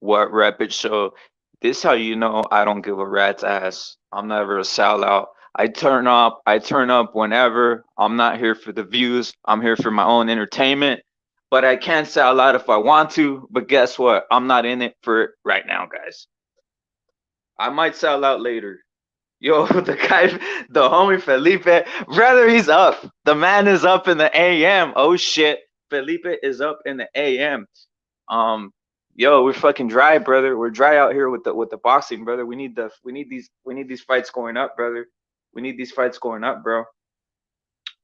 What Rapid Show? This how you know I don't give a rat's ass. I'm never a sellout. I turn up whenever. I'm not here for the views. I'm here for my own entertainment. But I can sell out if I want to. But guess what? I'm not in it for it right now, guys. I might sell out later. Yo, the guy, the homie Felipe, brother, he's up. The man is up in the AM. Oh shit, Felipe is up in the AM. Um, yo, we're fucking dry, brother. We're dry out here with the boxing, brother. We need these fights going up, brother. We need these fights going up, bro.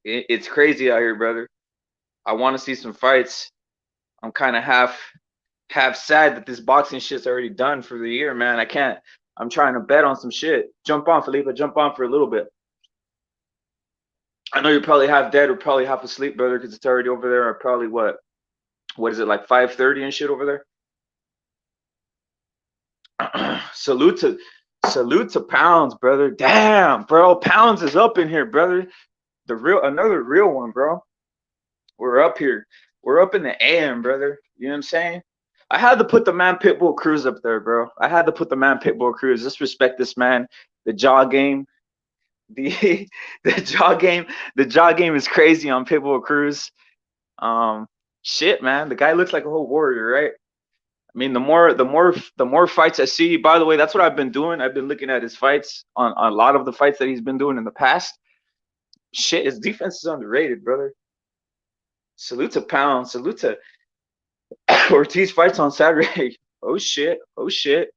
It's crazy out here, brother. I want to see some fights. I'm kind of half sad that this boxing shit's already done for the year, man. I can't. I'm trying to bet on some shit. Jump on, Felipe. Jump on for a little bit. I know you're probably half dead or probably half asleep, brother, because it's already over there. Or probably what is it, like 5:30 and shit over there? Salute to Pounds, brother. Damn, bro, Pounds is up in here, brother. Another real one, bro. We're up here. We're up in the AM, brother. You know what I'm saying? I had to put the man Pitbull Cruz up there, bro. I had to put the man Pitbull Cruz. Just respect this man. The jaw game, the the jaw game is crazy on Pitbull Cruz. Shit, man. The guy looks like a whole warrior, right? I mean, the more fights I see. By the way, that's what I've been doing. I've been looking at his fights on a lot of the fights that he's been doing in the past. Shit, his defense is underrated, brother. Salute to Pound. Salute to Ortiz fights on Saturday. Oh shit. Oh shit.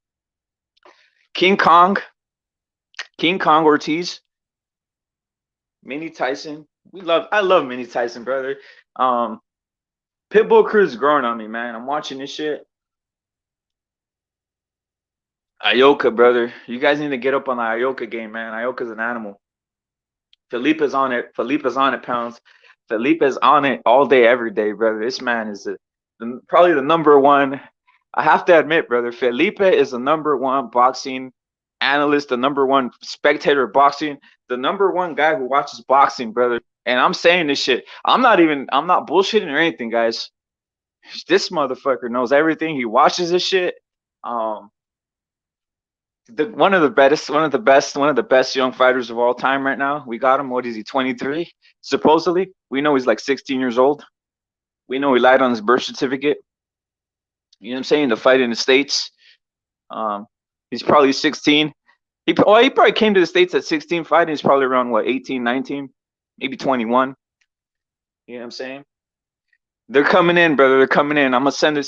King Kong. King Kong Ortiz. Mini Tyson. I love Mini Tyson, brother. Pitbull Cruz is growing on me, man. I'm watching this shit. Ioka, brother. You guys need to get up on the Ioka game, man. Ioka's an animal. Felipe is on it. Felipe is on it, Pounds. Felipe is on it all day, every day, brother. This man is probably the number one. I have to admit, brother, Felipe is the number one boxing analyst, the number one spectator of boxing, the number one guy who watches boxing, brother. And I'm saying this shit. I'm not bullshitting or anything, guys. This motherfucker knows everything. He watches this shit. One of the best young fighters of all time right now. We got him. What is he? 23, supposedly. We know he's like 16 years old. We know he lied on his birth certificate. You know what I'm saying? To fight in the States. He's probably 16. He probably came to the States at 16 fighting. He's probably around 18, 19, maybe 21. You know what I'm saying? They're coming in, brother. They're coming in. I'm gonna send him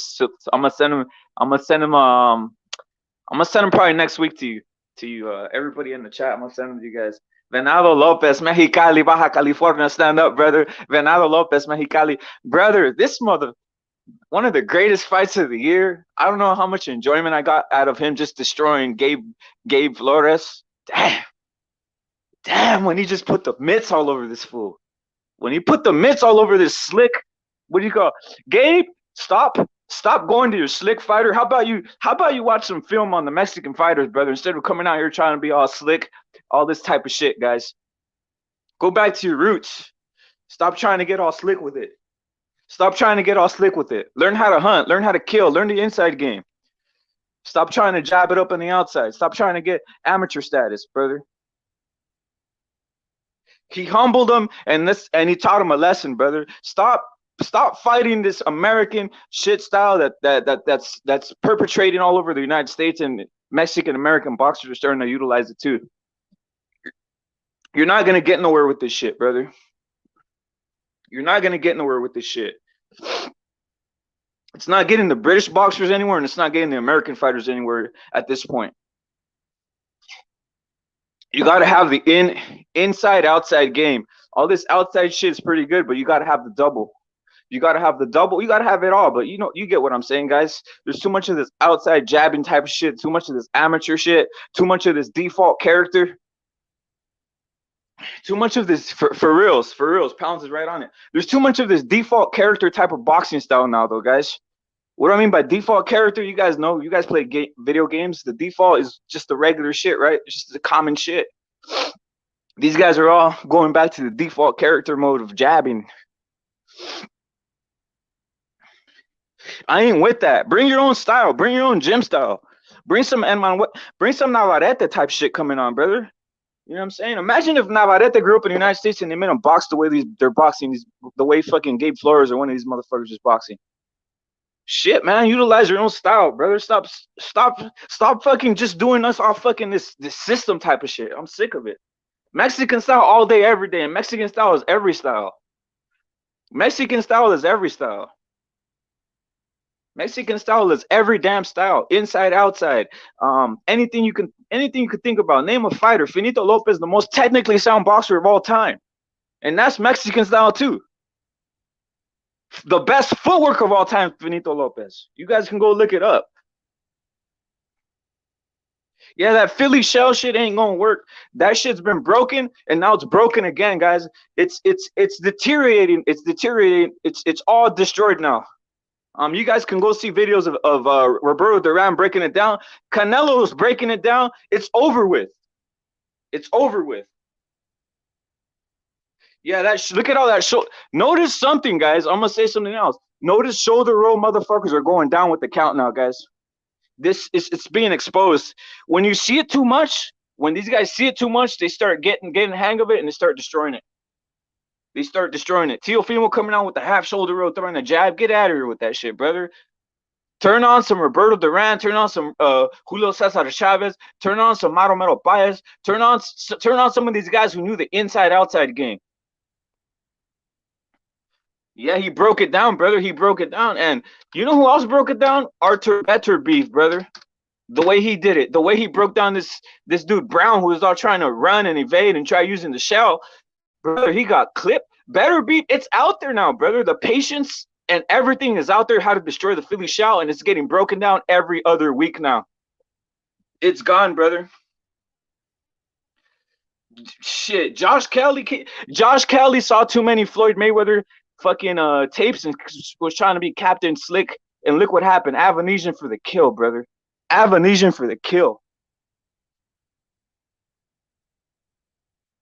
probably next week to you. Everybody in the chat. I'm gonna send them to you guys. Venado Lopez, Mexicali, Baja California, stand up, brother. Venado Lopez, Mexicali, brother. One of the greatest fights of the year. I don't know how much enjoyment I got out of him just destroying Gabe Flores. Damn, when he just put the mitts all over this fool. When he put the mitts all over this slick, what do you call Gabe? Stop going to your slick fighter. How about you watch some film on the Mexican fighters, brother, instead of coming out here trying to be all slick, all this type of shit, guys. Go back to your roots. Stop trying to get all slick with it. Stop trying to get all slick with it. Learn how to hunt. Learn how to kill. Learn the inside game. Stop trying to jab it up on the outside. Stop trying to get amateur status, brother. He humbled him and he taught him a lesson, brother. Stop fighting this American shit style that's perpetrating all over the United States, and Mexican American boxers are starting to utilize it too. You're not gonna get nowhere with this shit, brother. You're not gonna get nowhere with this shit. It's not getting the British boxers anywhere, and it's not getting the American fighters anywhere at this point. You gotta have the inside outside game. All this outside shit is pretty good, but you gotta have the double. You gotta have the double. You gotta have it all. But you get what I'm saying, guys. There's too much of this outside jabbing type of shit. Too much of this amateur shit. Too much of this default character. Too much of this for reals. Pounds is right on it. There's too much of this default character type of boxing style now, though, guys. What do I mean by default character? You guys know. You guys play video games. The default is just the regular shit, right? It's just the common shit. These guys are all going back to the default character mode of jabbing. I ain't with that. Bring your own style. Bring your own gym style. Bring some bring some Navarrete type shit coming on, brother. You know what I'm saying? Imagine if Navarrete grew up in the United States and they made him box the way they're boxing, the way fucking Gabe Flores or one of these motherfuckers is boxing. Shit, man, utilize your own style, brother. Stop fucking just doing us all fucking this system type of shit. I'm sick of it. Mexican style all day, every day. And Mexican style is every style. Mexican style is every style. Mexican style is every damn style, inside, outside. Anything you could think about. Name a fighter. Finito Lopez, the most technically sound boxer of all time, and that's Mexican style too. The best footwork of all time, Finito Lopez. You guys can go look it up. Yeah, that Philly shell shit ain't gonna work. That shit's been broken, and now it's broken again, guys. It's deteriorating. It's deteriorating. It's all destroyed now. You guys can go see videos of Roberto Duran breaking it down. Canelo's breaking it down. It's over with. It's over with. Yeah, look at all that show. Notice something, guys. I'm gonna say something else. Notice shoulder roll motherfuckers are going down with the count now, guys. It's being exposed. When you see it too much, when these guys see it too much, they start getting the hang of it and they start destroying it. They start destroying it. Teofimo coming out with the half shoulder roll, throwing a jab. Get out of here with that shit, brother. Turn on some Roberto Duran. Turn on some Julio Cesar Chavez. Turn on some Mauro Mero Baez. Turn on some of these guys who knew the inside-outside game. Yeah, he broke it down, brother. He broke it down. And you know who else broke it down? Arthur Beterbiev, brother. The way he did it. The way he broke down this dude Brown, who was all trying to run and evade and try using the shell. Brother, he got clipped. Beterbiev, it's out there now, brother. The patience and everything is out there, how to destroy the Philly shell, and it's getting broken down every other week now. It's gone, brother. Shit, Josh Kelly saw too many Floyd Mayweather fucking tapes and was trying to be Captain Slick, and look what happened. Avanesian for the kill, brother. Avanesian for the kill.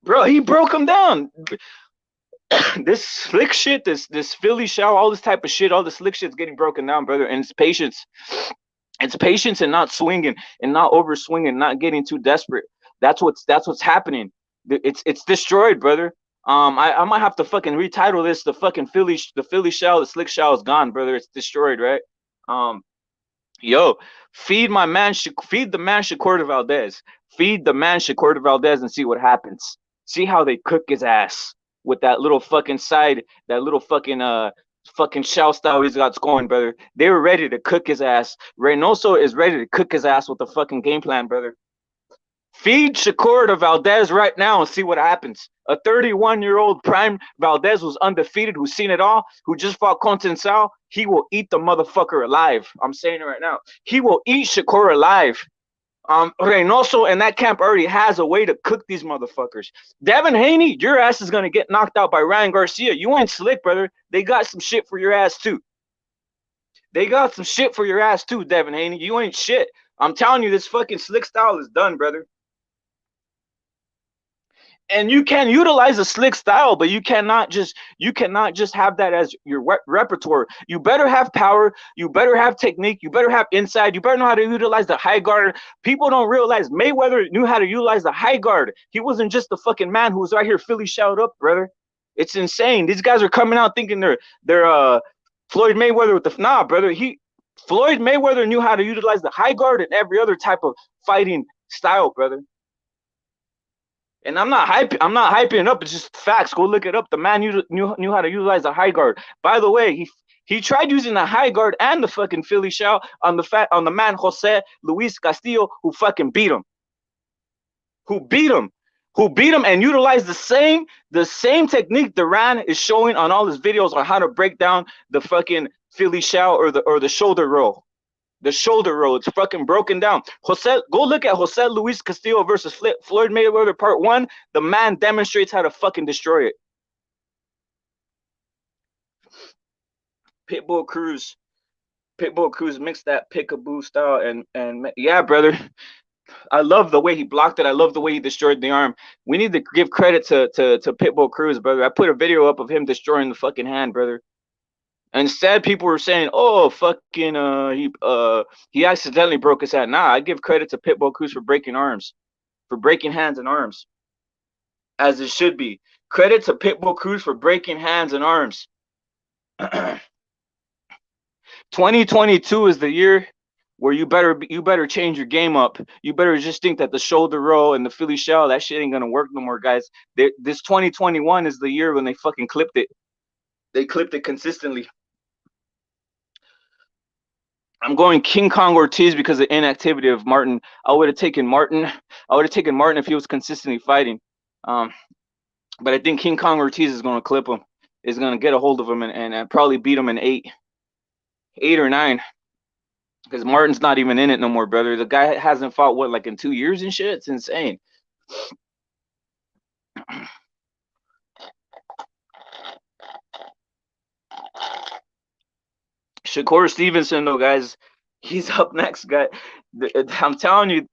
Bro, he broke him down. This slick shit, this Philly shell, all this type of shit, all the slick shit's getting broken down, brother. And it's patience. It's patience and not swinging and not over swinging, not getting too desperate. That's what's happening. It's destroyed, brother. I might have to fucking retitle this. The Philly shell, the slick shell is gone, brother. It's destroyed, right? Yo, feed the man Shakur Valdez. Feed the man Shakur Valdez and see what happens. See how they cook his ass with that little fucking side, that little fucking shell style he's got going, brother. They were ready to cook his ass. Reynoso is ready to cook his ass with the fucking game plan, brother. Feed Shakur to Valdez right now and see what happens. A 31-year-old prime Valdez who's undefeated, who's seen it all, who just fought Conceição, he will eat the motherfucker alive. I'm saying it right now. He will eat Shakur alive. Reynoso and that camp already has a way to cook these motherfuckers. Devin Haney, your ass is gonna get knocked out by Ryangarcia. You ain't slick, brother. They got some shit for your ass too. They got some shit for your ass too, Devin Haney. You ain't shit. I'm telling you, this fucking slick style is done, brother. And you can utilize a slick style, but you cannot just have that as your repertoire. You better have power. You better have technique. You better have inside. You better know how to utilize the high guard. People don't realize Mayweather knew how to utilize the high guard. He wasn't just the fucking man who was right here Philly shout up, brother. It's insane. These guys are coming out thinking they're Floyd Mayweather with the brother. Floyd Mayweather knew how to utilize the high guard and every other type of fighting style, brother. And I'm not hyping it up. It's just facts. Go look it up. The man knew how to utilize the high guard. By the way, he tried using the high guard and the fucking Philly shell on the man Jose Luis Castillo, who fucking beat him. Who beat him and utilized the same technique Duran is showing on all his videos on how to break down the fucking Philly shell or the shoulder roll. The shoulder roll, it's fucking broken down. Go look at Jose Luis Castillo versus Floyd Mayweather Part 1. The man demonstrates how to fucking destroy it. Pitbull Cruz mixed that pickaboo style and yeah, brother. I love the way he blocked it. I love the way he destroyed the arm. We need to give credit to Pitbull Cruz, brother. I put a video up of him destroying the fucking hand, brother. Instead, people were saying, "Oh, fucking, he accidentally broke his hand." Nah, I give credit to Pitbull Cruz for breaking arms, for breaking hands and arms, as it should be. Credit to Pitbull Cruz for breaking hands and arms. 2022 is the year where you better change your game up. You better just think that the shoulder roll and the Philly shell, that shit ain't gonna work no more, guys. This 2021 is the year when they fucking clipped it. They clipped it consistently. I'm going King Kong Ortiz because of inactivity of Martin. I would have taken Martin. I would have taken Martin if he was consistently fighting. Um, but I think King Kong Ortiz is going to clip him. Is going to get a hold of him and probably beat him in eight or nine. Because Martin's not even in it no more, brother. The guy hasn't fought what, like in 2 years and shit. It's insane. Shakur Stevenson, though, guys, he's up next, guy. I'm telling you,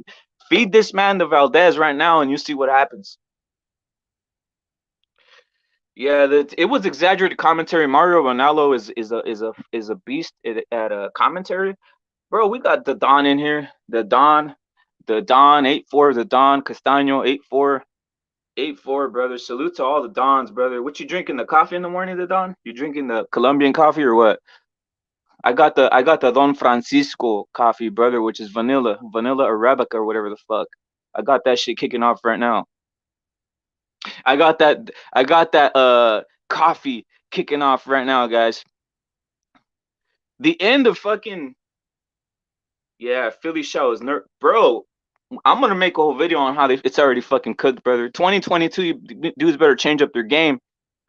feed this man the Valdez right now, and you see what happens. Yeah, it was exaggerated commentary. Mario Ronaldo is a beast at a commentary, bro. We got the Don in here, the Don 8-4, the Don Castaño 8-4, brother. Salute to all the Dons, brother. What you drinking? The coffee in the morning, the Don? You drinking the Colombian coffee or what? I got the Don Francisco coffee, brother, which is vanilla Arabica or whatever the fuck. I got that shit kicking off right now. I got that coffee kicking off right now, guys. The end of fucking Philly show is bro. I'm gonna make a whole video on how it's already fucking cooked, brother. 2022, dudes better change up their game,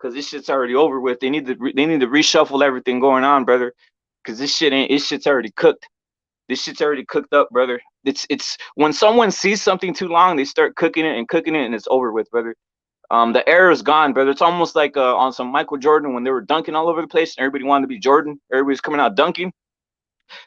cause this shit's already over with. They need to reshuffle everything going on, brother, cause this shit's already cooked. This shit's already cooked up, brother. It's when someone sees something too long, they start cooking it, and it's over with, brother. The era is gone, brother. It's almost like on some Michael Jordan when they were dunking all over the place and everybody wanted to be Jordan. Everybody's coming out dunking.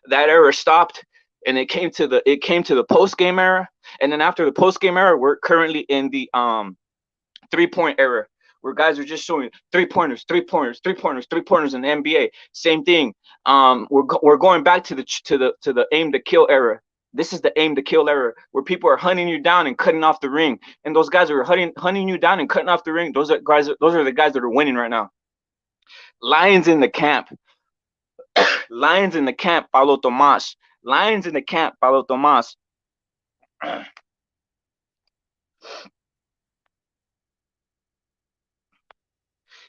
That era stopped, and it came to the post game era. And then after the post game era, we're currently in the 3-point era, where guys are just showing 3-pointers, 3-pointers, 3-pointers, 3-pointers in the NBA. Same thing. We're going back to the aim to kill era. This is the aim to kill era, where people are hunting you down and cutting off the ring. And those guys are hunting you down and cutting off the ring. Those are the guys that are winning right now. Lions in the camp. Lions in the camp, Paulo Tomas. Lions in the camp, Paulo Tomas.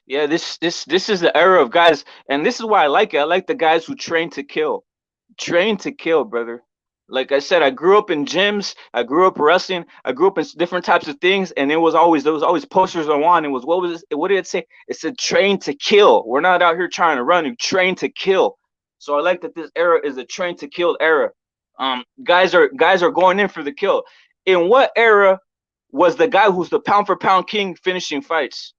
Yeah, this is the era of guys, and this is why I like it. I like the guys who train to kill. Train to kill, brother. Like I said, I grew up in gyms. I grew up wrestling. I grew up in different types of things, and there was always posters on one. It was what did it say? It said train to kill. We're not out here trying to run. You train to kill. So I like that this era is a train to kill era. Guys are going in for the kill. In what era was the guy who's the pound for pound king finishing fights?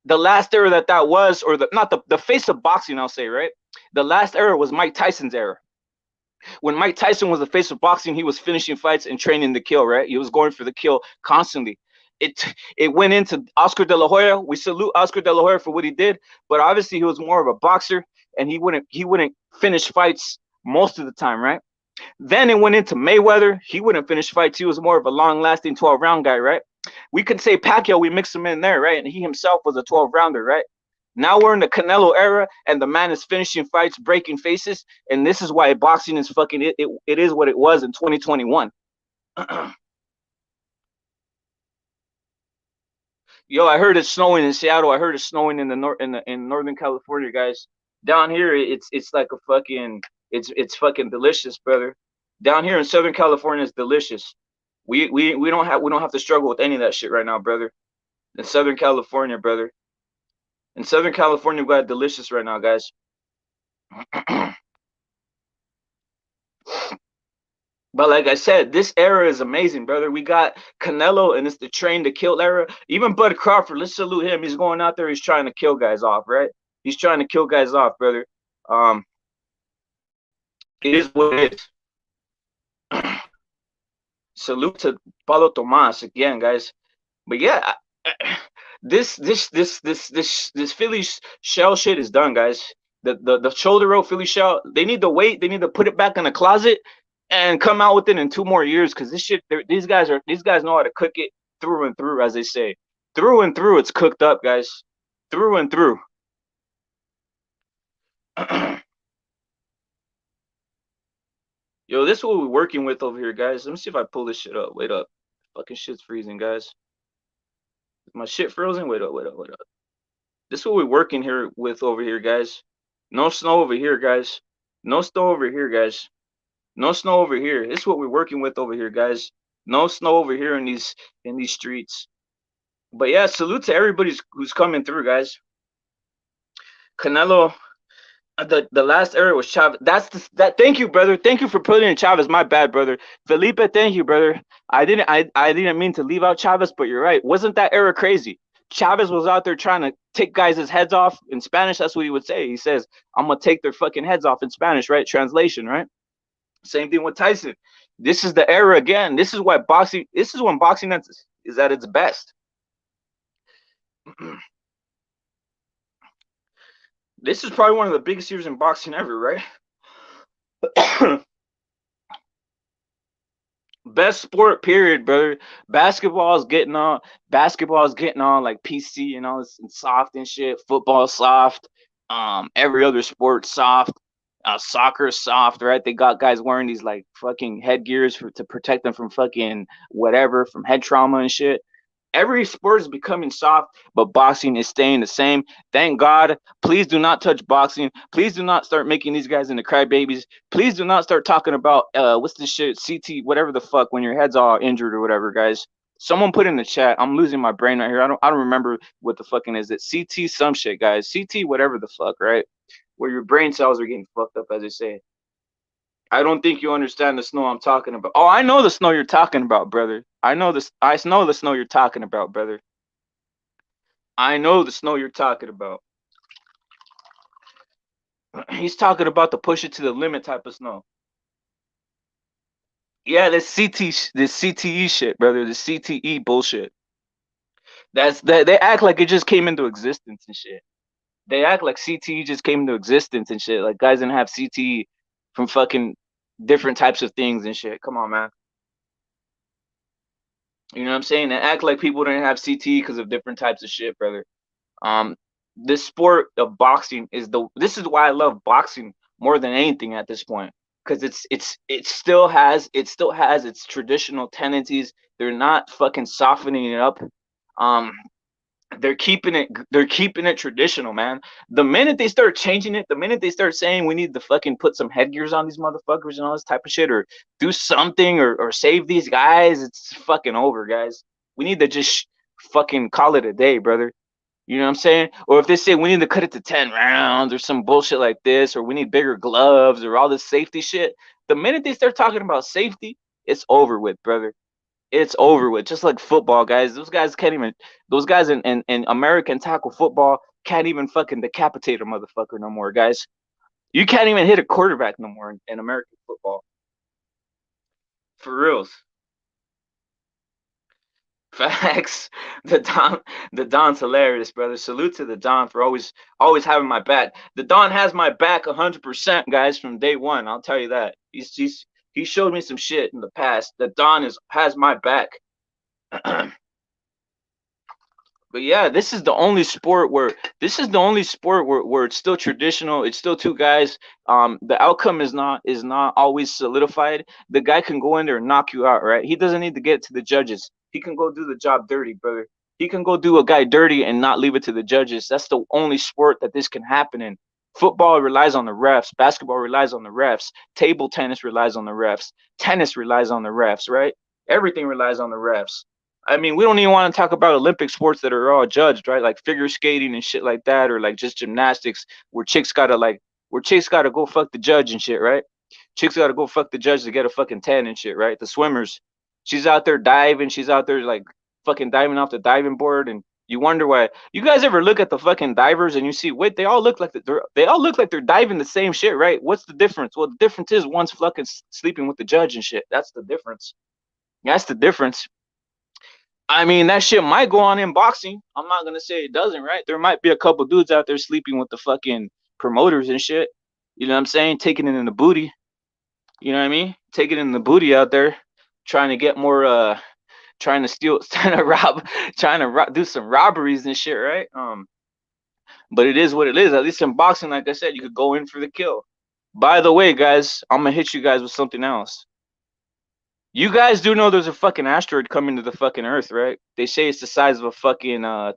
The last era that was, or not the face of boxing, I'll say, right? The last era was Mike Tyson's era. When Mike Tyson was the face of boxing, he was finishing fights and training to kill, right? He was going for the kill constantly. It went into Oscar De La Hoya. We salute Oscar De La Hoya for what he did, but obviously he was more of a boxer, and he wouldn't finish fights most of the time, right? Then it went into Mayweather. He wouldn't finish fights. He was more of a long-lasting 12-round guy, right? We could say Pacquiao, we mix him in there, right? And he himself was a 12-rounder, right? Now we're in the Canelo era, and the man is finishing fights, breaking faces, and this is why boxing is fucking it is what it was in 2021. Yo, I heard it's snowing in Seattle. I heard it's snowing in Northern California, guys. Down here, it's like a fucking it's fucking delicious, brother. Down here in Southern California, it's delicious. We don't have to struggle with any of that shit right now, brother. In Southern California, brother. In Southern California, we got delicious right now, guys. But like I said, this era is amazing, brother. We got Canelo, and it's the train to kill era. Even Bud Crawford, let's salute him. He's going out there. He's trying to kill guys off, right? He's trying to kill guys off, brother. It is what it is. Salute to Paulo Tomas again, guys. But yeah, This Philly shell shit is done, guys. The shoulder rope Philly shell. They need to wait. They need to put it back in the closet and come out with it in 2 more years. Because this shit, these guys know how to cook it through and through, as they say. Through and through, it's cooked up, guys. Through and through. Yo, this is what we're working with over here, guys. Let me see if I pull this shit up. Wait up. Fucking shit's freezing, guys. Is my shit frozen? Wait up, wait up, wait up. This is what we're working here with over here, guys. No snow over here, guys. No snow over here, guys. No snow over here. This is what we're working with over here, guys. No snow over here in these streets. But yeah, salute to everybody who's coming through, guys. Canelo, the last era was Chavez. That. Thank you, brother. Thank you for putting in Chavez. My bad, brother. Felipe, thank you, brother. I didn't mean to leave out Chavez, but you're right. Wasn't that era crazy? Chavez was out there trying to take guys' heads off in Spanish. That's what he would say. He says, "I'm gonna take their fucking heads off" in Spanish, right? Translation, right? Same thing with Tyson. This is the era again. This is why boxing. This is when boxing is at its best. This is probably one of the biggest years in boxing ever, right? Best sport, period, brother. Basketball is getting on like PC and all this and soft and shit. Football soft. Every other sport soft. Soccer soft, right? They got guys wearing these like fucking headgears to protect them from fucking whatever, from head trauma and shit. Every sport is becoming soft, but boxing is staying the same. Thank God. Please do not touch boxing. Please do not start making these guys into crybabies. Please do not start talking about what's this shit, CT, whatever the fuck, when your head's all injured or whatever, guys. Someone put in the chat. I'm losing my brain right here. I don't remember what the fucking is it. CT some shit, guys. CT whatever the fuck, right? Where your brain cells are getting fucked up, as they say. I don't think you understand the snow I'm talking about. Oh, I know the snow you're talking about, brother. I know this. I know the snow you're talking about, brother. I know the snow you're talking about. He's talking about the push it to the limit type of snow. Yeah, this CTE shit, brother. The CTE bullshit. They act like it just came into existence and shit. They act like CTE just came into existence and shit. Like guys didn't have CTE from fucking different types of things and shit. Come on, man. You know what I'm saying? They act like people didn't have CTE because of different types of shit, brother. Um, this sport of boxing this is why I love boxing more than anything at this point, because it still has its traditional tendencies. They're not fucking softening it up. Um, they're keeping it traditional, man. The minute they start changing it, the minute they start saying we need to fucking put some headgears on these motherfuckers and all this type of shit, or do something, or save these guys, it's fucking over, guys. We need to just fucking call it a day, brother. You know what I'm saying? Or if they say we need to cut it to 10 rounds or some bullshit like this, or we need bigger gloves or all this safety shit, the minute they start talking about safety, it's over with, brother. It's over with. Just like football, guys. Those guys in American tackle football can't even fucking decapitate a motherfucker no more, guys. You can't even hit a quarterback no more in American football. For reals. Facts. The Don's hilarious, brother. Salute to the Don for always having my back. The Don has my back 100%, guys, from day one. I'll tell you that. He showed me some shit in the past. The Don has my back. But yeah, this is the only sport where it's still traditional. It's still two guys. The outcome is not always solidified. The guy can go in there and knock you out, right? He doesn't need to get to the judges. He can go do the job dirty, brother. He can go do a guy dirty and not leave it to the judges. That's the only sport that this can happen in. Football relies on the refs. Basketball relies on the refs. Table tennis relies on the refs. Tennis relies on the refs, right? Everything relies on the refs. I mean, we don't even want to talk about Olympic sports that are all judged, right? Like figure skating and shit like that, or like just gymnastics where chicks gotta go fuck the judge and shit, right? Chicks gotta go fuck the judge to get a fucking 10 and shit, right? The swimmers, she's out there diving, she's out there like fucking diving off the diving board, and you wonder why. You guys ever look at the fucking divers and you see, wait, they all look like they're diving the same shit, right? What's the difference? Well, the difference is one's fucking sleeping with the judge and shit. That's the difference. That's the difference. I mean, that shit might go on in boxing. I'm not gonna say it doesn't, right? There might be a couple dudes out there sleeping with the fucking promoters and shit. You know what I'm saying? Taking it in the booty. You know what I mean? Taking it in the booty out there, trying to get more, trying to steal, trying to rob, do some robberies and shit, right? But it is what it is. At least in boxing, like I said, you could go in for the kill. By the way, guys, I'm gonna hit you guys with something else. You guys do know there's a fucking asteroid coming to the fucking Earth, right? They say it's the size of a fucking a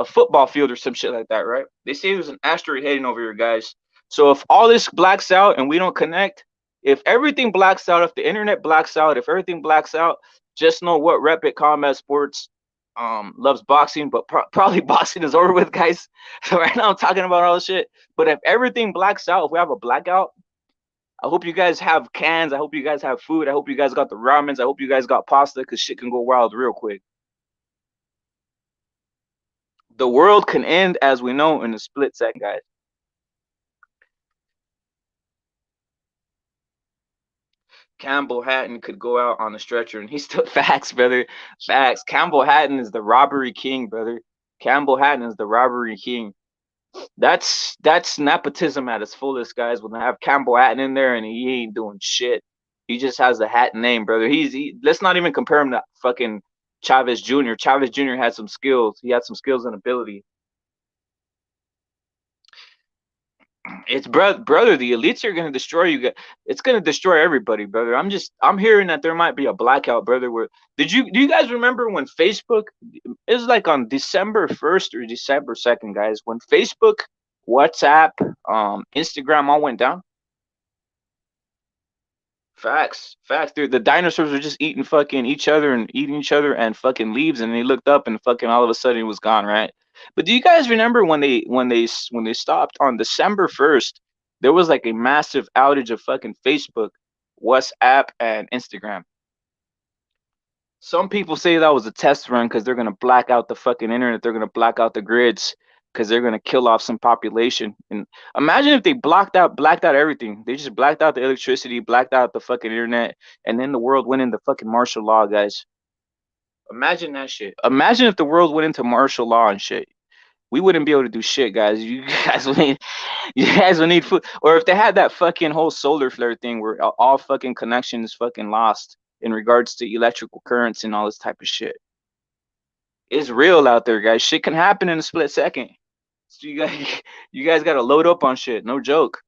football field or some shit like that, right? They say there's an asteroid heading over here, guys. So if all this blacks out and we don't connect, if everything blacks out, if the internet blacks out, if everything blacks out, just know what Rapid Combat Sports loves boxing, but probably boxing is over with, guys. So right now I'm talking about all this shit. But if everything blacks out, if we have a blackout, I hope you guys have cans. I hope you guys have food. I hope you guys got the ramens. I hope you guys got pasta because shit can go wild real quick. The world can end as we know in a split second, guys. Campbell Hatton could go out on a stretcher and he's still facts, brother. Facts. Campbell Hatton is the robbery king, brother. Campbell Hatton is the robbery king. That's nepotism at its fullest, guys. When I have Campbell Hatton in there and he ain't doing shit. He just has the Hatton name, brother. Let's not even compare him to fucking Chavez Jr. Chavez Jr. had some skills. He had some skills and ability. It's brother. The elites are gonna destroy you. It's gonna destroy everybody, brother. I'm hearing that there might be a blackout, brother. Where do you guys remember when Facebook? It was like on December 1st or December 2nd, guys. When Facebook, WhatsApp, Instagram all went down. Facts, facts, dude. The dinosaurs were just eating fucking each other and eating each other and fucking leaves, and they looked up and fucking all of a sudden it was gone, right? But do you guys remember when they stopped on December 1st? There was like a massive outage of fucking Facebook, WhatsApp, and Instagram. Some people say that was a test run because they're gonna black out the fucking internet. They're gonna black out the grids because they're gonna kill off some population. And imagine if they blacked out everything. They just blacked out the electricity, blacked out the fucking internet, and then the world went into fucking martial law, guys. Imagine that shit. Imagine if the world went into martial law and shit. We wouldn't be able to do shit, guys. You guys would need, you guys would need food. Or if they had that fucking whole solar flare thing where all fucking connections fucking lost in regards to electrical currents and all this type of shit. It's real out there, guys. Shit can happen in a split second. So you guys, you guys gotta load up on shit. No joke.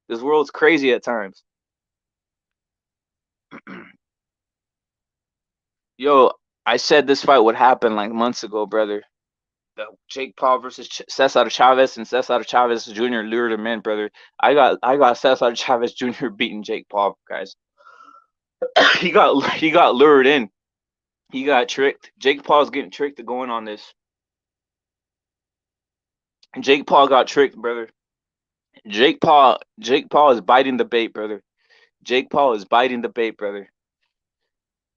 This world's crazy at times. Yo, I said this fight would happen like months ago, brother. The Jake Paul versus Cesar Chavez, and Cesar Chavez Jr. lured him in, brother. I got Cesar Chavez Jr. beating Jake Paul, guys. he got lured in. He got tricked. Jake Paul's getting tricked to going on this. Jake Paul got tricked, brother. Jake Paul is biting the bait, brother. Jake Paul is biting the bait, brother.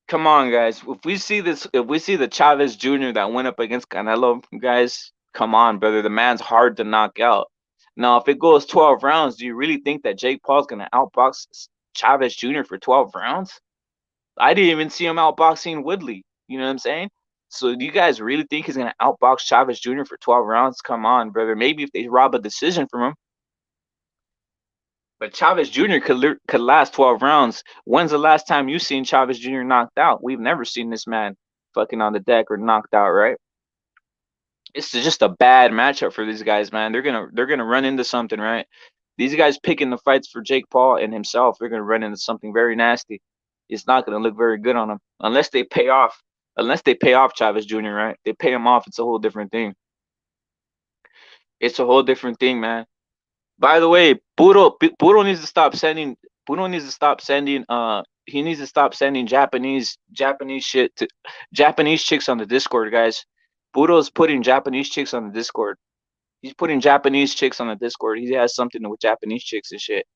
Come on, guys. If we see the Chavez Jr. that went up against Canelo, guys, come on, brother. The man's hard to knock out. Now, if it goes 12 rounds, do you really think that Jake Paul's gonna outbox Chavez Jr. for 12 rounds? I didn't even see him outboxing Woodley. You know what I'm saying? So do you guys really think he's gonna outbox Chavez Jr. for 12 rounds? Come on, brother. Maybe if they rob a decision from him. But Chavez Jr. could last 12 rounds. When's the last time you seen Chavez Jr. knocked out? We've never seen this man fucking on the deck or knocked out, right? It's just a bad matchup for these guys, man. They're gonna run into something, right? These guys picking the fights for Jake Paul and himself, they're gonna run into something very nasty. It's not gonna look very good on them unless they pay off. Unless they pay off Chavez Jr., right? They pay him off. It's a whole different thing. It's a whole different thing, man. By the way, Puro needs to stop sending. Puro needs to stop sending. He needs to stop sending Japanese shit to Japanese chicks on the Discord, guys. Puro's putting Japanese chicks on the Discord. He's putting Japanese chicks on the Discord. He has something with Japanese chicks and shit.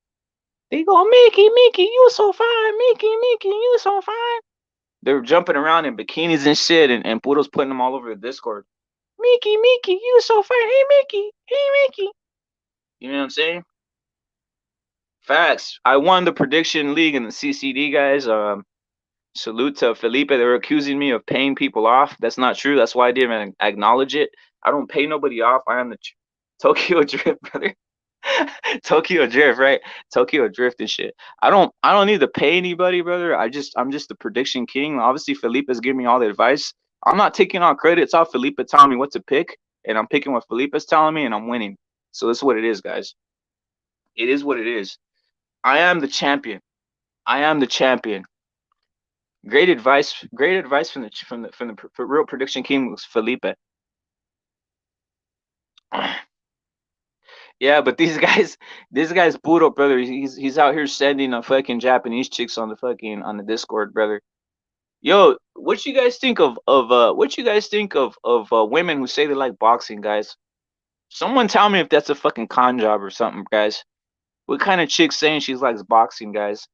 They go, Mickey, you so fine. Mickey, you so fine. They're jumping around in bikinis and shit, and Puro's putting them all over the Discord. Mickey, you so fine. Hey Mickey. You know what I'm saying? Facts. I won the prediction league in the CCD, guys. Salute to Felipe. They were accusing me of paying people off. That's not true. That's why I didn't even acknowledge it. I don't pay nobody off. I am the Tokyo Drift, brother. Tokyo Drift, right? Tokyo Drift and shit. I don't need to pay anybody, brother. I'm just the prediction king. Obviously, Felipe is giving me all the advice. I'm not taking all credit. It's all Felipe telling me what to pick, and I'm picking what Felipe's telling me, and I'm winning. So that's what it is, guys. It is what it is. I am the champion. I am the champion. Great advice. Great advice from the real prediction king was Felipe. Yeah, but this guy's puro, brother. He's out here sending a fucking Japanese chicks on the Discord, brother. Yo, what you guys think of women who say they like boxing, guys? Someone tell me if that's a fucking con job or something, guys. What kind of chick saying she likes boxing, guys?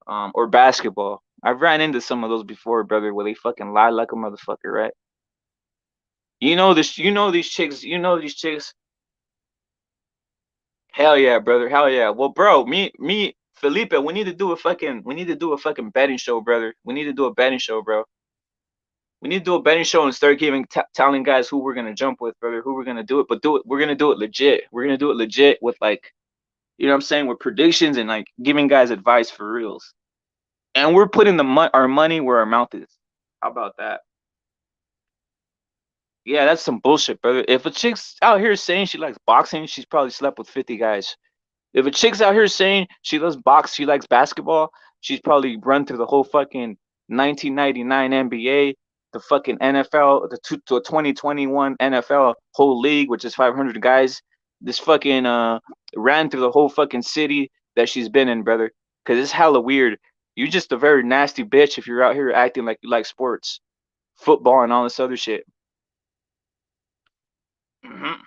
Or basketball? I've ran into some of those before, brother, where they fucking lie like a motherfucker, right? You know this. You know these chicks. You know these chicks. Hell yeah, brother. Hell yeah. Well, bro, Felipe, we need to do a fucking betting show, brother. We need to do a betting show, bro. We need to do a betting show and start telling guys who we're gonna jump with, brother, who we're gonna do it, but we're gonna do it legit. We're gonna do it legit with like, you know what I'm saying, with predictions and like giving guys advice for reals. And we're putting our money where our mouth is. How about that? Yeah, that's some bullshit, brother. If a chick's out here saying she likes boxing, she's probably slept with 50 guys. If a chick's out here saying she loves she likes basketball, she's probably run through the whole fucking 1999 NBA, the fucking NFL, the 2021 NFL whole league, which is 500 guys. This fucking ran through the whole fucking city that she's been in, brother. Cause it's hella weird. You just a very nasty bitch if you're out here acting like you like sports, football, and all this other shit. Mhm.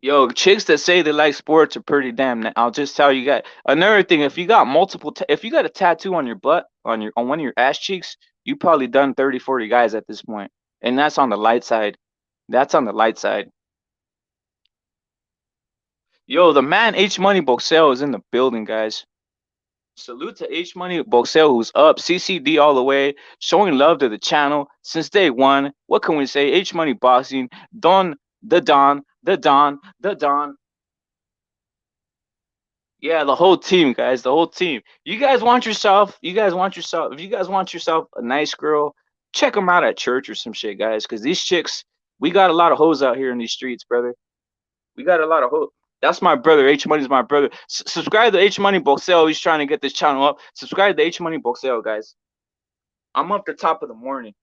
Yo, chicks that say they like sports are pretty damn. I'll just tell you guys another thing. If you got if you got a tattoo on your butt, on one of your ass cheeks, you probably done 30, 40 guys at this point, and that's on the light side. That's on the light side. Yo, the man H Money Boxeo is in the building, guys. Salute to H Money Boxeo, who's up, CCD all the way, showing love to the channel since day one. What can we say? H Money Boxing, Don, the Don, the Don, the Don. Yeah, the whole team, guys, the whole team. If you guys want yourself a nice girl, check them out at church or some shit, guys, because these chicks, we got a lot of hoes out here in these streets, brother. We got a lot of hoes. That's my brother. H Money's my brother. Subscribe to H Money Boxeo. He's trying to get this channel up. Subscribe to H Money Boxeo, guys. I'm up the top of the morning.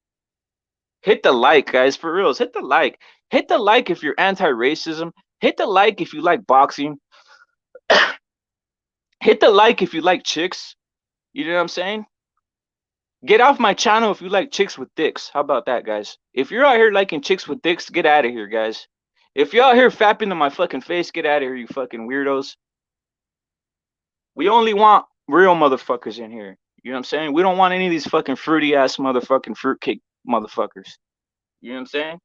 Hit the like, guys, for reals. Hit the like. Hit the like if you're anti-racism. Hit the like if you like boxing. Hit the like if you like chicks. You know what I'm saying? Get off my channel if you like chicks with dicks. How about that, guys? If you're out here liking chicks with dicks, get out of here, guys. If you're out here fapping to my fucking face, get out of here, you fucking weirdos. We only want real motherfuckers in here. You know what I'm saying? We don't want any of these fucking fruity ass motherfucking fruitcake motherfuckers. You know what I'm saying?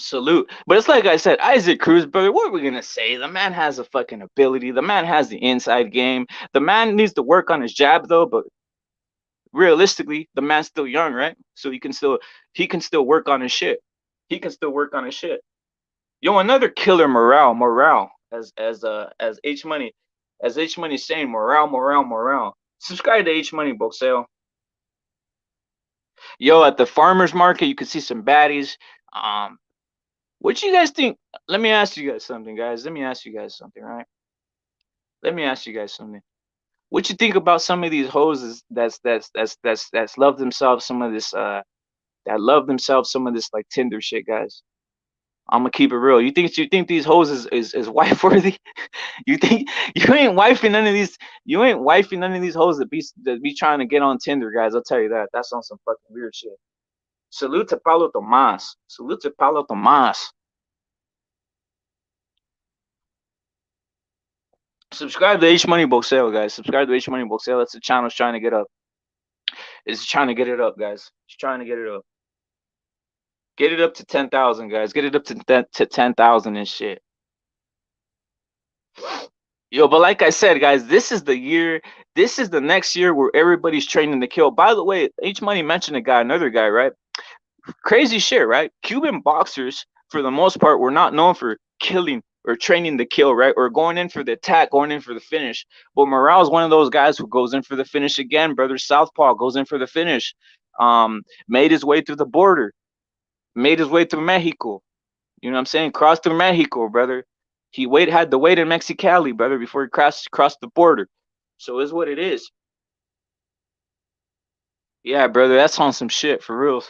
Salute. But it's like I said, Isaac Cruz, brother, what are we gonna say? The man has a fucking ability. The man has the inside game. The man needs to work on his jab though, but realistically, the man's still young, right? So he can still work on his shit. He can still work on his shit. Yo, another killer morale, as H Money saying morale. Subscribe to H Money Boxeo. Yo, at the farmers market, you can see some baddies. What you guys think? Let me ask you guys something, guys. Let me ask you guys something, right? Let me ask you guys something. What you think about some of these hoses that's love themselves some of this that love themselves some of this like Tinder shit, guys? I'm gonna keep it real. You think these hoes is wife worthy? You think you ain't wifing none of these hoes that be trying to get on Tinder, guys. I'll tell you that. That's on some fucking weird shit. Salute to Paulo Tomas. Salute to Paulo Tomas. Subscribe to H Money Boxeo, guys. Subscribe to H Money Boxeo. That's the channel's trying to get up. It's trying to get it up, guys. It's trying to get it up. Get it up to 10,000, guys. Get it up to 10,000 and shit. Yo, but like I said, guys, this is the year. This is the next year where everybody's training to kill. By the way, H Money mentioned another guy, right? Crazy shit, right? Cuban boxers, for the most part, were not known for killing or training to kill, right? Or going in for the attack, going in for the finish. But Morale's one of those guys who goes in for the finish again, brother. Southpaw goes in for the finish. Made his way through the border, made his way through Mexico. You know what I'm saying? Crossed through Mexico, brother. Had to wait in Mexicali, brother, before he crossed the border. So it's what it is. Yeah, brother, that's on some shit for real.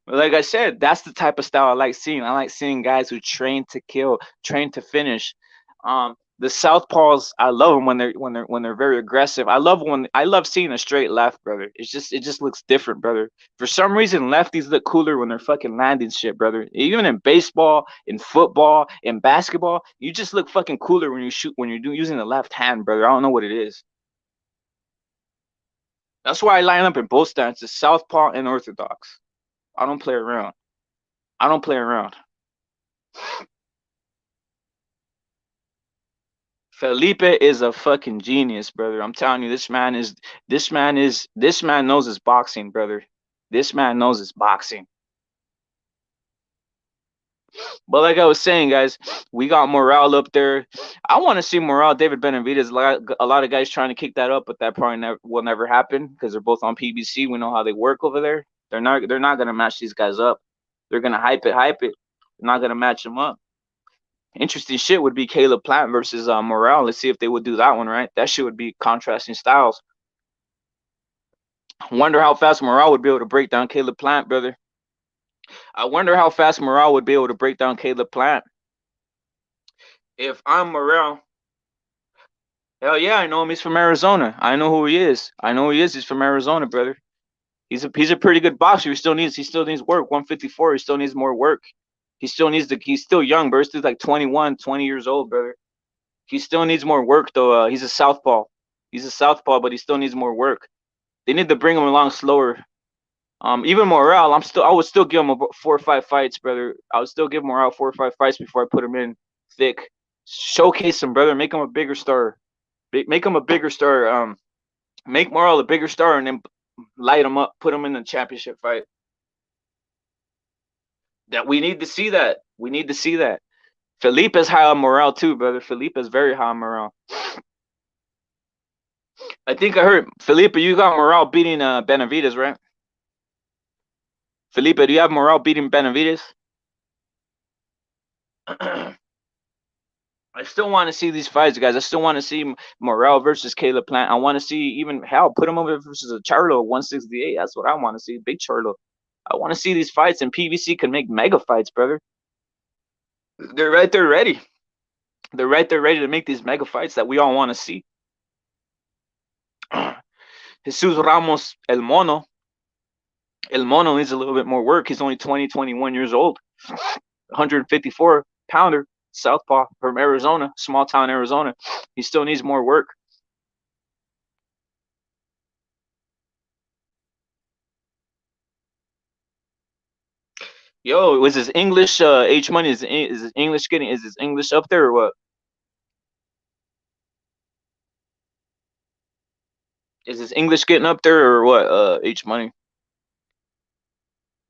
Like I said, that's the type of style I like seeing. I like seeing guys who train to kill, train to finish. The southpaws, I love them when they're very aggressive. I love seeing a straight left, brother. It just looks different, brother. For some reason, lefties look cooler when they're fucking landing shit, brother. Even in baseball, in football, in basketball, you just look fucking cooler when you shoot when you're using the left hand, brother. I don't know what it is. That's why I line up in both stances, southpaw and orthodox. I don't play around. I don't play around. Felipe is a fucking genius, brother. I'm telling you, this man knows his boxing, brother. This man knows his boxing. But like I was saying, guys, we got Morale up there. I want to see Morale, David Benavidez. A lot of guys trying to kick that up, but that probably will never happen because they're both on PBC. We know how they work over there. They're not gonna match these guys up. They're gonna hype it. They're not gonna match them up. Interesting shit would be Caleb Plant versus Morale. Let's see if they would do that one, right? That shit would be contrasting styles. Wonder how fast Morale would be able to break down Caleb Plant, brother. I wonder how fast Morale would be able to break down Caleb Plant. If I'm Morale, hell yeah, I know him. He's from Arizona. I know who he is. I know who he is. He's from Arizona, brother. He's a pretty good boxer. He still needs work. 154. He still needs more work. He's still young, bro. He's still like 21, 20 years old, brother. He still needs more work though. He's a southpaw. But he still needs more work. They need to bring him along slower. Even Morale, I would still give him about 4 or 5 fights, brother. I would still give Morale 4 or 5 fights before I put him in thick. Showcase him, brother. Make him a bigger star. Make him a bigger star. Make Morale a bigger star, and then light him up. Put him in the championship fight. That we need to see that. We need to see that. Felipe is high on Morale too, brother. Felipe is very high on Morale. I think I heard Felipe. You got Morale beating Benavidez, right? Felipe, do you have Morale beating Benavidez? I still want to see these fights, guys. I still want to see Morale versus Caleb Plant. I want to see even hell put him over versus a Charlo 168. That's what I want to see. Big Charlo. I want to see these fights, and PVC can make mega fights, brother. They're right there ready. They're right there ready to make these mega fights that we all want to see. Jesus Ramos, El Mono. El Mono needs a little bit more work. He's only 20, 21 years old. 154 pounder, southpaw from Arizona, small town Arizona. He still needs more work. Yo, was his English H Money? Is his English up there or what? Is his English getting up there or what? H Money.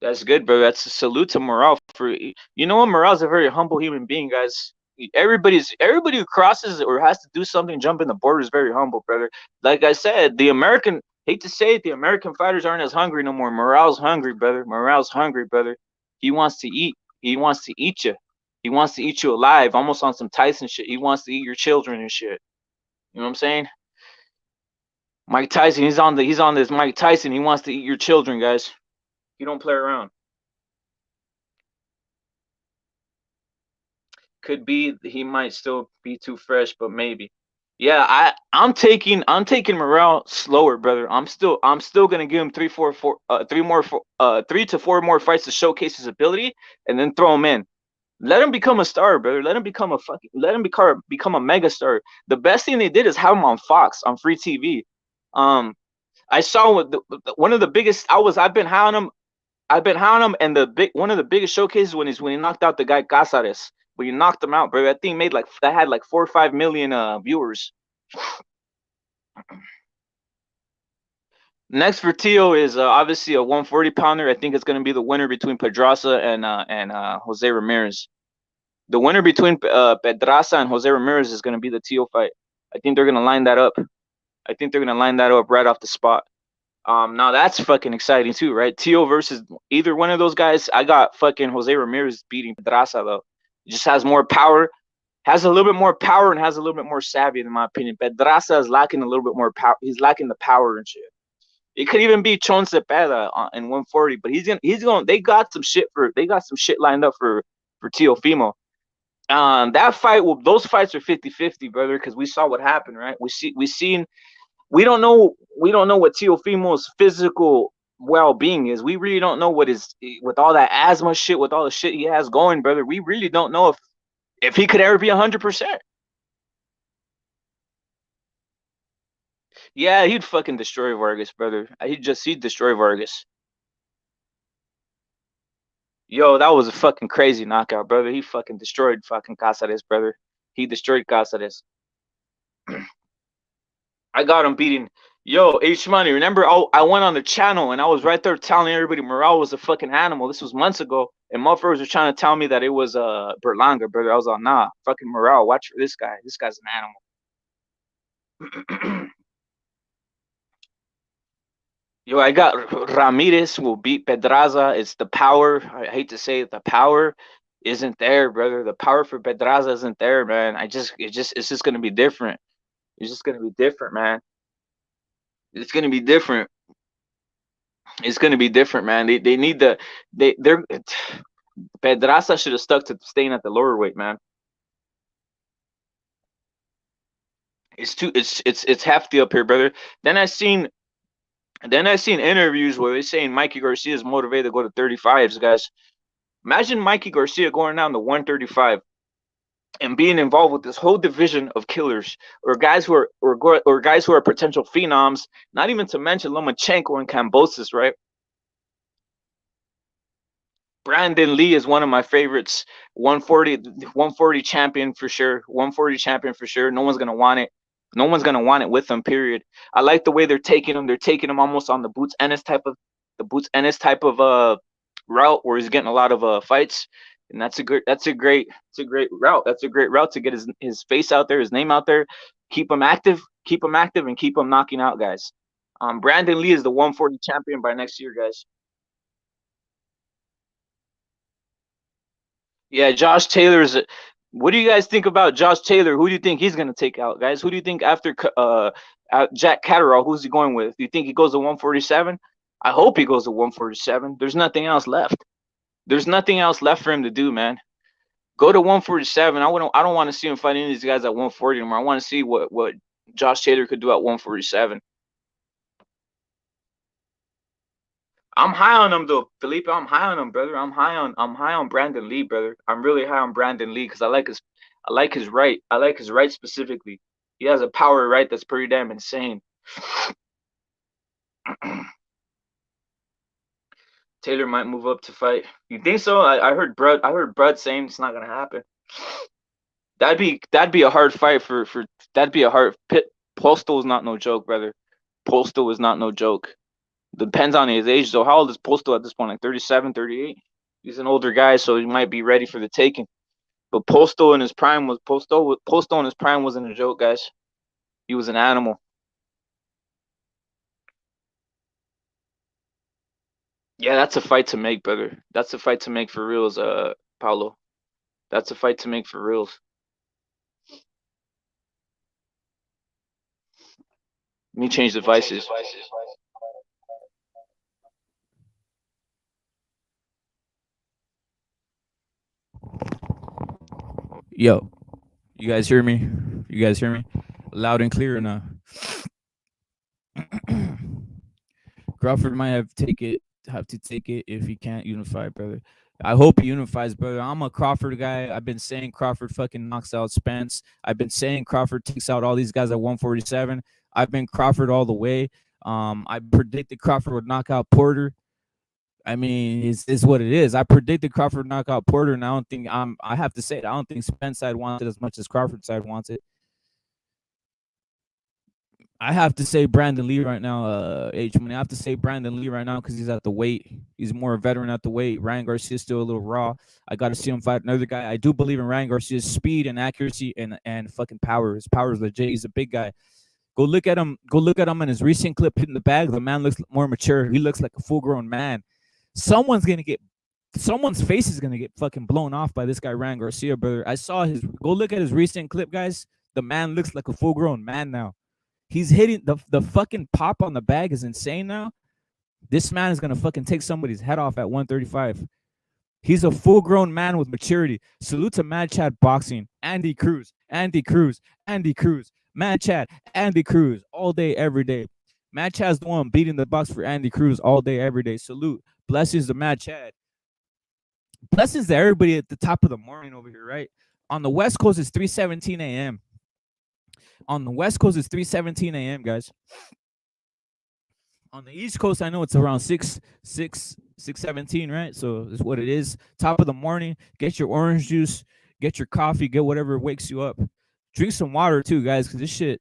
That's good, bro. That's a salute to Morale for you know what? Morale's a very humble human being, guys. Everybody who crosses or has to do something, jump in the border is very humble, brother. Like I said, the American hate to say it, the American fighters aren't as hungry no more. Morale's hungry, brother. Morale's hungry, brother. He wants to eat. He wants to eat you. He wants to eat you alive, almost on some Tyson shit. He wants to eat your children and shit. You know what I'm saying? Mike Tyson, he's on this Mike Tyson. He wants to eat your children, guys. He don't play around. Could be he might still be too fresh, but maybe. Yeah, I'm taking Morale slower, brother. I'm still gonna give him 3 to 4 more fights to showcase his ability, and then throw him in. Let him become a star, brother. Let him become a mega star. The best thing they did is have him on Fox on free TV. Um, I saw one of the biggest. I've been high on him. And one of the biggest showcases when he knocked out the guy Casares. When you knocked him out, bro, that thing that had like 4 or 5 million viewers. Next for Tio is obviously a 140 pounder. I think it's going to be the winner between Pedraza and Jose Ramirez. The winner between Pedraza and Jose Ramirez is going to be the Tio fight. I think they're going to line that up. I think they're going to line that up right off the spot. Now that's fucking exciting too, right? Tio versus either one of those guys. I got fucking Jose Ramirez beating Pedraza though. He just has more power, has a little bit more power, and has a little bit more savvy, in my opinion. Pedraza is lacking a little bit more power. He's lacking the power and shit. It could even be Chon Cepeda in 140, but he's going. They got some shit lined up for Teofimo. That fight, well, those fights are 50-50, brother, because we saw what happened, right? We don't know what Teofimo's physical well-being is. We really don't know what is with all that asthma shit, with all the shit he has going, brother. We really don't know if he could ever be 100%. Yeah, he'd fucking destroy Vargas, brother. He'd destroy Vargas. Yo, that was a fucking crazy knockout, brother. He fucking destroyed fucking Casares, brother. He destroyed Casares. I got him beating. Yo, H Money, remember I went on the channel and I was right there telling everybody Morale was a fucking animal. This was months ago. And motherfuckers were trying to tell me that it was Berlanga, brother. I was like, nah, fucking Morale. Watch for this guy. This guy's an animal. Yo, I got Ramirez will beat Pedraza. It's the power. I hate to say it, the power isn't there, brother. The power for Pedraza isn't there, man. It's just gonna be different. It's just gonna be different, man. It's gonna be different. It's gonna be different, man. They need they're Pedraza should have stuck to staying at the lower weight, man. It's hefty up here, brother. Then I seen interviews where they're saying Mikey Garcia is motivated to go to 35s, guys. Imagine Mikey Garcia going down to 135 and being involved with this whole division of killers or guys who are potential phenoms. Not even to mention Lomachenko and Kambosos, right? Brandon Lee is one of my favorites. 140 champion for sure. 140 champion for sure. No one's gonna want it. No one's gonna want it with them. Period. I like the way they're taking him. They're taking him almost on the Boots Ennis type of route where he's getting a lot of fights, and that's a great route. That's a great route to get his face out there, his name out there, keep him active, and keep him knocking out guys. Brandon Lee is the 140 champion by next year, guys. Yeah, Josh Taylor's. What do you guys think about Josh Taylor? Who do you think he's gonna take out, guys? Who do you think after Jack Catterall? Who's he going with? Do you think he goes to 147? I hope he goes to 147. There's nothing else left. There's nothing else left for him to do, man. Go to 147. I don't want to see him fighting these guys at 140 anymore. I want to see what Josh Taylor could do at 147. I'm high on him though, Felipe. I'm high on him, brother. I'm high on Brandon Lee, brother. I'm really high on Brandon Lee because I like his right. I like his right specifically. He has a power right that's pretty damn insane. Taylor might move up to fight. You think so? I heard Brud saying it's not gonna happen. That'd be a hard fight for that'd be a hard pit. Postal is not no joke, brother. Postal is not no joke. Depends on his age though. How old is Postal at this point? Like 37, 38? He's an older guy, so he might be ready for the taking. But Postal in his prime wasn't a joke, guys. He was an animal. Yeah, that's a fight to make, brother. That's a fight to make for reals, Paulo. That's a fight to make for reals. Let me change devices. Yo, you guys hear me? You guys hear me? Loud and clear enough. Crawford might have to take it if he can't unify, brother. I hope he unifies, brother. I'm a Crawford guy. I've been saying Crawford fucking knocks out Spence. I've been saying Crawford takes out all these guys at 147. I've been Crawford all the way. I predicted Crawford would knock out Porter. I mean, it's what it is. I predicted Crawford would knock out Porter, and I don't think I have to say it. I don't think Spence side wants it as much as Crawford side wants it. I have to say Brandon Lee right now. H Money. I have to say Brandon Lee right now because he's at the weight. He's more a veteran at the weight. Ryan Garcia is still a little raw. I got to see him fight another guy. I do believe in Ryan Garcia's speed and accuracy and fucking power. His power is legit. He's a big guy. Go look at him. Go look at him in his recent clip hitting the bag. The man looks more mature. He looks like a full grown man. Someone's gonna get. Someone's face is gonna get fucking blown off by this guy Ryan Garcia, brother. I saw his. Go look at his recent clip, guys. The man looks like a full grown man now. He's hitting the fucking pop on the bag is insane now. This man is gonna fucking take somebody's head off at 135. He's a full grown man with maturity. Salute to Mad Chad Boxing, Andy Cruz, Andy Cruz, Andy Cruz, Mad Chad, Andy Cruz, all day, every day. Mad Chad's the one beating the box for Andy Cruz all day, every day. Salute. Blessings to Mad Chad. Blessings to everybody at the top of the morning over here, right? On the West Coast, it's 3:17 a.m. On the West Coast, it's 3:17 a.m., guys. On the East Coast, I know it's around 6:17, right? So it's what it is. Top of the morning, get your orange juice, get your coffee, get whatever wakes you up. Drink some water too, guys, because this shit,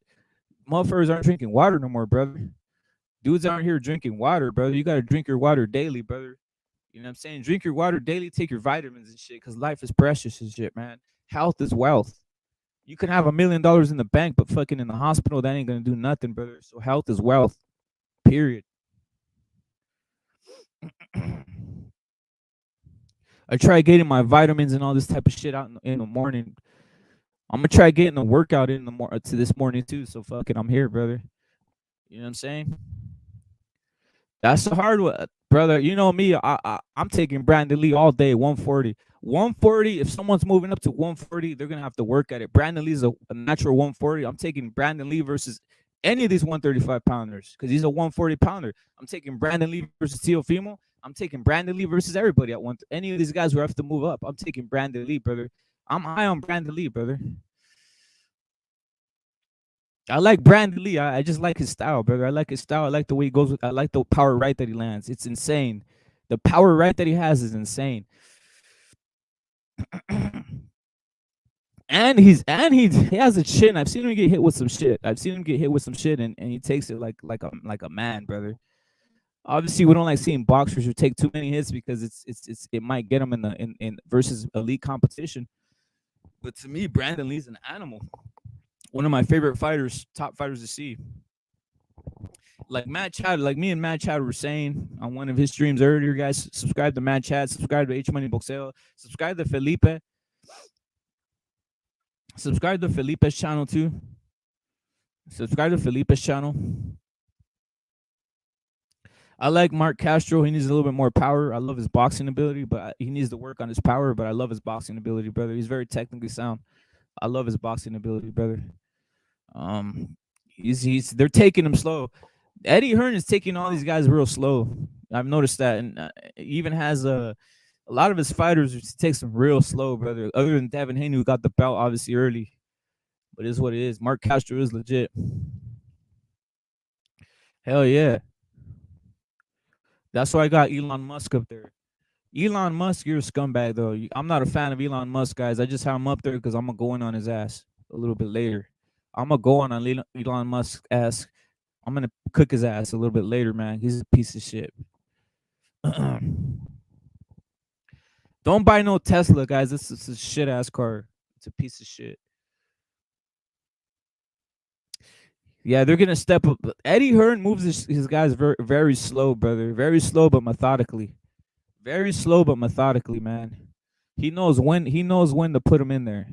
motherfuckers aren't drinking water no more, brother. Dudes aren't here drinking water, brother. You got to drink your water daily, brother. You know what I'm saying? Drink your water daily, take your vitamins and shit, because life is precious and shit, man. Health is wealth. You can have $1 million in the bank, but fucking in the hospital, that ain't gonna do nothing, brother. So health is wealth. Period. I try getting my vitamins and all this type of shit out in the morning. I'm gonna try getting a workout in the to this morning too. So fucking, I'm here, brother. You know what I'm saying? That's the hard one, brother. You know me. I'm taking Brandon Lee all day. 140. 140. If someone's moving up to 140, they're gonna have to work at it. Brandon Lee's a natural 140. I'm taking Brandon Lee versus any of these 135 pounders because he's a 140 pounder. I'm taking Brandon Lee versus Teofimo. I'm taking Brandon Lee versus everybody at one. Any of these guys who have to move up, I'm taking Brandon Lee, brother. I'm high on Brandon Lee, brother. I like Brandon Lee. I just like his style, brother. I like his style. I like the way he goes. I like the power right that he lands. It's insane. The power right that he has is insane. and he has a chin. I've seen him get hit with some shit. And he takes it like a man, brother. Obviously, we don't like seeing boxers who take too many hits because it might get them in versus elite competition. But to me, Brandon Lee's an animal. One of my favorite fighters, top fighters to see. Like Matt Chad, like me and Matt Chad were saying on one of his streams earlier, guys, subscribe to Matt Chad, subscribe to H Money Boxeo, subscribe to Felipe. Subscribe to Felipe's channel too. Subscribe to Felipe's channel. I like Mark Castro. He needs a little bit more power. I love his boxing ability, but he needs to work on his power. But I love his boxing ability, brother. He's very technically sound. I love his boxing ability, brother. They're taking him slow. Eddie Hearn is taking all these guys real slow. I've noticed that, and even has a lot of his fighters takes them real slow, brother. Other than Devin Haney, who got the belt obviously early, but it is what it is. Mark Castro is legit. Hell yeah. That's why I got Elon Musk up there. Elon Musk, you're a scumbag though. I'm not a fan of Elon Musk, guys. I just have him up there because I'm gonna go in on his ass a little bit later. I'm gonna go on Elon Musk's ass. I'm gonna cook his ass a little bit later, man. He's a piece of shit. Don't buy no Tesla, guys. This is a shit ass car. It's a piece of shit. Yeah, they're gonna step up. Eddie Hearn moves his guys very, very slow, brother. Very slow but methodically. Very slow but methodically, man. He knows when to put him in there.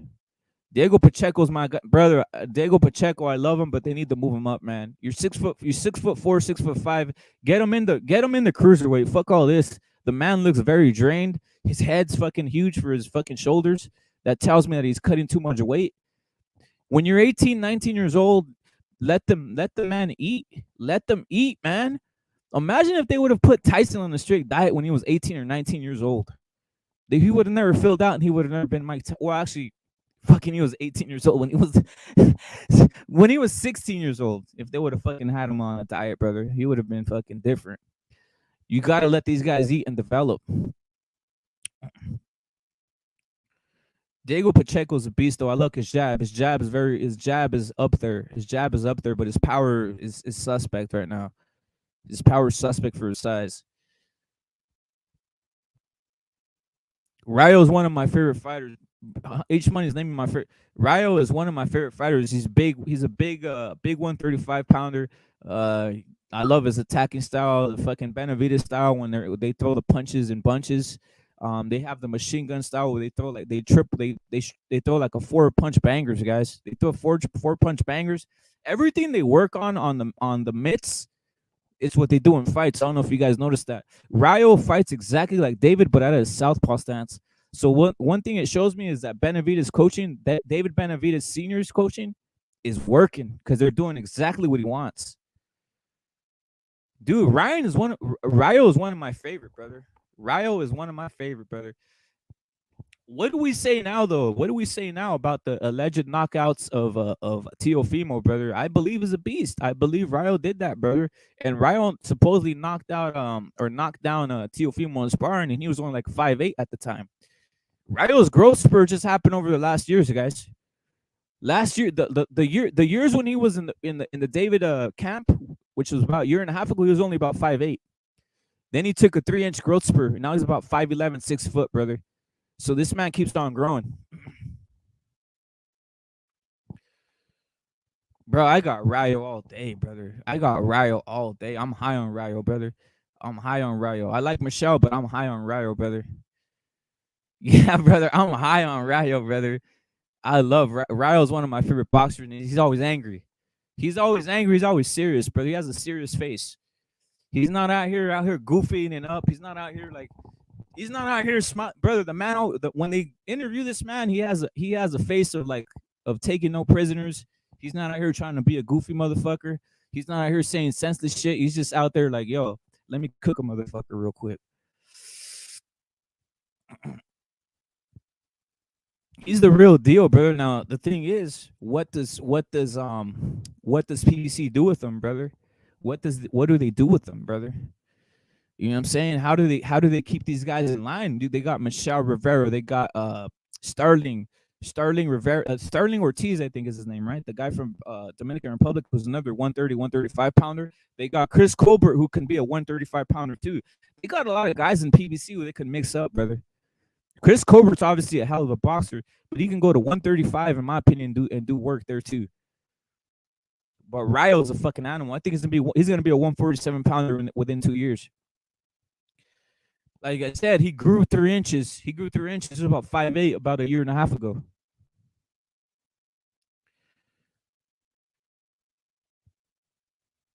Diego Pacheco's my brother. Diego Pacheco, I love him, but they need to move him up, man. You're 6'4", 6'5". Get him in the cruiserweight. Fuck all this. The man looks very drained. His head's fucking huge for his fucking shoulders. That tells me that he's cutting too much weight. When you're 18, 19 years old, let the man eat. Let them eat, man. Imagine if they would have put Tyson on a strict diet when he was 18 or 19 years old. He would have never filled out and he would have never been Mike. Well, actually, fucking he was 18 years old when he was 16 years old. If they would have fucking had him on a diet, brother, he would have been fucking different. You got to let these guys eat and develop. Diego Pacheco's a beast though. I look his jab. His jab is up there. His jab is up there, but his power is suspect right now. His power is suspect for his size. Ryo is one of my favorite fighters. H Money is naming my favorite. Ryo is one of my favorite fighters. He's big. He's a big 135 pounder. Uh, I love his attacking style, the fucking Benavidez style when they throw the punches in bunches. They have the machine gun style where they throw like they throw like a four punch bangers, guys. They throw four punch bangers. Everything they work on the mitts it's what they do in fights. I don't know if you guys noticed that. Ryo fights exactly like David, but at a southpaw stance. So one thing it shows me is that Benavidez coaching, that David Benavidez Senior's coaching, is working because they're doing exactly what he wants. Dude, Ryo is one of my favorite, brother. Ryo is one of my favorite, brother. What do we say now, though? What do we say now about the alleged knockouts of Teofimo, brother? I believe is a beast. I believe Ryo did that, brother. And Ryo supposedly knocked out or knocked down Teofimo in sparring, and he was only like 5'8" at the time. Ryo's growth spur just happened over the last years, guys. Last year, the years when he was in the David camp, which was about a year and a half ago, he was only about 5'8". Then he took a 3-inch growth spur. And now he's about 5'11", 6 foot, brother. So this man keeps on growing. Bro, I got Ryo all day, brother. I got Ryo all day. I'm high on Ryo, brother. I'm high on Ryo. I like Michelle, but I'm high on Ryo, brother. Yeah, brother. I'm high on Ryo, brother. I love Ryo's one of my favorite boxers, and he's always angry. He's always angry. He's always serious, brother. He has a serious face. He's not out here goofing and up. He's not out here like he's not out here smart, brother. The man, when they interview this man, he has a face of like of taking no prisoners. He's not out here trying to be a goofy motherfucker. He's not out here saying senseless shit. He's just out there like, yo, let me cook a motherfucker real quick. He's the real deal, brother. Now the thing is, what does PBC do with them, brother? What do they do with them, brother? You know what I'm saying? How do they keep these guys in line? Dude, they got Michelle Rivera, they got Starling Rivera, Starling Ortiz, I think is his name, right? The guy from Dominican Republic was another 130, 135 pounder. They got Chris Colbert, who can be a 135 pounder too. They got a lot of guys in PBC who they can mix up, brother. Chris Colbert's obviously a hell of a boxer, but he can go to 135 in my opinion and do work there too. But Ryo's a fucking animal. I think he's gonna be a 147 pounder within 2 years. Like I said, he grew 3 inches. He grew 3 inches. He was about 5'8" about a year and a half ago.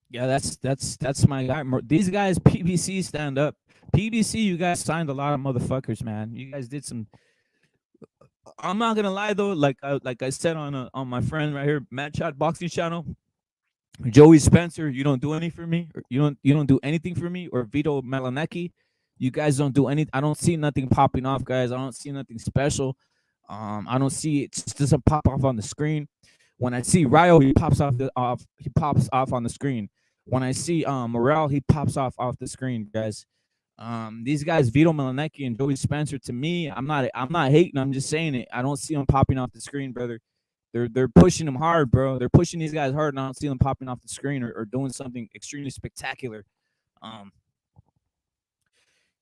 Yeah, that's my guy. These guys, PBC, stand up. PBC, you guys signed a lot of motherfuckers, man. You guys did some. I'm not gonna lie though, like I said on my friend right here, Matt Chat Boxing Channel, Joey Spencer, you don't do anything for me. You don't do anything for me. Or Vito Malinecki, you guys don't do any. I don't see nothing popping off, guys. I don't see nothing special. I don't see it just doesn't pop off on the screen. When I see Ryo, he pops off on the screen. When I see Morel, he pops off the screen, guys. These guys, Vito Malinecki and Joey Spencer, to me, I'm not hating. I'm just saying it. I don't see them popping off the screen, brother. They're pushing them hard, bro. They're pushing these guys hard, and I don't see them popping off the screen or doing something extremely spectacular.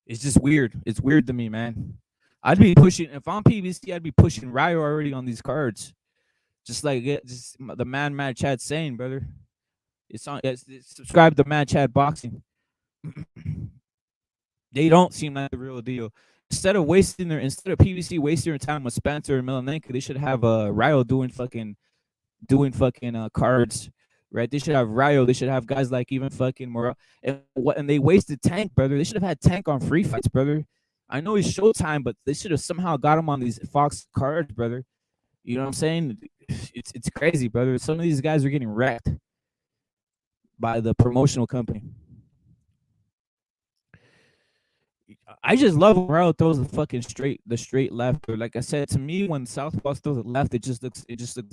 It's just weird. It's weird to me, man. I'd be pushing if I'm PBC. I'd be pushing Ryo already on these cards, just like just the man Mad Chad saying, brother. It's on. It's subscribe to Mad Chad Boxing. They don't seem like the real deal. Instead of PBC wasting their time with Spencer and Milanenko, they should have Ryo doing fucking cards, right? They should have Ryo. They should have guys like even fucking Morel. And they wasted Tank, brother. They should have had Tank on free fights, brother. I know he's Showtime, but they should have somehow got him on these Fox cards, brother. You know what I'm saying? It's crazy, brother. Some of these guys are getting wrecked by the promotional company. I just love when Morel throws the straight left. Or like I said, to me, when Southpaw throws it left, it just looks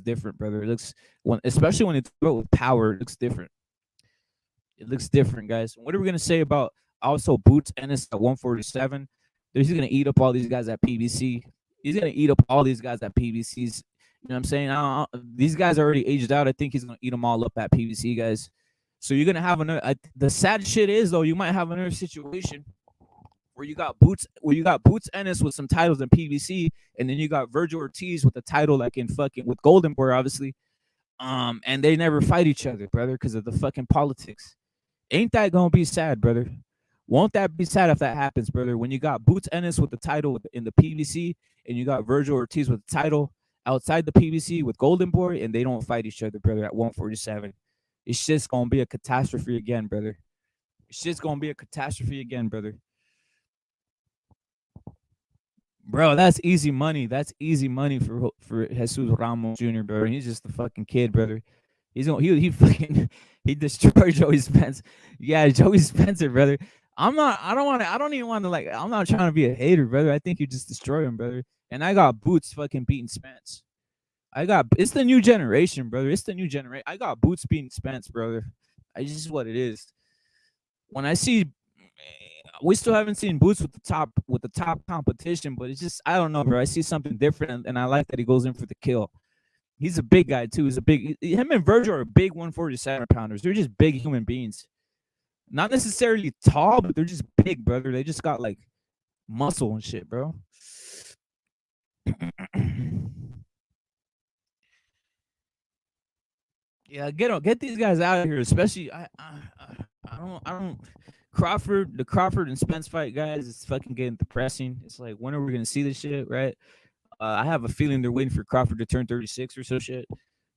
different, brother. It looks especially when it's throw it with power, it looks different. It looks different, guys. What are we gonna say about also Boots Ennis at 147? He's gonna eat up all these guys at PBC. He's gonna eat up all these guys at PBCs. You know what I'm saying? These guys are already aged out. I think he's gonna eat them all up at PBC, guys. So you're gonna have another. The sad shit is though, you might have another situation where you got Boots Ennis with some titles in PBC, and then you got Virgil Ortiz with a title like in fucking with Golden Boy, obviously. And they never fight each other, brother, because of the fucking politics. Ain't that gonna be sad, brother? Won't that be sad if that happens, brother? When you got Boots Ennis with the title in the PBC, and you got Virgil Ortiz with the title outside the PBC with Golden Boy, and they don't fight each other, brother, at 147. It's just gonna be a catastrophe again, brother. It's just gonna be a catastrophe again, brother. Bro, that's easy money. That's easy money for Jesus Ramos Jr., bro. He's just a fucking kid, brother. He fucking he destroyed Joey Spencer. Yeah, Joey Spencer, brother. I don't even want to like I'm not trying to be a hater, brother. I think you just destroy him, brother. And I got Boots fucking beating Spence. It's the new generation, brother. It's the new generation. I got Boots beating Spence, brother. I just what it is. When I see we still haven't seen Boots with the top competition, but it's just I don't know, bro. I see something different, and I like that he goes in for the kill. He's a big guy too. Him and Virgil are big 147 pounders. They're just big human beings. Not necessarily tall, but they're just big, brother. They just got like muscle and shit, bro. Yeah, get these guys out of here. Especially I don't. The Crawford and Spence fight, guys. It's fucking getting depressing. It's like when are we gonna see this shit, right? I have a feeling they're waiting for Crawford to turn 36 or so shit.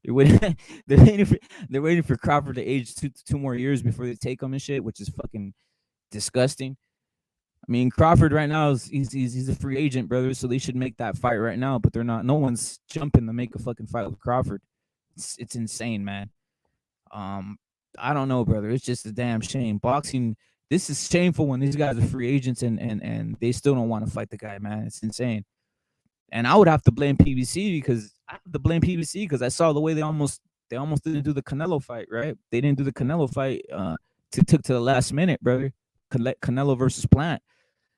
They're waiting. They're waiting for Crawford to age two more years before they take him and shit, which is fucking disgusting. I mean, Crawford right now he's a free agent, brother. So they should make that fight right now, but they're not. No one's jumping to make a fucking fight with Crawford. It's insane, man. I don't know, brother. It's just a damn shame. Boxing. This is shameful when these guys are free agents and they still don't want to fight the guy, man. It's insane. And I would have to blame PBC because I saw the way they almost didn't do the Canelo fight, right? They didn't do the Canelo fight. Took to the last minute, brother. Canelo versus Plant.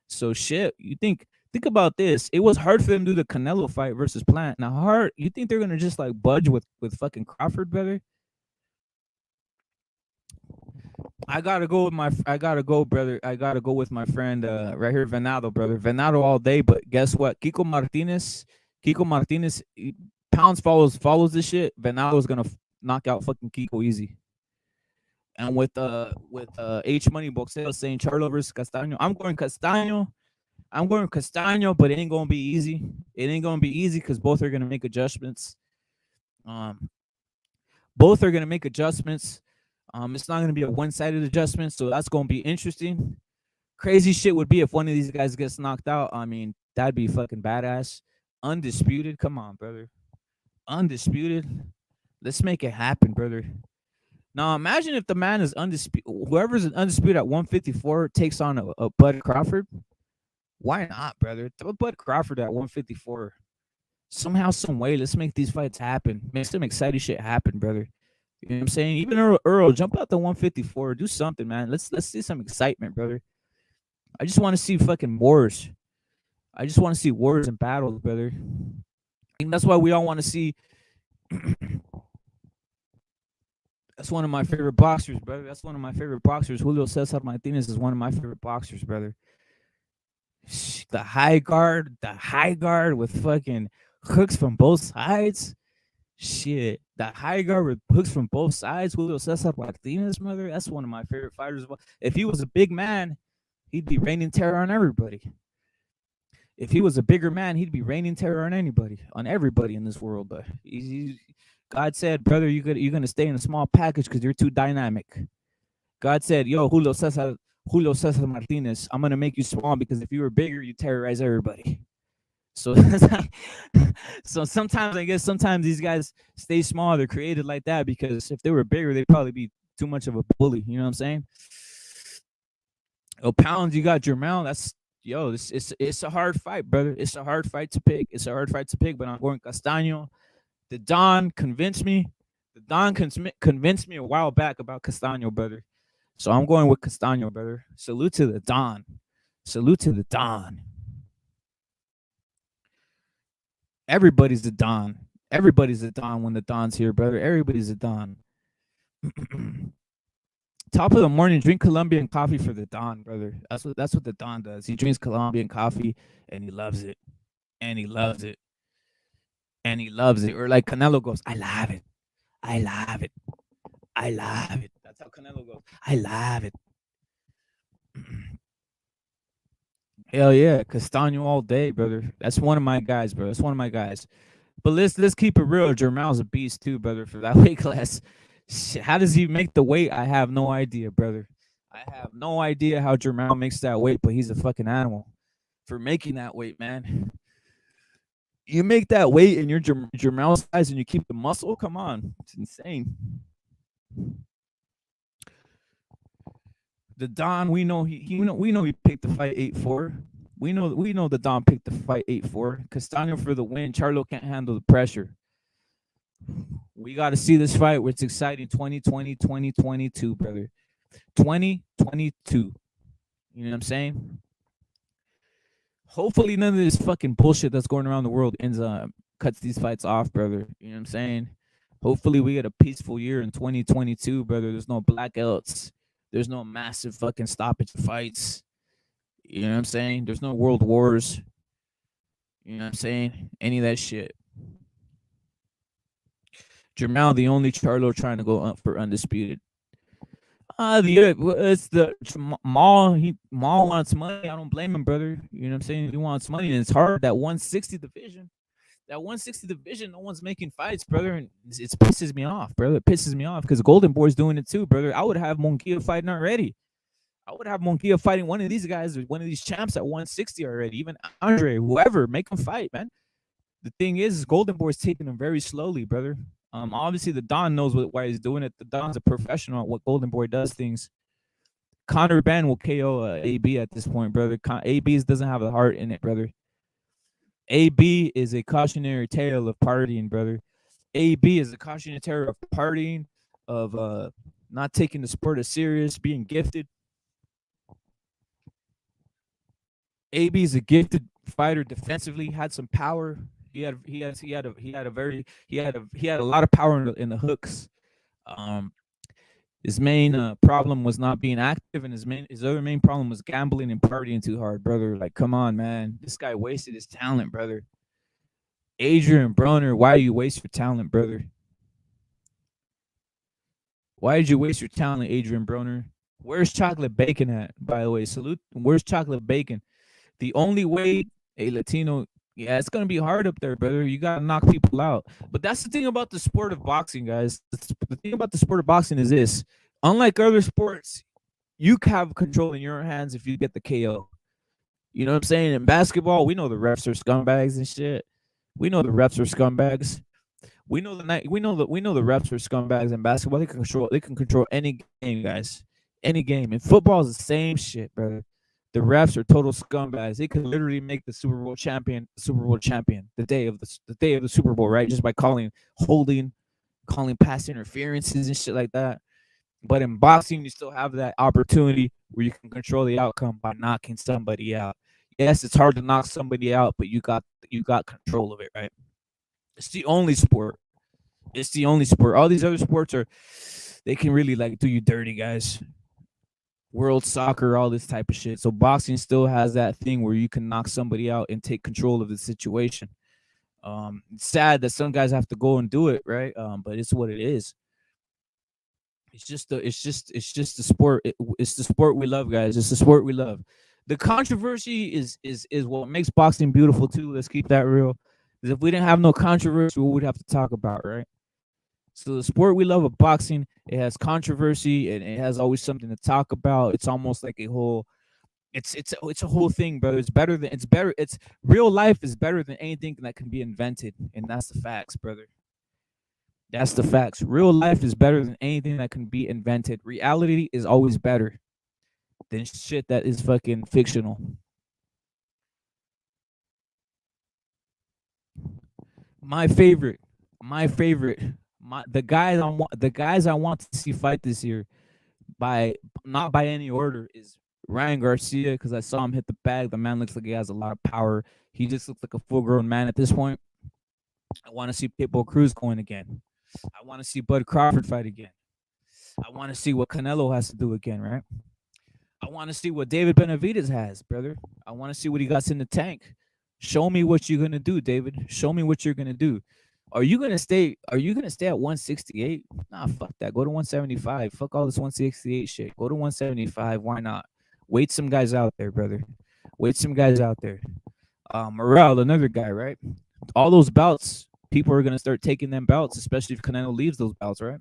So shit, think about this. It was hard for them to do the Canelo fight versus Plant. Now hard, you think they're gonna just like budge with fucking Crawford, brother? I gotta go, brother. I gotta go with my friend right here, Venado, brother. Venado all day, but guess what? Kiko Martinez, pounds follows this shit. Venado's gonna knock out fucking Kiko easy. And with H Money Boxeo saying Charlo versus Castaño, I'm going Castaño, but it ain't gonna be easy. It ain't gonna be easy because both are gonna make adjustments. Both are gonna make adjustments. It's not gonna be a one-sided adjustment, so that's gonna be interesting. Crazy shit would be if one of these guys gets knocked out. I mean, that'd be fucking badass. Undisputed, come on, brother. Undisputed. Let's make it happen, brother. Now imagine if the man is undisputed. Whoever's undisputed at 154 takes on a Bud Crawford. Why not, brother? Throw Bud Crawford at 154. Somehow, some way, let's make these fights happen. Make some exciting shit happen, brother. You know what I'm saying? Even Earl, jump out to 154. Do something, man. Let's see some excitement, brother. I just want to see fucking wars. I just want to see wars and battles, brother. And that's why we all want to see. That's one of my favorite boxers, brother. That's one of my favorite boxers. Julio Cesar Martinez is one of my favorite boxers, brother. The high guard with fucking hooks from both sides. Shit, the high guard with hooks from both sides. Julio Cesar Martinez, mother. That's one of my favorite fighters. If he was a big man, he'd be raining terror on everybody. If he was a bigger man, he'd be raining terror on everybody in this world. But God said, brother, you're gonna stay in a small package because you're too dynamic. God said, yo, Julio Cesar Martinez, I'm gonna make you small because if you were bigger, you terrorize everybody. So, so sometimes I guess these guys stay small. They're created like that because if they were bigger, they'd probably be too much of a bully. You know what I'm saying? Oh, Pounds, you got Jermel. That's it's a hard fight, brother. It's a hard fight to pick. But I'm going Castaño. The Don convinced me. Convinced me a while back about Castaño, brother. So I'm going with Castaño, brother. Salute to the Don. Everybody's a Don. Everybody's a Don when the Don's here, brother. Everybody's a Don. Top of the morning, drink Colombian coffee for the Don, brother. That's what the Don does. He drinks Colombian coffee and he loves it. And he loves it. And he loves it. Or like Canelo goes, I love it. I love it. I love it. That's how Canelo goes. I love it. Hell yeah, Castano all day, brother. That's one of my guys, bro. That's one of my guys. But let's keep it real. Jermel's a beast too, brother, for that weight class. Shit, how does he make the weight? I have no idea, brother. I have no idea how Jermel makes that weight, but he's a fucking animal for making that weight, man. You make that weight and you're Jermel size and you keep the muscle. Come on, it's insane. The Don, we know we know he picked the fight 8-4. We know the Don picked the fight 8-4. Castano for the win. Charlo can't handle the pressure. We got to see this fight. It's exciting. 2020, 2022, brother. 2022. You know what I'm saying? Hopefully none of this fucking bullshit that's going around the world cuts these fights off, brother. You know what I'm saying? Hopefully we get a peaceful year in 2022, brother. There's no blackouts. There's no massive fucking stoppage fights. You know what I'm saying? There's no world wars. You know what I'm saying? Any of that shit. Jermel, the only Charlo trying to go up for undisputed. It's the Maul. Maul wants money. I don't blame him, brother. You know what I'm saying? He wants money, and it's hard. That 160 division, no one's making fights, brother, and it pisses me off, brother. It pisses me off because Golden Boy's doing it too, brother. I would have Monkia fighting already. I would have Monkia fighting one of these guys, one of these champs at 160 already. Even Andre, whoever, make him fight, man. The thing is Golden Boy's taking him very slowly, brother. Obviously the Don knows why he's doing it. The Don's a professional at what Golden Boy does things. Conor Ben will KO AB at this point, brother. AB doesn't have the heart in it, brother. AB is a cautionary tale of partying, brother. AB is a cautionary tale of partying, of not taking the sport as serious, being gifted. AB is a gifted fighter defensively, had some power. He had a lot of power in the hooks. His main problem was not being active, and his other main problem was gambling and partying too hard, brother. Like, come on, man, this guy wasted his talent, brother. Adrian Broner, why do you waste your talent, brother? Why did you waste your talent, Adrian Broner? Where's Chocolate Bacon at, by the way? Salute. Where's Chocolate Bacon? The only way a Latino, yeah, it's gonna be hard up there, brother. You gotta knock people out. But that's the thing about the sport of boxing, guys. The thing about the sport of boxing is this: unlike other sports, you have control in your hands if you get the KO. You know what I'm saying? In basketball, we know the refs are scumbags and shit. We know the refs are scumbags. We know the refs are scumbags in basketball. They can control any game, guys. Any game. In football is the same shit, brother. The refs are total scumbags. They could literally make the Super Bowl champion the day of the Super Bowl, right? Just by calling pass interferences and shit like that. But in boxing, you still have that opportunity where you can control the outcome by knocking somebody out. Yes, it's hard to knock somebody out, but you got control of it, right? It's the only sport. It's the only sport. All these other sports they can really like do you dirty, guys. World soccer, all this type of shit. So boxing still has that thing where you can knock somebody out and take control of the situation. It's sad that some guys have to go and do it, right? But it's what it is. It's just the sport. It's the sport we love, guys. It's the sport we love. The controversy is what makes boxing beautiful too. Let's keep that real. Because if we didn't have no controversy, what would we have to talk about, right? So the sport we love of boxing, it has controversy and it has always something to talk about. It's almost like a whole it's a whole thing, brother. It's real life is better than anything that can be invented. And that's the facts, brother. That's the facts. Real life is better than anything that can be invented. Reality is always better than shit that is fucking fictional. My favorite, the guys I want to see fight this year, by not by any order, is Ryan Garcia, because I saw him hit the bag. The man looks like he has a lot of power. He just looks like a full grown man at this point. I want to see Pitbull Cruz going again. I want to see Bud Crawford fight again. I want to see what Canelo has to do again, right? I want to see what David Benavidez has, brother. I want to see what he got in the tank. Show me what you're gonna do, David. Show me what you're gonna do. Are you gonna stay? Are you gonna stay at 168? Nah, fuck that. Go to 175. Fuck all this 168 shit. Go to 175. Why not? Wait some guys out there, brother. Wait some guys out there. Morale, another guy, right? All those bouts, people are gonna start taking them bouts, especially if Canelo leaves those bouts, right?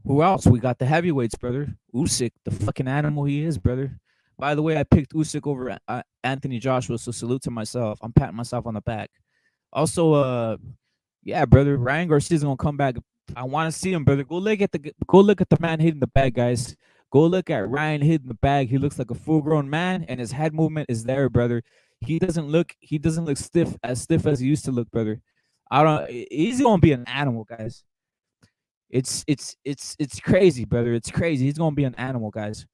Who else? We got the heavyweights, brother. Usyk, the fucking animal he is, brother. By the way, I picked Usyk over Anthony Joshua, so salute to myself. I'm patting myself on the back. Also, yeah, brother, Ryan Garcia's gonna come back. I want to see him, brother. Go look at the man hitting the bag, guys. Go look at Ryan hitting the bag. He looks like a full-grown man, and his head movement is there, brother. He doesn't look stiff as he used to look, brother. I don't. He's gonna be an animal, guys. It's crazy, brother. It's crazy. He's gonna be an animal, guys.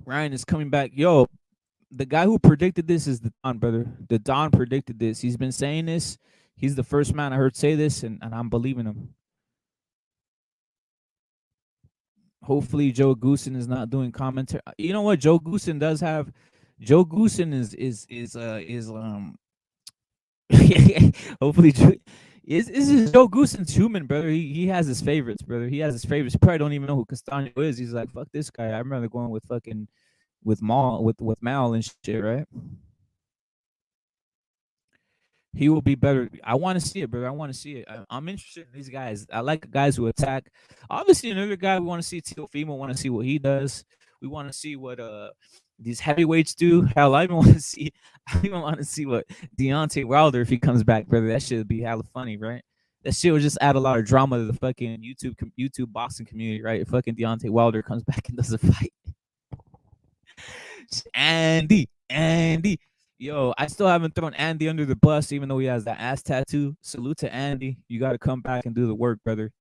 Ryan is coming back. Yo, the guy who predicted this is the Don, brother. The Don predicted this. He's been saying this. He's the first man I heard say this, and I'm believing him. Hopefully, Joe Goosen is not doing commentary. You know what? Joe Goosen does have. Joe Goosen is hopefully is Joe Goosen's human, brother. He has his favorites, brother. He has his favorites. He probably don't even know who Castano is. He's like, fuck this guy. I remember going with fucking with Mal and shit, right? He will be better. I want to see it, brother. I want to see it. I'm interested in these guys. I like guys who attack. Obviously, another guy we want to see, Teofimo. Want to see what he does. We want to see what these heavyweights do. Hell, I even want to see. I even want to see what Deontay Wilder, if he comes back, brother. That shit would be hella funny, right? That shit would just add a lot of drama to the fucking YouTube boxing community, right? If fucking Deontay Wilder comes back and does a fight. Andy. Yo, I still haven't thrown Andy under the bus, even though he has that ass tattoo. Salute to Andy. You got to come back and do the work, brother.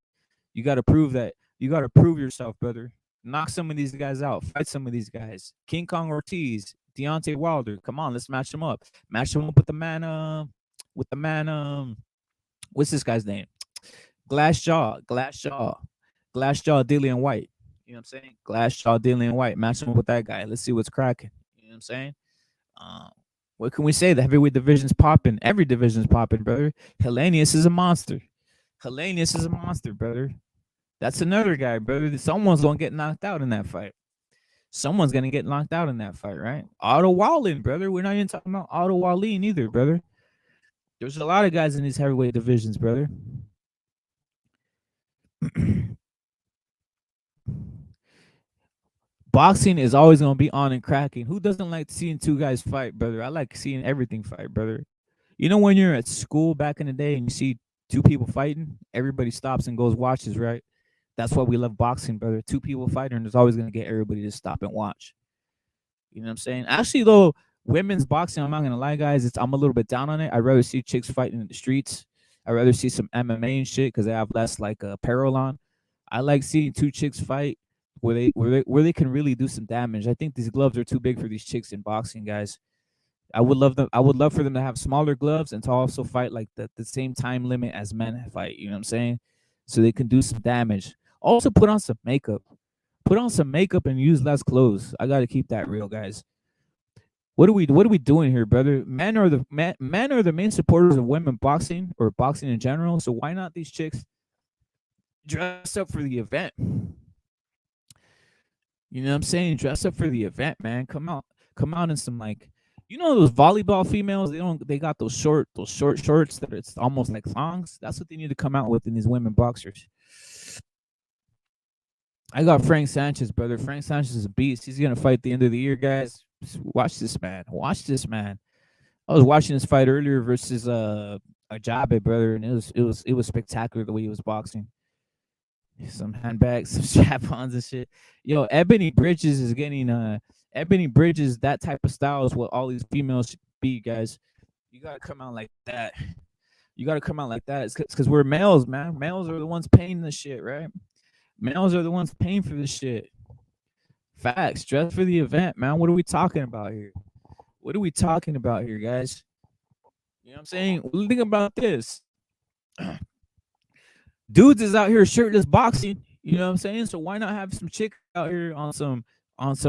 You got to prove that. You got to prove yourself, brother. Knock some of these guys out. Fight some of these guys. King Kong Ortiz, Deontay Wilder. Come on, let's match them up. Match them up with the man. What's this guy's name? Glassjaw, Dillian White. You know what I'm saying? Glassjaw, Dillian White. Match him up with that guy. Let's see what's cracking. You know what I'm saying? What can we say? The heavyweight division's popping. Every division's popping, brother. Hellenius is a monster. Brother. That's another guy, brother. Someone's gonna get knocked out in that fight. Right? Otto Wallin, brother. We're not even talking about Otto Wallin either, brother. There's a lot of guys in these heavyweight divisions, brother. Boxing is always going to be on and cracking. Who doesn't like seeing two guys fight, brother? I like seeing everything fight, brother. You know, when you're at school back in the day and you see two people fighting, everybody stops and goes watches, right? That's why we love boxing, brother. Two people fighting, and there's always going to get everybody to stop and watch. You know what I'm saying? Actually, though, women's boxing, I'm not going to lie, guys, I'm a little bit down on it. I'd rather see chicks fighting in the streets. I'd rather see some MMA and shit because they have less like apparel on. I like seeing two chicks fight where they can really do some damage. I think these gloves are too big for these chicks in boxing, guys. I would love for them to have smaller gloves and to also fight like the same time limit as men fight. You know what I'm saying? So they can do some damage. Also, put on some makeup. And use less clothes. I gotta keep that real, guys. What are we doing here, brother? Men are the main supporters of women boxing or boxing in general. So why not these chicks dress up for the event? You know what I'm saying? Dress up for the event, man. Come out in some like, you know, those volleyball females. They got those short shorts that it's almost like thongs. That's what they need to come out with in these women boxers. I got Frank Sanchez, brother. Frank Sanchez is a beast. He's gonna fight at the end of the year, guys. Watch this man. I was watching this fight earlier versus Ajabe, brother, and it was spectacular the way he was boxing. Some handbags, some strap-ons and shit. Yo, Ebony Bridges is getting Ebony Bridges. That type of style is what all these females should be, guys. You gotta come out like that. It's because we're males, man. Males are the ones paying the shit, right? Males are the ones paying for this shit. Facts. Dress for the event, man. What are we talking about here? What are we talking about here, guys? You know what I'm saying? Think about this. Dudes is out here shirtless boxing. You know what I'm saying? So why not have some chicks out here on some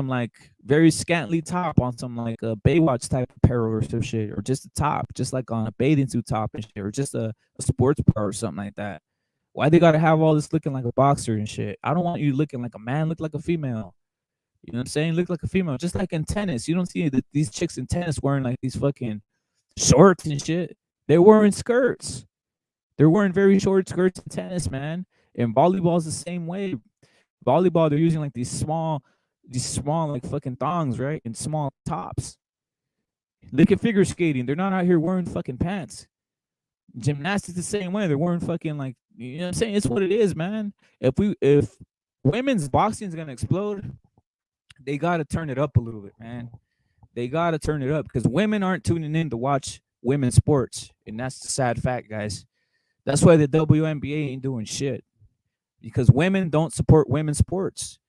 like very scantily top, on some like a Baywatch type apparel or some shit, or just a top, just like on a bathing suit top and shit, or just a sports bra or something like that. Why they gotta have all this looking like a boxer and shit? I don't want you looking like a man, look like a female. You know what I'm saying? Look like a female. Just like in tennis. You don't see these chicks in tennis wearing like these fucking shorts and shit. They're wearing skirts. They're wearing very short skirts in tennis, man. And volleyball is the same way. Volleyball, they're using like these small like fucking thongs, right? And small tops. Look at figure skating. They're not out here wearing fucking pants. Gymnastics the same way. They're wearing fucking like, you know what I'm saying? It's what it is, man. If women's boxing is gonna explode, they gotta turn it up a little bit, man. They gotta turn it up because women aren't tuning in to watch women's sports, and that's the sad fact, guys. That's why the WNBA ain't doing shit because women don't support women's sports.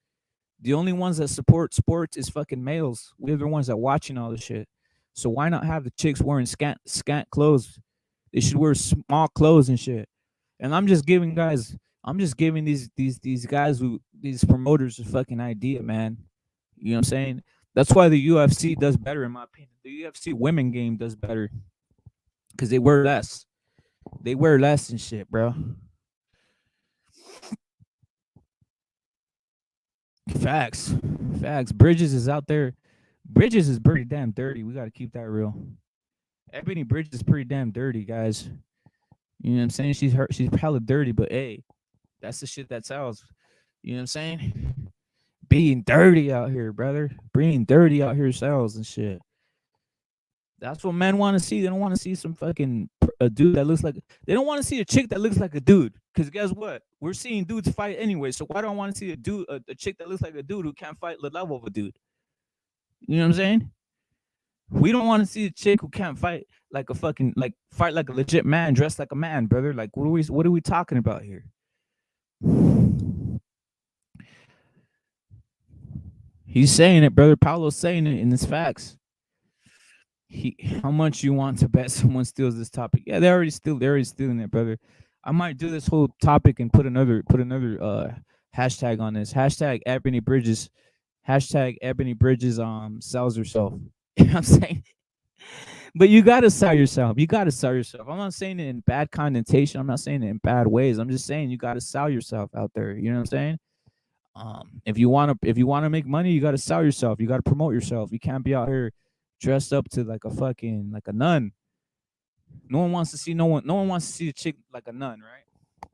The only ones that support sports is fucking males. We're the ones that watching all this shit. So why not have the chicks wearing scant clothes? They should wear small clothes and shit. And I'm just giving these guys who these promoters a fucking idea, man. You know what I'm saying? That's why the UFC does better, in my opinion. The UFC women game does better because they wear less. They wear less and shit, bro. Facts. Facts. Bridges is out there. Bridges is pretty damn dirty. We got to keep that real. Ebony Bridges is pretty damn dirty, guys. You know what I'm saying? She's hella dirty, but hey, that's the shit that sells. You know what I'm saying? Being dirty out here, brother. Being dirty out here sells and shit. That's what men want to see. They don't want to see some fucking a dude that looks like. They don't want to see a chick that looks like a dude. Because guess what? We're seeing dudes fight anyway. So why do I want to see a chick that looks like a dude who can't fight the level of a dude? You know what I'm saying? We don't want to see a chick who can't fight like a fucking like fight like a legit man, dressed like a man, brother. Like what are we talking about here? He's saying it, brother. Paulo's saying it in his facts. How much you want to bet someone steals this topic? Yeah, they're already stealing it, brother. I might do this whole topic and put another hashtag on this. Hashtag Ebony Bridges. Hashtag Ebony Bridges sells herself. You know what I'm saying? But you gotta sell yourself. You gotta sell yourself. I'm not saying it in bad connotation. I'm not saying it in bad ways. I'm just saying you gotta sell yourself out there. You know what I'm saying? If you wanna make money, you gotta sell yourself. You gotta promote yourself. You can't be out here dressed up to like a fucking like a nun. No one wants to see a chick like a nun, right?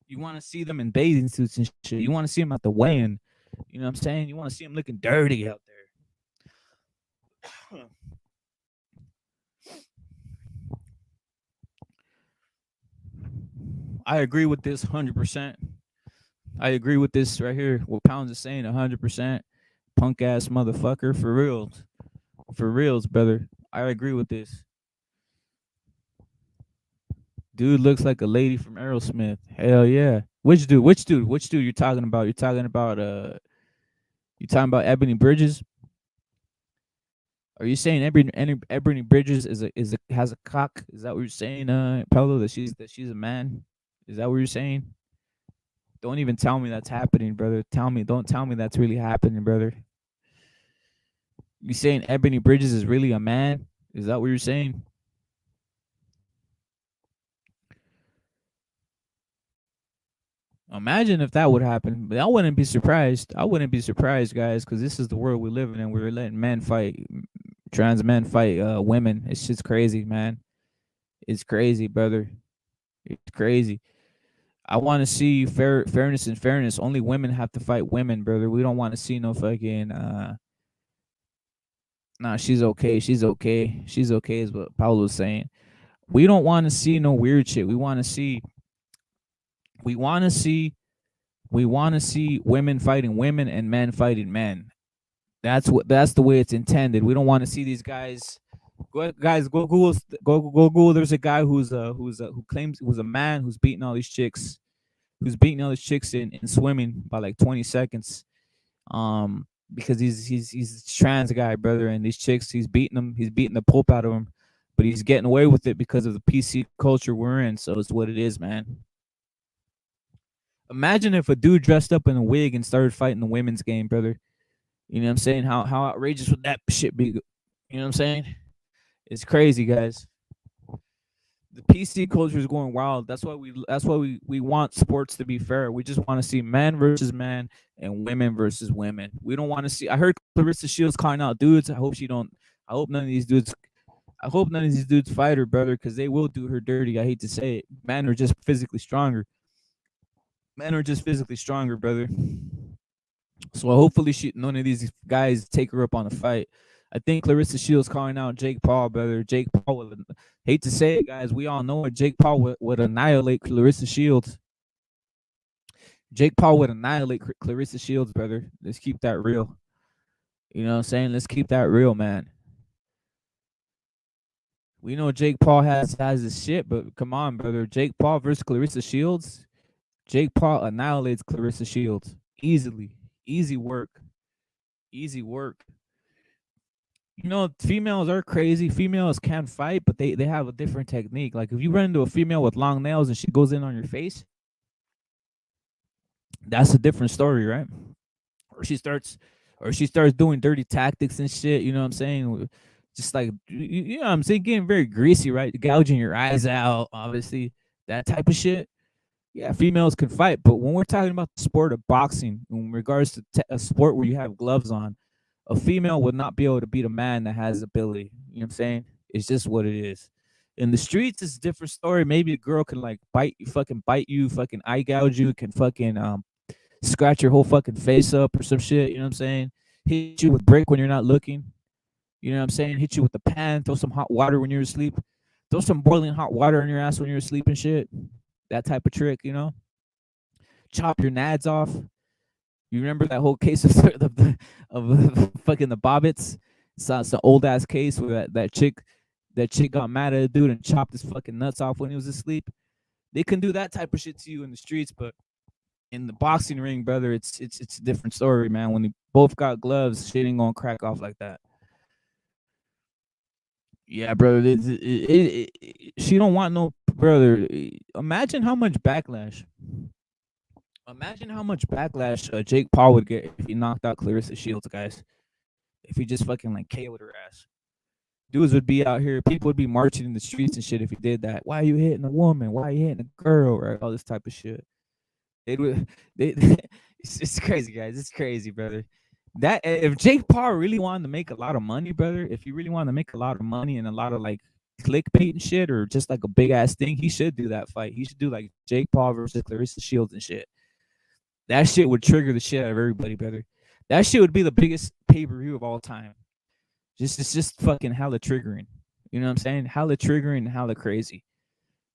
You want to see them in bathing suits and shit. You want to see them at the weigh-in. You know what I'm saying? You want to see them looking dirty out there. I agree with this 100%. I agree with this right here. What Pounds is saying 100%. Punk ass motherfucker. For reals. For reals, brother. I agree with this. Dude looks like a lady from Aerosmith. Hell yeah. Which dude? Which dude? Which dude you're talking about? You talking about Ebony Bridges? Are you saying Ebony Bridges is a has a cock? Is that what you're saying, Paulo? That she's a man? Is that what you're saying? Don't even tell me that's happening, brother. Don't tell me that's really happening, brother. You saying Ebony Bridges is really a man? Is that what you're saying? Imagine if that would happen. But I wouldn't be surprised. I wouldn't be surprised, guys, because this is the world we live in. We're letting men fight, trans men fight women. It's just crazy, man. It's crazy, brother. It's crazy. I want to see fairness and fairness. Only women have to fight women, brother. We don't want to see no fucking. Nah, she's okay. She's okay. She's okay, is what Paulo's saying. We don't want to see no weird shit. We want to see. We want to see. We want to see women fighting women and men fighting men. That's the way it's intended. We don't want to see these guys. Go Google. Go Google. There's a guy who claims who's a man who's beating all these chicks, in swimming by like 20 seconds. because he's a trans guy, brother, and these chicks, he's beating them, he's beating the pulp out of them, but he's getting away with it because of the PC culture we're in. So it's what it is, man. Imagine if a dude dressed up in a wig and started fighting the women's game, brother. You know what I'm saying? How outrageous would that shit be? You know what I'm saying? It's crazy, guys. The PC culture is going wild. That's why we want sports to be fair. We just want to see man versus man and women versus women. We don't want to see. I heard Clarissa Shields calling out dudes. I hope she don't. I hope none of these dudes. I hope none of these dudes fight her, brother, because they will do her dirty. I hate to say it. Men are just physically stronger. Men are just physically stronger, brother. So hopefully none of these guys take her up on a fight. I think Clarissa Shields calling out Jake Paul, brother. Jake Paul would hate to say it, guys. We all know it. Jake Paul would annihilate Clarissa Shields. Jake Paul would annihilate Clarissa Shields, brother. Let's keep that real. You know what I'm saying? Let's keep that real, man. We know Jake Paul has his shit, but come on, brother. Jake Paul versus Clarissa Shields. Jake Paul annihilates Clarissa Shields easily. Easy work. Easy work. You know, females are crazy. Females can fight, but they have a different technique. Like if you run into a female with long nails and she goes in on your face, that's a different story, right? Or she starts doing dirty tactics and shit. You know what I'm saying? Just like you know what I'm saying, getting very greasy, right? Gouging your eyes out, obviously, that type of shit. Yeah, females can fight, but when we're talking about the sport of boxing, in regards to a sport where you have gloves on, a female would not be able to beat a man that has ability. You know what I'm saying? It's just what it is. In the streets, it's a different story. Maybe a girl can like bite you, fucking eye gouge you, can fucking scratch your whole fucking face up or some shit. You know what I'm saying? Hit you with brick when you're not looking. You know what I'm saying? Hit you with the pan. Throw some hot water when you're asleep. Throw some boiling hot water in your ass when you're asleep and shit. That type of trick, you know. Chop your nads off. You remember that whole case of of fucking the Bobbits? It's an old ass case where that chick got mad at a dude and chopped his fucking nuts off when he was asleep. They can do that type of shit to you in the streets, but in the boxing ring, brother, it's a different story, man. When they both got gloves, shit ain't gonna crack off like that. Yeah, brother. She don't want no brother. Imagine how much backlash. Imagine how much backlash Jake Paul would get if he knocked out Clarissa Shields, guys. If he just fucking like KO'd her ass. Dudes would be out here. People would be marching in the streets and shit if he did that. Why are you hitting a woman? Why are you hitting a girl? Right? All this type of shit. They would. They. It's crazy, guys. It's crazy, brother. That if Jake Paul really wanted to make a lot of money, brother, if he really wanted to make a lot of money and a lot of like clickbait and shit, or just like a big ass thing, he should do that fight. He should do like Jake Paul versus Clarissa Shields and shit. That shit would trigger the shit out of everybody, brother. That shit would be the biggest pay per view of all time. It's just fucking hella triggering. You know what I'm saying? Hella triggering and hella crazy.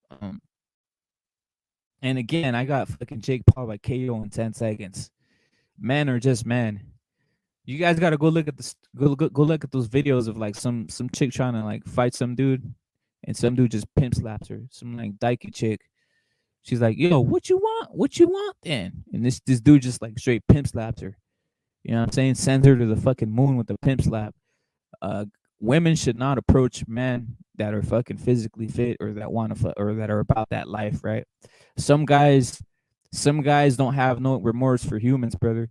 Um, and again, I got fucking Jake Paul by KO in 10 seconds. Men are just men. You guys gotta go look at this. Go look at those videos of like some chick trying to like fight some dude, and some dude just pimp slaps her. Some like dykey chick. She's like, "Yo, what you want? What you want then?" And this dude just like straight pimp slaps her. You know what I'm saying? Sends her to the fucking moon with the pimp slap. Uh, Women should not approach men that are fucking physically fit or that want to or that are about that life, right? Some guys, some guys don't have no remorse for humans, brother.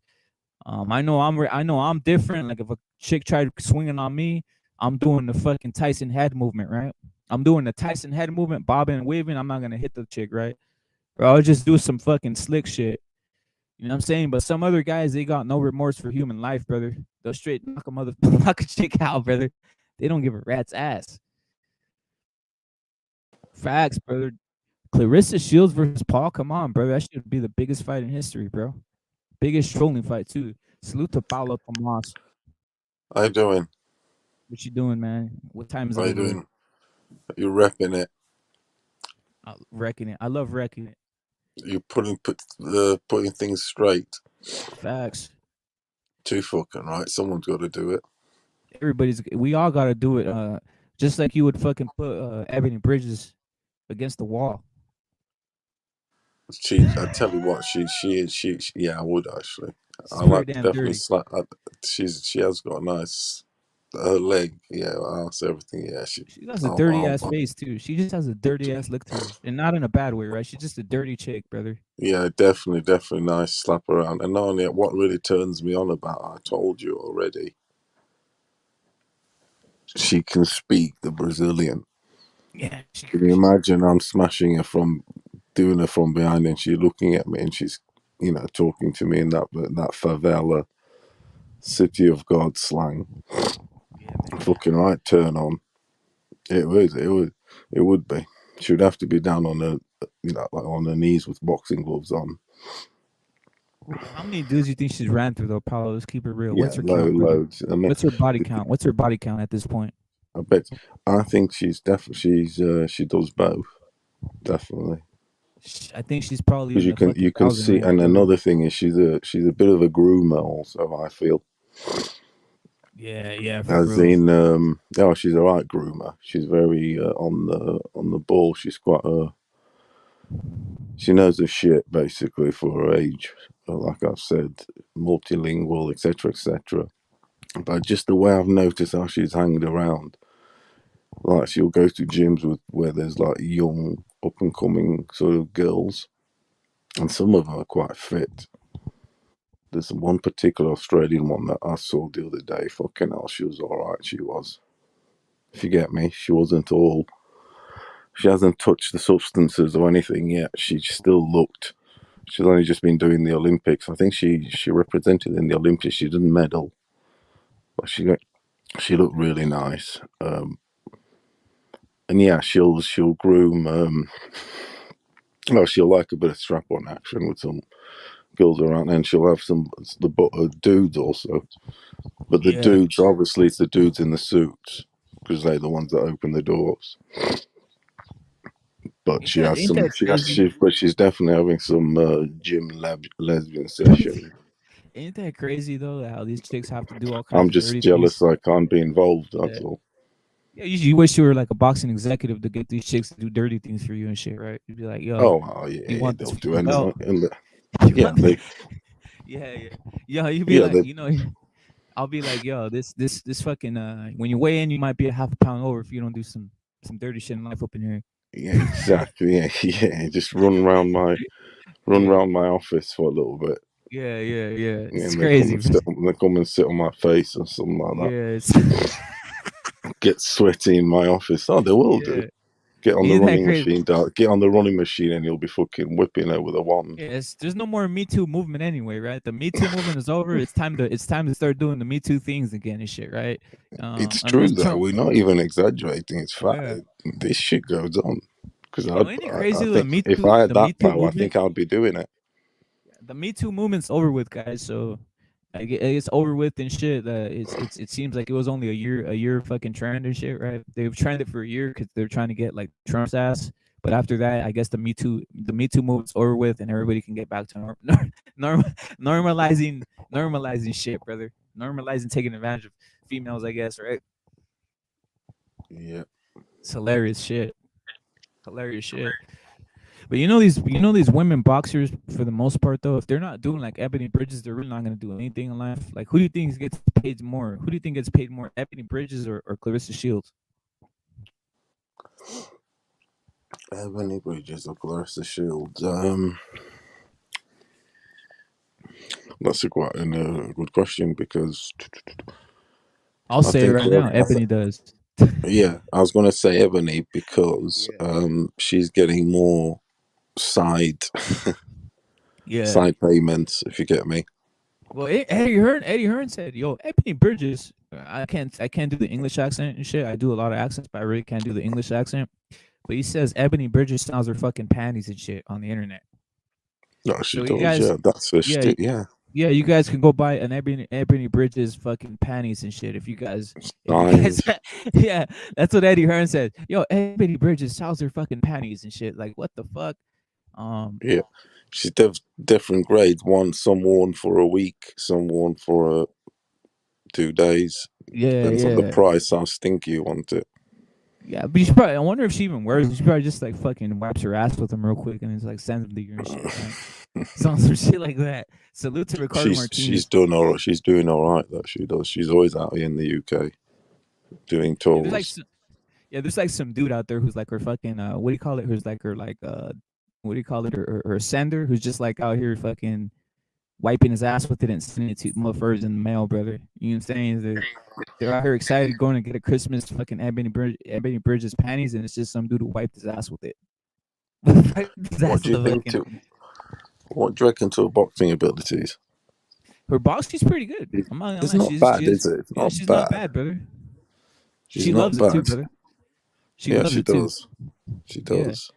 I know I'm different. Like if a chick tried swinging on me, I'm doing the fucking Tyson head movement, right? I'm doing the Tyson head movement, bobbing and waving. I'm not gonna hit the chick, right? Or I'll just do some fucking slick shit. You know what I'm saying? But some other guys, they got no remorse for human life, brother. They'll straight knock a knock a chick out, brother. They don't give a rat's ass. Facts, brother. Clarissa Shields versus Paul. Come on, brother. That should be the biggest fight in history, bro. Biggest trolling fight too. Salute to Paulo Tomas. How you doing? What you doing, man? What time is How it you over there? doing? You repping it. Wrecking it. I love wrecking it. You putting things straight. Facts. Too fucking right. Someone's got to do it. We all gotta do it. Just like you would fucking put Ebony Bridges against the wall. I tell you what, she is. Yeah, I would actually. She's I pretty like to damn definitely dirty. slap. She has got a nice her leg, yeah, ass, everything, yeah. She has a dirty ass I face too. She just has a dirty ass look to her, and not in a bad way, right? She's just a dirty chick, brother. yeah, definitely nice slap around. And not only that, what really turns me on about her, I told you already, she can speak the Brazilian. Yeah, Can you imagine I'm smashing her from doing her from behind and she's looking at me and she's, talking to me in that favela city of God slang. yeah, man. Fucking right turn on. It would be. She would have to be down on her, like on her knees with boxing gloves on. How many dudes you think she's ran through though, Paulo? Let's keep it real. Yeah, What's her count, brother? loads. I mean, What's her body count? What's her body count at this point? I bet. I think she's definitely she does both. Definitely. I think she's probably Because in you the can fucking you can thousand see, range, and brother. another thing is she's a bit of a groomer also. I feel, Yeah, for as real. in, she's a right groomer. She's very on the ball. She's quite she knows her shit basically for her age. Like I've said, multilingual, etc. But just the way I've noticed how she's hanged around, like she'll go to gyms where there's like young up and coming sort of girls, and some of them are quite fit. There's one particular Australian one that I saw the other day. Fucking hell, she was all right. She was. If you get me, she wasn't all. She hasn't touched the substances or anything yet. She still looked. She's only just been doing the Olympics. I think she represented in the Olympics. She didn't medal, but she looked really nice. And yeah, she'll groom. Well, she'll like a bit of strap on action with some girls around, and she'll have some dudes also. But the Yeah. dudes, obviously, it's the dudes in the suits because they're the ones that open the doors. But Ain't she that has ain't some. that crazy? But she's definitely having some gym lesbian session. Ain't that crazy though? How these chicks have to do all I'm kinds of just dirty things. jealous I can't be involved. Yeah. That's all. Yeah, you wish you were like a boxing executive to get these chicks to do dirty things for you and shit, right? You'd be like, yo, Oh, well, you yeah, want this they'll do fucking anything. belt? And You yeah, want yeah. Yo, you'd be yeah, like, I'll be like, yo, this fucking when you weigh in, you might be a half a pound over if you don't do some dirty shit in life up in here. yeah, exactly. Yeah, yeah. Just run Yeah. around my office for a little bit, Yeah. It's and they come crazy. and sit. They come and sit on my face or something like that. Yeah, it's Get sweaty in my office. Oh, they will do. yeah. Get on the Isn't that running crazy? machine, Dad. Get on the running machine, and you'll be fucking whipping her with a wand. Yes, there's no more Me Too movement anyway, right? The Me Too movement is over. It's time to start doing the Me Too things again and shit, right? It's true Unless though. Trump, We're not even exaggerating. It's fact. yeah. This shit goes on. Because Yo, ain't it I crazy think if I had The Me that Too power, I movement? think I'd be doing it. The Me Too movement's over with, guys. So it's over with and shit. It seems like it was only a year fucking trend and shit, right? They've trended it for a year because they're trying to get like Trump's ass. But after that, I guess the Me Too movement's over with, and everybody can get back to norm, normalizing shit, brother. Normalizing taking advantage of females, I guess, right? Yeah. It's hilarious shit. Hilarious shit. But you know these women boxers for the most part though, if they're not doing like Ebony Bridges, they're really not gonna do anything in life. Like who do you think gets paid more? Who do you think gets paid more, Ebony Bridges or Clarissa Shields? Ebony Bridges or Clarissa Shields? That's a quite a good question because I'll I say it think, right now, Ebony does. yeah, I was going to say Ebony because Yeah. she's getting more side Yeah. side payments, if you get me. Well, Eddie Hearn said, "Yo, Ebony Bridges, I can't do the English accent and shit. I do a lot of accents, but I really can't do the English accent." But he says Ebony Bridges styles her fucking panties and shit on the internet. No, she So you does. guys, Yeah, that's her yeah, shtick. Yeah, yeah, you guys can go buy an Ebony Bridges fucking panties and shit. If you guys, signed. yeah, that's what Eddie Hearn said. Yo, Ebony Bridges sells her fucking panties and shit. Like, what the fuck? Yeah, she's different grades. Some worn for a week, some worn for 2 days. Yeah, Depends on the yeah, price, how stinky you want it. yeah. But she probably, I wonder if she even wears it. She probably just like fucking wipes her ass with them real quick and it's like sends them to you and shit, right? Some shit like that. Salute to Ricardo She's Martinez. done all right. She's doing all right. That she does. She's always out here in the UK doing Yeah, there's like tours. some, there's like some dude out there who's like her fucking what do you call it? Who's like her like what do you call it? Her sender, who's just like out here fucking wiping his ass with it and sending it to motherfuckers in the mail, brother. You know what I'm saying? They're out here excited going to get a Christmas fucking Ebony Bridges panties, and it's just some dude who wiped his ass with it. His What ass do you with think fucking. to? What do you reckon to her boxing abilities? Her box, she's pretty good. I'm not gonna It's lie. not bad, is it? It's Yeah, not she's not bad. bad, brother. She's She not loves it too, bad. brother. She Yeah, loves she it too. does. She Yeah. does.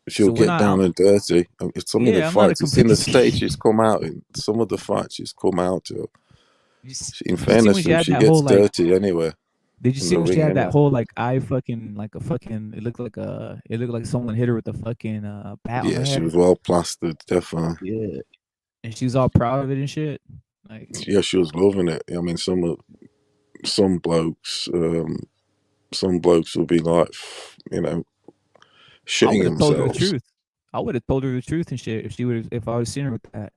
She'll So we're get not. down and dirty. Some of the I'm not a fights, it's in the complete. stage she's come out in. Some of the fights she's come out to. In Did you see when fairness she to her, had she that gets whole like? dirty anywhere Did you in see the when she ring had that anyway. whole like eye fucking like a fucking? It looked like someone hit her with a fucking bat on Yeah, the she head. was well plastered, definitely. Yeah, and she was all proud of it and shit. Like Yeah, she was loving it. I mean, some blokes, some blokes will be like, you know, I shitting would have told her the themselves. truth. I would have told her the truth and shit if I would have seen her with that.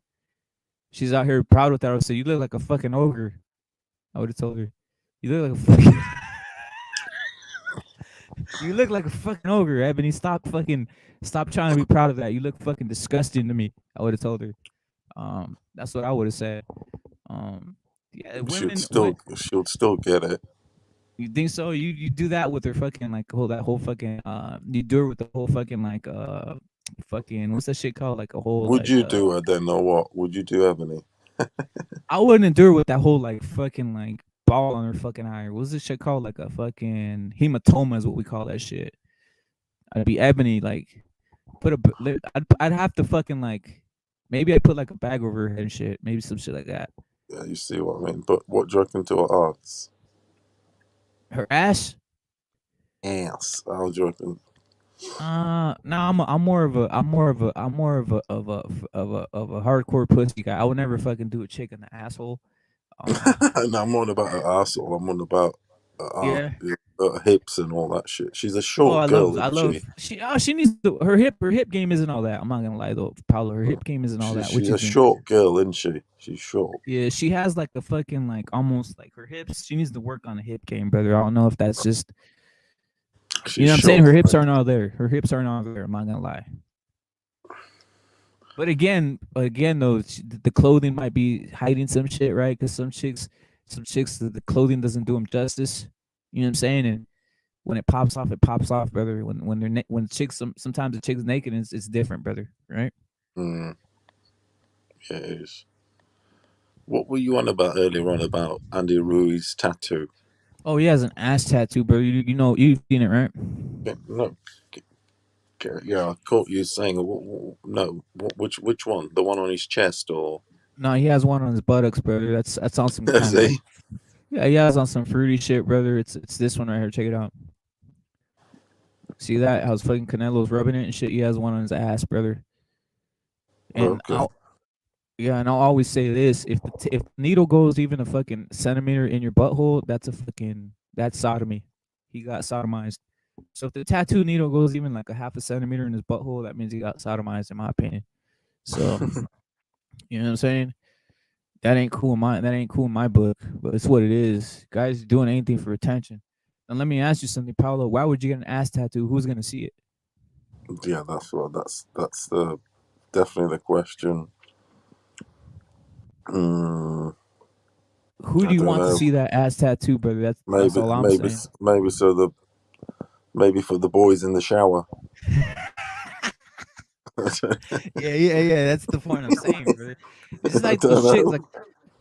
She's out here proud with that. I would say, "You look like a fucking ogre." I would have told her, "You look like a fucking." You look like a fucking ogre, Ebony. Stop trying to be proud of that. You look fucking disgusting to me. I would have told her. That's what I would have said. Yeah, women. What She'll still get it. you think so? You do that with her fucking like that whole fucking you do her with the whole fucking like fucking what's that shit called? Like a whole Would like you do her then, or what? Would you do Ebony? I wouldn't endure with that whole like fucking like ball on her fucking eye. What's this shit called? Like a fucking hematoma is what we call that shit. I'd be Ebony like put a I'd have to fucking like maybe I put like a bag over her head and shit. Maybe some shit like that. Yeah, you see what I mean. But what do you reckon to her arts? Her ass. Ass. How do you reckon? No, I'm more of a hardcore pussy guy. I would never fucking do a chick in the asshole. No, I'm on about her arsehole. I'm on about Yeah. her hips and all that shit. She's a Oh, short girl, I isn't love she? she needs her hip game isn't all that. I'm not gonna lie though, Paolo. Her hip game isn't all that. What She's you a think? short girl, isn't she? She's short. Yeah, she has like a fucking like almost like her hips. She needs to work on the hip game, brother. I don't know if that's just you She's know what I'm saying. short. Her hips aren't all there. Her hips aren't all there. I'm not gonna lie. But again though, the clothing might be hiding some shit, right? Because some chicks, the clothing doesn't do them justice. You know what I'm saying? And when it pops off, brother. When chicks sometimes the chick's naked, and it's different, brother. Right? Mm, yeah, it is. What were you on about earlier on about Andy Ruiz's tattoo? Oh, he has an ass tattoo, bro. You know you've seen it, right? No, yeah, I caught you saying no. Which one? The one on his chest, or No, he has one on his buttocks, brother. That's on some kind of like see? yeah, he has on some fruity shit, brother. It's this one right here. Check it out. See that? How his fucking Canelo's rubbing it and shit. He has one on his ass, brother. And Okay. I'll always say this: if the needle goes even a fucking centimeter in your butthole, that's sodomy. He got sodomized. So if the tattoo needle goes even like a half a centimeter in his butthole, that means he got sodomized, in my opinion. So you know what I'm saying? That ain't cool in my book, but it's what it is. Guys doing anything for attention. And let me ask you something, Paolo. Why would you get an ass tattoo? Who's gonna see it? Yeah, that's the definitely the question. Mm, Who I do you don't want to know. see that ass tattoo, brother? That's Maybe all I'm maybe saying. maybe maybe for the boys in the shower. Yeah. That's the point I'm saying, brother. It's just I like don't those chicks, know. like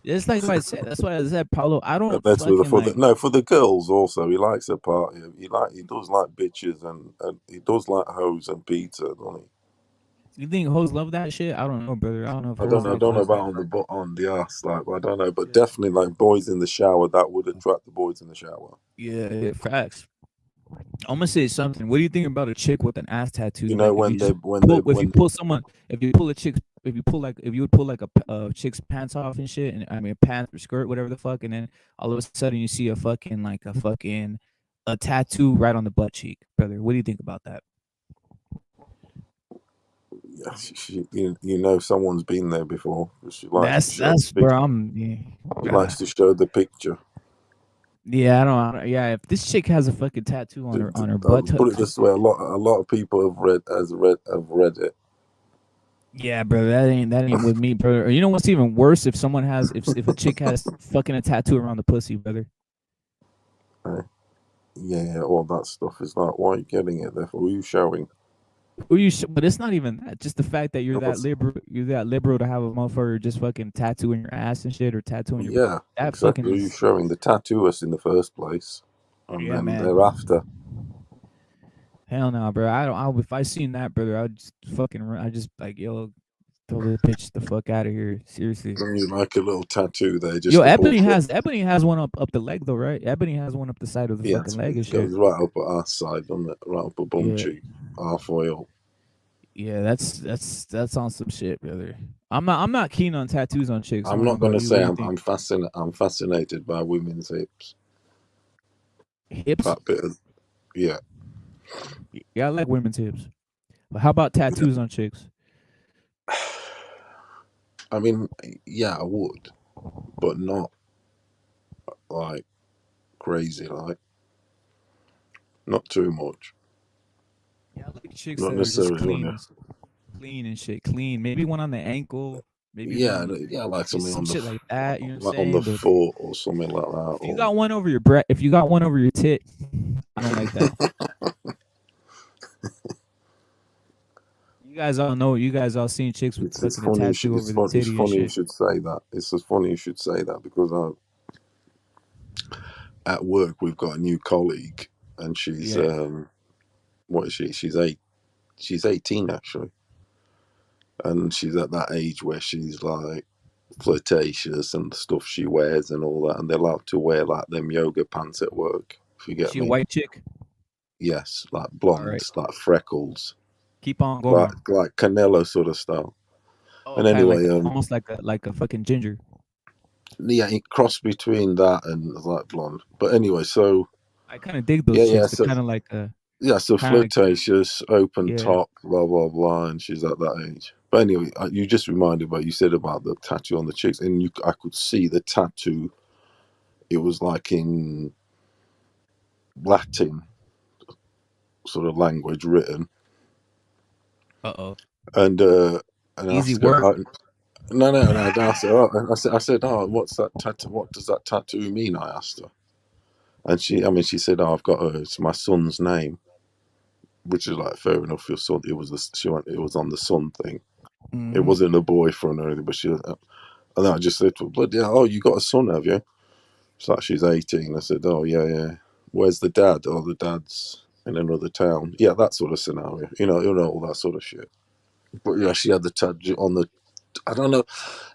it's like what I said. That's why I said, Paulo. I don't That's fucking for the like. no for the girls also. He likes a party. He does like bitches and he does like hoes and pizza, doesn't he? You think hoes love that shit? I don't know, brother. I don't know if I don't hoes know. I love don't know fucking. about on the ass, like I don't know, but Yeah. definitely like boys in the shower. That would attract the boys in the shower. Yeah, facts. I'm gonna say something. What do you think about a chick with an ass tattoo? You know Like, if you when they just when they if you when pull someone, if you pull a chick, if you would pull like a chick's pants off and shit, and I mean pants or skirt, whatever the fuck, and then all of a sudden you see a fucking a tattoo right on the butt cheek, brother. What do you think about that? Yeah, you know someone's been there before. She likes to show the bro. She likes to show the picture. Yeah, I don't. Yeah, if this chick has a fucking tattoo on her butt, Put it this way: a lot of people have read it. yeah, bro, that ain't with me, brother. Or you know what's even worse? If someone has, if a chick has fucking a tattoo around the pussy, brother. Yeah, all that stuff is like, why are you getting it? Therefore, who are you showing? But it's not even that. Just the fact that No, you're that liberal to have a motherfucker just fucking tattooing your ass and shit, or tattooing your yeah, that exactly. fucking Who are you is. showing? The tattooist in the first place, and Yeah, then man. thereafter. Hell no, bro. I don't. If I seen that, brother, I'd just fucking. I just like, yo, throw this bitch the fuck out of here. Seriously. Then you like a little tattoo there, Yo, just to bullshit. Ebony has one up the leg though, right? Ebony has one up the side of the Yeah, fucking leg and it shit. goes right up at our side, doesn't it? Right up a bum Yeah. cheek, halfway up. Yeah, that's on some shit, brother. I'm not keen on tattoos on chicks. I I'm don't know not going about to you. What say do you think? I'm fascinated by women's hips. Hips? That bit of, yeah. Yeah, I like women's hips. But how about tattoos on chicks? I mean, yeah, I would, but not like crazy, like not too much. Yeah, I like chicks Not that are just necessarily on you. clean and shit. Clean. Maybe one on the ankle. Maybe Yeah, one, yeah, like something some on shit like that. You know what I'm like on the saying? But foot or something like that. if you Or got one over your breast, if you got one over your tit, I don't like that. You guys all know. You guys all seen chicks with it's fucking a funny. tattoo over the It's titty and funny you shit. should say that. It's just funny you should say that because at work we've got a new colleague, and she's Yeah. what is she? She's 18 actually, and she's at that age where she's like flirtatious and the stuff she wears and all that, and they're allowed to wear like them yoga pants at work. If you Is get she a me? white chick? Yes, like All right. blondes, like freckles, Keep on going. like Canelo sort of style. Oh, And kind of anyway, almost like a fucking ginger. yeah, he crossed between that and like blonde. But anyway, so I kind of dig those yeah, chicks. They're so kind of like flirtatious, open yeah. top, blah blah blah, and she's at that age. But anyway, you just reminded what you said about the tattoo on the cheeks, and I could see the tattoo. It was like in Latin sort of language written, Uh-oh. and Easy asked her, work. no. I said, oh, what's that tattoo? What does that tattoo mean? I asked her, and she said, oh, I've got it's my son's name, which is like fair enough. Your son, it was on the son thing. It Mm-hmm. wasn't a boyfriend or anything, but and then I just said to her, bloody hell, oh, you got a son, have you? She's like, she's 18. I said, oh yeah. Where's the dad? Oh, the dad's in another town. Yeah, that sort of scenario. You know all that sort of shit. But yeah, she had the tattoo on the. I don't know,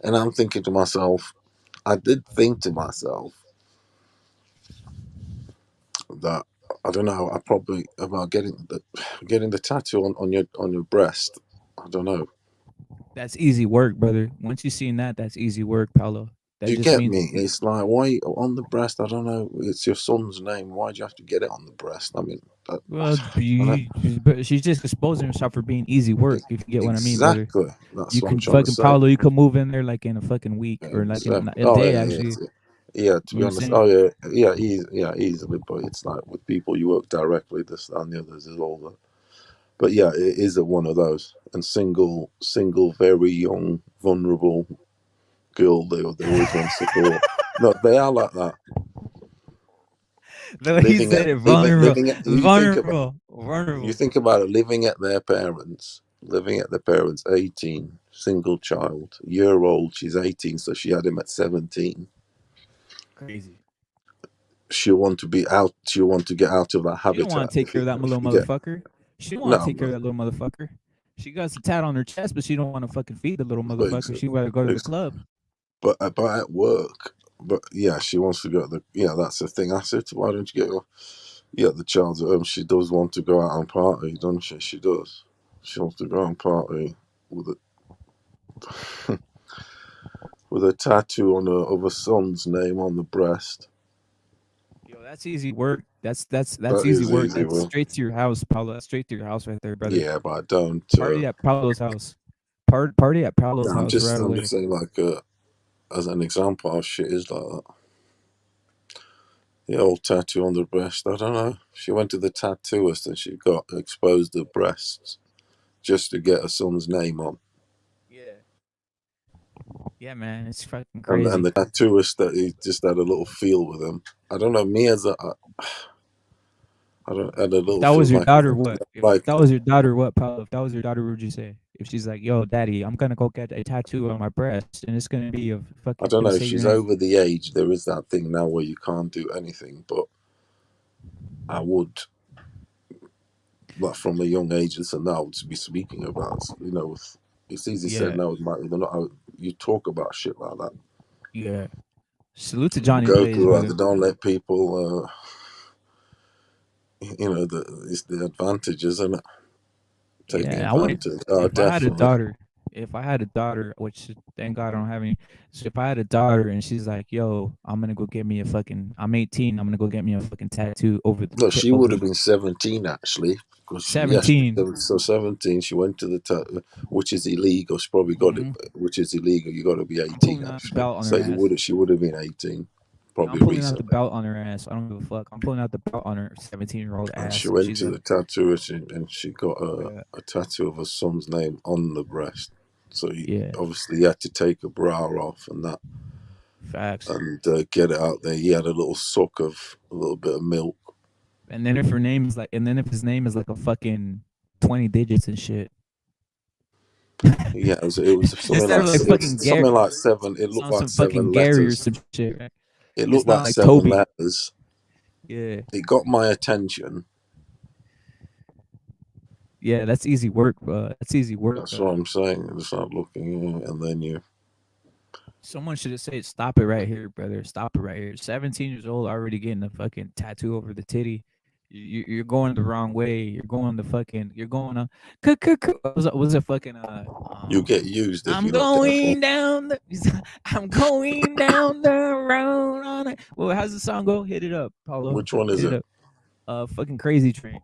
and I'm thinking to myself. I did think to myself that I don't know. I probably about getting the tattoo on your breast. I don't know. That's easy work, brother. Once you seen that, that's easy work, Paulo. Do That you just get means me? It's like why on the breast? I don't know. It's your son's name. Why do you have to get it on the breast? I mean, well, I don't, she's just exposing herself for being easy work. If you get what I mean, brother. exactly. That's You what I'm can trying to fucking say. Paulo. You could move in there like in a fucking week or like in Exactly. a Oh day, yeah, actually. yeah. To You know be what I'm honest, saying? oh yeah, easily. But it's like with people you work directly. This and the others is all that. But yeah, it is a one of those. And single, very young, vulnerable girl. They always want support. No, they are like that. The way he said it, vulnerable, Living at, vulnerable, you vulnerable. think about it, living at their parents, 18, single child, year old, she's 18, so she had him at 17. Crazy. She'll want to be out, she'll want to get out of that She don't want habitat. to take care of that If little you get, motherfucker. She don't want to no, take care of that little motherfucker. She got a tat on her chest, but she don't want to fucking feed the little but, motherfucker. She rather go to the club. but at work, but yeah, she wants to go to that's the thing. I said, why don't you get the child at home? She does want to go out and party, doesn't she? She does. She wants to go out and party with a with a tattoo of her son's name on the breast. Yo, that's easy work. That's That easy is work. easy, That's well. straight to your house, Paulo. That's straight to your house right there, brother. Yeah, but I don't. Party at Paulo's house. Party at Paulo's No, house right I'm away. just saying, like, as an example, how shit is like that. The old tattoo on the breast. I don't know. She went to the tattooist and she got exposed her breasts just to get her son's name on. Yeah. Yeah, man, it's fucking And crazy. the tattooist that he just had a little feel with him. I don't know. Me as a, I don't had a If little that was feel your like, daughter, what? If like that was your daughter, what, Paulo? If that was your daughter, what would you say? If she's like, "Yo, daddy, I'm gonna go get a tattoo on my breast, and it's gonna be a I fucking don't gonna know if say your she's name." over the age. There is that thing now where you can't do anything, but I would, like from a young age, and now to be speaking about, it's easy said Yeah, now. They're not, you talk about shit like that. yeah. Salute to Johnny Blaze, Goku, brother. they don't let people, it's the advantages, and taking Yeah, I would. advantage. Oh, If I had a definitely. daughter, which thank God I don't have any. So if I had a daughter and she's like, "Yo, I'm gonna go get me a fucking. I'm 18. I'm gonna go get me a fucking tattoo over the No, tip she over would the have been 17 actually, because yes, 17." so 17. She went to the which is illegal. She probably got it, Mm-hmm. which is illegal. You got to be I'm 18 pulling out the actually. belt on So her ass. she would have been 18, I'm probably pulling out the recently. belt on her ass. I don't give a fuck. I'm pulling out the belt on her 17-year-old And she ass. went She's to like, the tattooist and she got yeah, a tattoo of her son's name on the breast. So yeah, obviously he had to take a bra off and that, facts. and get it out there. He had a little suck of a little bit of milk. And then if her name is like, and then if his name is like a fucking 20 digits and shit. Yeah, it was something Instead like of like fucking Gary, 7. It looked on like some fucking 7 Gary or letters. some shit. Right? It It's looked not like like 7 Toby. letters. Yeah, It got my attention. yeah, that's easy work, bro. That's easy work. That's what I'm saying. It's not looking, and then you. Someone should have said, "Stop it right here, brother. Stop it right here." 17 years old, already getting a fucking tattoo over the titty. You're going the wrong way. You're going the fucking. You're going on. Was it fucking You get used if I'm you're not careful. going down the. I'm going down the road on it. Well, how's the song go? Hit it up, Paulo. Which one is Hit it it? up. Fucking Crazy Train.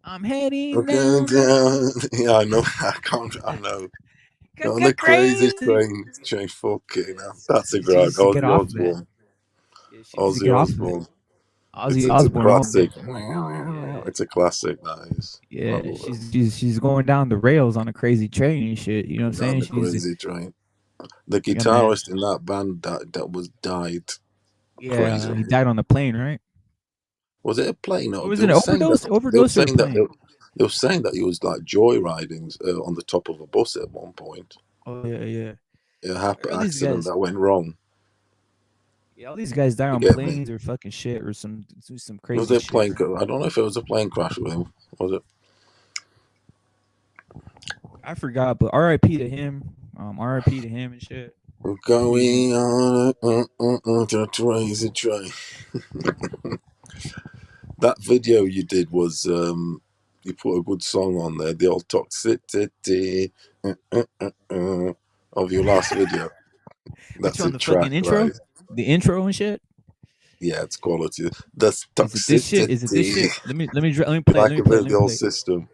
I'm heading Okay, down the yeah, I know. I can't. I know. On the crazy crazy. train, change fucking now. That's a She great needs to get Ozzy off of that. Osbourne. Yeah, she needs to Ozzy get off of it. Osbourne. Ozzy It's a Osbourne old classic. bitch. Yeah, It's a classic. That is. I yeah. love it. She's going down the rails on a crazy train and shit. You know what I'm Down saying? the crazy train. The Yeah, man. guitarist in that band that was died. Yeah, Crazy. he died on the plane, right? Was it a plane? Or Or was they it an were saying that overdose? Overdose or a plane? they were saying that he was like joyriding on the top of a bus at one point. Oh yeah, yeah. It happened, All these accident guys, that went wrong. yeah, all these guys die You on get me? planes or fucking shit or some Was crazy it a shit. plane? I don't know if it was a plane crash with him. Was it? I forgot, but R.I.P. to him. R.I.P. to him and shit. We're He, going on to crazy train. That video you did was you put a good song on there. The old toxicity of your last video. which That's a one? The fucking track, right? intro, the intro and shit. Yeah, it's quality. That's Is it this shit? Is it this toxicity. shit? Let me play. Let Like me a play. bit of Let the me old play. system.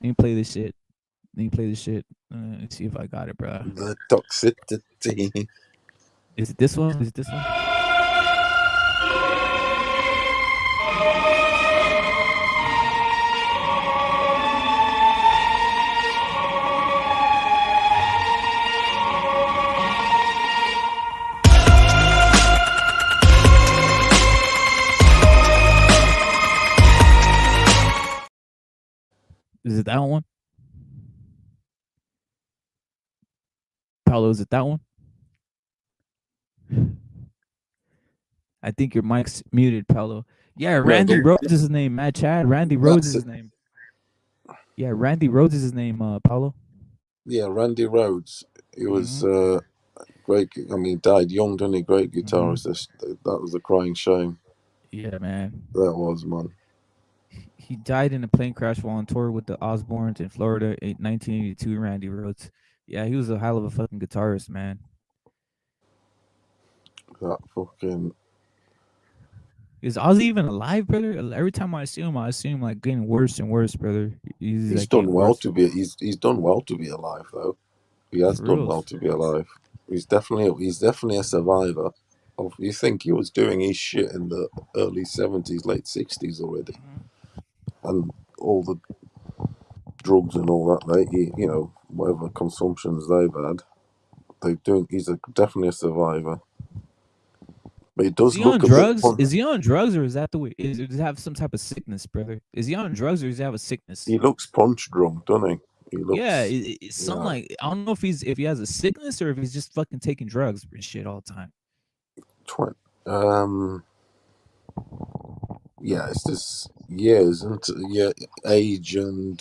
Let me play this shit. Let me play this shit. Let's see if I got it, bro. The toxicity. Is it this one? Is it this one? Is it that one? Paulo, is it that one? I think your mic's muted, Paulo. Yeah, No, Randy Rhodes is his name. Mad Chad. Randy Rhodes is that's it. his name. Yeah, Randy Rhodes is his name, Paulo. Yeah, Randy Rhodes. He was Mm-hmm. great. I mean, died young, didn't he? Great Mm-hmm. guitarist. That was a crying shame. Yeah, man. That was, man. He died in a plane crash while on tour with the Osbournes in Florida in 1982. Randy Rhodes. Yeah, he was a hell of a fucking guitarist, man. That fucking. Is Ozzy even alive, brother? Every time I see him like getting worse and worse, brother. He's He's like done getting well worse. to be. He's done well to be alive, though. He has For done reals. well to be alive. He's definitely a survivor. Of you think he was doing his shit in the early 70s, late 60s already, Mhm. and all the drugs and all that. Whatever consumptions they've had, they doing. Definitely a survivor. But he Is does he on look a bit. drugs? Is he on drugs, or is that the way? Does he have some type of sickness, brother? Is he on drugs, or does he have a sickness? He looks punch drunk, doesn't he? He Yeah, looks. it's something Yeah. like I don't know if he has a sickness or if he's just fucking taking drugs and shit all the time. Twen- um. Yeah, it's just years and age and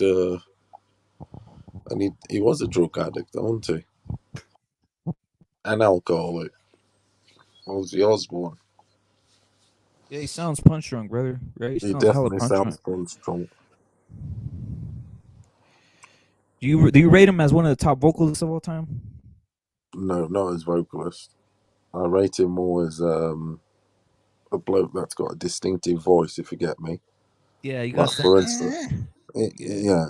he was a drug addict, wasn't he? An alcoholic. Ozzy Osbourne. Yeah, he sounds punch drunk, brother. Right? He He sounds hella definitely punch drunk. sounds punch drunk. Do you rate him as one of the top vocalists of all time? No, not as vocalist. I rate him more as a bloke that's got a distinctive voice. If you get me, Yeah, you got like that. for instance, Yeah,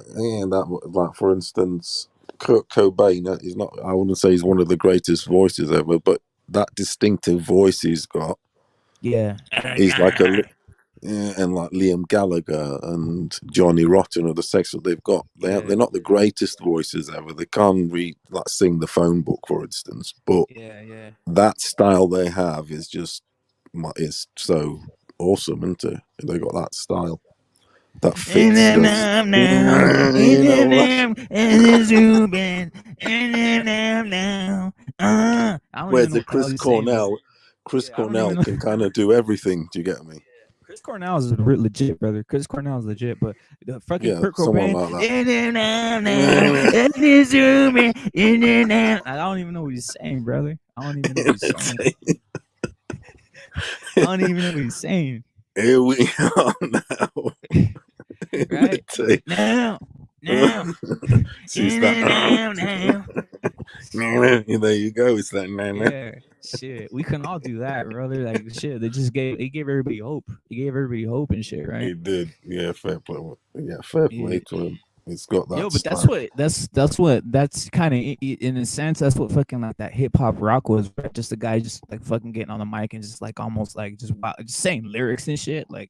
like for instance, Kurt Cobain. He's not. I wouldn't say he's one of the greatest voices ever, but that distinctive voice he's got. yeah, He's like and like Liam Gallagher and Johnny Rotten or the sex that they've got. yeah, They're not the greatest voices ever. They can't read like sing the phone book, for instance. But yeah, yeah. that style they have is so awesome, isn't it? They got that style that And fits then the now, you and then know. now, and then zooming, and then now. I don't even Whereas know the what the hell he's saying, brother. Chris Yeah, I don't even Cornell know. can kind of do everything. Do you get me? Chris Cornell is legit, brother. Chris Cornell is legit, but the fucking Yeah, Kurt someone Cobain, like that. and then now, and then zooming, and then now. I don't even know what he's saying, brother. I don't even know what he's saying. I don't even know what he's saying. Here we are now. Right Imitate. now, now, She's and that. then now. There you go. It's that nana. Yeah, shit. We can all do that, brother. Like shit. He gave everybody hope. He gave everybody hope and shit, right? He did. Yeah, fair play. Yeah, fair Yeah. play to him. It's got Yo, that but style. that's kind of in a sense that's what fucking like that hip hop rock was, right? Just a guy just like fucking getting on the mic and just like almost like just saying lyrics and shit, like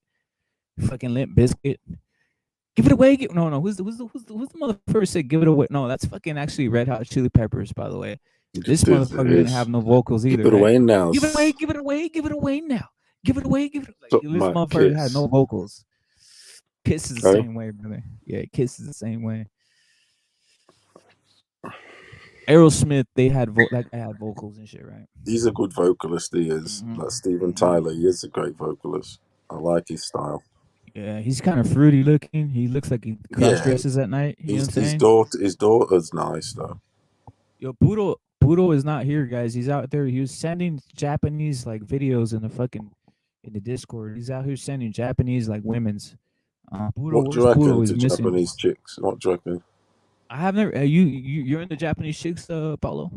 fucking Limp Biscuit. Give it away. No. Who's the motherfucker said give it away? No, that's fucking actually Red Hot Chili Peppers, by the way. This It motherfucker didn't have is. no vocals Give either, it right? away now. Give it away, give it away, give it away now. Give it away, give it like Suck this my motherfucker had kiss. no vocals. Kiss is the Oh, same way, brother. Yeah, Kiss is the same way. Aerosmith, that guy had vocals and shit, right? he's a good vocalist. He is. Hmm. Like Steven Hmm. Tyler, he is a great vocalist. I like his style. Yeah, he's kind of fruity looking. He looks like he cross Yeah, dresses at night. You know what I'm saying? his daughter's nice though. Yo, Budo is not here, guys. He's out there. He was sending Japanese like videos in the Discord. He's out here sending Japanese like women's. Budo, What do you where's Budo? reckon He's to missing. Japanese chicks? What do you reckon? I have never. You're in the Japanese chicks, Paulo.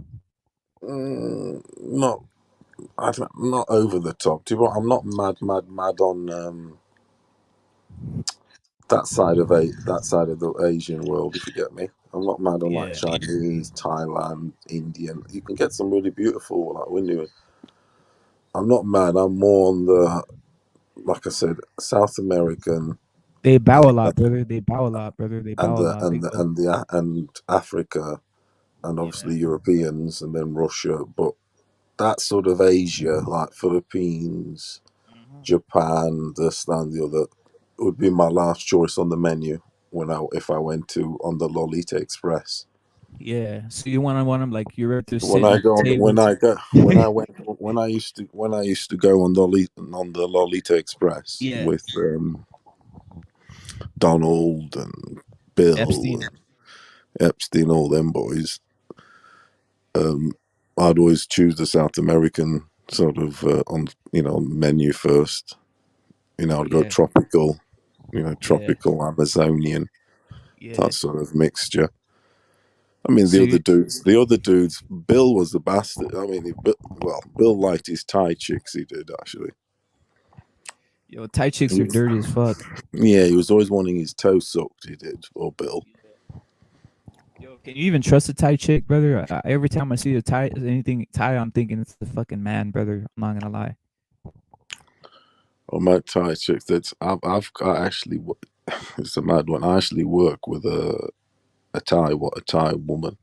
Not not over the top. Do you know what? I'm not mad on that side of the Asian world. If you get me, I'm not mad on like Yeah, Chinese, Thailand, Indian. You can get some really beautiful like when you. I'm not mad. I'm more on the like I said, South American they bow and a lot, brother. They bow a lot, brother. They bow a lot. They go. and Africa and Yeah. obviously Europeans and then Russia, but that sort of Asia, like Philippines, Mhm. Japan, this and the other, would be my last choice on the menu if I went to on the Lolita Express. Yeah. So you want them like you're right there When sitting I at the go on, table. when I used to go on the Lolita Express Yeah. with Donald and Bill Epstein. and Epstein, all them boys. I'd always choose the South American sort of on menu first. I'd go Yeah. tropical, Yeah. tropical Amazonian, Yeah. that sort of mixture. I mean, So you, the other dudes, Bill was the bastard. I mean, Bill liked his Thai chicks. He did actually. Yo, Thai chicks are dirty as fuck. Yeah, he was always wanting his toes sucked. He did, or Bill. Yo, can you even trust a Thai chick, brother? Every time I see a Thai, anything Thai, I'm thinking it's the fucking man, brother. I'm not gonna lie. Or my Thai chicks. I've actually. It's a mad one. I actually work with a Thai woman.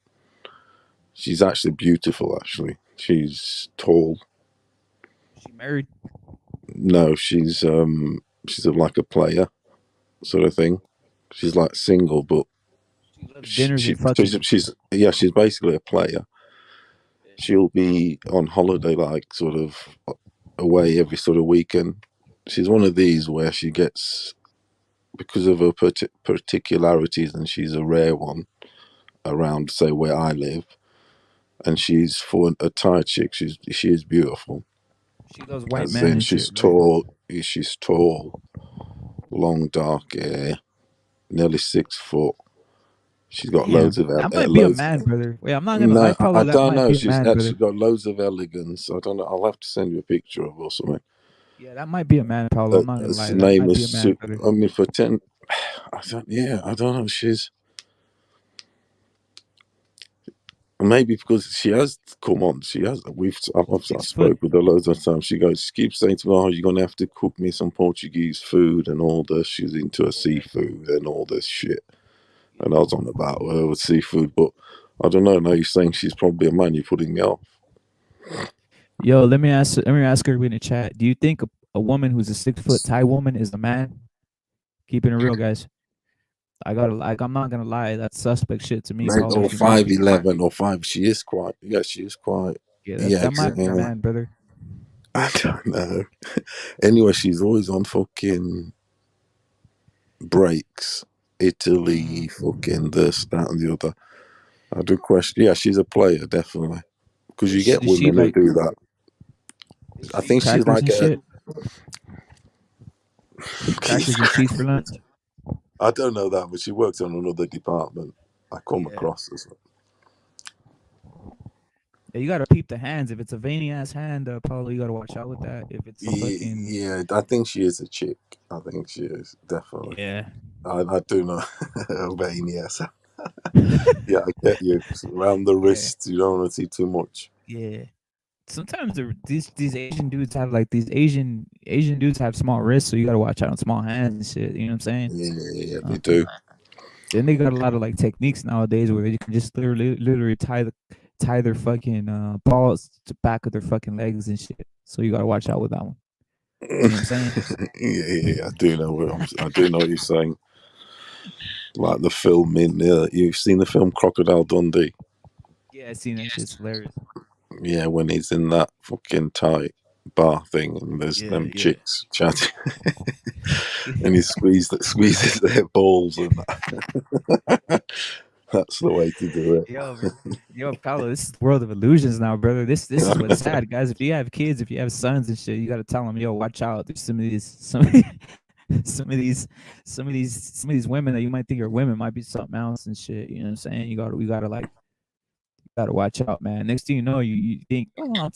She's actually beautiful. Actually, she's tall. She married. No, she's like a player sort of thing. She's like single, but She loves dinners and she's basically a player. She'll be on holiday, like sort of away every sort of weekend. She's one of these where she gets, because of her particularities, and she's a rare one around, say, where I live. And she's, for a Thai chick, she is beautiful. She loves white As men in, and she's shit. tall. She's tall, long dark hair, nearly 6 foot. She's got Damn, loads of that might be a loads. man, brother. Wait, I'm not gonna lie, No, Paulo. I That don't might know. be a She's man, brother. actually got loads of elegance. I don't know. I'll have to send you a picture of her or something. Yeah, that might be a man, Paulo. I'm not gonna lie. Her That name might be a is man, brother. I mean, for 10. I don't know. She's maybe because she has come on. She has. I 6 foot. spoke with her loads of times. She keeps saying to me, "Oh, you're gonna have to cook me some Portuguese food and all this." She's into her seafood and all this shit. And I was on about her with seafood, but I don't know. Now you're saying she's probably a man. You're putting me off. Yo, let me ask her in the chat. Do you think a woman who's a 6 foot Thai woman is a man? Keeping it real, guys. I'm not gonna lie, that's suspect shit to me, Maybe, Paulo. or If you know me. 5'11" or 5. She is quite. Yeah, she is quite. Yeah, Yeah, that might be a exactly. man, brother. I don't know. Anyway, she's always on fucking breaks. Italy, fucking this, that, and the other. I do question. Yeah, she's a player, definitely. Because you get Does she women who like do that. I eat think she's crackers like and a. shit? Crackers and cheese for lunch? I don't know that, but she works on another department. I come Yeah. across as. Yeah, you gotta peep the hands. If it's a veiny ass hand, Paulo, you gotta watch out with that. If it's fucking Yeah, I think she is a chick. I think she is, definitely. yeah. I do know. Vein, yes. Yeah, I get you. Around the Yeah. wrists, you don't want to see too much. Yeah. Sometimes these Asian dudes have like these Asian dudes have small wrists, so you gotta watch out on small hands and shit. You know what I'm saying? Yeah, they Uh, do. then they got a lot of like techniques nowadays where you can just literally tie their fucking balls to back of their fucking legs and shit. So you gotta watch out with that one. You know what I'm saying? Yeah, I do know I do know what you're saying. Like the film you've seen the film Crocodile Dundee. Yeah, I seen that shit's hilarious. Yeah, when he's in that fucking tight bar thing and there's Yeah, them yeah. chicks chatting and he squeezes their balls and that's the way to do it. Yo, Paulo, this is the world of illusions now, brother. This is what's sad, guys. If you have kids, if you have sons and shit, you gotta tell them, yo, watch out. There's some of these women that you might think are women might be something else and shit. You know what I'm saying? We gotta watch out, man. Next thing you know, you think, oh,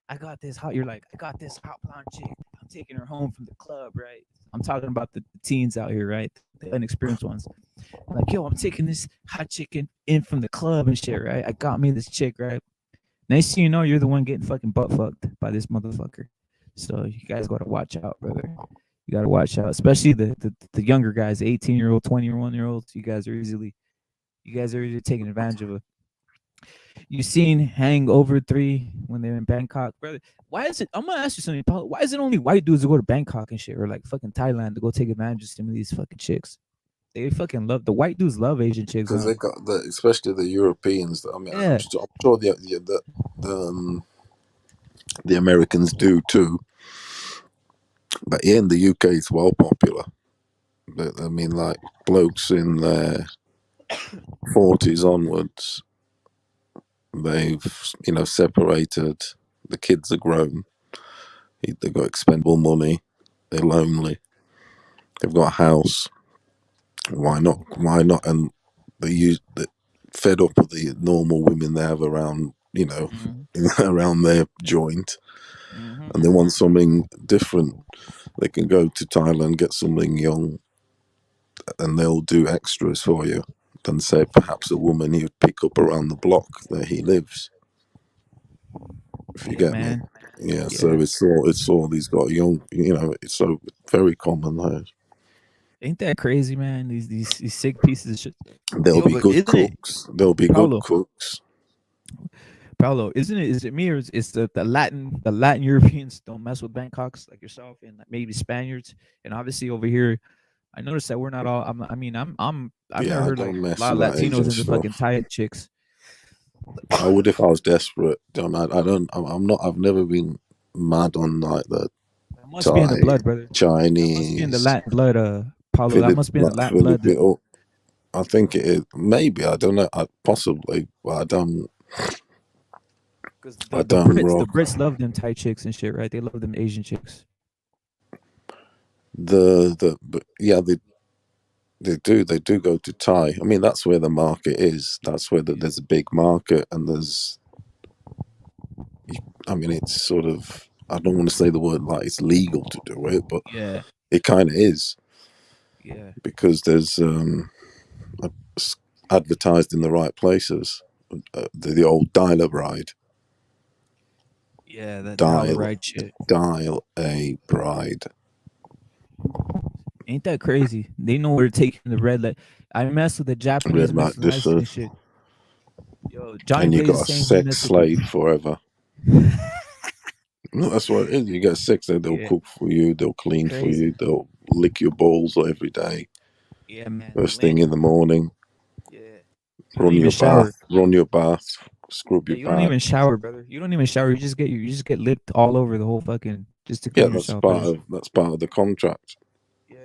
I got this hot. You're like, I got this hot blonde chick. I'm taking her home from the club, right? I'm talking about the teens out here, right? The inexperienced ones. Like, yo, I'm taking this hot chicken in from the club and shit, right? I got me this chick, right? Next thing you know, you're the one getting fucking butt fucked by this motherfucker. So you guys gotta watch out, brother. You gotta watch out, especially the younger guys, 18-year-old, 21-year-olds. You guys are easily taking advantage of it. You seen Hangover 3 when they're in Bangkok, brother? Why is it? I'm gonna ask you something, Paul. Why is it only white dudes that go to Bangkok and shit, or like fucking Thailand to go take advantage of some of these fucking chicks? They fucking love the white dudes. Love Asian chicks, Because huh? they got especially the Europeans. I mean, Yeah. I'm sure the Americans do too. But here in the UK, it's well popular. But I mean, like blokes in their 40s onwards, they've separated. The kids are grown. They've got expendable money. They're lonely. They've got a house. Why not? Why not? And they fed up with the normal women they have around, Mm-hmm. around their joint. and they want something different, they can go to Thailand, get something young, and they'll do extras for you than say perhaps a woman you'd pick up around the block where he lives. If you Yeah, get me. man. Yeah, so Yeah. it's all these got young, it's so very common there. Ain't that crazy, man? These sick pieces of shit. There'll Yo, be but good isn't it, cooks. There'll be good Paulo? cooks. Paulo, isn't it? Is it me or is the Latin Europeans don't mess with Bangkoks like yourself and like maybe Spaniards? And obviously over here, I noticed that we're not all. I've never Yeah, I heard like don't a mess lot of with that Latinos Asian into fucking stuff. Thai chicks. I would if I was desperate. I don't. I'm not. I've never been mad on like the That must be in the Thai, blood, brother. That must be in the Chinese, Latin blood, Paulo. That must be in the Latin blood. Philippine. Oh, I think it is. Maybe I don't know. Possibly, but Because I the don't Brits, the rock Brits love them Thai chicks and shit, right? They love them Asian chicks. but yeah, they do. They do go to Thai. I mean, that's where the market is. That's where Yeah. there's a big market, and there's. I mean, it's sort of. I don't want to say the word like it's legal to do it, but Yeah. it kind of is Yeah. because there's advertised in the right places. The old dial-a bride, Yeah. That dollar dial, right shit. dial a bride, Ain't that crazy? They know where to take the red light. I mess with the Japanese red light mixed Mexican district, shit. Yo, Johnny and you Blaze got is a saying he sex messed with the. slave forever. No, that's what it is. You get sex, they'll Yeah, cook for you, they'll clean for crazy. you, they'll lick your balls every day. Yeah, man. First thing Lynch. in the morning, Yeah. You don't even shower. run your bath, scrub Yeah, your you don't back. even shower, brother. You don't even shower. You just get licked all over the whole fucking just to Yeah, clean yourself, brother. that's part of the contract. Yeah.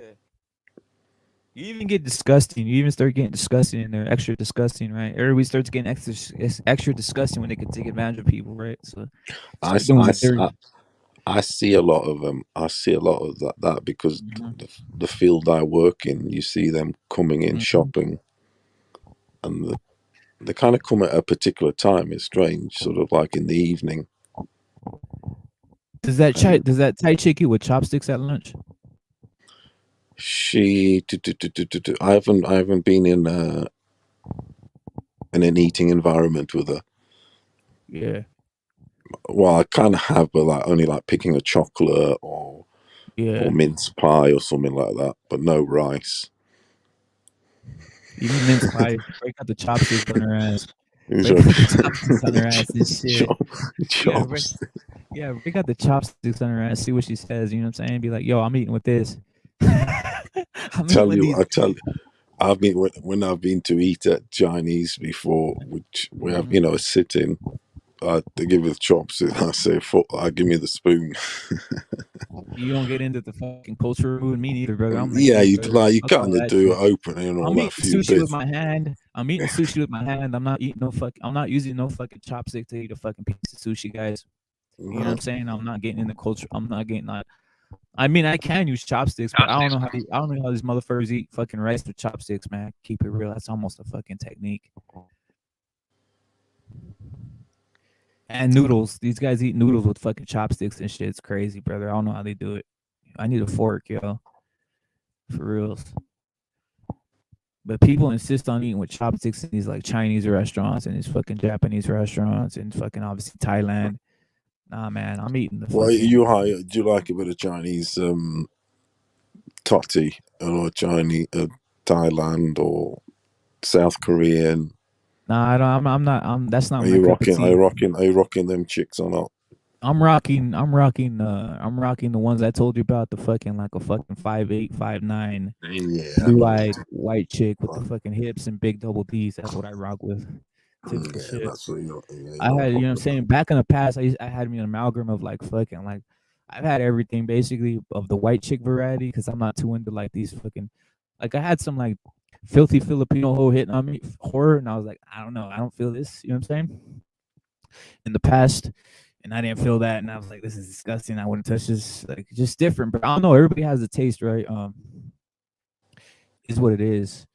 You even get disgusting. You even start getting disgusting in there, extra disgusting, right? Everybody starts getting extra disgusting when they can take advantage of people, right? So I, start s- doing I, what s- they're. I see a lot of them. I see a lot of that because the field I work in, you see them coming in Mhm. shopping, and they kind of come at a particular time. It's strange, sort of like in the evening. And Does that Thai chick eat with chopsticks at lunch? I haven't been in an eating environment with her. Yeah, Well, I kind of have, but like only like picking a chocolate or yeah. mince pie or something like that, but no rice. Even mince pie. Break out the chopsticks on her ass. These Break are out the chopsticks on her ass and shit. Yeah, chops. break out the chopsticks on her ass. See what she says. You know what I'm saying? Be like, yo, I'm eating with this. I'm eating Tell with you, these. I tell you, I've been when I've been to eat at Chinese before, which we have, Mhm. a sitting. They give me the chopstick. I say, I give me the spoon. You don't get into the fucking culture with me neither, brother. I'm like Yeah, you, you brother. like you Fuck all kind of that do shit. it opening and all I'm that eating few sushi with bits. my hand. I'm eating sushi with my hand. I'm not eating no fuck. I'm not using no fucking chopstick to eat a fucking piece of sushi, guys. You know what I'm saying? I'm not getting in the culture. I'm not getting that. I mean, I can use chopsticks, but I don't know how these motherfuckers eat fucking rice with chopsticks, man. Keep it real. That's almost a fucking technique. And noodles. These guys eat noodles with fucking chopsticks and shit. It's crazy, brother. I don't know how they do it. I need a fork, yo. For reals. But people insist on eating with chopsticks in these like Chinese restaurants and these fucking Japanese restaurants and fucking obviously Thailand. Nah, man, I'm eating the Well, fucking. do you like a bit of Chinese toddy or Chinese Thailand or South Korean? Nah, I don't. I'm not. That's not Are my you cup of rocking? Are you tea. rocking? Are you rocking them chicks or not? I'm rocking. I'm rocking the ones I told you about. The fucking like a fucking 5'8", 5'9", Yeah, I know. blue-eyed white chick with the fucking hips and big double D's. That's what I rock with. Typical Yeah, shit. that's what you're I not had, you know what I'm fucking saying? Back in the past, I had me an amalgam of like fucking like I've had everything basically of the white chick variety because I'm not too into like these fucking like I had some like filthy Filipino hoe hitting on me horror and I was like, I don't know, I don't feel this, you know what I'm saying? In the past. And I didn't feel that and I was like, this is disgusting. I wouldn't touch this. Like just different. But I don't know, everybody has a taste, right? Is what it is.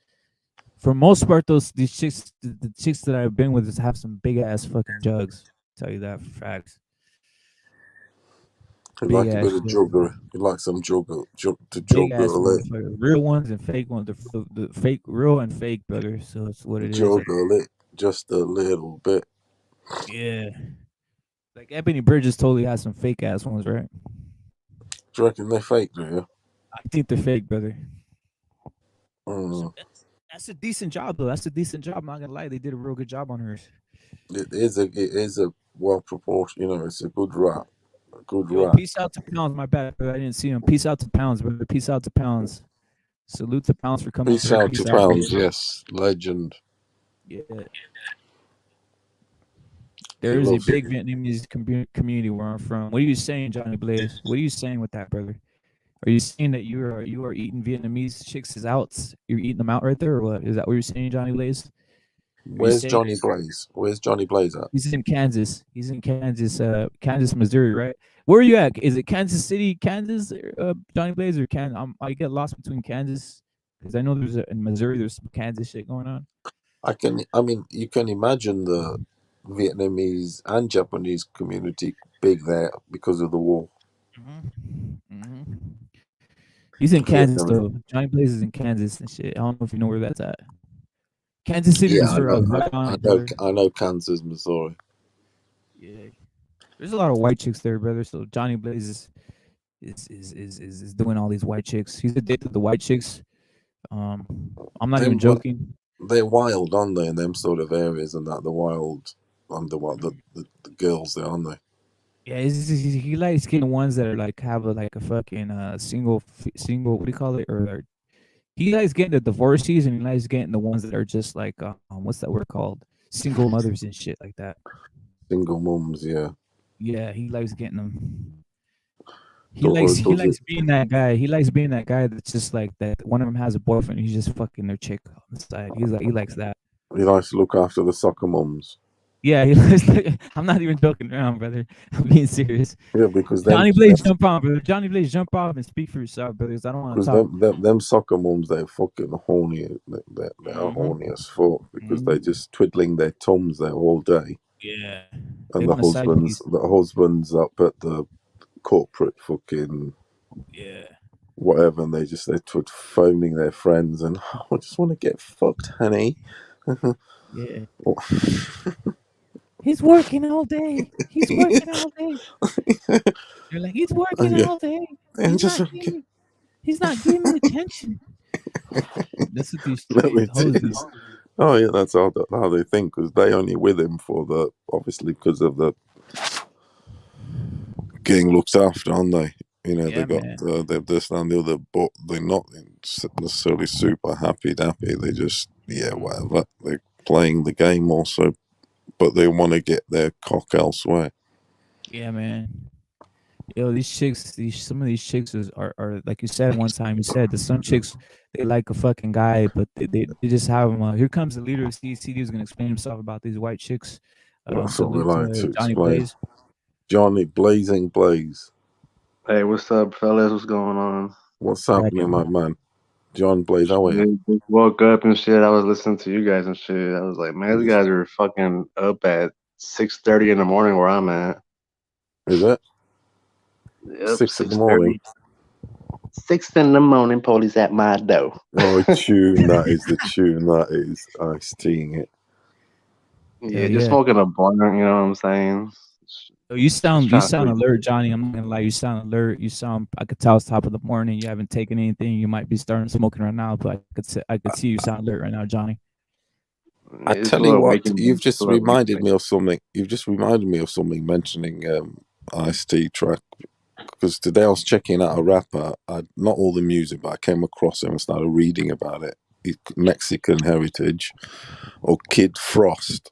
For most part, these chicks the chicks that I've been with have some big ass fucking jugs. Tell you that for facts. He Big like a ass bit of shit. jugger. He like some jugger, to Big jugger ass a lit, motherfucker. Real ones and fake ones. The fake, real and fake, brother. So it's what it is. jugger a lit, just a little bit. Yeah. Like Ebony Bridges totally has some fake ass ones, right? Do you reckon they're fake, do you? I think they're fake, brother. So Mm. that's a decent job though. That's a decent job. I'm not gonna lie, they did a real good job on hers. It is a well proportioned. It's a good rap, a good Yo, rap. peace out to Pounds. My bad, brother. I didn't see him. Peace out to Pounds, brother. Peace out to Pounds. Salute to Pounds for coming Peace through. out to Peace out, brother. Pounds, yes, legend. Yeah. He There is a loves it. big Vietnamese community where I'm from. What are you saying, Johnny Blaze? What are you saying with that, brother? Are you saying that you are eating Vietnamese chicks out? You're eating them out right there, or what? Is that what you're saying, Johnny Blaze? Are you Where's saying Johnny Blaze? Where's Johnny Blaze at? he's in Kansas? He's in Kansas, Kansas, Missouri, right? Where are you at? Is it Kansas City, Kansas, Johnny Blaze, or I get lost between Kansas because I know in Missouri there's some Kansas shit going on. You can imagine the Vietnamese and Japanese community big there because of the war. Mm-hmm. He's in Kansas Vietnam. though. Johnny Blaze is in Kansas and shit. I don't know if you know where that's at. Kansas City, Yeah, I Missouri. I know. was right on I it, know. brother. I know. Kansas, Missouri. Yeah, there's a lot of white chicks there, brother. So Johnny Blaze is doing all these white chicks. He's addicted to white chicks. I'm not even Them, but joking. they're wild, aren't they? In them sort of areas, and that the wild, and the girls there, aren't they? Yeah, he likes getting ones that are like have a fucking single, what do you call it, or he likes getting the divorcees and he likes getting the ones that are just like what's that word called, single mothers and shit like that. Single mums, yeah. Yeah, he likes getting them. He likes Or he does it? likes being that guy. He likes being that guy that's just like that. One of them has a boyfriend. He's just fucking their chick on the side. He likes that. He likes to look after the soccer mums. Yeah, he likes. I'm not even joking around, brother. I'm being serious. Yeah, because Johnny Blaze, jump on, brother. Johnny Blaze, jump off and speak for yourself, brothers. I don't want to talk. them soccer mums, they're fucking horny. They are horny as fuck because they're just twiddling their thumbs there all day, Yeah, they and the want a side husbands piece. the husbands up at the corporate fucking Yeah, whatever, and they're phoning their friends and I just want to get fucked, honey. yeah. He's working all day. He's working all day. They're like, he's working Yeah, all day. and just He's not giving me attention. That's what these let me hoes tell do. you. Oh yeah, that's how they think because they only with him for the obviously because of the getting looked after, aren't they? They Yeah, got man. they're this and the other, but they're not necessarily super happy dappy. They just whatever. They're playing the game also, but they want to get their cock elsewhere. Yeah, man. Yo, these chicks, some of these chicks are like you said one time. You said that some chicks they like a fucking guy, but they just have him. Here comes the leader of CCD who's gonna explain himself about these white chicks. That's what we Salute like to to Johnny explain. Blaze. Johnny Blazing Blaze. Hey, what's up, fellas? What's going on? What's Cracking. happening, my man? John Blaze, how are you? Just woke up and shit. I was listening to you guys and shit. I was like, man, these guys are fucking up at 6:30 in the morning where I'm at. Is it? Yep, 6 in the 6:30. morning. 6 in the morning, police at my door. Oh, tune, that is the tune, that is. I seeing it. Yeah, just Yeah. smoking a blunt, you know what I'm saying? You sound trying to alert, Johnny. I'm not gonna lie. You sound alert. I could tell it's top of the morning. You haven't taken anything. You might be starting smoking right now, but I could see you sound alert right now, Johnny. I It's tell a you little what, waking. you've just It's a little reminded waking. me of something. You've just reminded me of something mentioning Ice-T track. Because today I was checking out a rapper. Not all the music, but I came across him and started reading about it. Mexican heritage, or Kid Frost.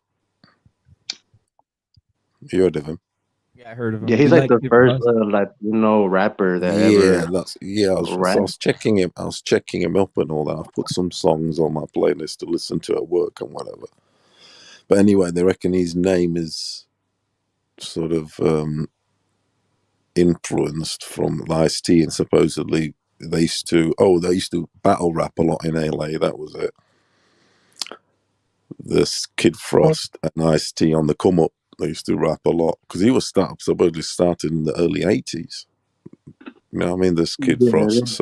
You heard of him? Yeah, I heard of Yeah, him. he's You like like the Kid first Frost? Latino rapper that Yeah, ever So I rapped. was checking him. I was checking him up and all that. I've put some songs on my playlist to listen to at work and whatever. But anyway, they reckon his name is sort of influenced from Ice-T, and supposedly they used to battle rap a lot in LA. That was it. This Kid Frost and Ice-T on the come up. They used to rap a lot because he was supposedly started in the early 80s. You know what I mean? This Kid Yeah, Frost.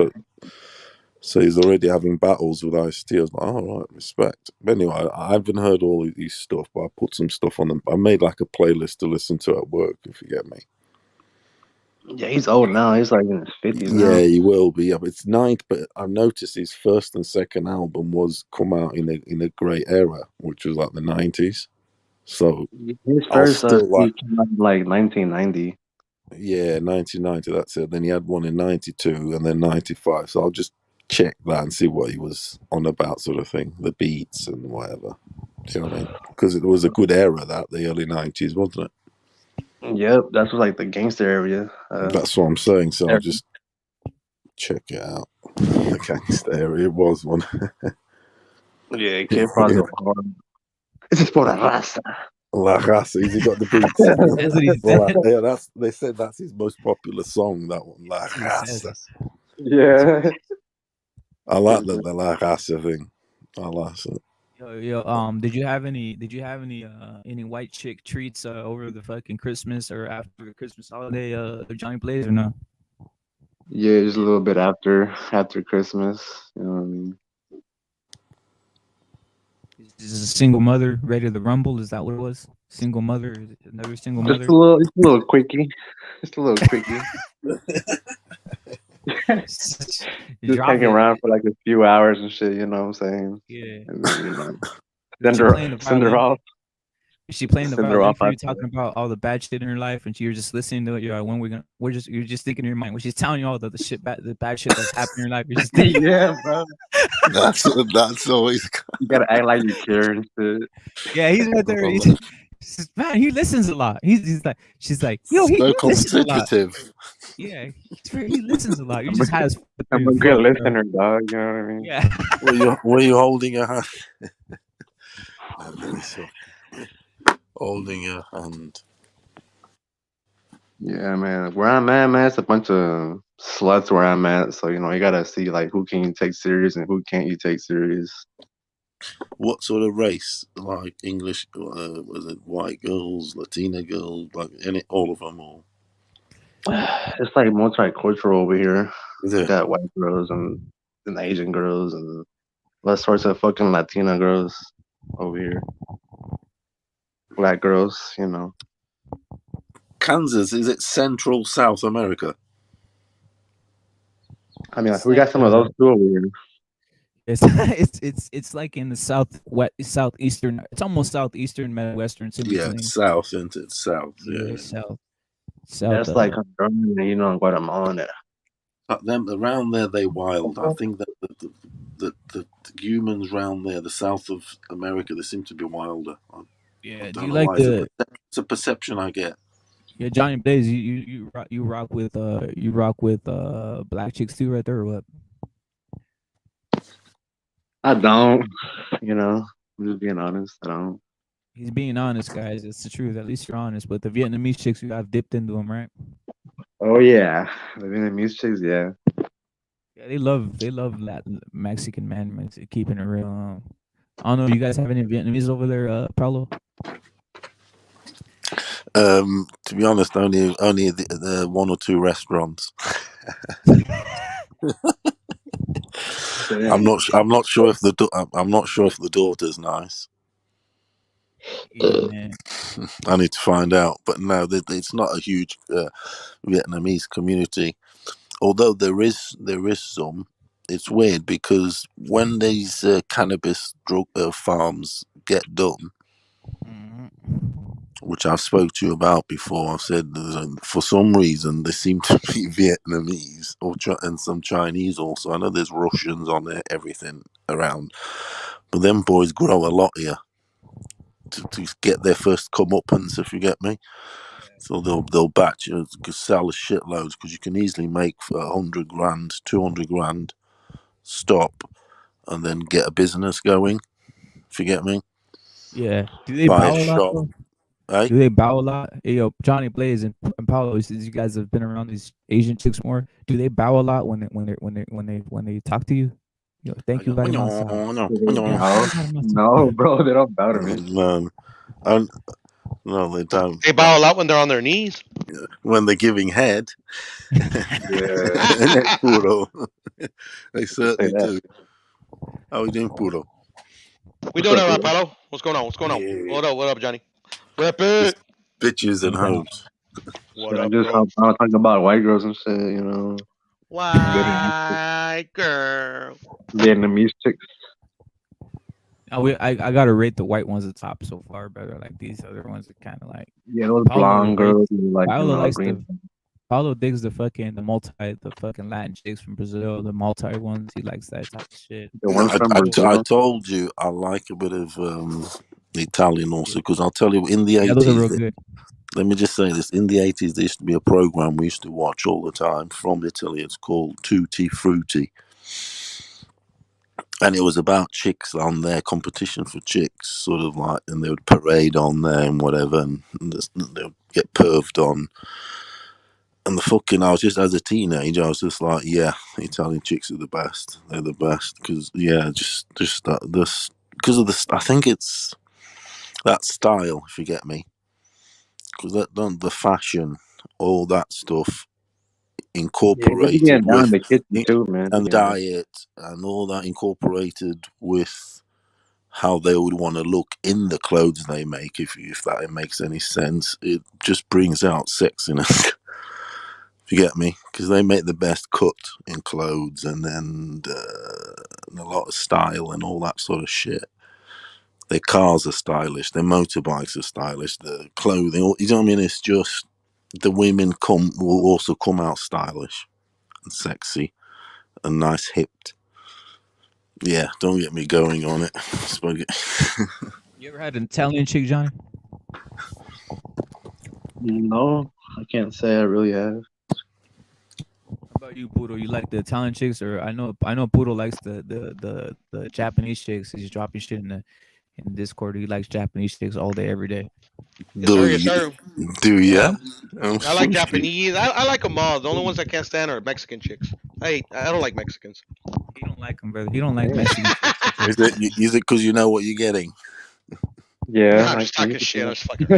So he's already having battles with Ice-T. I was like, oh, right, respect. But anyway, I haven't heard all of these stuff, but I put some stuff on them. I made like a playlist to listen to at work, if you get me. yeah, he's old now. He's like in his 50s now. Yeah, he will be. Yeah, but it's ninth. But I noticed his first and second album was come out in a great era, which was like the 90s. So His I'll first still like, came out in like 1990. yeah, 1990. That's it. Then he had one in 92 and then 95. So I'll just check that and see what he was on about, sort of thing. The beats and whatever. Do you know what I mean? Because it was a good era, the early 90s, wasn't it? Yep, that's like the gangster area. That's what I'm saying. So I'll era. just check it out. The gangster area was one. Yeah, Kid Frost go hard. This is for the raza. La Raza, has he got the beats? That's what he said. Yeah, they said that's his most popular song, that one. La That's what he said. Raza. Yeah. I like the La Raza thing. I like it. Yo, did you have any white chick treats over the fucking Christmas or after the Christmas holiday, Johnny Blaze, or no? Yeah, just a little bit after Christmas. You know what I mean? Is this a single mother ready to rumble? Is that what it was? Single mother, is it another single mother? Just a little quickie. Just a little quickie. Just hanging around for like a few hours and shit, you know what I'm saying? Yeah. And then, you know, send her off. Is she playing the Send her violin off for you, after talking about all the bad shit in her life, and you're just listening to it? You're like, you're just thinking in your mind when she's telling you all the bad shit that's happening in your life. You're just thinking, yeah, bro. That's always. You gotta act like you care and shit. Yeah, he's right there. Man, he listens a lot. He's like, she's like, yo, he so listens a lot. competitive. Yeah, he listens a lot. You just has. I'm a good listener, dog. You know what I mean? Yeah. Were you holding a hand? Holding a hand. Yeah, man. Where I'm at, man, it's a bunch of sluts where I'm at. So, you know, you gotta see like who can you take serious and who can't you take serious. What sort of race? Like English? Was it white girls, Latina girls, like all of them? Or It's like multicultural over here. is You it? got white girls and Asian girls and all sorts of fucking Latina girls over here. Black girls, you know. Kansas, is it Central South America? I mean, we got some of those too over here. It's like in the southeastern. It's almost southeastern, midwestern. Yeah, south, isn't it? South. Yeah. South. That's like Honduran, you know, Guatemala. But them around there, they wild. I think that the humans around there, the south of America, they seem to be wilder. Yeah. Do you like it's a perception I get. Yeah, Johnny Blaze, you rock with black chicks too, right there, or what? I don't, you know. I'm just being honest. I don't. He's being honest, guys. It's the truth. At least you're honest. But the Vietnamese chicks, I've dipped into them, right? Oh yeah, the Vietnamese chicks, yeah. Yeah, they love Latin Mexican man, keeping it real. I don't know. You guys have any Vietnamese over there, Paulo? To be honest, only the one or two restaurants. I'm not sure if the daughter's nice. Yeah, man. I need to find out, but no, it's not a huge Vietnamese community. Although there is some. It's weird because when these cannabis drug farms get done, which I've spoke to you about before, I've said for some reason there seem to be Vietnamese and some Chinese also. I know there's Russians on there, everything around, but them boys grow a lot here to get their first comeuppance, if you get me. So they'll batch sell a shitloads because you can easily make $100 grand, $200 grand, stop, and then get a business going. If you get me. Yeah. Do they buy bow a shop? Right? Do they bow a lot? Hey, yo, Johnny Blaze and Paulo, since you guys have been around these Asian chicks more, do they bow a lot when they talk to you? Yo, thank you very much. No, bro, they don't bow to me. No. No, they don't. They bow out when they're on their knees. When they're giving head, Yeah. and then puro. They Say certainly that. do. How are we doing, puro? We What's doing up, it, bro? Rapalo? What's going on? What's going on? Yeah. What up, Johnny? Rep Just it. bitches and hoes. What I up, just bro? talking about white girls and shit, you know. White girl. Vietnamese chicks. I gotta rate the white ones the top so far, brother. Like these other ones are kind of like Yeah, those Paulo blonde likes girls who like, Paulo likes green. Paulo digs the fucking Latin chicks from Brazil, the multi ones. He likes that type of shit. The ones from I Brazil. told you I like a bit of Italian also, because I'll tell you, in the Yeah, those are real 80s, good. let me just say this, in the 80s there used to be a program we used to watch all the time from Italy. It's called Tutti Frutti, and it was about chicks on their competition for chicks, sort of like, and they would parade on there and whatever, and they would get perved on. And I was just, as a teenager, I was just like, yeah, Italian chicks are the best. They're the best because, yeah, just this because of the. I think it's that style, if you get me, because the fashion, all that stuff Yeah, they be incorporated getting down in with the kitchen too, man. and diet and all that incorporated with how they would want to look in the clothes they make. If that makes any sense, it just brings out sexiness. You get me? Because they make the best cut in clothes, and then a lot of style and all that sort of shit. Their cars are stylish. Their motorbikes are stylish. The clothing, you know what I mean? It's just the women will also come out stylish and sexy and nice hipped. Yeah, don't get me going on it. You ever had an Italian chick, Johnny? No, I can't say I really have. How about you, Puro? You like the Italian chicks, or I know Puro likes the Japanese chicks. He's dropping shit in Discord. He likes Japanese chicks all day, every day. Yes, sir. Yes, sir. Do Yeah. ya? Oh, I like Japanese. I like them all. The only ones I can't stand are Mexican chicks. I don't like Mexicans. He don't like them, brother. He don't like Mexican chicks. Is it because you know what you're getting? Yeah, I'm I just talking can shit. I'm just fucking. see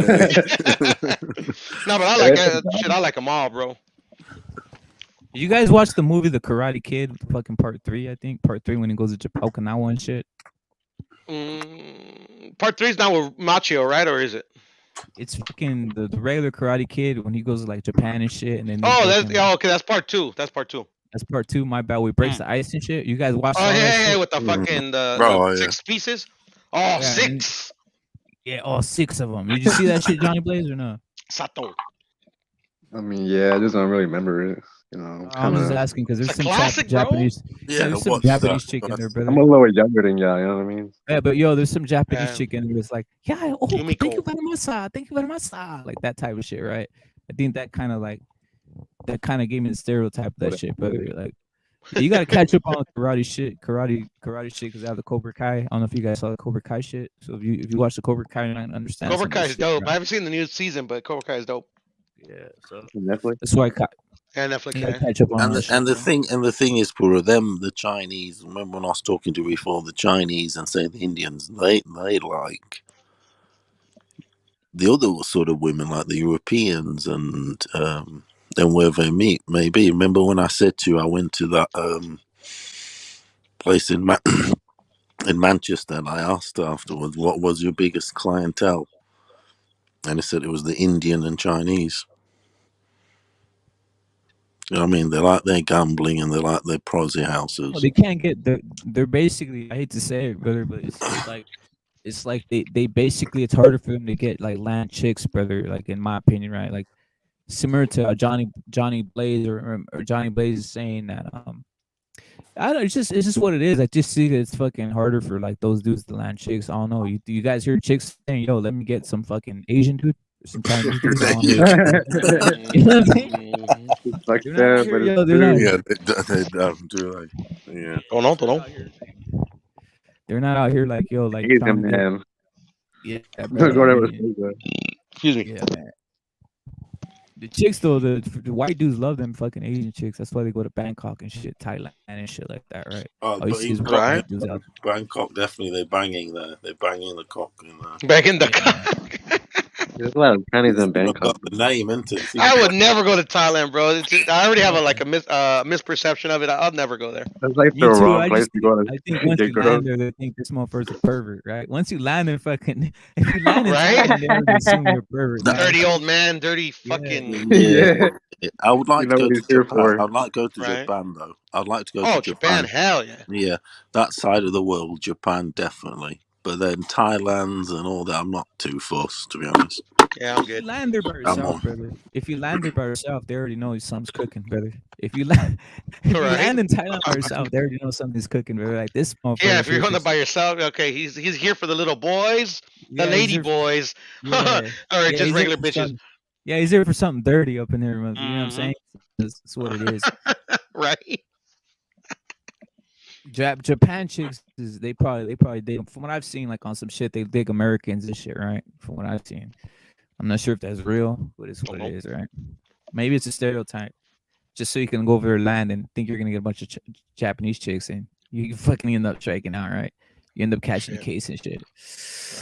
No, but I like shit. I like them all, bro. Did you guys watch the movie The Karate Kid, fucking part 3? I think part 3 when he goes to Okinawa and shit. Part 3 is not with Machio, right? Or is it? It's fucking the regular Karate Kid when he goes to like Japan and shit, and then okay. That's part 2. That's part 2. That's part 2. My bad. We breaks the ice and shit. You guys watched Oh all that yeah, shit? with the fucking yeah. 6 pieces. Oh, Yeah, 6. Yeah, all 6 of them. Did you see that shit, Johnny Blaze, or no? Sato. I mean, yeah, I just don't really remember it. You know, I'm just asking because there's It's a some classic, bro. Japanese. Yeah, There's some what's Japanese that? chick in there, I'm a brother. little younger than y'all. You know what I mean? Yeah, but yo, there's some Japanese Yeah. chick in there that's like, yeah, oh, thank you Yumiko. very much, sir. Thank you very much, sir. Like that type of shit, right? I think that kind of gave me the stereotype of that shit, brother. Like, yeah, you gotta catch up on karate shit, karate shit, because they have the Cobra Kai. I don't know if you guys saw the Cobra Kai shit. So if you watch the Cobra Kai, you might understand. Cobra some of Kai this is shit, dope. right? I haven't seen the new season, but Cobra Kai is dope. Yeah, so Netflix. that's why And Netflix. you gotta Yeah. catch up on all And that shit. the thing is, for them, the Chinese. Remember when I was talking to you before, the Chinese and say the Indians, they like the other sort of women, like the Europeans, and where they meet. Maybe remember when I said to you, I went to that place in in Manchester, and I asked afterwards, what was your biggest clientele? And he said it was the Indian and Chinese. You know what I mean? They like their gambling and they like their prosy No, houses. they can't get. They're basically. I hate to say it, brother, but it's like they basically, it's harder for them to get like land chicks, brother. Like in my opinion, right? Like similar to Johnny Blaze or Johnny Blaze is saying that I don't. It's just what it is. I just see that it's fucking harder for like those dudes to land chicks. I don't know. You guys hear chicks saying, "Yo, let me get some fucking Asian dude, or some Chinese dude." I wanna hear- You know what I mean? Like They're not out that, here, but yo. it's They're not. Yeah, they don't do they? Yeah. Oh no, They're not out here. They're not out here like yo, like Asian trying to get. man. Yeah, Whatever brother. it is, Excuse me. Yeah, man. The chicks though, the white dudes love them fucking Asian chicks. That's why they go to Bangkok and shit, Thailand and shit like that, right? Oh, Oh, you but see these in Right. white dudes out Bangkok, definitely they're banging there. They're banging the cock in there. Back in the. there. There's a lot of trannies in I've Bangkok. got the name, isn't it? I would never go to Thailand, bro. I already have a misperception of it. I'll never go there. That's like Me the too. wrong place to go I think to once get you land girls. there, they think this motherfucker's a pervert, right? Once you land in fucking, if you land in Right? Thailand, they already assume you're a pervert. That- Man. Dirty old man, dirty Yeah. fucking Yeah, Yeah, I would you like know to go what to he's here Japan. for. I'd like to go to right. Japan though. I'd like to go Oh, to Japan, Japan. hell yeah. Yeah, that side of the world, Japan definitely. But then Thailand and all that, I'm not too fussed, to be honest. Yeah, I'm If you good. land there by I'm yourself, on. brother. If you land there by yourself, they already know something's cooking, brother. If you land, if you Right? land in Thailand by yourself, they already know something's cooking, brother. Like this Yeah, motherfucker's if you're here going for. there by yourself, okay, he's here for the little boys, the Yeah, he's lady here. boys, Yeah, or yeah, just he's here regular for bitches. something. Yeah, he's here for something dirty up in there, you know what I'm Mm-hmm. saying? That's what it is. Right? Japan chicks is they probably dig from what I've seen like on some shit they dig Americans and shit, right? From what I've seen. I'm not sure if that's real, but it's what it is, right? Maybe it's a stereotype. Just so you can go over there land and think you're gonna get a bunch of Japanese chicks and you fucking end up striking out, right? You end up catching the case and shit.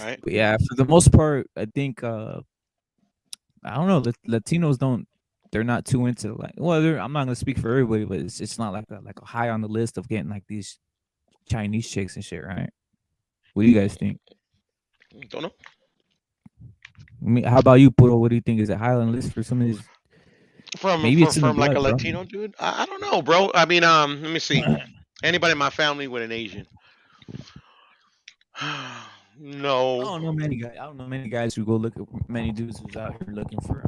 Right. But yeah, for the most part, I think I don't know, Latinos don't they're not too into like I'm not gonna speak for everybody, but it's not like a high on the list of getting like these Chinese chicks and shit, right? What do you guys think? Don't know. I mean, how about you, Puro? What do you think? Is it high on the list for some of these? Maybe it's in the From like blood, a bro. Latino dude? I don't know, bro. I mean, let me see. Anybody in my family with an Asian? I No. don't know many guys. I don't know many guys who go look at many dudes who's out here looking for.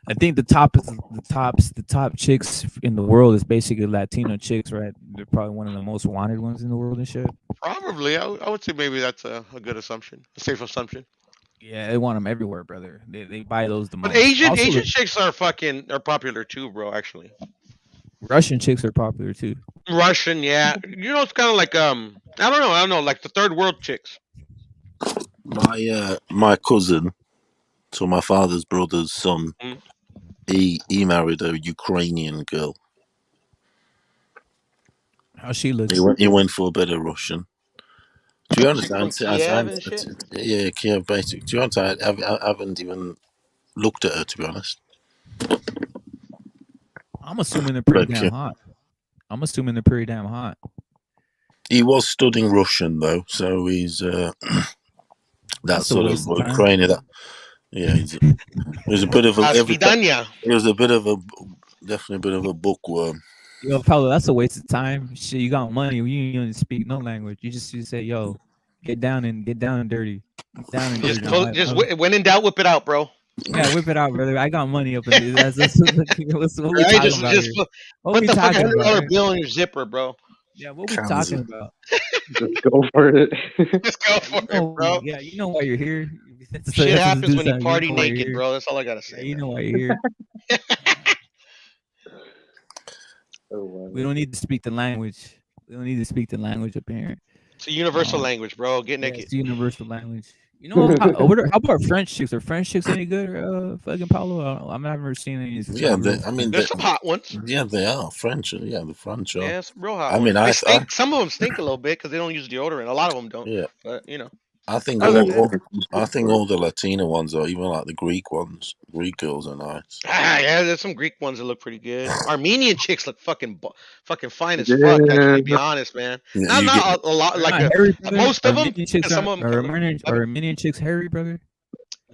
I think the top chicks in the world is basically Latino chicks, right? They're probably one of the most wanted ones in the world and shit. Probably. I would say maybe that's a good assumption, a safe assumption. Yeah, they want them everywhere, brother. They buy those the But most. Also, Asian chicks are popular too, bro. Actually, Russian chicks are popular too. Russian, yeah. You know, it's kind of like I don't know, like the third world chicks. My cousin, so my father's brother's son, Mm. he married a Ukrainian girl. How's she look? He went for a bit of Russian. Do you understand? From Kiev and shit. Yeah, Kiev basic. Do you understand? I haven't even looked at her, to be honest. I'm assuming they're pretty But damn hot. I'm assuming they're pretty damn hot. he was studying Russian though, so he's that That's a sort of waste of time. Ukrainian. Yeah, it was a bit of a Asvidanya. It was a bit of a definitely a bit of a bookworm. Yo, Paulo, that's a waste of time. Shit, you got money. You don't speak no language. You just say, "Yo, get down and dirty, get down and dirty." When in doubt, whip it out, bro. Yeah, whip it out, brother. I got money up in this. That's what we Right? talking about here. What Put we the fucking talking about? $100 bill in your zipper, bro. Yeah, what we talking about? Just go for it. Just go for it, bro. Yeah, you know why you're here. Shit happens when you You party know why you're naked, here. bro. That's all I gotta say. Yeah, you man. know why you're here. Oh, wow. We don't need to speak the language. We don't need to speak the language up here. It's a universal language, bro. Get Yeah, naked. it's a universal language. You know, how about French chicks? Are French chicks any good? Fucking Paulo, I've never seen any. Yeah, There's some hot ones. Yeah, they are French. Yeah, the French are. Yeah, some real hot I mean, ones. They stink. Some of them stink a little bit because they don't use deodorant. A lot of them don't. Yeah, But you know. I think I all the Latino ones are, even like the Greek ones. Greek girls are nice. Yeah, there's some Greek ones that look pretty good. Armenian chicks look fucking fine as fuck. Actually, to be honest, man. Yeah, Not a lot, like most of them. Some of them. Armenian chicks hairy, brother.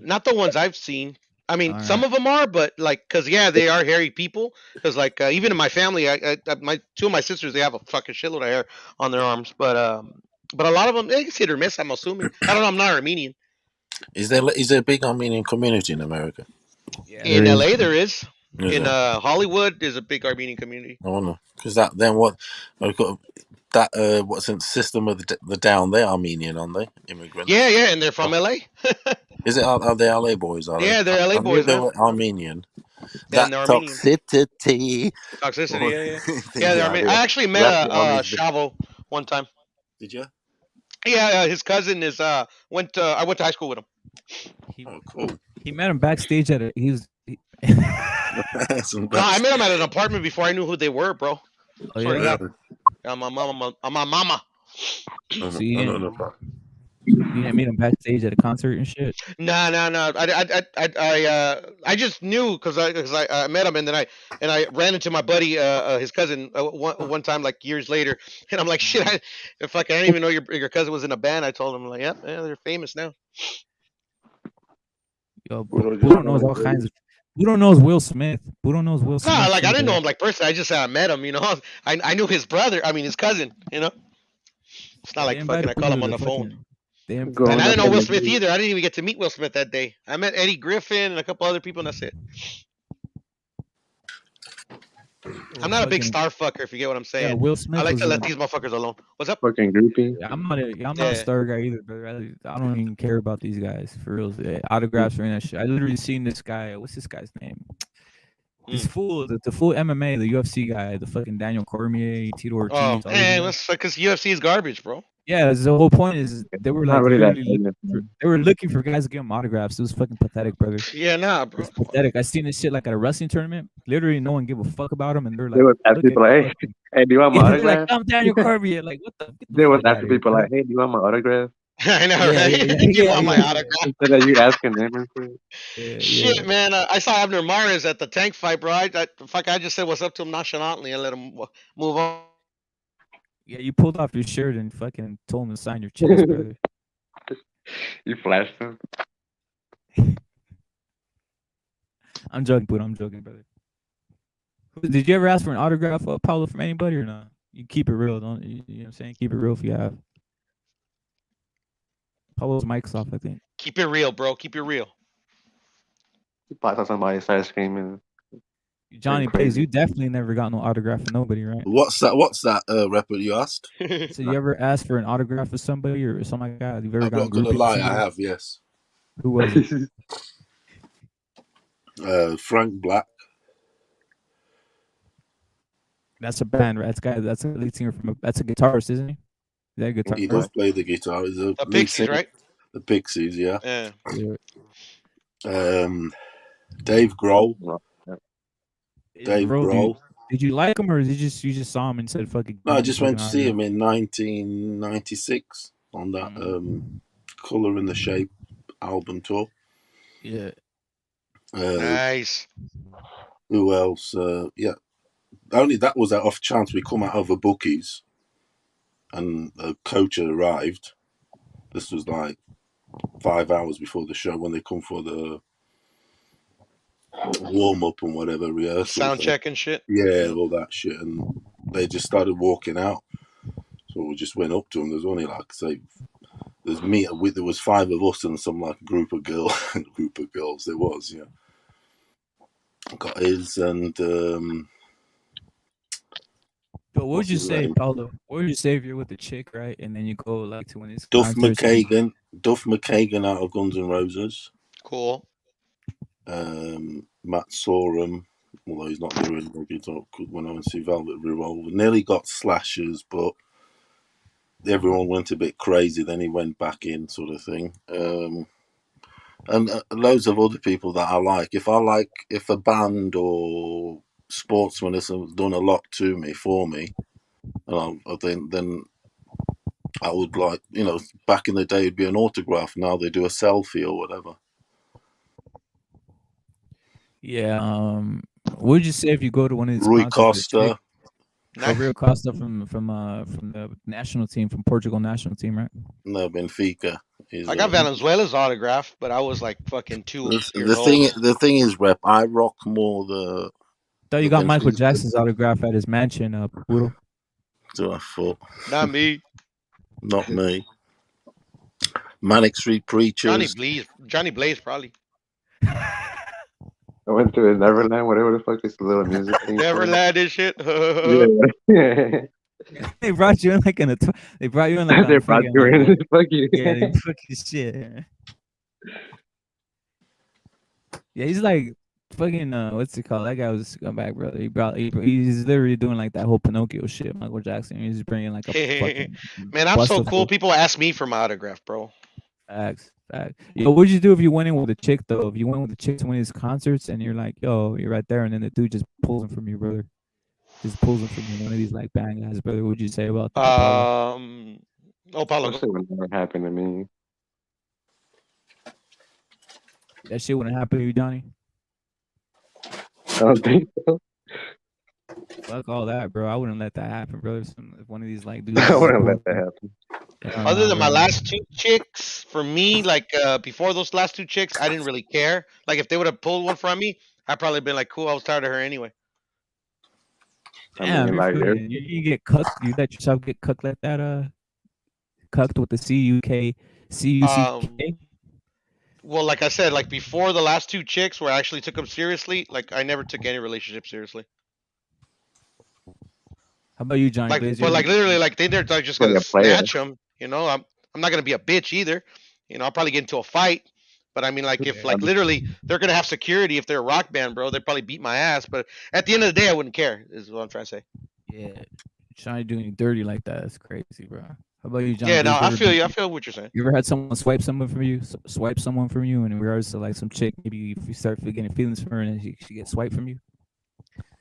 Not the ones I've seen. I mean, some of them are, but like, cause yeah, they are hairy people. Cause like, even in my family, my two of my sisters, they have a fucking shitload of hair on their arms. But a lot of them, it's hit or miss. I'm assuming. I don't know. I'm not Armenian. Is there a big Armenian community in America? Yeah, In LA, there is. In there? Hollywood, there's a big Armenian community. I wonder, because I've got that what's in system of the down? They're Armenian, aren't they? Immigrants. Yeah, and they're from LA. Is it? Are they LA boys? Yeah, they're LA boys. They were Armenian. That toxicity. Toxicity, yeah. They're Armenian. I actually met Shavo one time. Did you? Yeah, his cousin is I went to high school with him. Oh, cool. He met him backstage at a. He was. No, I met him at an apartment before I knew who they were, bro. Oh, yeah. I'm my mama. See, You didn't meet him backstage at a concert and shit. No. I just knew because I met him and then I ran into my buddy, his cousin, one time like years later, and I'm like, shit, I didn't even know your cousin was in a band. I told him like, yep, yeah, they're famous now. Yo, Puro just Budo knows know all it. kinds of. Budo knows Will Smith. Budo knows Will Smith. No, like I too, didn't know bro. him like personally. I just said I met him. I knew his brother. I mean his cousin. It's not Yeah, they like fucking invited I call Budo him to on the the phone. fucking. They And Growing I invited up didn't know in Will the Smith hood. either. I didn't even get to meet Will Smith that day. I met Eddie Griffin and a couple other people, and that's it. I'm not a big fucking. star fucker, if you get what I'm Yeah, saying. Will I Smith like was to let in. these motherfuckers alone. What's up? Fucking groupie. I'm not a Yeah. star guy either, brother. I don't even care about these guys for real. Autographs or any of that shit. I literally seen this guy. What's this guy's name? This fool, the full MMA, the UFC guy, the fucking Daniel Cormier, Tito Oh, Ortiz, all these man, guys. that's because UFC is garbage, bro. Yeah, the whole point is they were Not like really that literally famous, for, man. they were looking for guys to give them autographs. It was fucking pathetic, brother. Yeah, nah, bro. It's pathetic. I seen this shit like at a wrestling tournament. Literally, no one give a fuck about him, and they're They like, would ask "Look at people like, me, hey, fucking." hey, do you want my They're like, autograph? "I'm Daniel Cormier." Like, what the? Get the They would fuck out ask of here, people bro. like, hey, do you want my autograph? I know, Yeah, right? yeah, You yeah, want my yeah, autograph? Instead of you asking them and shit. yeah, yeah. Shit, man. I saw Abner Mares at the tank fight, bro. I just said what's up to him nonchalantly and let him move on. Yeah, you pulled off your shirt and fucking told him to sign your chest, brother. You flashed them. I'm joking, but I'm joking, brother. Did you ever ask for an autograph, Paulo, from anybody or not? You keep it real, don't you? You know what I'm saying? Keep it real if you have. Paulo's mic's off, I think. Keep it real, bro. Keep it real. You pass on somebody, start screaming. Johnny Blaze, you definitely never got no autograph from nobody, right? What's that? Rapper you asked? So you ever asked for an autograph of somebody or something like that? You've ever I'm gotten not gonna groupie with lie, I somebody? have, yes. Who was it? Frank Black. That's a band, right? That's a lead singer that's a guitarist, isn't he? Is that a guitarist? He does play the guitar. He's a The lead Pixies, singer. right? The Pixies, yeah. Yeah. Dave Grohl. Dave Bro, Grohl. did you like him or did you just saw him and said fucking? No, I just went to see him in 1996 on that Color in the Shape album tour. Yeah. Nice. Who else? Yeah. Only that was that off chance we come out of a bookies and a coach had arrived. This was like 5 hours before the show when they come for the warm up and whatever rehearsal. Sound check and shit. Yeah, all that shit, and they just started walking out. So we just went up to them. There's only like say, there's me. There was 5 of us and some like group of girls. There was, yeah. Got his and. But what would you say, Paulo? What would you say if you're with a chick, right, and then you go like to one of these Duff concerts? McKagan out of Guns N' Roses. Cool. Matt Sorum, although he's not doing the guitar, when I went to see Velvet Revolver, nearly got slashes, but everyone went a bit crazy. Then he went back in, sort of thing. And loads of other people that I like. If a band or sportsman has done a lot to me, for me, I think then I would like, back in the day it'd be an autograph. Now they do a selfie or whatever. Yeah. What would you say if you go to one of these Rui concerts? Costa. Rui Costa from the national team, from Portugal national team, right? No, Benfica. I got Valenzuela's autograph, but I was like fucking 2 years old. The thing is, Rep, I rock more the. Thought you got Michael Jackson's autograph at his mansion, Poodle. So I thought. Not me. Not me. Manic Street Preachers. Johnny Blaze, probably. I went to Neverland, whatever the fuck is the little music thing. Neverland and shit. Yeah. They brought you in like they brought you in like they brought you in. Fuck you. Yeah, they fucking shit. Yeah, he's like fucking what's it called? That guy was a scumbag, brother. He's literally doing like that whole Pinocchio shit, Michael Jackson. He's bringing like a fucking man. I'm so cool. People ask me for my autograph, bro. Facts. Yo, what'd you do if you went in with a chick though? If you went with a chick to one of his concerts and you're like, yo, you're right there, and then the dude just pulls him from you, brother. Just pulls him from you, one of these like bang guys, brother. What would you say about that? Oh, Paulo, That go. shit would never happen to me. That shit wouldn't happen to you, Johnny. I don't think so. Fuck all that, bro. I wouldn't let that happen, bro. If one of these like dudes. I wouldn't let that happen. Other than my Bro. last two chicks, for me, like before those last two chicks, I didn't really care. Like if they would have pulled one from me, I'd probably been like, cool. I was tired of her anyway. I Damn, mean, you're like, fucking, you get cucked. You let yourself get cucked like that. Cucked with the CUCK. Well, like I said, like before the last two chicks, where I actually took them seriously, like I never took any relationship seriously. How about you, Johnny Like, Blaze? but like literally, like they're just like gonna a player. snatch them. You know, I'm not gonna be a bitch either. You know, I'll probably get into a fight. But I mean, like if like literally they're gonna have security if they're a rock band, bro, they'd probably beat my ass. But at the end of the day, I wouldn't care. Is what I'm trying to say. Yeah, trying to do you dirty like that. That's crazy, bro. How about you, Johnny Yeah, no, Blaze? I feel you. I feel what you're saying. You ever had someone swipe someone from you? Swipe someone from you, and in regards to like some chick, maybe if you start getting feelings for her, and she gets swiped from you.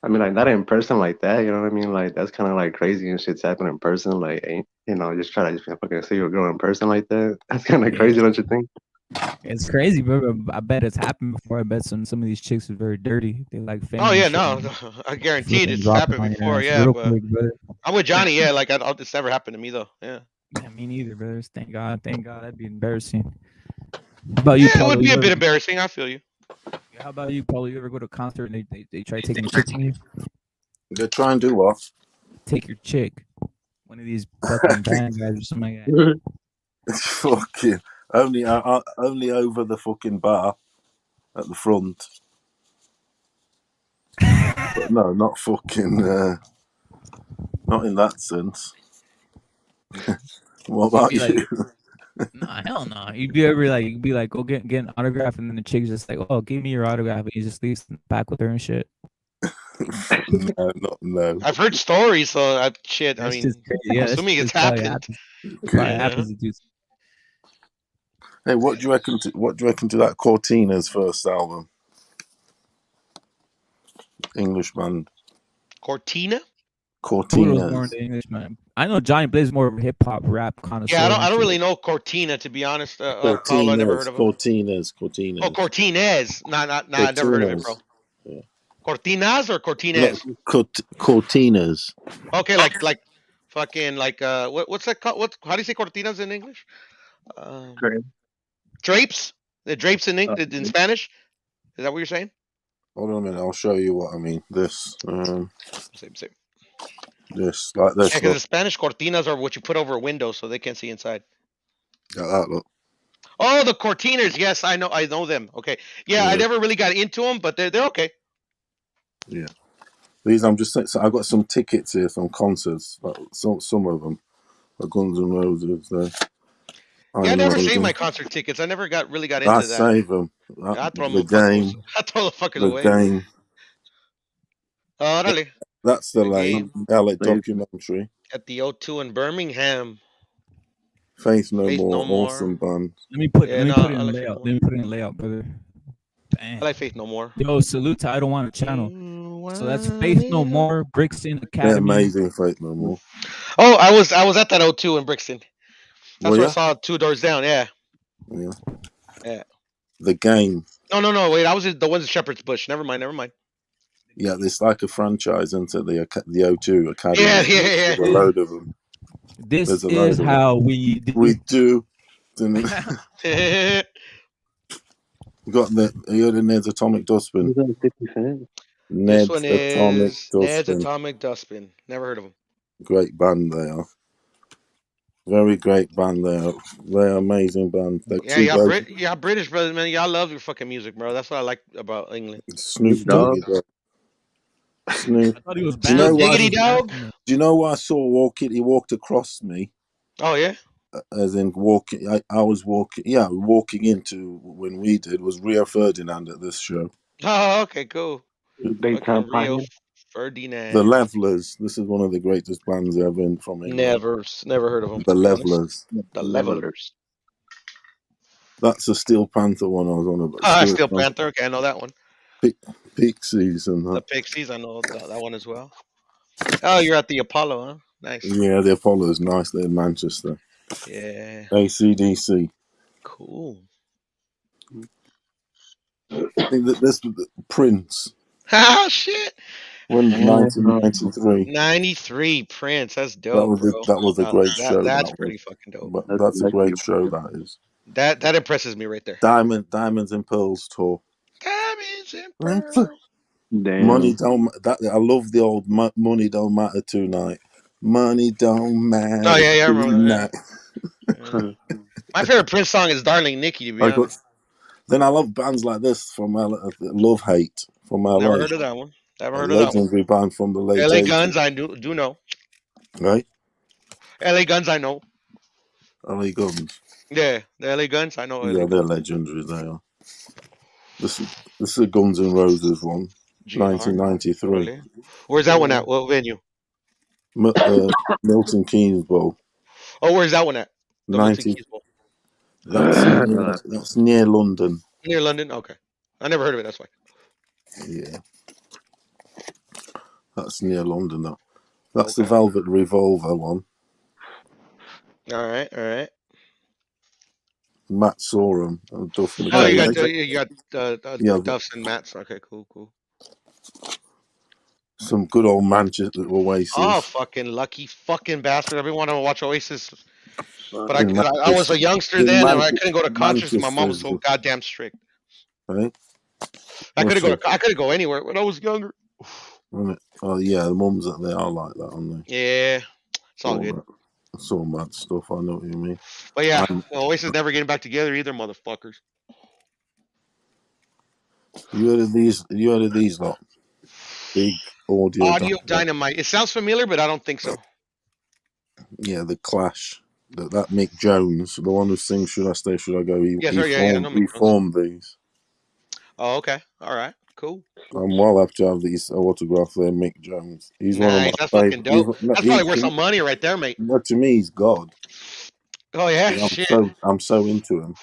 I mean, like, not in person like that, you know what I mean? Like, that's kind of like crazy and shit's happening in person. Like, ain't, you know, just try to just fucking see your girl in person like that. That's kind of Yeah. crazy, don't you think? It's crazy, bro. I bet it's happened before. I bet some of these chicks are very dirty. They like fame. Oh and yeah, shit, no, and I guarantee fucking it's drop it happened on your before. ass Yeah, real but quick, brother. I'm with Johnny. Yeah, like it's never happened to me though. Yeah. Yeah, me neither, brothers. Thank God. Thank God. That'd be embarrassing. How about you, Yeah, it Paulo? would be a bit embarrassing. I feel you. How about you, Paulo? You ever go to a concert and they try taking a chick from you? They try and do what? Take your chick. One of these fucking band guys or something like that. Fucking only over the fucking bar at the front. But no, not fucking. Not in that sense. What about you? Like, nah, hell no. You'd be like, go get an autograph, and then the chick's just like, oh, give me your autograph, and he just leaves back with her and shit. No. I've heard stories, so shit. That's I mean, just crazy. Yeah, I'm assuming it's probably happened. happens. Probably happens to dudes. Hey, what do you reckon to that Cortina's first album? English band. Cortina? Pluto's more Cortina's. into English, man. I know Johnny Blaze is more of a hip hop rap connoisseur. Yeah, I and don't shit. really know Cortina, to be honest. Paulo, I never heard of him. Cortina's. Oh, Cortinez. Nah, I never heard of it, bro. Yeah. Cortinas or Cortinez? No, Cortina's. Okay, like fucking like what's that called? How do you say Cortinas in English? Drapes? The drapes in Spanish? Is that what you're saying? Hold on a minute, I'll show you what I mean. This. Same. This, like this. Yeah, because the Spanish cortinas are what you put over a window so they can't see inside. Got that, look. Oh, the cortinas. Yes, I know them. Okay. Yeah, I never really got into them, but they're okay. Yeah. These I'm just saying. So I got some tickets here, some concerts. Like some of them, like Guns N' Roses. Yeah, I never saved my concert tickets. I never really got into that. I save them. I throw The them game. I throw the fuckers The away. game. Oh, really? That's the LA documentary. At the O2 in Birmingham. Faith No More, awesome band. Let me put it in layout. Let me put it in layout, brother. Damn. I like Faith No More. Yo, salute to I Don't Want a Channel. So that's Faith No More, Brixton Academy. They're amazing, Faith No More. Oh, I was at that O2 in Brixton. That's where I saw Two Doors Down. Yeah. The game. No. Wait, I was the ones at Shepherd's Bush. Never mind. Yeah, it's like a franchise into the O2 Academy. Yeah. There's a load of them. This is how we do. We do. We got you heard of Ned's Atomic Dustbin? This one is Ned's Atomic Dustbin. Never heard of them. Great band they are. Very great band they are. They're amazing band. Y'all British brothers, man. Y'all love your fucking music, bro. That's what I like about England. Snoop Dogg. Snoop. I thought he was bad. Diggity Dog. Do you know what I saw he walked across me? Oh yeah. As in walking, I was walking. Yeah, walking into when we did was Rio Ferdinand at this show. Oh, okay, cool. Rio Ferdinand. The Levelers. This is one of the greatest bands ever from England. Never heard of them. The Levelers. The Levelers. That's a Steel Panther one I was on about. Steel Panther. Okay, I know that one. Pixies and that. The Pixies, I know that one as well. Oh, you're at the Apollo, huh? Nice. Yeah, the Apollo is nice. They're in Manchester. Yeah. AC/DC. Cool. I think that this Prince Ah, shit. when Yeah. 1993. 93 Prince. That's That dope, was bro. a great show. That's That was, pretty fucking dope. but That's that's a exactly great show. That is That impresses me right there. Diamonds and Pearls tour. Diamonds and pearls. Money damn. don't that I love the old money don't matter tonight. Money don't Oh matter yeah, I remember that. tonight. Yeah. My favorite Prince song is "Darling Nikki." To be I got honest, then I love bands like this from Love Hate from never LA, heard of that one. Never a heard of that one. legendary band from the late L.A. 80s, Guns, I do know. right? L.A. Guns, I know. LA Guns. Yeah, the L.A. Guns, I know. L.A. Yeah, they're Guns. legendary. They are. This is this is a Guns N' Roses one, GNR. 1993. Really? Where's that one at? What venue? Milton Keynes Bowl. Oh, where's that one at? The Milton 90. Keys Bowl. That's near London. Near London. Okay, I never heard of it. That's why. Yeah, that's near London. Though. That's the Okay. Velvet Revolver one. All right. All right. Matt Sorum and Duff Oh, you McKagan. got Yeah, Duffs and Mats. Okay, cool, cool. some good old Manchester Oh, Oasis. fucking lucky fucking bastard! I've been wanting to watch Oasis, but In I was Manchester. a youngster In then, and Man- I couldn't go to concerts. My mom was Manchester's so good. goddamn strict. Right? I What's couldn't go it? to I couldn't go anywhere when I was younger. Isn't it? Oh yeah, the mums that they are like that, aren't they? Yeah, it's all All good. that. It's all mad stuff. I know what you mean. But yeah, And Oasis never getting back together either, motherfuckers. you heard of these? You heard of these lot? Big audio. Audio Dynamite. It sounds familiar, but I don't think so. Yeah, the Clash. That Mick Jones, the one who sings "Should I Stay? Should I Go?" Yes, sir. Yeah, yeah. No, He formed these. Oh, okay. All right. Cool. I'm well happy to have these autograph there, Mick Jones. He's one of Nice. my That's fucking favorite. dope. That's probably worth some money right there, mate. To me, he's God. Oh yeah, Yeah, shit. I'm so into him.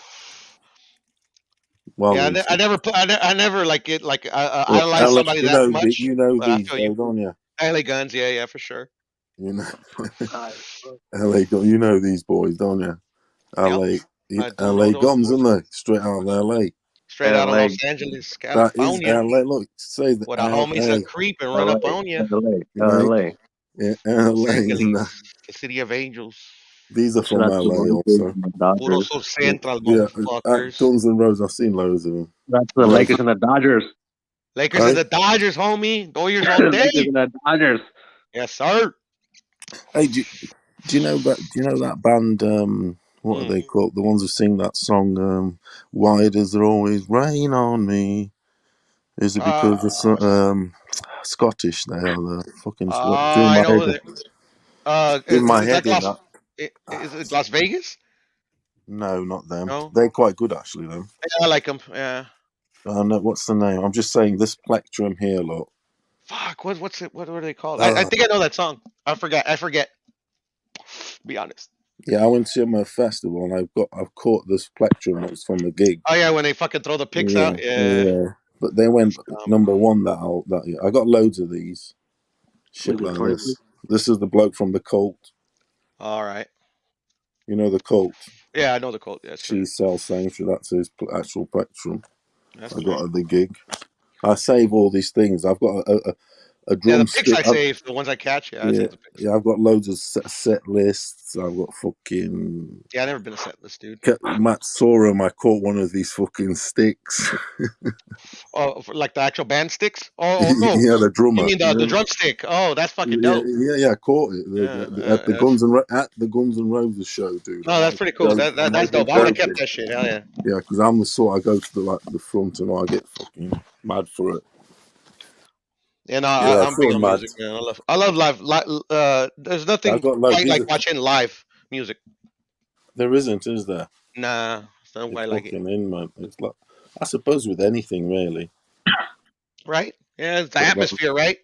Well, Yeah, I into never put. I never like it. Like well, idolize somebody that much. you know But I these feel you. though, don't you? LA Guns. Yeah, yeah, for sure. You know, you know these boys, don't you? Yep. LA, I do know LA those Guns, boys. aren't they? Straight out of LA. Straight out of Los Angeles, That is California. LA. Look, say the Where the homies a LA. creep and run up on you. Right? Yeah, Los LA. Angeles, the city of angels. These are Shout from out to the LA Lakers also. and the Puro Dodgers. Sur Central, Yeah, motherfuckers. Guns N' Roses. I've seen loads of them. Shout out to the Loads Lakers of, and the Dodgers. Lakers and right? the Dodgers, homie. Dodgers all The day. Lakers and the Dodgers. Yes, sir. Hey, do you know that? Do you know that band? What are Mm. they called? The ones who sing that song. Why does there always rain on me? Is it because the Scottish? They are the fucking doing I my know head who they. doing my Is that head in that. Is it Las Vegas? No, not them. No, They're quite good actually. Though. yeah, I like them. Yeah. No, what's the name? I'm just saying this plectrum here. Look. Fuck. What's it? What are they called? I Uh, think I know that song. I forgot. I forget. Be honest. yeah, I went to a festival and I've caught this plectrum that was from the gig. Oh yeah, when they fucking throw the picks Yeah, out. Yeah. yeah. But they went #1 that year. I got loads of these. Shit Look at like Tori. this. This is the bloke from the Cult. All right. You know the Cult. Yeah, I know the cult. Yes, She sir. sells sanctuary. That's his actual plectrum. That's I cool. got at the gig. I save all these things. I've got a Yeah, the picks drumstick. I save, the ones I catch. Yeah, I Yeah, save the picks. yeah. I've got loads of set lists. I've got fucking Yeah, I never been a set list, dude. Matt Sorum. I caught one of these fucking sticks. Oh, like the actual band sticks? Oh, no. Yeah, the You drummer. mean You the know? drumstick? Oh, that's fucking Yeah, dope. yeah. I caught it Yeah, at the Guns N' Roses show, dude. no, that's pretty cool. That's dope. I would have kept that shit. Hell yeah. Yeah, because I'm the sort I go to the front and I get fucking mad for it. And Yeah, I'm big so on mad. music, man. I love live. There's I nothing got quite these. like watching live music. There isn't, is there? Nah, it's not It's quite like it. fucking in, man. It's like I suppose with anything really. Right? Yeah, it's the But atmosphere, right?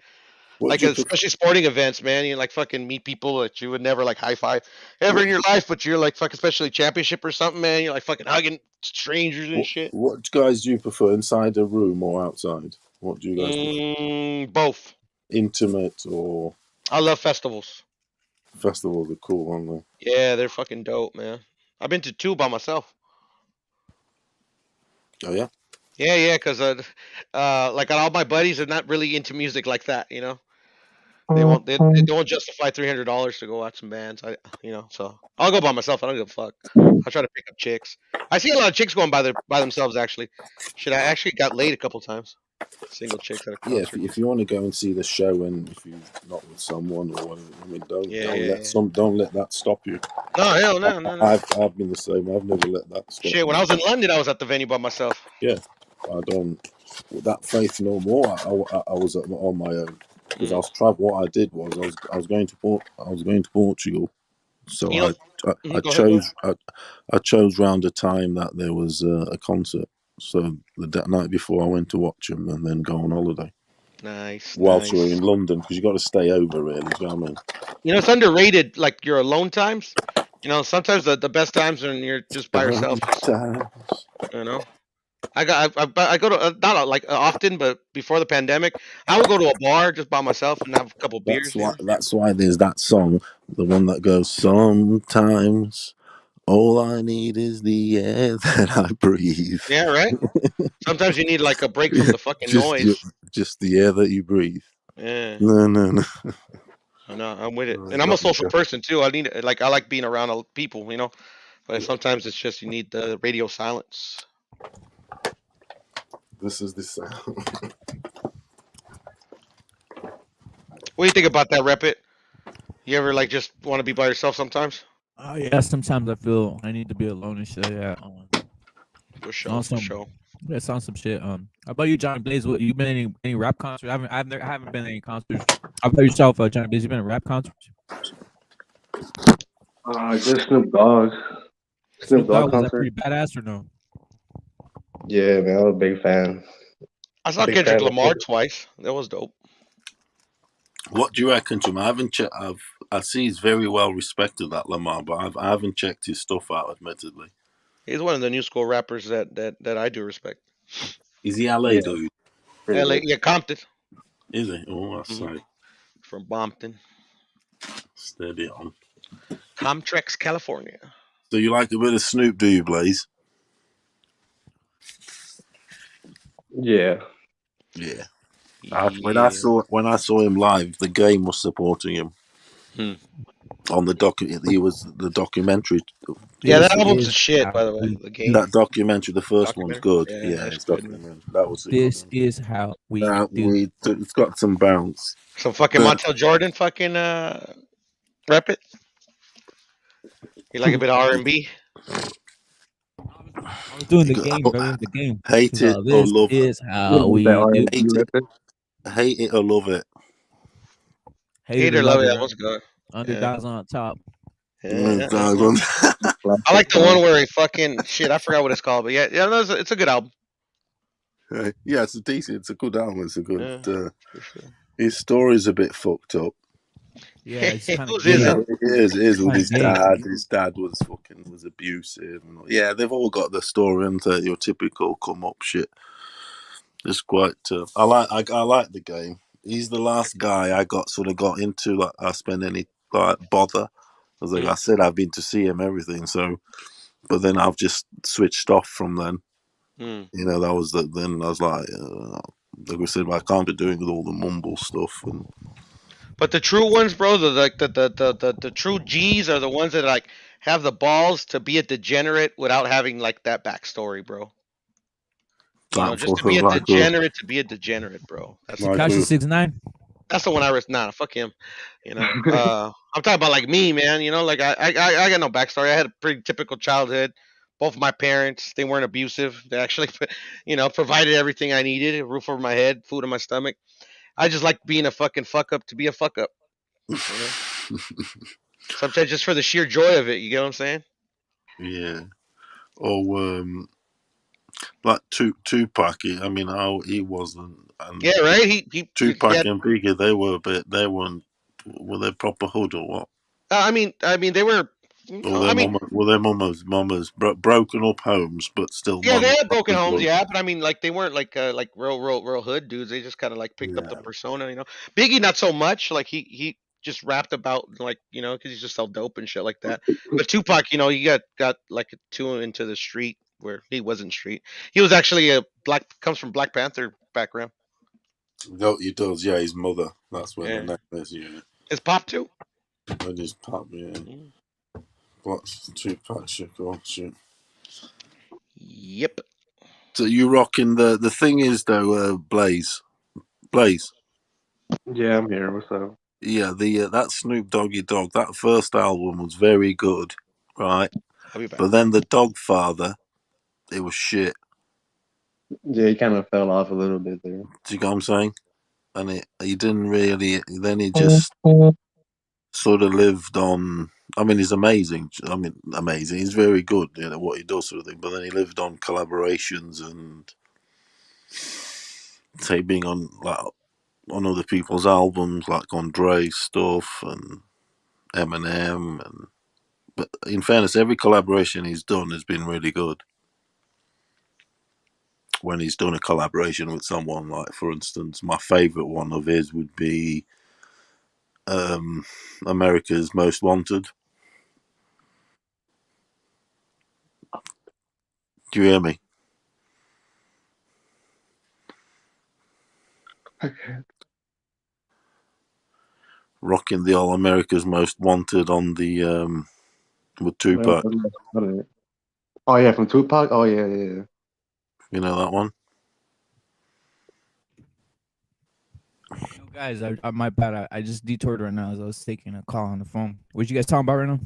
what Like do you prefer? especially sporting events, man. You like fucking meet people that you would never like high five ever in your life, but you're like fucking especially championship or something, man. You're like fucking hugging strangers and shit. What guys do you prefer, inside a room or outside? What do you guys prefer? Both. Intimate or I love festivals. Festivals are cool, aren't they? Yeah, they're fucking dope, man. I've been to 2 by myself. Oh yeah. Yeah, because like all my buddies are not really into music like that. They won't justify $300 to go watch some bands. So I'll go by myself. I don't give a fuck. I'll try to pick up chicks. I see a lot of chicks going by themselves. Actually, shit, I actually got laid a couple times. Single chicks at a Yeah, concert. if you want to go and see the show, and if you're not with someone or whatever, I mean, Yeah. don't let that stop you. No, hell no. I've been the same. I've never let that stop Shit, when me. I was in London, I was at the venue by myself. Yeah, I don't. With that faith no more. I was on my own because I was traveling. What I did was I was going to Portugal, so You know, I go ahead. I chose round a time that there was a concert. So the night before I went to watch them and then go on holiday Nice. whilst we're in London because you got to stay over really. Do you know what I mean? It's underrated. Like your alone times. Sometimes the best times when you're just by yourself. Just Sometimes. you know. I go to not like often, but before the pandemic, I would go to a bar just by myself and have a couple beers. That's why there's that song, the one that goes, sometimes all I need is the air that I breathe. Yeah, right. Sometimes you need like a break from the fucking noise. Just the air that you breathe. Yeah, No. I know. I'm with it, Oh, and I'm a social person too. I like being around people, But sometimes it's just you need the radio silence. This is the sound. What do you think about that, Rep It? You ever like just want to be by yourself sometimes? Oh yeah, sometimes I feel I need to be alone and shit. Yeah. For sure, Also, for sure. that sounds some shit. How about you, Johnny Blaze? What you been in any rap concerts? I haven't been in any concerts. How about yourself, Johnny Blaze? You been in rap concerts? Just Snoop Dogg. Snoop Snoop Dogg Dogg, was that concert. pretty badass or no? Yeah, man, I'm a big fan. I saw Big Kendrick fan of Lamar twice. That was dope. What do you reckon to him? I haven't checked. I see he's very well respected, that Lamar, but I haven't checked his stuff out, admittedly. He's one of the new school rappers that I do respect. Is he LA Yeah, dude? pretty LA, good. yeah, Compton. Is he? Oh, that's Mhm. like From Bompton, steady on. Comtrex, California. So you like a bit of Snoop, do you, Blaze? Yeah. Yeah. When I Yeah. saw him live, the game was supporting him. Hmm. On the he was the documentary. Yeah, that This album's a is shit, how by the way. we The do. game That documentary, the first one's documentary. good. Yeah, Yeah, that's it's good, man. documentary. That was a good This one. is how we do. It's got some bounce. Some fucking Montel Jordan fucking rep it. You like a bit of R&B? I was doing the game, brother. The game. Hate it or This love it. is how we do. Hate it or love it. Hate it Hate or or love love it, it, that right? was good. Yeah. Underdogs on top. Yeah. I like the Classic one song. where he fucking shit. I forgot what it's called, but yeah, no, it's a good album. Yeah, it's a decent. It's a good album. It's a good. Yeah, for sure. His story's a bit fucked up. Yeah, it's kind of Whose gay. is it? It is with Kinda his gay. dad. His dad was abusive. Yeah, they've all got the story, and your typical come up shit. It's quite. I like the game. He's the last guy I got into. Like I spent any bother. I was like I said, I've been to see him everything. So, but then I've just switched off from then. That was then I was like I said, I can't be doing all the mumble stuff. But the true ones, bro, the true G's are the ones that like have the balls to be a degenerate without having like that backstory, bro. Just to be a degenerate, bro. Takashi 6ix9ine. That's the one I was. Nah, fuck him. I'm talking about like me, man. Like I got no backstory. I had a pretty typical childhood. Both of my parents, they weren't abusive. They actually, provided everything I needed: a roof over my head, food in my stomach. I just like being a fucking fuck up to be a fuck up. Sometimes just for the sheer joy of it. You get what I'm saying? Yeah. Or like Tupac. I mean, how he wasn't. And Yeah, right. He Tupac had, and Biggie, they were a bit. They weren't. Were they proper hood or what? I mean, they were. Or their mamas broken up homes, but still Yeah, they money. had broken homes, yeah, but I mean, like they weren't like real hood dudes. They just kind of like picked up the persona. Biggie, not so much. Like he just rapped about like because he just sell dope and shit like that. But Tupac, he got like too into the street where he wasn't street. He was actually comes from Black Panther background. He does, yeah. His mother. That's where the Yeah, name is. Yeah, his pop too. that is pop. Yeah, Mm. what's Tupac Shakur? Shit. Yep. So you rocking the thing is though, Blaze. Yeah, I'm here. What's up? Yeah, the that Snoop Doggy Dogg, that first album was very good, right? I'll be back. But then the Dogfather, it was shit. Yeah, he kind of fell off a little bit there. Do you know what I'm saying? And he didn't really. Then he just sort of lived on. I mean, he's amazing. I mean, amazing. He's very good, what he does, sort of thing. But then he lived on collaborations and say being on on other people's albums, like on Dre's stuff and Eminem. But in fairness, every collaboration he's done has been really good. When he's done a collaboration with someone, like for instance, my favorite one of his would be America's Most Wanted. Do you hear me? Rocking the old America's Most Wanted on the with Tupac. Oh yeah, from Tupac. Oh yeah, yeah. You know that one? Guys, my bad. I just detoured right now as I was taking a call on the phone. What you guys talking about right now?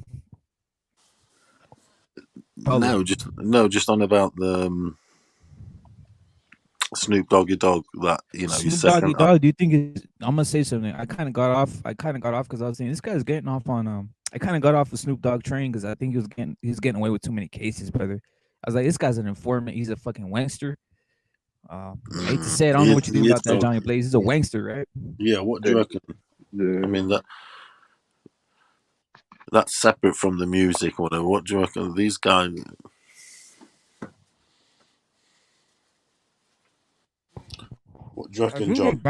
No, just on about the Snoop Doggy Dogg. That his Snoop second. Doggy Dogg. Do you think I'm gonna say something? I kind of got off because I was saying this guy's getting off on. I kind of got off the Snoop Dogg train because I think he was getting away with too many cases, brother. I was like, this guy's an informant. He's a fucking wankster. I hate to say it. I don't know what you think about that, Johnny Blaze. He's a wankster, right? Yeah, what do you reckon? Yeah. I mean that's separate from the music or whatever. What do you reckon? These guys. What do you reckon, John?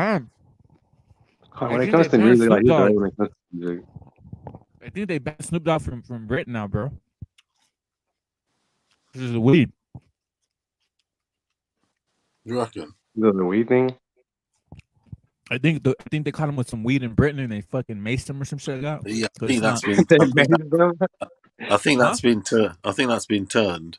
When it comes to music, like he's right when it comes to music. I think they banned Snoop Dogg from Britain now, bro. This is the weed. You reckon? The weed thing. I think they caught him with some weed in Britain and they fucking maced him or some shit like that. Yeah, So I think that's been. I think that's been turned.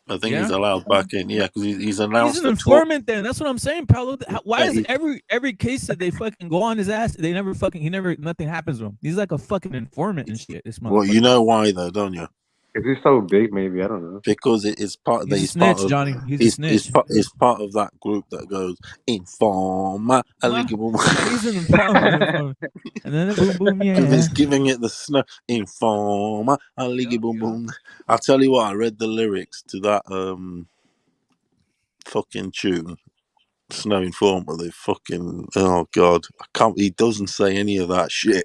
I think he's allowed back in. Yeah, because he's announced. He's an informant. Then that's what I'm saying, Paulo. Why is every case that they fucking go on his ass? They never nothing happens to him. He's like a fucking informant and shit. This Well, you know why though, don't you? Is he so big? Maybe I don't know. Because it's part of. He's a snitch, Johnny. He's a snitch. He's part of that group that goes informa. He's an informant. And then boom boom, yeah. He's giving it the snow informa. Boom boom. I'll tell you what. I read the lyrics to that fucking tune. Snow Informer. They fucking. Oh god, I can't. He doesn't say any of that shit.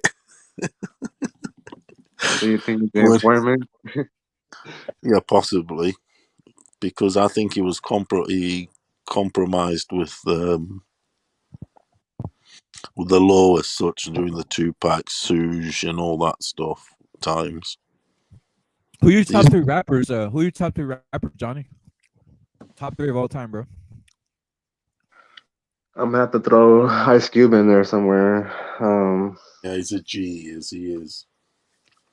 Do you think he's an informant? Yeah, possibly, because I think he was he compromised with the law as such during the Tupac, Suge, and all that stuff times. Who are your top three rappers? Who are your top three rappers, Johnny? Top three of all time, bro. I'm gonna have to throw Ice Cube in there somewhere. Yeah, he's a G, he is.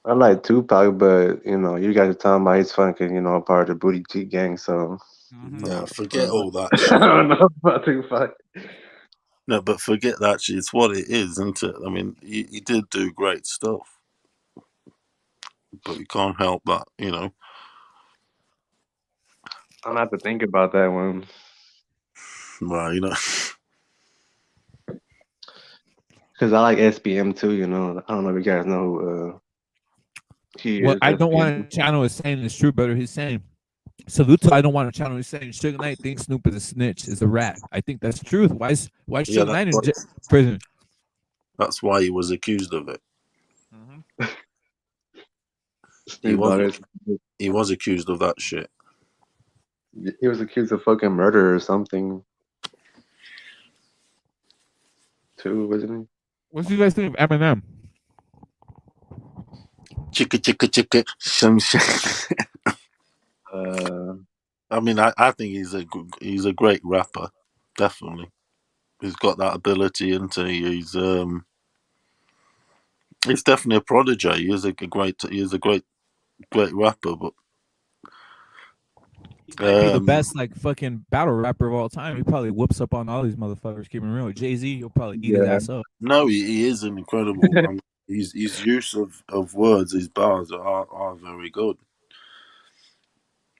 I like Tupac, but you guys are talking about he's fucking, a part of the Booty Cheek gang, so no, forget all that shit. I don't know about Tupac. No, but forget that shit. It's what it is, isn't it? I mean, he did do great stuff, but you can't help that, I'm gonna have to think about that one. Well, because I like SBM too. I don't know if you guys know who he is. I don't want to channel is saying it's true, but he's saying salute to I don't want to channel is saying Suge Knight thinks Snoop is a snitch, is a rat. I think that's the truth. Why is Suge Knight in prison? That's why he was accused of it. He was accused of that shit. He was accused of fucking murder or something too, wasn't he? What do you guys think of Eminem? chicka chicka chicka shum shum. I mean, I think he's a great rapper, definitely. He's got that ability, and he's definitely a prodigy. He is a great rapper, but He might be the best like fucking battle rapper of all time. He probably whoops up on all these motherfuckers. Keeping real, Jay-Z, he'll probably eat his ass up. no, he is an incredible. I mean, his use of words, his bars are very good.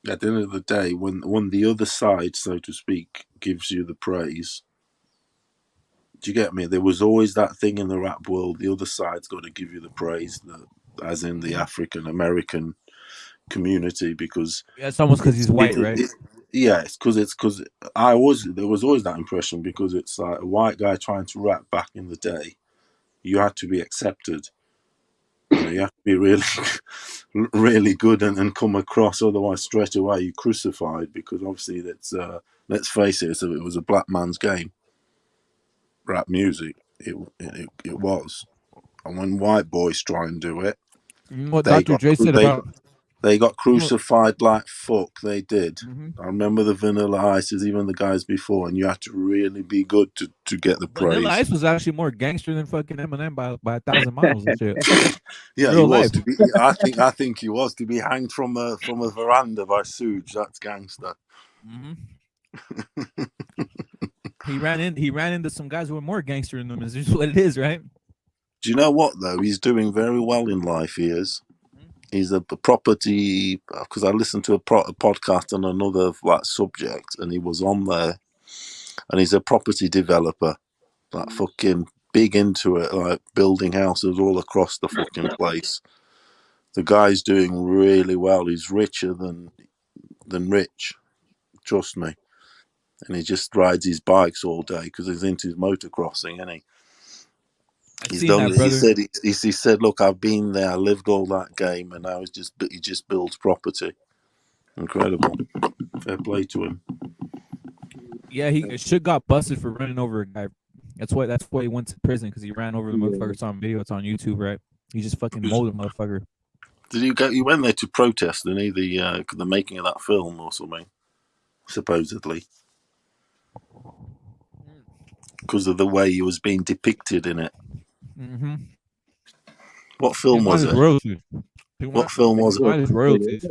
At the end of the day, when the other side, so to speak, gives you the praise, do you get me? There was always that thing in the rap world. The other side's got to give you the praise, as in the African American community, because Yeah, it's almost because he's white, right? Yeah, it's because there was always that impression, because it's like a white guy trying to rap back in the day. You had to be accepted. You know, you have to be really, really good and come across. Otherwise, straight away you crucified, because obviously that's let's face it, it was a black man's game. Rap music, it was, and when white boys try and do it, You know what Dr. Dre said about they got crucified like fuck. They did. Mm-hmm. I remember the Vanilla Ices, even the guys before, and you had to really be good to get the praise. Vanilla Ice was actually more gangster than fucking Eminem by 1,000 miles and shit. Yeah, Real he was. life. I think he was to be hanged from a veranda by Suge. That's gangster. Mm-hmm. He ran into some guys who were more gangster than him. Is just what it is, right? Do you know what though? He's doing very well in life. He is. He's a property, because I listened to a podcast on another subject, and he was on there, and he's a property developer, like fucking big into it, like building houses all across the fucking place. The guy's doing really well. He's richer than rich, trust me. And he just rides his bikes all day because he's into his motocrossing, and he's done. That, brother. He said, look, I've been there, I lived all that game, and now he just builds property. Incredible. Fair play to him. Yeah, he should got busted for running over a guy. That's why he went to prison, because he ran over the motherfucker. It's on video. It's on YouTube, right? He just fucking mowed the motherfucker. Did you go? You went there to protest, didn't he? The making of that film or something, supposedly, because of the way he was being depicted in it. Mm-hmm. What film was it? What film was it? Royalties.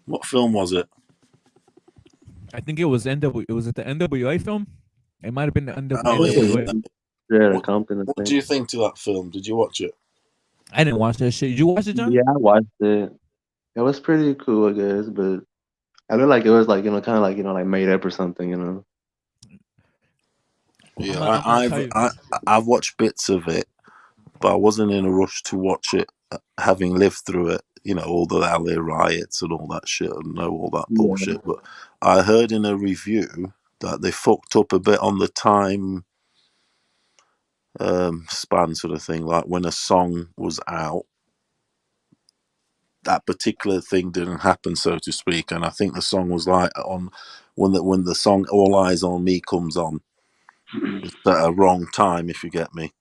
What film was it? I think it was NW. It was at the NWA film. It might have been the NWA. What do you think to that film? Did you watch it? I didn't watch that shit. Did you watch it, John? Yeah, I watched it. It was pretty cool, I guess, but I feel like it was like, kind of like, like made up or something, Yeah, I've watched bits of it, but I wasn't in a rush to watch it, having lived through it. All the LA riots and all that shit, and know all that bullshit. But I heard in a review that they fucked up a bit on the time span, sort of thing. Like when a song was out, that particular thing didn't happen, so to speak. And I think the song was like on when the song "All Eyes on Me" comes on, it's at a wrong time, if you get me.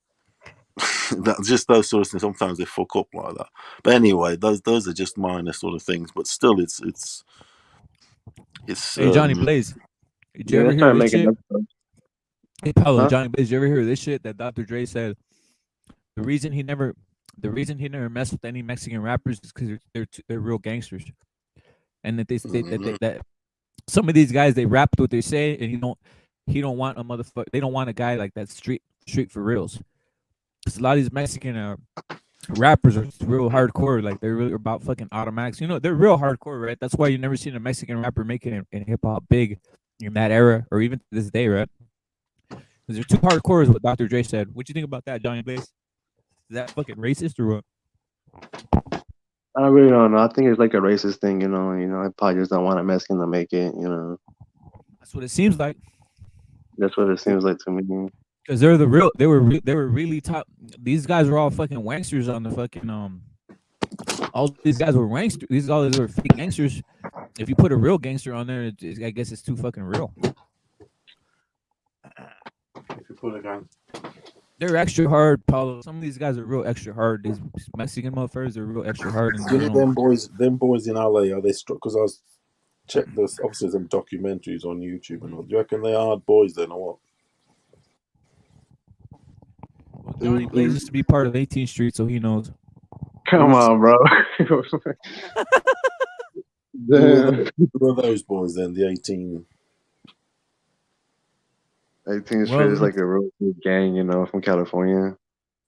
That's just those sort of things. Sometimes they fuck up like that. But anyway, those are just minor sort of things. But still, it's. Hey, Johnny Blaze, did you ever hear this shit? Hey, Paulo, Johnny Blaze, did you ever hear this shit that Dr. Dre said? The reason he never messed with any Mexican rappers is because they're real gangsters, and that that some of these guys, they rap what they say, and he don't want a motherfucker. They don't want a guy like that street for reals. Because a lot of these Mexican rappers are real hardcore. Like they're really about fucking automatics. They're real hardcore, right? That's why you never seen a Mexican rapper make it in hip hop big in that era, or even to this day, right? Because they're too hardcore, is what Dr. Dre said. What you think about that, Johnny Blaze? Is that fucking racist or what? I really don't know. I think it's like a racist thing, I probably just don't want a Mexican to make it, That's what it seems like. That's what it seems like to me. Because they were really top. These guys were all fucking wanksters on the fucking all these guys were wanksters. These were fake gangsters. If you put a real gangster on there, I guess it's too fucking real. If you put a gang. They're extra hard, Paulo. Some of these guys are real extra hard. These Mexican motherfuckers are real extra hard, and You they know don't. them boys in LA, are they struck? Because I was checked this, obviously some documentaries on YouTube and all. Do you reckon they are hard boys then, or what? Well, Johnny Blaze used to be part of 18th Street, so he knows. Come on, bro. Damn. Who are those boys then? The 18. 18th Street Well, is like a real big gang, you know, from California.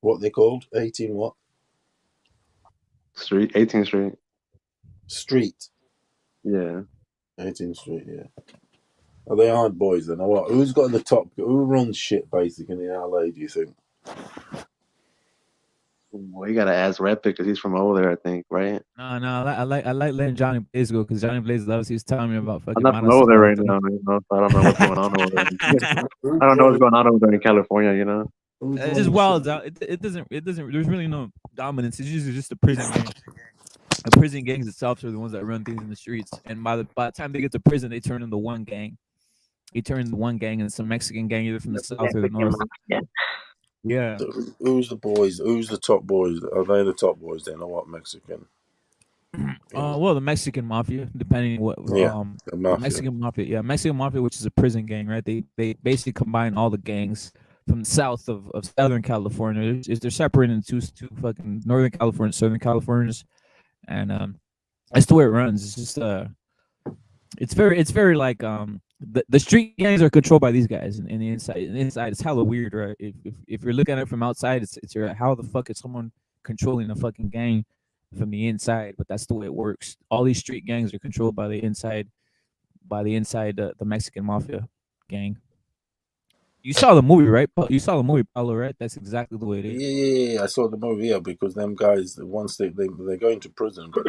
What they called? 18 what? Street, 18th Street. Street. Yeah. 18th Street, yeah. Are they hard boys then, or what? Who's got the top? Who runs shit basically in LA, do you think? Well, you gotta ask Red because he's from over there, I think, right? no, I like letting Johnny Blaze go because Johnny Blaze obviously was telling me about I'm fucking. not from over there right now, you know, so I don't know what's going on over there. I don't know what's going on over there in California, you know. It's just wild out. It doesn't. There's really no dominance. It's usually just a prison gang. The prison gangs itself are the ones that run things in the streets, and by the time they get to prison, they turn into one gang. He turns into one gang, and it's a Mexican gang either from the south or the north. Yeah. Who's the boys? Who's the top boys? Are they the top boys then, or what? Mexican? Well, the Mexican mafia, depending what. The mafia. Mexican mafia. Yeah, Mexican mafia, which is a prison gang, right? They basically combine all the gangs from the south of Southern California. They're separated into two fucking Northern California, Southern Californians, and that's the way it runs. It's just it's very like the street gangs are controlled by these guys, and the inside it's hella weird, right? If you're looking at it from outside, it's how the fuck is someone controlling a fucking gang from the inside? But that's the way it works. All these street gangs are controlled by the inside, the Mexican mafia gang. You saw the movie, right? You saw the movie, Paulo, right? That's exactly the way it is. Yeah. I saw the movie, because them guys, once they go into prison, but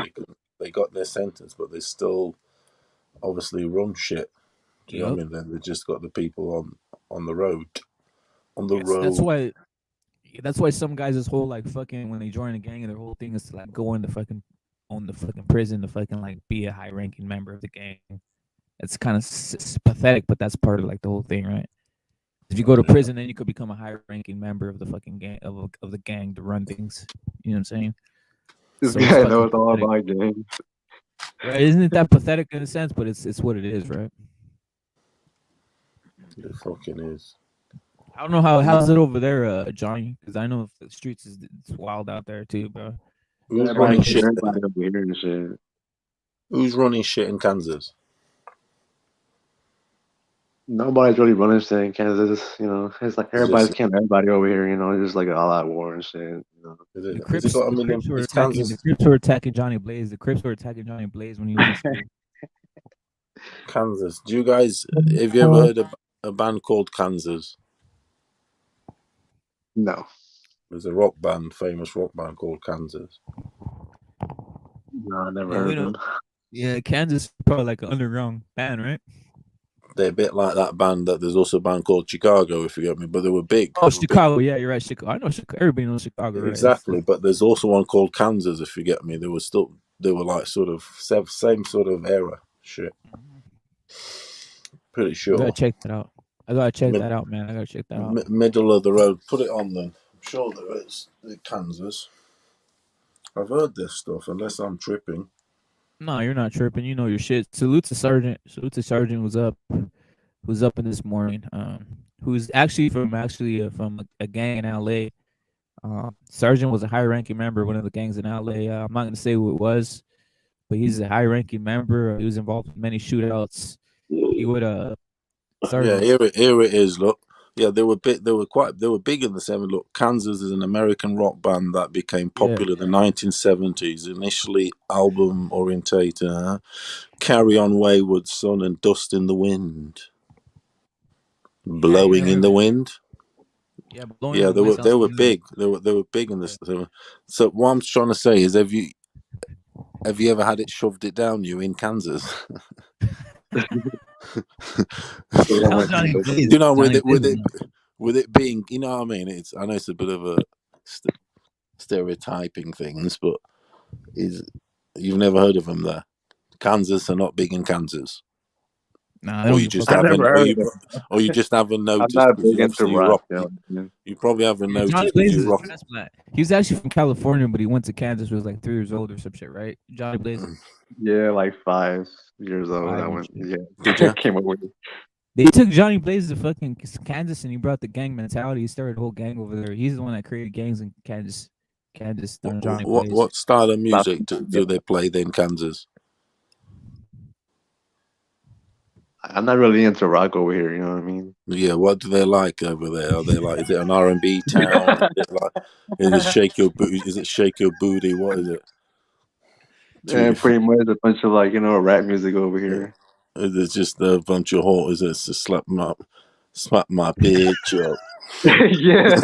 they got their sentence, but they still obviously run shit. Do you know what I mean? Then they just got the people on the road, road. That's why some guys' this whole like fucking when they join a gang and their whole thing is to like go into fucking own the fucking prison to fucking like be a high ranking member of the gang. It's kind of pathetic, but that's part of like the whole thing, right? If you go to prison, then you could become a high ranking member of the fucking gang of the gang to run things. You know what I'm saying? This guy knows all about gangs. Right? Isn't it that pathetic in a sense? But it's what it is, right? It fucking is. I don't know how's it over there, Johnny, because I know the streets it's wild out there too, bro. Who's running shit? And shit. Who's running shit in Kansas? Nobody's really running shit in Kansas, you know. It's like everybody's killing everybody over here, you know. It's just like an all-out war and shit. You know. The Crips were attacking Johnny Blaze. The Crips were attacking Johnny Blaze when he was in school. Kansas. Do you guys have you ever heard of a band called Kansas? No. There's a famous rock band called Kansas. No, I never heard of them. Yeah, Kansas is probably like an underground band, right? They're a bit like that band that there's also a band called Chicago, if you get me, but they were big. Oh, Chicago, yeah, you're right. Chicago. I know Chicago. Everybody knows Chicago, right? Exactly, but there's also one called Kansas, if you get me. They were like sort of same sort of era shit. Pretty sure. I gotta check that out. I gotta check that out, man. I gotta check that out. Middle of the road. Put it on then. I'm sure there is. Kansas. I've heard this stuff, unless I'm tripping. No, you're not tripping. You know your shit. Salute to Sergeant. Was up in this morning. Who's actually from a gang in LA. Sergeant was a high-ranking member of one of the gangs in LA. I'm not gonna say who it was, but he's a high-ranking member. He was involved in many shootouts. He would Yeah, here it is. Look, yeah, they were big. They were big in the 70s. Look, Kansas is an American rock band that became popular in the 1970s. Initially album orientated, Carry On Wayward Son and Dust in the Wind, Blowing in the Wind. Yeah, they were big. They were big in this. So what I'm trying to say is, have you ever had it shoved it down you in Kansas? You know, with it being, you know what I mean? I know it's a bit of a stereotyping things, but you've never heard of them there. Kansas are not big in Kansas. Nah, they or don't you give a just fuck I about haven't, never or heard you, of it. or you just haven't I'm noticed not because big you into obviously you rock, rock. you know. You probably haven't that. Johnny noticed because Blaze you is a rock. transplant. He was actually from California, but he went to Kansas when he was like 3 years old or some shit, right? Johnny Blaze, Yeah, like 5 years old. I 5 and went. shit. Did Yeah, you? came over here. They took Johnny Blaze to fucking Kansas, and he brought the gang mentality. He started a whole gang over there. He's the one that created gangs in Kansas. Kansas, Johnny Blaze. What style of Last music do they play in Kansas? I'm not really into rock over here. You know what I mean? Yeah, what do they like over there? Are they like? Is it an R&B town? Is it like? Is it shake your booty? Is it shake your booty? What is it? And pretty much a bunch of like rap music over here. Is it just a bunch of whores? Is it to slap my bitch up? Yeah,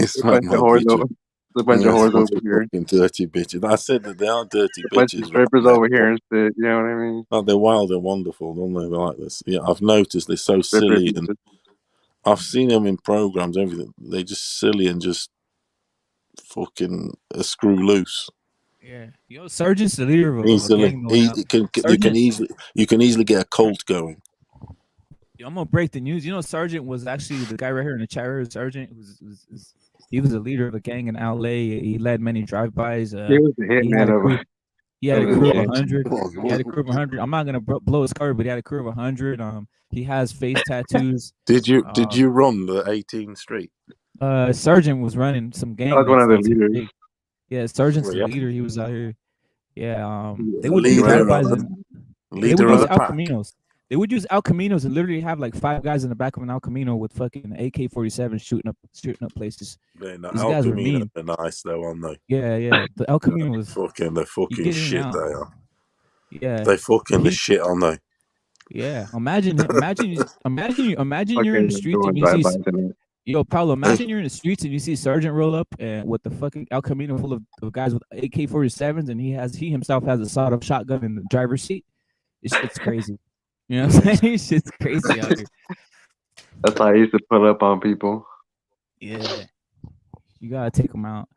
a Smack bunch of my whores. bitch up. A bunch of Yeah, it's a whores bunch over of here. fucking dirty bitches. I said that they are dirty A bunch of bitches, right? strippers over here and shit. You know what I mean? Oh, they're wild and wonderful, don't they? They're like this. Yeah, I've noticed they're so Stripper silly, and bitches. I've seen them in programs. Everything they're just silly and just fucking a screw loose. Yeah, yo, Sergeant's the leader of a Easily, gang though now. Sergeant, you can easily get a cult going. I'm gonna break the news. You know, Sergeant was actually the guy right here in the chat. Here, Sergeant he was a leader of a gang in LA. He led many drive-bys. He was the He had a hitman crew. He had a of his crew of gang. 100. He had a crew of 100. I'm not gonna blow his cover, but he had a crew of 100. He has face tattoos. Did you run the 18th Street? Sergeant was running some That gang was one of the that's leaders. big. Yeah, Sergeant's Well, the yeah. leader. He was out here. Yeah, they He would do Leader drive-bys of and they Leader would of use the El pack. Caminos. They would use El Caminos and literally have like 5 guys in the back of an El Camino with fucking AK-47 shooting up places. These El guys were Camino mean. are nice though, aren't they? Yeah. The El Camino was They're you fucking get in and shit. out. They are. Yeah, They fucking the shit, aren't they? yeah. Imagine you're in the fucking streets doing and you see drive-bys in it. yo Paulo. Imagine you're in the streets and you see Sergeant roll up and with the fucking El Camino full of guys with AK-47s and he himself has a sawed-off shotgun in the driver's seat. It's crazy. You know what I'm saying? Shit's crazy out here. That's how I used to pull up on people. Yeah, you gotta take them out.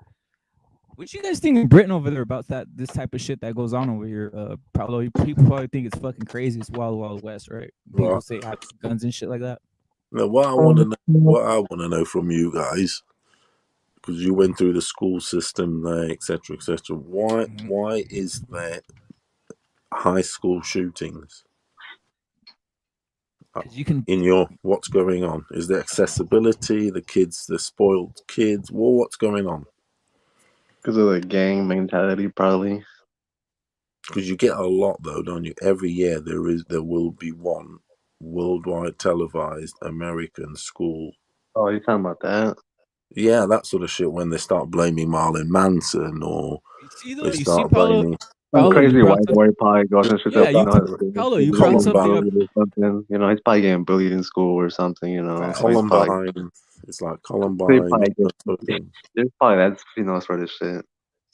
What you guys think in Britain over there about this type of shit that goes on over here? Probably people probably think it's fucking crazy. It's wild, wild west, right? People say have guns and shit like that. Now, what I want to know from you guys, because you went through the school system there, etc., etc. Why is there high school shootings? You can What's going on? Is there accessibility? The spoiled kids. Well, what's going on? Because of the gang mentality, probably. Because you get a lot though, don't you? Every year there will be one worldwide televised American school. Oh, you talking about that? Yeah, that sort of shit. When they start blaming Marlon Manson, or they start Paulo, blaming Some crazy you white boy probably goes and shoots up, Paulo, you brought something up. or something. He's probably getting bullied in school or something. So he's probably, Columbine. It's like they Columbine. probably there's probably that sort of shit.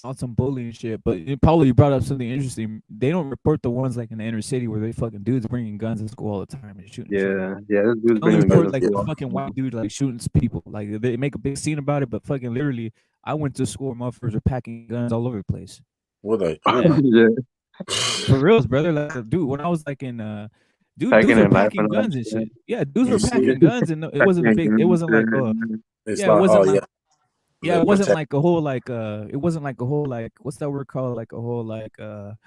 On some bullying shit, but Paulo, you brought up something interesting. They don't report the ones like in the inner city where they fucking dudes bringing guns to school all the time and shooting. Yeah, this dude's they only bringing report guns. like the fucking white dude like shooting people. Like they make a big scene about it, but fucking literally, I went to school, motherfuckers are packing guns all over the place. Were they? Yeah. For reals, brother. Like, dude, when I was like in dudes were packing guns and shit. Yeah, dudes were packing guns, and it wasn't a big. It wasn't like It's yeah, it wasn't like. Yeah, it wasn't like a whole it wasn't like a whole what's that word called? Like a whole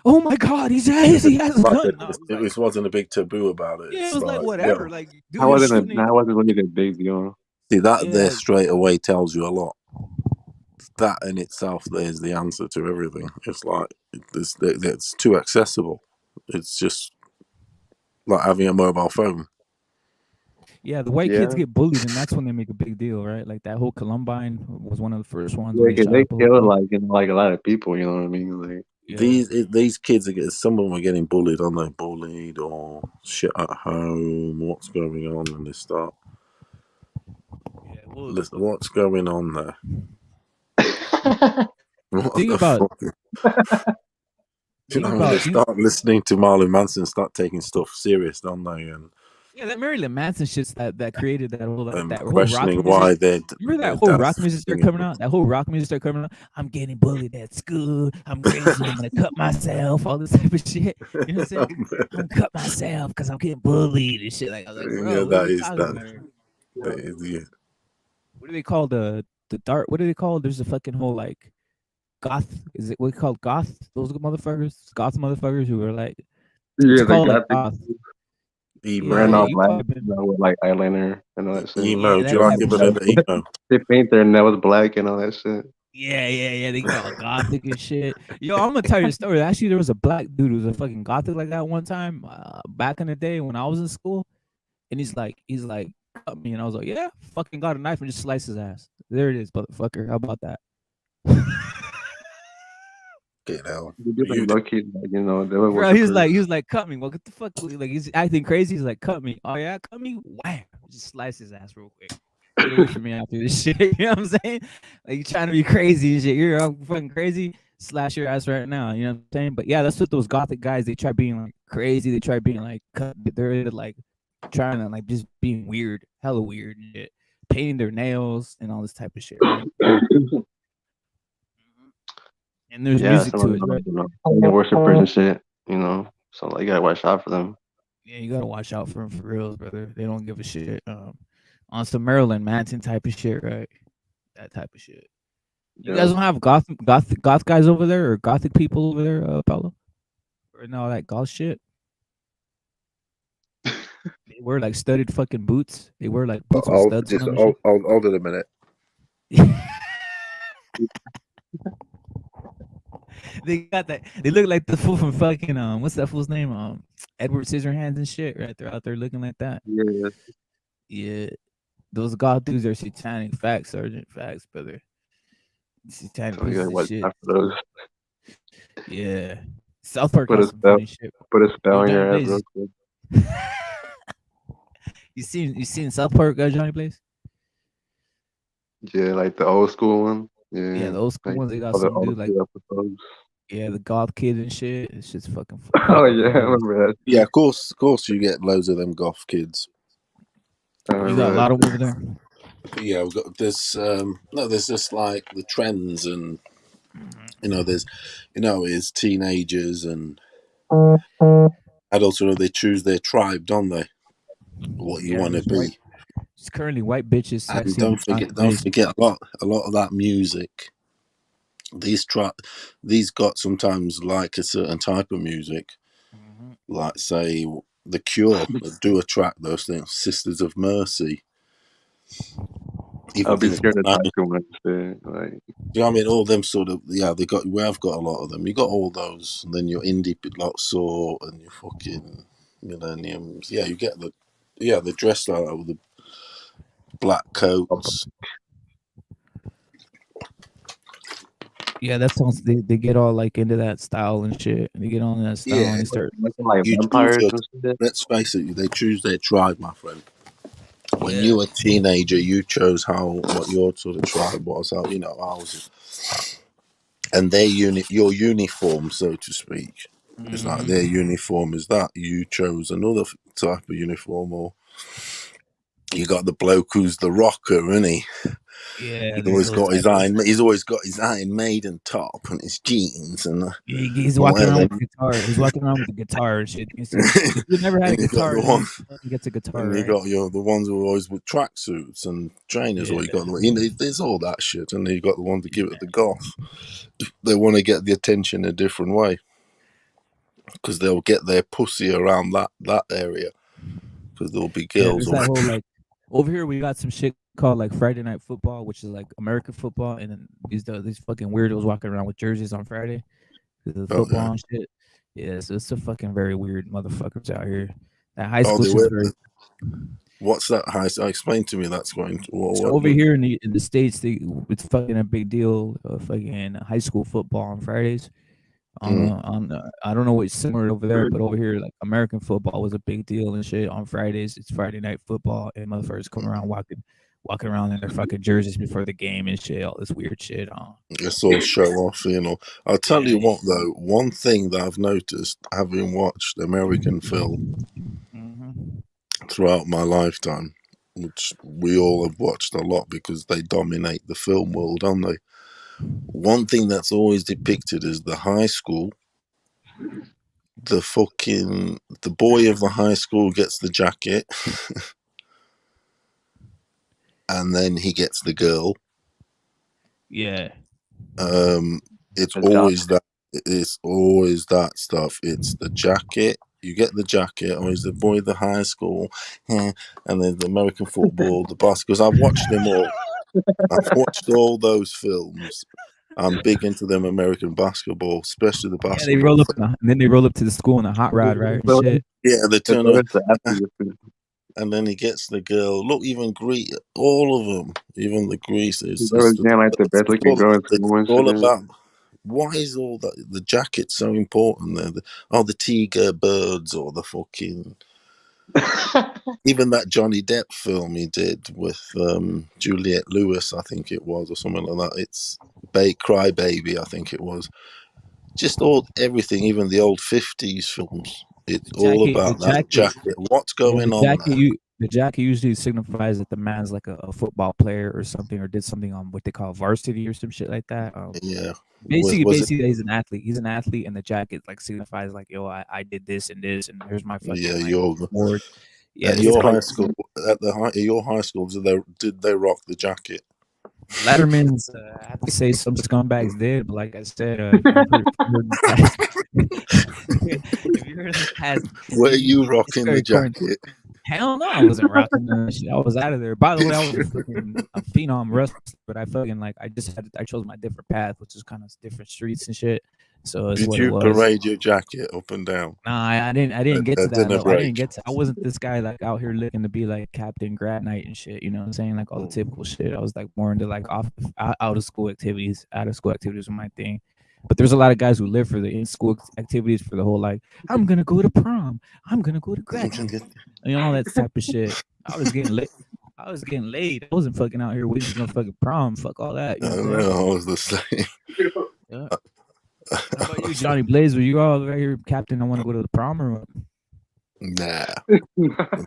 oh my god, he has a gun. No, it wasn't a big taboo about it. Yeah, it was like whatever. Like dude, I wasn't really a big deal. See that there straight away tells you a lot. That in itself, there's the answer to everything. It's like it's too accessible. It's just like having a mobile phone. Yeah, the white kids get bullied, and that's when they make a big deal, right? Like that whole Columbine was one of the first ones. Yeah, because they killed like a lot of people. You know what I mean? Like these kids some of them are getting bullied, aren't they? Bullied or shit at home. What's going on? And they start. Yeah, listen, what's going on there? Think about. They start listening to Marlon Manson, start taking stuff serious, don't they? And Yeah, that Marilyn Manson shit's that created that whole rock questioning music. why their Remember that their whole dad's rock music started singing. coming out? That whole rock music started coming out. I'm getting bullied at school. I'm crazy. I'm gonna cut myself. All this type of shit. You know what I'm saying? I'm gonna cut myself because I'm getting bullied and shit. Like, I was like, Yeah, bro, what are that we is talking that. about here? That is, yeah. What do they call the dark? What do they call? There's a fucking whole like goth. Is it what we call goth? Those motherfuckers, goth motherfuckers who are like, it's Yeah, they called like got the goth. Emo. wearing Yeah, all you black, probably been. with like eyeliner and all that shit. Emo. Yeah, Do you that like type a of bit of shit. the emo? They paint their nails black and all that shit. Yeah. They get all gothic and shit. Yo, I'm gonna tell you a story. Actually, there was a black dude who was a fucking gothic like that one time back in the day when I was in school, and he's like, cut me, and I was like, yeah, fucking got a knife and just sliced his ass. There it is, motherfucker. How about that? Get out. They do them You low key, like, you know, they would work Bro, the he crews. was like, cut me. What the fuck? Like he's acting crazy. He's like, cut me. Oh yeah, cut me. Wham! Just slice his ass real quick. Get away from me after this shit. You know what I'm saying? Like you trying to be crazy and shit. You're fucking crazy. Slash your ass right now. You know what I'm saying? But yeah, that's what those gothic guys. They try being like crazy. They try being like cut. They're like trying to like just being weird, hella weird and shit. Painting their nails and all this type of shit, right? And there's Yeah, music some of to it, them, right? you know, they get worshippers and shit, you know. So like, you gotta watch out for them. Yeah, you gotta watch out for them for real, brother. They don't give a shit. On some Marilyn Manson type of shit, right? That type of shit. You Yeah. guys don't have goth guys over there or gothic people over there, Paulo? Or no, that goth shit. They wear like studded fucking boots. They wear like boots with studs on them and shit. hold on a minute. They got that. They look like the fool from fucking what's that fool's name? Edward Scissorhands and shit. Right, they're out there looking like that. Yeah. Yeah, those goth dudes are satanic. Facts, Sergeant. Facts, brother. Satanic So you pieces gotta of watch shit. out for those. Yeah. South Park Put has a some spell, funny shit. put a spell Yo, on Johnny your ass real Blaze. quick. You seen South Park, Johnny Blaze? Yeah, like the old school one. Yeah, Yeah, the old school like ones. They got some all the dude like few episodes. the goth kid and shit. It's just fucking Oh fucking yeah, I hilarious. remember that. Yeah, of course, you get loads of them goth kids. I You got a remember lot that of them shit. over there. Yeah, we've got there's just like the trends, and is teenagers and adults. They choose their tribe, don't they? What you Yeah, want to there's white. be, It's currently white bitches and sexy on Johnny don't Blaze. forget a lot of that music. These got sometimes like a certain type of music, Mhm. like say the Cure do a track, those things, Sisters of Mercy. I'll Even be things scared to like talk too much. Shit. Like, do you know what I mean? All them sort of, yeah, we have got a lot of them. You got all those, and then your indie like Saw and your fucking Millenniums. Yeah, you get the dress like that with the black coats. Yeah, that sounds. They get all like into that style and shit. They get on that style Yeah, and they start. looking like you choose vampires your. and shit. Let's face it, they choose their tribe, my friend. When Yeah. you were a teenager, you chose what your sort of tribe was. How ours, and your uniform, so to speak. It's like their Mhm. uniform is that you chose another type of uniform, or you got the bloke who's the rocker, isn't he? Yeah, He's there's always those got his type of. iron. He's always got his Iron Maiden top and his jeans and He's walking around whatever. with a guitar. He's walking around with a guitar and shit. If you never had a And you got guitar, the one, now he gets a guitar, and you right? got the ones who are always with tracksuits and trainers, Yeah. or you got there's all that shit, and then you got the ones that give it the goth. They want to get the attention a different way because they'll get their pussy around that area because there'll be Yeah, girls there's that whole like over here we got some shit called like Friday Night Football, which is like American football, and then these fucking weirdos walking around with jerseys on Friday because of the football and shit. Yeah, so it's a fucking very weird motherfuckers out here. That high school they shit's were. very. What's that high? Explain to me. That's going to So over here in the states, it's fucking a big deal. Fucking high school football on Fridays. I don't know what's similar over there, but over here, like American football was a big deal and shit. On Fridays, it's Friday night football, and motherfuckers come around walking around in their fucking jerseys before the game and shit. All this weird shit. It's all show off, I'll tell Yeah. you what, though. One thing that I've noticed, having watched American film, Mhm. throughout my lifetime, which we all have watched a lot because they dominate the film world, don't they? One thing that's always depicted is the high school. The boy of the high school gets the jacket, and then he gets the girl. Yeah. It's It's always that. It's always that stuff. It's the jacket. You get the jacket, or is the boy of the high school, and then the American football, the basketball. Because I've watched them all. I've watched all those films. I'm big into them American basketball, especially the Yeah, they basketball. roll up and then they roll up to the school in a hot rod, right? And shit. Yeah, they It's turn on, always the athlete. and then he gets the girl. Look, even Greece, all of them, even the Greece He's is always getting like the best looking girl in it's school and all shit. about. Why is all that? The jacket's so important there. The tiger birds or the fucking. Even that Johnny Depp film he did with Juliette Lewis, I think it was, or something like that. It's Cry Baby, I think it was. Just everything, even the old 50s films. It's all about that jacket. What's Yeah, going on there? the jacket usually signifies that the man's like a football player or something, or did something on what they call varsity or some shit like that. Yeah. Basically, he's an athlete. He's an athlete, and the jacket like signifies like, yo, I did this and this, and here's my Yeah, fucking like award. Yeah, at it's your crazy. high school, at your high school, did they rock the jacket? Letterman's, I have to say, some scumbags did, but like I said, if you heard in the past, if you heard in the past, Were you it's rocking the very current. jacket? Hell no, I wasn't rocking that shit. I was out of there. By the way, I was a phenom wrestler, but I fucking like I chose my different path, which is kind of different streets and shit. So it's Did what it you was. parade your jacket up and down? Nah, I didn't get to At that dinner level. I didn't break? get to. I wasn't this guy like out here looking to be like Captain Grad Night and shit. You know what I'm saying? Like all the typical shit. I was like more into like out of school activities. Out of school activities were my thing. But there's a lot of guys who live for the in school activities for the whole like I'm gonna go to prom. I'm gonna go to graduate. You know all that type of shit. I was getting lit. I was getting laid. I wasn't fucking out here waiting for no fucking prom. Fuck all that. You know what I'm saying? I was the same. Yeah. How about you, Johnny Blaze? Were you all right here, Captain? I want to go to the prom or what? Nah. You probably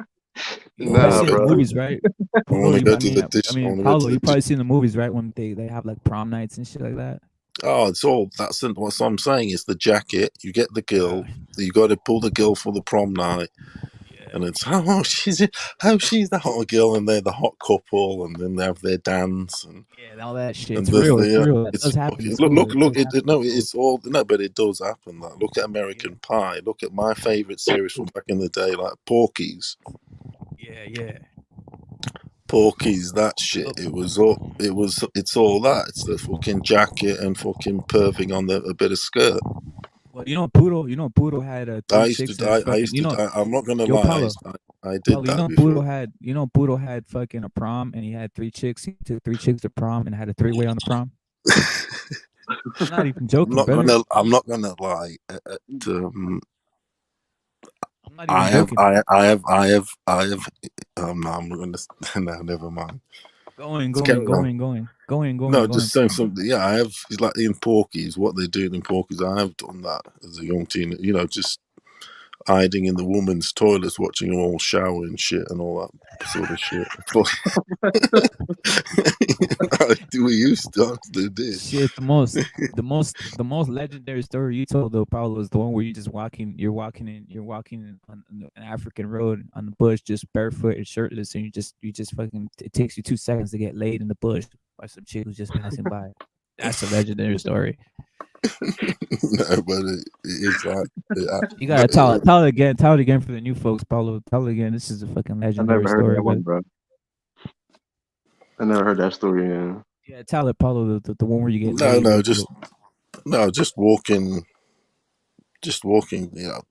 Nah, seen the bro. movies, right? I Puro, want to you, go I to mean, the dish. I mean, Paulo, you probably seen the movies, right? When they have like prom nights and shit like that. Oh, it's all that's what I'm saying. It's the jacket. You get the girl. You got to pull the girl for the prom night, and it's she's the hot girl, and they're the hot couple, and then they have their dance and all that shit. and It's real. It's real. That it's does happen in look school. it's all no, but it does happen. Like look at American Pie. Look at my favorite series from back in the day, like Porky's. Yeah. Porky's, that shit. It's all that. It's the fucking jacket and fucking perving on a bit of skirt. Well, Puro had three chicks that fucking, I'm not gonna yo, lie. Paulo, I did you that know, before. Puro had fucking a prom, and he had three chicks. He took three chicks to prom and had a three-way on the prom. I'm not even joking, brother. I'm not gonna lie. I'm not even joking. I have. No, I'm gonna. No, never mind. Going. No, just saying something. Yeah, I have. It's like in Porky's, what they do in Porky's. I have done that as a young teen. Just hiding in the woman's toilets, watching them all shower and shit and all that sort of shit. We used to do this. Shit, the most legendary story you told though, Paulo, is the one where you're walking on an African road on the bush, just barefoot and shirtless, and you just fucking. It takes you 2 seconds to get laid in the bush by some chick who's just passing by. That's a legendary story. No, but it's like you gotta tell it again. Tell it again for the new folks, Paulo. Tell it again. This is a fucking legendary story, that one, bro. I never heard that story. Yeah, tell it, Paulo. The one where you get just walking,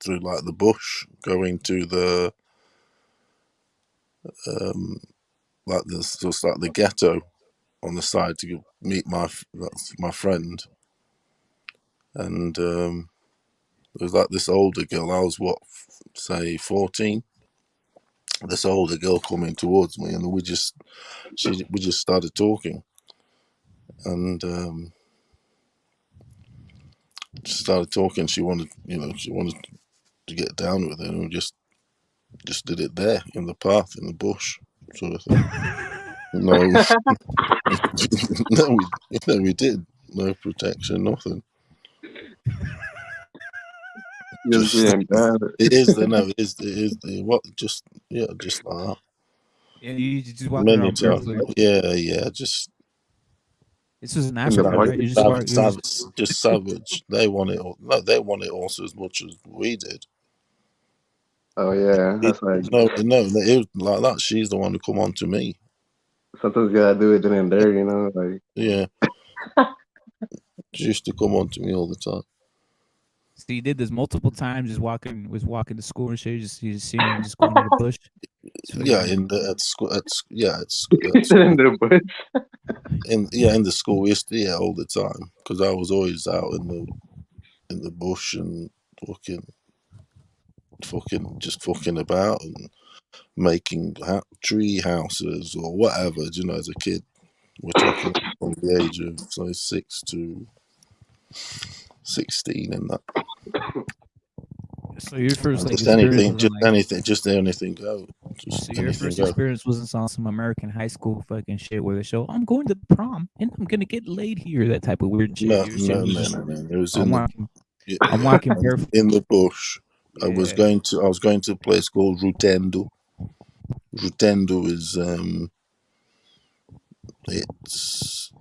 through like the bush, going to the just like the ghetto on the side to meet my friend, and there was like this older girl. I was say 14. This older girl coming towards me, and we just started talking, and she started talking. She wanted to get down with it, and we just Just did it there in the path, in the bush, sort of thing. No, no, we did. No protection, nothing. Just Just being bad. it is the no, it is the what? Just like that. And you just walking Many around times, barefoot. yeah. Just This was in In the Africa, savage, bush. right? You just savage, walk. savage, just savage. They want it. No, they want it also as much as we did. Oh yeah, that's like No, it was like that. She's the one who come on to me. sometimes you gotta do it then and there, you know. Like Yeah, she used to come on to me all the time. So you did this multiple times, just walking to school and shit. You just seen him just going to the bush. Yeah, in the at school, at in the bush. in the school, we used to, all the time because I was always out in the bush and just fucking about and making tree houses or whatever. As a kid, we're talking from the age of 6 to 16 and that. So your first Just experience anything, wasn't just anything go. so Just your anything first go. experience wasn't on some American high school fucking shit where they show I'm going to the prom and I'm gonna get laid here, that type of weird shit. No, Your shit no, was no, just no, no. It was I'm in the walking I'm walking barefoot. in the bush. I was Yeah. going to a place called Rutendo. Rutendo is it's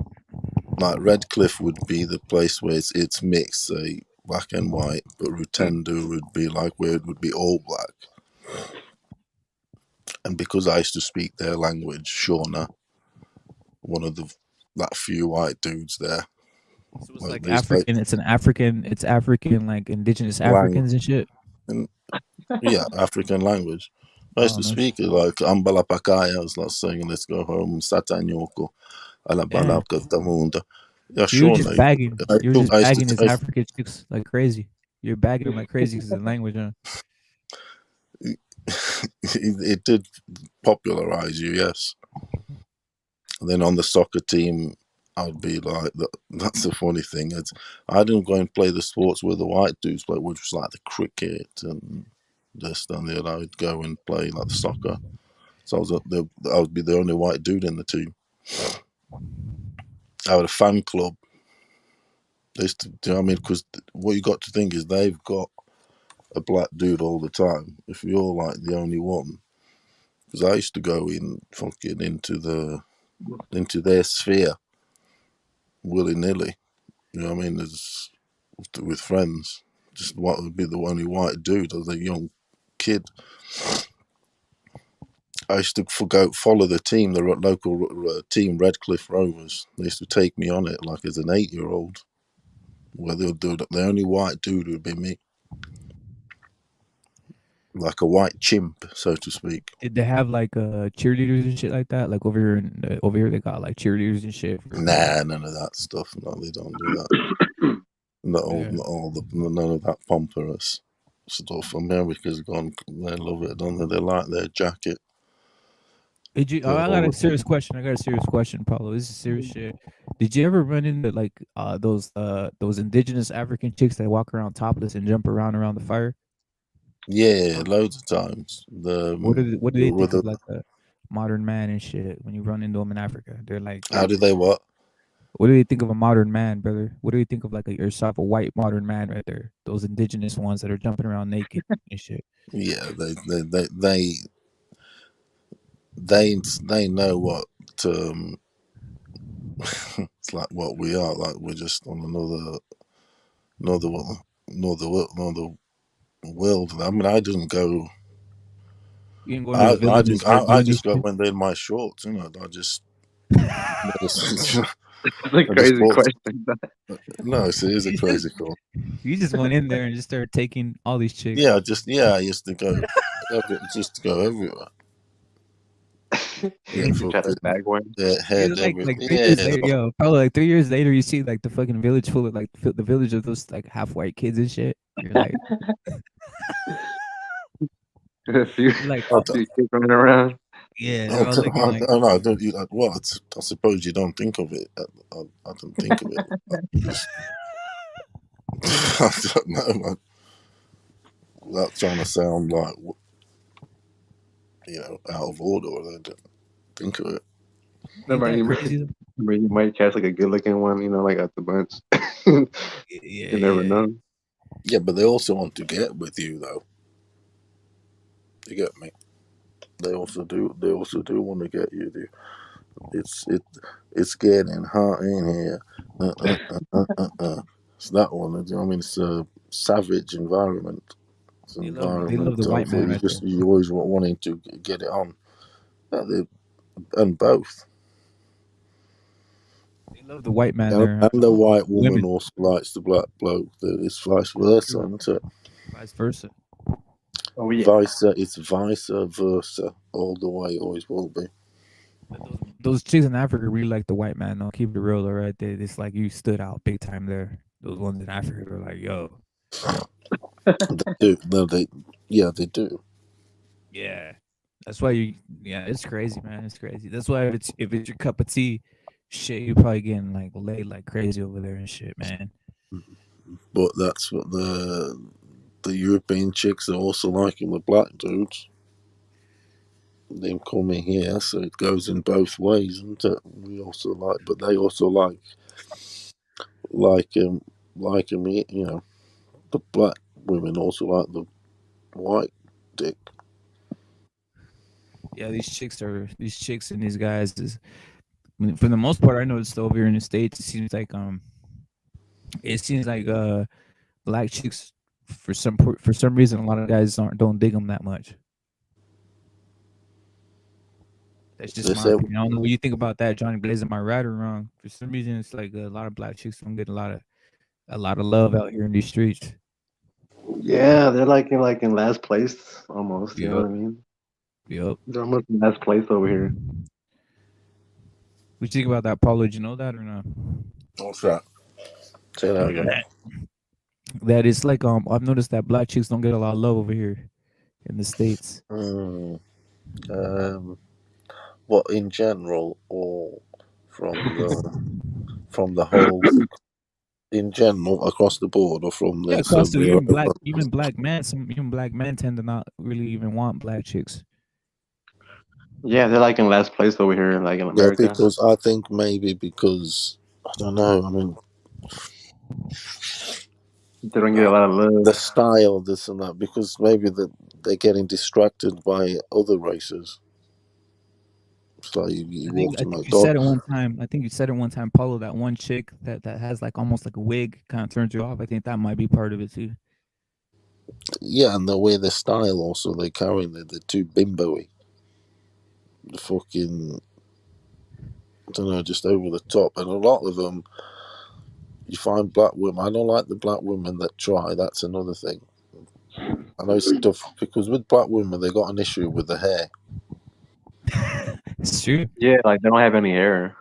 like Redcliffe would be the place where it's mixed, say black and white, but Rutendo would be like where it would be all black. And because I used to speak their language, Shauna, one of that few white dudes there, So it's like like they used to, African. It's African, like indigenous lang, Africans and shit. and yeah, African language. I used Oh to no speak it shit. like Ambala Pakaya. I was like saying, "Let's go home." Satanyoko, Damn. Alabala Katamunda. Yeah, So you were sure. just bagging. I You were took. just I used bagging to. these African chicks like crazy. You're bagging them like crazy because of the language, huh? It did popularize you, yes. And then on the soccer team, I'd be like, that's the funny thing. I didn't go and play the sports where the white dudes play, which was like the cricket and this and the other. I'd go and play like the soccer. So I would be the only white dude in the team. I had a fan club. They used to, do you know what I mean? Because what you got to think is they've got a black dude all the time. If you're like the only one, because I used to go into their sphere willy nilly. You know what I mean? With friends, just what would be the only white dude as a young kid. I used to follow the team, the local team, Redcliffe Rovers. They used to take me on it like as an 8-year-old. Where the only white dude would be me, like a white chimp, so to speak. Did they have like cheerleaders and shit like that? Like over here they got like cheerleaders and shit. Nah, none of that stuff. No, they don't do that. Yeah. None of that pompous stuff. America's gone. They love it, don't they? They like their jacket. Did you? Oh, I got a serious question. Paulo. This is serious shit. Did you ever run into like those indigenous African chicks that walk around topless and jump around the fire? Yeah, loads of times. What do they think of like a modern man and shit when you run into them in Africa? They're like, How do they what? what do they think of a modern man, brother? What do you think of like yourself, a white modern man right there? Those indigenous ones that are jumping around naked and shit. Yeah, they know what it's like what we are. Like we're just on another world. I mean, I didn't go. You can go into the I village and didn't. start I doing this just got shit. went there in my shorts. I just. It's a I just crazy walked. question. No, it is a crazy call. You just went in there and just started taking all these chicks. Yeah, I used to go. Just to go everywhere. Yeah, You try to bag one. head Like 3 yeah. years later, yo, probably like 3 years later, you see like the fucking village full of like the village of those like half white kids and shit. You're like, A few, like, few kids running around. yeah, they're all looking like. No, I don't. Well, I suppose you don't think of it. I don't think of it. I don't know, man. Without trying to sound like out of order. I don't think of it. Ain't Remember, that you crazy? Though? you might catch like a good looking one, like at the bunch. You Yeah, never yeah. know. Yeah, but they also want to get with you, though. You get me? They also do. They also do want to get you. It's it. It's getting hot in here. It's that one. I mean, it's a savage environment. It's an They love environment the white of man right there. you always wanting to get it on. Yeah, and both. They love the white man there. And the white woman Women, also likes the black bloke. It's vice versa, true. isn't it? Vice versa. Oh yeah. It's vice versa all the way. Always will be. But those chicks in Africa really like the white man. Don't keep it real, all right. It's like you stood out big time there. Those ones in Africa were like, yo, They do. No, yeah, they do. yeah. That's why yeah, it's crazy, man. It's crazy. That's why if it's your cup of tea, shit, you're probably getting like laid like crazy over there and shit, man. But that's what the European chicks are also liking the black dudes. Them coming here, so it goes in both ways, isn't it? We also like, but they also like the black women also like the white dick. Yeah, these chicks and these guys is for the most part. I noticed over here in the States, it seems like black chicks for some reason a lot of guys don't dig them that much. That's just They my say, opinion. I don't know what you think about that, Johnny Blaze. Am I right or wrong? For some reason, it's like a lot of black chicks don't get a lot of love out here in these streets. Yeah, they're like in last place almost. You know what Yep, I mean? yep. They're almost in last place over here. What you think about that, Paulo? Did you know that or not? what's that? Say that again. That it's like I've noticed that black chicks don't get a lot of love over here in the States. Mm, um, what in general, or from the whole in general across the board, or from Yeah, the so across the we're even black men tend to not really even want black chicks. Yeah, they're like in last place over here, like in yeah, America. because I think maybe because I don't know. I mean, They don't get a lot of the love. style, this and that, because maybe they're getting distracted by other races. It's like you walk I to think you said it McDonald's. one time. I think you said it one time, Paulo. That one chick that has like almost like a wig kind of turns you off. I think that might be part of it too. Yeah, and the way their style also they carry, they're too bimbo-y. The fucking, I don't know, just over the top. And a lot of them, you find black women. I don't like the black women that try. That's another thing. I know stuff because with black women, they got an issue with the hair. It's true. Yeah, like they don't have any hair.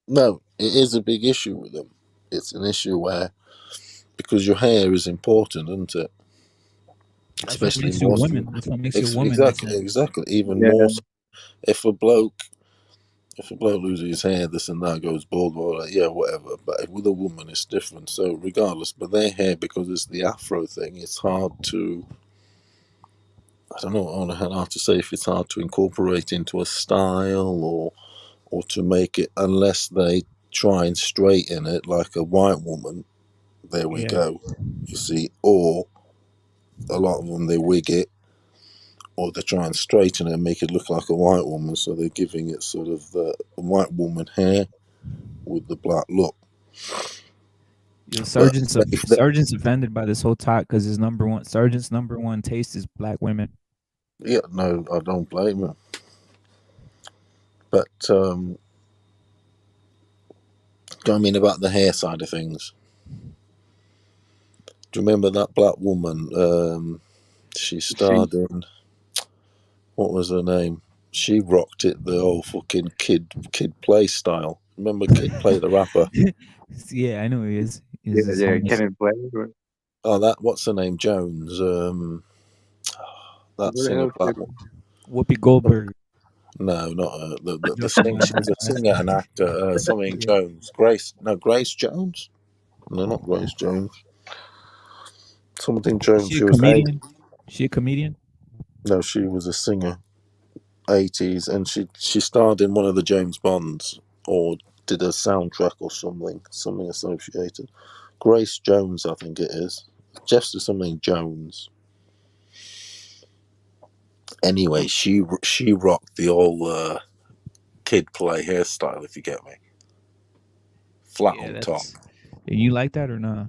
No, it is a big issue with them. It's an issue where because your hair is important, isn't it? That's what Especially makes you a more. woman. That's what makes you a woman. Like, Exactly. Even Yeah, more so if a bloke loses his hair, this and that goes bald, or like, yeah, whatever. But with a woman, it's different. So regardless, but their hair, because it's the afro thing, it's hard to. I don't know how to say if it's hard to incorporate into a style or to make it unless they try and straighten it like a white woman. There we yeah, go. You see, or a lot of them they wig it, or they try and straighten it and make it look like a white woman. So they're giving it sort of the white woman hair with the black look. yeah. But if they, Sergeant's offended by this whole talk because Sergeant's number one taste is black women. yeah, no, I don't blame him. But I mean about the hair side of things. Do you remember that black woman? She she. starred in what was her name? She rocked it the old fucking kid play style. Remember Kid Play the rapper? Yeah, I know he is. Yeah, He's yeah, homeless. Kenneth Blake. Oh, that what's her name? Jones. That Where the singer hell black. is Whoopi Goldberg. No, not her. I'm The joking, sing. man. She was a singer and actor. Something Yeah. Jones. Grace. No, Grace Jones. No, not Grace Jones. Something Is Jones. she a She was eight. comedian? She a comedian? No, she was a singer. 80s, and she starred in one of the James Bonds, or did a soundtrack or something associated. Grace Jones, I think it is. Just something Jones. Anyway, she rocked the old kid play hairstyle, if you get me. Flat Yeah, on top. you like that or not?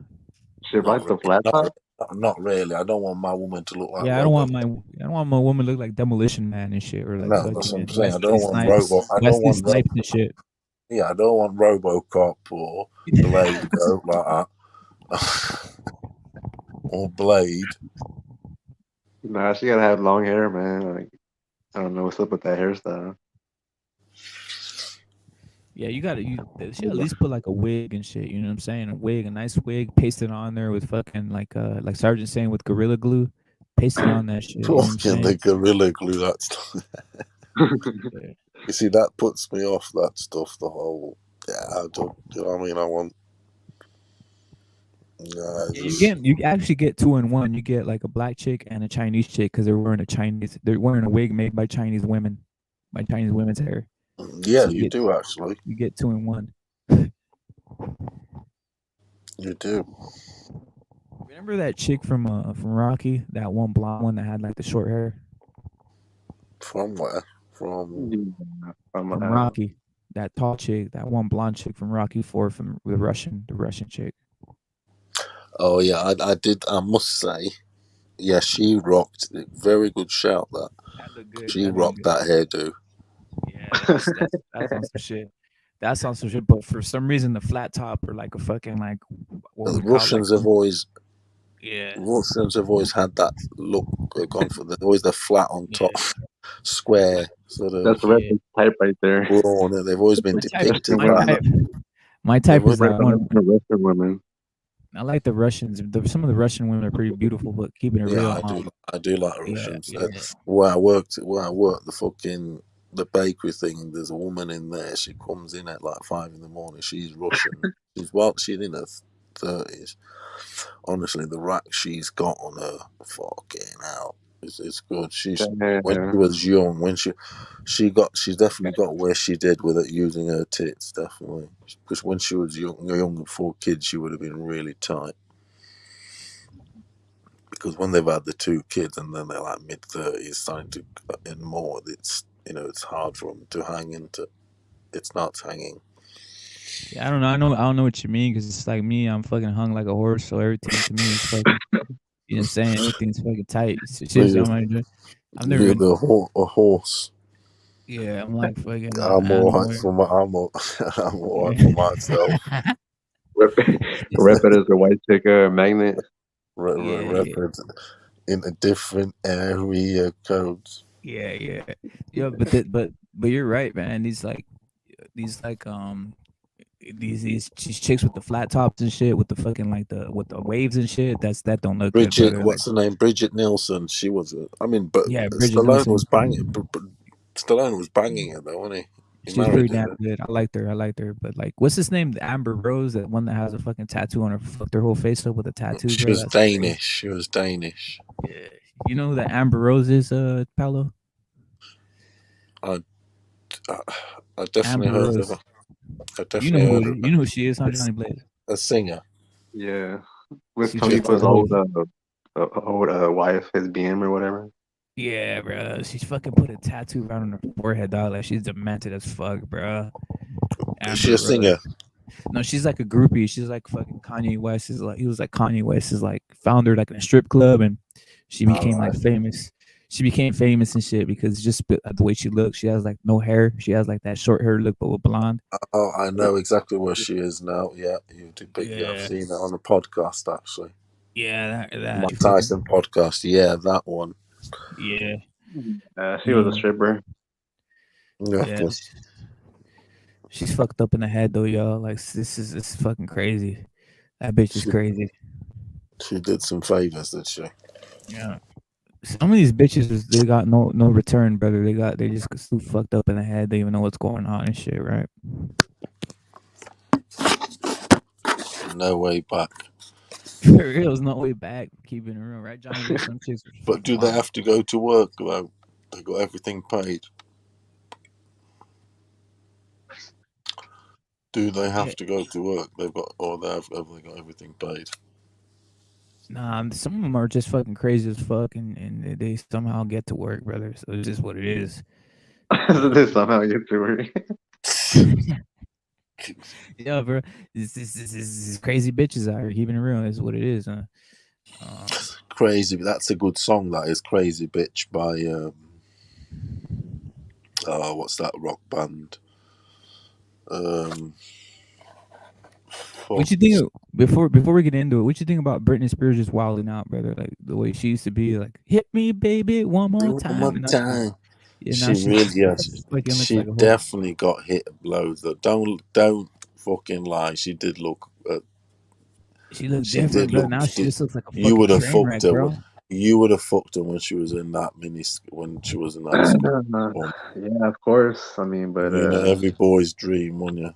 She Not likes the really. flat top. Not really. I don't want my woman to look like Yeah, Robo. I don't want my woman to look like Demolition Man and shit, or like No, that's what I'm fucking saying. I don't want Robo. I don't Wesley want Snipes and shit. Yeah, I don't want RoboCop or Blade to look like that. Or Blade. Nah, she gotta have long hair, man. Like, I don't know what's up with that hairstyle. Yeah, they should at least put like a wig and shit. You know what I'm saying? A wig, a nice wig, paste it on there with fucking like Sergeant saying with Gorilla Glue, paste it on that shit. You know what I'm Fucking the saying? Gorilla Glue, that stuff. Yeah. You see, that puts me off, that stuff, the whole. Yeah, I don't. You know what I mean? I want. Yeah, You actually get 2 in 1. You get like a black chick and a Chinese chick because they're wearing a wig made by Chinese women, by Chinese women's hair. Yeah, So you do actually. you get 2 in 1. You do. Remember that chick from Rocky, that one blonde one that had like the short hair From where? From. from Rocky? That tall chick, that one blonde chick from Rocky 4, from the Russian chick. Oh yeah, I did. I must say, yeah, she rocked it. Very good shout. That looked good. She That looked rocked good. that hairdo. Yeah, that's on some shit. That's on some shit. But for some reason, the flat top or like a fucking like what The we call like yeah, Russians have always had that look. Gone for always the flat on yeah, top, square sort That's of the yeah. reference type right there. brawn. And they've always been My type, depicted Western my like women. that. type, my They've type is always, that one. The Western women. I like the Russians. Some of the Russian women are pretty beautiful, but keeping it yeah, real, I do like yeah, Russians. yeah, Where I worked the bakery thing. There's a woman in there. She comes in at like 5 in the morning. She's Russian. She's in her 30s. Honestly, the rack she's got on her, fucking hell, it's good. When Yeah. she was young, she's definitely got where she did with it using her tits, definitely. Because when she was young before kids, she would have been really tight. Because when they've had the 2 kids and then they're like mid-30s, starting to and more, it's hard for them to hang into. It's not hanging. yeah. I don't know what you mean, because it's like me. I'm fucking hung like a horse, so everything to me is fucking. You know what I'm saying? Everything's fucking tight. Seriously, You're, I've never been. a horse. Yeah, I'm like fucking I'm animal. alright for my. I'm alright for myself. Yeah. Rep, rep it as a white chick magnet. Yeah, Records in a different area codes. yeah. But you're right, man. These like these chicks with the flat tops and shit, with the fucking like with the waves and shit. That don't look good, Bridget, brother. Like, what's her name? Bridget Nielsen. She was. But yeah, Bridget Stallone Nielsen. was banging. Stallone was banging her though, wasn't he? He She's pretty married damn her. good. I liked her. But like, what's his name? The Amber Rose, that one that has a fucking tattoo on her, fucked her whole face up with a tattoo, She bro. was That's crazy. Danish. She was Danish. Yeah. You know who that Amber Rose is, Paolo? I, I definitely Amber heard of Rose. her. I definitely heard of You know who she is, huh, her. Johnny Blaze? A singer. Yeah. With She fucked up Khalifa's her whole. old wife, his BM or whatever. Yeah, bro. She's fucking put a tattoo right on her forehead, dog. Like, she's demented as fuck, bro. Is she Amber a singer? Rose. No, she's like a groupie. She's like fucking Kanye West. He was like Kanye West is like founder like in a strip club, and she became like famous. She became famous and shit because just the way she looks. She has like no hair. She has like that short hair look, but with blonde. Oh, I know exactly where she is now. Yeah, I've Yeah, seen it on a podcast actually. yeah, that Mike Tyson podcast. Yeah, that one. yeah, She was a stripper. yeah. She's fucked up in the head though, y'all. Like, this is fucking crazy. That bitch is crazy. She did some favors, did she? Yeah. Some of these bitches, they got no return, brother. They just so fucked up in the head. They even know what's going on and shit, right? No way back. For real, there's no way back. Keeping it real, right, Johnny? Like, some chicks are But fucking do they wild. have to go to work though? They got everything paid. Do they have Yeah. to go to work? They've got, or have they got everything paid? Nah, some of them are just fucking crazy as fuck, and they somehow get to work, brother. So it's just what it is. This somehow get to work. Yeah, bro. This crazy bitches out here keeping it real. Is what it is, huh? Crazy. That's a good song. That is "Crazy Bitch" by what's that rock band? What you think of, before we get into it? What you think about Britney Spears just wilding out, brother? Like the way she used to be, like "hit me, baby, one more One time," more and now time. now She she's really, yeah, fucking looks she like a whole. definitely got hit blows. Though, don't fucking lie. She did look. She looked She did different, bro. look. Now she just looks like a You fucking would have train fucked wreck, her. bro. You would have fucked her when she was in that when she was in that school. Yeah, of course. I mean, but You know, every boy's dream, wouldn't you?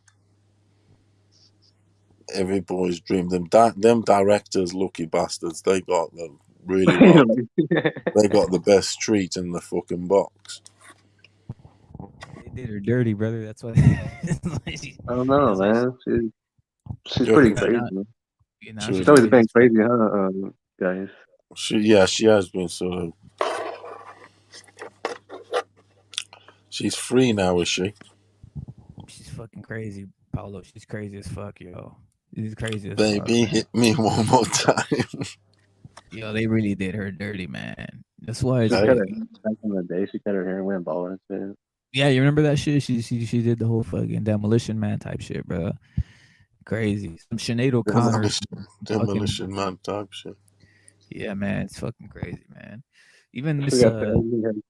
Every boy's dream. Them directors, lucky bastards. They got them really well. They got the best street in the fucking box. They did her dirty, brother. That's why. I don't know, That's why man. She's You pretty reckon crazy. now she She's she's was? always crazy been as fuck. crazy, huh, guys? She has been sort of. She's free now, is she? She's fucking crazy, Paulo. She's crazy as fuck, yo. She's crazy as fuck, Baby, man. hit me one more time. Yo, they really did her dirty, man. That's why She it's I, cut like, her back in the day. She cut her hair and went bald and shit. yeah, you remember that shit? She did the whole fucking Demolition Man type shit, bro. Crazy. Some Sinead O'Connor, fucking, demolition man type shit. yeah, man. It's fucking crazy, man. Even She this, got the ugly head.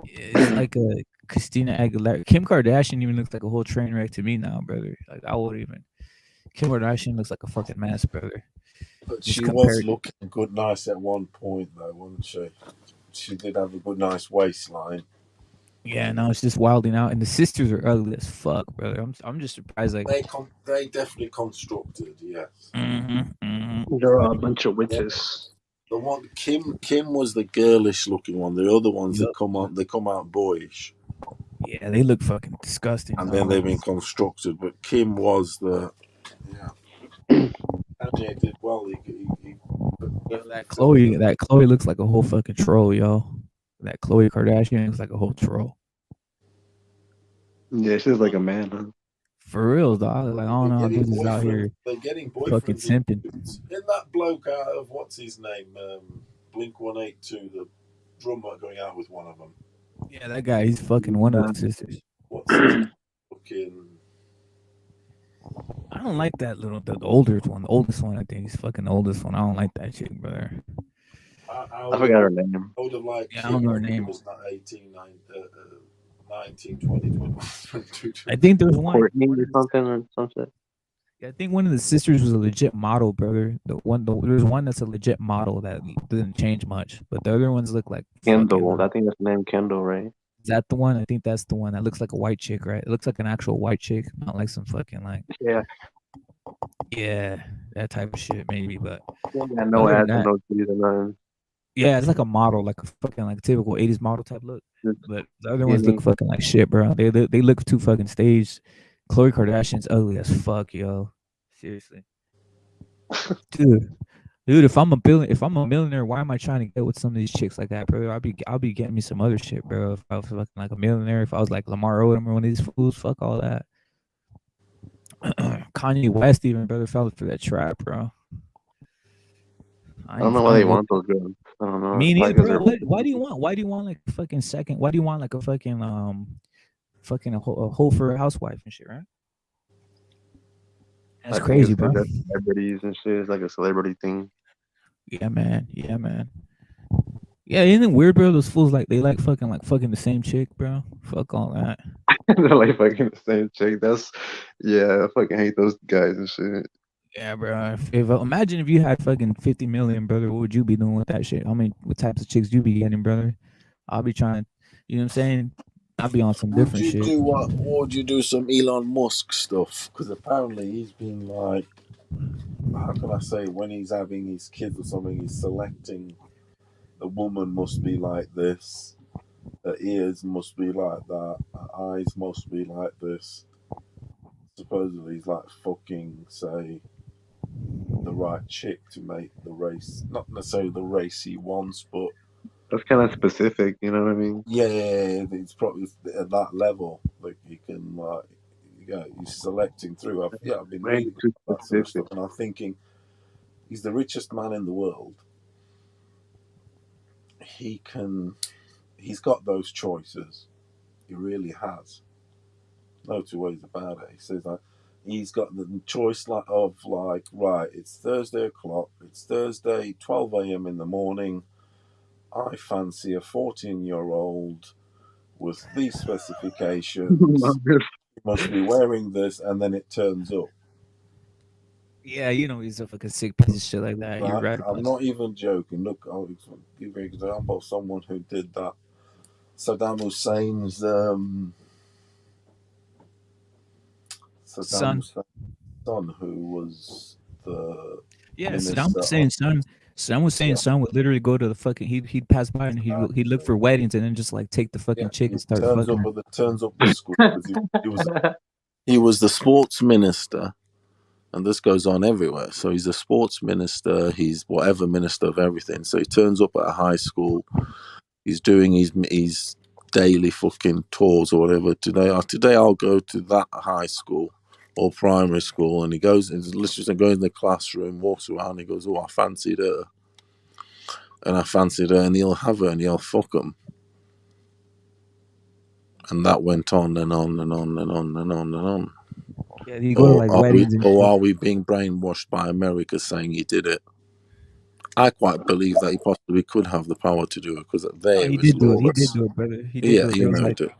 it's like a Christina Aguilera. Kim Kardashian even looks like a whole train wreck to me now, brother. Like I would even. Kim Kardashian looks like a fucking mess, brother. But Just she was compared. looking good, nice at one point, though, wasn't she? She did have a good, nice waistline. Yeah, now it's just wilding out, and the sisters are ugly as fuck, brother. I'm just surprised. Like, They definitely constructed, yes. They're a bunch of witches. The one Kim was the girlish looking one. The other ones Yup. they come out boyish, Yeah, they look fucking disgusting. and then Though. they've been constructed. But Kim was the Kanye did well. He Yo, that Chloe looks like a whole fucking troll, yo. That Chloe Kardashian looks like a whole troll. Yeah, she's like a man, huh? For real, dog. Like I don't know how bitches is out here They're getting fucking boyfriends simping. in that bloke out of what's his name, Blink 182, the drummer going out with one of them. Yeah, that guy, he's fucking one of the sisters. What's his fucking? I don't like that the oldest one. The oldest one, I think he's fucking the oldest one. I don't like that chick, brother. I forgot her name. I would have liked Yeah, I don't know her name. It was not 18, 19, 20, 21, 22. I think there's one. Courtney or something or some shit. I think one of the sisters was a legit model, brother. There's one that's a legit model that didn't change much, but the other ones look like Kendall. fucking. I think that's the name Kendall, right? Is that the one? I think that's the one that looks like a white chick, right? It looks like an actual white chick, not like some fucking like. Yeah, that type of shit maybe, but Yeah, no ads and no titties and nothing. yeah, it's like a model, like a fucking like typical 80s model type look. But the other ones skinny. look fucking like shit, bro. They look too fucking staged. Khloe Kardashian's ugly as fuck, yo. Seriously. Dude, if I'm a millionaire, why am I trying to get with some of these chicks like that, bro? I'll be getting me some other shit, bro. If I was fucking like a millionaire, if I was like Lamar Odom or one of these fools, fuck all that. Kanye West even, brother, fell for that trap, bro. I don't know why they want those girls. I don't know. Me neither, Probably bro. Why do you want like a fucking second? Why do you want like a fucking a hoe for a housewife and shit, right? That's crazy, bro. Celebrities and shit. It's like a celebrity thing. Yeah, man. Yeah, man. Yeah, isn't it weird, bro? Those fools like fucking the same chick, bro. Fuck all that. They're like fucking the same chick. I fucking hate those guys and shit. Yeah, bro. If imagine if you had fucking 50 million, brother, what would you be doing with that shit? I mean, what types of chicks you be getting, brother? I'll be trying, you know what I'm saying? I'll be on some different shit. Would you do some Elon Musk stuff? Because apparently he's been like, how can I say, when he's having his kids or something, he's selecting the woman must be like this, the ears must be like that, the eyes must be like this. supposedly he's like fucking, say, the right chick to make the race, not necessarily the race he wants, but That's kind of specific, you know what I mean? yeah, it's probably at that level. Like he can, yeah, he's selecting through. I've been Way reading too about that sort of specific. stuff, and I'm thinking he's the richest man in the world. He can, he's got those choices. He really has. No two ways about it. He says like he's got the choice of like, right, it's Thursday o'clock. It's Thursday, 12 a.m. in the morning. I fancy a 14-year-old with these specifications. You must be wearing this, and then it turns up. Yeah, he's a fucking sick piece of shit like that. You're Right? right I'm about not even joking. Look, I'll give you an example of someone who did that. Saddam Hussein's Saddam son. Hussein's son, who was the Yeah, Saddam minister of, Hussein's son. Saddam yeah, Hussein's son would literally go to the fucking. He'd pass by and he'd look for weddings and then just like take the yeah, fucking chick he and start fucking her. turns up the school because he was the sports minister, and this goes on everywhere. So he's a sports minister. He's whatever minister of everything. So he turns up at a high school. He's doing his daily fucking tours or whatever. Today I'll go to that high school or primary school, and he goes and literally goes in the classroom, walks around. He goes, "Oh, I fancied her, and I fancied her," and he'll have her and he'll fuck him. And that went on and on and on and on and on and on. Yeah, you go to like weddings and shit. Are we being brainwashed by America saying he did it? I quite believe that he possibly could have the power to do it because Oh, there he is did do it. He did lawless. do it, brother. He did Yeah, do it.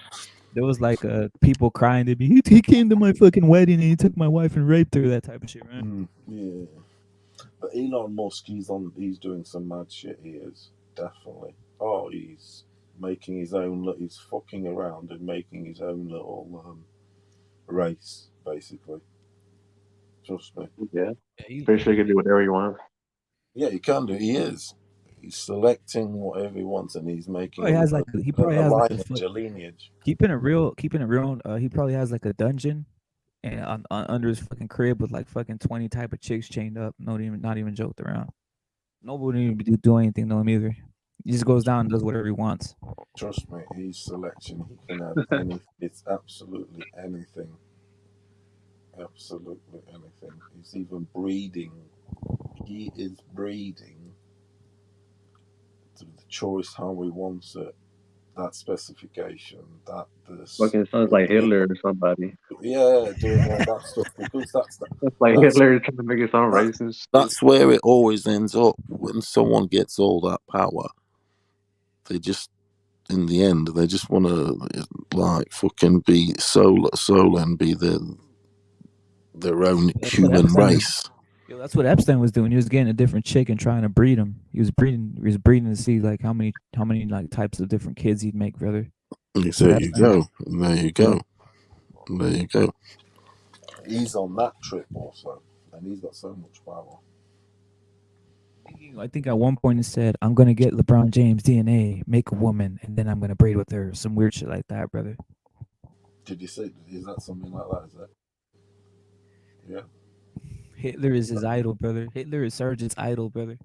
There was like people crying to be. He came to my fucking wedding and he took my wife and raped her. That type of shit, right? Yeah. But Elon Musk, he's doing some mad shit. He is definitely. Oh, he's making his own. He's fucking around and making his own little race, basically. Trust me. Yeah. Yeah, he, Pretty sure you can do whatever you want. Yeah, he can do. He is. He's selecting whatever he wants, and he's making probably has like he probably a has like lineage, a lineage. keeping it real. Keeping it real. He probably has like a dungeon and under his fucking crib with like fucking 20 type of chicks chained up. Not even joked around. Nobody even do anything to him either. He just goes down and does whatever he wants. Trust me, he's selection. He can have any. It's absolutely anything. Absolutely anything. He's even breeding. He is breeding to the choice how he wants it. That specification. That this. Fucking sounds like Hitler or somebody. Yeah, doing all that stuff because That's like that's Hitler trying to make it sound that, racist. that's where it always ends up when someone gets all that power. They just in the end they just want to like fucking be solo and be their own That's what human Epstein was. race. Yo, that's what Epstein was doing. He was getting a different chick and trying to breed him. He was breeding. He was breeding to see like how many like types of different kids he'd make, brother. That's what There you Epstein. go. There you go. There you go. He's on that trip also, and he's got so much power. I think at one point he said, "I'm gonna get LeBron James DNA, make a woman, and then I'm gonna breed with her." Some weird shit like that, brother. Did you say? Is that something like that? Is that? Yeah. Hitler is his idol, brother. Hitler is Sergeant's idol, brother.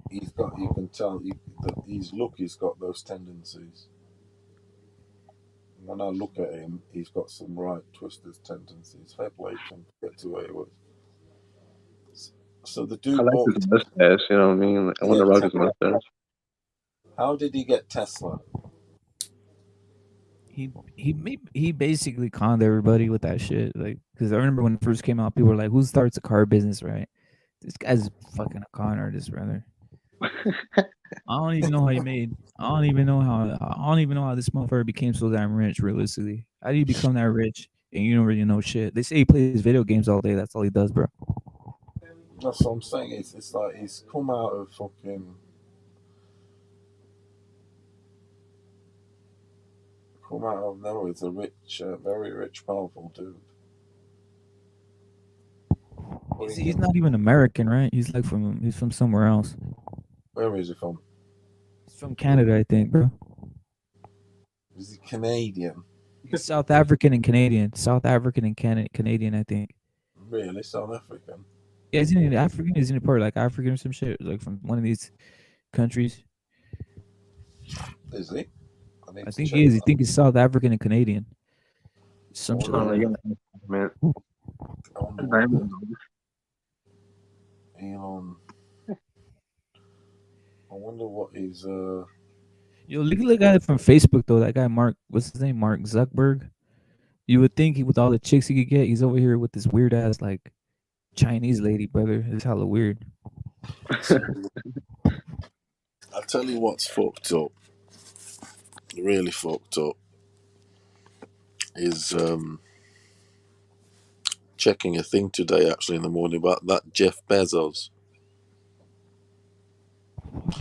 He's got. You can tell that his look. He's got those tendencies. When I look at him, he's got some right twisted tendencies. Fair play to him. Get to where he was. So the I dude like bought. his mustache, you know what I mean? Like, I want Yeah. to rock his mustache. How did he get Tesla? He basically conned everybody with that shit. Like, because I remember when it first came out, people were like, "Who starts a car business?" Right? This guy's fucking a con artist, brother. I don't even know how he made. I don't even know how this motherfucker became so damn rich. Realistically, how do you become that rich and you don't really know shit? They say he plays video games all day. That's all he does, bro. That's what I'm saying. It's like he's come out of fucking. Come out of nowhere. He's a rich, very rich, powerful dude. He's not even American, right? He's from somewhere else. Where is he from? He's from Canada, I think, bro. Is he Canadian? He's South African and Canadian. South African and Canadian, I think. Really, South African? Yeah, isn't he African? Isn't he part of like African or some shit? Like from one of these countries. Is he? I I need to think check he is. I that. think he's South African and Canadian. Some shit Oh, like they that. got man. I wonder what Diamond. Elon. I wonder what his Yo, look at the guy from Facebook though. That guy Mark, what's his name? Mark Zuckerberg. You would think with all the chicks he could get, he's over here with this weird ass like Chinese lady, brother. It's hella weird. I'll tell you what's fucked up. Really fucked up is checking a thing today actually in the morning about that Jeff Bezos.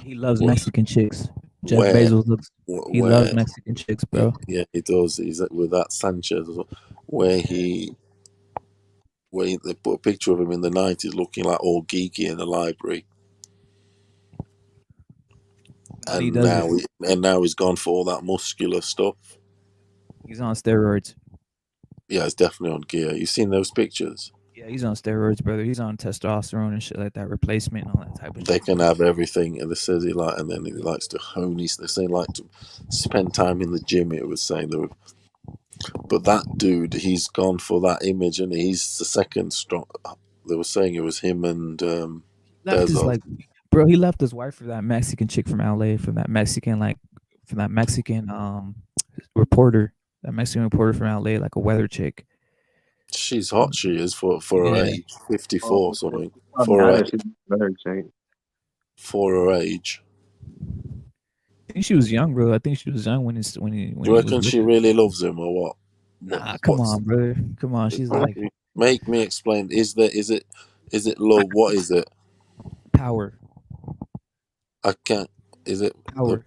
He loves Wh- Mexican chicks. Jeff Where Bezos looks. He loves where Mexican chicks, yeah, bro. he does. He's with that Sanchez as well, where they put a picture of him in the 90s looking like all geeky in the library, And he does it. and now he's gone for all that muscular stuff. He's on steroids. Yeah, it's definitely on gear. You seen those pictures? Yeah, he's on steroids, brother. He's on testosterone and shit like that, replacement and all that type of They shit. can have everything, and they says he like, and then he likes to hone. They say like to spend time in the gym. It was saying there, but that dude, he's gone for that image, and he's the second strong. They were saying it was him and Left his Bezos. like, bro. He left his wife for that Mexican chick from LA, from that Mexican reporter, that Mexican reporter from LA, like a weather chick. She's hot. She is for her Yeah, age, 54 Oh, something. I'm For her mad age, at she's better check. for her age. I think she was young, bro. I think she was young when he Do you was reckon with she her. really loves him or what? Nah, come What's on, brother. Come on. She's like make me explain? Is it love? What is it? power, I can't. Is it power.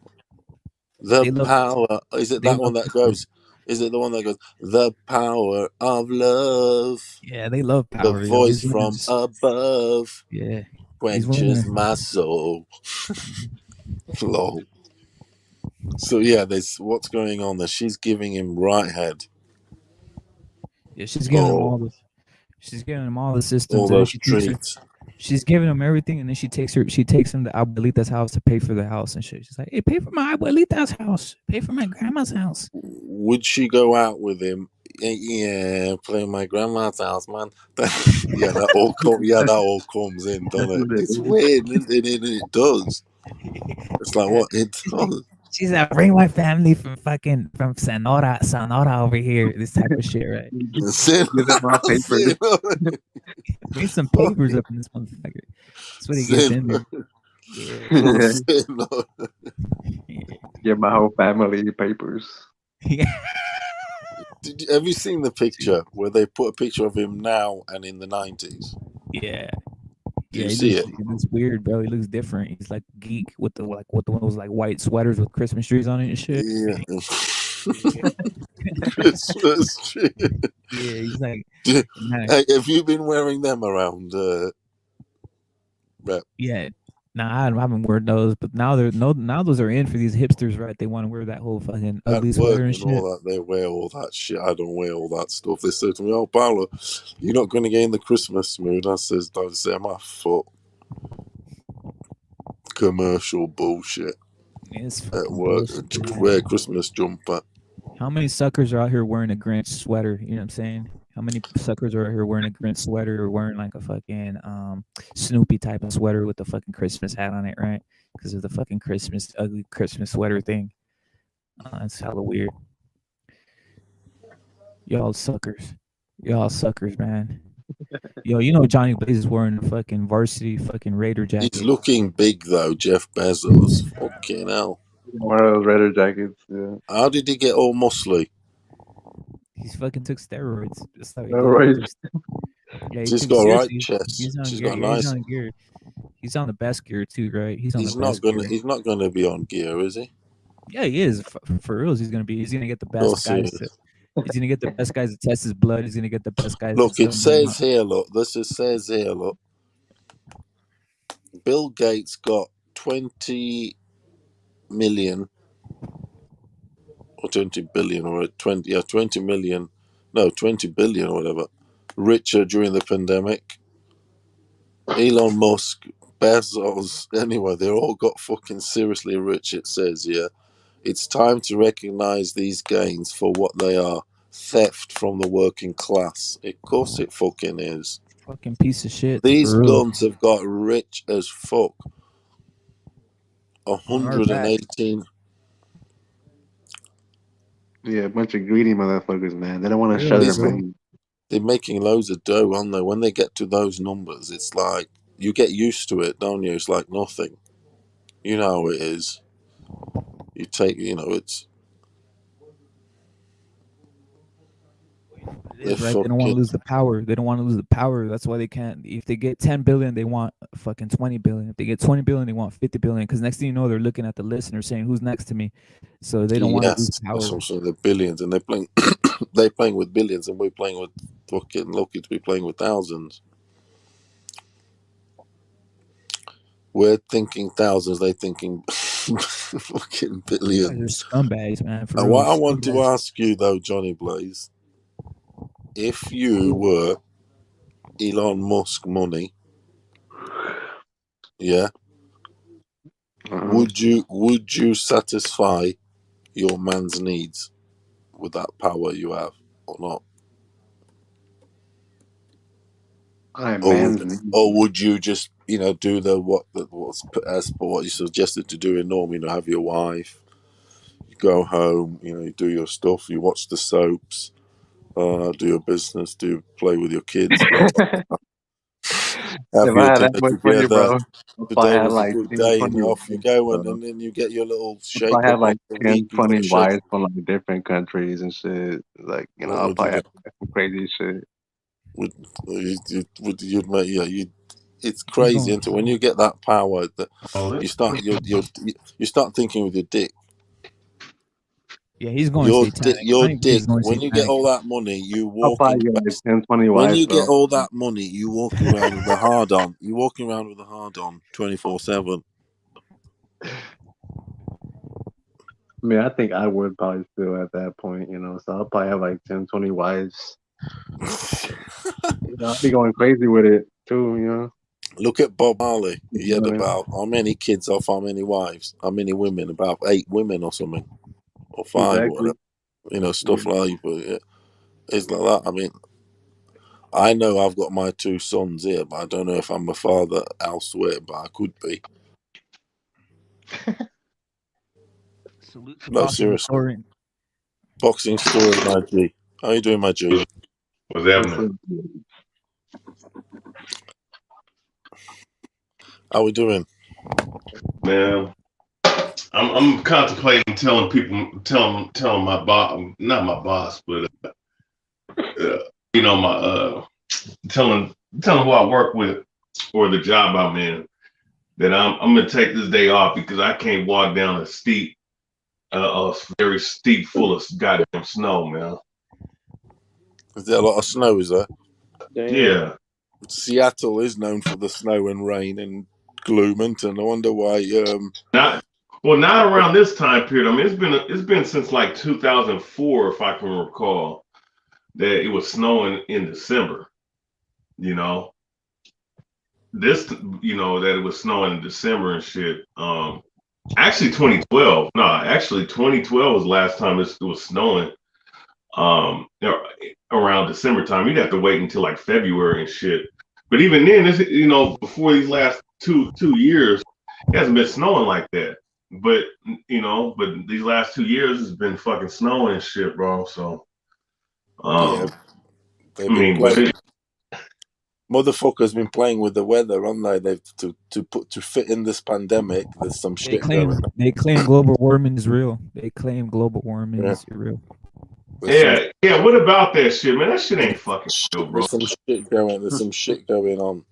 the They love, power? Is it they that love one that power. goes? Is it the one that goes? The power of love. Yeah, they love The power, yo. voice These women from just, above yeah. These quenches women my soul. Lol. So yeah, there's what's going on there. She's giving him right head. yeah, Oh, she's giving him all the all systems, and then those treats. she's giving him everything, and then she takes him to Abuelita's house to pay for the house and shit. She's like, hey, pay for my Abuelita's house, pay for my grandma's house. Would she go out with him? Yeah, play my grandma's house, man. Yeah, that all comes in, That's doesn't it? what it It's is. weird, isn't it? It does. It's like Yeah. what it does. She's like, bring my family from Sonora over here. This type of shit, right? Sin, Give them my papers. sin, Bring some papers up in this motherfucker. That's what he gets sin, in there. Yeah. sin. Yeah. Give my whole family papers. Yeah. Have you seen the picture where they put a picture of him now and in the 90s? Yeah. Do Yeah, you see it? he looks weird, bro. He looks different. He's like geek with the with one of those like white sweaters with Christmas trees on it and shit. Yeah. Yeah, Christmas tree. yeah he's like, nah, Hey, have you been wearing them around? Rep? yeah. Nah, I haven't worn those, but now now those are in for these hipsters, right? They want to wear that whole fucking At ugly work sweater and and all shit. that, they wear all that shit. I don't wear all that stuff. They say to me, "Oh, Paolo, you're not going to get in the Christmas mood." I say, "My foot, commercial bullshit It's at fucking work. bullshit, man. Wear a Christmas jumper." How many suckers are out here wearing a Grinch sweater? You know what I'm saying? How many suckers are out here wearing a Grinch sweater or wearing like a fucking Snoopy type of sweater with the fucking Christmas hat on it, right? Because of the fucking ugly Christmas sweater thing. It's hella weird. Y'all suckers. Y'all suckers, man. Yo, you know Johnny Blaze is wearing a fucking varsity fucking Raider He's jacket. looking big though, Jeff Bezos. Fucking hell! One of those Raider jackets. Yeah. How did he get all muscly? He's fucking took steroids. It's like, No right. yeah, he She's took got a right seriously. chest. He's on She's gear. got a Yeah, he's nice. on gear. He's on the best gear too, right? He's on the He's not best gonna. gear. He's not gonna be on gear, is he? Yeah, he is. For reals, he's gonna be. He's gonna get the Of best course he guys. is. He's gonna get the best guys to test his blood. He's gonna get the best guys to Look, tell it him. says here. Look, this is says here. Look, Bill Gates got 20 million or 20 billion or 20 million, no, 20 billion or whatever, richer during the pandemic. Elon Musk, Bezos, anyway, they all got fucking seriously rich, it says, yeah. It's time to recognize these gains for what they are. Theft from the working class. Of course it fucking is. Fucking piece of shit. These For real. guns have got rich as fuck. On our back. 118. Yeah, a bunch of greedy motherfuckers, man. They don't want to show Yeah, their bro. money. They're making loads of dough, aren't they? When they get to those numbers, it's like you get used to it, don't you? It's like nothing. You know how it is. You take, it's It they're is right. They don't want to fucking lose the power. They don't want to lose the power. That's why they can't. If they get 10 billion, they want fucking 20 billion. If they get 20 billion, they want 50 billion. Because next thing you know, they're looking at the list and they're saying, "Who's next to me?" So they don't want to lose yes. That's what power. I'm saying. They're billions, and they're playing. They're playing with billions, and we're playing with fucking lucky to be playing with thousands. We're thinking thousands. They're thinking fucking You guys billions. are scumbags, man. For And real, what I want to scumbags. ask you though, Johnny Blaze, if you were Elon Musk money, yeah, Uh-huh. would you satisfy your man's needs with that power you have or not? I Or would, man's need. or would you just do what's as per what you suggested to do in norm? Have your wife, you go home, you do your stuff, you watch the soaps, do your business, play with your kids, have If I your had that dinner much money, together. bro, if I Today had was a like good 10, day, and 20 off you wives, go, and bro. then you get your little If I shake had up like once a 10, week. You got 20 to shake. wives from like different countries and shit, like, What I'll would you probably do? have some crazy shit. You'd make, yeah, you. It's He's crazy, going. isn't it? When you get that power, that Oh, you start thinking with your dick. Yeah, he's going satanic. I Your think he's dick. going When you get satanic. all that money, you I'll walking. probably get like 10, 20 When wives, you get bro. all that money, you walking around with a hard on. You walking around with a hard on 24/7. I mean, I think I would probably still at that point, so I'll probably have like 10, 20 wives. I'll be going crazy with it too. Look at Bob Marley. You He know had what I mean? about how many kids off how many wives? How many women? About 8 women or something, or 5 or Exactly. whatever. Yeah. Stuff like. But yeah, it's like that. I mean, I know I've got my 2 sons here, but I don't know if I'm a father elsewhere. But I could be. Salute to No, Boxing seriously. Historian. Boxing story, my G. How you doing, my G? what's happening? How we doing? Man, I'm contemplating telling people, telling my boss, not my boss, but my telling who I work with or the job I'm in that I'm gonna take this day off because I can't walk down a very steep full of goddamn snow, man. Is there a lot of snow? Is there? Damn. Yeah. Seattle is known for the snow and rain and gloom, and I wonder why. Not around this time period. I mean, it's been since like 2004, if I can recall, that it was snowing in December. You know, that it was snowing in December and shit. Actually 2012. No, actually 2012 was the last time it was snowing. Around December time, you'd have to wait until like February and shit. But even then, before these last two years, it hasn't been snowing like that. But these last 2 years it's been fucking snowing and shit, bro. So, Yeah, I they've been mean, but playing. Motherfuckers been playing with the weather, haven't they? They've to fit in this pandemic. There's some They shit going claim on. they claim global warming is real. They claim global warming Yeah. is real. yeah. What about that shit, man? That shit ain't fucking real, bro. There's some shit going. There's some shit going on.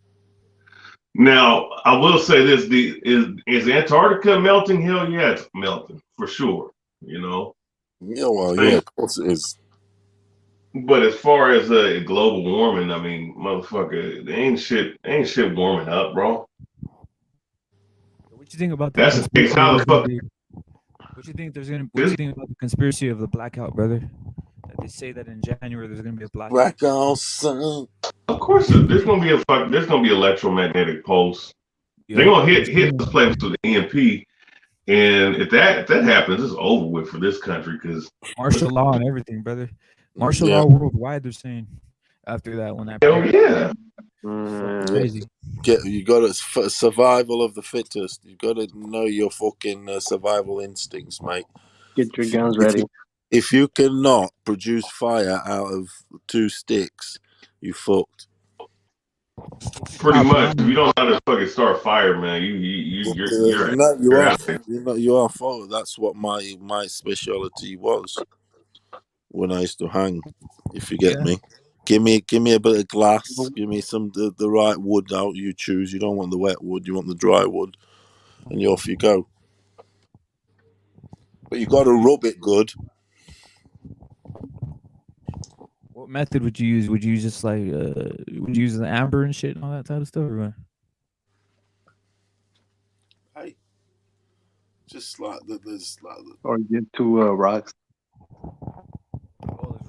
Now, I will say this: is Antarctica melting? Hell yeah, it's melting for sure. Yeah, well, yeah, of course it is. But as far as global warming, I mean, motherfucker, ain't shit warming up, bro. What you think about that That's the case. conspiracy How the theories? fuck? What you think what you think about the conspiracy of the blackout, brother? That they say that in January there's gonna be a blackout. Blackout, son. Of course, there's gonna be there's gonna be electromagnetic pulse. They're gonna hit this place with the EMP, and if that happens, it's over with for this country because martial law and everything, brother. Martial law worldwide. They're saying after that when that. Hell yeah. Crazy. You got to survival of the fittest. You got to know your fucking survival instincts, mate. Get your guns ready. If you cannot produce fire out of 2 sticks, you fucked. Pretty much. If you don't know how to fucking start fire, man, you are fucked. That's what my specialty was when I used to hang. If you get me. Give me a bit of glass. Give me some the right wood out you choose. You don't want the wet wood. You want the dry wood, and off you go. But you got to rub it good. What method would you use? Would you use just like would you use the amber and shit and all that type of stuff? Or what? Hey, just like there's like or get 2 rocks.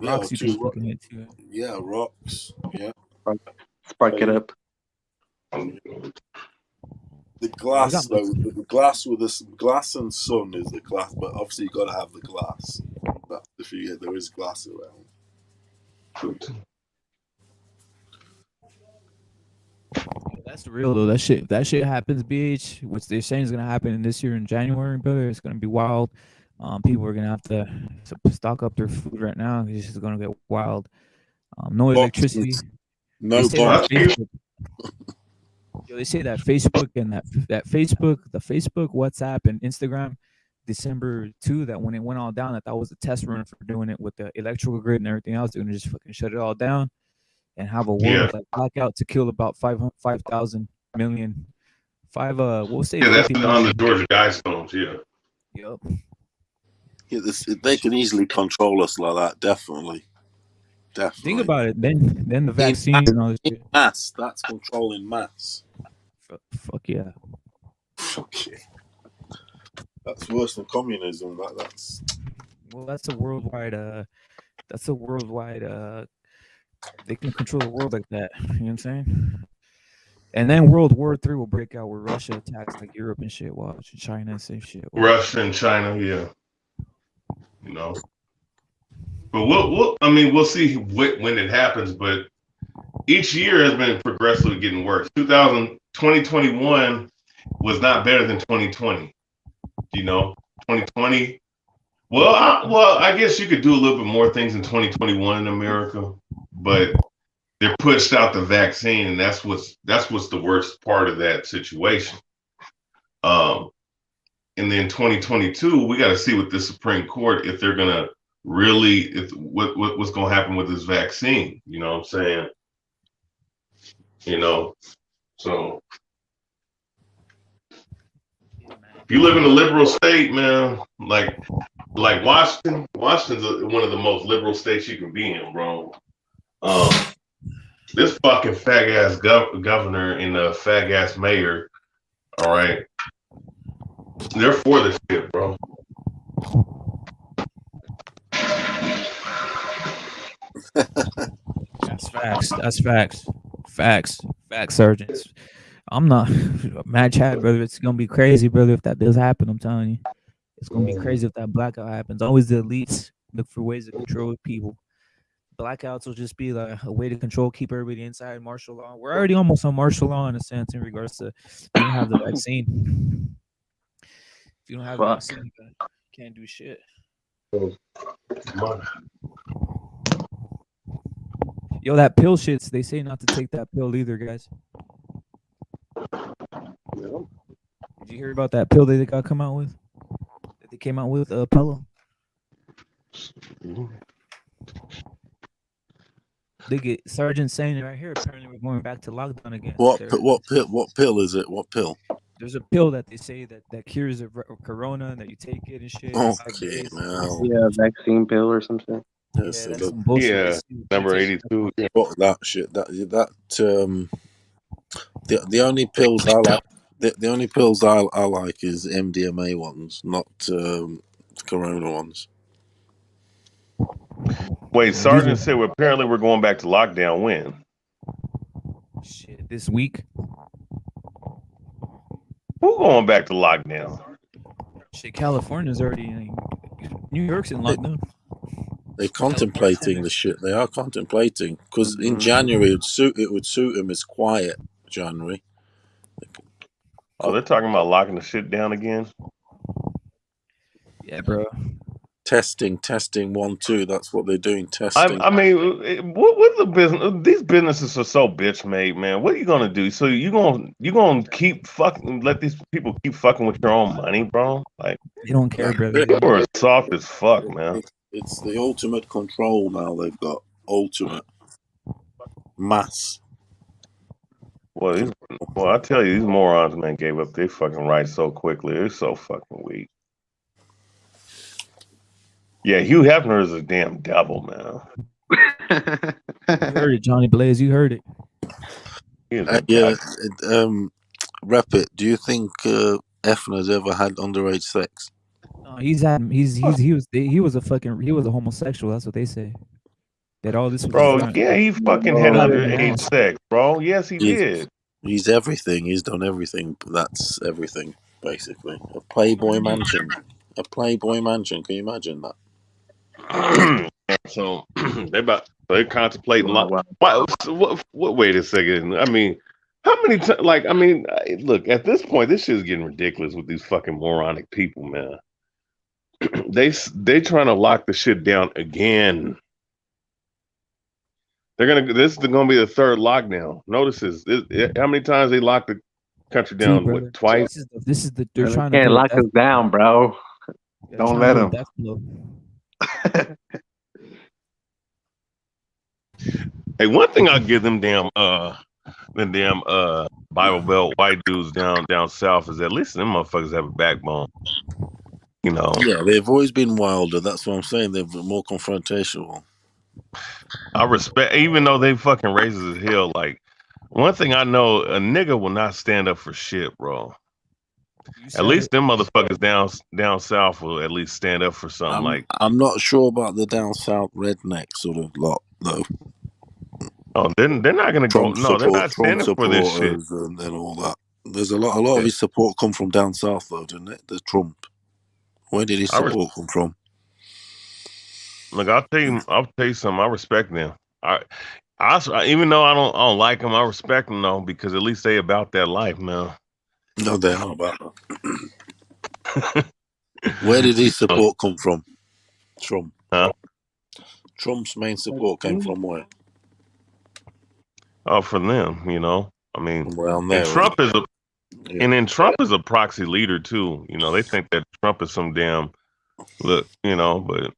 Rocks you can hit too. Yeah, rocks. Yeah. Spark it up. The glass though, the glass with the glass and sun is the glass, but obviously you got to have the glass. But if you there is glass around. That's real though. That shit happens, BH. Which they're saying is gonna happen in this year in January, brother. It's gonna be wild. People are gonna have to stock up their food right now. It's just gonna get wild. No electricity. No box. They say that Facebook and the Facebook, WhatsApp, and Instagram, December 2, that when it went all down, that was a test run for doing it with the electrical grid and everything else. They're gonna just fucking shut it all down and have a world like blackout to kill about 5,000 million. We'll say. Yeah, that's on the Georgia Guidestones. Yeah. Yep. Yeah, they can easily control us like that. Definitely. Think about it. Then the vaccine and all this shit. Mass. That's controlling mass. Fuck yeah. Fuck yeah. That's worse than communism. That's. Well, that's a worldwide. They can control the world like that. You know what I'm saying? And then World War III will break out where Russia attacks like Europe and shit. Watch China and same shit. Russia and China, yeah. You know, but we'll see when it happens. But each year has been progressively getting worse. 2021 was not better than 2020. You know, 2020. Well, I guess you could do a little bit more things in 2021 in America, but they pushed out the vaccine, and that's what's the worst part of that situation. And then 2022, we got to see with the Supreme Court if they're gonna really what's gonna happen with this vaccine. You know what I'm saying? You know, so if you live in a liberal state, man, like Washington's one of the most liberal states you can be in, bro. This fucking fag ass governor and the fag ass mayor, all right, they're for this shit, bro. That's facts. That's facts. Facts, sergeants. I'm not mad chat, brother. It's gonna be crazy, brother. If that does happen, I'm telling you, it's gonna be crazy if that blackout happens. Always the elites look for ways to control people. Blackouts will just be like a way to control, keep everybody inside. Martial law. We're already almost on martial law in a sense in regards to if you don't have the vaccine. If you don't have the vaccine, you can't do shit. Yo, that pill shits. They say not to take that pill either, guys. Did you hear about that pill that they got come out with? That they came out with, Pello? They get Sergeant saying it right here. Apparently, we're going back to lockdown again. What pill is it? What pill? There's a pill that they say that cures the corona and that you take it and shit. Okay, now. Yeah, vaccine pill or something. Yes, yeah, that's some bullshit. Yeah, number 82. What that shit? The only pills I like. The only pills I like is MDMA ones, not Corona ones. Wait, Sergeant said well, apparently we're going back to lockdown when? Shit, this week. Who going back to lockdown? Shit, California's already. New York's in lockdown. They're contemplating the shit. They are contemplating because in January it would suit them as quiet January. Oh, they're talking about locking the shit down again. Yeah, bro. Testing 1, 2. That's what they're doing. Testing. I mean, what the business? These businesses are so bitch made, man. What are you gonna do? So you gonna keep fucking let these people keep fucking with your own money, bro? Like they don't care, brother. They were soft as fuck, man. It's the ultimate control now. They've got ultimate mass. Well, I tell you, these morons, man, gave up their fucking rights so quickly. They're so fucking weak. Yeah, Hugh Hefner is a damn devil, man. You heard it, Johnny Blaze. You heard it. Yeah, Rep it. Do you think Hefner's ever had underage sex? No, he was a homosexual. That's what they say. That all this was. Bro, yeah, he fucking had underage sex, bro. Yes, he did. He's everything. He's done everything. That's everything, basically. A Playboy mansion. Can you imagine that? So they're contemplating. Wait a second. I mean, how many times? Like, I mean, look. At this point, this shit is getting ridiculous with these fucking moronic people, man. They trying to lock the shit down again. This is gonna be the third lockdown. Notice this. How many times they locked the country down? What, twice? They're trying to lock us down, bro. Don't let them. Hey, one thing I'll give them damn Bible Belt white dudes down south is at least them motherfuckers have a backbone. You know. Yeah, they've always been wilder. That's what I'm saying. They're more confrontational. I respect, even though they fucking racist as hell. Like, one thing I know, a nigga will not stand up for shit, bro. At least them motherfuckers down south will at least stand up for something. I'm not sure about the down south redneck sort of lot, though. Oh, they're not gonna go. No, they're not standing for this shit and all that. There's a lot of his support come from down south, though, didn't it? The Trump. Where did his support come from? Look, I'll tell you something. I respect them. I even though I don't like them, I respect them though because at least they about that life, man. No, they are about that. Where did his support come from? Trump. Huh? Trump's main support came from where? Oh, from them, you know. I mean, and Trump is Trump is a proxy leader too. You know, they think that Trump is some damn look, you know, but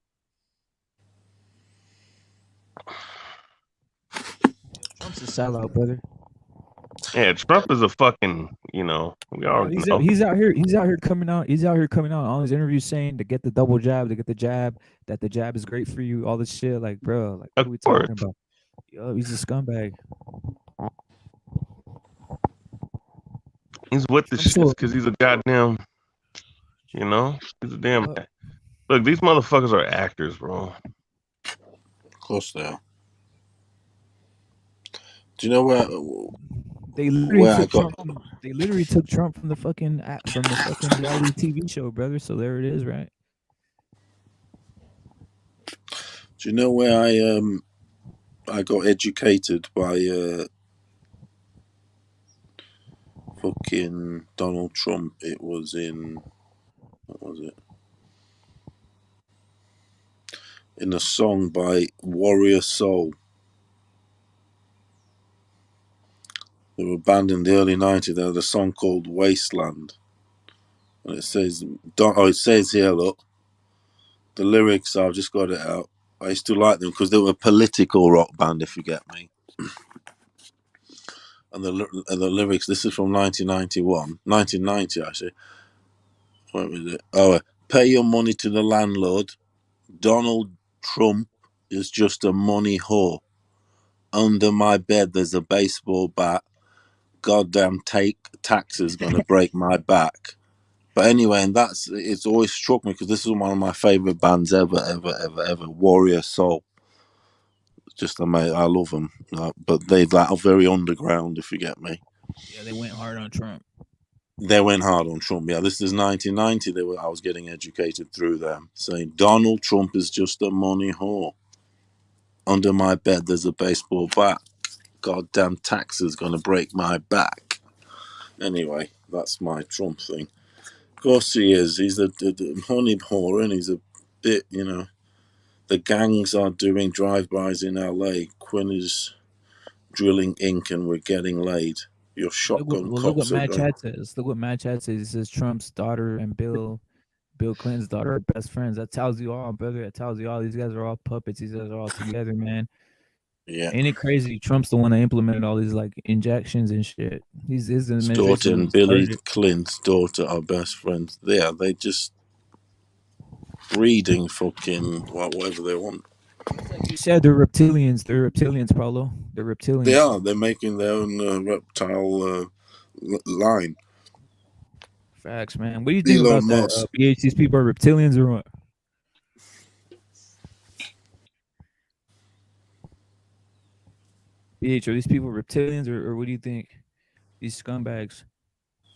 Trump's a sellout, brother. Yeah, Trump is a fucking, you know, we already know. He's out here coming out on all his interviews saying to get the double jab, that the jab is great for you, all this shit. Like, bro, like what are we talking about? Yo, he's a scumbag. He's with the shit because he's a goddamn, you know, he's a damn. Look, these motherfuckers are actors, bro. Of course they are. Do you know where? They literally took Trump from the fucking reality TV show, brother. So there it is, right? Do you know where I got educated by fucking Donald Trump? It was in, what was it? In a song by Warrior Soul. They were banned in the early 90s. They had a song called Wasteland. And it says here, look, the lyrics, I've just got it out. I used to like them because they were a political rock band, if you get me. And the lyrics, this is from 1990 actually. What was it? Oh, pay your money to the landlord. Donald Trump is just a money whore. Under my bed, there's a baseball bat. Goddamn taxes gonna break my back. But anyway, and it's always struck me because this is one of my favorite bands ever. Warrior Soul. Just amazing. I love them, but they are very underground, if you get me. Yeah, they went hard on Trump. They went hard on Trump. Yeah, this is 1990. I was getting educated through them, saying Donald Trump is just a money whore. Under my bed, there's a baseball bat. Goddamn taxes gonna break my back. Anyway, that's my Trump thing. Of course he is. He's the honey whore, and he's a bit, The gangs are doing drive-bys in LA. Quinn is drilling ink, and we're getting laid. Your shotgun Look what cops are Matt going. Chat says. Look what Matt Chat says. He says Trump's daughter and Bill Clinton's daughter are best friends. That tells you all, brother. That tells you all. These guys are all puppets. These guys are all together, man. Yeah. Ain't it crazy? Trump's the one that implemented all these like injections and shit. His His daughter administration and Billy started. Clinton's daughter are best friends. They just breeding fucking whatever they want. It's like you said, they're reptilians. They're reptilians, Paulo. They're They reptilians. are. They're making their own reptile line. Facts, man. What do you think Elon about that? Musk. BH, these people are reptilians or what? BH, are these people reptilians or what do you think? These scumbags.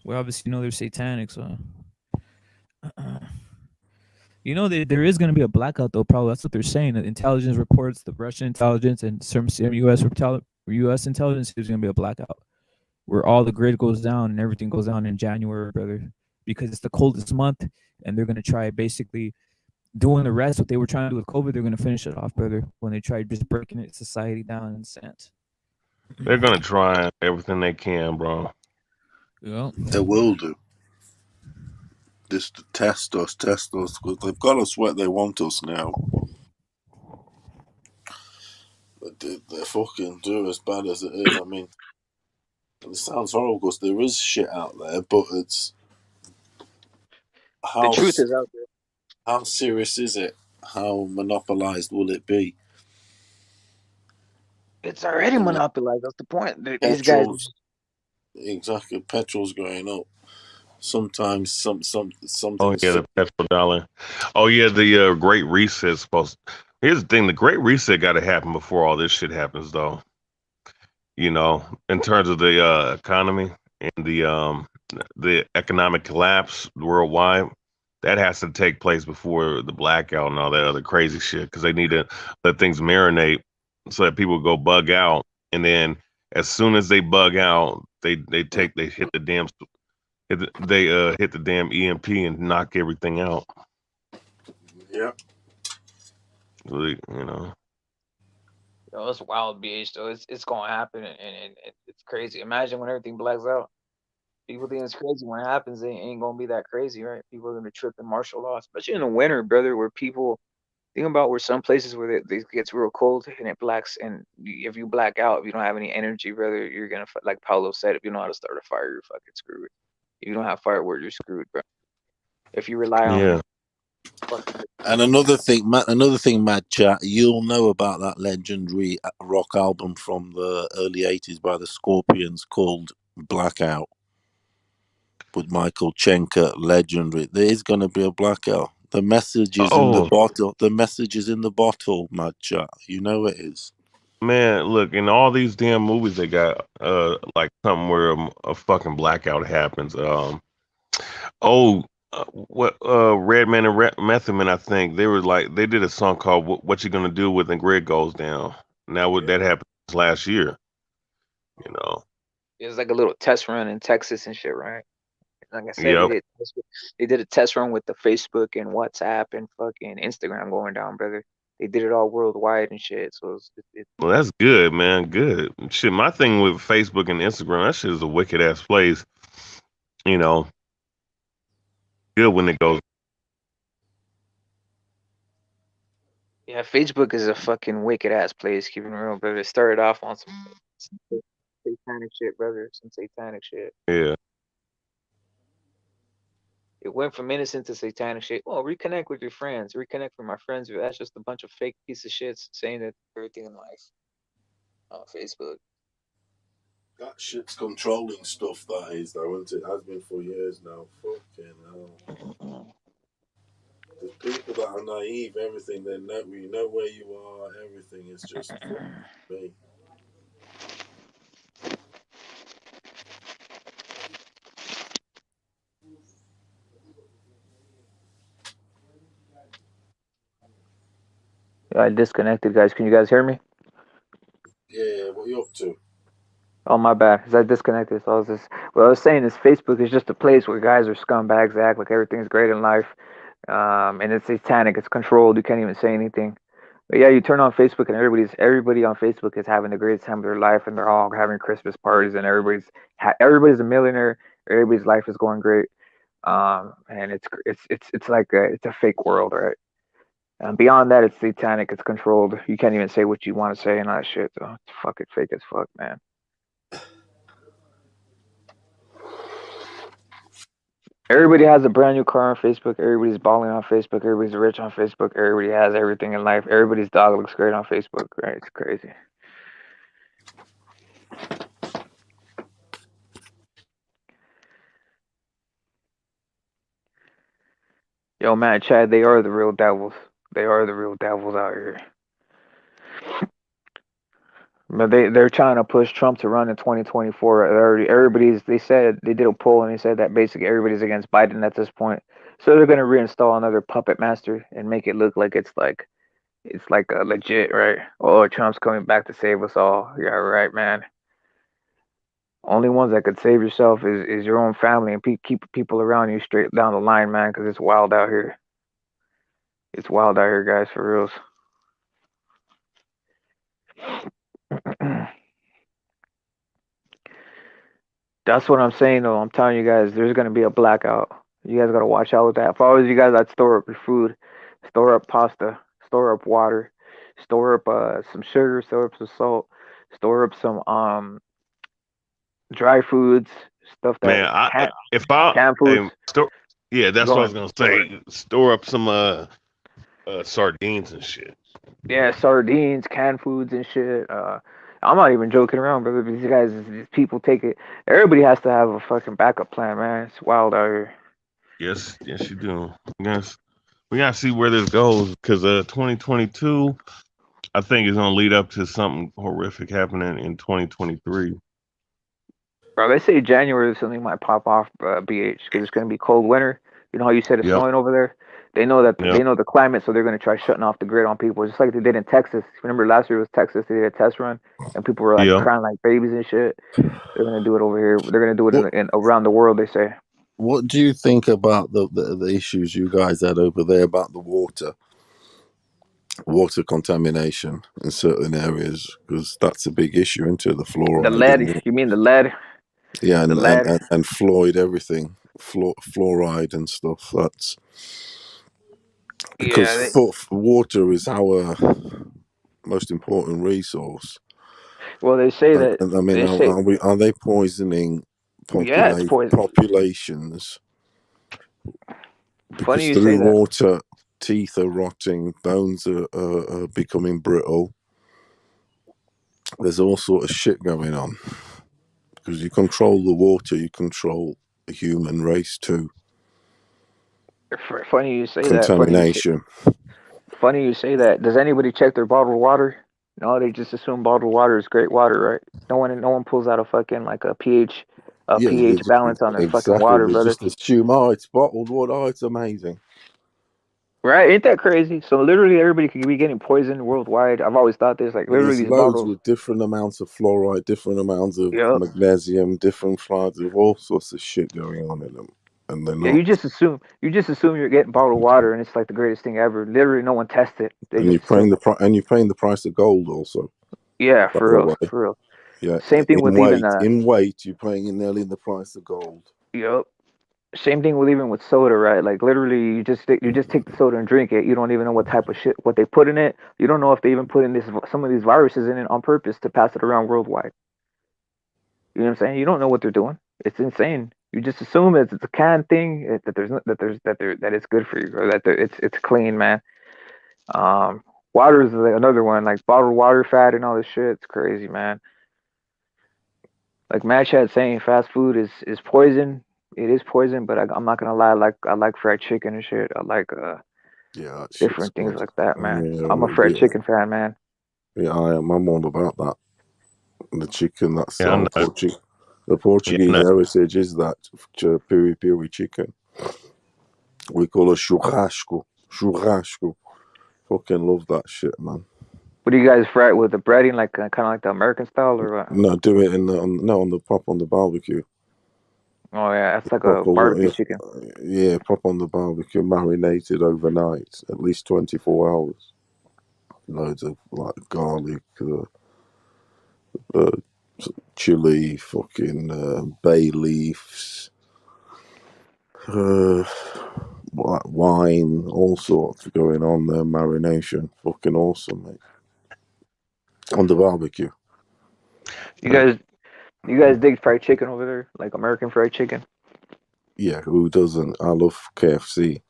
We obviously know they're satanic, so. You know, there is going to be a blackout, though, probably. That's what they're saying. The intelligence reports, the Russian intelligence, and some U.S. intelligence, there's going to be a blackout where all the grid goes down and everything goes down in January, brother, because it's the coldest month, and they're going to try basically doing the rest. What they were trying to do with COVID, they're going to finish it off, brother, when they tried just breaking it, society down in a sense. They're gonna try everything they can, bro. Yeah. They will do. Just to test us, because they've got us where they want us now. They fucking do as bad as it is. I mean, it sounds horrible because there is shit out there, but it's The how truth is out there. how serious is it? How monopolized will it be? It's already You know, monopolized. That's the point. These guys. petrol's exactly petrol's going up. Sometimes Oh something's yeah, the petrodollar. Oh yeah, the Great Reset supposed. Here's the thing: the Great Reset got to happen before all this shit happens, though. In terms of the economy and the economic collapse worldwide, that has to take place before the blackout and all that other crazy shit. Because they need to let things marinate so that people go bug out, and then as soon as they bug out, they hit the damn hit the damn EMP and knock everything out. yeah. Really, you know. Yo, it's wild, BH. Though it's gonna happen, and it's crazy. Imagine when everything blacks out. People think it's crazy. When it happens, it ain't gonna be that crazy, right? People are gonna trip in martial law, especially in the winter, brother, where people think about where some places where it gets real cold and it blacks, and if you black out, if you don't have any energy, brother, you're gonna like Paulo said. If you know how to start a fire, you're fucking screwed. If you don't have firewood, you're screwed, bro. If you rely on Yeah. fucking And another thing, Mad Chat, you'll know about that legendary rock album from the early '80s by the Scorpions called Blackout with Michael Schenker, legendary. There is going to be a blackout. The message is in the Oh bottle. The message is in the bottle, Mad Chat. You know it is. man, look, in all these damn movies, they got like something where a fucking blackout happens. Oh, what Redman and Method Man, I think they were like they did a song called "What You Gonna Do When the Grid Goes Down." Now, what Yeah. that happened last year, you know. it was like a little test run in Texas and shit, right? Like I said, Yep. they did a test run with the Facebook and WhatsApp and fucking Instagram going down, brother. They did it all worldwide and shit. So Well, that's good, man. Good shit. My thing with Facebook and Instagram, that shit is a wicked ass place. You know, good when it goes. yeah, Facebook is a fucking wicked ass place, keeping it real, brother. It started off on some satanic shit, brother. Some satanic shit. Yeah. It went from innocent to satanic shit. Oh, reconnect with your friends. Reconnect with my friends. That's just a bunch of fake piece of shits saying that everything in life on Facebook. That shit's controlling stuff, that is, though, isn't it? Has been for years now. Fucking hell. There's people that are naive, everything, they know, you know where you are, everything is just me. I disconnected, guys. Can you guys hear me? Yeah, what are you up to? Oh, my bad. Is I disconnected? So I was just, what I was saying is Facebook is just a place where guys are scumbags, they act like everything's great in life. And it's satanic. It's controlled. You can't even say anything. But yeah, you turn on Facebook and everybody on Facebook is having the greatest time of their life, and they're all having Christmas parties, and everybody's a millionaire. Everybody's life is going great. And it's like it's a fake world, right? And beyond that, it's satanic. It's controlled. You can't even say what you want to say and all that shit. So it's fucking fake as fuck, man. Everybody has a brand new car on Facebook. Everybody's balling on Facebook. Everybody's rich on Facebook. Everybody has everything in life. Everybody's dog looks great on Facebook, right? It's crazy. Yo, man, Chad, they are the real devils. They are the real devils out here. But they're trying to push Trump to run in 2024. They said they did a poll and they said that basically everybody's against Biden at this point. So they're gonna reinstall another puppet master and make it look like it's like a legit, right? Oh, Trump's coming back to save us all. Yeah, right, man. Only ones that could save yourself is your own family and keep people around you straight down the line, man, because it's wild out here. It's wild out here, guys, for reals. That's what I'm saying, though. I'm telling you guys, there's gonna be a blackout. You guys gotta watch out with that. If I was you guys, I'd store up your food, store up pasta, store up water, store up some sugar, store up some salt, store up some dry foods, stuff that Man, can't if I canned foods. store, yeah, that's Go what I on. was gonna say. Store up some sardines and shit. Yeah, sardines, canned foods and shit. I'm not even joking around, brother. These people take it. Everybody has to have a fucking backup plan, man. It's wild out here. Yes, you do. Yes, we gotta see where this goes because 2022, I think is gonna lead up to something horrific happening in 2023. Bro, they say January something might pop off, BH, because it's gonna be cold winter. You know how you said it's Yep, snowing over there? They know that yep, they know the climate, so they're gonna try shutting off the grid on people, just like they did in Texas. Remember last year was Texas? They did a test run, and people were like yep. crying like babies and shit. They're gonna do it over here. They're gonna do it What in around the world. They say. What do you think about the issues you guys had over there about the water contamination in certain areas? Because that's a big issue into the The fluoride lead, in you mean the lead? yeah, The and lead. fluoride everything, fluoride and stuff. That's because Yeah, water is our most important resource. well, they say that And I mean, they say are they poisoning yeah, it's poison. populations Funny because you say through that. water, teeth are rotting, bones are becoming brittle. There's all sort of shit going on because you control the water, you control the human race too. Funny you say that. Contamination. Funny you say that. Does anybody check their bottled water? No, they just assume bottled water is great water, right? No one pulls out a fucking like a Yeah, pH balance on their fucking exactly. water, They brother. just assume, oh, it's bottled water. Oh, it's amazing. Right? Ain't that crazy? So literally everybody could be getting poisoned worldwide. I've always thought this, like literally There's these loads bottles. with different amounts of fluoride, different amounts of Yep. magnesium, different fluorides of all sorts of shit going on in them, and they're Yeah, not. you just assume you're getting bottled water and it's like the greatest thing ever. Literally no one tests it. They And just assume it. you're paying the price of gold also. Yeah, By for the real, way, for real. yeah, Same thing with even in weight, you're paying nearly the price of gold. yep. Same thing with even with soda, right? Like literally, you just take the soda and drink it. You don't even know what type of shit what they put in it. You don't know if they even put in this some of these viruses in it on purpose to pass it around worldwide. You know what I'm saying? You don't know what they're doing. It's insane. You just assume it's a canned thing that there's no- that there's that there that it's good for you or that it's clean, man. Um, Water is another one like bottled water fat and all this shit. It's crazy, man. Like Match had saying fast food is poison. It is poison, but I'm not gonna lie. I like fried chicken and shit. I like Yeah, that shit's different things good. like that, man. Yeah, I'm a fried chicken fan, man. yeah, I am. I'm all about that. The chicken, that's Yeah, I our know. the Yeah, Portuguese I know. heritage is that piri piri chicken. We call it churrasco. Churrasco. Fucking love that shit, man. What do you guys fry it with? The breading, like kind of like the American style, or what? No, do it in the on the prop on the barbecue. Oh yeah, that's like a Proper, barbecue chicken. yeah, prop on the barbecue, marinated overnight, at least 24 hours. Loads of like garlic, uh, chili, fucking bay leaves, like wine, all sorts going on there. Marination, fucking awesome, mate. On the barbecue. You guys dig fried chicken over there, like American fried chicken? Yeah, who doesn't? I love KFC.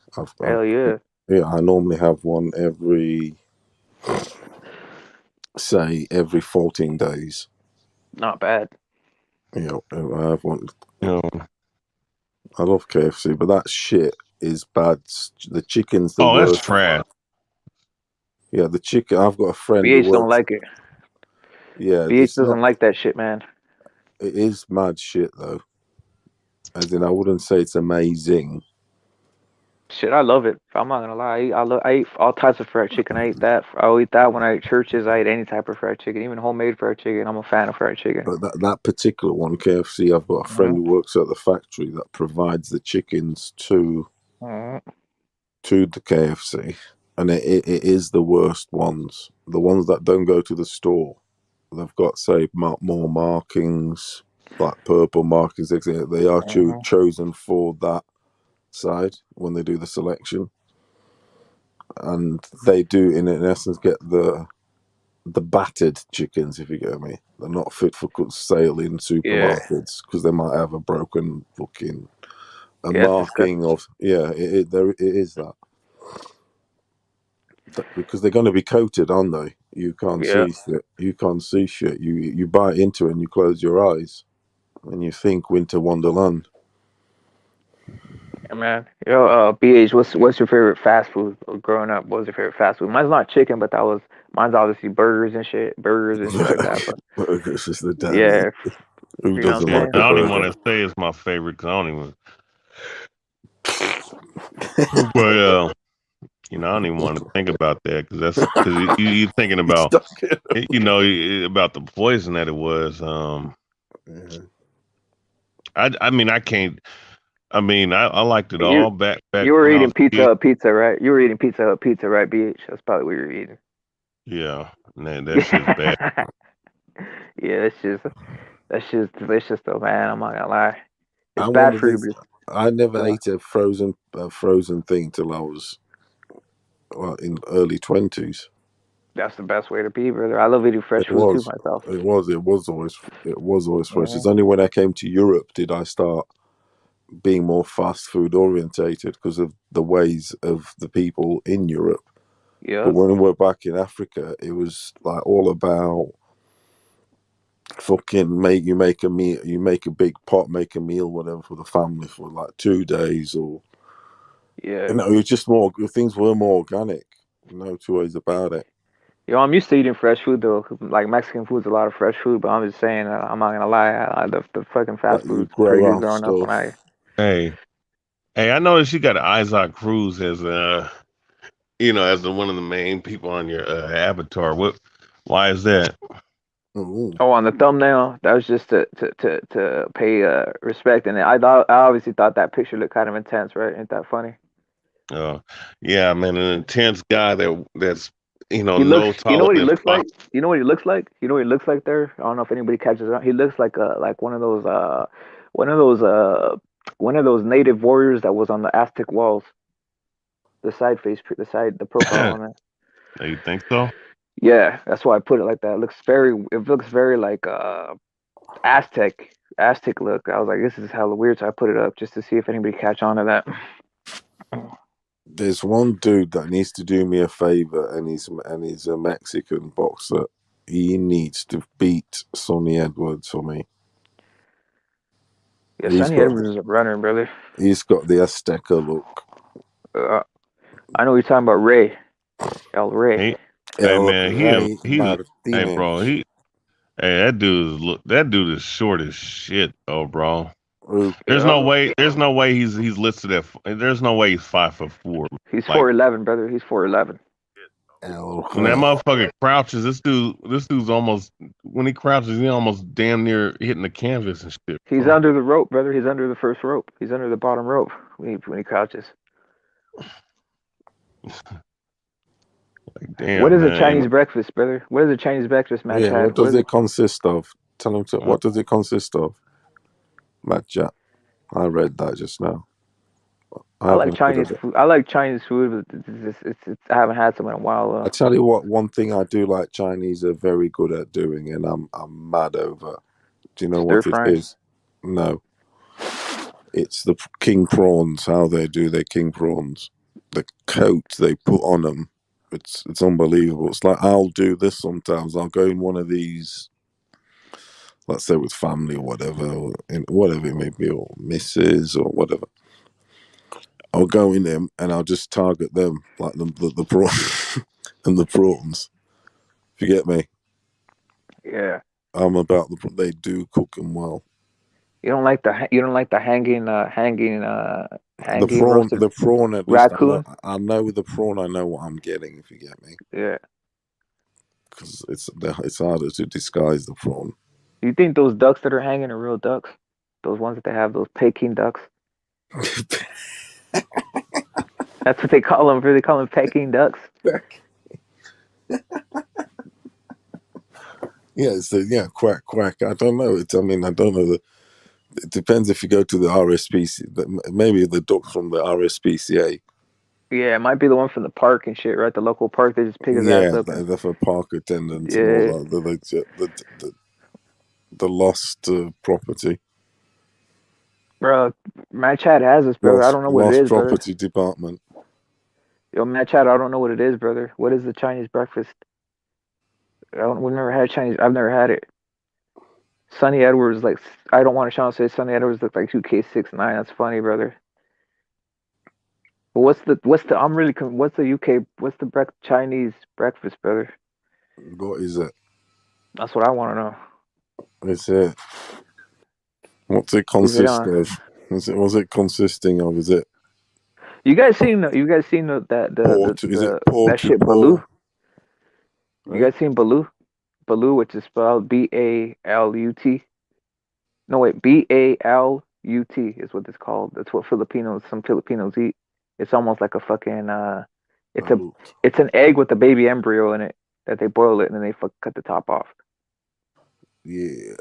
Hell yeah, Yeah, I normally have one every 14 days. not bad. You know, I have one. You know. I love KFC, but that shit is bad. The chicken's the Oh, that's worst. trash. Yeah, the chicken. I've got a friend who BH don't works. like it. Yeah, BH it's not. doesn't like that shit, man. It is mad shit though. As in, I wouldn't say it's amazing. Shit, I love it. I'm not gonna lie. I eat all types of fried chicken. I eat that. I'll eat that when I eat churches. I eat any type of fried chicken, even homemade fried chicken. I'm a fan of fried chicken. But that particular one, KFC, I've got a friend who works at the factory that provides the chickens to Mm-hmm. the KFC, and it is the worst ones. The ones that don't go to the store, they've got say more markings, like purple markings. They are Mm-hmm. chosen for that side when they do the selection, and they do in essence get the battered chickens, if you get me. They're not fit for sale in Yeah, supermarkets because they might have a broken fucking a yeah, it's marking disgusting. of it is that because they're going to be coated, aren't they? You can't Yeah, see shit. You can't see shit. You bite into it and you close your eyes and you think Winter Wonderland. yeah, man. Yo, BH, what's your favorite fast food growing up? What was your favorite fast food? Mine's not chicken, but mine's obviously burgers and shit like that. But Burgers is the daddy. yeah, Who you know what doesn't I'm Yeah, like saying? a I don't even want burger? to say it's my favorite because I don't even. But you know, I don't even want to think about that because you're thinking about about the poison that it was. Yeah. I mean I can't. I mean I liked it You all back you were when I eating was a kid. pizza, right? You were eating pizza, right, BH? That's probably what you were eating. Yeah, man, that shit's bad. Yeah, that's just delicious though, man. I'm not gonna lie. It's I'm one bad of for you, these. I never but ate a frozen thing till I was in early 20s. that's the best way to be, brother. I love eating fresh It food too was. myself. It was always fresh. Hmm. It's only when I came to Europe did I start being more fast food orientated because of the ways of the people in Europe. But Yep. when we were back in Africa, it was like all about fucking make a meal, you make a big pot, make a meal, whatever for the family for like 2 days, or Yeah. it was just more. Things were more organic. No two ways about it. Yo, I'm used to eating fresh food though. Like Mexican food's a lot of fresh food, but I'm just saying, I'm not gonna lie. The fucking That fast you food's pretty grow good off growing up when stuff. I. Hey, hey, I noticed you got Isaac Cruz as as one of the main people on your avatar. What? Why is that? Ooh. Oh, on the thumbnail, that was just to pay respect, and I obviously thought that picture looked kind of intense, right? Ain't that funny? Uh, yeah, man, an intense guy that's He looks, no you know taller what he than looks five. like? You know what he looks like? You know what he looks like there? I don't know if anybody catches on. He looks like one of those one of those native warriors that was on the Aztec walls. The profile on it. You think so? Yeah, that's why I put it like that. It looks very like Aztec look. I was like, this is hella weird, so I put it up just to see if anybody catch on to that. There's one dude that needs to do me a favor, and he's a Mexican boxer. He needs to beat Sonny Edwards for me. Yeah, He's Sonny got Edwards is a runner, brother. the Azteca look. I know you're talking about Ray. El Ray. Hey, hey El man, Rey hey bro, Martinez. that dude is short as shit, though, bro. Who? Yeah. There's no way he's listed at. There's no way he's 5'4". He's Like 4'11", brother. He's 4'11". El when that Rey. motherfucker crouches, this dude's almost when he crouches, he almost damn near hitting the canvas and shit, He's bro. under the rope, brother. He's under the first rope. He's under the bottom rope when he crouches. Like What damn, is a man. Chinese breakfast, brother? What is a Chinese breakfast, Matt Yeah, Chad? what What does is it? it consist of? Tell him Huh? what does it consist of? Matt Jack. I read that just now. I I like haven't heard Chinese of it. food. I like Chinese food, but I haven't had some in a while. I tell you what, one thing I do like Chinese are very good at doing, and I'm mad over. Do you know Stir what it frying. is? No, it's the king prawns. How they do their king prawns, the coat they put on them. It's unbelievable. It's like I'll do this sometimes. I'll go in one of these, let's say with family or whatever, or in whatever it may be, or missus or whatever. I'll go in them and I'll just target them, like the prawn and the prawns. If you get me, Yeah. I'm about they do cook them well. You don't like the hanging roasted The prawn at least raccoon? I know the prawn. I know what I'm getting. If you get me, Yeah. because it's harder to disguise the prawn. You think those ducks that are hanging are real ducks? Those ones that they have, those Peking ducks. That's what they call them. They call them Peking ducks. Yeah, quack quack. I don't know. I don't know. It depends if you go to the RSPC. Maybe the ducks from the RSPCA. Yeah, it might be the one from the park and shit, right? The local park. They just pick his ass Yeah, up. they're for park attendants and all Yeah, that. The lost property, bro. Matt Chad has this, brother. I don't know what it lost is, brother. property department. Yo, Matt Chad, I don't know what it is, brother. What is the Chinese breakfast? We've never had Chinese. I've never had it. Sonny Edwards, like, I don't want to say Sonny Edwards look like 2K69. That's funny, brother. But what's the? I'm really. What's the UK? What's the Chinese breakfast, brother? What is it? That's what I want to know. Is it? What's it Who's it consist on? of? Was it consisting of? Is it You guys seen that Is it that shit pork? Baloo? You guys seen Baloo? Baloo, which is spelled Balut. No wait, Balut is what it's called. That's what some Filipinos eat. It's almost like a fucking it's an egg with a baby embryo in it that they boil it and then they cut the top off. Yeah,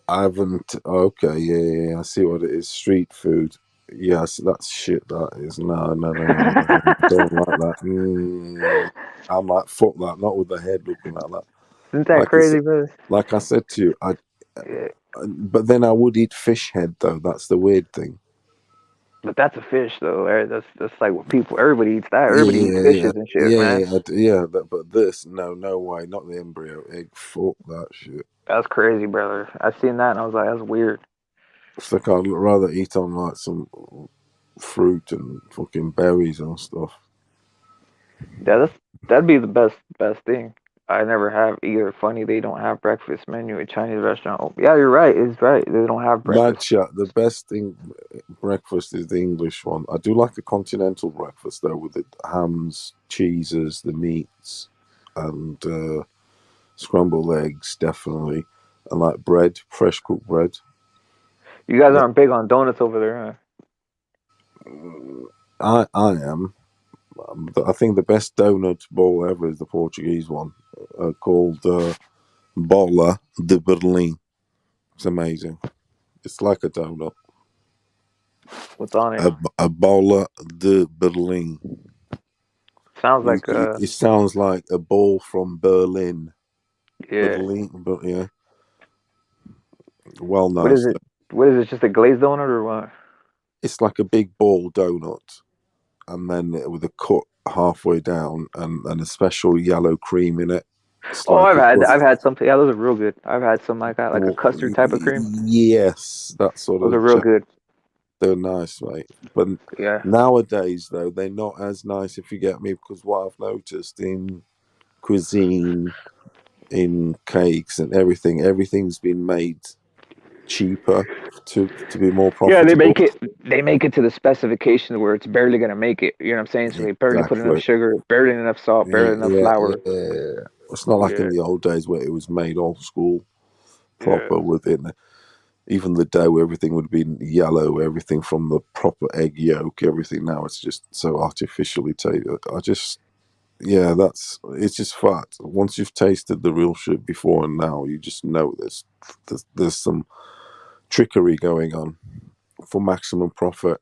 I haven't. Okay, yeah, I see what it is. Street food. Yes, that's shit. That is no. I don't like that. I'm like fuck that. Not with the head looking like that. Isn't that crazy, brother? Like I said to you, but then I would eat fish head though. That's the weird thing. But that's a fish though. Right? That's like what everybody eats that. Everybody eats fishes and shit, man. But this, no way, not the embryo egg. Fuck that shit. That's crazy, brother. I seen that and I was like, that's weird. It's like I'd rather eat on like some fruit and fucking berries and stuff. Yeah, that'd be the best thing. I never have either. Funny they don't have breakfast menu at Chinese restaurant. Oh, yeah, you're right. It's right. They don't have breakfast. The best thing breakfast is the English one. I do like a continental breakfast though, with the hams, cheeses, the meats, and scrambled eggs, definitely, and like bread, fresh cooked bread. You guys aren't big on donuts over there, huh? I am. I think the best donut bowl ever is the Portuguese one, called Bola de Berlim. It's amazing. It's like a donut. What's on it? A Bola de Berlim. Sounds like It sounds like a ball from Berlin. yeah. Berlin, but yeah. Well, no. What is it? What is it? Just a glazed donut or what? It's like a big ball donut, and then with a cut halfway down, and a special yellow cream in it. It's Oh, like I've had something. Yeah, those are real good. I've had some like that, like a custard type of cream. yes, that sort Those are of. real good. They're nice, mate. But Yeah. nowadays, though, they're not as nice, if you get me, because what I've noticed in cuisine, in cakes and everything, everything's been made cheaper to be more Yeah, profitable. they make it to the specification where it's barely gonna make it. You know what I'm saying? So they barely put enough Exactly. sugar, barely enough salt, barely enough flour. Yeah. It's not like Yeah, in the old days where it was made old school, yeah. proper within. Even the dough, everything would have been yellow, everything from the proper egg yolk, everything. Now it's just so artificially taste. It's just fat. Once you've tasted the real shit before and now, you just know there's some trickery going on for maximum profit.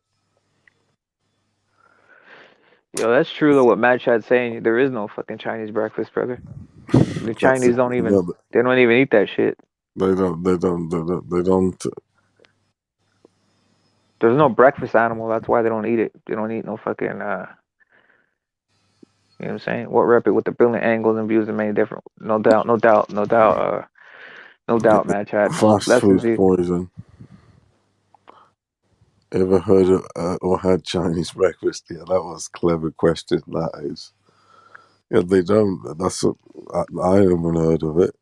Yo, that's true though. What Mad Chat's saying, there is no fucking Chinese breakfast, brother. The That's Chinese it. don't even, No, they don't even eat that shit. they don't. There's no breakfast animal. That's why they don't eat it. They don't eat no fucking. You know what I'm saying? What rep it with the brilliant angles and views and many different. No doubt, no doubt, no doubt. No doubt, Mad Chat. Fast Blessings, food dude. poison. Ever heard of, or had Chinese breakfast? Yeah, that was a clever question. That is. Yeah, they don't. I haven't heard of it.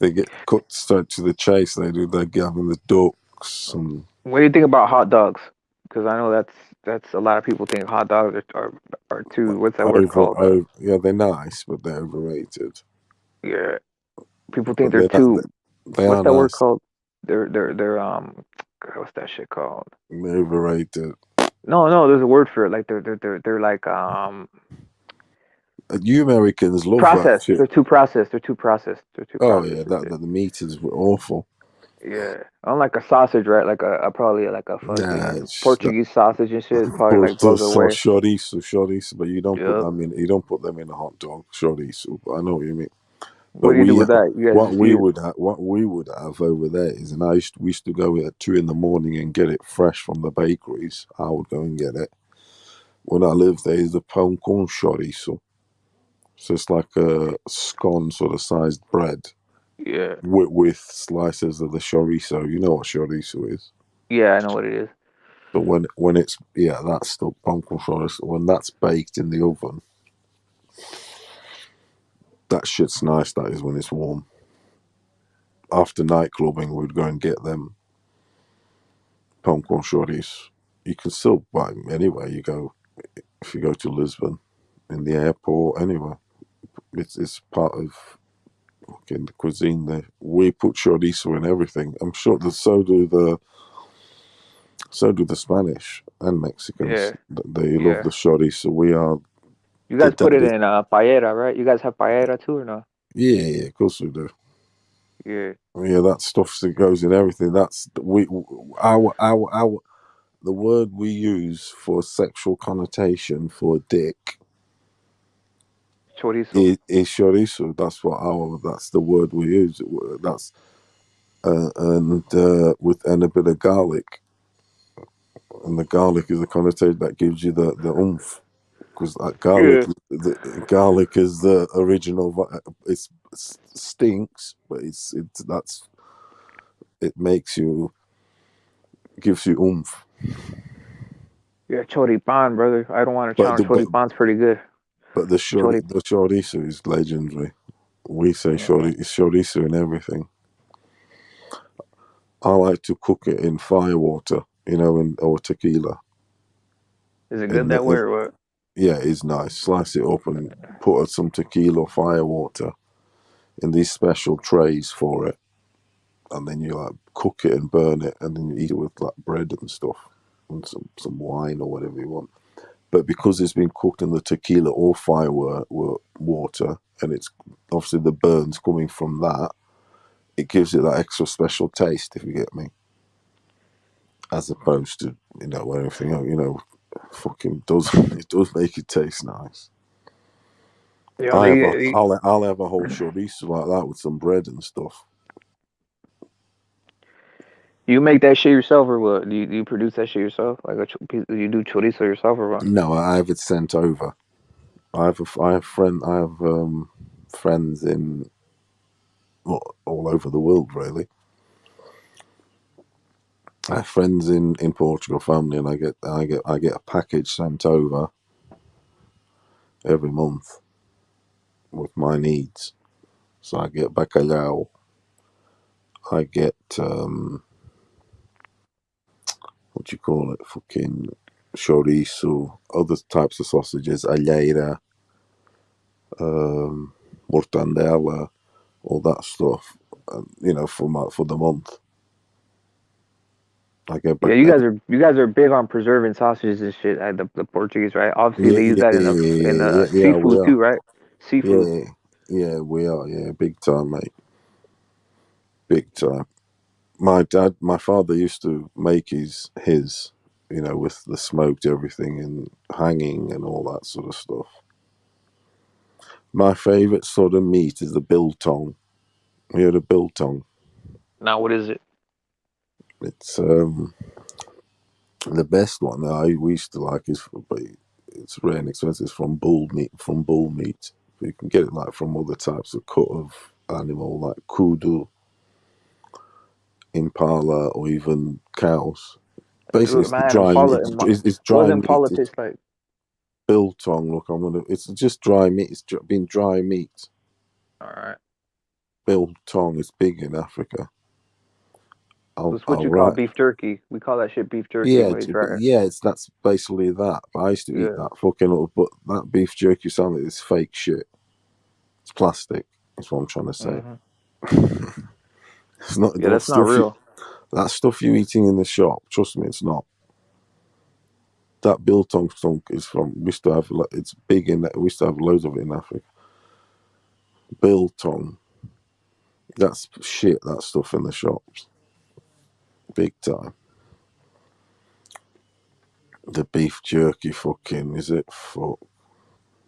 They get cut straight to the chase. They do. They're having the ducks and What do you think about hot dogs? Because I know that's a lot of people think hot dogs are too. What's that word called? yeah, they're nice, but they're overrated. Yeah, people think But they're too. they What's are that word nice. called? They're what's that shit called? They're overrated. No, there's a word for it. Like they're like You Americans love that processed. shit. They're too processed. They're too processed. They're too Oh yeah, processed. the meat is awful. Yeah, unlike a sausage, right? Like a probably like a Nah, fucking Portuguese sausage and shit. It probably like blows those away. chorizo, but you don't put Yep. them in. You don't put them in a hot dog chorizo. But I know what you mean. What But do you do with that? You guys just eat it. what we would have over there is, and we used to go at 2 in the morning and get it fresh from the bakeries. I would go and get it. When I lived there, is the pan con chorizo. So it's like a scone sort of sized bread Yeah, with slices of the chorizo. You know what chorizo is. yeah, I know what it is. So when it's that's the pan con chorizo. When that's baked in the oven, that shit's nice. That is when it's warm. After night clubbing, we'd go and get them pan con chorizo. You can still buy them anywhere you go. If you go to Lisbon, in the airport, anywhere, it's part of fucking the cuisine there. We put chorizo in everything. I'm sure that so do the Spanish and Mexicans. Yeah, They love yeah. the chorizo. We are You guys put it the in paella, right? You guys have paella too or no? yeah, of course we do. Yeah, Yeah, that stuff that goes in everything. That's our the word we use for sexual connotation for dick chorizo. is chorizo. That's the word we use. That's and with and a bit of garlic, and the garlic is the connotation that gives you the oomph, because that Yeah, garlic is the original. It stinks, but it makes you gives you oomph. yeah. Choripan, brother. I don't want to But challenge. Choripan's pretty good. Chori. the chorizo is legendary. We say Uh, chorizo in everything. I like to cook it in fire water, or tequila. is it good In that way or what? yeah, it's nice. Slice it up and put some tequila fire water in these special trays for it, and then you like cook it and burn it, and then you eat it with like bread and stuff, and some wine or whatever you want. But because it's been cooked in the tequila or water, and it's obviously the burns coming from that, it gives it that extra special taste, if you get me, as opposed to everything else, fucking does it does make it taste nice. Yo, they, I'll have a whole chorizo like that with some bread and stuff. you make that shit yourself or what? Do you produce that shit yourself? Like you do chorizo yourself or what? No, I have it sent over. I have friends in all over the world, really. I have friends in Portugal, family, and I get a package sent over every month with my needs. So I get bacalhau, I get what do you call it? Fucking chorizo, other types of sausages, alheira, mortandela, all that stuff. For the month. I get Yeah, back. you guys are big on preserving sausages and shit. The Portuguese, right? Obviously, they use that in the Yeah, we seafood are. too, right? Seafood. Yeah, we are. Yeah, big time, mate. Big time. My father used to make his, with the smoked everything and hanging and all that sort of stuff. My favourite sort of meat is the biltong. You heard of biltong? Now, what is it? It's the best one that we used to like but it's rare and expensive. It's from bull meat. You can get it like from other types of cut of animal, like kudu, impala, or even cows. Basically, it's the Man, dry meat. Impala. It's What does dry meat. Impala It's taste like? biltong. Look, It's just dry meat. It's been dry meat. All right. Biltong is big in Africa. That's what I'll you call write. beef jerky. We call that shit beef jerky Yeah, anyways, right? that's basically that. But I used to eat Yeah. that fucking up. But that beef jerky sounds like it's fake shit. It's plastic. That's what I'm trying to say. Mm-hmm. It's not Yeah, that that's not stuff. real. That stuff you're eating in the shop. Trust me, it's not. That biltong stunk is from. We used to have. It's big in. We used to have loads of it in Africa. Biltong. That's shit. That stuff in the shops. Big time. The beef jerky. Fucking is it? Fuck.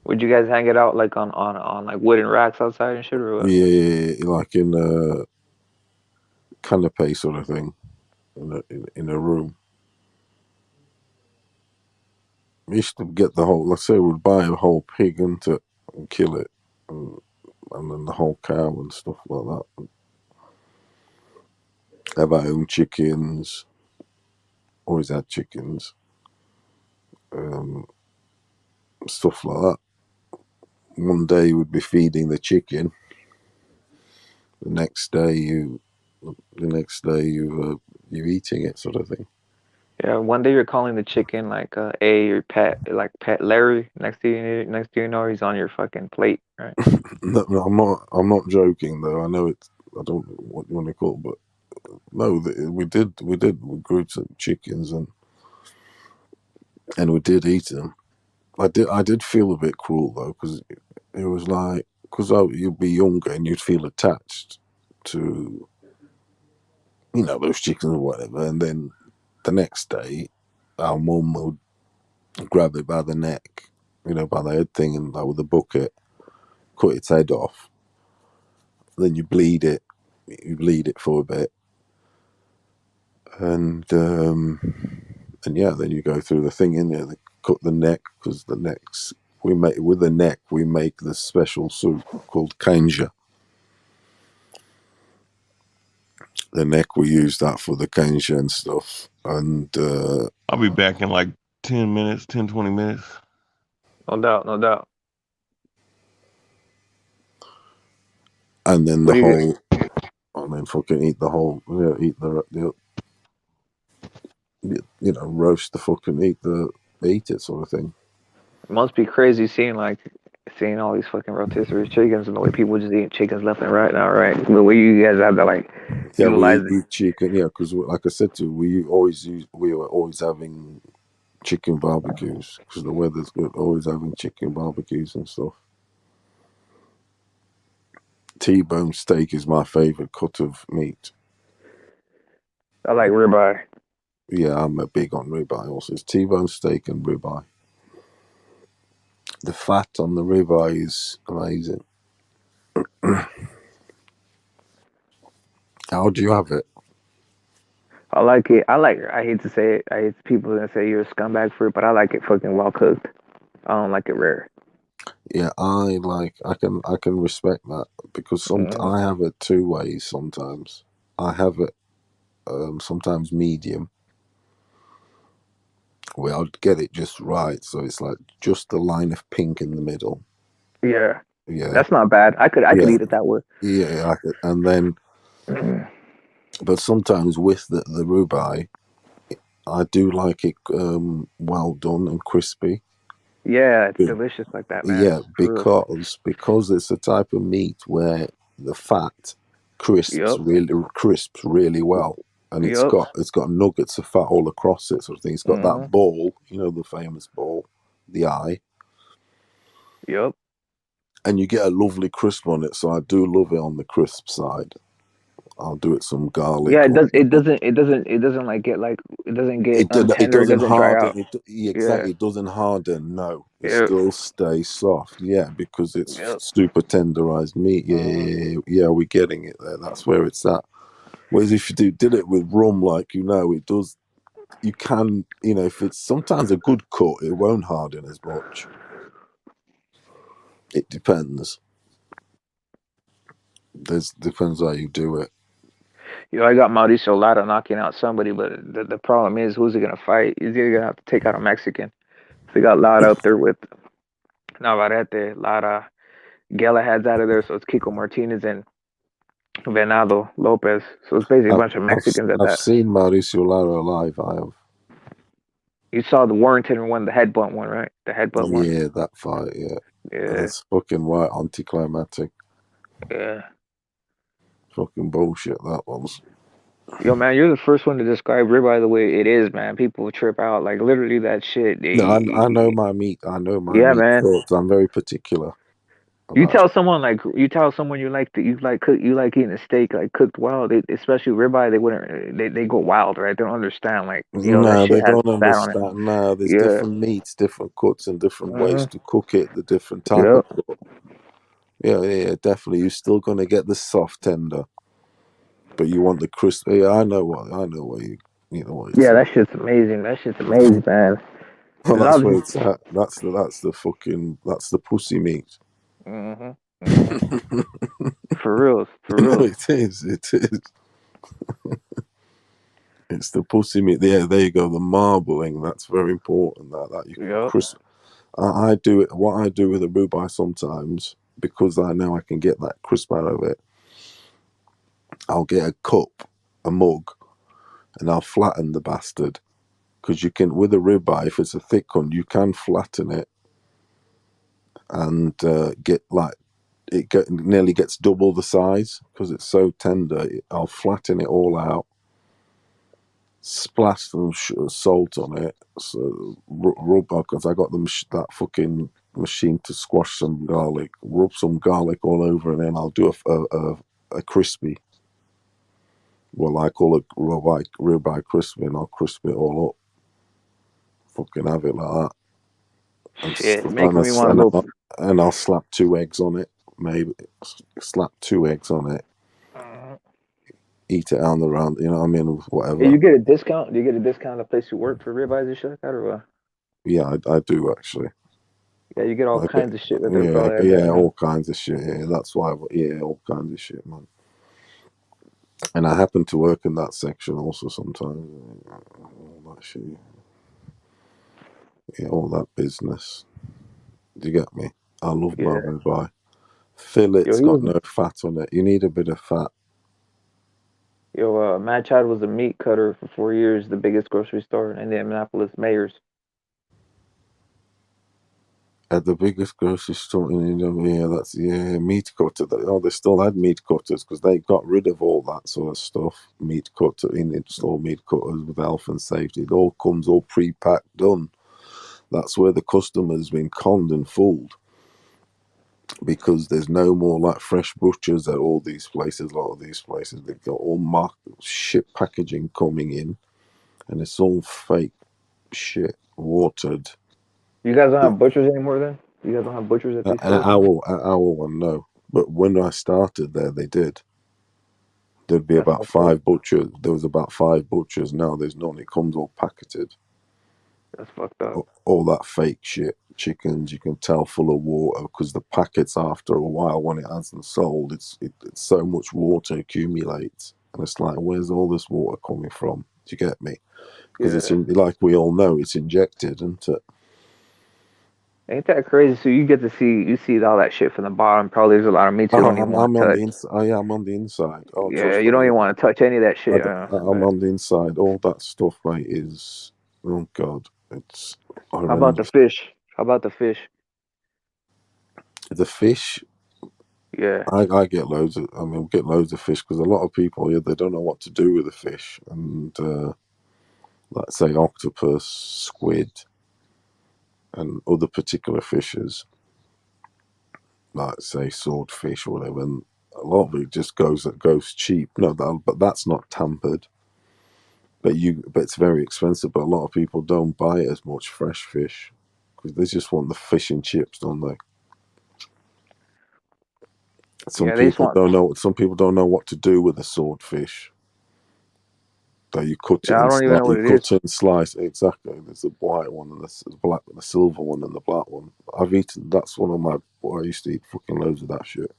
Would you guys hang it out like on like wooden racks outside and shit, or what? Yeah, like in a canopy sort of thing, in a room. We used to get the whole. Let's say we'd buy a whole pig into and kill it, and then the whole cow and stuff like that. Have our own chickens. Always had chickens. Stuff like that. One day we'd be feeding the chicken. The next day you you're eating it, sort of thing. Yeah, one day you're calling the chicken like A or Pet Larry. Next thing you know, he's on your fucking plate, right? No, I'm not joking though. I know it's. I don't know what you want to call it, but no, we did. We grew some chickens and we did eat them. I did feel a bit cruel though, because it was like, you'd be younger and you'd feel attached to those chickens or whatever, and then the next day our mum would grab it by the neck, by the head thing, and like with a bucket cut its head off. Then you bleed it for a bit, and yeah, then you go through the thing in there. They cut the neck, because the necks we make with the neck. We make this special soup called canja. The neck, we use that for the canja and stuff. And I'll be back in like 10 minutes, 10, 20 minutes. No doubt, no doubt. and then What the do you whole, and then fucking eat the whole, eat roast the fucking eat it sort of thing. It must be crazy seeing all these fucking rotisserie chickens and the way people just eat chickens left and right now, right? The way you guys have to like Yeah, we utilize it. eat chicken. Yeah, because like I said to you, we were always having chicken barbecues because the weather's good. Always having chicken barbecues and stuff. T-bone steak is my favorite cut of meat. I like ribeye. Yeah, I'm a big on ribeye. Also, it's T-bone steak and ribeye. The fat on the ribeye is amazing. How do you have it? I like it. I hate to say it. I hate people that say you're a scumbag for it, but I like it fucking well cooked. I don't like it rare. Yeah, I can respect that because I have it two ways sometimes. I have it sometimes medium where I'll get it just right, so it's like just the line of pink in the middle. Yeah, Yeah, that's not bad. I could yeah, eat it that way. yeah. And then, but sometimes with the rhubarb, I do like it well done and crispy. Yeah, it's delicious like that, man. Yeah, For because it's a type of meat where the fat crisps real. really well, and Yep. it's got nuggets of fat all across it, sort of thing. It's got that Mm-hmm. ball, you know, the famous ball, the eye, Yep. and you get a lovely crisp on it. So I do love it on the crisp side. I'll do it some garlic. Yeah, it Or, does. It doesn't like get like it doesn't get it untender. It doesn't doesn't dry harden. out. Yeah. Exactly, it doesn't harden. No, it Yep. still stays soft. Yeah, because it's Yep. super tenderized meat. Yeah, we're getting it there. That's where it's at. Whereas if you did it with rum, like it does. You can, if it's sometimes a good cut, it won't harden as much. It depends. Depends how you do it. I got Mauricio Lara knocking out somebody, but the problem is, who's he gonna fight? He's either gonna have to take out a Mexican. They got Lara up there with Navarrete, Lara, Galahad's out of there, so it's Kiko Martinez and Venado Lopez. So it's basically a bunch of Mexicans at I've that. seen Mauricio Lara live. I have. You saw the Warrington one, the headbutt one, right? The headbutt one. Yeah, that fight. Yeah, Yeah, that's fucking right. Anticlimactic. yeah. Fucking bullshit. That was. Yo, man, you're the first one to describe ribeye the way it is, man. People trip out, like literally that shit. No, I know my meat. I know my Yeah, meat man. cuts. I'm very particular You about. tell someone you like you like eating a steak like cooked well. They especially ribeye. They wouldn't. They go wild, right? They don't understand. Like that No, shit they has don't fat on it. understand. No, there's Yeah. different meats, different cuts, and different ways Uh-huh. to cook it. The different type Yep. of cut. Yeah, definitely. You're still gonna get the soft tender, but you want the crisp. Yeah, I know what you know what it's Yeah, like. that shit's amazing. That shit's amazing, man. Well, Cause that's where obviously, it's at. That's the pussy meat. uh for reals, for No, reals. it is. It is. It's the pussy meat. Yeah, there you go. The marbling. That's very important. That you can Yep. crisp. I do it. What I do with a ribeye sometimes, because I know I can get that crisp out of it. I'll get a cup, a mug, and I'll flatten the bastard. Because you can, with a ribeye, if it's a thick one, you can flatten it and get like nearly gets double the size because it's so tender. I'll flatten it all out, splash some salt on it, so rub because I got them that fucking machine to squash some garlic, rub some garlic all over, and then I'll do a crispy. Well, I call it ribeye crispy, and I'll crisp it all up. Fucking have it like that. Shit, making me want to go. And I'll slap 2 eggs on it. Maybe slap 2 eggs on it. Eat it on the round. You know what I mean? Whatever. You get a discount? Do you get a discount at the place you work for ribeyes and shit like that, or what? Yeah, I do actually. Yeah, you get all I get, kinds of shit that they're probably. yeah, all kinds of shit. Yeah, that's why. Yeah, all kinds of shit, man. And I happen to work in that section also sometimes. All that shit. Yeah, all that business. Do you get me? I love my Yeah. ribeye. Yo, Fillet's he got was. no fat on it. You need a bit of fat. Yo, Matt Chad was a meat cutter for 4 years, the biggest grocery store in Indianapolis, Mayors. At the biggest grocery store in India, meat cutter. They still had meat cutters because they got rid of all that sort of stuff. Meat cutter in-store meat cutters with health and safety. It all comes all pre-packed, done. That's where the customer's been conned and fooled because there's no more like fresh butchers at all these places. A lot of these places they've got all shit packaging coming in, and it's all fake shit, watered. You guys don't have butchers anymore, then? You guys don't have butchers at these stores? Our one, no. But when I started there, they did. There'd be That's about fucked up. 5 butchers. There was about 5 butchers. Now there's none. It comes all packeted. That's fucked up. All that fake shit chickens, you can tell full of water because the packets after a while when it hasn't sold, it's so much water accumulates, and it's like, where's all this water coming from? Do you get me? Because it's like we all know, it's injected, isn't it? Ain't that crazy? So you get to see all that shit from the bottom. Probably there's a lot of meat you don't even want to touch. I'm on the inside. Oh, yeah, you don't even want to touch any of that shit. I'm on the inside. All that stuff, mate, is, oh God, it's horrendous. How about the fish? How about the fish? The fish. Yeah. I get loads of. I mean, we get loads of fish because a lot of people here, they don't know what to do with the fish, and let's say octopus, squid, and other particular fishes, like say swordfish or whatever. And a lot of it just goes cheap. No, but that's not tampered. But it's very expensive. But a lot of people don't buy it as much fresh fish because they just want the fish and chips, don't they? Some people don't know. Some people don't know what to do with a swordfish. That you cut it I and don't even know what it is. and slice. Exactly. There's the white one and the black, the silver one and the black one. I've eaten. That's one of my. I used to eat fucking loads of that shit.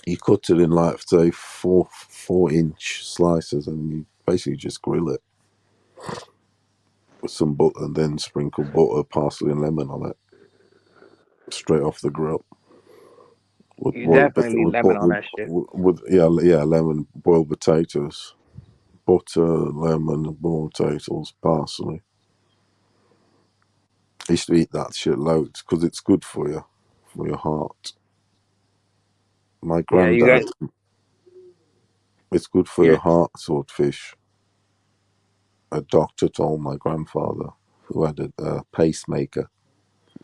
You cut it in like say 4-inch slices, and you basically just grill it with some butter, and then sprinkle butter, parsley, and lemon on it, straight off the grill. You definitely need lemon on that shit. Lemon, boiled potatoes, butter, lemon, boiled potatoes, parsley. I used to eat that shit loads because it's good for you, for your heart. My granddad, it's good for your heart, swordfish. A doctor told my grandfather, who had a pacemaker.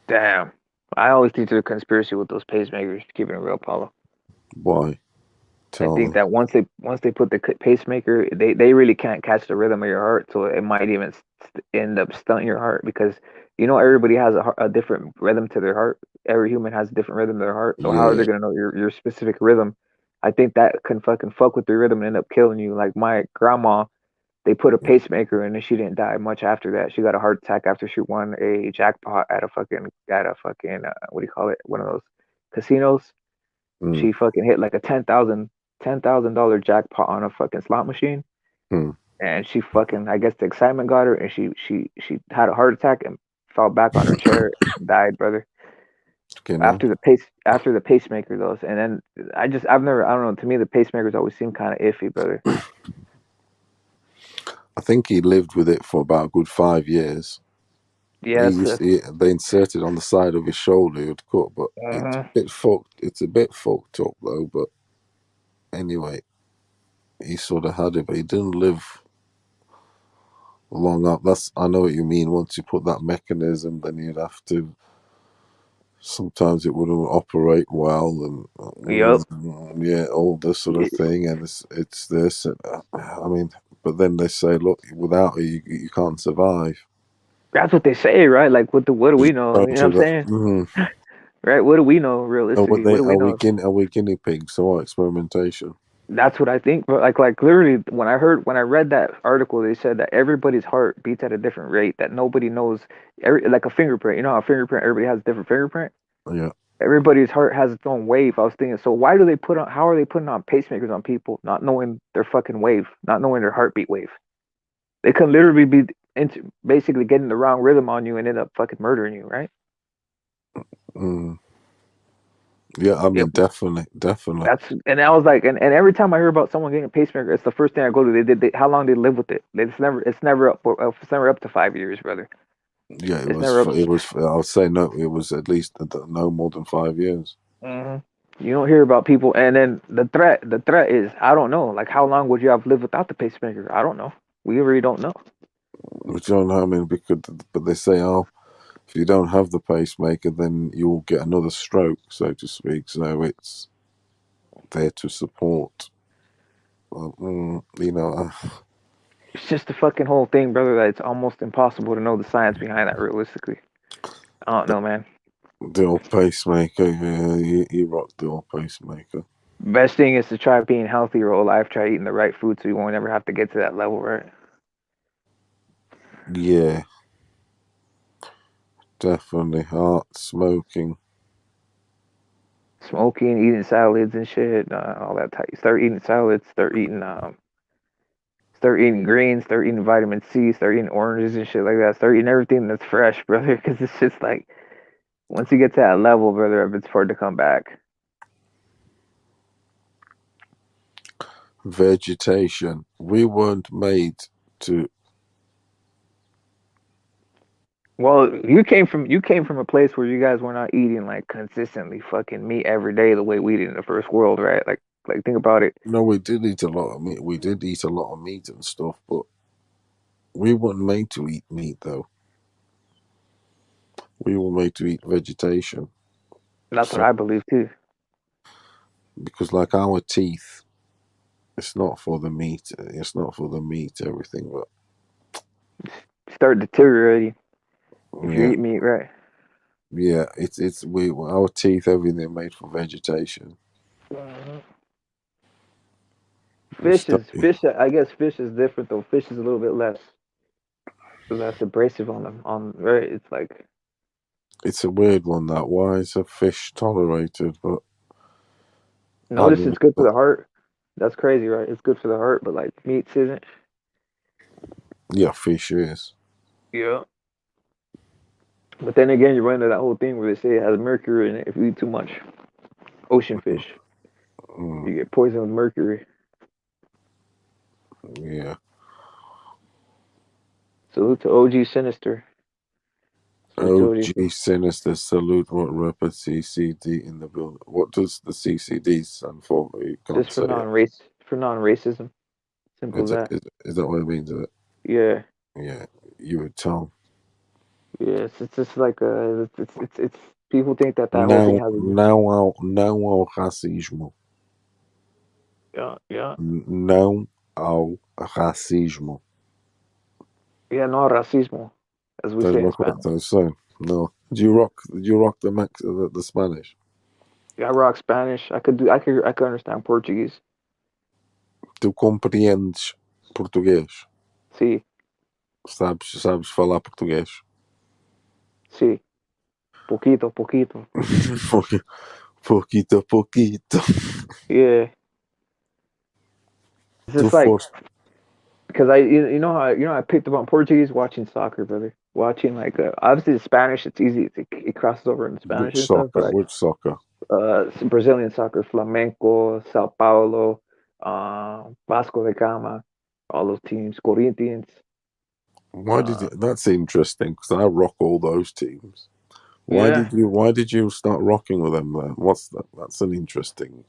Damn. I always think there's a conspiracy with those pacemakers, keeping it real, Paulo. Why? I think that once they put the pacemaker, they really can't catch the rhythm of your heart, so it might even end up stunting your heart because everybody has a different rhythm to their heart. Every human has a different rhythm to their heart. So how are they gonna know your specific rhythm? I think that can fucking fuck with your rhythm and end up killing you. Like my grandma, they put a pacemaker in and she didn't die much after that. She got a heart attack after she won a jackpot at a fucking what do you call it? One of those casinos. She fucking hit like a $10,000 jackpot on a fucking slot machine. And she fucking, I guess the excitement got her, and she had a heart attack and fell back on her chair, died, brother. After the pacemaker though, and then I don't know. To me, the pacemakers always seem kind of iffy, brother. I think he lived with it for about a good 5 years. Yeah, they inserted on the side of his shoulder. He'd cut, but it's a bit fucked. It's a bit fucked up though. But anyway, he sort of had it, but he didn't live long up. I know what you mean. Once you put that mechanism, then you'd have to. Sometimes it wouldn't operate well, and all this sort of thing. And it's this. And, I mean, but then they say, look, without it, you can't survive. That's what they say, right? Like, what do we know? You know what I'm saying? Right? What do we know realistically? What do we know? Are we guinea pigs or experimentation? That's what I think. But like literally, when I read that article, they said that everybody's heart beats at a different rate. That nobody knows. Like a fingerprint. You know how a fingerprint, everybody has a different fingerprint. Yeah. Everybody's heart has its own wave. I was thinking, so why do they how are they putting on pacemakers on people, not knowing their fucking wave, not knowing their heartbeat wave? They can literally be basically getting the wrong rhythm on you and end up fucking murdering you, right? Yeah, I mean, definitely. And I was like, and every time I hear about someone getting a pacemaker, it's the first thing I go to. How long they live with it? It's never up to 5 years, brother. Yeah, it was. I would say no. It was at least no more than 5 years. Mm-hmm. You don't hear about people, and then the threat is, I don't know. Like, how long would you have lived without the pacemaker? I don't know. We really don't know. We don't know. I mean, but they say, if you don't have the pacemaker, then you'll get another stroke, so to speak. So it's there to support. It's just the fucking whole thing, brother. That it's almost impossible to know the science behind that realistically. I don't know, man. The old pacemaker, yeah, you rock the old pacemaker. Best thing is to try being healthy your whole life. Try eating the right food so you won't ever have to get to that level, right? Yeah. Definitely. Art, smoking. Smoking, eating salads and shit, all that type. Start eating salads. Start eating greens. Start eating vitamin C. Start eating oranges and shit like that. Start eating everything that's fresh, brother. Because it's just like once you get to that level, brother, it's hard to come back. Vegetation. We weren't made to. Well, you came from a place where you guys were not eating like consistently fucking meat every day the way we did in the first world, right? Like think about it. No, we did eat a lot of meat. We did eat a lot of meat and stuff, but we weren't made to eat meat, though. We were made to eat vegetation. That's what I believe too. Because, like our teeth, it's not for the meat. It's not for the meat. Everything, but Start deteriorating if you yeah, eat meat, right? yeah. It's our teeth. Everything made for vegetation. Fish. I guess fish is different though. Fish is a little bit less abrasive on them. On right, it's like It's a weird one. That why is a fish tolerated, but notice it's good for the heart. That's crazy, right? It's good for the heart, but like meats isn't. Yeah, fish is. Yeah. But then again, you run into that whole thing where they say it has mercury in it if you eat too much. Ocean fish, you get poisoned with mercury. Yeah. Salute to OG Sinister. OG Sinister, salute. What rep at CCD in the building? What does the CCD stand for? You can't Just for say non-racism. Simple as that. Is that what it means? Is it? Yeah. Yeah. You would tell. Yeah. It's just like it's people think that whole thing has. Não ao racismo. Yeah. Não ao racismo. Yeah. No racismo, as we say in Spanish. So no. Do you rock the Spanish? Yeah, I rock Spanish. I could understand Portuguese. Tu compreendes português? Sí. Sabes falar português? Sí. Poquito. Poquito. Yeah. It's just like because I picked up on Portuguese watching soccer, brother. Watching like obviously the Spanish, it's easy. It crosses over into Spanish and stuff. But Which soccer? Brazilian soccer, Flamenco, Sao Paulo, Vasco da Gama, all those teams, Corinthians. Why did you? That's interesting because I rock all those teams. Why did you start rocking with them? What's that? That's an interesting.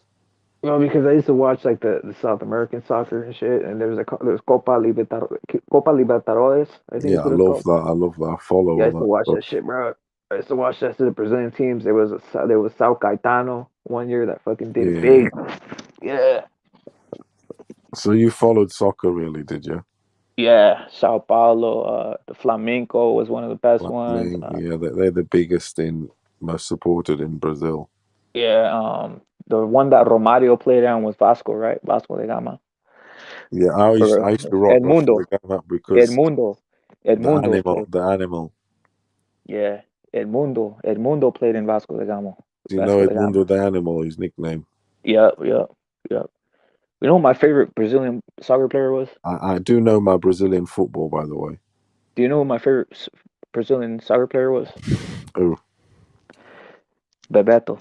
Well, because I used to watch like the South American soccer and shit, and there's Copa Libertadores. I think Yeah, is what it's called. I love that. I follow. Yeah, I used to watch that shit, bro. I used to watch that to the Brazilian teams. There was Sao Caetano one year that fucking did it big. Yeah. So you followed soccer, really? Did you? Yeah, Sao Paulo. The Flamenco was one of the best ones. Yeah, they're the biggest most supported in Brazil. Yeah, the one that Romario played on was Vasco, right? Vasco da Gama. Yeah, I used to rock Edmundo. Vasco da Gama because Edmundo. The animal. Yeah, Edmundo played in Vasco da Gama. Do you know Edmundo the animal? His nickname. Yep. You know what my favorite Brazilian soccer player was? I do know my Brazilian football, by the way. Do you know what my favorite Brazilian soccer player was? Oh. Bebeto.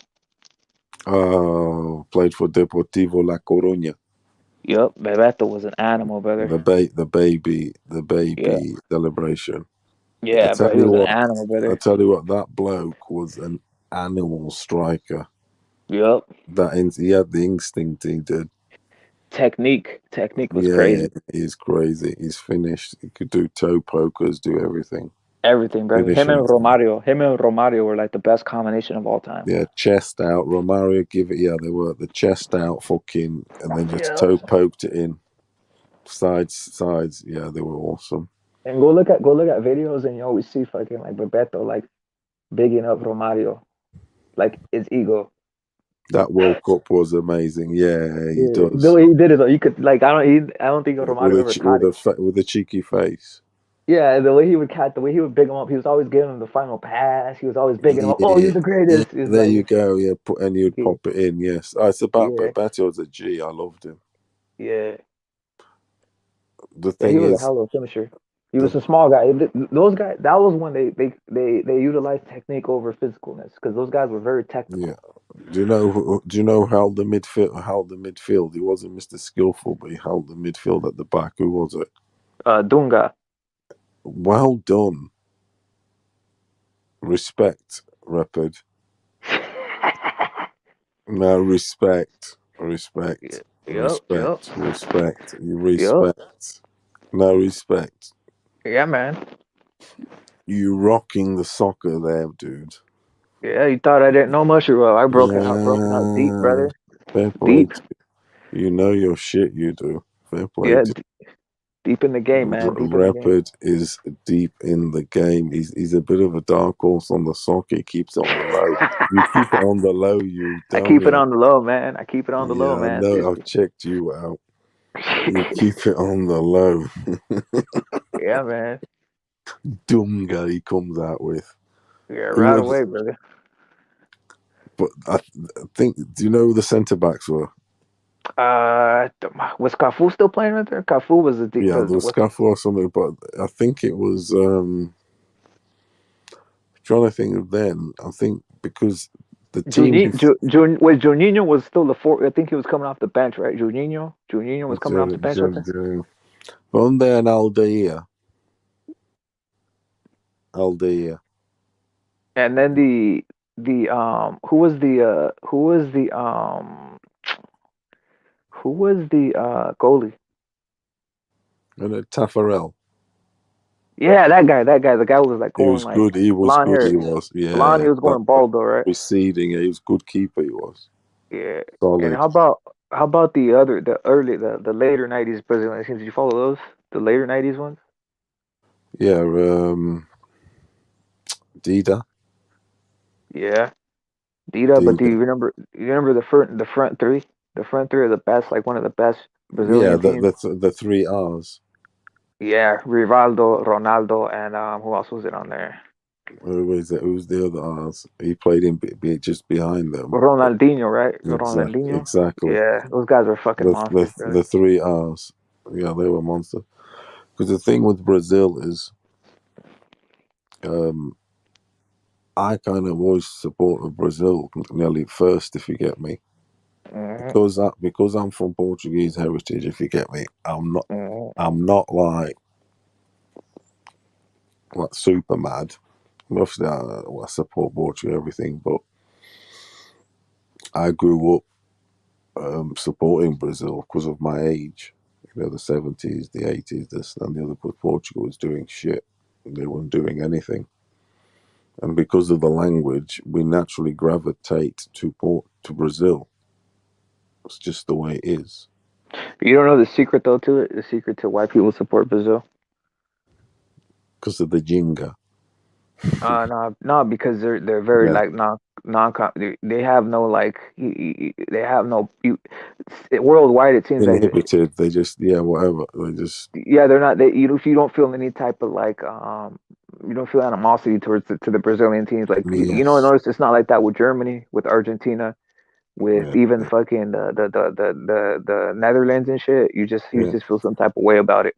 Played for Deportivo La Coruña. Yep, Bebeto was an animal, brother. The baby celebration. Yeah, but he was an animal, brother. I tell you what, that bloke was an animal striker. Yep. He had the instinct. He did. Technique was crazy. He's crazy. He's finished. He could do toe pokers, do everything. Everything, brother. Him and Romario were like the best combination of all time. Yeah, chest out. Romario they were the chest out fucking, and then just toe poked it in. Sides. Yeah, they were awesome. And go look at videos, and you always see fucking like Bebeto like bigging up Romario, like his ego. That World Cup was amazing. Yeah, he does. No, he did it though. You could like I don't think Romario ever caught it with a cheeky face. Yeah, the way he would big him up. He was always giving him the final pass. He was always bigging him up. Oh, you're the Yeah, greatest. He's there you like, go. Yeah, and you'd yeah, pop it in. Yes, it's about yeah, Batty was a G. I loved him. yeah. The Yeah, he thing was a is, hell of a finisher. He the was a small guy. Those guys. That was when they utilized technique over physicalness because those guys were very technical. yeah. Do you know how the midfield held the midfield? He wasn't Mr. Skillful, but he held the midfield at the back. Who was it? Dunga. Well done. Respect, Rapid. No, respect. Yep, yep, You yep. respect. No respect. Yeah, man. You rocking the soccer there, dude. Yeah, you thought I didn't know much, or what? I broken out deep, Yeah. brother. Fair play Deep. to you. You know your shit, you do. Fair play Yeah, to deep in the game, man. Deep in the game. Rapid is deep in the game. He's a bit of a dark horse on the soccer. He keeps it on the low. You keep it on the low, you I dummy. keep it on the low, man. I keep it on the low, Yeah, I man. know. I've checked you out. You keep it on the low. Yeah, man. Dunga he comes out with. Yeah, right Whoever, away, brother. but I think. Do you know who the centre backs were? Was Cafu still playing right there? Cafu was Yeah, there was Scuffle or something, but I think it was. Trying to think of then. I think because the team. Juninho was still the fourth. I think he was coming off the bench, right? Juninho was coming off the bench. Donde and Aldeia. And then who was the goalie? And Taffarel. Yeah, that guy. The guy was like He going was like good. He was blonde good. hair. He was. Blonde, Yeah. he was going bald though, right? Receding. He was good keeper. He was. Yeah. And Solid. how about the later '90s Brazilian teams? Did you follow those? The later '90s ones? Yeah. Dida. Yeah, Dida. But do Dida. you remember? You remember the front three? The front three are the best, like one of the best Yeah. Brazilian teams. The three R's. Yeah, Rivaldo, Ronaldo, and who else was it on there? Who was it? Who's the other R's? He played in just behind them. Ronaldinho, right? Exactly. Ronaldinho. Exactly. Yeah, those guys are fucking monsters, bro. The three R's. Yeah, they were monsters. Because the thing with Brazil is, I kind of always supported Brazil nearly first, if you get me. Because I'm from Portuguese heritage, if you get me. I'm not like super mad. Obviously, I support Portugal, everything, but I grew up supporting Brazil because of my age. You know, the 70s, the 80s, this and the other. Because Portugal was doing shit. They weren't doing anything. And because of the language, we naturally gravitate to Brazil. It's just the way it is. You don't know the secret though to it. The secret to why people support Brazil. Because of the jinga. No, because they're very like non they have no like they have no worldwide. It seems like Inhibited. They just whatever. They just they're not if you don't feel any type of like you don't feel animosity towards to the Brazilian teams like yes. notice it's not like that with Germany, with Argentina, with even fucking the Netherlands and shit. You just feel some type of way about it.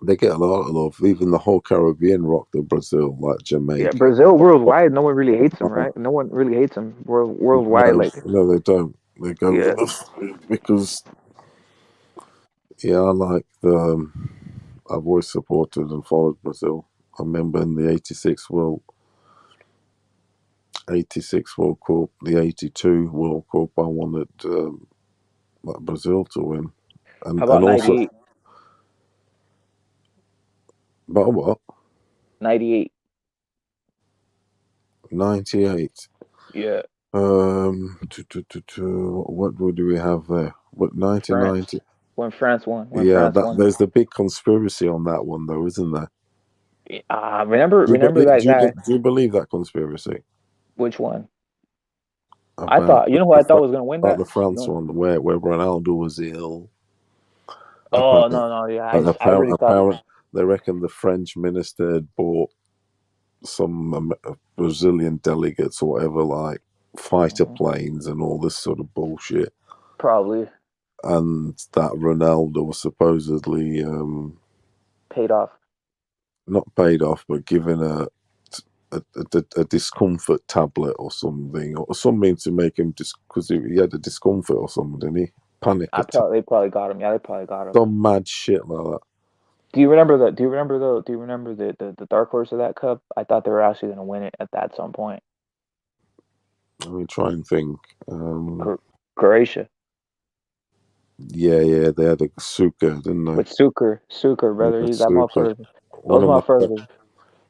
They get a lot of love. Even the whole Caribbean rock the Brazil, like Jamaica. Yeah, Brazil worldwide, no one really hates them, right? No one really hates them worldwide. No, they don't. They go with us because I like I've always supported and followed Brazil. I remember in the '86 World Cup, the '82 World Cup, I wanted Brazil to win, How about also 98? But what? 98. 98. Yeah. What do we have there? What 1990? When France won. There's the big conspiracy on that one, though, isn't there? Remember that guy? Do you believe that conspiracy? Which one? About I thought. You know who I thought was gonna win that? The France one, where Ronaldo was ill. Oh no! Yeah, I really thought. They reckon the French minister had bought some Brazilian delegates or whatever, like fighter planes and all this sort of bullshit. Probably And that Ronaldo was supposedly paid off. not paid off, but given a discomfort tablet or something to make him because he had a discomfort or something, didn't he? Panic attack. They probably got him. Yeah, they probably got him. Some mad shit like that. Do you remember the dark horse of that cup? I thought they were actually going to win it at some point. Let me try and think. Croatia. Yeah, they had a Suka, didn't they? With Suker, brother. He's that motherfucker. One Those of motherfuckers.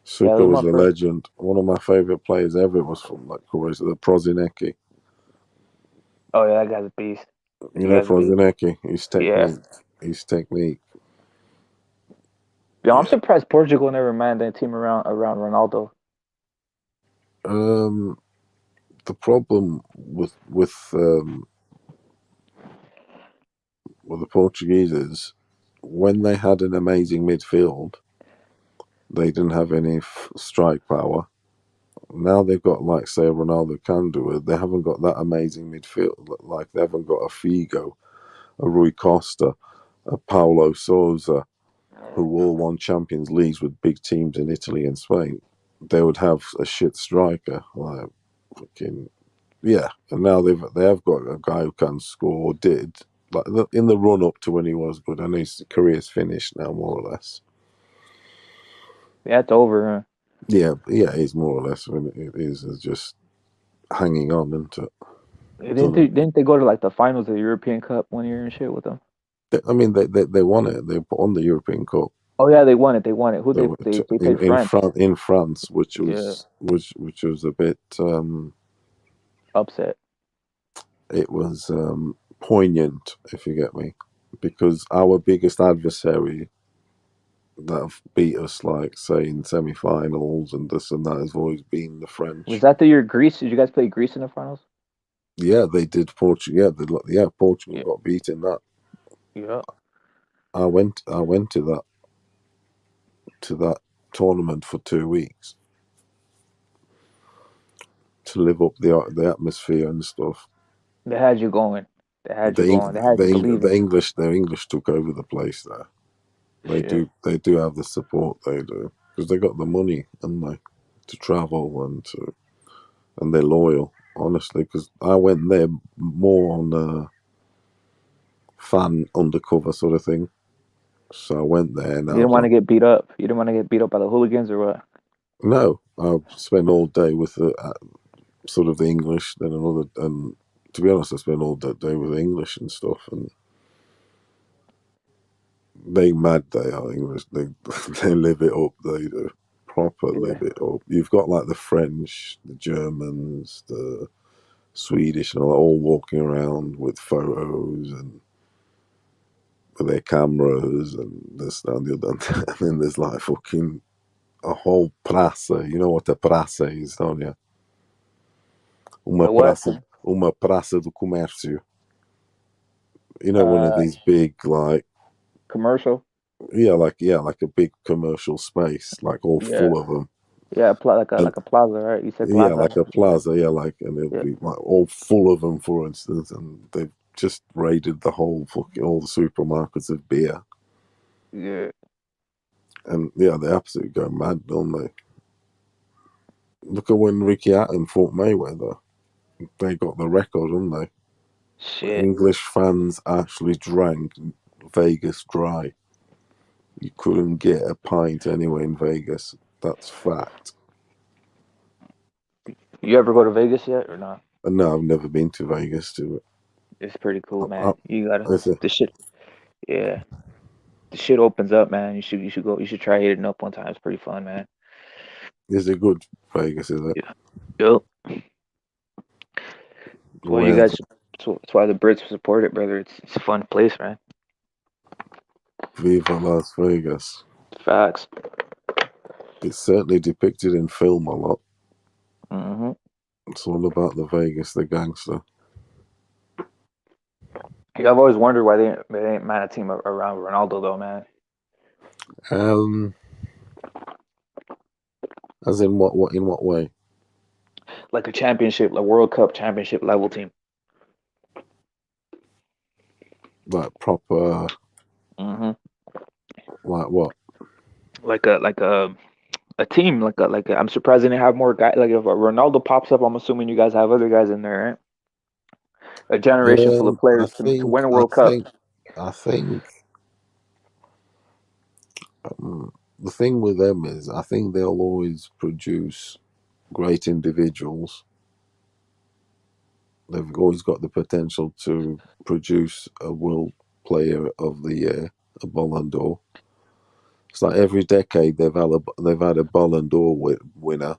Suka was a legend. One of my favorite players ever was from like Croatia, the Prozinecki. Oh yeah, that guy's a beast. You know Prozinecki, his technique. Yeah, I'm surprised Portugal never manned that team around Ronaldo. The problem with the Portuguese is when they had an amazing midfield, they didn't have any strike power. Now they've got, like, say, Ronaldo can do it. They haven't got that amazing midfield. Like, they haven't got a Figo, a Rui Costa, a Paulo Sousa, who all won Champions Leagues with big teams in Italy and Spain. They would have a shit striker, like fucking And now they have got a guy who can score, or did, like in the run up to when he was good. I know his career's finished now, more or less. Yeah, it's over, huh? Yeah, he's more or less. When it is just hanging on, isn't it? Didn't they go to like the finals of the European Cup 1 year and shit with them? I mean, they won it. They won the European Cup. Oh yeah, they won it. Who they played France in France, which was a bit upset. It was poignant, if you get me, because our biggest adversary that have beat us, like, say, in semi-finals and this and that, has always been the French. Was that the year Greece? Did you guys play Greece in the finals? Yeah, they did. Portugal. Yeah, Portugal got beat in that. Yeah. I went to that tournament for 2 weeks to live up the atmosphere and stuff. They had you going. They had you believing. The English took over the place there. They do have the support. They do, because they got the money, and they to travel and they're loyal. Honestly, because I went there more on a fan undercover sort of thing. So I went there, and you didn't want to get beat up. You didn't want to get beat up by the hooligans or what? No, I spent all day with the sort of the English, then and to be honest, I spent all that day with the English and stuff, and they are English. They they live it up. They do proper live it up. You've got like the French, the Germans, the Swedish, and all walking around with photos and with their cameras and this and the other. And then there's like fucking a whole praça. You know what a praça is, don't you? Uma praça do comércio. You know, one of these big, like, commercial. Yeah, like a big commercial space, like all full of them. Yeah, like a plaza, right? You said plaza. Yeah, like a plaza. Yeah, and it'll be like all full of them, for instance, and they've just raided all the supermarkets of beer. Yeah. And yeah, they absolutely go mad, don't they? Look at when Ricky Hatton fought Mayweather. They got the record, didn't they? Shit. English fans actually drank Vegas dry. You couldn't get a pint anywhere in Vegas. That's fact. You ever go to Vegas yet or not? No, I've never been to Vegas. It's pretty cool, man. You gotta the shit. Yeah, the shit opens up, man. You should go. You should try hitting up one time. It's pretty fun, man. Is it good, Vegas? Is it? Yeah. Yep. Well, you guys. That's why the Brits support it, brother. It's a fun place, man. Viva Las Vegas. Facts. It's certainly depicted in film a lot. Mm-hmm. It's all about the Vegas, the gangster. Yeah, I've always wondered why they ain't man a team around Ronaldo though, man. As in what in what way? Like a championship, like World Cup championship level team. Like proper, Hmm. like what? Like a team, I'm surprised they didn't have more guys. Like if Ronaldo pops up, I'm assuming you guys have other guys in there, right? A generation full of I players to think, win a I World Cup. think, I think. The thing with them is, I think they'll always produce great individuals. They've always got the potential to produce a world player of the year, a Ballon d'Or. It's like every decade they've had a Ballon d'Or winner,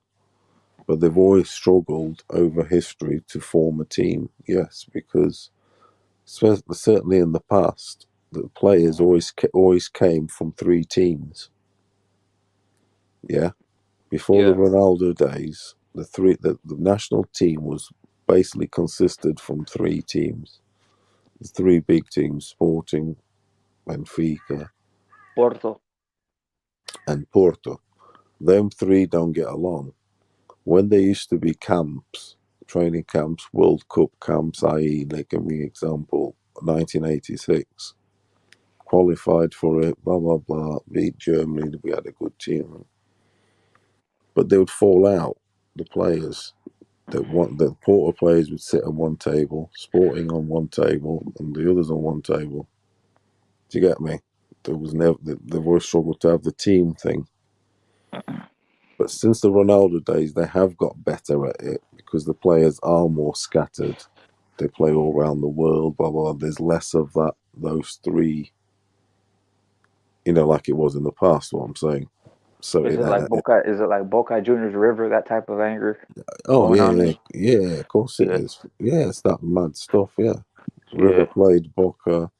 but they've always struggled over history to form a team. Yes, because certainly in the past, the players always came from three teams. Yeah, before the Yeah, Ronaldo days, the national team was basically consisted from three teams. There's three big teams: Sporting, Benfica, Porto. and Porto. Them three don't get along. When there used to be camps, training camps, World Cup camps, i.e., like give me example, 1986, qualified for it, blah blah blah, beat Germany, we had a good team, but they would fall out. The players the Porto players would sit on one table, Sporting on one table, and the others on one table. Do you get me? There was never they've always struggled to have the team thing. But since the Ronaldo days, they have got better at it because the players are more scattered. They play all around the world, blah blah. There's less of that. Those three, like it was in the past. What I'm saying. So Is it like Boca? Is it like Boca Juniors River? That type of anger oh going yeah, on yeah, there? yeah. Of course it Yeah, is. Yeah, it's that mad stuff. Yeah, River yeah, played Boca,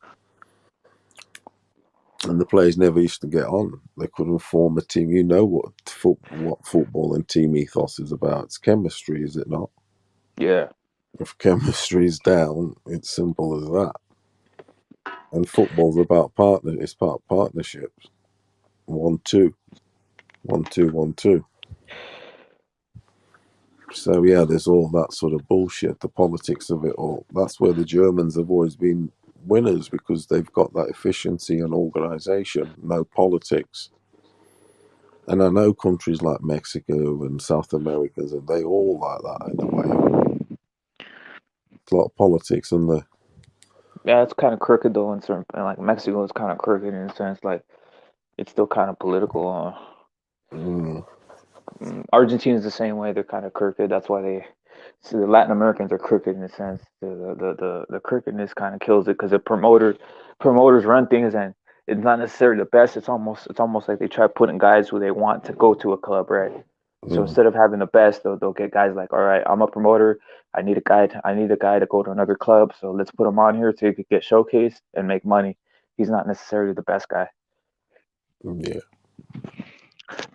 and the players never used to get on. They couldn't form a team. You know what football and team ethos is about. It's chemistry, is it not? yeah. If chemistry's down, it's simple as that. And football's about partner. It's about partnerships. 1-2, 1-2, 1-2. So yeah, there's all that sort of bullshit. The politics of it all. That's where the Germans have always been winners because they've got that efficiency and organisation. No politics. And I know countries like Mexico and South Americans, and they all like that in a way. It's a lot of politics, and the Yeah, it's kind of crooked though. In certain, and like Mexico is kind of crooked in a sense. Like it's still kind of political. mm, Argentina's the same way. They're kind of crooked. That's why they. So the Latin Americans are crooked in a sense. The crookedness kind of kills it because the promoters run things and it's not necessarily the best. It's almost like they try putting guys who they want to go to a club, right? So mm, instead of having the best, they'll get guys like, all right, I'm a promoter. I need a guy to go to another club. So let's put him on here so he could get showcased and make money. He's not necessarily the best guy. yeah,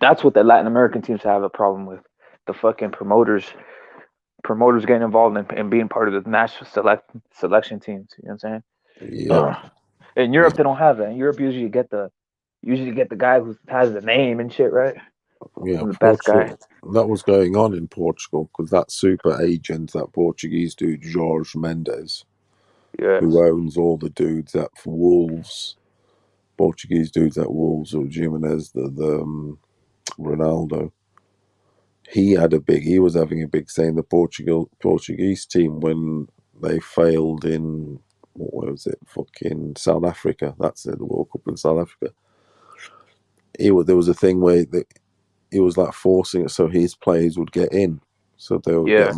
That's what the Latin American teams have a problem with. The fucking promoters getting involved in being part of the national selection teams. You know what I'm yeah, saying? In yeah, Europe, they don't have that. In Europe, usually get the guy who has the name and shit, right? yeah. The best guy. Portugal. That was going on in Portugal because that super agent, that Portuguese dude, Jorge Mendes, Yeah, who owns all the dudes at Wolves, Portuguese dudes at Wolves, or Jimenez, the Ronaldo. He was having a big say in the Portuguese team when they failed in what was it, fucking South Africa. That's it, the World Cup in South Africa. There was a thing where he was like forcing it so his players would get in, so they would get yeah,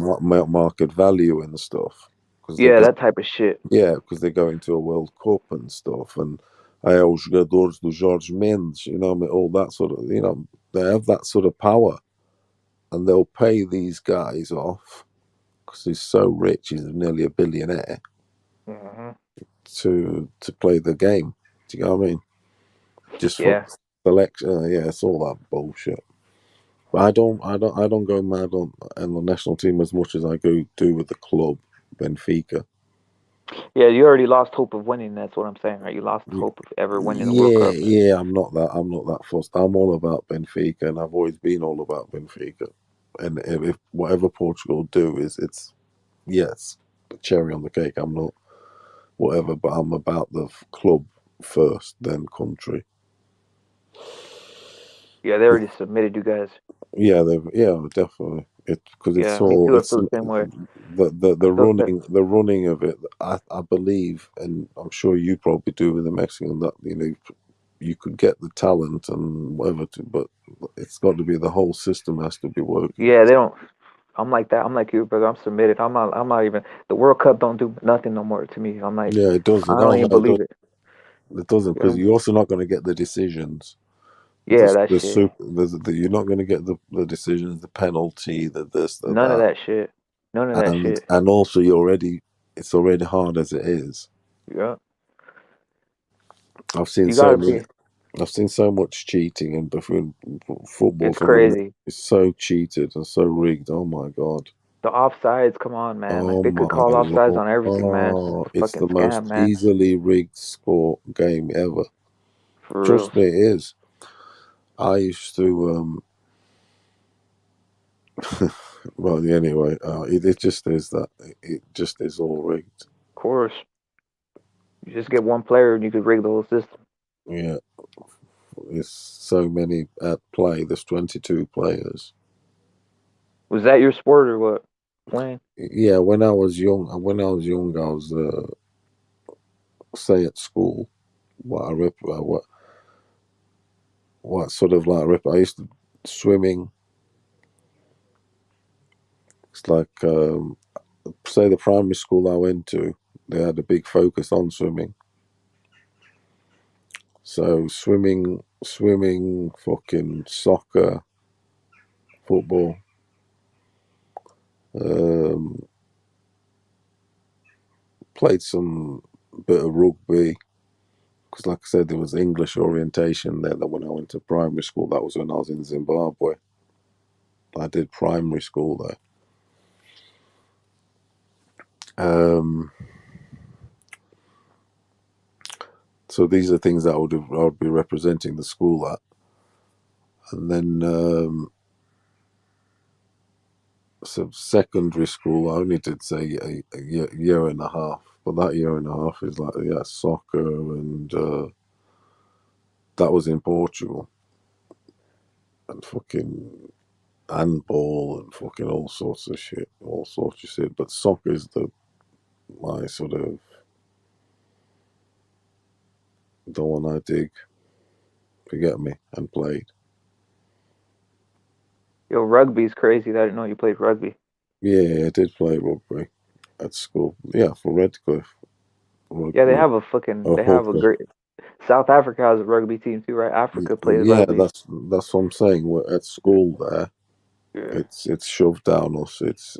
market value and stuff because they yeah. go That type of shit. because they're going to a World Cup and stuff. And os jogadores do Jorge Mendes, all that sort of, they have that sort of power, and they'll pay these guys off because he's so rich, he's nearly a billionaire Hmm. to play the game. Do you know what I mean? Just for Yeah, selection, yeah, it's all that bullshit. But I don't go mad on the national team as much as I do with the club Benfica. Yeah, you already lost hope of winning. That's what I'm saying, right? You lost hope of ever winning the World Yeah, Cup. yeah. I'm not that fussed. I'm all about Benfica, and I've always been all about Benfica. And if whatever Portugal do is yes, the cherry on the cake. I'm not whatever, but I'm about the club first, then country. Yeah, they already submitted you guys. Yeah, definitely. It because it's Yeah, me all too. I it's feel the same way. I the felt that. running of it. I believe, and I'm sure you probably do with the Mexican, that you could get the talent and whatever but it's got to be the whole system has to be working. Yeah, they don't. I'm like that. I'm like you, brother. I'm submitted. I'm not. I'm not even. The World Cup don't do nothing no more to me. I'm like, Yeah, it I doesn't. don't Oh even no, believe it. it doesn't You because know? you're also not going to get the decisions. Yeah, that shit. You're not going to get the decisions, the penalty, the this, the None of that, that shit. None of that shit. and also it's already hard as it is. Yeah, I've seen you so gotta many. be. I've seen so much cheating in between football It's for the. crazy. It's so cheated and so rigged. Oh my god. The offsides. Come on, man. Like Oh they my could call offsides lord. on everything, man. It's just Oh, a it's fucking the most scam, man. easily rigged sport game ever. For real. Trust me, it is. I used to. Well, anyway, it just is that. It just is all rigged. Of course. You just get one player and you could rig the whole system. Yeah, there's so many at play. There's 22 players. Was that your sport or what? Playing? Yeah, when I was young, I was say at school. What I rep, what sort of like rep? I used to swimming. It's like say the primary school I went to, they had a big focus on swimming. So swimming, fucking soccer, football. Um, Played some bit of rugby because, like I said, there was English orientation there. That when I went to primary school, that was when I was in Zimbabwe. I did primary school there. Um, so these are things that I would be representing the school at, and then so secondary school I only did say a year and a half, but that year and a half is like soccer and that was in Portugal and fucking handball and fucking all sorts of shit, But soccer is my sort of the one I dig. You get me? And played. Yo, rugby's crazy. I didn't know you played rugby. Yeah, I did play rugby at school. Yeah, for Redcliffe Yeah, they rugby. have a fucking. A They have a hooker. great. South Africa has a rugby team too, right? Africa plays Yeah, rugby. that's what I'm saying. We're at school there. Yeah. It's shoved down us. It's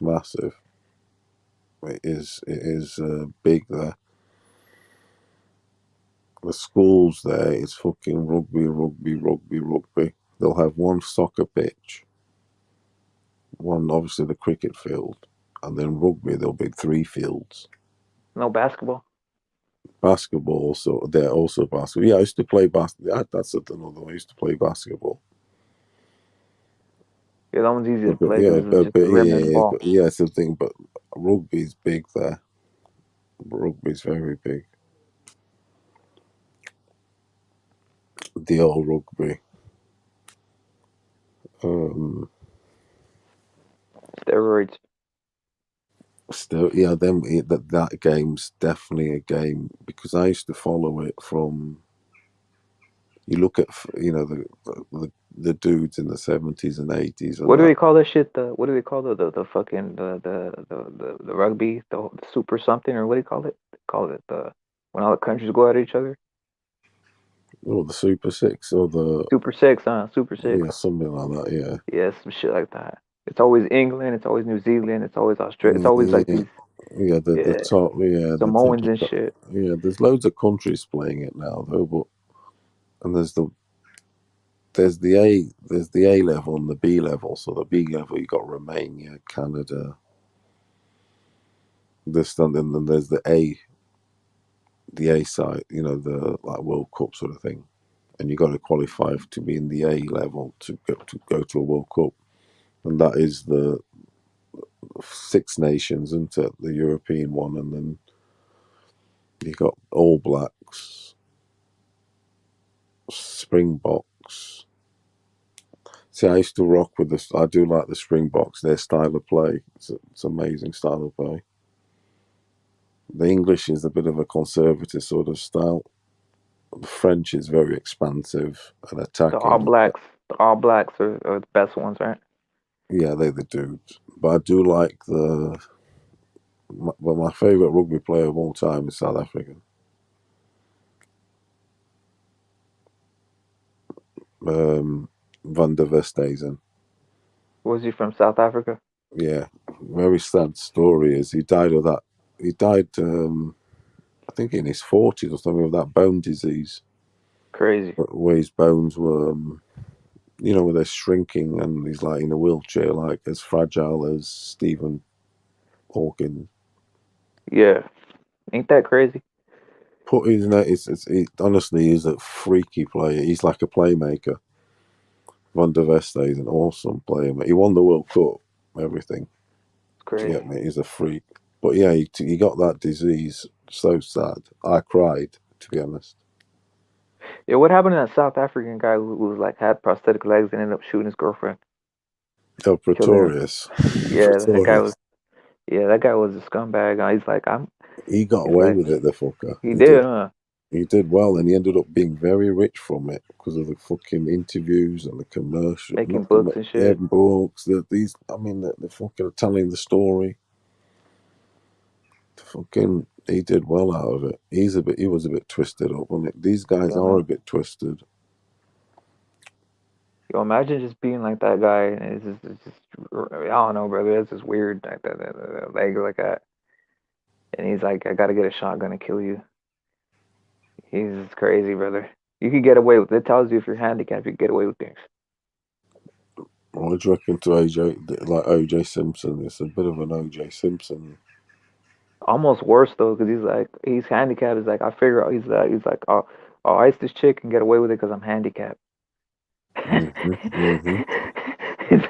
massive. It is big there. The schools there is fucking rugby. They'll have one soccer pitch, one obviously the cricket field, and then rugby there'll be 3 fields. No basketball. Basketball also they're also basketball. Yeah, I used to play basketball. That's another one. I used to play basketball. Yeah, that one's easy to But play yeah, because it's just the rim and the ball. it's the thing. But rugby's big there. Rugby's very big. The old rugby. Um, Steroids. Still, yeah, that game's definitely a game because I used to follow it from. You look at the dudes in the 70s and 80s and What do that. they call that shit? The what do they call the fucking the rugby the super something or what do you call it? They call it the when all the countries go at each other. Or the Super Six or the Super six, huh? Super six. yeah something like that. Yeah. Yeah, some shit like that. It's always England. It's always New Zealand. It's always Australia. It's always like Yeah, these yeah, the yeah top, the top Samoans and of shit. yeah. There's loads of countries playing it now though, but and there's the A level and the B level. So the B level you got Romania, Canada, and then there's the A side, the like World Cup sort of thing, and you got to qualify to be in the A level to go to a World Cup, and that is the Six Nations, isn't it? The European one, and then you got All Blacks, Springboks. See, I used to rock with this. I do like the Springboks. Their style of play, it's amazing style of play. The English is a bit of a conservative sort of style. The French is very expansive and The All attacking. Blacks. The All Blacks are the best ones, right? Yeah, they're the dudes. But I do like my favourite rugby player of all time is South African. Van der Westhuizen. Was he from South Africa? Yeah, very sad story is he died of that. He died, I think, in his 40s or something of that bone disease. Crazy. Where his bones were, where they're shrinking, and he's like in a wheelchair, like as fragile as Stephen Hawking. Yeah. Ain't that crazy? Put his net. Honestly, he's a freaky player. He's like a playmaker. Van der Veste is an awesome player. He won the World Cup, everything. It's crazy. Yeah, mate, he's a freak. But yeah, he got that disease. So sad. I cried, to be honest. Yeah, what happened to that South African guy who was like had prosthetic legs and ended up shooting his girlfriend? Oh, Pretorius. Yeah, that guy Pretorius. was. Yeah, that guy was a scumbag. He's like, He got He's away like, with it, the fucker. he did, huh? He did well, and he ended up being very rich from it because of the fucking interviews and the commercial, Making books and yeah, shit. books. The fucking telling the story. He did well out of it. He was a bit twisted up on it. These guys Yeah, are man. a bit twisted. Yo, imagine just being like that guy, and it's just I don't know, brother. It's just weird, like that leg like that. And he's like, I gotta get a shotgun to kill you. He's just crazy, brother. You can get away with it. It tells you if you're handicapped, you can get away with things. What do you reckon to OJ Simpson? It's a bit of an OJ Simpson. Almost worse though, because he's handicapped. He's like, I figure out. He's like, I'll ice this chick and get away with it because I'm handicapped. Mm-hmm. He's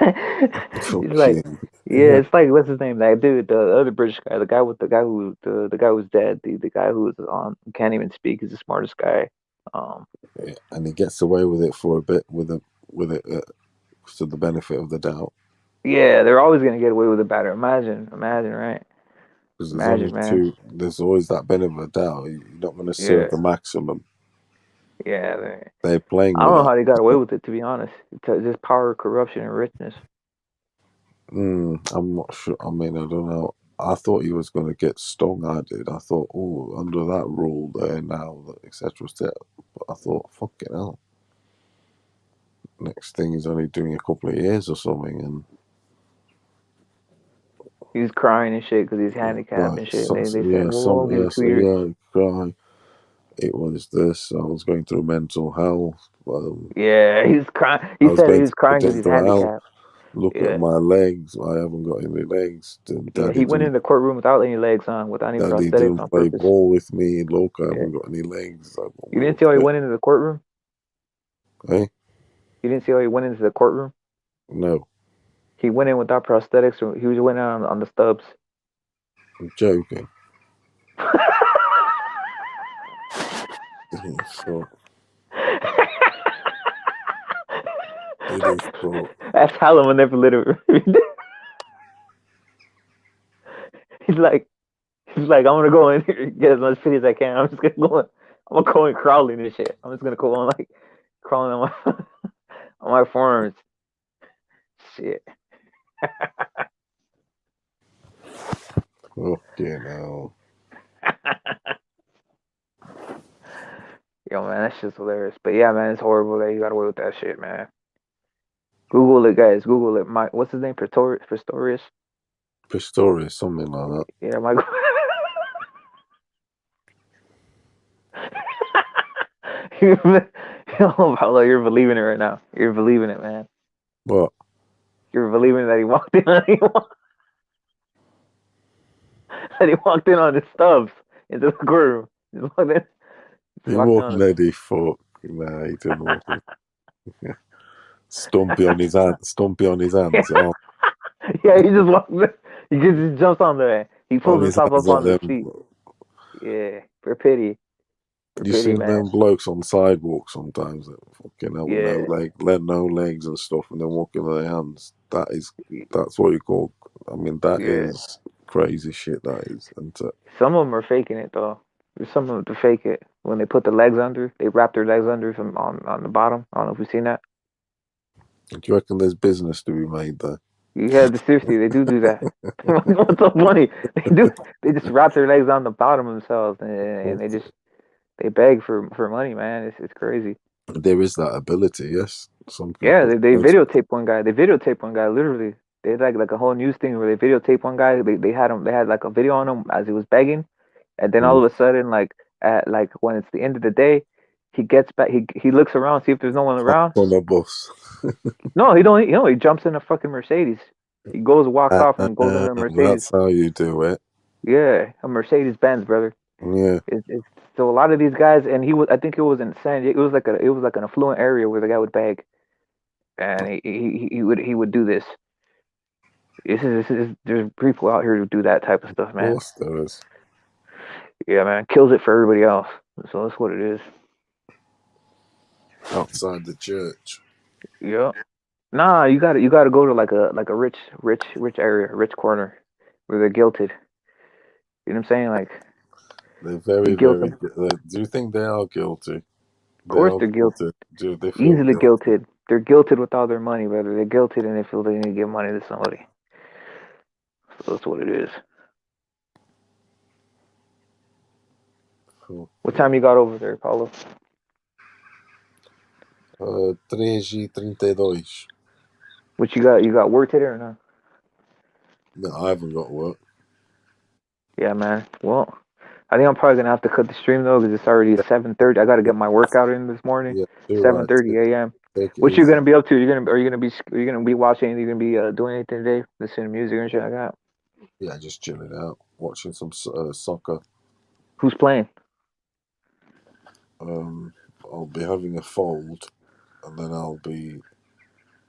like, yeah, it's like what's his name? That dude, the other British guy, the guy who's dead, the guy who's can't even speak. He's the smartest guy. And he gets away with it for a bit with it to the benefit of the doubt. Yeah, they're always gonna get away with it better. Imagine, right? Because there's Imagine, only man. two. There's always that benefit of doubt. You're not going to serve Yeah, the maximum. yeah. They're playing I don't with know that. how they got away with it, to be honest. It's just power, corruption, and richness. I'm not sure. I mean, I don't know. I thought he was going to get stung. I did. I thought, oh, under that rule there now, etc. But I thought, fucking hell. Next thing he's only doing a couple of years or something, and He's crying and shit because he's handicapped and shit. And they said, well, I'll give it 2 years. cry. It was this. I was going through mental health. Yeah, he's crying. I He was said he going was crying because getting he's through health. handicapped. Look at Yeah. my legs. I haven't got any legs. Yeah, he went in the courtroom without any legs on, without any Daddy prosthetics didn't on play purpose. ball with me. Look, I Yeah. haven't got any legs. You didn't see how he went into the courtroom? Hey? You didn't see how he went into the courtroom? No. He went in without prosthetics, or he was went out on the stubs. I'm joking. So, it is so. That's hella manipulative. He's like, I'm gonna go in here and get as much pity as I can. I'm gonna go in crawling and shit. I'm just gonna go on like crawling on my on my forearms. Shit. Okay, now. Yo, man, that's just hilarious. But yeah, man, it's horrible that you got away with that shit, man. Google it, guys. Google it. What's his name? Pistorius? Pistorius, something like that. Yeah, Michael. Paulo, you're believing it right now. You're believing it, man. What? You're believing that he walked in. And he walked in on his stubs into the courtroom. Just walked in. He Walked in on wasn't Eddie Fuck. Nah, he didn't walk in. Stumpy on his hand. Stumpy on his hands. Oh, Yeah, he just walks in. He just jumps on there. He on pulls his himself hands up like on the them. seat. Yeah, for pity. For You pity, seen man. them blokes on sidewalks sometimes that fucking hell with Yeah. no legs and stuff, and they're walking with their hands. That's what you call. I mean, that Yeah. is crazy shit. That is, and Some of them are faking it though. There's some of them to fake it. When they put the legs under, they wrap their legs under from on the bottom. I don't know if you've seen that. do you reckon there's business to be made there? Yeah, seriously, they do that. What's so funny? They do. They just wrap their legs on the bottom of themselves, and they beg for money, man. It's crazy. There is that ability, yes. Some Yeah, people. they videotape one guy. They videotape one guy literally. They had like a whole news thing where they videotape one guy. They had him. They had like a video on him as he was begging, and then all of a sudden, like at like when it's the end of the day, he gets back. He looks around, see if there's no one around. On a bus. No, he don't. He jumps in a fucking Mercedes. He goes, walks off, and goes into a Mercedes. That's how you do it. Yeah, a Mercedes Benz, brother. Yeah. So a lot of these guys, and he was. I think it was in San Diego. It was like an affluent area where the guy would beg, and he would do this. There's people out here who do that type of stuff, Of man. course there is. Yeah, man, kills it for everybody else. So that's what it is. Outside the church. Yeah. Nah, you gotta go to like a rich area, rich corner, where they're guilted. You know what I'm saying? Like They're very, you guilt very. them. Do you think they are guilty? Of They course are they're guilty. guilty. Do they feel Easily guilty? guilted. They're guilted with all their money, brother. They're guilted and they feel they need to give money to somebody. So that's what it is. What time you got over there, Paulo? 3:32. What you got? You got work today or not? No, I haven't got work. Yeah, man. Well, I think I'm probably gonna have to cut the stream though, because it's already 7:30. I gotta get my workout in this morning. Yeah, do right. 7:30 a.m. Take it What you easy. gonna be up to? Are you gonna be watching? Are you gonna be doing anything today? Listening to music and shit like that? Yeah, just chilling out, watching some soccer. Who's playing? I'll be having a fold, and then I'll be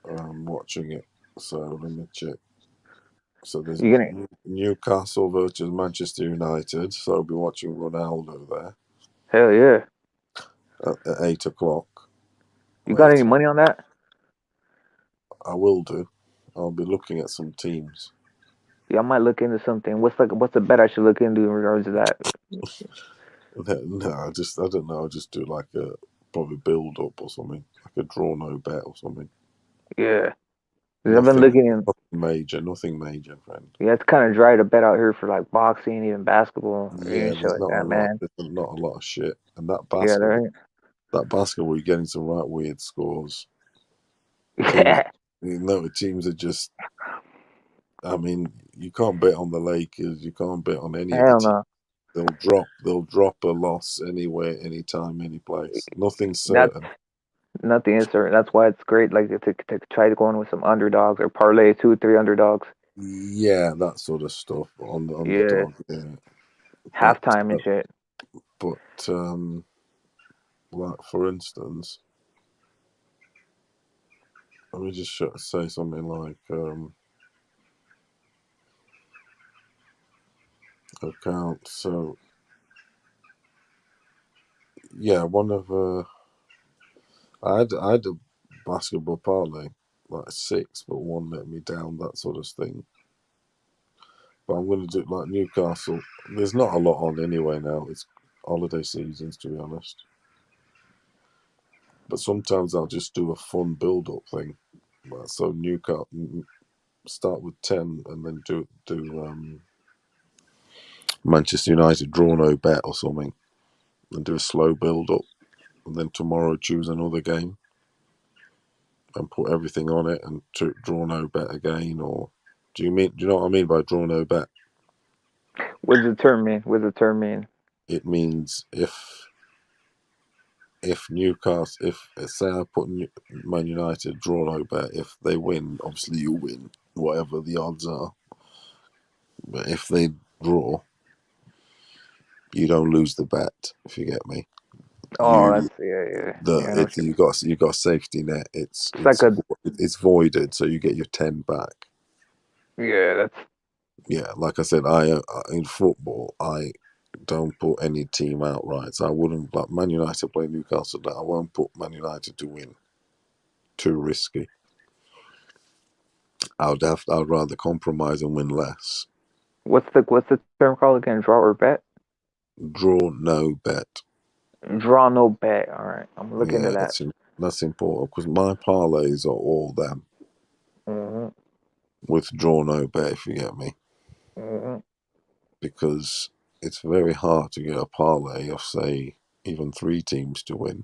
watching it. So let me check. So there's You gonna? Newcastle versus Manchester United. So I'll be watching Ronaldo there Hell yeah! at 8 o'clock. You got any Later. money on that? I will do. I'll be looking at some teams. Yeah, I might look into something. What's the bet I should look into in regards to that? No, I don't know. I'll just do like a probably build up or something, like a draw no bet or something. Yeah, 'cause I've been looking in. Nothing major, friend. Yeah, it's kind of dry to bet out here for like boxing, even basketball, or Yeah, even shit like that, man. There's not a lot of shit, and Yeah, there ain't. that basketball, you're getting some right weird scores. Teams, Yeah. teams are just. I mean, you can't bet on the Lakers. You can't bet on any of the Hell teams. no. They'll drop a loss anywhere, anytime, any place. Nothing's That's certain. nothing is certain. That's why it's great, like to try to go in with some underdogs or parlay 2 3 underdogs. Yeah, that sort of stuff on the Yeah, underdog. Yeah, halftime and shit. but like for instance, let me just say something like account. So yeah, one of I had a basketball parlay like 6, but one let me down. That sort of thing. But I'm going to do it like Newcastle. There's not a lot on anyway now. It's holiday seasons, to be honest. But sometimes I'll just do a fun build-up thing. So Newcastle, start with 10, and then do Manchester United draw no bet or something, and do a slow build-up, and then tomorrow choose another game and put everything on it and draw no bet again. Or do you know what I mean by draw no bet? What does the term mean? What does the term mean? It means if Newcastle, if say I put Man United draw no bet, if they win, obviously you win, whatever the odds are. But if they draw, you don't lose the bet. If you get me. Oh, that's yeah. I know what You got a safety net. it's like a It's voided, so you get your 10 back. that's Yeah, like I said, I in football I don't put any team outright. So I wouldn't, like Man United play Newcastle. I won't put Man United to win. Too risky. I'd rather compromise and win less. what's the term called again? Draw or bet? Draw no bet. Draw no bet. All right, I'm looking into that. That's important because my parlays are all them with draw no bet. If you get me, because it's very hard to get a parlay of say even 3 teams to win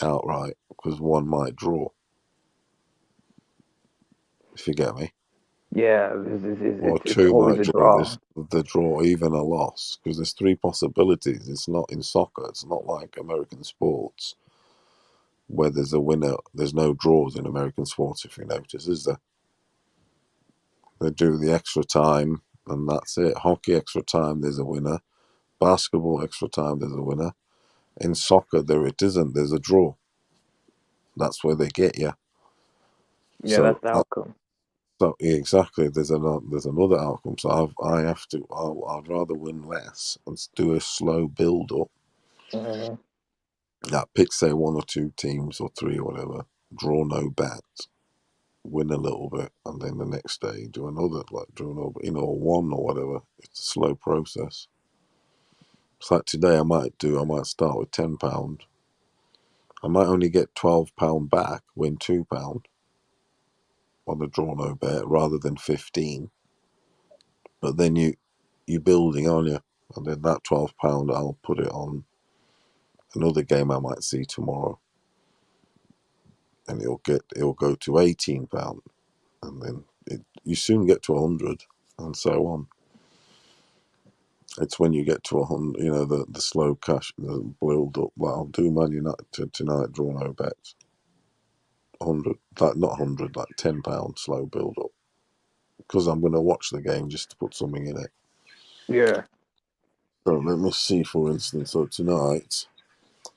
outright because one might draw. If you get me. Yeah, Or it's 2 always might a draw draw. the draw, even a loss, because there's 3 possibilities. It's not in soccer. It's not like American sports where there's a winner. There's no draws in American sports, if you notice, is there? They do the extra time, and that's it. Hockey extra time, there's a winner. Basketball extra time, there's a winner. In soccer, there it isn't. There's a draw. That's where they get you. Yeah, that's the outcome. So exactly, there's another outcome. So I'd rather win less and do a slow build up. That pick say 1 or 2 teams or 3 or whatever. Draw no bet, win a little bit, and then the next day do another draw no, 1 or whatever. It's a slow process. It's like today I might start with £10. I might only get £12 back, win £2 on the draw no bet rather than 15. But then you're building on you, and then that £12 I'll put it on another game I might see tomorrow, and it'll go to £18, and then you soon get to 100, and so on. It's when you get to 100, the slow cash, the build up. Like I'll do Man United tonight, draw no bets. 100, like not 100, like £10 slow build up, because I'm going to watch the game just to put something in it. Yeah. So let me see, for instance. So tonight,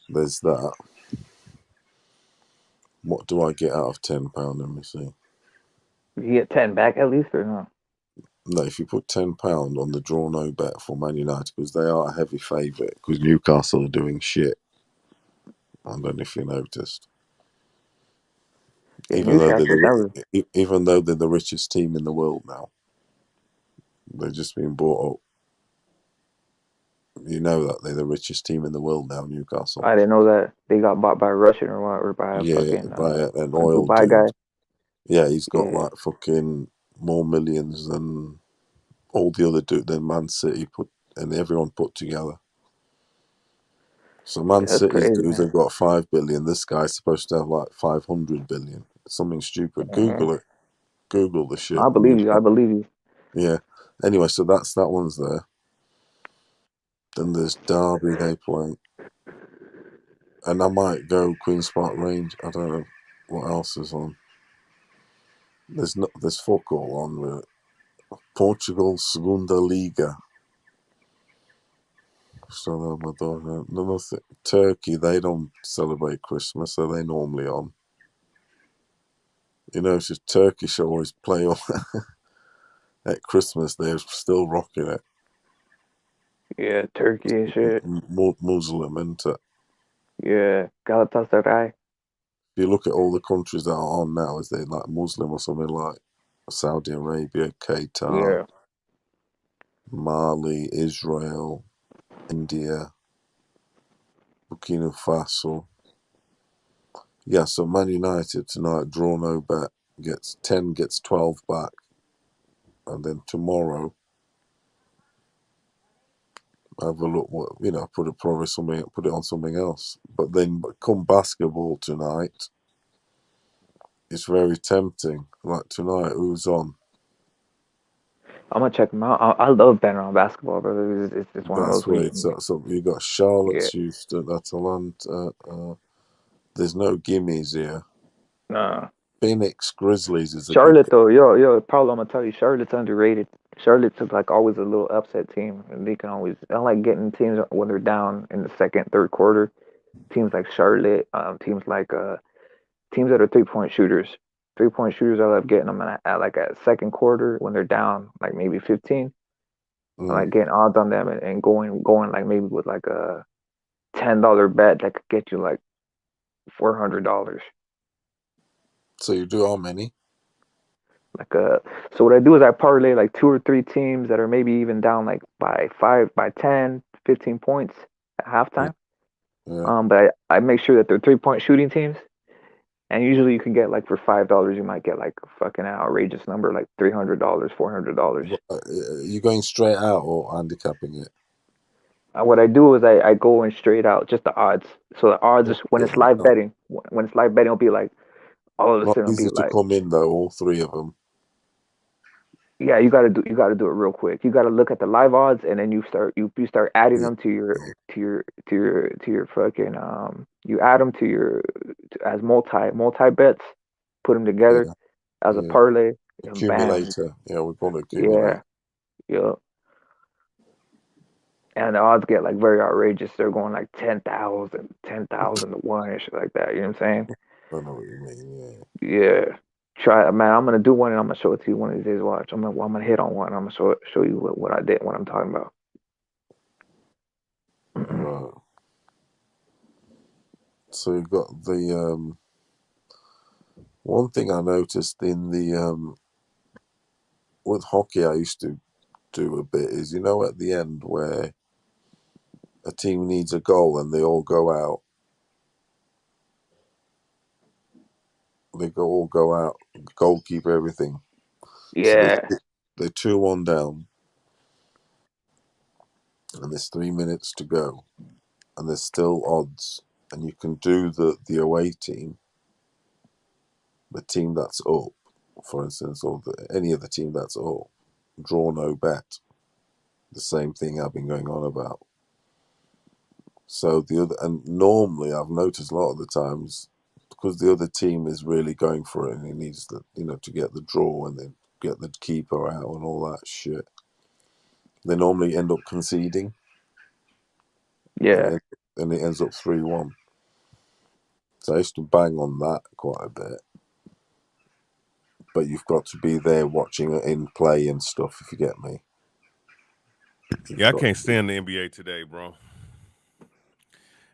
there's that. What do I get out of £10? Let me see. You get 10 back at least, or no? No, if you put £10 on the draw no bet for Man United, because they are a heavy favourite, because Newcastle are doing shit. I don't know if you noticed. Yeah, Even though they're the richest team in the world now, they've just been bought up. You know that they're the richest team in the world now, Newcastle. I didn't know that they got bought by a Russian or what, or by a fucking by an oil Dubai dude. guy. Yeah, he's got like fucking more millions than all the other dude than Man City and everyone put together. So Man City's dudes have got 5 billion. This guy's supposed to have like 500 billion. Something stupid. Google it. Google the shit. I believe you. Yeah. Anyway, so that one's there. Then there's Derby they play. And I might go Queen's Park Range. I don't know what else is on. There's fuck all on with it. Portugal Segunda Liga. So Turkey, they don't celebrate Christmas, so they're normally on. It's just Turkish always play on at Christmas. They're still rocking it. Yeah, Turkey and shit. Muslim, isn't it? Yeah, Galatasaray. If you look at all the countries that are on now, is they like Muslim or something like Saudi Arabia, Qatar, Mali, Israel, India, Burkina Faso. Yeah, so Man United tonight, draw no bet, gets 10, gets 12 back. And then tomorrow, have a look, put it on something else. But then come basketball tonight, it's very tempting. Like tonight, who's on? I'm gonna check them out. I love betting on basketball, brother. It's one of those where So you got Charlotte, Houston, Atlanta. There's no gimmies here. Nah. Phoenix Grizzlies is a Charlotte though, yo, probably I'm gonna tell you, Charlotte's underrated. Charlotte's like always a little upset team, and they can always. I like getting teams when they're down in the second, third quarter. Teams like Charlotte, teams that are 3-point shooters. 3-point shooters, I love getting them at like a second quarter when they're down, like maybe 15. I like getting odds on them and going like maybe with like a $10 bet that could get you like $400. So you do how many? So what I do is I parlay like 2 or 3 teams that are maybe even down like by 5, by 10, 15 points at halftime. Yeah. But I make sure that they're 3-point shooting teams. And usually you can get like for $5, you might get like a fucking outrageous number, like $300, $400. You going straight out or handicapping it? What I do is I go in straight out, just the odds. So the odds is when it's live betting. When it's live betting, it'll be like all of a Not sudden it'll easy be to like, come in though. All 3 of them. yeah, you gotta do it real quick. You gotta look at the live odds, and then you start adding them to your fucking you add them to your as multi bets, put them together as a parlay, and bam, Accumulator. Yeah, we call it accumulator. yeah. And the odds get like very outrageous. They're going like 10,000 to 1 and shit like that. You know what I'm saying? I know what you mean. Yeah. Try, man. I'm gonna do one and I'm gonna show it to you one of these days. Watch. I'm gonna hit on one. I'm gonna show you what I did, what I'm talking about. Right. So you've got the one thing I noticed in the with hockey I used to do a bit is, you know, at the end where a team needs a goal and they all go out. They all go out, goalkeeper, everything. Yeah. So they're 2-1 down, and there's 3 minutes to go, and there's still odds, and you can do the away team, the team that's up, for instance, or any other team that's up, draw no bet. The same thing I've been going on about. So the other, and normally I've noticed a lot of the times, because the other team is really going for it and it needs to get the draw and then get the keeper out and all that shit, they normally end up conceding. Yeah. And it ends up 3-1. So I used to bang on that quite a bit. But you've got to be there watching it in play and stuff, if you get me. Yeah, I can't stand the NBA today, bro.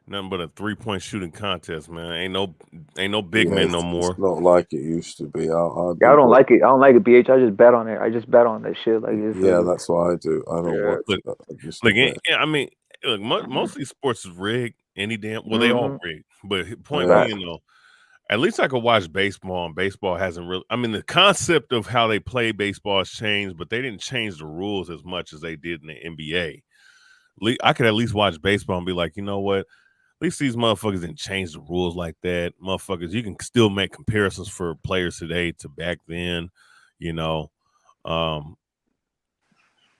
Nothing but a 3-point shooting contest, man. Ain't no big men no more. It's not like it used to be. I don't like it. I don't like it, BH. I just bet on it. I just bet on that shit. Like it's that's what I do. I don't watch it. I mean, look, most of these sports is rigged. They all rigged. But point being, at least I could watch baseball, and baseball hasn't really. I mean, the concept of how they play baseball has changed, but they didn't change the rules as much as they did in the NBA. I could at least watch baseball and be like, you know what? At least these motherfuckers didn't change the rules like that. Motherfuckers, you can still make comparisons for players today to back then, you know.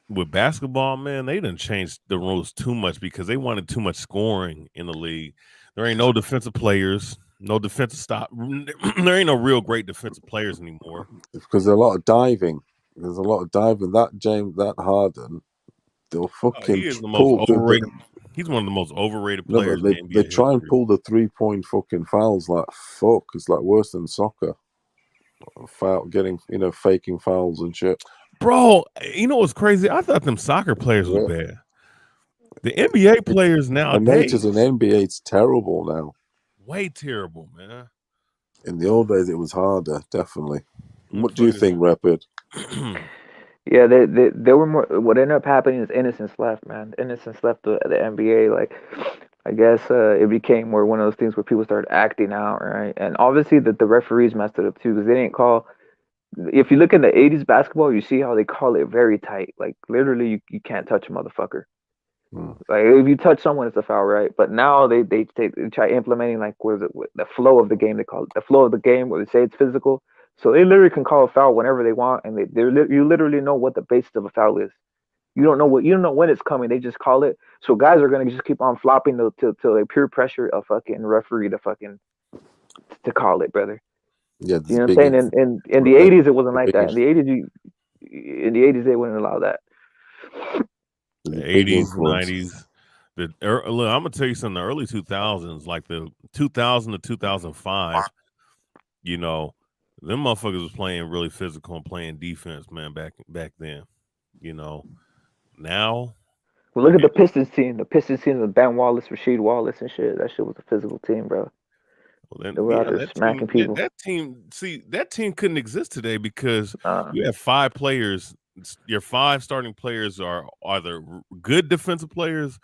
With basketball, man, they didn't change the rules too much because they wanted too much scoring in the league. There ain't no defensive players, no defensive stop. There ain't no real great defensive players anymore. Because there's a lot of diving. There's a lot of diving. That Harden, they'll fucking he is the most overrated. He's one of the most overrated players in NBA They try and pull the 3-point fucking fouls like fuck. It's like worse than soccer. Getting, faking fouls and shit. Bro, you know what's crazy? I thought them soccer players was bad. The NBA players nowadays. I noticed in NBA it's terrible now. Way terrible, man. In the old days it was harder, definitely. What do you think, Rapid? Yeah, they were more. What ended up happening is innocence left, man. Innocence left the NBA. Like, I guess it became more one of those things where people started acting out, right? And obviously the referees messed it up too because they didn't call. If you look in the '80s basketball, you see how they call it very tight. Like literally, you can't touch a motherfucker. Like if you touch someone, it's a foul, right? But now they try implementing like the flow of the game. They call it the flow of the game, where they say it's physical. So they literally can call a foul whenever they want, and you literally know what the basis of a foul is. You don't know when it's coming. They just call it. So guys are gonna just keep on flopping till they peer pressure a fucking referee to call it, brother. Yeah, you know what I'm saying. In the '80s, it wasn't like that. In the '80s, In the 80s, they wouldn't allow that. The big 80s, influences. 90s. Look, I'm gonna tell you something. The early 2000s, like the 2000 to 2005, you know, them motherfuckers was playing really physical and playing defense, man. Back then, you know. Now, Well, look at the Pistons team. The Pistons team with Ben Wallace, Rasheed Wallace, and shit. That shit was a physical team, bro. well, They were out there smacking people. that team. See, that team couldn't exist today because Uh, you have 5 players. Your 5 starting players are either good defensive players,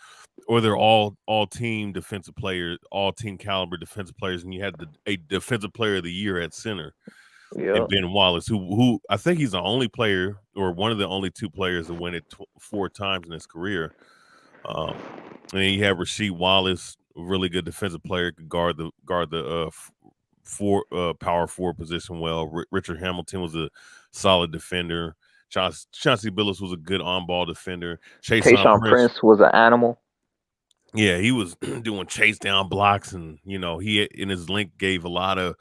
or they're all team defensive players, all team caliber defensive players, and you had a defensive player of the year at center, yeah. and Ben Wallace, who I think he's the only player or one of the only 2 players to win it 4 times in his career. And then you have Rasheed Wallace, a really good defensive player, could guard the power forward position well. Richard Hamilton was a solid defender. Chauncey Billups was a good on-ball defender. Tayshaun Prince was an animal. Yeah, he was doing chase down blocks, and he in his link gave a lot of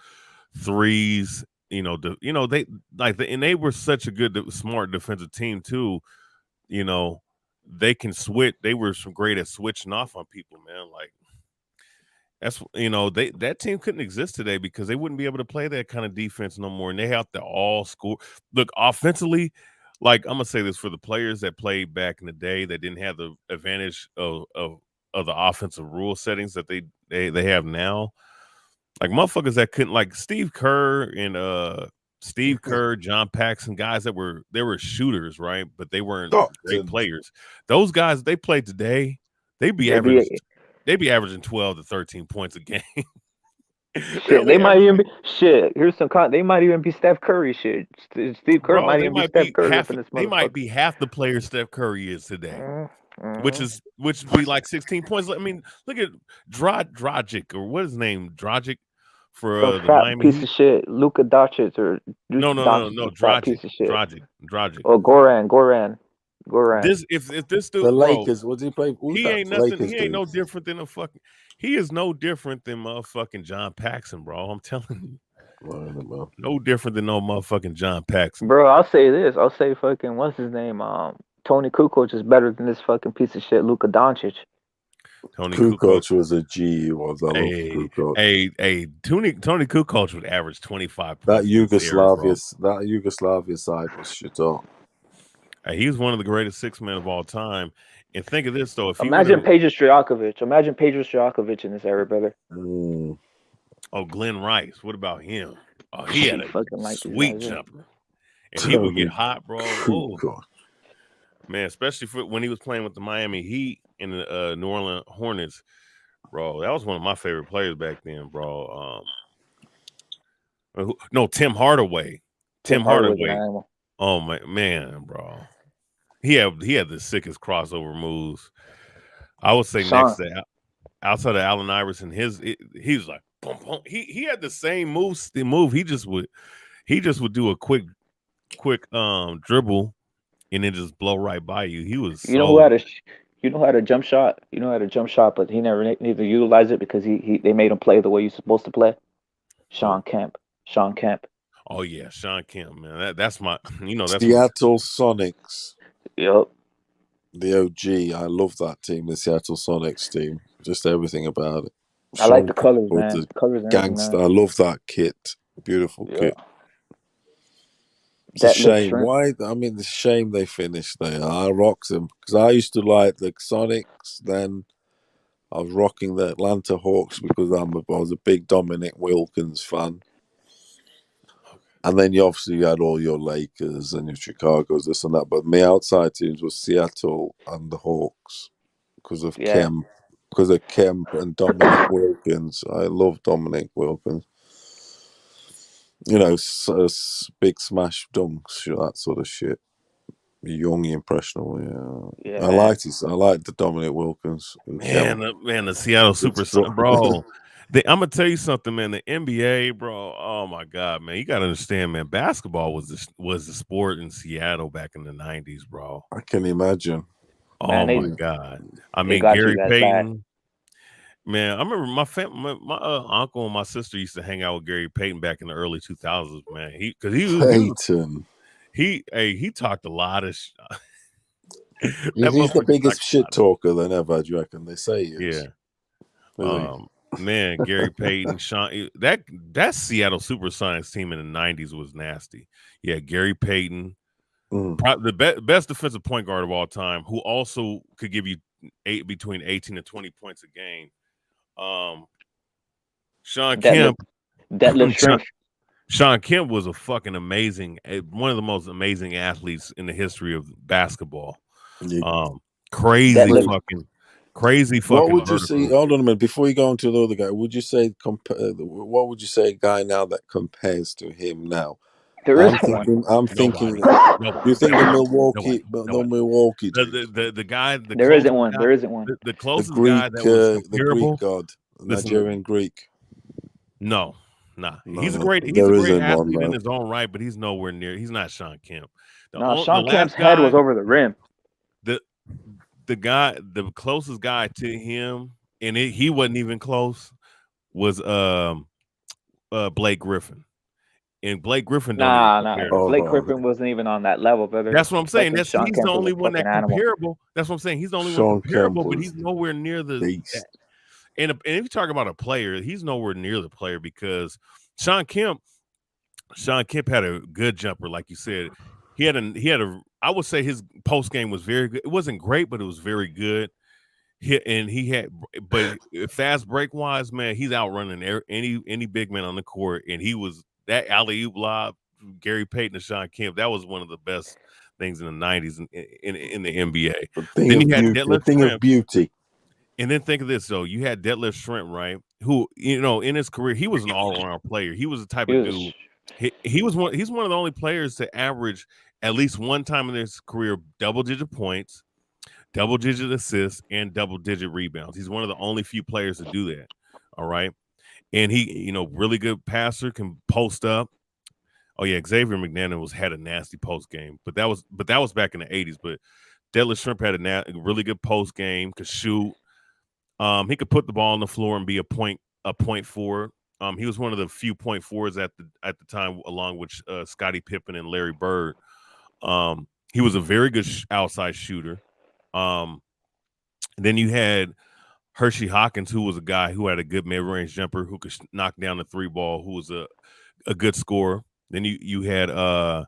threes. They and they were such a good, smart defensive team too. They can switch. They were great at switching off on people, man. Like that's that team couldn't exist today because they wouldn't be able to play that kind of defense no more, and they have to all score. Look, offensively, like I'm gonna say this for the players that played back in the day that didn't have the advantage of the offensive rule settings that they have now. Like motherfuckers that couldn't, like Steve Kerr, John Paxson, guys that were shooters, right? But they weren't great players. Those guys, they played today, they'd be averaging 12 to 13 points a game. They might even be shit. Here's some they might even be Steph Curry shit. Steve Kerr might even be Steph Curry up in this motherfucker. They might be half the player Steph Curry is today. Which would be like 16 points. I mean, look at Dragic, or what is his name? Dragic for the Miami piece of shit. Luka Doncic or no, Dragic, piece of shit. Dragic. Oh, Goran. If this dude, the Lakers, what did he play? He ain't nothing. He ain't no different than he is no different than motherfucking John Paxson, bro. I'm telling you. No different than no motherfucking John Paxson. Bro, I'll say this. I'll say fucking what's his name? Tony Kukoc is better than this fucking piece of shit, Luka Doncic. Tony Kukoc was a G. Was I love Kukoc. Tony Kukoc would average 25 points. That Yugoslavia side was shit up. He was one of the greatest 6 men of all time. And think of this though: imagine Peja Stojakovic. Imagine Peja Stojakovic in this era, brother. Oh, Glenn Rice. What about him? Oh, he had a sweet jumper, and he would get hot, bro. Oh. Man, especially when he was playing with the Miami Heat and the New Orleans Hornets, bro. That was one of my favorite players back then, bro. No, Tim Hardaway. Tim Hardaway. Oh my man, bro. He had the sickest crossover moves. I would say next to outside of Allen Iverson, he was like boom, boom. He had the same move. He just would do a quick dribble and then just blow right by you. He was who had a jump shot. You know how to jump shot, but he never utilized it because they made him play the way you're supposed to play. Sean Kemp. Oh yeah, Sean Kemp, man. That's my that's Seattle Sonics. Yep. The OG. I love that team, the Seattle Sonics team. Just everything about it. I like the colors, man. The colors, gangster. I love that kit. Beautiful kit. It's a shame. Why? I mean, it's a shame they finished there. I rocked them because I used to like the Sonics. Then I was rocking the Atlanta Hawks because I was a big Dominic Wilkins fan. And then you had all your Lakers and your Chicago's, this and that. But my outside teams was Seattle and the Hawks because of Kemp and Dominic Wilkins. I love Dominic Wilkins. Big smash dunks, that sort of shit. Young, impressionable, yeah. I liked the Dominic Wilkins. Man, the Seattle Supersonics, bro. I'm gonna tell you something, man. The NBA, bro. Oh my God, man. You gotta understand, man. Basketball was the sport in Seattle back in the 90s, bro. I can imagine. Oh my God. I mean, Gary Payton. Man, I remember my uncle and my sister used to hang out with Gary Payton back in the early 2000s, man. he talked a lot of He's the biggest shit talker than ever, do you reckon? They say he is. Yeah. Man, Gary Payton, Sean, that Seattle Supersonics team in the 90s was nasty. Yeah, Gary Payton, the best defensive point guard of all time, who also could give you between 18 and 20 points a game. Sean Kemp. Sean Kemp was a fucking amazing, one of the most amazing athletes in the history of basketball. Crazy fucking. What would you say? Hold on a minute. Before you go on to the other guy, would you say what would you say a guy now that compares to him now? There is one. I'm thinking. Do you think the Milwaukee? The guy. There isn't one. There isn't one. The closest guy that was the Greek god, Nigerian Greek. No, nah. He's a great athlete in his own right, but he's nowhere near. He's not Sean Kemp. Sean Kemp's head was over the rim. The closest guy to him, and he wasn't even close, was Blake Griffin. And Blake Griffin, Blake Griffin wasn't even on that level, brother. That's what I'm saying. He's the only one that comparable. That's what I'm saying. He's the only one comparable, but he's nowhere near the. And if you talk about a player, he's nowhere near the player because Sean Kemp had a good jumper, like you said. He had a. I would say his post game was very good. It wasn't great, but it was very good. But fast break wise, man, he's outrunning any big man on the court, and he was that alley-oop lob, Gary Payton and Sean Kemp. That was one of the best things in the 90s in the NBA. Then you had Detlef of beauty. And then think of this, though. You had Detlef Schrempf, right? Who, in his career, he was an all-around player. He was the type of dude. He's one of the only players to average at least one time in his career double-digit points, double-digit assists, and double-digit rebounds. He's one of the only few players to do that. All right. And he, really good passer, can post up. Oh yeah, Xavier McNannon had a nasty post game, but that was back in the 80s. But Detlef Schrempf had a really good post game, could shoot. He could put the ball on the floor and be a point forward. He was one of the few point forwards at the time, along with Scottie Pippen and Larry Bird. He was a very good outside shooter. Then you had Hershey Hawkins, who was a guy who had a good mid-range jumper, who could knock down the three ball, who was a good scorer. Then you had who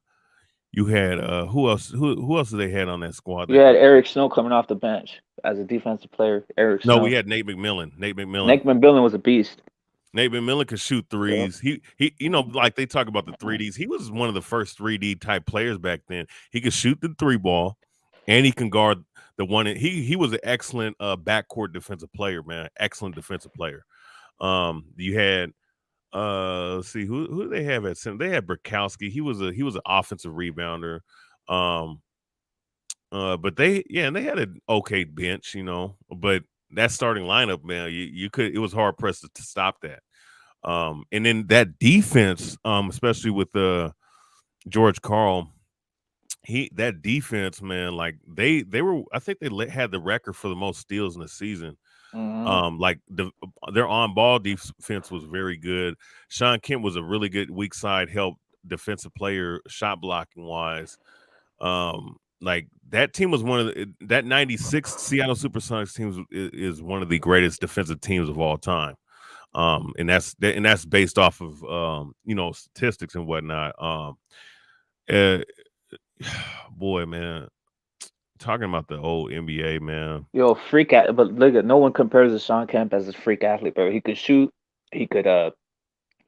else did they had on that squad? You had Eric Snow coming off the bench as a defensive player. No, we had Nate McMillan. Nate McMillan was a beast. Nate McMillan could shoot threes. Yeah. He like they talk about the 3Ds. He was one of the first 3D type players back then. He could shoot the three ball, and he can guard the one. He was an excellent backcourt defensive player, man. Excellent defensive player. You had let's see who do they have at center? They had Burkowski. He was an offensive rebounder. But they had an okay bench, but that starting lineup, man, it was hard pressed to stop that. And then that defense, especially with George Karl, that defense, man, like they were, I think they had the record for the most steals in the season. Mm-hmm. Their on-ball defense was very good. Sean Kemp was a really good weak side help defensive player, shot blocking wise. Like that team was that 96 Seattle Supersonics team is one of the greatest defensive teams of all time. And that's based off of statistics and whatnot. Boy, man, talking about the old NBA, man. Yo, but look at no one compares to Sean Kemp as a freak athlete, bro. He could shoot, he could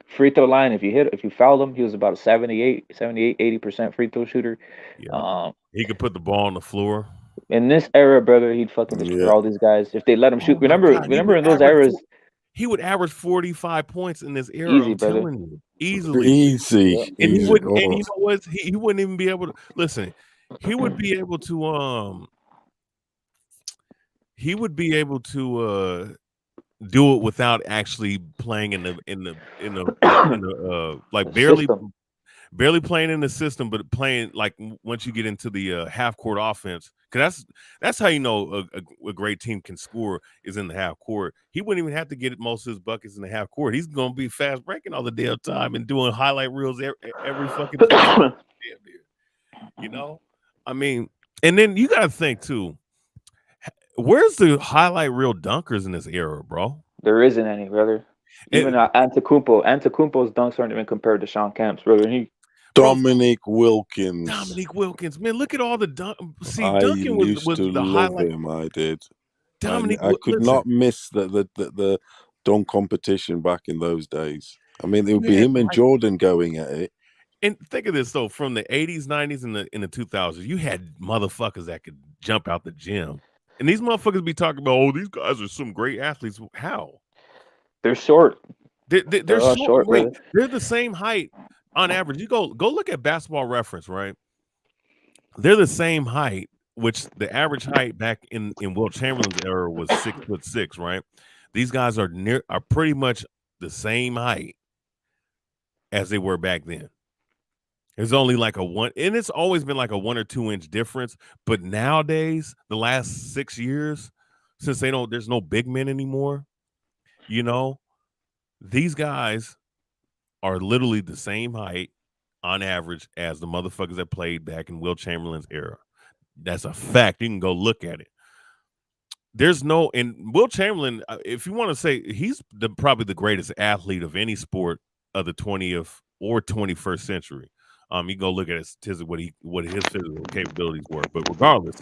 free throw line. If you fouled him, he was about a 80% free throw shooter. Yeah. He could put the ball on the floor. In this era, brother, he'd fucking destroy all these guys if they let him shoot. Remember in those eras, he would average 45 points in this era. Easy, I'm telling you, easily. Easy. And he wouldn't. And you know what? He wouldn't even be able to listen. He would be able to. He would be able to do it without actually playing in the like barely playing in the system, but playing like once you get into the half court offense, because that's how you know a great team can score is in the half court. He wouldn't even have to get most of his buckets in the half court. He's gonna be fast breaking all the damn time and doing highlight reels every fucking time. You know, I mean, and then you got to think too. Where's the highlight reel dunkers in this era, bro? There isn't any, brother. Even Antetokounmpo's dunks aren't even compared to Sean Kemp's, brother. Dominic Wilkins. Dominic Wilkins, man, look at all the I Duncan used was to the love highlight. him. I did. Dominic, I could listen, not miss the dunk competition back in those days. I mean, it would be man, him and like, Jordan going at it. and think of this though, from the 80s, 90s, and the 2000s, you had motherfuckers that could jump out the gym. And these motherfuckers be talking about, oh, these guys are some great athletes. How? They're short. They're all short. Wait, brother. they're the same height on average. You go look at Basketball Reference, right? They're the same height, which the average height back in Will Chamberlain's era was 6'6", right? These guys are pretty much the same height as they were back then. There's only like a one, and it's always been like a 1 or 2 inch difference. But nowadays, the last 6 years, since there's no big men anymore, you know, these guys are literally the same height on average as the motherfuckers that played back in Will Chamberlain's era. That's a fact. You can go look at it. And Will Chamberlain, if you want to say, he's probably the greatest athlete of any sport of the 20th or 21st century. You can go look at his statistics, what his physical capabilities were. But regardless,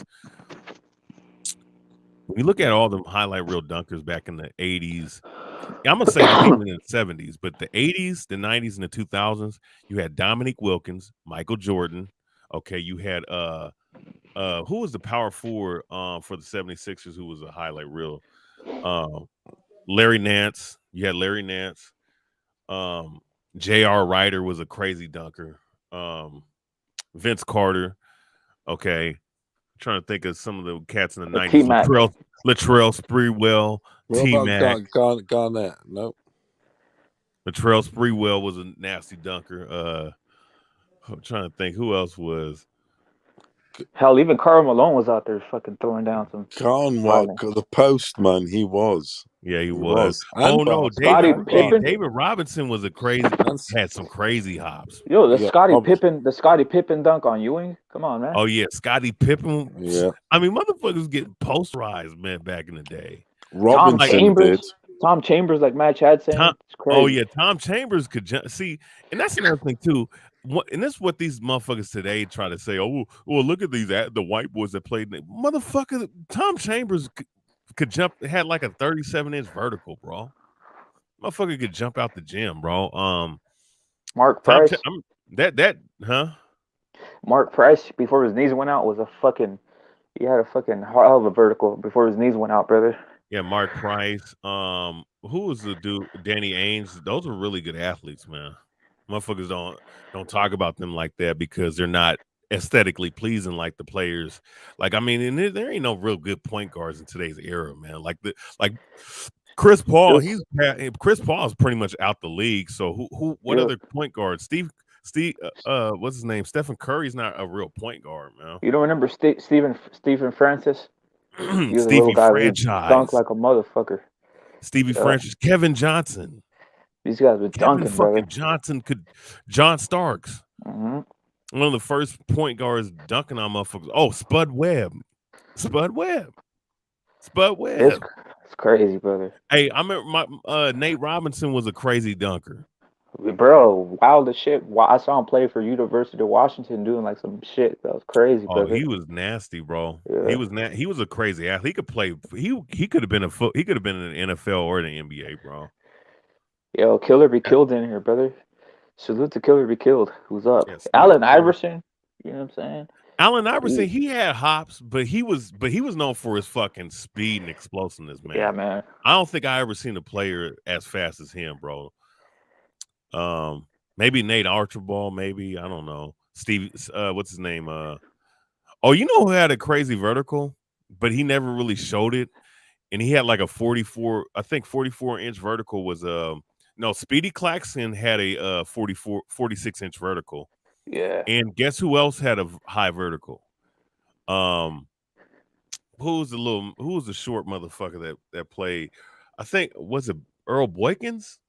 when you look at all the highlight reel dunkers back in the 80s, I'm gonna say even in the 70s, but the 80s, the 90s, and the 2000s, you had Dominic Wilkins, Michael Jordan. Okay, you had who was the power forward for the 76ers who was a highlight reel? Larry Nance. You had Larry Nance. J.R. Ryder was a crazy dunker. Vince Carter. Okay. I'm trying to think of some of the cats in the 90s. Latrell Sprewell. T-Mac. Garnett. Nope. Latrell Sprewell was a nasty dunker. I'm trying to think who else was. Hell, even Karl Malone was out there fucking throwing down some. The postman, he was. Yeah, he was. Oh no, David Robinson was had some crazy hops. Yo, the Scottie Pippen dunk on Ewing. Come on, man. Oh yeah, Scottie Pippen. Yeah. I mean, motherfuckers getting posterized, man, back in the day. Robinson did. Tom Chambers, like Matt Chad saying. It's crazy. Oh yeah, Tom Chambers could see, and that's another thing too. And that's what these motherfuckers today try to say. Oh, well, look at the white boys that played. Motherfucker, Tom Chambers could jump. Had like a 37-inch vertical, bro. Motherfucker could jump out the gym, bro. Mark Price. Mark Price before his knees went out was he had a fucking hell of a vertical before his knees went out, brother. Yeah, Mark Price. Who was the dude? Danny Ainge. Those are really good athletes, man. Motherfuckers don't talk about them like that because they're not aesthetically pleasing like the players. Like, I mean, and there ain't no real good point guards in today's era, man. Like Chris Paul, Chris Paul is pretty much out the league. So what other point guards? Steve, what's his name? Stephen Curry's not a real point guard, man. You don't remember Stephen Francis? Stevie Franchise. Dunk like a motherfucker. Stevie Franchise. Kevin Johnson. These guys were dunking, brother. John Starks. Mm-hmm. One of the first point guards dunking on motherfuckers. Oh, Spud Webb. It's crazy, brother. Hey, I remember Nate Robinson was a crazy dunker. Bro, wild as shit. I saw him play for University of Washington doing like some shit that was crazy, brother. He was nasty, bro. Yeah. He was a crazy athlete. He could play. He could have been in the NFL or the NBA, bro. Yo, Killer be killed in here, brother. Salute to Killer be killed. Who's up? Yes, Allen Iverson. You know what I'm saying? Allen Iverson, he had hops, but he was known for his fucking speed and explosiveness, man. Yeah, man. I don't think I ever seen a player as fast as him, bro. Maybe Nate Archibald, maybe, I don't know. Steve, what's his name? You know who had a crazy vertical, but he never really showed it, and he had like a 44-inch vertical was Speedy Claxton had a 46-inch vertical. Yeah. And guess who else had a high vertical? Who was the short motherfucker that played? I think was it Earl Boykins?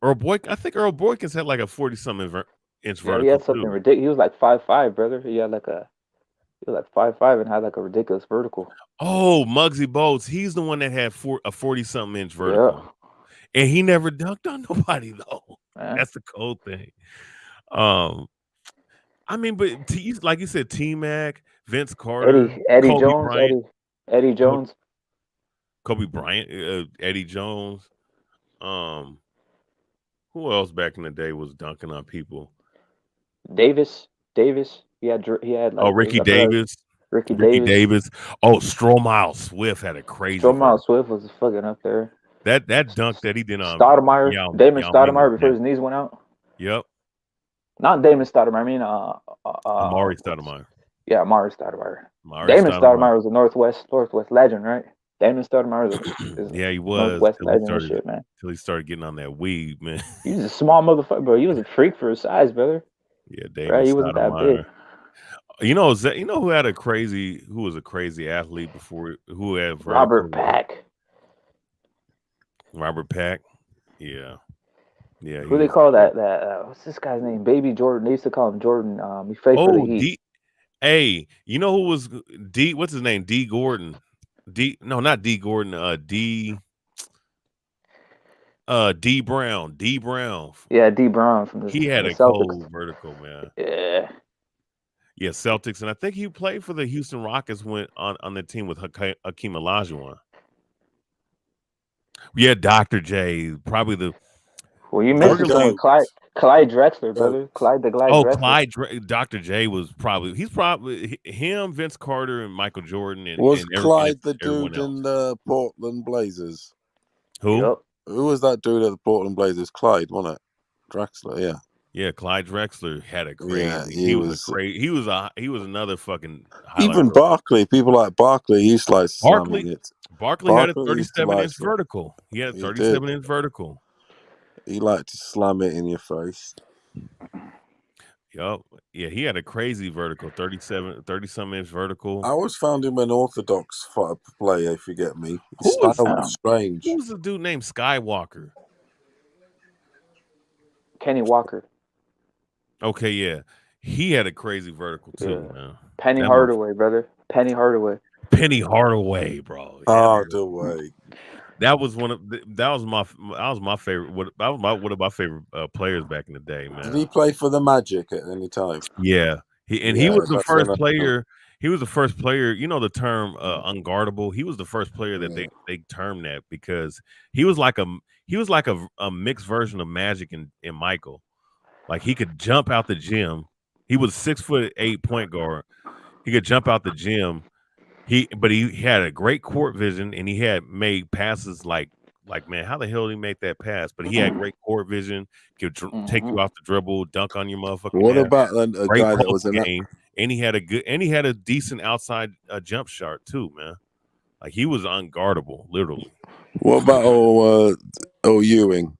I think Earl Boykins had like a 40-something inch Yeah, he vertical had something too. ridiculous. He was like 5'5", brother. He was like 5'5" and had like a ridiculous vertical. Oh, Muggsy Bogues. He's the one that had a 40-something inch Yeah, vertical. And he never dunked on nobody though. man. That's the cool thing. I mean, but like you said, T-Mac, Vince Carter, Eddie Kobe Jones, Bryant, Eddie Jones. Kobe Bryant, Eddie Jones. Who else back in the day was dunking on people? Davis. He had Oh, like Ricky I feel like Davis. Ricky Ricky Davis. Davis. Oh, Stromile Swift had a crazy Stromile vertical. Swift was fucking up there. That dunk that he did on Stoudemire, Damon Yao Ming was Stoudemire before his knees went out. Yep. Not Damon Stoudemire. I mean, Amari Stoudemire. Yeah, Amari Stoudemire. Amari Damon Stoudemire. Stoudemire was a Northwest legend, right? Damon Stoudemire is Yeah, he was Northwest legend and shit, man. Till he started getting on that weed, man. He was a small motherfucker, bro. He was a freak for his size, brother. Yeah, Damon Right? He wasn't that big. You know who had who was a crazy athlete before, who had vertical? Robert Pack. Robert Pack. Yeah. Yeah. Who they call that what's this guy's name? Baby Jordan. They used to call him Jordan. He played for the Heat. Hey, you know who was D? What's his name? D Gordon. No, not D Gordon. D Brown. D Brown. Yeah, D Brown from he had a Celtics. cold vertical, man. Yeah. Yeah, Celtics, and I think he played for the Houston Rockets. Went on the team with Hakeem Olajuwon. Yeah, Dr. J, probably the. Well, you missed him with Clyde Drexler, brother. Clyde Drexler. Dr. J was he's probably him, Vince Carter, and Michael Jordan. And, was and Clyde the dude in the Portland Blazers? Who? Yep. Who was that dude at the Portland Blazers? Clyde, wasn't it? Drexler, yeah. Yeah, Clyde Drexler had a crazy. Yeah, he was crazy. He was another fucking. Even Barkley, people like Barkley, he's like slamming it. Barkley had a 37-inch vertical. He had a 37-inch vertical. He liked to slam it in your face. Yup. Yeah, he had a crazy vertical, 30-some inch vertical. I always found him an orthodox player, if you get me. His style was strange. Who was the dude named Skywalker? Kenny Walker. Okay, yeah. He had a crazy vertical too, man. Penny Hardaway, brother. Penny Hardaway. Penny Hardaway, bro. Hardaway. That was one of my favorite. One of my favorite players back in the day, man. Did he play for the Magic at any time? Yeah, he was the first player. He was the first player. You know the term unguardable. He was the first player that they termed that because he was like a mixed version of Magic and Michael. Like he could jump out the gym. He was 6'8" point guard. He could jump out the gym. But he had a great court vision and he had made passes like man, how the hell did he make that pass? But he had great court vision, could take you off the dribble, dunk on your motherfucking. What about a guy that was in game? And he had a decent outside jump shot too, man. Like he was unguardable, literally. What about Ewing?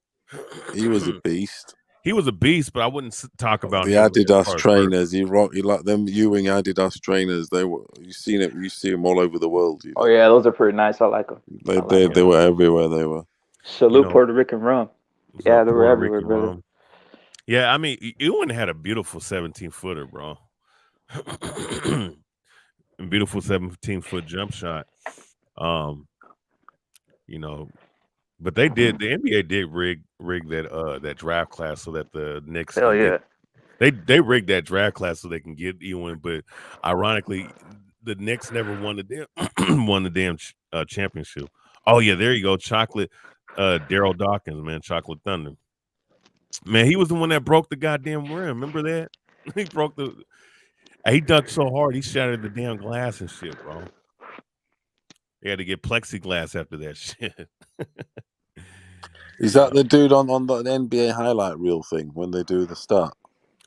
He was a beast. He was a beast, but I wouldn't talk about the Adidas trainers. He like them Ewing Adidas trainers. You see them all over the world. Oh yeah, those are pretty nice. I like them. They were everywhere. They were. Salute Puerto Rican rum. Yeah, they were everywhere, brother. Rum. Yeah, I mean, Ewing had a beautiful 17-footer, bro. Beautiful 17-foot jump shot. But the NBA did rig that draft class so that the Knicks they rigged that draft class so they can get Ewing, but ironically the Knicks never won the damn championship. Oh yeah, there you go. Chocolate Daryl Dawkins, man, Chocolate Thunder. Man, he was the one that broke the goddamn rim. Remember that? He dunked so hard he shattered the damn glass and shit, bro. They had to get plexiglass after that shit. Is that the dude on the NBA highlight reel thing when they do the start?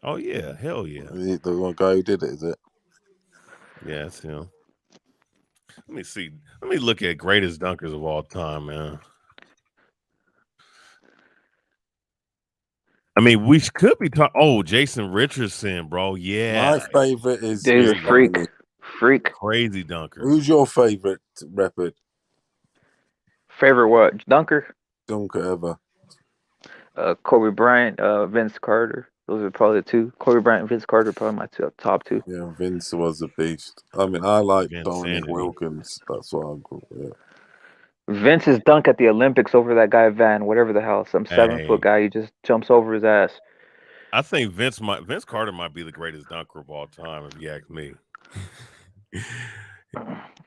Oh yeah, hell yeah. The one guy who did it, is it? Yeah, it's him. Let me see. Let me look at greatest dunkers of all time, man. I mean, we could be talking. Oh, Jason Richardson, bro. Yeah. My favorite is freak. Crazy dunker. Who's your favorite rapper? Favorite what? Dunker ever? Kobe Bryant, Vince Carter. Those are probably the two. Kobe Bryant and Vince Carter, probably my top two. Yeah, Vince was a beast. I mean, I like Dominic Insanity. Wilkins. That's what I grew. Yeah. Vince's dunk at the Olympics over that guy Van, whatever the hell, some 7-foot guy, he just jumps over his ass. I think Vince Carter might be the greatest dunker of all time, if you ask me.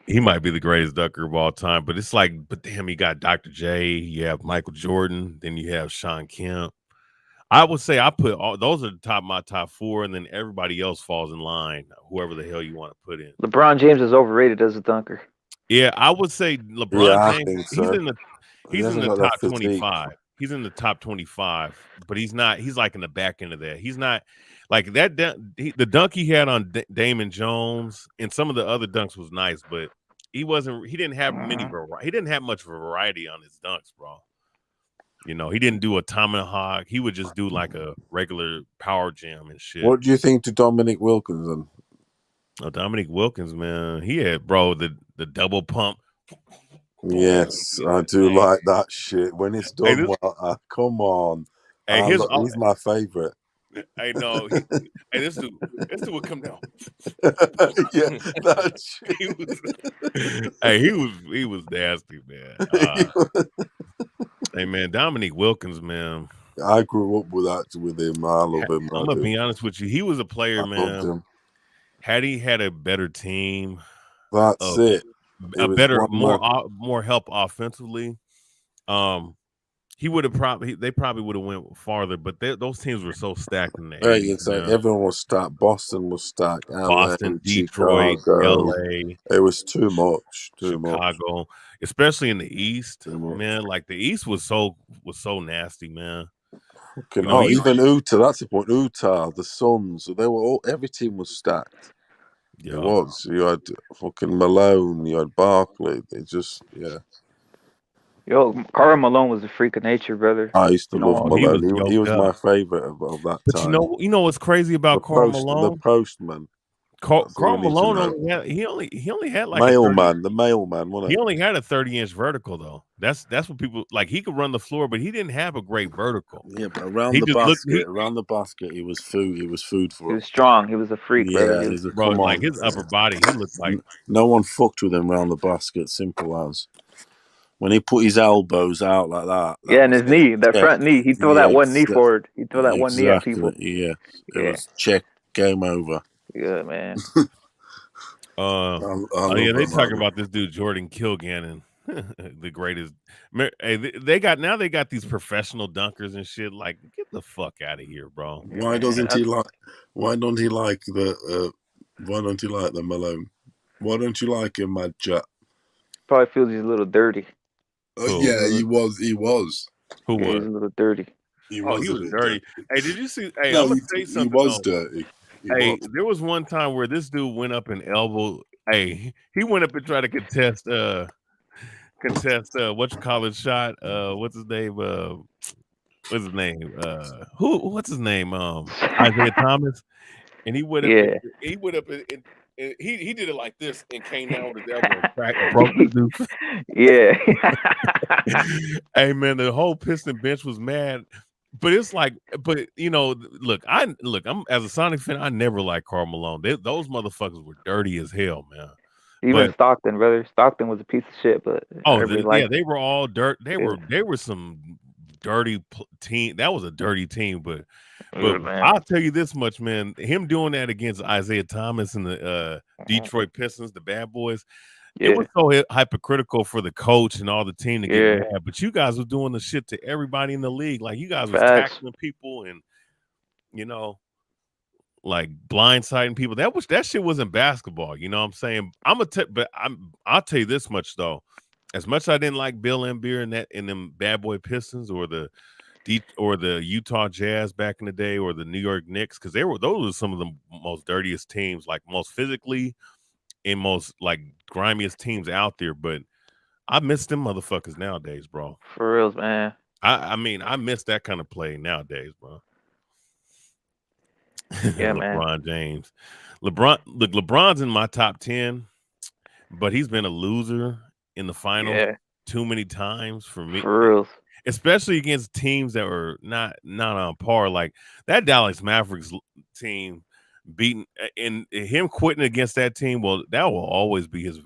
He might be the greatest dunker of all time, but it's like, but damn, you got Dr. J, you have Michael Jordan, then you have Sean Kemp. I would say I put all those are my top four, and then everybody else falls in line, whoever the hell you want to put in. LeBron James is overrated as a dunker. Yeah, I would say LeBron James. He's in the top 25. He's in the top 25, but he's not. He's like in the back end of that. He's not like that. The dunk he had on Damon Jones and some of the other dunks was nice, but he wasn't. He didn't have He didn't have much variety on his dunks, bro. You know, he didn't do a tomahawk. He would just do like a regular power jam and shit. What do you think to Dominic Wilkins then? Oh, Dominic Wilkins, man, he had the double pump. Yes, I do like that shit. When it's done well, come on. He's my favorite. I know. This dude would come down. Yeah, that shit. He was nasty, man. Hey, man, Dominic Wilkins, man. I grew up with him. I love him. I'm gonna be honest with you. He was a player, man. Had he had a better team, that's it. More help offensively. He would have they probably would have went farther, but those teams were so stacked in the 80s. So everyone was stacked. Boston was stacked. Boston, Detroit, LA. It was too much. Chicago, especially in the East, man. Like the East was so nasty, man. Even Utah. That's the point. Utah, the Suns. They were every team was stacked. Yeah. It was. You had fucking Malone. You had Barkley. It just Yo, Karl Malone was a freak of nature, brother. I used to love Malone. He was my favorite of that time. But you know what's crazy about Karl Malone? The postman. Karl Malone only had like the mailman. He only had a 30-inch vertical though. That's what people like. He could run the floor, but he didn't have a great vertical. Yeah, but around the basket, he was food. He was food for. He was strong. He was a freak. Yeah, his upper body. He looked like no one fucked with him around the basket. Simple as. When he put his elbows out like that. And his knee, front knee. He'd throw that one knee forward. He'd throw that one knee at people. Yeah. It was check, game over. Yeah, man. They talk about this dude, Jordan Kilgannon, the greatest. Hey, they got these professional dunkers and shit. Like, get the fuck out of here, bro. Why don't he like the Malone? Why don't you like him, Mad Chat? Probably feels he's a little dirty. Yeah, he was. Who was? He was a little dirty. He was dirty. Hey, did you see? Hey, I'm gonna say something. He was dirty. There was one time where this dude went up and elbowed. He went up and tried to contest what's shot. What's his name? What's his name? Isaiah Thomas. And he went up. He went up and he did it like this and came down with his elbow and broke the dude. Yeah. Hey man, the whole Piston bench was mad. But it's like, look, I'm as a Sonic fan, I never liked Karl Malone. Those motherfuckers were dirty as hell, man. Even Stockton, brother. Stockton was a piece of shit, but they were all dirt. They were some dirty team. That was a dirty team, but I'll tell you this much, man. Him doing that against Isaiah Thomas and the Detroit Pistons, the bad boys. It was so hypocritical for the coach and all the team to get mad, but you guys were doing the shit to everybody in the league. Like you guys were tackling people and like blindsiding people. That shit wasn't basketball. You know what I'm saying? I'll tell you this much though. As much as I didn't like Bill Embiid and them bad boy Pistons or the Utah Jazz back in the day or the New York Knicks, because those were some of the most dirtiest teams, like most physically and most like grimiest teams out there, but I miss them motherfuckers nowadays, bro. For reals, man. I mean, I miss that kind of play nowadays, bro. Yeah, LeBron James. LeBron's in my top 10, but he's been a loser in the finals too many times for me. For reals. especially against teams that were not on par. Like that Dallas Mavericks team beating and him quitting against that team. Well, that will always be his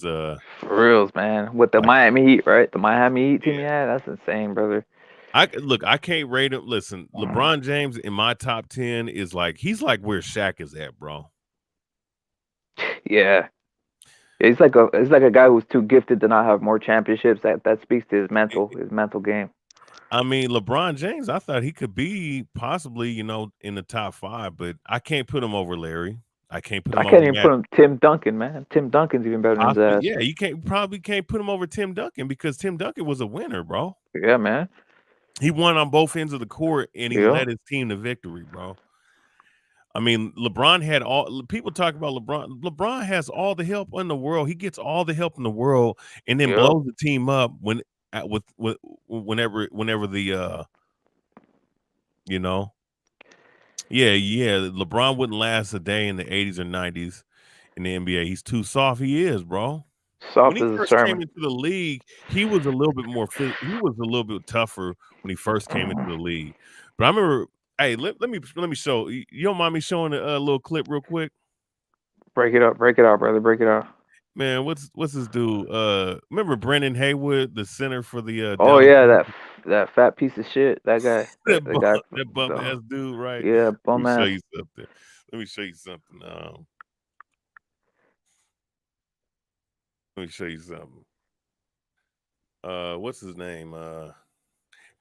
For reals, man. With the Miami Heat, right? The Miami Heat team he had, that's insane, brother. I can't rate him. Listen, LeBron James in my top 10 is like he's like where Shaq is at, bro. Yeah. He's like a guy who's too gifted to not have more championships. That speaks to his mental game. I mean, LeBron James, I thought he could be possibly, in the top 5, but I can't put him over Larry. I can't put him over. I can't even put him Tim Duncan, man. Tim Duncan's even better than his ass. Yeah, you probably can't put him over Tim Duncan because Tim Duncan was a winner, bro. Yeah, man. He won on both ends of the court and he led his team to victory, bro. I mean, LeBron had all people talk about LeBron. LeBron has all the help in the world. He gets all the help in the world and then blows the team up whenever the LeBron wouldn't last a day in the 80s or 90s in the NBA. He's too soft. He is, bro. Soft when he as first a sermon. came into the league, he was a little bit more he was a little bit tougher when he first came into the league. But I remember, hey, let me show you. Don't mind me showing a little clip real quick? Break it out, brother. Break it out. Man, what's this dude? Remember Brendan Haywood, the center for the oh yeah, that fat piece of shit. That guy. that bum ass dude, right? Yeah, bum ass. Let me show you something. Let me show you something. What's his name?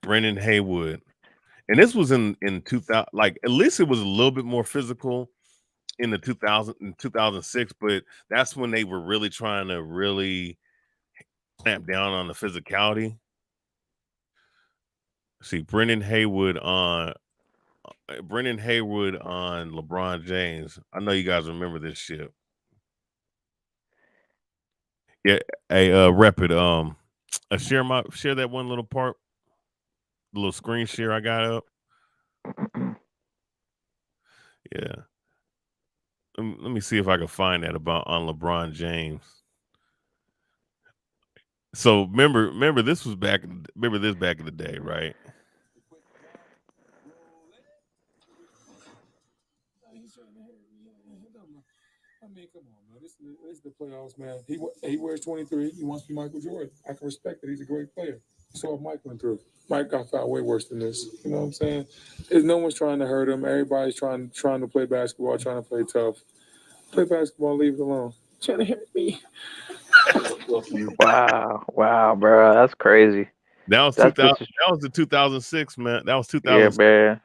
Brendan Haywood. And this was in 2000. Like at least it was a little bit more physical in 2006, but that's when they were really trying to really clamp down on the physicality. See, Brendan Haywood on LeBron James. I know you guys remember this shit. Yeah, rep it. Share that one little part, the little screen share I got up. Yeah. Let me see if I can find that on LeBron James. So remember this was back in the day, right? I mean, come on, man. This is the playoffs, man. He wears 23. He wants to be Michael Jordan. I can respect that. He's a great player. So Mike went through. Mike got fouled way worse than this. You know what I'm saying? No one's trying to hurt him. Everybody's trying to play basketball, trying to play tough. Play basketball, leave it alone. Trying to hit me. Wow, bro, that's crazy. That was 2000. That was the 2006, man. That was 2000. Yeah, man.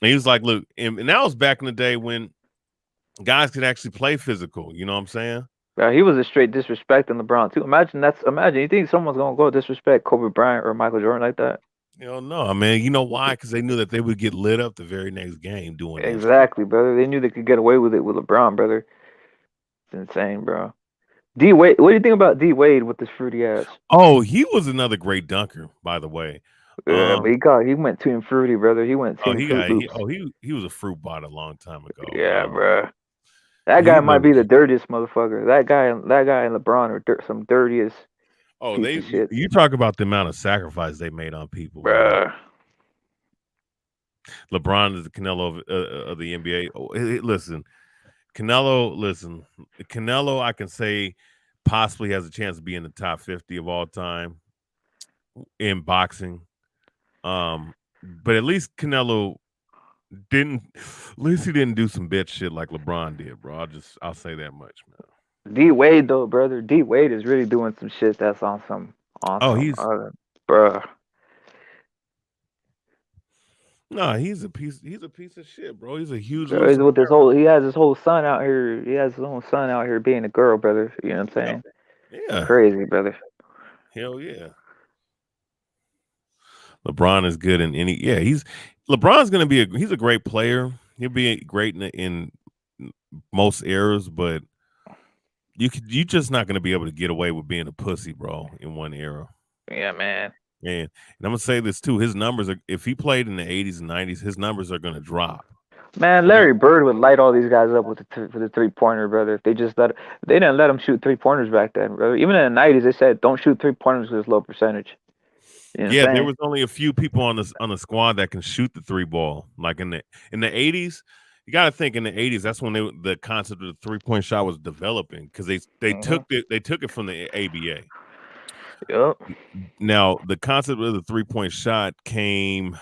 And he was like, look, and that was back in the day when guys could actually play physical. You know what I'm saying? Yeah, he was a straight disrespecting LeBron too. Imagine you think someone's gonna go disrespect Kobe Bryant or Michael Jordan like that? Hell no, I mean, you know why? Because they knew that they would get lit up the very next game doing exactly, brother. They knew they could get away with it with LeBron, brother. It's insane, bro. D Wade, what do you think about D Wade with this fruity ass? Oh, he was another great dunker, by the way. Yeah, but he went team fruity, brother. He went team he was a fruit bot a long time ago. Yeah, bro. That guy might be the dirtiest motherfucker. That guy and LeBron are some dirtiest. Oh, you talk about the amount of sacrifice they made on people, bro. LeBron is the Canelo of the NBA. Oh, listen, Canelo, I can say possibly has a chance to be in the top 50 of all time in boxing. But at least Canelo didn't do some bitch shit like LeBron did, bro. I'll say that much, man. D Wade though, brother. D Wade is really doing some shit that's on some bro. No, he's a piece of shit, bro. He's a huge he has his whole son out here. He has his own son out here being a girl, brother. You know what I'm saying? Yeah. Crazy, brother. Hell yeah. LeBron is good in LeBron's gonna be he's a great player. He'll be great in most eras, but you just not gonna be able to get away with being a pussy, bro, in one era. Yeah, man. And I'm gonna say this too. His numbers are, if he played in the 80s and 90s, his numbers are gonna drop. Man, Larry Bird would light all these guys up with the 3-pointer, brother. If they didn't let him shoot 3-pointers back then, brother. Even in the 90s, they said don't shoot 3-pointers because it's low percentage. You know what I'm Yeah, there saying? was only a few people on the squad that can shoot the 3-ball. Like in the 80s, you got to think in the 80s. That's when the concept of the 3-point shot was developing because they took it from the ABA. Yep. Now the concept of the 3-point shot came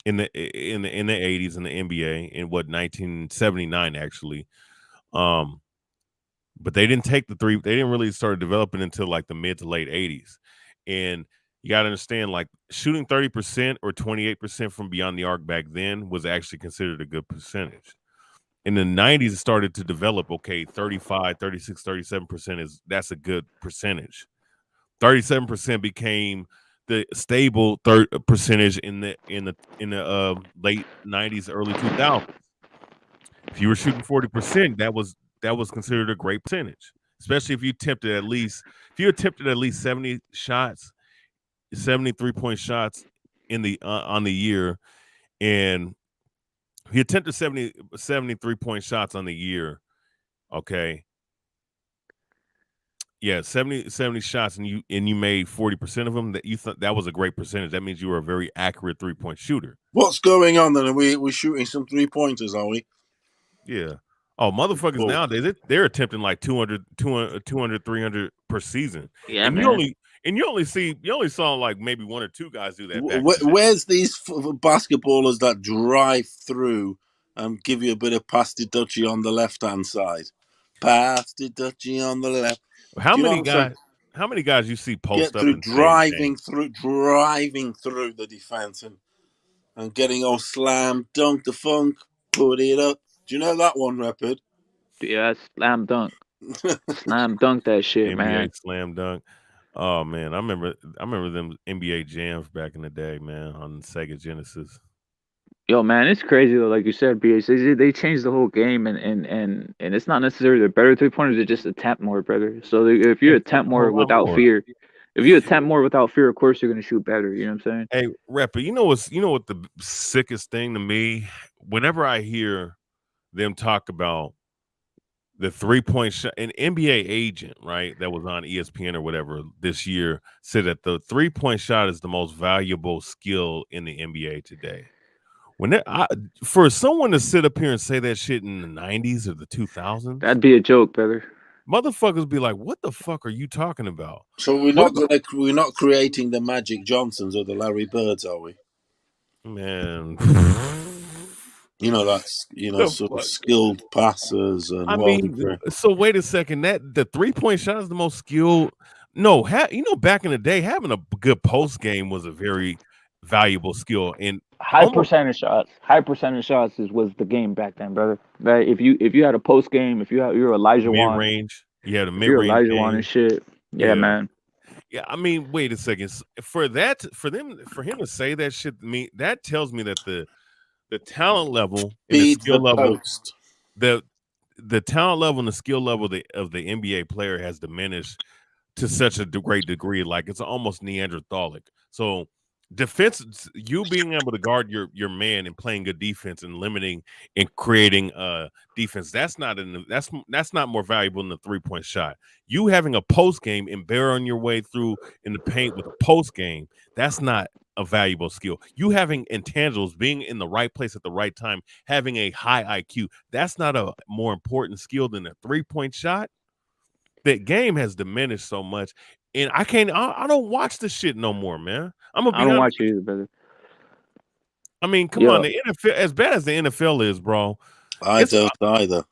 in the 80s in the NBA in 1979 actually. But they didn't take the three. They didn't really start developing until like the mid to late 80s. And you got to understand, like shooting 30% or 28% from beyond the arc back then was actually considered a good percentage. In the 90s, it started to develop. Okay, 35, 36, 37% that's a good percentage. 37% became the stable percentage in the late 90s, early 2000s. If you were shooting 40%, that was considered a great percentage, especially if you attempted at least 70 shots, 73-point shots in the on the year, and he attempted 73-point shots on the year. Okay, yeah, 70 shots, and you made 40% of them. That you thought that was a great percentage. That means you were a very accurate 3-point shooter. What's going on then? Are we shooting some 3-pointers, are we? Yeah. Oh, motherfuckers nowadays, they're attempting like 200, 300 per season. Yeah, And man. you only saw like maybe one or two guys do that back. Where's these basketballers that drive through and give you a bit of pasty dutchy on the left-hand side? Pasty dutchy on the left. How many guys you see post get up through and driving through the defense and getting all slam dunk the funk, put it up. Do you know that one, Rapid? Yeah, slam dunk. Slam dunk that shit, NBA man. slam dunk. Oh man, I remember them NBA jams back in the day, man, on Sega Genesis. Yo, man, it's crazy though. Like you said, BH, they changed the whole game, and it's not necessarily the better 3-pointers. They just attempt more, brother. So if you attempt more without fear, of course you're gonna shoot better. You know what I'm saying? Hey, Rapper, you know what the sickest thing to me? Whenever I hear them talk about the 3-point shot, an NBA agent, right, that was on ESPN or whatever this year said that the 3-point shot is the most valuable skill in the NBA today. For someone to sit up here and say that shit in the 90s or the 2000s, that'd be a joke, brother. Motherfuckers be like, "What the fuck are you talking about?" So we're not creating the Magic Johnsons or the Larry Birds, are we? Man, you know that's sort of skilled passers and. I mean, so wait a second. That the 3-point shot is the most skilled. No, back in the day, having a good post game was a very valuable skill. And high percentage shots was the game back then, brother. Like if you had a post game, if you're Elijah Wan, mid-range, the mid-range, you're Elijah Wan and shit. Yeah, man. Yeah, I mean, wait a second. For him to say that shit to me, that tells me that the talent level and the skill level, the talent level and the skill level of the NBA player has diminished to such a great degree. Like it's almost Neanderthalic. So defense, you being able to guard your man and playing good defense and limiting and creating defense, that's not more valuable than the 3-point shot. You having a post game and barreling your way through in the paint with a post game, that's not a valuable skill. You having intangibles, being in the right place at the right time, having a high IQ, that's not a more important skill than a 3-point shot. That game has diminished so much, and I don't watch the shit no more, man. I don't watch it either, brother. I mean, come on, the NFL, as bad as the NFL is, bro. I don't either.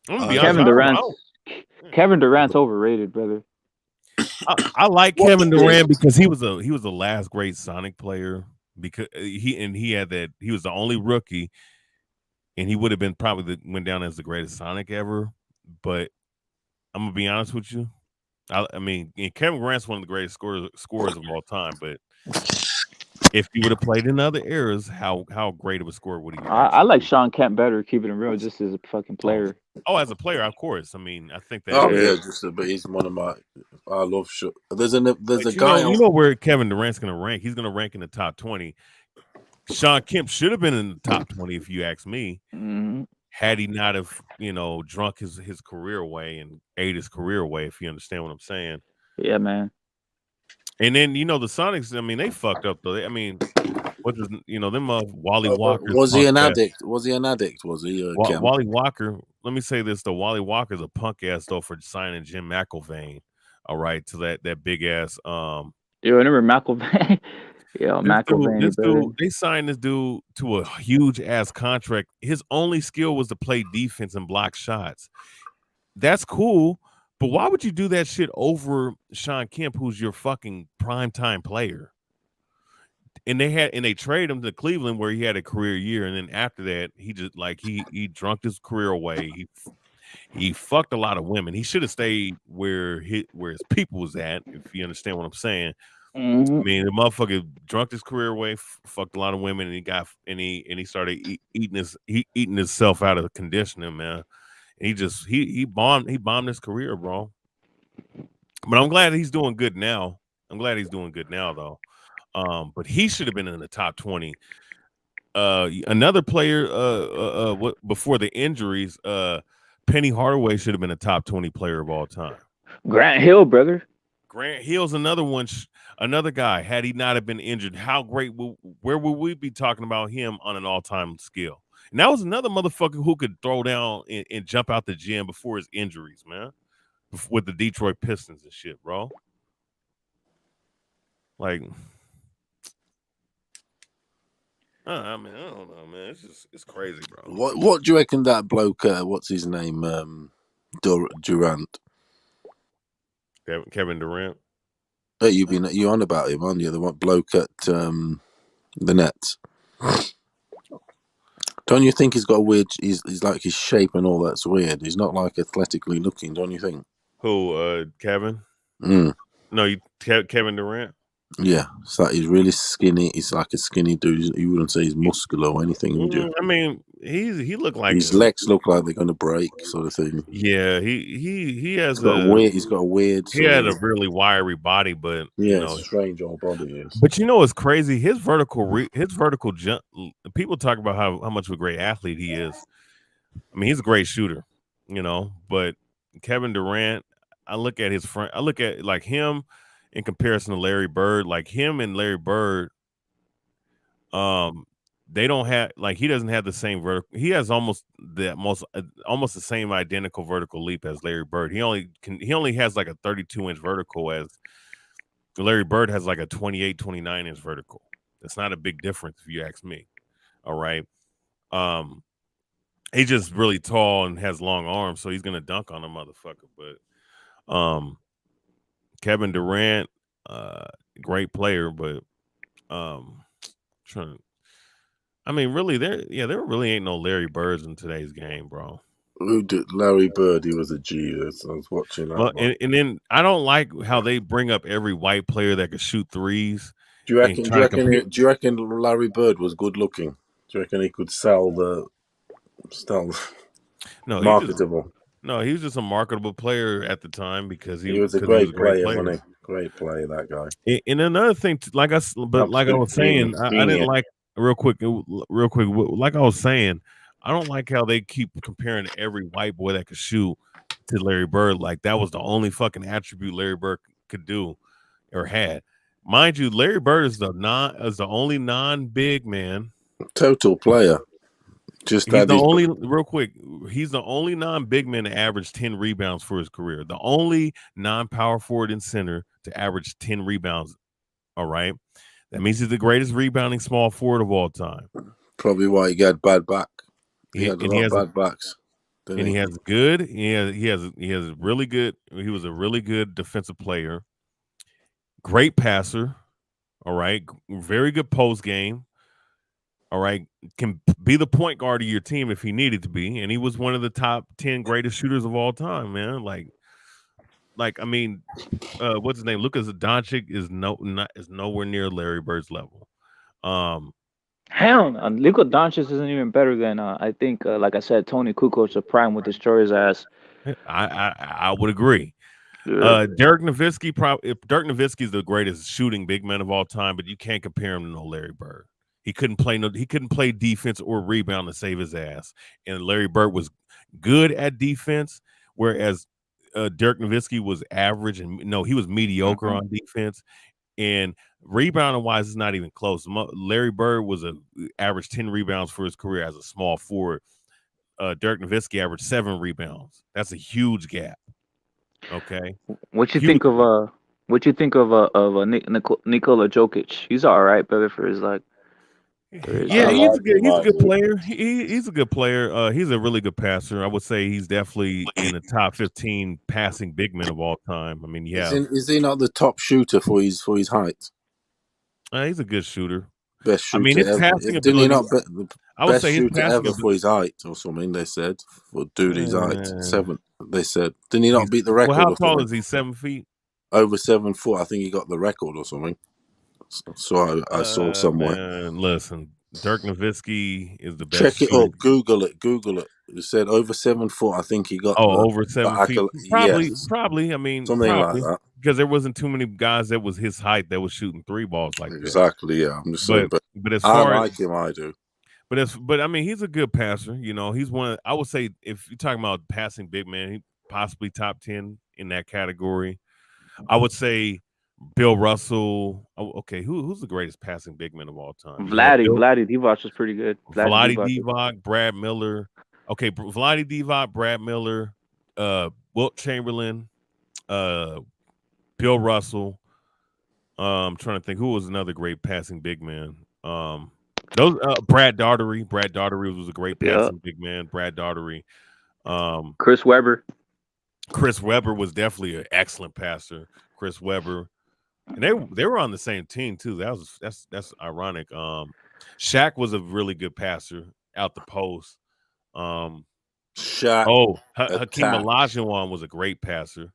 I'm gonna be honest. Kevin Durant's overrated, brother. I like Kevin Durant because he was the last great Sonic player because he was the only rookie, and he would have been went down as the greatest Sonic ever. But I'm gonna be honest with you. I mean, Kevin Durant's one of the greatest scorers of all time. But if he would have played in other eras, how great of a scorer would he be? I like Sean Kemp better, keeping it real, just as a fucking player. Oh, as a player, of course. I mean, I think that. Oh yeah, just a bit. He's one of my. I love. There's a guy. You know where Kevin Durant's gonna rank? He's gonna rank in the top 20. Sean Kemp should have been in the top 20, if you ask me. Mm-hmm. Had he not have, drunk his career away and ate his career away, if you understand what I'm saying. Yeah, man. And then the Sonics. I mean, they fucked up though. I mean, what is them Wally Walker's Was he punk an ass. addict? Was he an addict? Was he Cam? Wally Walker. Let me say this though. Wally Walker's a punk ass though for signing Jim McIlvaine. All right, to that big ass. You remember McIlvaine? Yeah, McIlvaine, brother. They signed this dude to a huge ass contract. His only skill was to play defense and block shots. That's cool, but why would you do that shit over Sean Kemp, who's your fucking primetime player? And they traded him to Cleveland where he had a career year, and then after that, he just he drunk his career away. He fucked a lot of women. He should have stayed where his people was at, if you understand what I'm saying. Mm-hmm. I mean, the motherfucker drunk his career away, fucked a lot of women, and he started eating himself out of the conditioning, man. And he bombed his career, bro. But I'm glad he's doing good now. Though. But he should have been in the top 20. Another player, before the injuries, Penny Hardaway should have been a top 20 player of all time. Grant Hill, brother. Grant Hill's another one, another guy. Had he not have been injured, where would we be talking about him on an all-time scale? And that was another motherfucker who could throw down and jump out the gym before his injuries, man. With the Detroit Pistons and shit, bro. Like, I mean, I don't know, man. It's crazy, bro. What do you reckon that bloke? What's his name? Durant. Kevin Durant. Hey, you on about him, aren't you? The one bloke at the Nets. Don't you think he's got a weird? He's like his shape and all that's weird. He's not like athletically looking, don't you think? Who? Kevin? Mm. No, Kevin Durant. Yeah, it's like he's really skinny. He's like a skinny dude. You wouldn't say he's muscular or anything, would you? I mean, he looked like his legs look like they're going to break, sort of thing. Yeah, he has he's got a weird. He had a really wiry body, but it's a strange old body. Yes. But it's crazy. His vertical jump. People talk about how much of a great athlete he is. I mean, he's a great shooter, But Kevin Durant, I look at like him in comparison to Larry Bird. Like him and Larry Bird, they don't have he doesn't have the same vertical. He has almost the same identical vertical leap as Larry Bird. He only has like a 32-inch vertical, as Larry Bird has like a 28, 29-inch vertical. That's not a big difference if you ask me. All right. He's just really tall and has long arms, so he's gonna dunk on a motherfucker. But Kevin Durant, great player, but I mean, really, there really ain't no Larry Birds in today's game, bro. Who did Larry Bird? He was a genius. I was watching that. Well, and then I don't like how they bring up every white player that could shoot threes. Do you reckon Larry Bird was good looking? Do you reckon he could sell marketable? He was just a marketable player at the time because he was a great player, wasn't he? Great player, that guy. And another thing, like I was saying, I didn't like real quick. Like I was saying, I don't like how they keep comparing every white boy that could shoot to Larry Bird. Like that was the only fucking attribute Larry Bird could do or had. Mind you, Larry Bird is the only non-big man. Total player. He's the only non-big man to average 10 rebounds for his career. The only non-power forward and center to average 10 rebounds. All right. That means he's the greatest rebounding small forward of all time. Probably why he got bad back. He had a lot of bad backs. And he has good. He has really good. He was a really good defensive player. Great passer. All right. Very good post game. All right. Can be the point guard of your team if he needed to be. And he was one of the top 10 greatest shooters of all time, man. I mean, what's his name? Luka Doncic is nowhere near Larry Bird's level. Hell no. Luka Doncic isn't even better than I think like I said, Tony Kukoc of Prime would destroy his ass. I would agree. Yeah. Dirk Nowitzki, Dirk Nowitzki is the greatest shooting big man of all time, but you can't compare him to no Larry Bird. He couldn't play defense or rebound to save his ass. And Larry Bird was good at defense, whereas Dirk Nowitzki was average he was mediocre on defense. And rebounding wise, it's not even close. Larry Bird was averaged 10 rebounds for his career as a small forward. Dirk Nowitzki averaged 7 rebounds. That's a huge gap. Okay. What you Huge think of gap. Nikola Jokic? He's all right, brother, for his Yeah, he's a good player. He's a good player. He's a really good passer. I would say he's definitely in the top 15 passing big men of all time. I mean, is he not the top shooter for his height? He's a good shooter. Best shooter. I mean, his ever. passing Didn't he ability. not the I would best say his shooter passing ever for his height or something? They said for dude his height 7. They said, didn't he not beat the record? Well, how or tall something? is he? 7 feet. Over 7 foot. I think he got the record or something. So I saw somewhere. Man, listen, Dirk Nowitzki is the best. Check it up. Google it. It said over 7 foot. I think he got. Over 7 feet. Probably. I mean, something like that. Because there wasn't too many guys that was his height that was shooting 3 balls like that. Exactly. Yeah, I'm just saying. But as far I like him, I do. But I mean, he's a good passer. You know, he's one. I would say if you're talking about passing big man, he possibly top 10 in that category. I would say Bill Russell. Okay, who's the greatest passing big man of all time? Vladdy Divac was pretty good. Vladdy Divac, Brad Miller. Okay, Vladdy Divac, Brad Miller, Wilt Chamberlain, Bill Russell. I'm trying to think who was another great passing big man. Those Brad Daugherty. Brad Daugherty was a great passing big man. Brad Daugherty. Chris Webber. Chris Webber was definitely an excellent passer. Chris Webber, and they were on the same team too. That's ironic. Shaq was a really good passer out the post. Shaq. Oh, Hakeem Olajuwon was a great passer.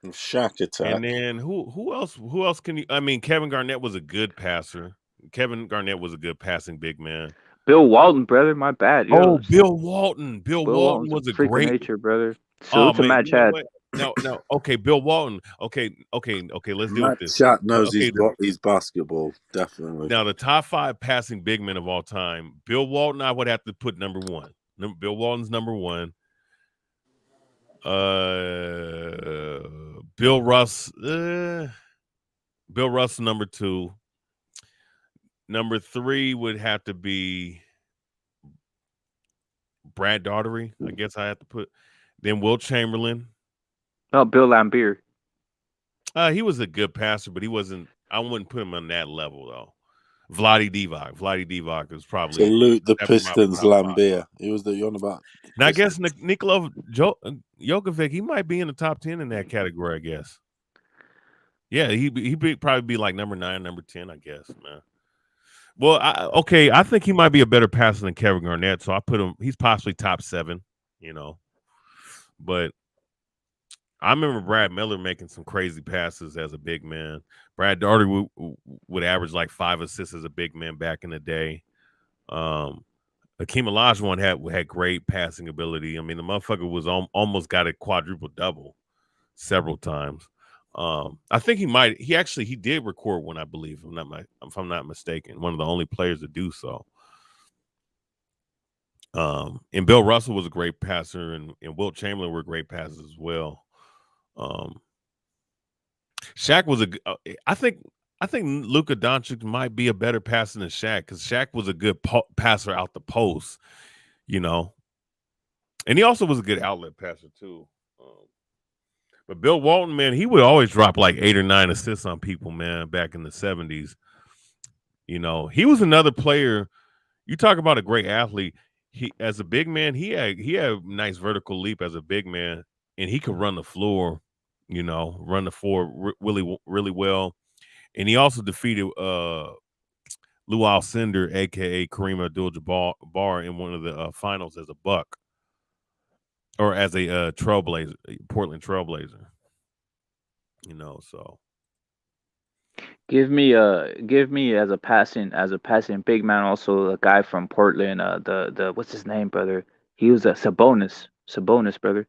Shaq attack. And then who else? Who else can you? I mean, Kevin Garnett was a good passer. Kevin Garnett was a good passing big man. Bill Walton, brother, my bad. Yo, Bill Walton. Bill Walton was a great nature, brother. So to Matt Chad. No. Okay, Bill Walton. Okay. Let's deal with this. Matt knows he's basketball, definitely. Now, the top 5 passing big men of all time. Bill Walton, I would have to put number 1. Bill Walton's number 1. Bill Russ number 2. Number 3 would have to be Brad Daugherty. I guess I have to put. Then Wilt Chamberlain. Oh, Bill Laimbeer. He was a good passer, but he wasn't. I wouldn't put him on that level though. Vladdy Divac. Vladdy Divac is probably salute the Pistons. Laimbeer. He was the on about. Now I guess Nikola Jokovic. He might be in the top 10 in that category. I guess. Yeah, he'd probably be like number 9, number 10. I guess, man. Well, I think he might be a better passer than Kevin Garnett, so I put him. He's possibly top 7, you know. But I remember Brad Miller making some crazy passes as a big man. Brad Daugherty would average like 5 assists as a big man back in the day. Hakeem Olajuwon had great passing ability. I mean, the motherfucker was almost got a quadruple double several times. I think he did record one, I believe, if I'm not mistaken. One of the only players to do so. And Bill Russell was a great passer, and Wilt Chamberlain were great passers as well. Shaq was I think Luka Doncic might be a better passer than Shaq, because Shaq was a good passer out the post, you know, and he also was a good outlet passer too. But Bill Walton, man, he would always drop like 8 or 9 assists on people, man, back in the 70s. You know, he was another player. You talk about a great athlete. He, as a big man, he had a nice vertical leap as a big man, and he could run the floor, you know, really, really well. And he also defeated Lou Alcindor, aka Kareem Abdul-Jabbar, in one of the finals as a Buck, or as a Trailblazer, Portland Trailblazer. You know, so give me as a passing big man, also a guy from Portland, the what's his name, brother? He was a Sabonis, brother.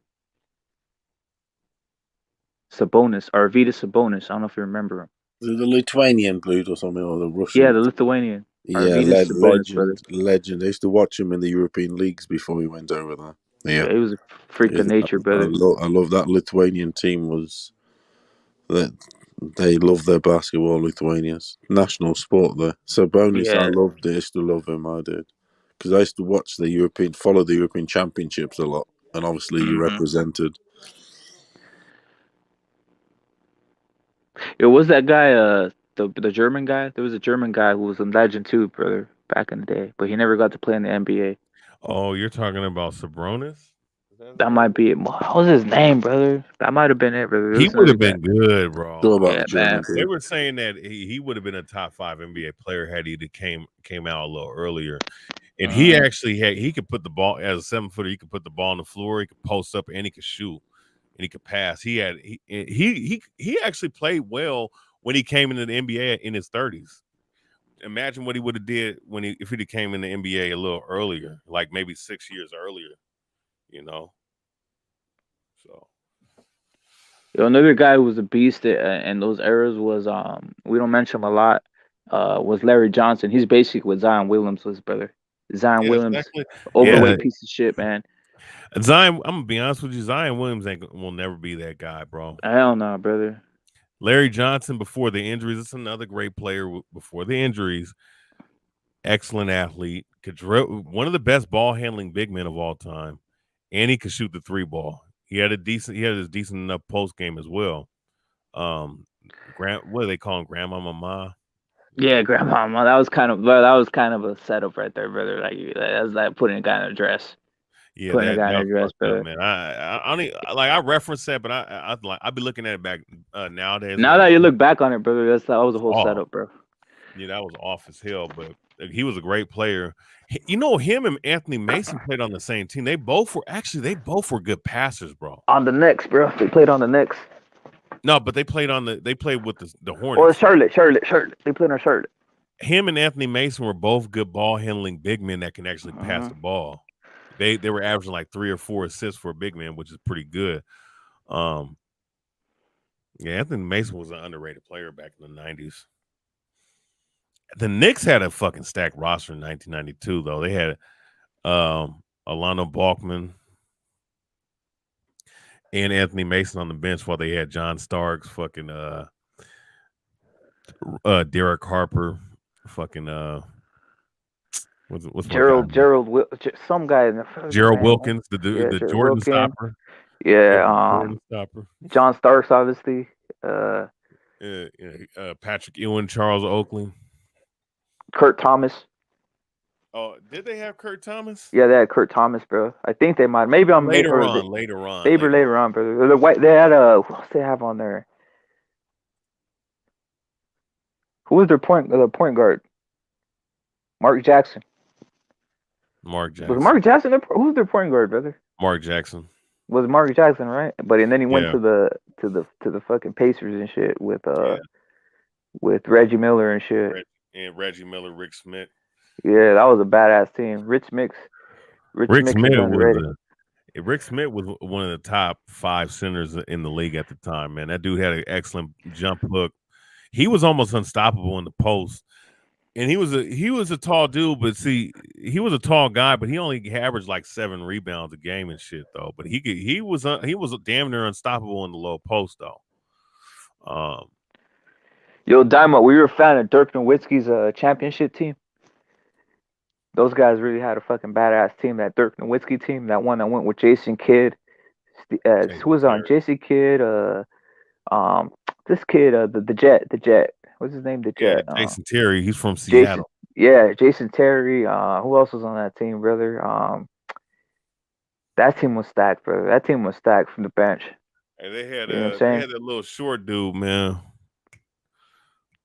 Sabonis, Arvydas Sabonis. I don't know if you remember him. The Lithuanian dude or something, or the Russian. Yeah, the Lithuanian. Yeah, legend. I used to watch him in the European leagues before he went over there. Yeah, he was a freak of nature, brother. I love that Lithuanian team. They love their basketball, Lithuanians. National sport there. Sabonis, I Yeah. loved it. I used to love him, I did. Because I used to watch follow the European Championships a lot. And obviously you represented. It was that guy, the German guy. There was a German guy who was a legend too, brother, back in the day. But he never got to play in the NBA. Oh, you're talking about Sabonis? That might be it. What was his name, brother? That might have been it, brother. He would have been good, bro. Talk about Yeah, the German man. They kid. were saying that he would have been a top 5 NBA player had he came out a little earlier. And he actually he could put the ball as a 7-footer. He could put the ball on the floor. He could post up and he could shoot and he could pass. He actually played well when he came into the NBA in his 30s. Imagine what he would have did if he came in the NBA a little earlier, like maybe 6 years earlier. You know. So. Another guy who was a beast in those eras was we don't mention him a lot. Was Larry Johnson. He's basically what Zion Williams was, brother. Zion Williams, exactly. overweight piece of shit, man. Zion, I'm gonna be honest with you. Zion Williams will never be that guy, bro. Hell no, brother. Larry Johnson before the injuries. It's another great player before the injuries. Excellent athlete. One of the best ball handling big men of all time, and he could shoot the 3 ball. He had a decent enough post game as well. What do they call him? Grandma Mama? Yeah, Grandma. That was kind of a setup right there, brother. Like that was like putting a guy in a dress. Yeah, putting a guy in a dress, brother. Up, man. I reference that, but I'll be looking at it back nowadays. Now that you look back on it, brother, that was a whole setup, bro. Yeah, that was off as hell, but he was a great player. You know, him and Anthony Mason played on the same team. They both were good passers, bro. On the Knicks, bro. They played on the Knicks. No, but they played with the Hornets. Or Charlotte. They played on Charlotte. Him and Anthony Mason were both good ball handling big men that can actually pass the ball. They were averaging like 3 or 4 assists for a big man, which is pretty good. Yeah, Anthony Mason was an underrated player back in the 90s. The Knicks had a fucking stacked roster in 1992, though. They had Alonzo Balkman and Anthony Mason on the bench while they had John Starks, fucking Derek Harper, fucking what's Gerald some guy in the first Gerald man. Wilkins, the Jordan Wilkins. stopper. Yeah, Jordan stopper. John Starks, obviously. Patrick Ewing, Charles Oakley. Kurt Thomas. Oh, did they have Kurt Thomas? Yeah, they had Kurt Thomas, bro. I think they might. Maybe I'm later on, brother. They had who else they have on there? Who was their point guard? Mark Jackson. Was Mark Jackson? Who's their point guard, brother? Mark Jackson. Was Mark Jackson, right? But and then he went to the fucking Pacers and shit with Reggie Miller and shit. Reggie Miller, Rick Smith. Yeah, that was a badass team. Rick Smith was one of the top 5 centers in the league at the time, man. That dude had an excellent jump hook. He was almost unstoppable in the post. And he was a tall dude, but see, he was a tall guy, but he only averaged like 7 rebounds a game and shit though. But he was damn near unstoppable in the low post though. Yo, Dynamo, were you a fan of Dirk Nowitzki's championship team? Those guys really had a fucking badass team. That Dirk Nowitzki team, that one that went with Jason Kidd. Who was on Jason Kidd? This kid, the Jet. What's his name? The Jet. Jason Terry. He's from Seattle. Jason Terry. Who else was on that team, brother? That team was stacked, brother. That team was stacked from the bench. And they had that little short dude, man.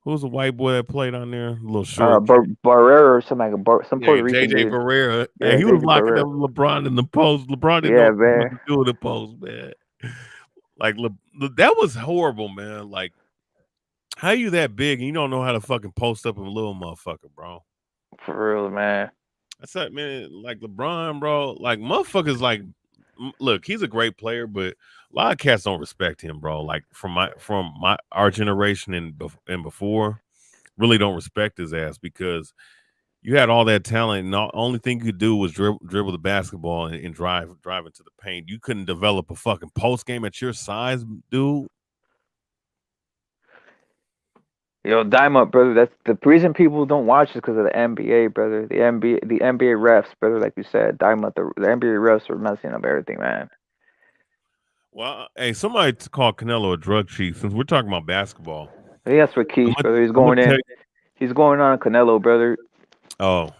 Who was the white boy that played on there? A little short. Barrera or something like some Puerto Rican JJ dude. Barrera. Yeah, he was locking up LeBron in the post. LeBron didn't know what to do in the post, man. Like that was horrible, man. Like, how you that big and you don't know how to fucking post up a little motherfucker, bro? For real, man. That's like, man, like LeBron, bro. Like, motherfuckers, like, look, he's a great player, but a lot of cats don't respect him, bro. Like, from our generation and before, really don't respect his ass because you had all that talent, and the only thing you could do was dribble the basketball and drive into the paint. You couldn't develop a fucking post game at your size, dude. Yo, dime up, brother. That's the reason people don't watch is because of the NBA, brother. The NBA refs, brother. Like you said, dime up. The NBA refs are messing up everything, man. Well, hey, somebody called Canelo a drug chief. Since we're talking about basketball, Yes, for Keith, brother. He's I'm gonna going tell in. He's going on Canelo, brother. well,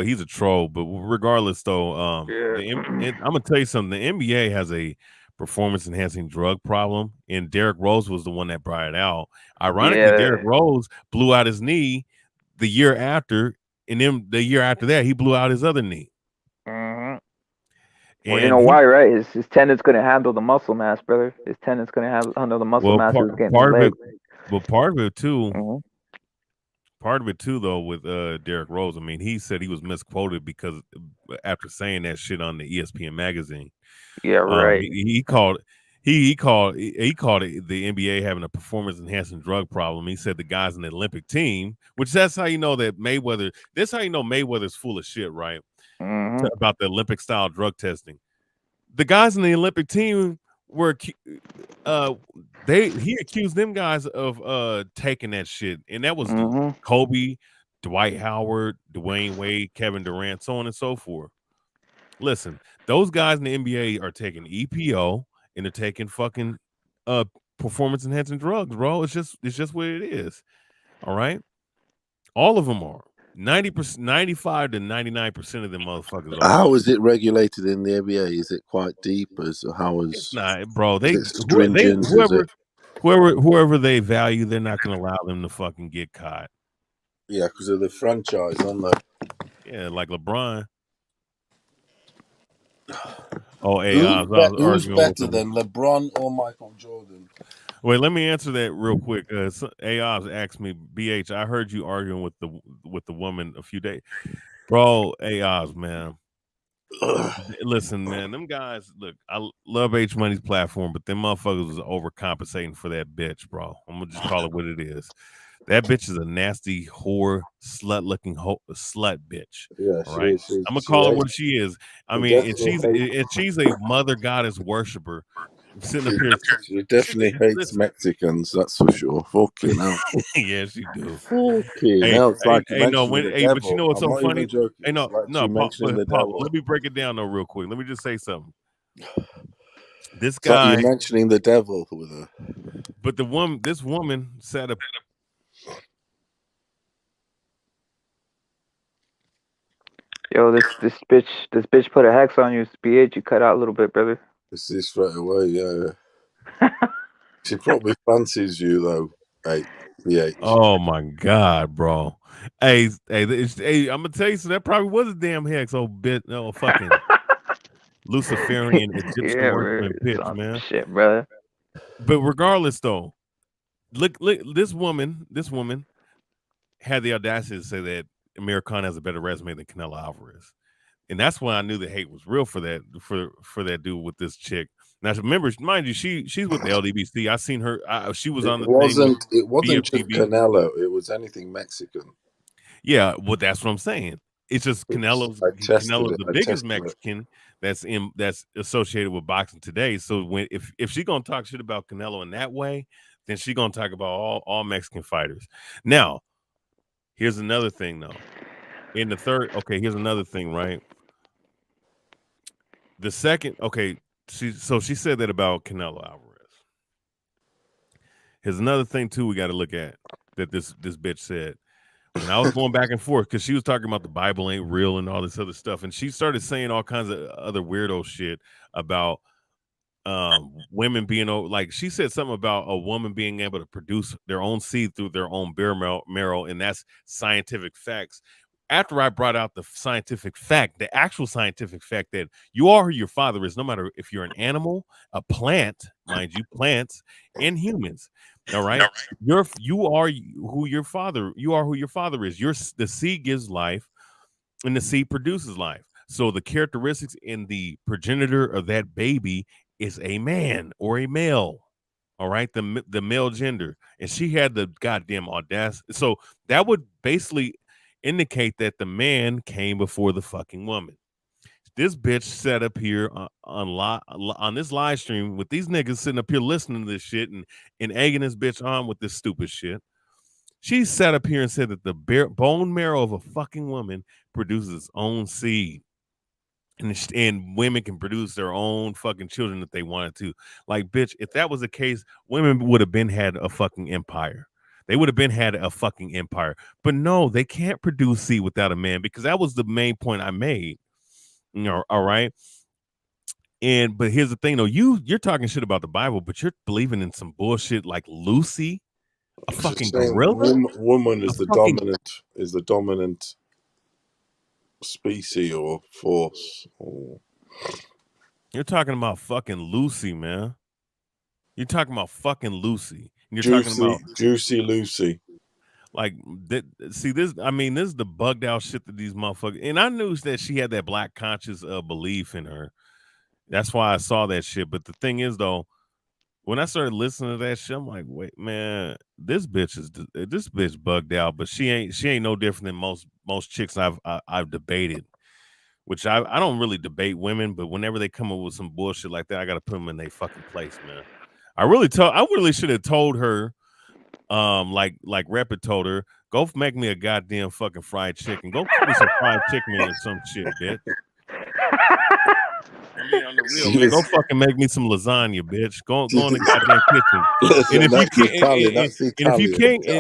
he's a troll. But regardless, though, I'm gonna tell you something. The NBA has a performance-enhancing drug problem, and Derrick Rose was the one that brought it out. Ironically, Derrick Rose blew out his knee the year after, and then the year after that, he blew out his other knee. Mm-hmm. Well, you know why, right? His tendon's gonna handle the muscle mass, brother. His tendon's gonna handle the muscle mass. Part of it too. Mm-hmm. Part of it too, though, with Derrick Rose. I mean, he said he was misquoted because after saying that shit on the ESPN magazine. Yeah, right. He called it the NBA having a performance enhancing drug problem. He said the guys in the Olympic team, which that's how you know that Mayweather. That's how you know Mayweather's full of shit, right? Mm-hmm. About the Olympic style drug testing. The guys in the Olympic team were he accused them guys of taking that shit, and that was Kobe, Dwight Howard, Dwayne Wade, Kevin Durant, so on and so forth. Listen, those guys in the NBA are taking EPO and they're taking fucking performance enhancing drugs, bro. It's just what it is. All right, all of them are 90%, 95 to 99% of them motherfuckers are. How is it regulated in the NBA? Is it quite deep? It's not, bro. Whoever they value, they're not going to allow them to fucking get caught. Yeah, because of the franchise, aren't they? Yeah, like LeBron. Oh, hey, who's better than LeBron or Michael Jordan? Wait, let me answer that real quick. AOS asked me, BH, I heard you arguing with the woman a few days, bro. AOS, man. Listen, man, them guys. Look, I love H Money's platform, but them motherfuckers was overcompensating for that bitch, bro. I'm gonna just call it what it is. That bitch is a nasty whore, slut-looking slut bitch. Yeah, all right. I'm gonna call it what she is. I mean, and she's a mother goddess worshiper. Sitting up here, she definitely hates Mexicans. That's for sure. Fucking hell. Yeah, she do. Fucking hell. It's like but you know what's so funny? Hey, no, Papa, let me break it down though, real quick. Let me just say something. This guy, you're mentioning the devil with her. But this woman sat up. Yo, this bitch put a hex on you. BH, you cut out a little bit, brother. This is straight away, yeah. She probably fancies you though, hey, BH. Oh my god, bro. Hey, I'm gonna tell you, so that probably was a damn hex, fucking Luciferian Egyptian worshiping bitch, man. Shit, brother. But regardless, though, look, this woman had the audacity to say that Amir Khan has a better resume than Canelo Alvarez, and that's when I knew the hate was real for that dude with this chick. Now, remember, mind you, she's with the LDBC. I seen her. She was on the thing. It wasn't just Canelo. It was anything Mexican. Yeah, well, that's what I'm saying. It's just Canelo's the biggest Mexican that's associated with boxing today. So if she's gonna talk shit about Canelo in that way, then she's gonna talk about all Mexican fighters. Now, here's another thing though. Here's another thing, right? The second, she said that about Canelo Alvarez. Here's another thing too we got to look at that this bitch said. When I was going back and forth, because she was talking about the Bible ain't real and all this other stuff, and she started saying all kinds of other weirdo shit about women being like, she said something about a woman being able to produce their own seed through their own bone marrow, and that's scientific facts. After I brought out the scientific fact, the actual scientific fact that you are who your father is, no matter if you're an animal, a plant, mind you, plants and humans. All right. You are who your father is. The seed gives life and the seed produces life. So the characteristics in the progenitor of that baby is a man or a male. All right. The male gender. And she had the goddamn audacity. So that would basically indicate that the man came before the fucking woman. This bitch sat up here on this live stream with these niggas sitting up here listening to this shit and egging this bitch on with this stupid shit. She sat up here and said that the bone marrow of a fucking woman produces its own seed. And women can produce their own fucking children if they wanted to. Like, bitch, if that was the case, women would have been had a fucking empire. They would have been had a fucking empire. But no, they can't produce seed without a man, because that was the main point I made. You know, all right. But here's the thing, though. You're talking shit about the Bible, but you're believing in some bullshit like Lucy, a fucking gorilla. Woman is the dominant species or force. You're talking about fucking Lucy, man. You're talking about fucking Lucy. And you're talking about Juicy Lucy. Like, see this. I mean, this is the bugged out shit that these motherfuckers. And I knew that she had that black conscious belief in her. That's why I saw that shit. But the thing is, though, when I started listening to that shit, I'm like, wait, man, this bitch bugged out. But she ain't no different than most chicks I've debated. Which I don't really debate women, but whenever they come up with some bullshit like that, I gotta put them in their fucking place, man. I really should have told her, like Rapid told her, go make me a goddamn fucking fried chicken. Go cook me some fried chicken or some shit, bitch. I mean, on the real, man, go fucking make me some lasagna, bitch. Go in the goddamn kitchen.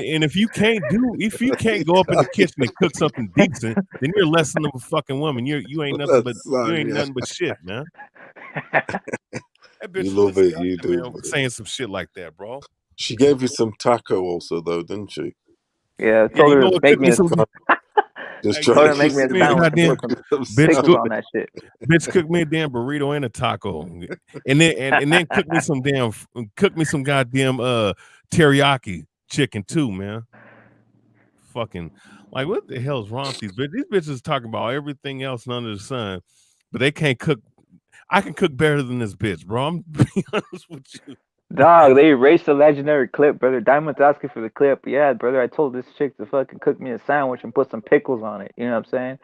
And if you can't go up in the kitchen and cook something decent, then you're less than a fucking woman. You ain't nothing but shit, man. That bitch you love it, you do. Man, saying some shit like that, bro. She gave you some taco also, though, didn't she? Yeah, told her to make me some. Just told her to make me a sandwich. Pickles on that shit. Bitch, cook me a damn burrito and a taco, and then cook me some goddamn teriyaki chicken too, man. Fucking like, what the hell's wrong with these bitches? These bitches talking about everything else under the sun, but they can't cook. I can cook better than this bitch, bro. I'm being honest with you. Dog, they erased the legendary clip, brother. Diamond's asking for the clip. Yeah, brother, I told this chick to fucking cook me a sandwich and put some pickles on it. You know what I'm saying?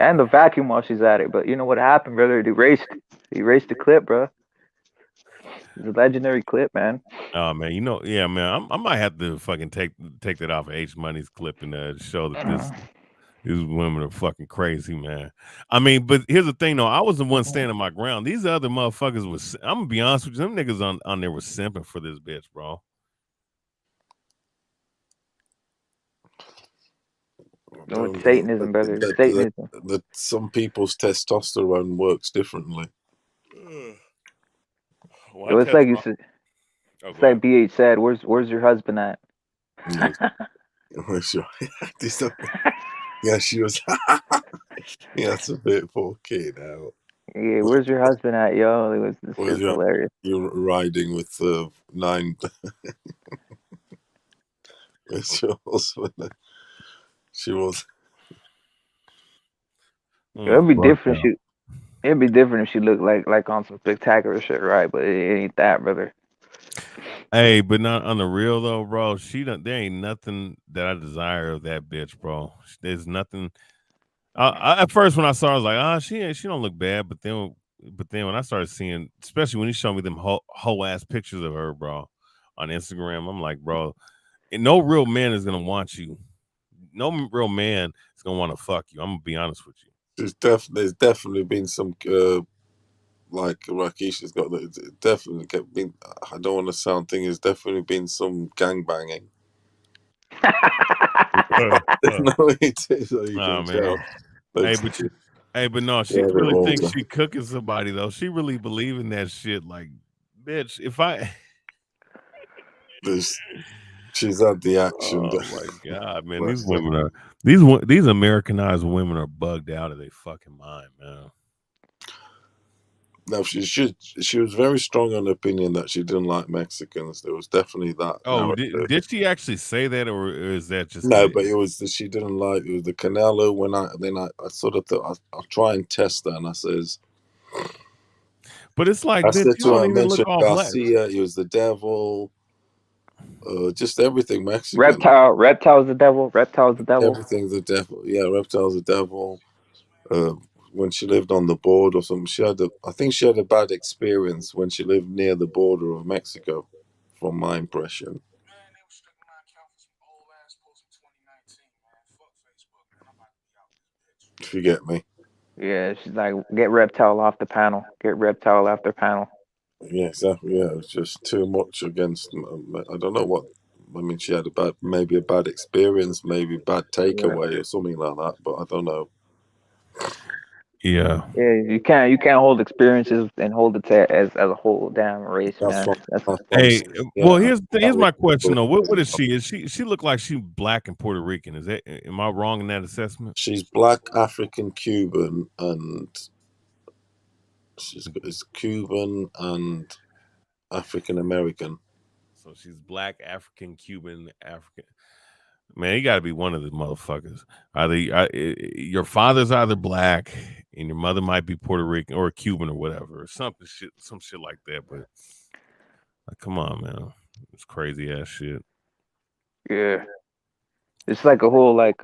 And the vacuum while she's at it. But you know what happened, brother? It erased the clip, bro. It's a legendary clip, man. Oh man, yeah, man. I might have to fucking take that off of H Money's clip and show that these women are fucking crazy, man. I mean, but here's the thing, though. I was the one standing my ground. These other motherfuckers was. I'm gonna be honest with you. Them niggas on there was simping for this bitch, bro. No, it's Satanism, brother. Satanism. Some people's testosterone works differently. Well, it's like you said. It's like BH said. Where's your husband at? Where's your? Yeah, she was. Yeah, that's a bit for a kid out. Yeah, where's your husband at, yo? This is hilarious. You're riding with 9. Where's your husband? She was. It'd be different. It'd be different if she looked like on some spectacular shit, right? But it ain't that, brother. Hey, but not on the real though, bro. There ain't nothing that I desire of that bitch, bro. There's nothing. At first when I saw her, I was like, she don't look bad. But then when I started seeing, especially when you showed me them whole ass pictures of her, bro, on Instagram, I'm like, bro, and no real man is gonna want you. No real man is gonna want to fuck you. I'm gonna be honest with you. There's definitely been some like Rakisha's got that. Definitely been. I don't want to sound thing. There's definitely been some gang banging. No, it is. So you can tell. But no, she really thinks she cooking somebody though. She really believe in that shit. Like, bitch, if I. She's had the action. Oh my god, man! These women are these Americanized women are bugged out of their fucking mind, man. No, she was very strong on the opinion that she didn't like Mexicans. There was definitely that. Oh, did she actually say that, or is that just but it was she didn't like it was the Canelo. When I sort of thought I'll try and test that, and I says, but it's like, bitch, you don't even look all Garcia, he was the devil. Just everything Mexican. Reptile's the devil. Reptile's the devil. Everything's the devil. Yeah, Reptile's the devil. When she lived on the border or something, I think she had a bad experience when she lived near the border of Mexico, from my impression. If you get me. Yeah, she's like, get reptile off the panel. Get reptile off the panel. Yeah, exactly. Yeah, it's just too much against. I don't know what. I mean, she had maybe a bad experience, maybe bad takeaway or something like that. But I don't know. Yeah. Yeah, you can't hold experiences and hold it as a whole damn race, That's man. what. That's That's what I'm Hey, saying. well, Yeah, here's my question though. What is she? Is she look like she black and Puerto Rican? Is that am I wrong in that assessment? she's black, African, Cuban, and is Cuban and African American. So she's black, African, Cuban, African. Man, you got to be one of the motherfuckers. Your father's either black and your mother might be Puerto Rican or Cuban or whatever, or some shit like that. But like, come on, man, it's crazy ass shit. yeah. It's like a whole like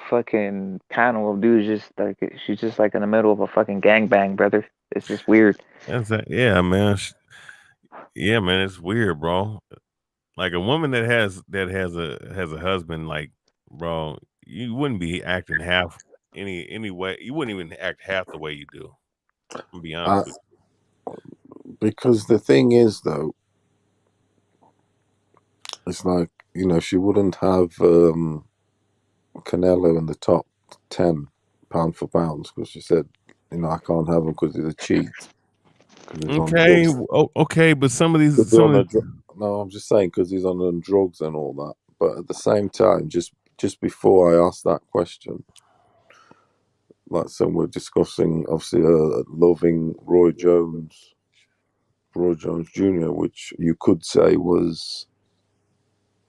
fucking panel of dudes just like she's just like in the middle of a fucking gangbang, brother. It's just weird. That's that. Yeah, man. Yeah, man. It's weird, bro. Like a woman that has a husband, like, bro, you wouldn't be acting half any way. You wouldn't even act half the way you do. I'm gonna be honest with you. Because the thing is, though, it's like she wouldn't have Canelo in the top 10 pound for pounds because she said, I can't have him because he's a cheat. Because he's on Okay, drugs. okay, but some of these, No, I'm just saying because he's on drugs and all that. But at the same time, just before I asked that question, like we're discussing, obviously, loving Roy Jones Jr., which you could say was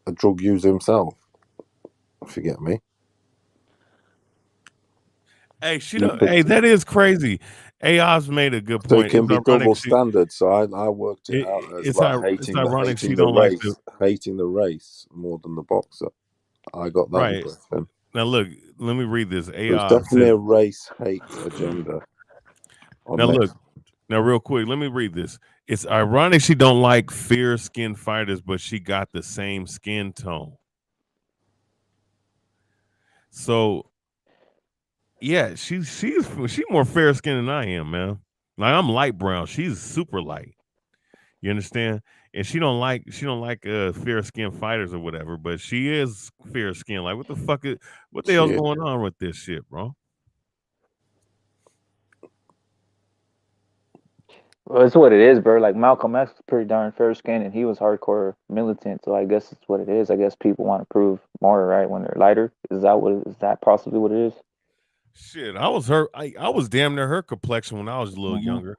a drug user himself. If you get me. Hey, hey, that is crazy. AI's made a good So it point. can It's be ironic. double standard. So I worked it out as It's like it's ironic she hating the don't like race, the hating the race more than the boxer. I got that right. impression. Now look, let me read this. There's AI definitely says. a race hate agenda. Now look, now real quick, let me read this. It's ironic she don't like fair skinned fighters, but she got the same skin tone. So yeah, she's more fair skinned than I am, man. Like I'm light brown. She's super light. You understand? And she don't like fair skinned fighters or whatever, but she is fair skinned. Like what the hell's going on with this shit, bro? Well, it's what it is, bro. Like Malcolm X was pretty darn fair skinned and he was hardcore militant, so I guess it's what it is. I guess people want to prove more, right, when they're lighter. Is that possibly what it is? Shit, I was damn near her complexion when I was a little younger.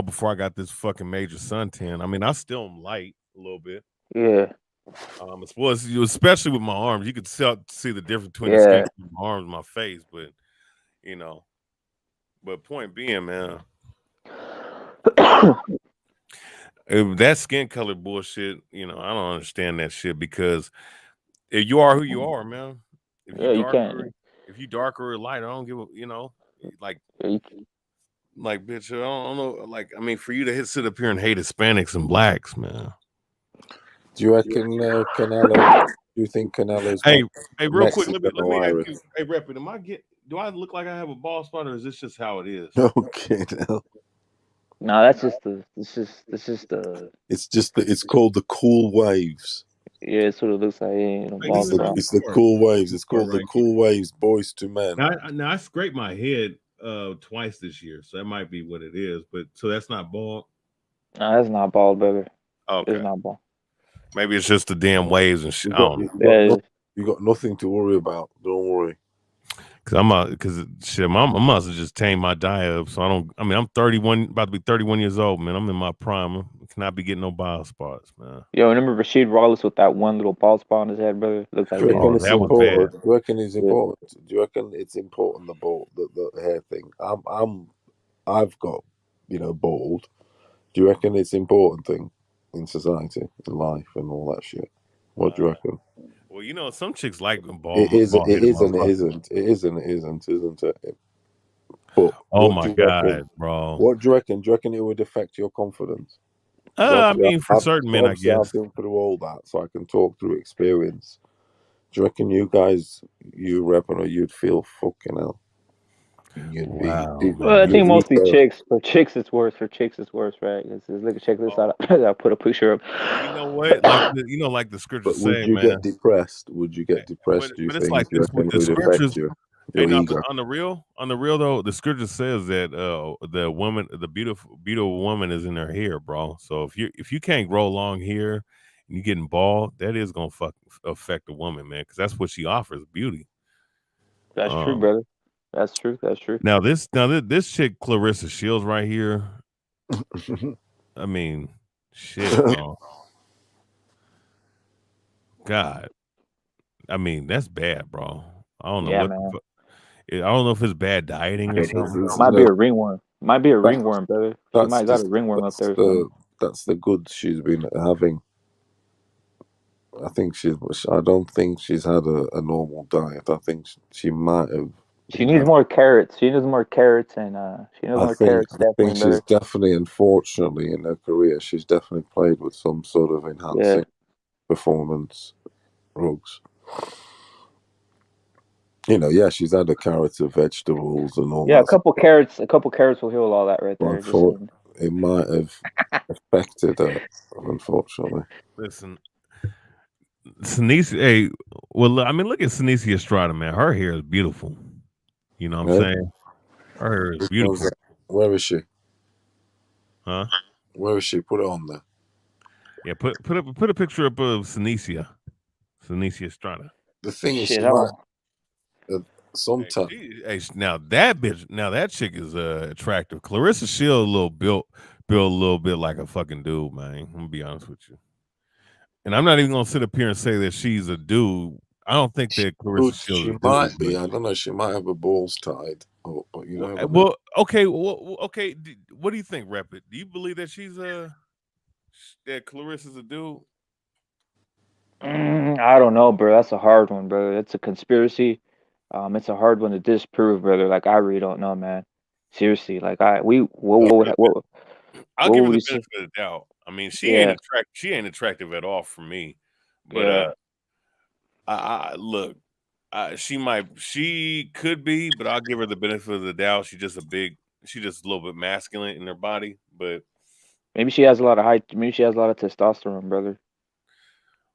Before I got this fucking major suntan. I mean, I still am light a little bit. Yeah. Especially with my arms, you could see the difference between the skin between my arms and my face. But but point being, man, that skin color bullshit, I don't understand that shit because if you are who you are, man. If you you can't. If you darker or light, I don't give a like. Like, bitch, I don't know. Like, I mean, for you to sit up here and hate Hispanics and blacks, man. Do you reckon Canelo? Do you think Canelo's Hey, real Mexican quick, let me ask Irish? you. Hey, Rep, do I look like I have a bald spot, or is this just how it is? Okay, no. No, that's just it's called the cool waves. Yeah, it's what it looks like. It's the cool waves. It's called the cool waves, boys to men. Now I scraped my head twice this year, so that might be what it is. But so that's not bald. No, that's not bald, brother. Okay, it's not bald. Maybe it's just the damn waves and shit. You got nothing to worry about. Don't worry. Because shit, I must have just tamed my diet up. So I'm 31, about to be 31 years old, man. I'm in my prime. I cannot be getting no bald spots, man. Yo, remember Rasheed Wallace with that one little bald spot on his head, brother? Looks like Do you reckon it's important? Do you reckon it's important? Do you reckon it's important the hair thing? I've got bald. Do you reckon it's important thing in society, in life, and all that shit? What do you reckon? Well, some chicks like bald. It is and it isn't. It is and it isn't it? But oh my god, bro! What do you reckon? Do you reckon it would affect your confidence? I mean, for certain men, I guess. I've been through all that, so I can talk through experience. Do you reckon you guys, you repping, or you'd feel fucking hell? You'd be. Wow, Well, I man. think You'd mostly either, chicks. For chicks, it's worse. For chicks, it's worse, right? Look, check this out. I put a picture up. You know what? Like like the scriptures but would say, you get man. depressed? Would you get But depressed? Do you but it's think? like Do you this reckon with it the would affect scriptures. Hey, your no, but ego? on the real though, the scripture says that the woman, the beautiful woman is in her hair, bro. So if you can't grow long hair and you getting bald, that is gonna affect a woman, man, because that's what she offers, beauty. That's true, Um, brother. That's true. That's true. now this chick Clarissa Shields right here. I mean, shit, bro. God, I mean that's bad, bro. I don't know Yeah, what man. I don't know if it's bad dieting or It is, something. isn't Might be it? a ringworm. Might be a That, ringworm, brother. She that's might got the a ringworm up there or something. that's the good she's been having. I think I don't think she's had a normal diet. I think she might have She been needs having. more carrots. She needs more carrots, and she needs more carrots. I think Definitely, she's brother. definitely, unfortunately, in her career, she's definitely played with some sort of Yeah. enhancing performance drugs. Yeah, she's had a carrot of vegetables and all Yeah, a that. couple carrots. A couple carrots will heal all that right there. But Just for saying. it might have affected her, unfortunately. Listen, Sinise, hey, well, I mean, look at Sinise Estrada, man. Her hair is beautiful. You know what I'm Yeah? saying? Her hair is Which one's beautiful, that? Where is she? huh? Where is she? Put it on there. Yeah, put a picture up of Sinise Estrada. The thing is, Shit, she might oh. sometimes. Now that bitch, now that chick is attractive. Clarissa Shield built a little bit like a fucking dude, man. I'm gonna be honest with you. And I'm not even gonna sit up here and say that she's a dude. I don't think that Clarissa Shields is She a dude. might be. I don't know. She might have her balls tied. But you never know. Well, okay, okay. What do you think, Rapid? Do you believe that that Clarissa's a dude? I don't know, bro. That's a hard one, brother. It's a conspiracy. It's a hard one to disprove, brother. Like I really don't know, man. Seriously, like I'll what give her would the you say? benefit of the doubt. I mean, Yeah, she ain't attractive at all for me. But yeah. I look, she could be, but I'll give her the benefit of the doubt. She's just a little bit masculine in her body. But Maybe she has a lot of height. Maybe she has a lot of testosterone, brother.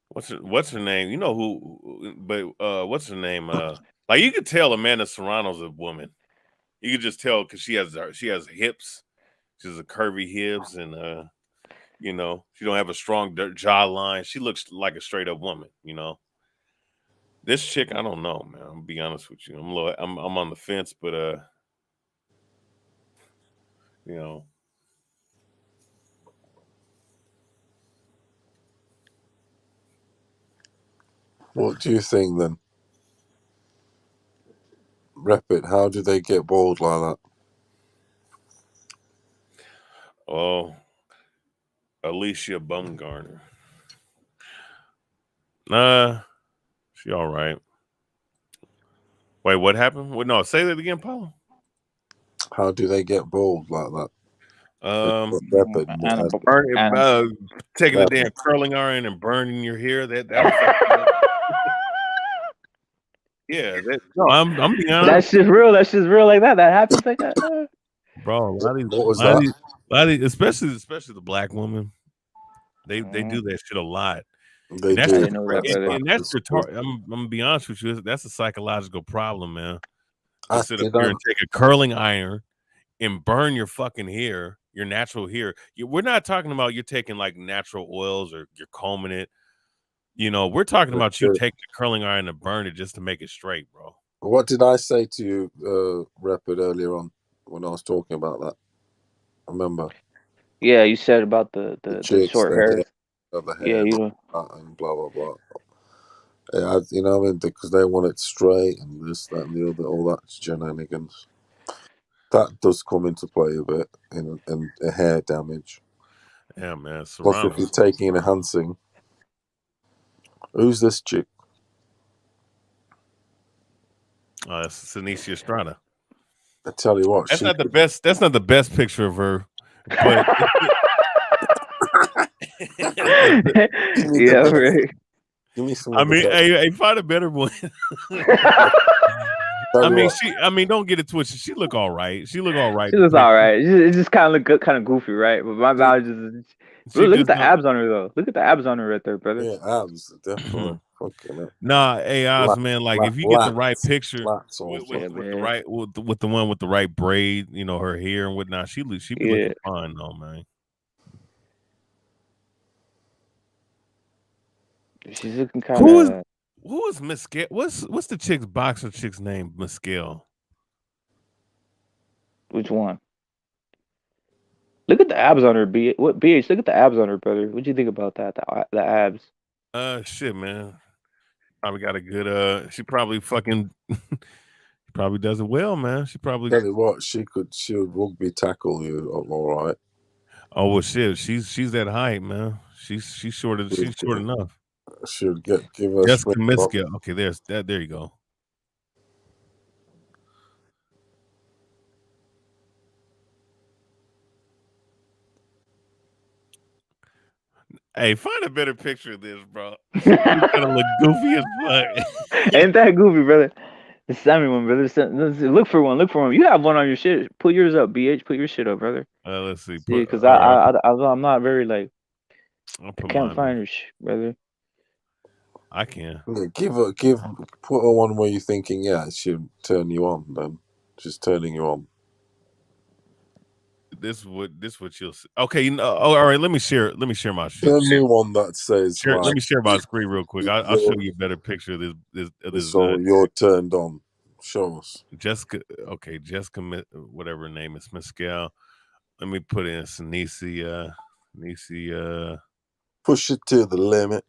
what's her name? You know who? But what's her name? Like you could tell Amanda Serrano's a woman. You could just tell because she has hips. She has a curvy hips, and she don't have a strong jawline. She looks like a straight up woman. This chick, I don't know, man. I'm gonna be honest with you. I'm on the fence, but you know. What do you think then? Rapid, how do they get bald like that? Oh, Alicia Bumgarner. Nah, she all right. Wait, what happened? No, say that again, Paulo. How do they get bald like that? Rapid, Taking a damn curling iron and burning your hair. That affects. Yeah, I'm being honest. That's just real. That's just real like that. That happens like that, bro. What was that? A lot of especially the black women, they do that shit a lot. They I do. didn't know that, brother. And that's retarded. I'm gonna be honest with you. That's a psychological problem, man. To sit up here and take a curling iron and burn your fucking hair, your natural hair. We're not talking about you're taking like natural oils or you're combing it. We're talking about you taking a curling iron and burn it just to make it straight, bro. What did I say to you, Rapid, earlier on when I was talking about that? Remember? Yeah, you said about the chicks, short hair. The hair, Yeah, you know. and blah blah blah. Yeah, what I mean, because they want it straight and this, that, and the other, all that shenanigans. That does come into play a bit in a hair damage. Yeah, man. Plus, if you're taking enhancing, who's this chick? That's Sinise Estrada. I tell you what, that's not the best. That's not the best picture of her, but yeah, right. Give me some. I mean, hey, find a better one. I mean, don't get it twisted. She look all right. She look all right. She looks all right. It just kind of look kind of goofy, right? But my value just. Look at the abs on her though. Look at the abs on her right there, brother. Yeah, abs definitely. Fucking it. Nah, AIs, man. Like if you get the right picture with the right with the one with the right braid, you know, her hair and whatnot, she be looking fine though, man. She's looking kind of. Who is Mescal? What's the boxer chick's name? Mescal. Which one? Look at the abs on her, BH. What BH? Look at the abs on her, brother. What do you think about that? The abs. Shit, man. Probably got a good. She probably fucking. Probably does it well, man. She probably. Tell you what, she would rugby tackle you all right. Oh well, shit. She's that height, man. She's short enough. Should give her. Jessica Mescal. Okay, there's that. There you go. Hey, find a better picture of this, bro. She's gonna look goofy as fuck. Ain't that goofy, brother? Send me one, brother. Look for one. Look for one. You have one on your shit. Put yours up, BH. Put your shit up, brother. Let's see. Because I'm not very like. I can't find your shit, brother. I can. Yeah, put her one where you're thinking, yeah, she'll turn you on. Then she's turning you on. This what you'll see. Okay, you know. Oh, all right. Let me share my shit. Turn me one that says. Let me share my screen real quick. I'll show you a better picture of this. So you're turned on. Show us. Jessica. Okay, Jessica. Whatever her name is, Mescal. Let me put in Nisi. Push it to the limit.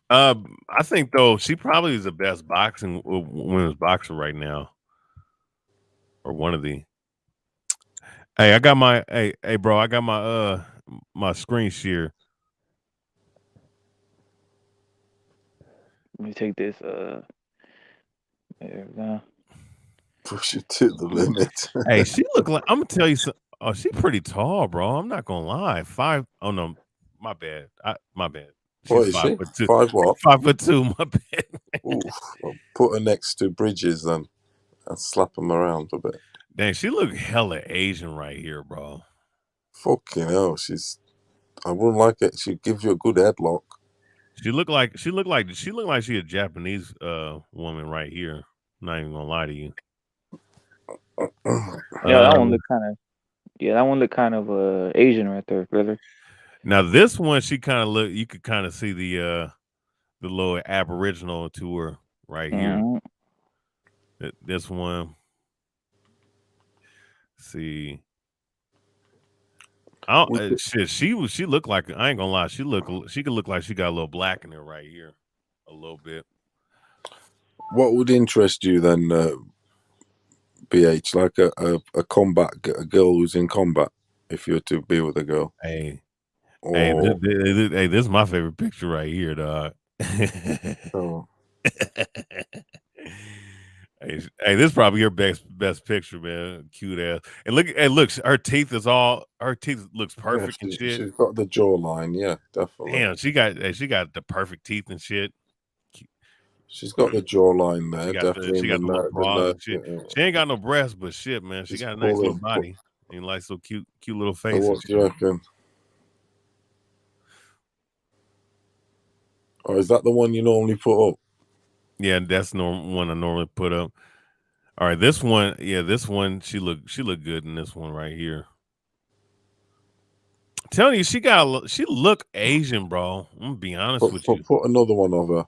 I think though she probably is the best women's boxer right now, or one of the. Hey, I got my bro. I got my my screen share. Let me take this. There we go. Push it to the limit. Hey, she look like. I'm gonna tell you something. Oh, she pretty tall, bro. I'm not gonna lie. 5. Oh no, my bad. My bad. She's 5'2". 5 what? 5'2". My bad. Oof. Put her next to Bridges then, and slap them around a bit. Dang, she look hella Asian right here, bro. Fucking hell, I wouldn't like it. She gives you a good headlock. She look like she a Japanese woman right here. I'm not even gonna lie to you. Yeah, that one look kind of. Yeah, that one look kind of Asian right there, brother. Now this one, she kind of look. You could kind of see the little Aboriginal to her right here. This one. See. Shit. She looked like, I ain't gonna lie. She could look like she got a little black in her right here, a little bit. What would interest you then, BH? Like a combat, a girl who's in combat. If you were to be with a girl. Hey, this is my favorite picture right here, dog. Oh. Hey, this is probably your best picture, man. Cute ass. And look, her teeth looks perfect and shit. She's got the jawline, yeah, definitely. Damn, she got the perfect teeth and shit. She's got the jawline there, definitely. She got the little bra and shit. Yeah. She ain't got no breasts, but shit, man, she got a nice little body and like so cute little face. So what do you reckon? Or is that the one you normally put up? Yeah, that's one I normally put up. All right, this one, she look good in this one right here. I'm telling you, she look Asian, bro. I'm gonna be honest with you. Put another one of her.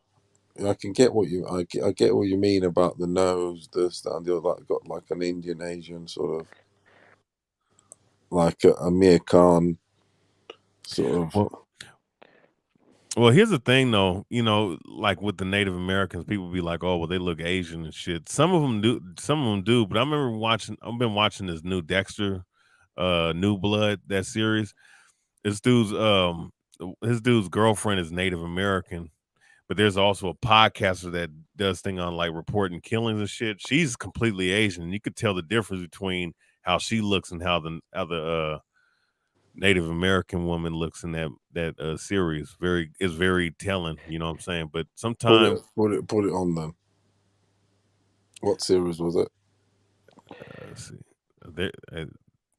I can get what you I get what you mean about the nose, this, that, and the other. Got like an Indian Asian sort of, like a Amir Khan sort of. Well, here's the thing, though. You know, like with the Native Americans, people be like, "Oh, well, they look Asian and shit." Some of them do. But I remember I've been watching this new Dexter, New Blood, that series. His dude's girlfriend is Native American, but there's also a podcaster that does thing on like reporting killings and shit. She's completely Asian. You could tell the difference between how she looks and how the Native American woman looks in that series. Is very telling, you know what I'm saying? But sometimes put it on them. What series was it? Let's see.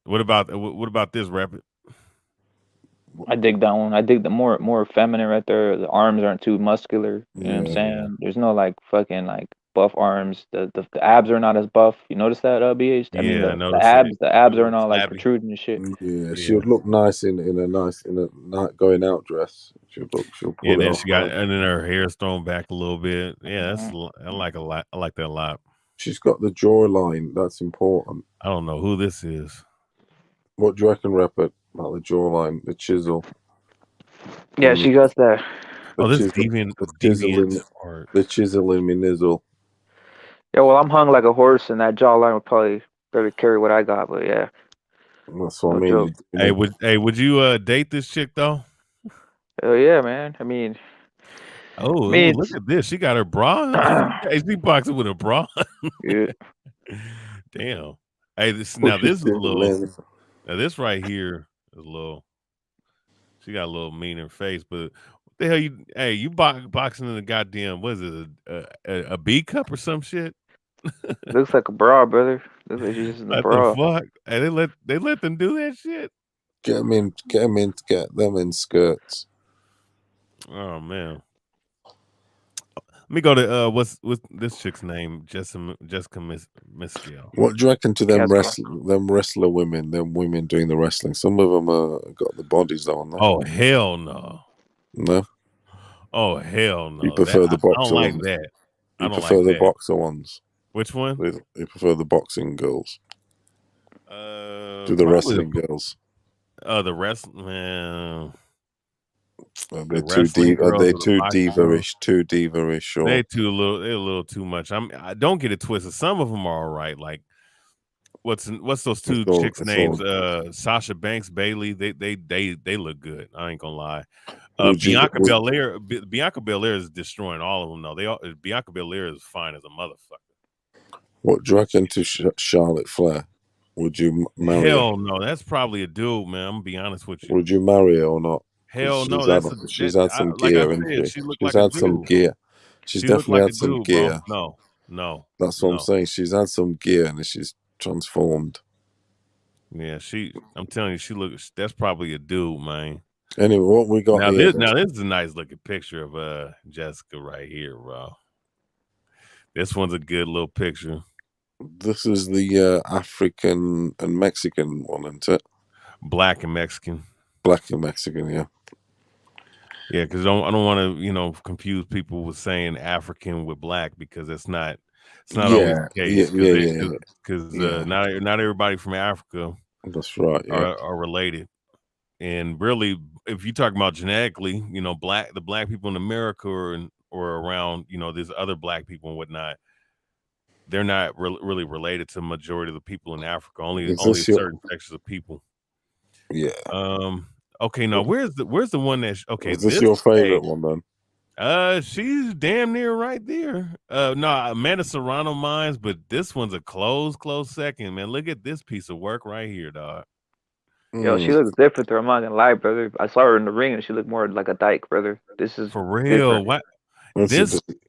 What about this rapid? I dig that one. I dig the more feminine right there. The arms aren't too muscular. You know what I'm Yeah. saying? There's no like fucking like buff arms. The abs are not as buff. You notice that, BH? I mean Yeah, I the noticed it. the A abs little are not like flabby. protruding and shit. Yeah, she Yeah. would look nice in a night going out dress. She'll pull Yeah, it then off. she got, and then her hair's thrown back a little bit. Yeah, that's Mhm. I like a lot. I like that a lot. She's got the jawline. That's important. I don't know who this is. What do you reckon, Rapper? About the jawline, the chisel. Yeah, and she got that. Oh, the this chisel, deviant art. the chisel in me nizzle. Yeah, well, I'm hung like a horse, and that jawline would probably carry what I got. But yeah, That's what no I mean. joke. Would you date this chick though? Hell yeah, man. I mean, Oh, look at this. She got her bra. Hey, she boxing with a bra. yeah. Damn. Hey, this Push it is a to the little. lens. Now this right here is a little. She got a little meaner face, but what the hell you? Hey, you boxing in a goddamn, what is it, a B cup or some shit? Looks like a bra, brother. Looks like she's just in the What the bra. fuck? Hey, they let them do that shit. Get them in skirts. Oh man. Let me go to what's this chick's name? Jessica Miscale. What do you reckon to them Casper. wrestler women? Them women doing the wrestling. Some of them got the bodies on there. Oh hell no. No. Oh hell no. You prefer the boxer I don't like ones. that. You I don't prefer like the that. boxer ones. Which one? You prefer the boxing girls to the wrestling girls. The wrestling man. They're too deep. Are they too diva-ish? Too diva-ish. Or they're a little too much. I don't get it twisted. Some of them are all right. Like what's those two chicks' names? Sasha Banks, Bailey. They look good. I ain't gonna lie. Bianca Belair. Bianca Belair is destroying all of them though. Bianca Belair is fine as a motherfucker. What do you reckon to Charlotte Flair? Would you marry her? Hell no. That's probably a dude, man. I'm gonna be honest with you. Would you marry her or not? Hell no. She's had some like gear, I isn't said, she? she looked She's like a had dude. some gear. She's she definitely like had some dude, gear. Bro. No. That's what I'm saying. She's had some gear and she's transformed. Yeah, I'm telling you, that's probably a dude, man. Anyway, what we got here? This is a nice looking picture of Jessica right here, bro. This one's a good little picture. This is the African and Mexican one, isn't it? Black and Mexican. Black and Mexican, yeah. Yeah, because I don't want to, confuse people with saying African with black because it's not always the case. Because not everybody from Africa. That's right. Yeah, are related. And really, if you talk about genetically, the black people in America or around, there's other black people and whatnot. They're not really related to the majority of the people in Africa. Only certain sections of people. Yeah. Okay. Now, where's the one that? Okay. Is this your favorite one then? She's damn near right there. No, Amanda Serrano mines, but this one's a close second, man. Look at this piece of work right here, dog. Yo, she looks different though. I'm not gonna lie, brother. I saw her in the ring and she looked more like a dyke, brother. This is for real. Different. What?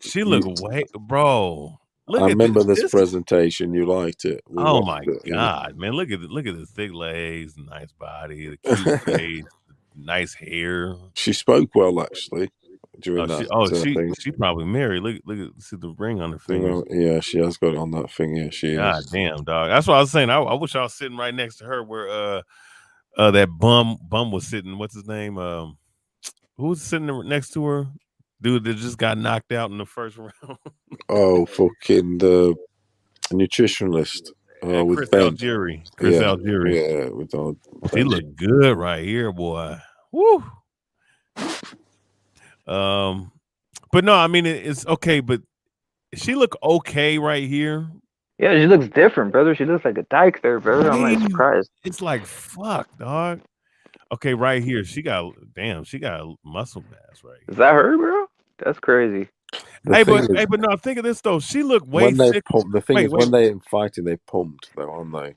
She looked way, bro. I remember this presentation. You liked it. Oh my god, man! Look at the thick legs, nice body, the cute face, nice hair. She spoke well actually during she probably married. Look see the ring on her finger. Yeah, she has got it on that thing. Yeah, she God is. damn, dog. That's what I was saying. I wish I was sitting right next to her where that bum was sitting. What's his name? Who's sitting next to her? Dude that just got knocked out in the first round. Oh, fucking the nutritionalist. Chris Algieri. Yeah, with all. She looked good right here, boy. Woo. But no, I mean it's okay, but she look okay right here. Yeah, she looks different, brother. She looks like a dyke there, brother. I'm like surprised. It's like fuck, dog. Okay, right here, she got muscle mass right here. Is that her, bro? That's crazy. But no, think of this though. She looked way when they pump. The thing is, when they're fighting, they pumped though, aren't they?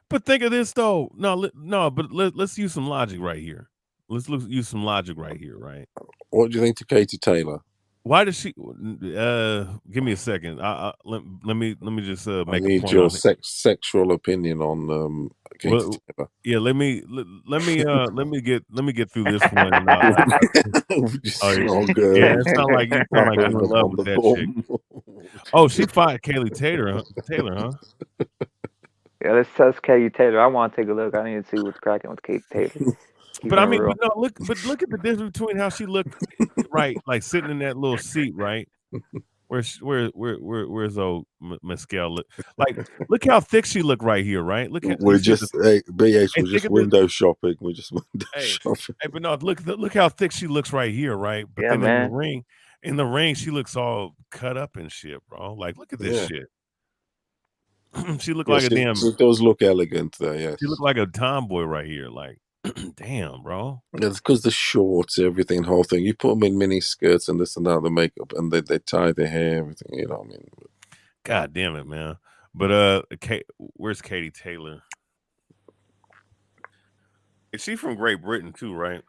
But think of this though. No, but let's use some logic right here. Let's use some logic right here, right? What do you think to Katie Taylor? Why does she? Give me a second. Let me just I make a need point your on it. sexual opinion on Katie Well, Taylor. yeah. Let me get through this one. Just Oh, snog, yeah. It sound like you in love on with the that chick. bum. Oh, she fought Kaylee Taylor, huh? Yeah, let's test Katie Taylor. I want to take a look. I need to see what's cracking with Katie Taylor. But I Keeping it mean, real. look at the difference between how she looked, right? Like sitting in that little seat, right? Where's old Mescal? Like, look how thick she looked right here, right? Look how you We're see just BH. hey, We're think just of this. window shopping. We're just window Hey, shopping. hey, but no, look how thick she looks right here, right? But Yeah, then man. in the ring, she looks all cut up and shit, bro. Like, look at this Yeah, shit. She looked yeah. like a damn. She does look elegant there. She Yes. looked like a tomboy right here. Like, damn, bro. It's because the shorts, everything, the whole thing. You put them in mini skirts and this and that, the makeup, and they tie their hair, everything. You know what I mean? God damn it, man. But where's Katie Taylor? Is she from Great Britain too, right?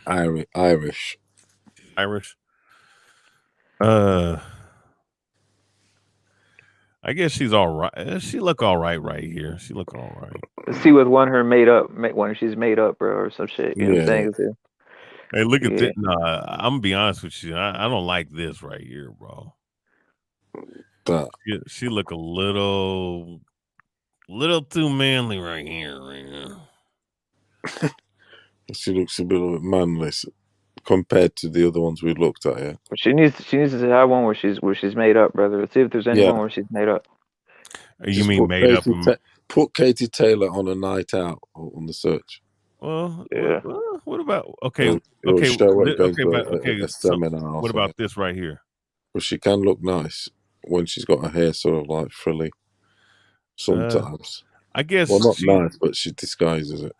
Irish. Irish. I guess she's all right. She look all right here. She look all right. Let's see what one her made up, when she's made up, bro, or some shit. You know what I'm saying? Hey, look at Yeah. this. Nah, I'm gonna be honest with you. I don't like this right here, bro. That She look a little too manly right here, she looks a bit manly compared to the other ones we looked at. Yeah, But she needs to have one where she's made up, brother. Let's see if there's anyone where she's made up. You just mean made up? Put Katie Taylor on a night out on the search. Well, yeah. what about okay? It'll show her going okay. a seminar. What about this right here? Well, she can look nice when she's got her hair sort of like frilly. Sometimes, I guess. Well, not nice, but she disguises it.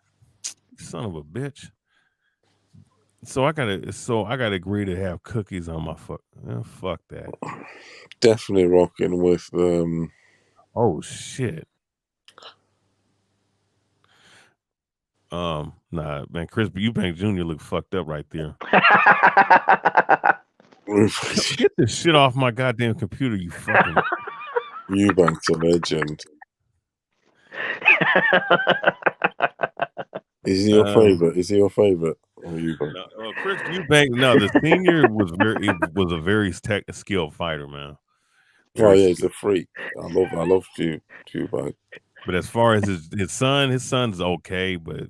Son of a bitch. So I gotta agree to have cookies on my fuck. Fuck that. Definitely rocking with Oh shit. Nah, man, Chris Eubank Jr. look fucked up right there. Get this shit off my goddamn computer, you fucking. Eubank's a legend. Is he your favorite? Is he your favorite? Chris Eubank. No, the senior was a very skilled fighter, man. Very he's a freak. I love Eubank. But as far as his son's okay, but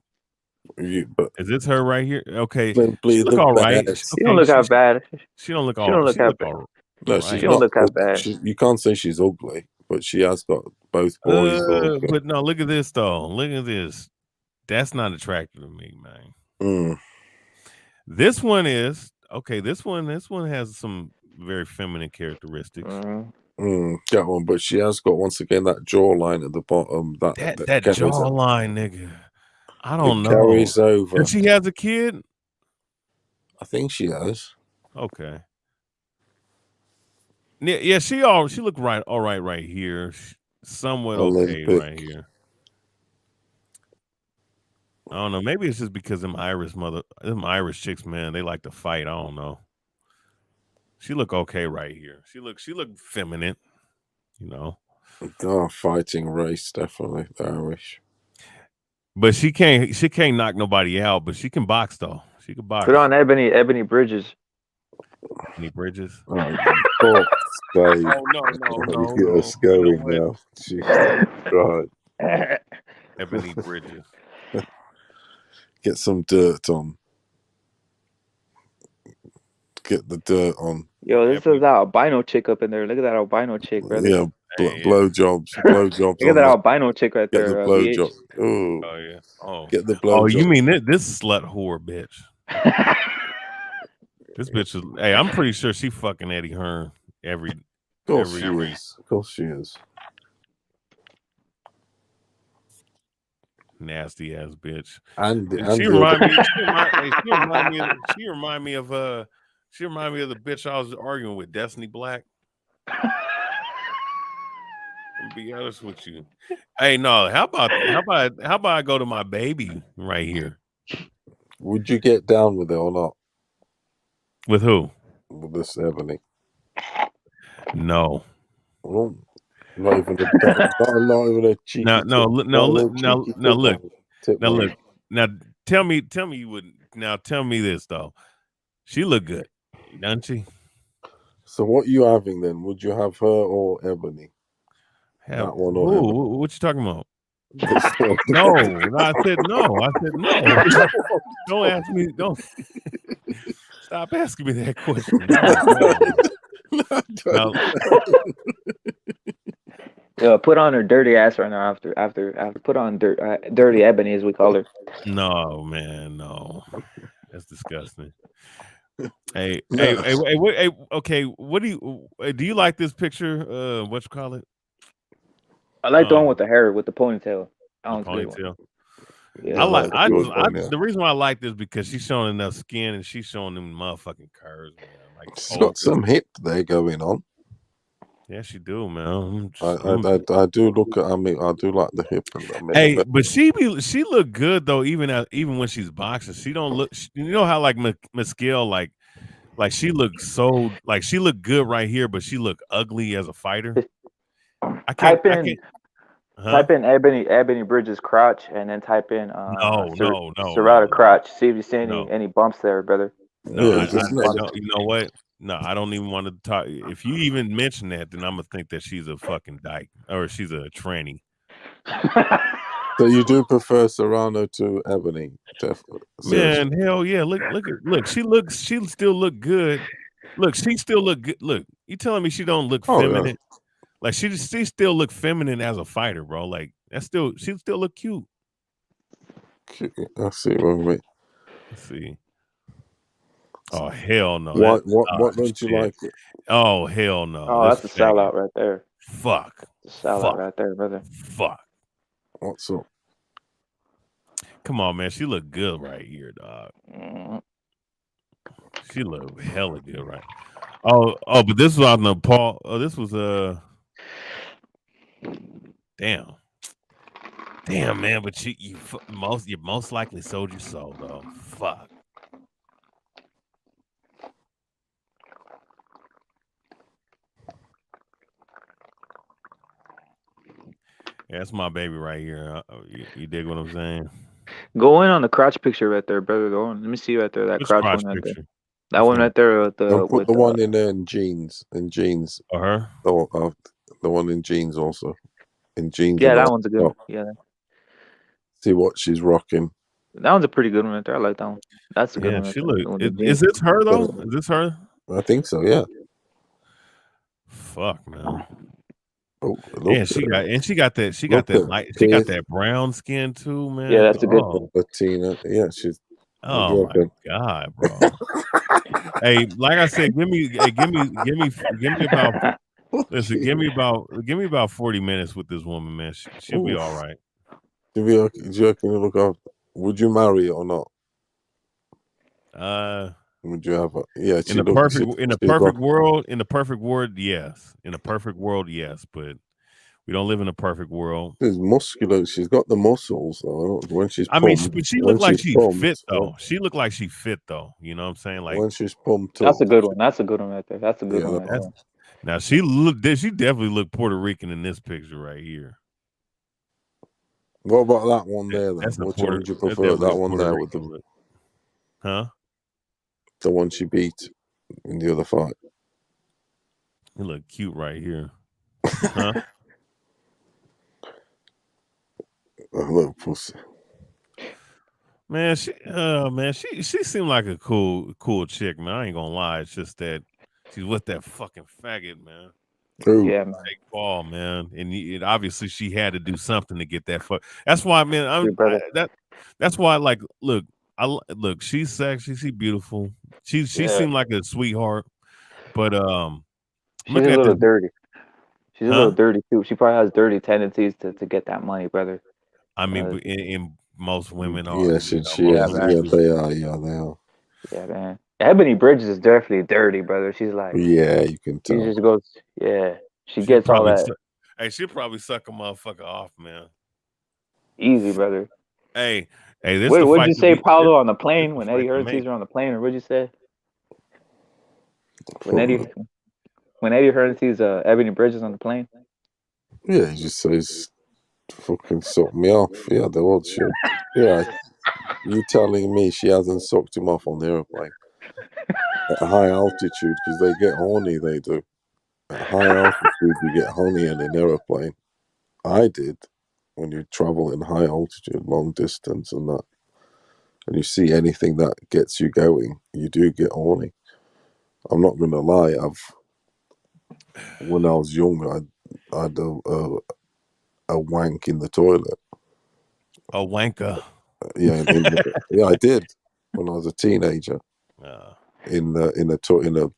is this her right here? Okay, she look all right. She don't look how bad. She don't look all. She don't look She how look bad. all. No, she's not look how bad. You can't say she's ugly, but she has got both boys. But no, look at this though. Look at this. That's not attractive to me, man. This one is okay. This one has some very feminine characteristics. That one, but she has got once again that jawline at the bottom. That jawline, nigga. I don't know. Carries over. And she has a kid. I think she has. Okay. Yeah, she looked all right here. Somewhat Olympic. Okay right here. I don't know. Maybe it's just because them Irish chicks, man, they like to fight. I don't know. She look okay right here. She look feminine, you know. Fighting race, definitely the Irish. But she can't knock nobody out. But she can box though. She can box. Put on Ebony Bridges. Ebony Bridges. Oh no! Get us going now. Jesus God. Ebony Bridges. Get some dirt on. Get the dirt on. Yo, this is that albino chick up in there. Look at that albino chick, brother. Yeah, blowjobs. Look at that albino chick right there. Get the blowjob. Oh yeah. Oh, get the blowjob. Oh, you mean this slut whore bitch? This bitch is. Hey, I'm pretty sure she fucking Eddie Hearn every. Of course she is. Of course she is. Nasty ass bitch. And she remind me of the bitch I was arguing with, Destiny Black. To be honest with you. Hey, no, how about I go to my baby right here? Would you get down with it or not? With who? with this Ebony? No. Oh, not even not even a cheeky No, no, tip. no, Not a no, cheeky no, tip look. on tip Now on look. Now tell me you wouldn't. Now tell me this though. She look good, doesn't she? So what you having then? Would you have her or Ebony? Have That one or who? Ebony? What you talking about? This one. No, I said no. I said no. Don't ask me. Don't stop asking me that question. No. Yo, put on her dirty ass right now. After put on dirty Ebony, as we call her. No, man, no. That's disgusting. Hey, No. okay. What do you like this picture? What you call it? I like the one with the hair with the ponytail. That one's a good one. Ponytail. Yeah, I like. that's a good one, yeah. The reason why I like this because she's showing enough skin and she's showing them motherfucking curves, man. Like She's got some hip there going on. Yeah, she do, man. I do look at. I mean, I do like the hip and that. Hey, but she look good though. Even when she's boxing, she don't look. You know how like Mescal like she looks so like she look good right here, but she look ugly as a fighter. Type in Ebony Bridges crotch and then type in Serrata crotch. See if you see any bumps there, brother. No, you know what? No, I don't even want to talk. If you even mention that, then I'm gonna think that she's a fucking dyke or she's a tranny. So you do prefer Serrano to Ebony? Man, hell yeah! Look! She still look good. Look, she still look good. Look, you telling me she don't look feminine? Yeah. Like she still look feminine as a fighter, bro. Like she still look cute. I see. Wait. Let's see. Oh hell no! What don't you like it? Oh hell no! Oh, that's a sellout right there. Fuck. It's a sellout right there, brother. Fuck. What's up? Come on, man. She look good right here, dog. She look hella good, right? Oh, but this was on the Paul. Oh, this was damn, man. But you most likely sold your soul, though. Fuck. Yeah, that's my baby right here. You dig what I'm saying? Go in on the crotch picture right there, brother. Go on. Let me see right there. That crotch one right there. That one right there with the. Put the one in there in jeans. Her. The one in jeans also. In jeans. Yeah, that one's a good one. Yeah. See what she's rocking. That one's a pretty good one right there. I like that one. That's a good one. She look. Is this her though? Is this her? I think so. Yeah. Fuck, man. Oh, yeah, she got that brown skin too, man. Yeah, that's a good one. Latina. Yeah, she's. Oh my god, bro. Hey, like I said, give me about. Listen, give me about 40 minutes with this woman, man. She'll be all right. Do you reckon look up? Would you marry it or not? Would you have yeah? In the perfect world, yes. In a perfect world, yes. But we don't live in a perfect world. She's muscular. She's got the muscles though. When she's pumped, but she looked like she fit though. She looked like she fit though. You know what I'm saying? Like when she's pumped. That's a good one. That's a good one right there. That's a good one right there. Now she definitely looked Puerto Rican in this picture right here. What about that one there then? Which one would you prefer? That one there with the the one she beat in the other fight. It look cute right here. Huh? Little pussy. Man, she seemed like a cool chick, man. I ain't gonna lie. It's just that she's with that fucking faggot, man. Ooh. Yeah, man. Jake Paul, man, and obviously she had to do something to get that fuck. That's why, man. That's why, like, look, she's sexy, she's beautiful. She seemed like a sweetheart, but she's a little dirty. She's a little dirty too. She probably has dirty tendencies to get that money, brother. I mean, in most women are. Yeah, they are. Yeah, they are. Yeah, man. Ebony Bridges is definitely dirty, brother. She's like, yeah, you can tell. She just goes, yeah. She gets all that. Hey, she'll probably suck a motherfucker off, man. Easy, brother. Hey, this. Wait, what'd you say, Paulo, on the plane when Eddie Hearn sees her on the plane, or what'd you say? When Eddie Hearn sees Ebony Bridges on the plane. Yeah, he just says, "Fucking suck me off." Yeah, the old shit. Yeah, you telling me she hasn't sucked him off on the airplane at high altitude because they get horny. They do. At high altitude, you get horny in an airplane. I did when you travel in high altitude, long distance, and that, and you see anything that gets you going, you do get horny. I'm not gonna lie. When I was young, I had a wank in the toilet. A wanker. Yeah, yeah, I did when I was a teenager in a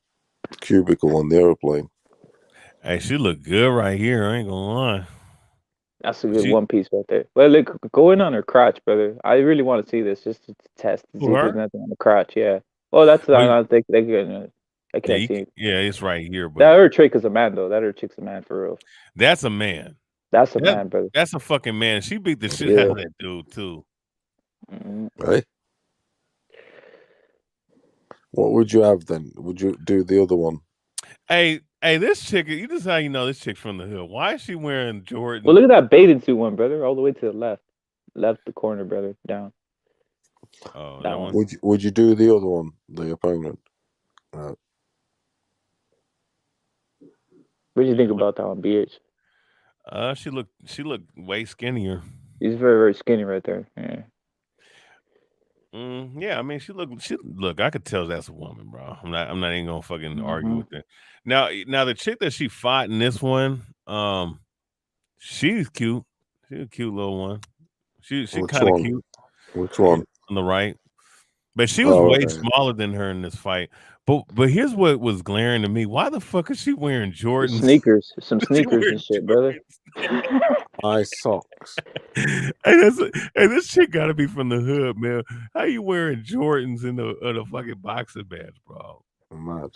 cubicle on the airplane. Hey, she look good right here. I ain't gonna lie. That's a good one piece right there. Well, look, go in on her crotch, brother. I really want to see this just to test to see if there's nothing on the crotch. Yeah. Oh, that's I don't think they can. I can't see. Yeah, it's right here. But that her trick is a man though. That her chick's a man for real. That's a man. That's a man, brother. That's a fucking man. She beat the shit out of that dude too. Right. What would you have then? Would you do the other one? Hey, this chick, you just how you know this chick's from the hood. Why is she wearing Jordan? Well, look at that bathing suit one, brother, all the way to the left. Left the corner, brother, down. Oh, that one. Would you do the other one, the opponent? What do you think about that one, BH? She looked way skinnier. She's very, very skinny right there. Yeah. Yeah, I mean, she look. I could tell that's a woman, bro. I'm not even gonna fucking argue with it. Now, the chick that she fought in this one, she's cute. She's a cute little one. She kind of cute. Which one? On the right, but she was way smaller than her in this fight. But here's what was glaring to me: why the fuck is she wearing Jordans? Sneakers, some sneakers and shit, brother. High socks. And this chick got to be from the hood, man. How you wearing Jordans in the fucking boxing match, bro? I'm mad.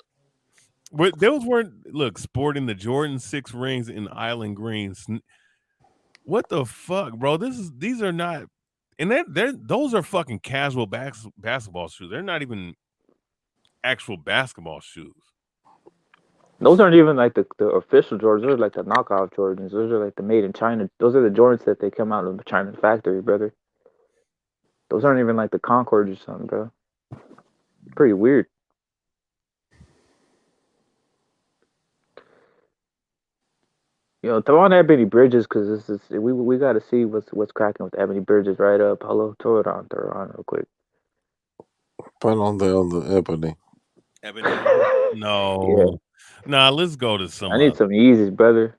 But those weren't sporting the Jordan 6 rings in island greens. What the fuck, bro? These are not, and those are fucking casual basketball shoes. They're not even actual basketball shoes. Those aren't even like the official Jordans. Those are like the knockoff Jordans. Those are like the made in China. Those are the Jordans that they come out of the China factory, brother. Those aren't even like the Concords or something, bro. Pretty weird. Yo, throw on Ebony Bridges because we got to see what's cracking with Ebony Bridges right up. Hello, throw it on real quick. Put on the Ebony. No. Yeah. Nah, let's go to some. I need some Yeezys, brother.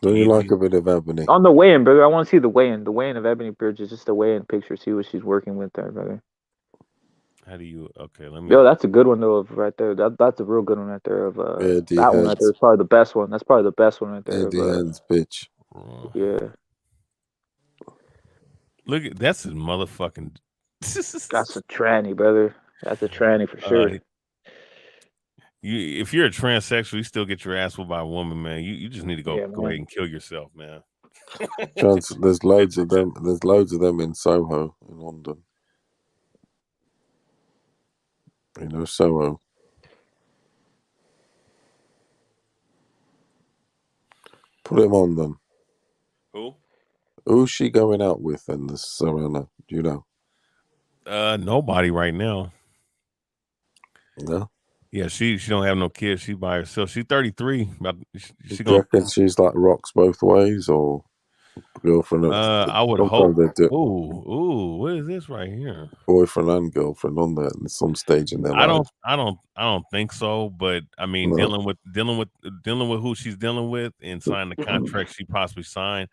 Don't you like a bit of Ebony? On the weigh-in, brother. I want to see the weigh-in. The weigh-in of Ebony Bridges, just the weigh-in picture. See what she's working with there, brother. How do you? Okay, let me. Yo, that's a good one though. Right there, that's a real good one right there. Of Eddie that one right there is probably the best one. That's probably the best one right there. Eddie Hearn's bitch. Yeah. Look at that's a motherfucking. That's a tranny, brother. That's a tranny for sure. If you're a transsexual, you still get your ass whooped by a woman, man. You just need to go ahead and kill yourself, man. There's loads of them. There's loads of them in Soho in London. You know, Soho. Put him on them. Who? Who's she going out with in this Serena? Do you know? Nobody right now. No. Yeah, she don't have no kids. She by herself. She's 33. She reckon she's like rocks both ways, or girlfriend? I would hope. Ooh, what is this right here? Boyfriend and girlfriend on there at some stage in their life. I don't think so. But I mean, dealing with who she's dealing with and signing the contract she possibly signed.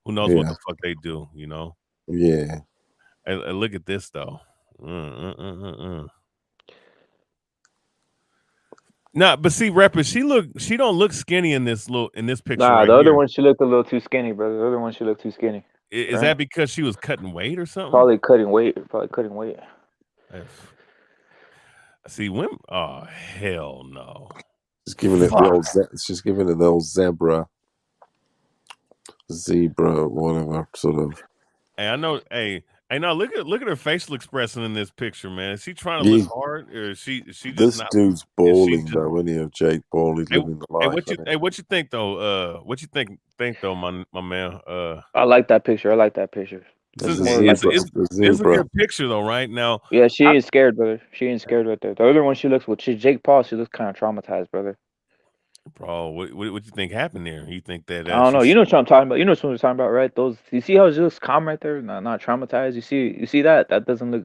Who knows what the fuck they do? You know? Yeah. Look at this though. Nah, but see, rapper, she don't look skinny in this picture. Nah, right the other here. one she looked a little too skinny, brother. The other one she looked too skinny. Is that because she was cutting weight or something? Probably cutting weight. See, women. Oh hell no. She's giving it the old zebra, whatever sort of. Hey, I know. Hey, Hey, no, look at her facial expression in this picture, man. Is she trying to look hard, or is she just This not? dude's Is she balling just? though, when you Jake Paul, he's living the life. What you think though? What you think though, my man? I like that picture. I like that picture. That's more like It's a good picture though, right now. Yeah, she ain't scared, brother. She ain't scared right there. The other one, she looks with Jake Paul. She looks kind of traumatized, brother. Bro, what you think happened there? You think that? I don't know. You know what I'm talking about. You know what I'm talking about, right? Those. You see how she looks calm right there, not traumatized. You see that? That doesn't look.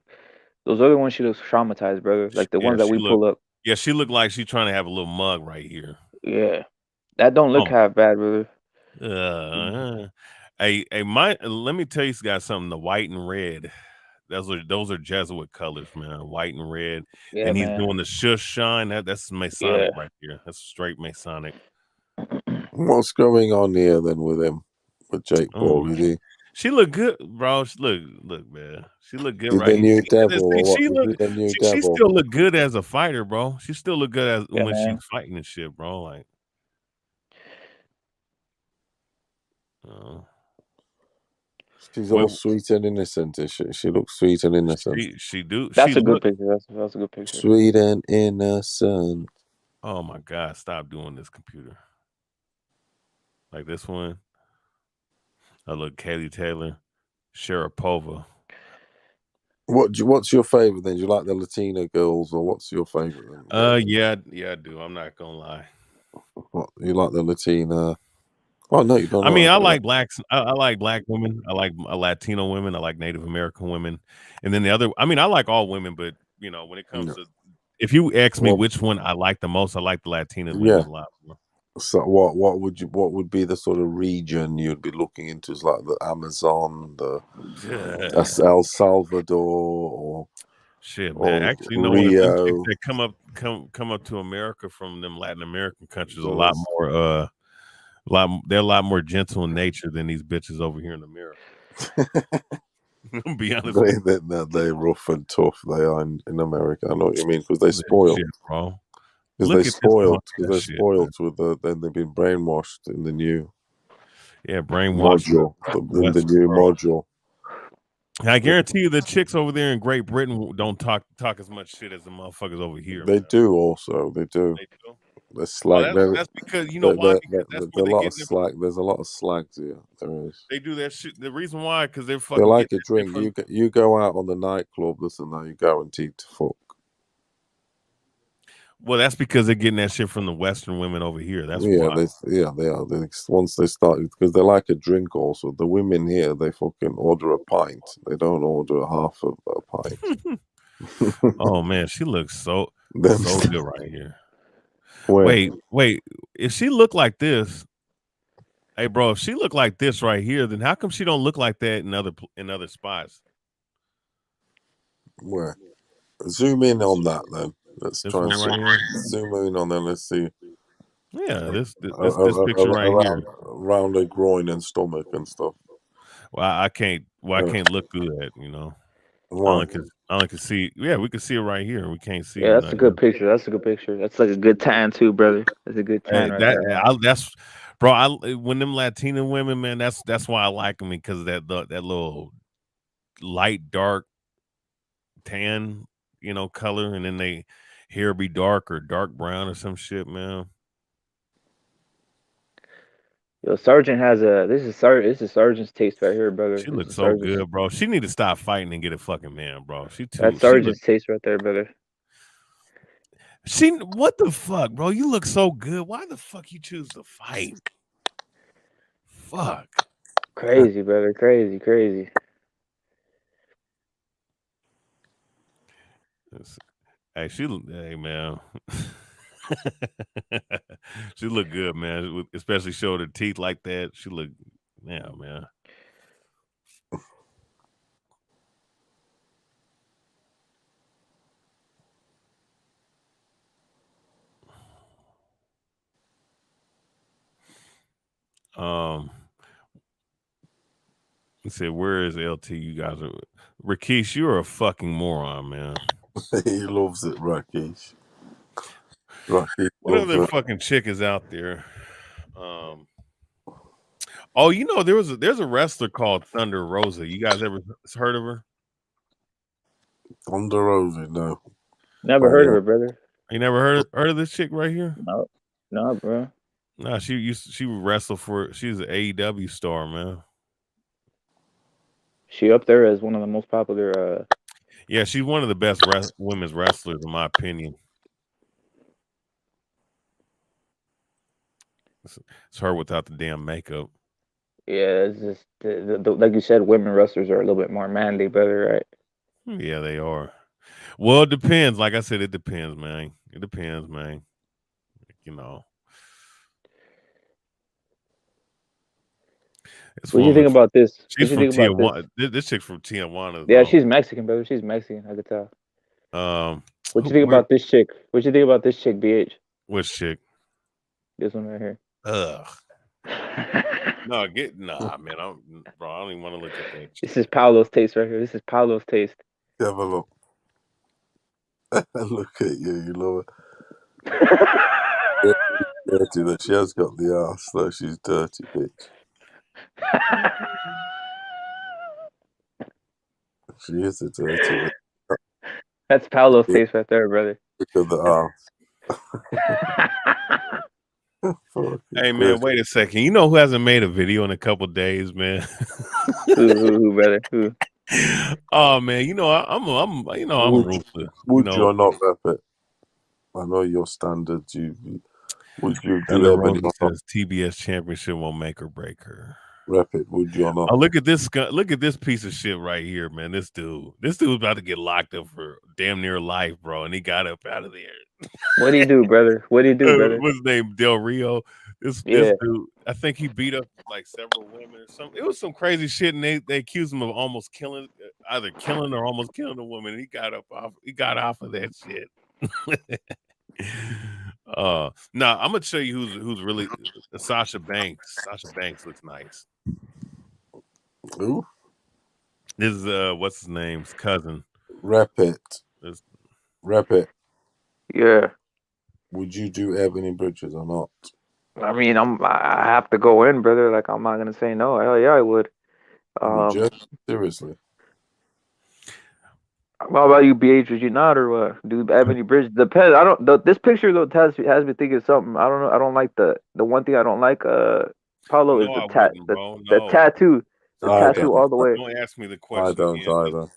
Those other ones, she looks traumatized, brother. Like the ones that we pull up. Yeah, she looked like she's trying to have a little mug right here. Yeah, that don't look half bad, brother. Let me tell you guys something. The white and red, those are Jesuit colors, man. White and red. Yeah, and he's man. doing the shush shine. That's Masonic right here. That's straight Masonic. What's going on here then with him, with Jake Paul? She look good, bro. Look, man. She look good, Is right? the new devil, or what? She still look good as a fighter, bro. She still look good as when man. she's fighting and shit, bro. Like, she's all sweet and innocent. She looks sweet and innocent. She do. That's a good picture. That's a good picture. Sweet and innocent. Oh my God! Stop doing this, computer. Like this one. I look Katie Taylor, Sharapova. What's your favorite then? Do you like the Latina girls, or what's your favorite then? Yeah, I do. I'm not gonna lie. What, you like the Latina? Oh no, you don't. I mean, I like blacks. I like black women. I like Latino women. I like Native American women. And then the other. I mean, I like all women, but you know, when it comes to, if you ask me which one I like the most, I like the Latina women a lot more. So what would be the sort of region you'd be looking into? Is like the Amazon, the El Salvador, or shit, man. Actually, you know Rio. what? If they come up to America from them Latin American countries, a lot more. They're a lot more gentle in nature than these bitches over here in America. Be honest. They're rough and tough. They are in America. I know what you mean, because they're spoiled, bro. Because they're spoiled with then they've been brainwashed in the new brainwashed module. In the new module. I guarantee you, the chicks over there in Great Britain don't talk as much shit as the motherfuckers over here. They do also. They do. They're slag. That's because you know why? Because that's where they get slag. There's a lot of slags here. There is. They do that shit. The reason why, because they're fucking. They like a drink. You go out on the nightclub. Listen, now you're guaranteed to fuck. Well, that's because they're getting that shit from the Western women over here. That's why. They are. Once they start, because they like a drink also. The women here, they fucking order a pint. They don't order half of a pint. Oh man, she looks so good right here. Wait. If she look like this, hey bro, if she look like this right here, then how come she don't look like that in other spots? Where? Zoom in on that then. Let's try and right zoom in on that. Let's see. Yeah, this picture right here, around the groin and stomach and stuff. Well, I can't look good at, you know. I only can see. Yeah, we can see it right here. We can't see. Yeah, that's a good picture. That's a good picture. That's like a good tan too, brother. That's a good tan right there. Bro. When them Latina women, man, that's why I like them, because of that little light dark tan, you know, color, and then they hair be dark or dark brown or some shit, man. Yo, Sergeant has this is Sergeant's taste right here, brother. She looks so good, bro. She need to stop fighting and get a fucking man, bro. That's Sergeant's taste right there, brother. What the fuck, bro? You look so good. Why the fuck you choose to fight? Fuck. Crazy, brother. Crazy. Hey, man. She look good, man. Especially showing her teeth like that. She look, yeah, man. He said, "Where is LT? You guys are Rakesh. You're a fucking moron, man." He loves it, Rakesh. What other fucking chick is out there? Oh, you know, there's a wrestler called Thunder Rosa. You guys ever heard of her? Thunder Rosa, no. Never heard of her, brother. You never heard of this chick right here? No, no, bro. Nah, she would wrestle for. She's an AEW star, man. She up there as one of the most popular. Yeah, she's one of the best women's wrestlers, in my opinion. It's her without the damn makeup. Yeah, it's just like you said, women wrestlers are a little bit more manly, brother, right? Yeah, they are. Well, it depends. Like I said, it depends, man. It depends, man. You know. What do you think about this? She's from Tijuana. This chick's from Tijuana. Yeah, she's Mexican, brother. She's Mexican. I could tell. What you think about this chick? What you think about this chick, BH? Which chick? This one right here. Ugh. Nah, man. I don't even want to look at that. This is Paolo's taste right here. This is Paolo's taste. Have a look. Look at you love it. Dirty that she has got the ass, though. She's dirty, bitch. She is a dirty bitch. That's Paolo's taste right there, brother. Look at the ass. Hey man, wait a second. You know who hasn't made a video in a couple days, man? who, brother? Who? Oh man, I'm ruthless. Would you not rep it? I know your standards. Would you do Rosa says TBS championship won't make or break her. Rep it, would you or not? Oh, look at this piece of shit right here, man. This dude's about to get locked up for damn near life, bro, and he got up out of there. What do you do, brother? What do you do, brother? What's his name? Del Rio. This dude, I think he beat up like several women or something. It was some crazy shit, and they accused him of almost killing, either killing or almost killing a woman. And he got off of that shit. Now I'm gonna show you who's really Sasha Banks. Sasha Banks looks nice. Who? This is what's his name's cousin. Rep it. Rep it. Yeah. Would you do Ebony Bridges or not? I mean, I have to go in, brother. Like, I'm not gonna say no. Hell yeah, I would. Would you? Seriously. What about you, BH? Would you not, or what? Do Ebony Bridge depends? I don't. This picture though has me thinking something. I don't know. I don't like the one thing I don't like. Paulo is the tattoo. The tattoo all the way. Don't ask me the question. I don't either.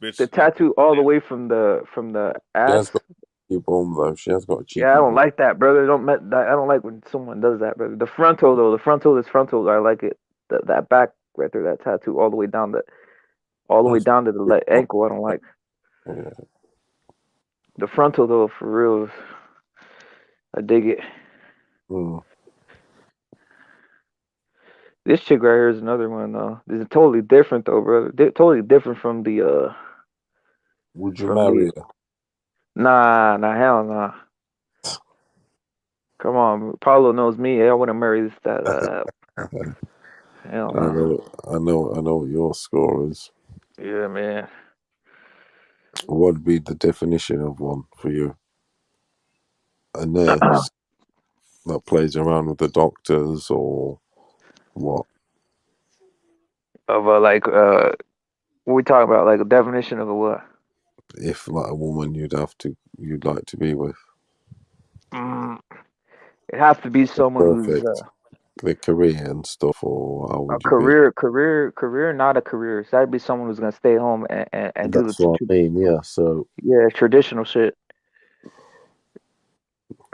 The tattoo all the way from the ass. Though. She has got a cheeky I don't like that, brother. I don't like when someone does that, brother. The frontal though, is frontal. I like it. That back right there, that tattoo all the way down to the ankle. I don't like. Yeah. The frontal though, for real, I dig it. This chick right here is another one though. This is totally different though, brother. Totally different from the. Would you marry her? Nah, hell nah. Come on, Paulo knows me. I wouldn't marry this. Hell nah. I know what your score is. Yeah, man. What would be the definition of one for you? A nurse that plays around with the doctors, or what? Of what we talking about? Like a definition of a what? If like a woman you'd like to be with. It has to be someone who's the career and stuff, or how would career, not a career. So that'd be someone who's gonna stay home and do that's what I mean. Yeah, so traditional shit.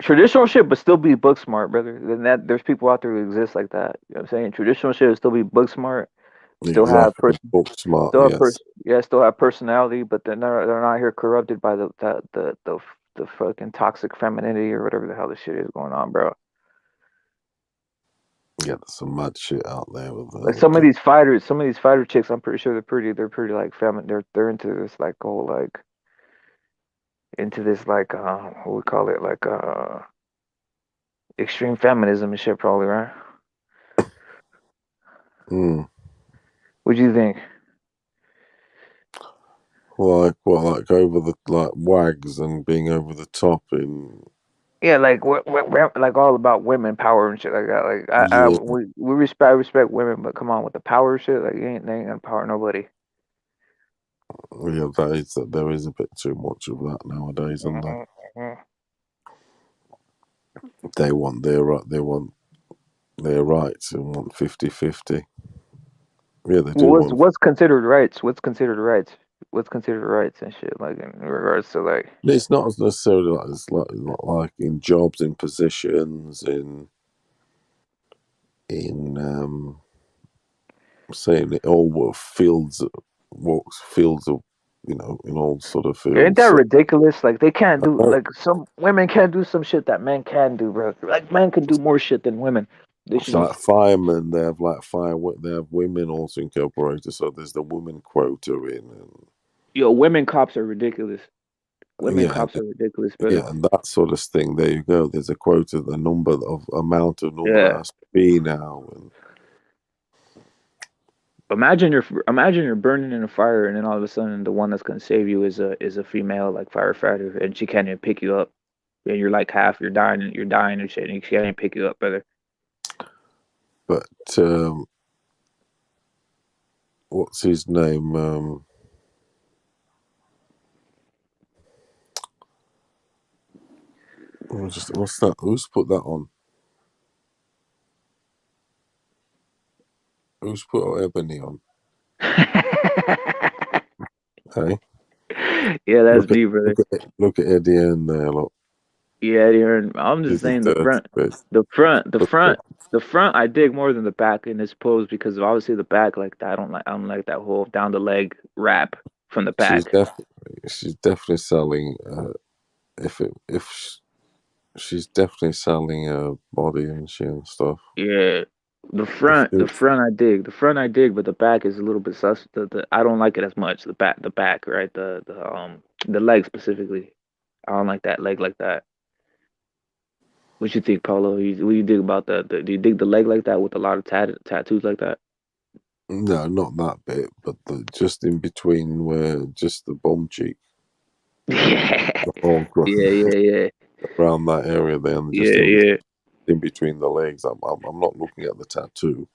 Traditional shit, but still be book smart, brother. Then there's people out there who exist like that. You know what I'm saying? Traditional shit is still be book smart. Still have book smart. Still have personality, but they're not here corrupted by the fucking toxic femininity or whatever the hell this shit is going on, bro. Yeah, there's some mad shit out there with like some of these fighter chicks. I'm pretty sure they're pretty like feminine. They're into this like whole like into this like what we call it like extreme feminism and shit, probably, right? What do you think? Like over the wags and being over the top in. Yeah, like like all about women power and shit like that. Like we respect women, but come on with the power shit. Like they ain't gonna power nobody. Yeah, there is a bit too much of that nowadays, and they want their rights and want 50-50. Yeah, they do want. What's considered rights? What's considered rights? What's considered rights and shit? Like in regards to like. It's not as necessarily like it's not like in jobs, in positions, in saying it all fields of, in all sort of Ain't fields. that So, ridiculous? Like they can't do like some women can't do some shit that men can do, bro. Like men can do more shit than women. They should like just firemen, they have they have women also incorporated. So there's the women quota in, and women cops are ridiculous. Women yeah, cops are ridiculous, brother. yeah, and that sort of thing. There you go. There's a quota, the amount of number that Yeah. has to be now, and Imagine you're burning in a fire and then all of a sudden the one that's gonna save you is a female like firefighter and she can't even pick you up. And you're like you're dying and shit and she can't even pick you up, brother. but what's his name? What's that? Who's put that on? Who's put Ebony on? Hey, Yeah, that's me, brother. look at Eddie and there. Look, Yeah, Eddie Hearn. I'm just he's the saying third bit. Look at the front. I dig more than the back in this pose because obviously the back, like that, I don't like that whole down the leg wrap from the back. She's definitely selling. She's definitely selling her body and shit and stuff. Yeah, the front I dig, but the back is a little bit sus. I don't like it as much. The back, right? The leg specifically. I don't like that leg like that. What you think, Paulo? What do you dig about do you dig the leg like that with a lot of tattoos like that? No, not that bit, but just in between where just the bum cheek, Yeah, the whole yeah. around that area there, and just Yeah. in between the legs. I'm not looking at the tattoo,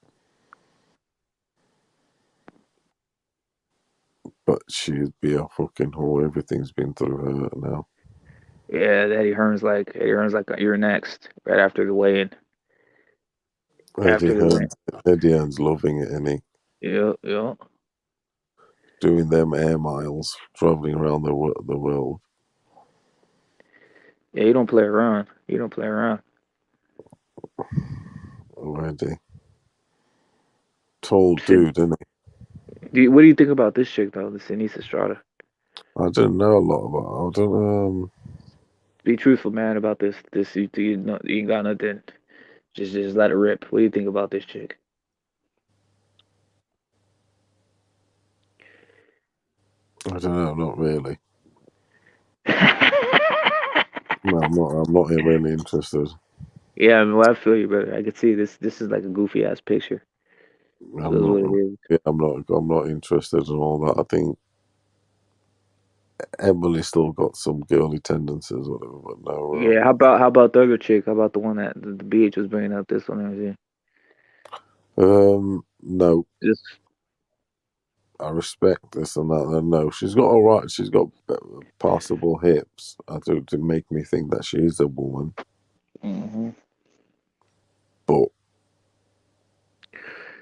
but she'd be a fucking whore. Everything's been through her now. Yeah, Eddie Hearn's like you're next, right after the weigh-in. After the weigh-in. Eddie Hearn's loving it, and he Yeah. doing them air miles, traveling around the world. Yeah, you don't play around. You don't play around. Already. Tall dude, isn't he? What do you think about this chick though, the Sinise Estrada? I don't know a lot about. I don't. Be truthful, man, about this. You ain't got nothing. Just let it rip. What do you think about this chick? I don't know. Not really. No, I'm not really interested. Yeah, I mean, well, I feel you, brother. I can see this. This is like a goofy ass picture. I'm That's not. what it is. Yeah, I'm not interested in all that. I think Emily still got some girly tendencies, whatever. But no. Yeah. How about the other chick? How about the one that the BH was bringing up? This one, No. just I respect this and that. And no, she's got all right. She's got passable hips. To make me think that she is a woman. mm-hmm. But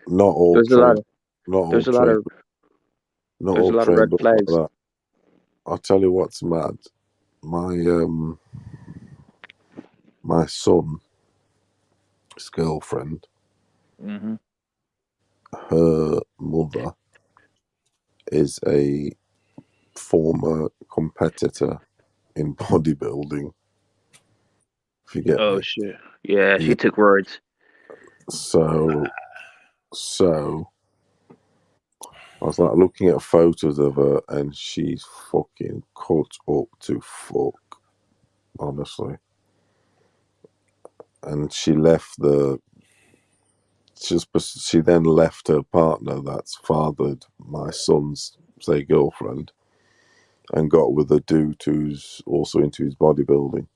not all There's trained. there's a lot of Not there's a all lot of red trained up like flags. that. I'll tell you what's mad. My son's girlfriend, Mm-hmm. her mother is a former competitor in bodybuilding. If you get Oh me. shit. Yeah, Yeah. she took words. So I was like looking at photos of her, and she's fucking cut up to fuck, honestly. And she then left her partner that's fathered my son's girlfriend, and got with a dude who's also into his bodybuilding.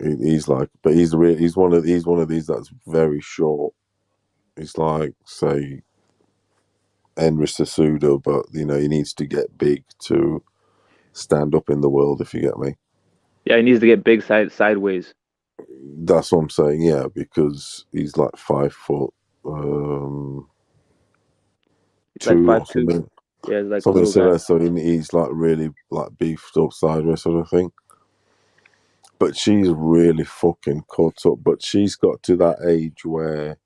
He's like, but he's one of these that's very short. He's like, say, Henry Cejudo, but he needs to get big to stand up in the world. If you get me. Yeah, he needs to get big sideways. That's what I'm saying. Yeah, because he's like 5'2" He's like or 5'2". something. Yeah, he's like a Something little guy. similar. So he's like really like beefed up sideways sort of thing. But she's really fucking cut up. But she's got to that age where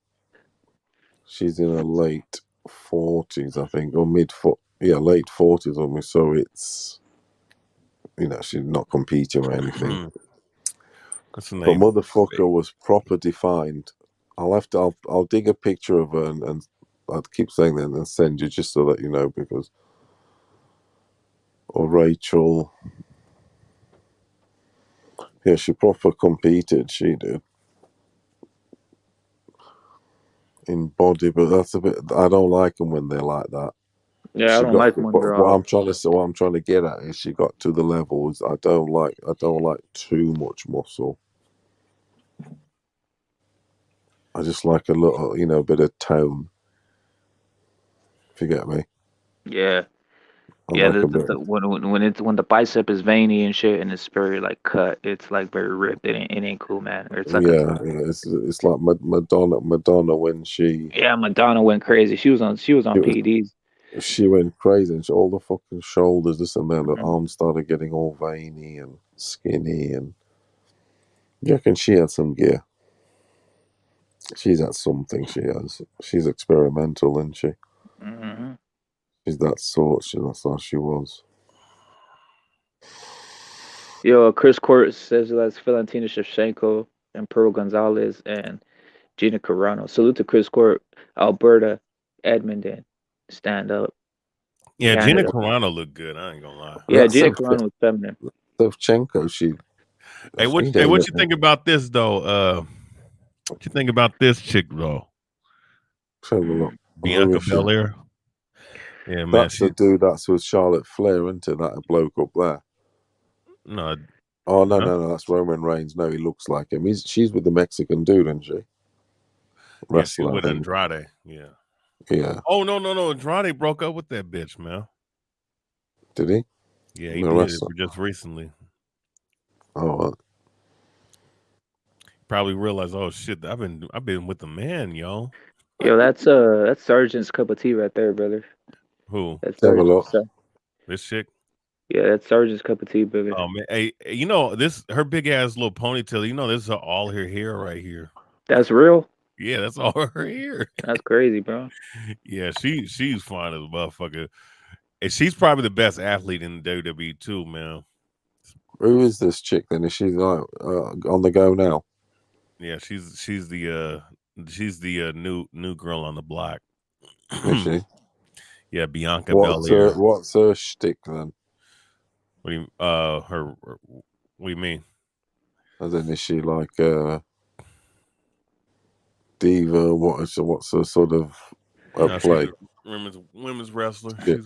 she's in her late 40s, I think, or late 40s on me. So it's, she's not competing or anything. What's the But name? motherfucker was proper defined. I'll dig a picture of her and I'll keep saying that and send you just so that you know, because, or Rachel. Yeah, she proper competed, she did. In body, but that's a bit. I don't like them when they're like that. Yeah, I She don't got. like when What they're I'm trying to say, what I'm trying to get at is, she got to the levels. I don't like too much muscle. I just like a little, bit of tone. If you get me. Yeah. I Yeah, like a bit. when the bicep is veiny and shit and it's very like cut, it's like very ripped. It ain't cool, man. Or it's like Yeah. It's like Madonna when she Madonna went crazy. She was on PEDs. she went crazy, and all the fucking shoulders, this and that, the Mhm. arms started getting all veiny and skinny, and you reckon she had some gear? She's at something. She has. She's experimental, isn't she? Mhm. She's that sort. That's how she was. Yo, Chris Court says that's Valentina Shevchenko and Pearl Gonzalez and Gina Carano. Salute to Chris Court, Alberta, Edmonton. Stand up. Yeah, Gina Canada. Carano looked good. I ain't gonna lie. Yeah, That's Gina Carano was feminine. Shevchenko. She What you think about this though? What you think about this chick though? Who Bianca is she? Belair. Yeah, man. That's the dude that's with Charlotte Flair, isn't it? That bloke up there. No. Oh no, that's Roman Reigns. No, he looks like him. She's with the Mexican dude, isn't she? Yeah, she Wrestler, with I think. Andrade. Yeah. Yeah. Oh no. Andrade broke up with that bitch, man. Did he? Yeah, he The did wrestler. just recently. Oh. Probably realized, oh shit, I've been with the man, yo. Yo, that's Sergeant's cup of tea right there, brother. Who? That's Have a Sergeant. look. This chick? Yeah, that's Sergeant's cup of tea, brother. Oh man, hey, this her big ass little ponytail. This is all her hair right here. That's real. Yeah, that's all her hair. That's crazy, bro. Yeah, she's fine as a motherfucker, and she's probably the best athlete in the WWE too, man. Who is this chick then? Is she like on the go now? Yeah, she's the new girl on the block. Is she? Yeah, Bianca Belair. What's her shtick then? What do you what do you mean? As in, is she like a diva? What's her sort of play? She's a women's wrestler. Yeah.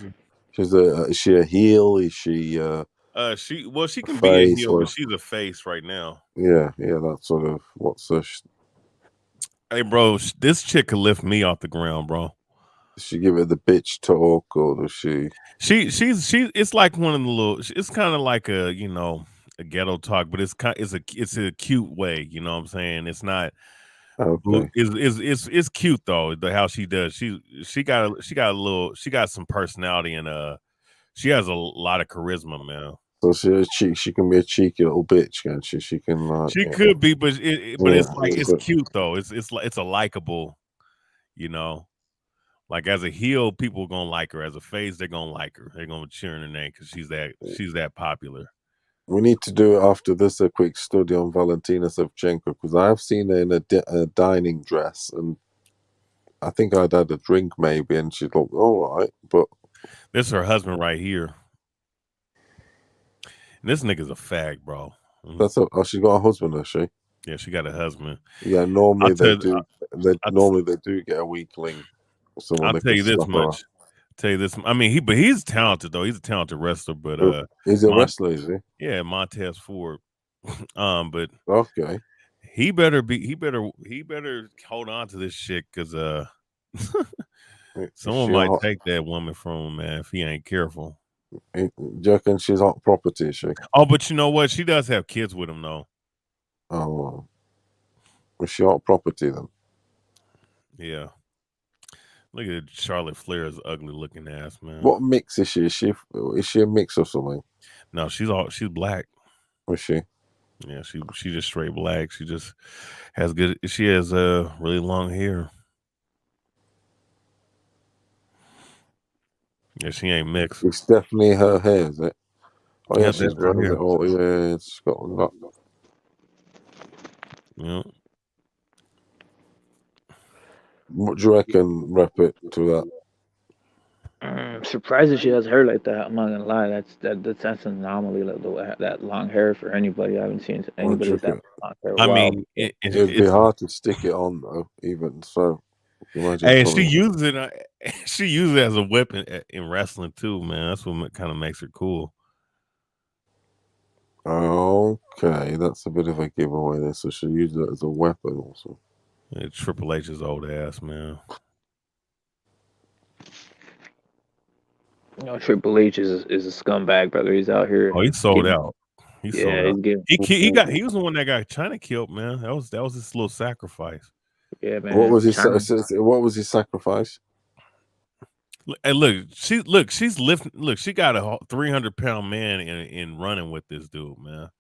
Is she a heel? Is she she can be a face heel, but she's a face right now. Yeah, that sort of what's her Hey bro, this chick could lift me off the ground, bro. Does she give it the bitch talk, or does she? She's it's like one of the little. It's kind of like a a ghetto talk, but it's a cute way. You know what I'm saying? It's not. Okay. It's cute though. How she does. She got some personality, and she has a lot of charisma, man. So she can be a cheeky little bitch, can't she? She can. She could be, but it's like it's but cute though. It's a likable, Like as a heel, people are gonna like her. As a face, they're gonna like her. They're gonna cheer in her name because she's that popular. we need to do after this a quick study on Valentina Shevchenko, because I've seen her in a dining dress, and I think I'd had a drink maybe, and she looked all right. But this is her husband right here. And this nigga's a fag, bro. She got a husband, has she? Yeah, she got a husband. Yeah, normally they do. They do get a weakling. I'll tell you this much. I mean, he's talented though. He's a talented wrestler, but he's a wrestler, is he? Yeah, Montez Ford. But okay, he better hold on to this shit because Someone might take that woman from him, man, if he ain't careful. Do you reckon she's hot property, is she? Oh, but you know what? She does have kids with him, though. Oh, was she hot property then? Yeah. Look at Charlotte Flair's ugly looking ass, man. What mix is she? Is she a mix or something? No, she's black. Was she? Yeah, she just straight black. She just has good. She has really long hair. Yeah, she ain't mixed. It's definitely her hair, is it? Oh yeah, Yeah, she's that's her hair. Oh yeah, it's got. Yeah. What do you reckon? Rep it to that. I'm surprised that she has hair like that. I'm not gonna lie. That's an anomaly. Like that long hair for anybody. I haven't seen anybody with that long hair. I Wow. mean, it'd be hard to stick it on though. Even so, imagine. Hey, she uses it. She uses it as a weapon in wrestling too, man. That's what kind of makes her cool. Okay, that's a bit of a giveaway there. So she used it as a weapon also. Yeah, Triple H's old ass, man. You know, Triple H is a scumbag, brother. He's out here. Oh, he sold out. He sold out. He was the one that got China killed, man. That was his little sacrifice. Yeah, man. What was his sacrifice? Hey, look, she's lifting. Look, she got a 300-pound man in running with this dude, man.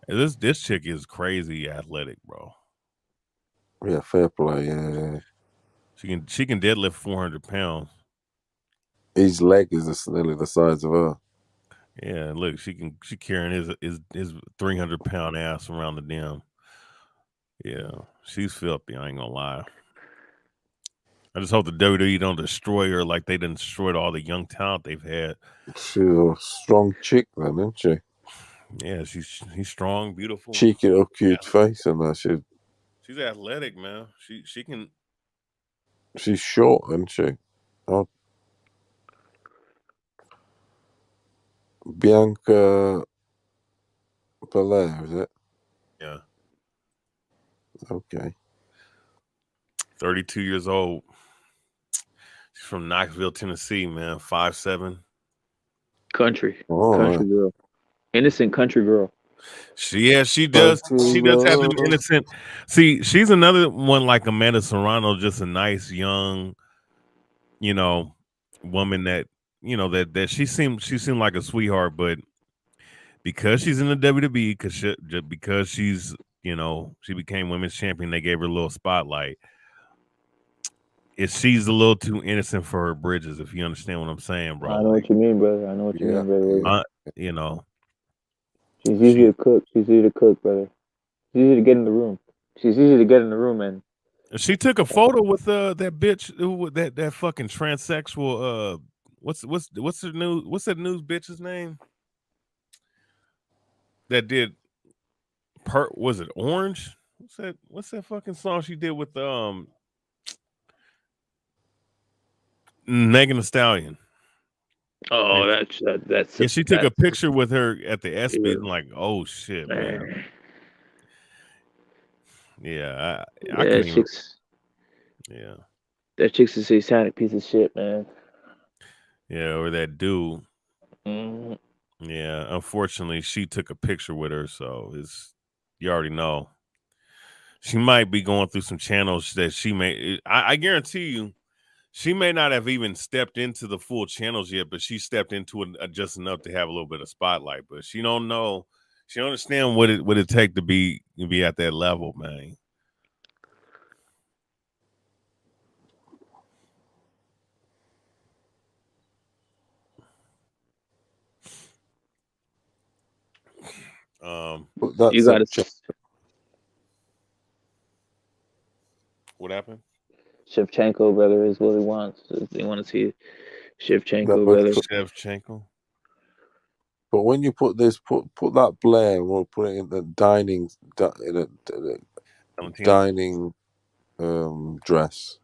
This chick is crazy athletic, bro. Yeah, fair play. Yeah. She can deadlift 400 pounds. His leg is nearly the size of her. Yeah, look, she carrying his 300-pound ass around the damn. Yeah, she's filthy. I ain't gonna lie. I just hope the WWE don't destroy her like they done destroyed all the young talent they've had. She's a strong chick, then, isn't she? Yeah, she's strong, beautiful, cheeky, little cute face, and that she's athletic, man. She can. She's short, isn't she? Oh. Bianca Belair, is it? Yeah. Okay. 32 years old. She's from Knoxville, Tennessee, man. 5'7". Country girl. Innocent country girl. She does. She does have an innocent. See, she's another one like Amanda Serrano, just a nice young, woman that that she seemed like a sweetheart, but because she's in the WWE, because she's she became women's champion, they gave her a little spotlight. She's a little too innocent for her bridges, if you understand what I'm saying, bro. I know what you mean, brother. I know what you mean, brother. She's easy to cook. She's easy to cook, brother. She's easy to get in the room. She's easy to get in the room, man. She took a photo with that bitch, that fucking transsexual. What's the news? What's that news bitch's name? That did. Was it Orange? What's that fucking song she did with Megan Thee Stallion? Oh, that's. Yeah, she took a picture with her at the ESPYs. I'm like, oh shit, man. Yeah, I can't even. Yeah, that chick's a satanic piece of shit, man. Yeah, or that dude. Mm-hmm. Yeah, unfortunately, she took a picture with her, so you already know. She might be going through some channels that she may. I guarantee you, she may not have even stepped into the full channels yet, but she stepped into it just enough to have a little bit of spotlight. But she don't know. She don't understand what it take to be at that level, man. You got to. What happened? Shevchenko, brother, is what he wants. They want to see Shevchenko, brother. Shevchenko. But when you put that Blair, we'll put it in the dining dress.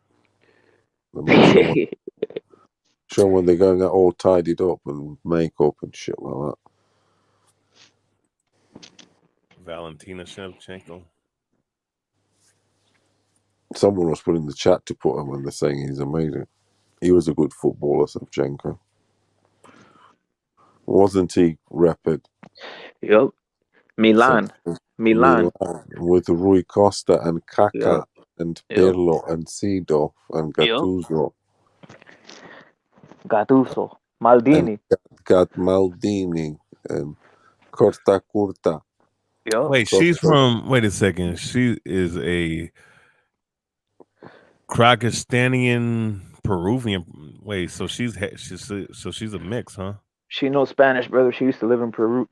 Show when they're going all tidied up and makeup and shit like that. Valentina Shevchenko. Someone was put in the chat to put him when they're saying he's amazing. He was a good footballer, Savchenko. Wasn't he, Rapid? Yep. Milan. Milan with Rui Costa and Kaká and Yep. Pirlo and Seedorf and Gattuso. Gattuso. Maldini. Got Maldini and Corta Curta. Yep. Wait, she's from. Wait a second. She is a Kyrgyzstanian Peruvian. Wait, so she's a mix, huh? She knows Spanish, brother. She used to live in Peru.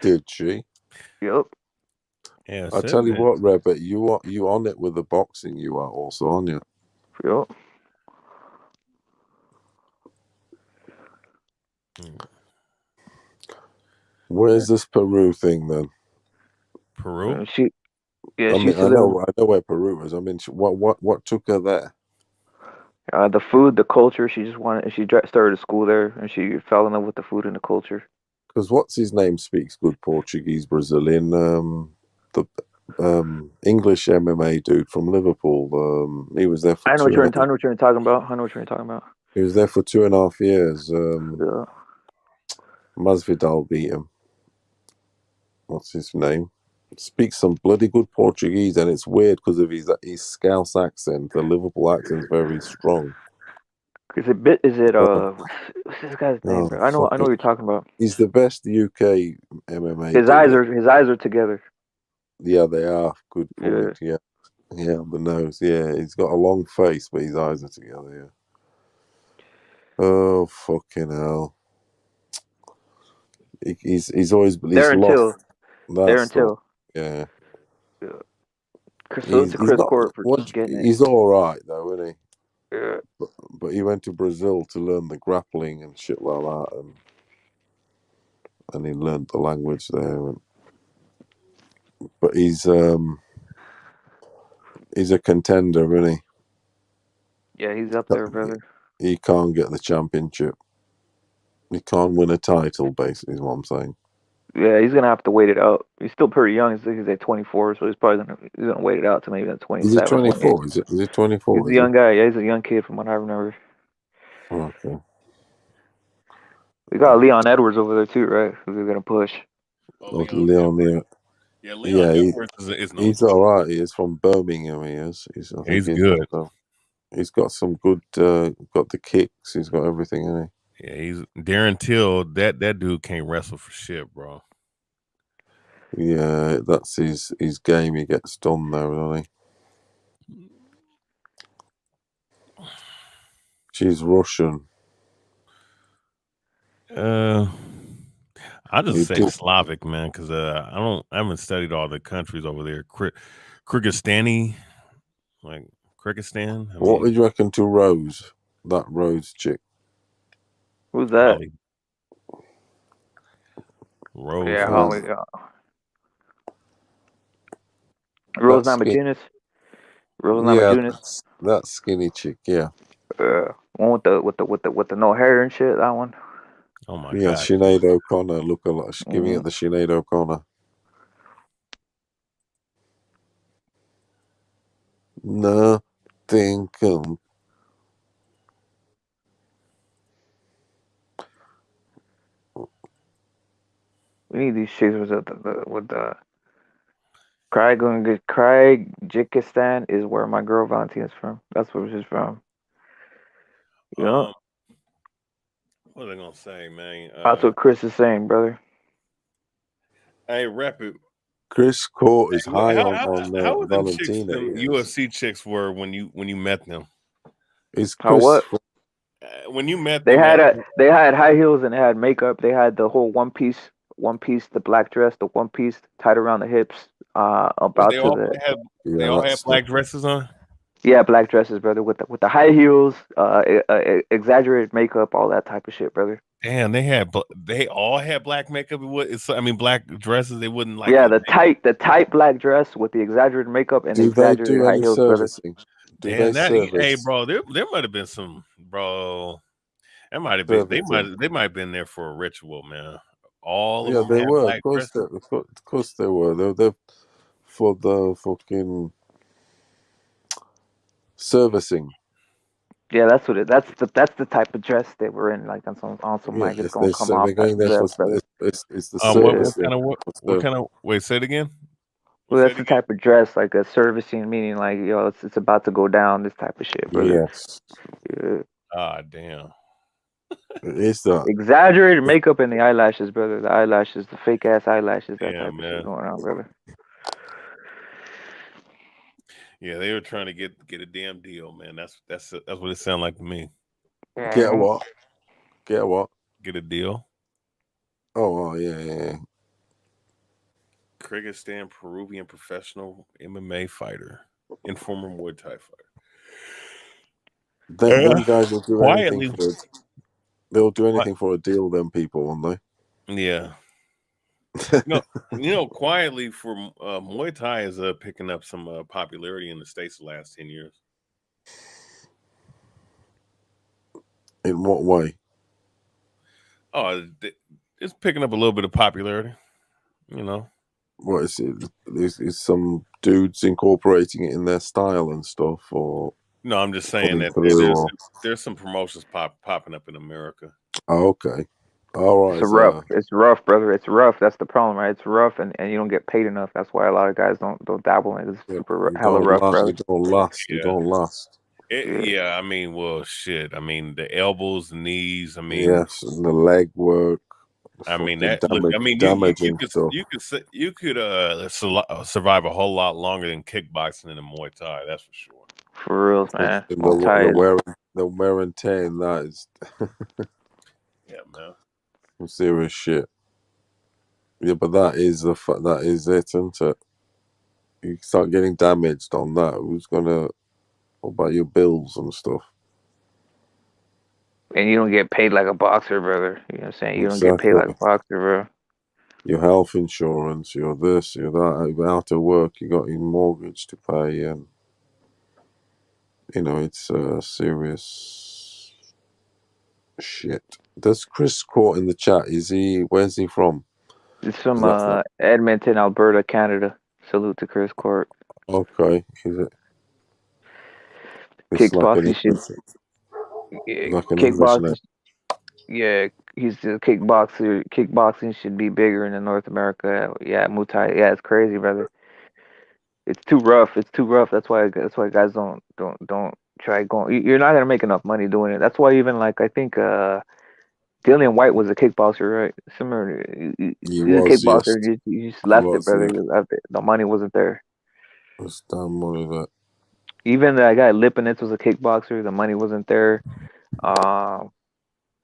Did she? Yep. Yeah. I tell you what, Rebet, you on it with the boxing. You are also on you. Yep. Where's this Peru thing then? Peru. She I used mean, to I know live where Peru is. I mean, what took her there? the food, the culture. She just wanted. She started school there, and she fell in love with the food and the culture. Because what's his name speaks good Portuguese, Brazilian. The English MMA dude from Liverpool. He was there for I know what 2.5 you're talking about. I know what you're talking about. He was there for 2.5 years. Yeah. Masvidal beat him. What's his name? Speaks some bloody good Portuguese, and it's weird because of his Scouse accent. The Liverpool accent's very strong. Is it what's this guy's name, bro? I know what you're talking about. He's the best UK MMA. His eyes are together. Yeah, they are. Good point. Yeah. The nose. Yeah, he's got a long face, but his eyes are together. Yeah. Oh fucking hell! He's always lost. Yeah. Salute to Chris Court for getting it. He's all right though, isn't he? Yeah. But he went to Brazil to learn the grappling and shit like that, and he learned the language there. But he's a contender, isn't he? Yeah, he's up there, brother. He can't get the championship. He can't win a title, basically, is what I'm saying. Yeah, he's gonna have to wait it out. He's still pretty young. He's at 24, so he's probably gonna wait it out to maybe at 27. Is he 24? Is it 24? He's a young guy. Yeah, he's a young kid from what I remember. Okay. We got Leon Edwards over there too, right? Who's gonna push? Leon. Yeah, Leon Edwards is he's all right. He is from Birmingham. He is. He's good. He's got some good. Got the kicks. He's got everything, isn't he? Yeah, he's Darren Till. That dude can't wrestle for shit, bro. Yeah, that's his game. He gets done though, doesn't he? She's Russian. I just say Slavic, man, because I haven't studied all the countries over there. Kyrgyzstani, like Kyrgyzstan. What would you reckon to Rose? That Rose chick. Who's that? Rose. Yeah, Rose Namajunas. Rose Namajunas. That skinny chick. Yeah. One with the no hair and shit. That one. Oh my god. Yeah, Sinead O'Connor. Look a lot. Giving it the Sinead O'Connor. Nothing can. We need these chicks with the Kyrgyzstan is where my girl Valentina's from. That's where she's from. Yeah. What are they gonna say, man? That's what Chris is saying, brother. Hey, Rapid. Chris Court is high on Valentina. The UFC chicks were when you met them. Is Chris when you met them? They had high heels and they had makeup. They had the whole one piece, the black dress, the one piece tied around the hips. They all had black dresses on. Yeah, black dresses, brother, with the high heels, exaggerated makeup, all that type of shit, brother. Damn, they all had black makeup. Black dresses. They wouldn't like. Yeah, the tight black dress with the exaggerated makeup and the exaggerated high heels, brother. Damn, hey, bro, there might have been some, bro. That might have been. They might have been there for a ritual, man. All of them. They were. Of course they were. They're for the fucking servicing. Yeah, that's what it. That's the type of dress that we're in. Like on some Yeah, mic, it's gonna they come say off they're that going there for dress, brother. it's the Yeah. What servicing. kind of what kind of wait? Say it again. Well, Say that's it the again. type of dress, like a servicing, meaning like yo, it's about to go down. This type of shit, brother. Yes, Yeah. Ah, damn. it is that. Exaggerated makeup and the eyelashes, brother. The eyelashes, the fake ass eyelashes, that type Damn, of shit man. going on, brother. Yeah, they were trying to get a damn deal, man. That's what it sounded like to me. Get Yeah. what? Get what? Get a deal. Oh, yeah. Kyrgyzstan Peruvian professional MMA fighter and former Muay Thai fighter. Them guys will do anything Quietly, for it. They'll do anything for a deal. Them people, won't yeah. they? Quietly for Muay Thai is picking up some popularity in the States the last 10 years. In what way? Oh, it's picking up a little bit of popularity. You know. What is it? Is some dudes incorporating it in their style and stuff, or No, I'm just saying putting that through? Or there's some promotions popping up in America. oh, okay, all right. It's rough, brother. It's rough. That's the problem, right? It's rough, and you don't get paid enough. That's why a lot of guys don't dabble in it. It's super You hella don't rough, last. brother. You don't last. You Yeah. don't last. Yeah. Yeah, I mean, well, shit. I mean, the elbows, the knees. I mean, Yes, and the leg work. I mean Fucking that. Look, I mean, damaging stuff. you could survive a whole lot longer than kickboxing in a Muay Thai. That's for sure. For real, man. And Muay Thai is the wear and tear in that is Yeah, man. some serious shit. Yeah, but that is that is it, isn't it? You start getting damaged on that. Who's gonna? What about your bills and stuff? and you don't get paid like a boxer, brother. You know what I'm saying? You don't get paid Exactly. like a boxer, bro. Your health insurance, your this, your that. You're out of work, you got your mortgage to pay, and it's serious shit. Does Chris Court in the chat? Where's he from? It's Is from that from? Edmonton, Alberta, Canada. Salute to Chris Court. Okay, is it? It's like an Kickboxing should, English, yeah, like an English name. kickboxing, yeah, he's a kickboxer. Kickboxing should be bigger in North America. Yeah, Muay Thai. Yeah, it's crazy, brother. It's too rough. It's too rough. That's why guys don't try going. You're not gonna make enough money doing it. That's why even like I think Dillian White was a kickboxer, right? Similar. He He's a was, yes. kickboxer. You just He left it, was, brother. yeah. You left it. The money wasn't there. It's damn money that. Even that guy Lipinets was a kickboxer. The money wasn't there.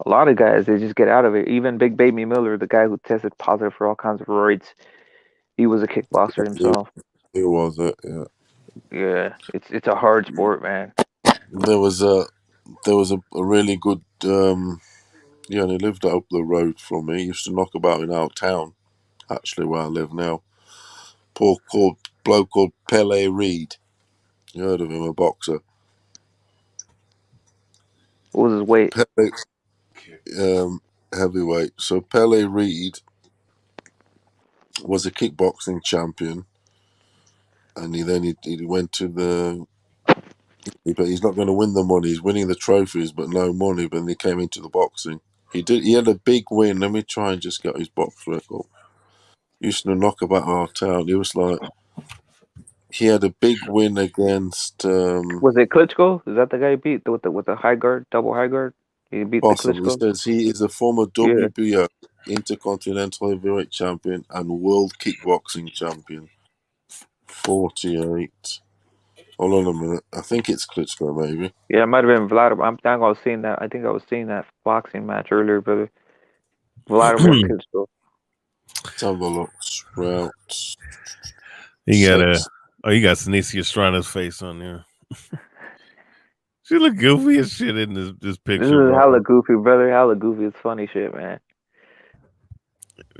A lot of guys they just get out of it. Even Big Baby Miller, the guy who tested positive for all kinds of roids, he was a kickboxer himself. He was it, yeah. Yeah, it's a hard sport, man. There was a really good he lived up the road from me. He used to knock about in our town, actually where I live now. Bloke called Pele Reed. You heard of him, a boxer. What was his weight? Heavyweight. So Pele Reed was a kickboxing champion, and he went to the. But he's not going to win the money. He's winning the trophies, but no money. But then he came into the boxing. He had a big win. Let me try and just get his box record. He used to knock about our town. He had a big win against. Was it Klitschko? Is that the guy he beat with the high guard, double high guard? He beat the Possibly Klitschko. says he is a former Yeah. WBO Intercontinental Heavyweight Champion and World Kickboxing Champion. 48. Hold on a minute. I think it's Klitschko, maybe. Yeah, it might have been Vladimir. I was seeing that. I think I was seeing that boxing match earlier, brother. Vladimir Klitschko. Let's have a look. Sprout. You got Sinicia Estrada's face on there. She look goofy as shit in this picture. This is hella goofy, brother. Hella goofy. It's funny shit, man.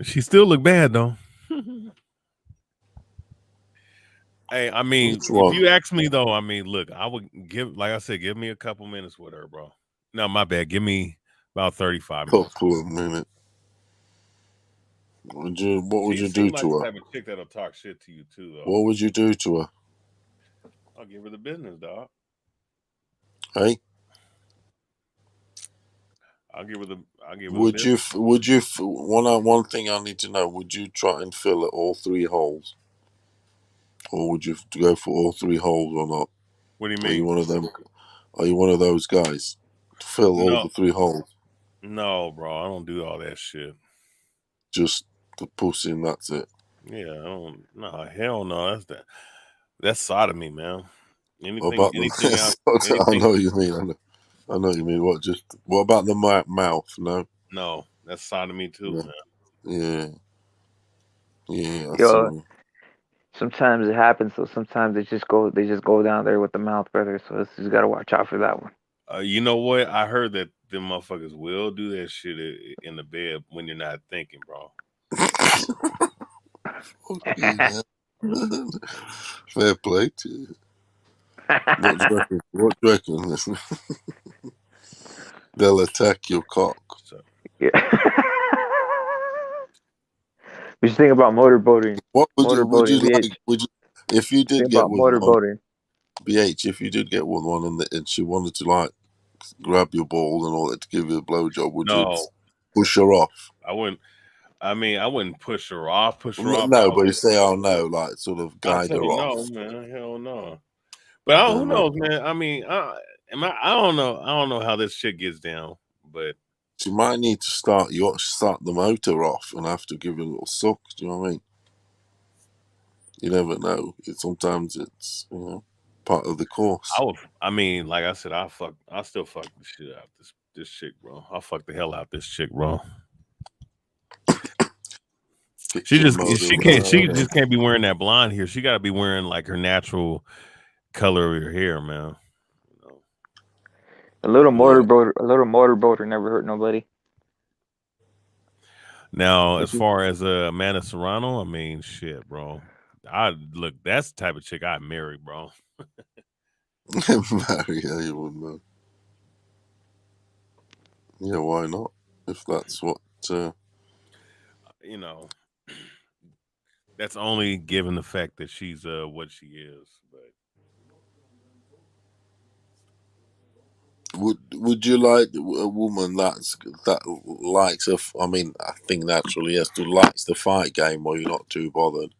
She still look bad though. Hey, I mean, if you ask me though, I mean, look, I would give me a couple minutes with her, bro. No, my bad. Give me about 35 minutes. Couple of minutes. What would you do to her? Type of chick that'll talk shit to you too, though. What would you do to her? I'll give her the business, dog. Hey? I'll give her the. One thing I need to know? Would you try and fill it all 3 holes, or would you go for all 3 holes or not? What do you Are you mean? one of them? Are you one of those guys to fill all No, the 3 holes? no, bro. I don't do all that shit. Just the pussy and that's it. Yeah, I don't. No, hell no. That's sodomy, man. What Anything, about anything out, the? I anything. know what you mean. I know what you mean. What about the mouth? No. No, that's sodomy too, Yeah. man. Yeah. I see. Yo, sometimes it happens. So sometimes they just go down there with the mouth, brother. So it's, you just gotta watch out for that one. You know what? I heard that them motherfuckers will do that shit in the bed when you're not thinking, bro. Fair play to you. What do you reckon? What do you reckon? They'll attack your cock. So, Yeah. What you think about motorboating? What would you Motorboating, like? BH. Would you, if you did Think get about with one, motorboating. BH? If you did get with one and she wanted to like grab your ball and all that to give you a blowjob, would you no, push her off? I wouldn't. I mean, I wouldn't push her off. No, but you say, "Oh no," like sort of I'll guide tell her you off. no, man. Hell no. But who knows, man? I mean, I don't know. I don't know how this shit gets down, but She might need to start the motor off and have to give you a little suck. Do you know what I mean? You never know. Sometimes it's part of the course. I mean, like I said, I still fuck the shit out this chick, bro. I'll fuck the hell out this chick, bro. She just can't be wearing that blonde hair. She got to be wearing like her natural color of her hair, man. A little motorboater never hurt nobody. Now, as far as Amanda Serrano, I mean, shit, bro. That's the type of chick I'd marry, bro. Marry her, you wouldn't know. Yeah, why not? If that's what that's only given the fact that she's what she is. But would you like a woman that likes I mean, I think naturally yes, to likes the fight game, or you're not too bothered.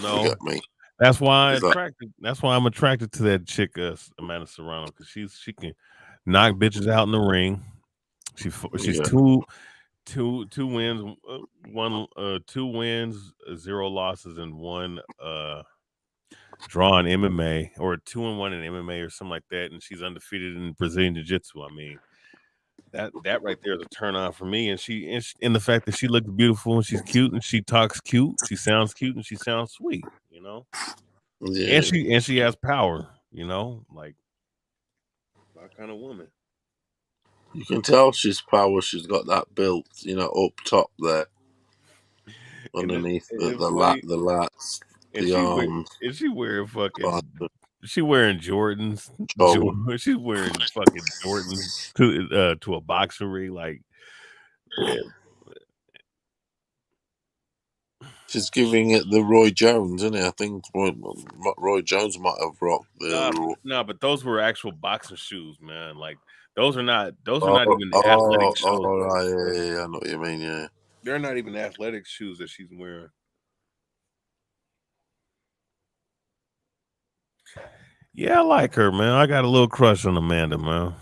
No, you get me. That's why I'm attracted to that chick, Amanda Serrano, because she can knock bitches out in the ring. She's two wins, 2 wins, 0 losses, and 1 draw in MMA, or 2-1 in MMA, or something like that. And she's undefeated in Brazilian Jiu-Jitsu. I mean, that right there is a turn on for me. And and the fact that she looks beautiful and she's cute and she talks cute, she sounds cute and she sounds sweet, Yeah. And she has power, like that kind of woman. You can tell she's power. She's got that built, up top there, underneath the lats, the arms. Is she wearing fucking? She wearing Jordans. She's wearing fucking Jordans to a boxer ring, like. Man. She's giving it the Roy Jones, isn't it? I think Roy Jones might have rocked the. No, but those were actual boxing shoes, man. Like those are not even athletic shoes. Oh, right, yeah, I know what you mean. Yeah, they're not even athletic shoes that she's wearing. Yeah, I like her, man. I got a little crush on Amanda, man.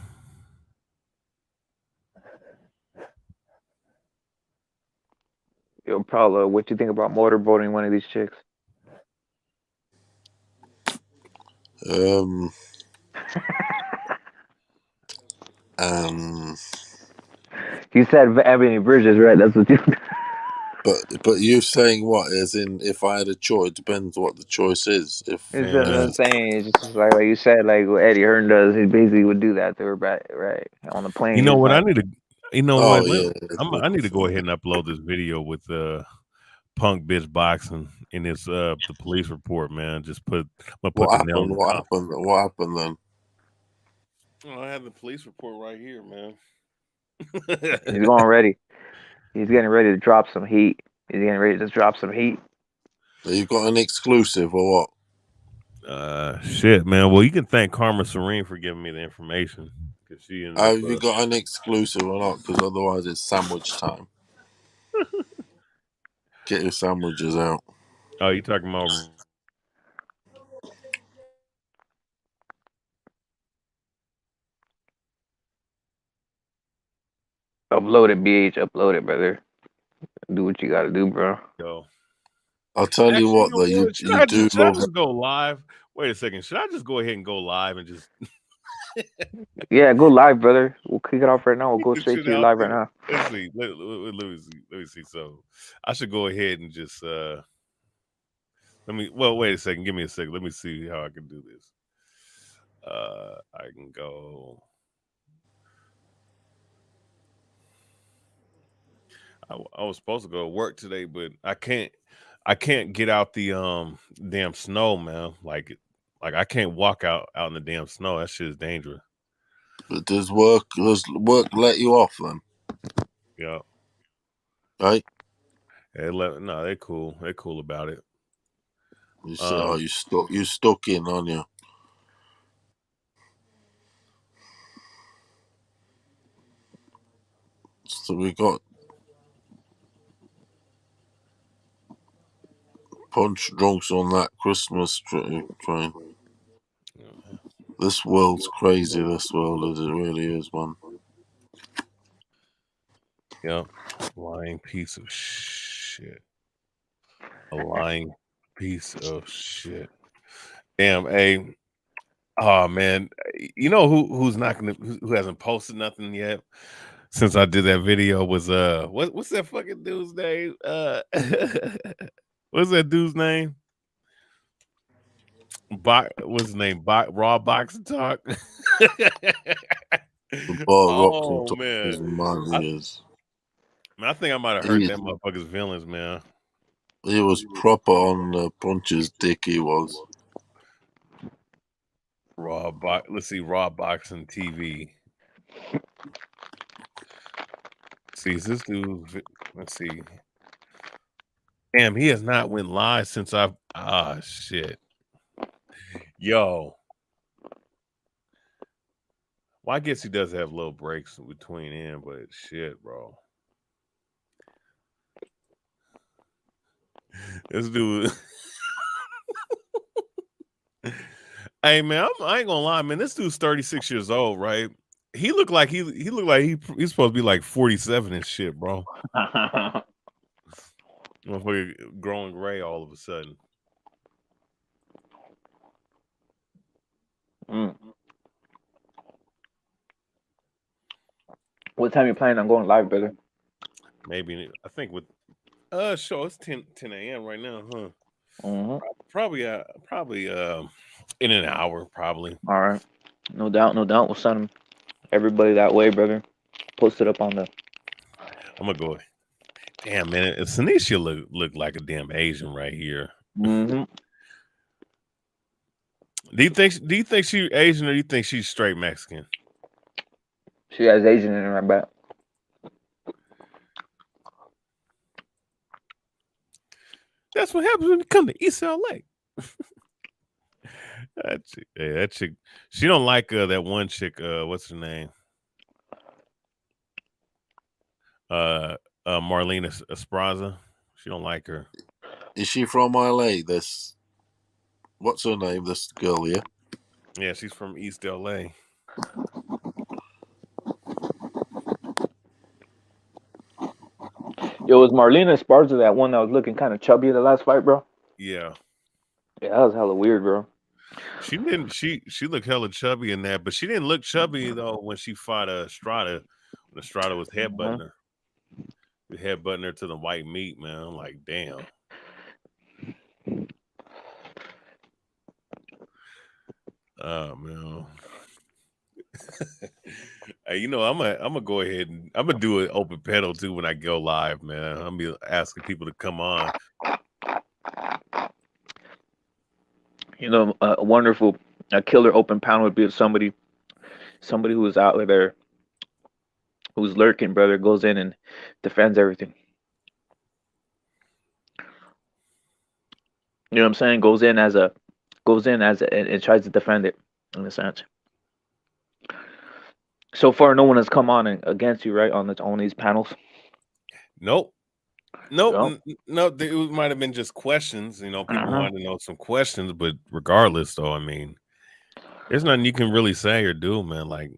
Yo, Paulo, what you think about motorboating one of these chicks? You said Ebony Bridges, right? That's what you. But you're saying what? As in, if I had a choice, it depends what the choice is. If it's what I'm saying. It's just like you said, like what Eddie Hearn does. He basically would do that to her, right on the plane. You know what? Like, I need to go ahead and upload this video with punk bitch boxing in this the police report, man. Just put what happened? What happened then? Oh, I have the police report right here, man. He's going ready. He's getting ready to drop some heat. He's getting ready to drop some heat. So you got an exclusive or what? Shit, man. Well, you can thank Karma Serene for giving me the information. Cause she ended up. Have you got an exclusive or not? Because otherwise it's sandwich time. Get your sandwiches out. Oh, you talking about? Upload it, BH. Upload it, brother. Do what you gotta do, bro. Yo. I'll tell you Actually, what, though, you do should I love. just go live? Wait a second. Should I just go ahead and go live and just Yeah, go live, brother. We'll kick it off right now. We'll go get straight shit to your out live right there? now. Let's see. Let me see. Let me see. So I should go ahead and just wait a second. Give me a second. Let me see how I can do this. I can go. I was supposed to go to work today, but I can't get out the damn snow, man. Like I can't walk out in the damn snow. That shit is dangerous. But does work let you off then? Yeah. Right? No, they're cool. They're cool about it. You stuck in, aren't you? So we got punch drunks on that Christmas train. This world's crazy. This world, it really is, man. Yep. Lying piece of shit. A lying piece of shit. Damn, hey. Oh man. You know who hasn't posted nothing yet since I did that video was what's that fucking dude's name? What's that dude's name? What's his name? Raw Boxing Talk. Oh man. I think I might have hurt that motherfucker's feelings, man. He was proper on Punch's dick. He was. Let's see, Raw Boxing TV. See, is this dude? Let's see. Damn, he has not went live since shit. Yo. Well, I guess he does have little breaks between in, but shit, bro. This dude. Hey man, I ain't gonna lie, man. This dude's 36 years old, right? He looked like he's supposed to be like 47 and shit, bro. Motherfucker growing gray all of a sudden. What time you planning on going live, brother? Maybe I think with sure it's 10 a.m. right now, huh? Mm-hmm. Probably in an hour, probably. All right. No doubt. We'll send everybody that way, brother. Post it up on the. I'm gonna go. Damn man, Sanisha look like a damn Asian right here. Mm-hmm. Do you think she's Asian or do you think she's straight Mexican? She has Asian in her back. That's what happens when you come to East LA. that chick, she don't like that one chick. What's her name? Marlena Esparza. She don't like her. Is she from LA? What's her name? This girl, yeah. Yeah, she's from East LA. Yo, was Marlena Esparza that one that was looking kind of chubby in the last fight, bro? Yeah. Yeah, that was hella weird, bro. She didn't. She looked hella chubby in that, but she didn't look chubby though when she fought Estrada. When Estrada was headbutting her, headbutting her to the white meat, man. I'm like, damn. Oh man. Hey, you know, I'm gonna go ahead and I'm gonna do an open panel too when I go live, man. I'm gonna be asking people to come on. You know, a wonderful, a killer open panel would be somebody who's out there, who's lurking, brother, goes in and defends everything. You know what I'm saying? Goes in as and tries to defend it in a sense. So far, no one has come on against you, right, on these panels. Nope. Nope. Nope. No, it might have been just questions. You know, people wanted to know some questions, but regardless, though, I mean, there's nothing you can really say or do, man. Like,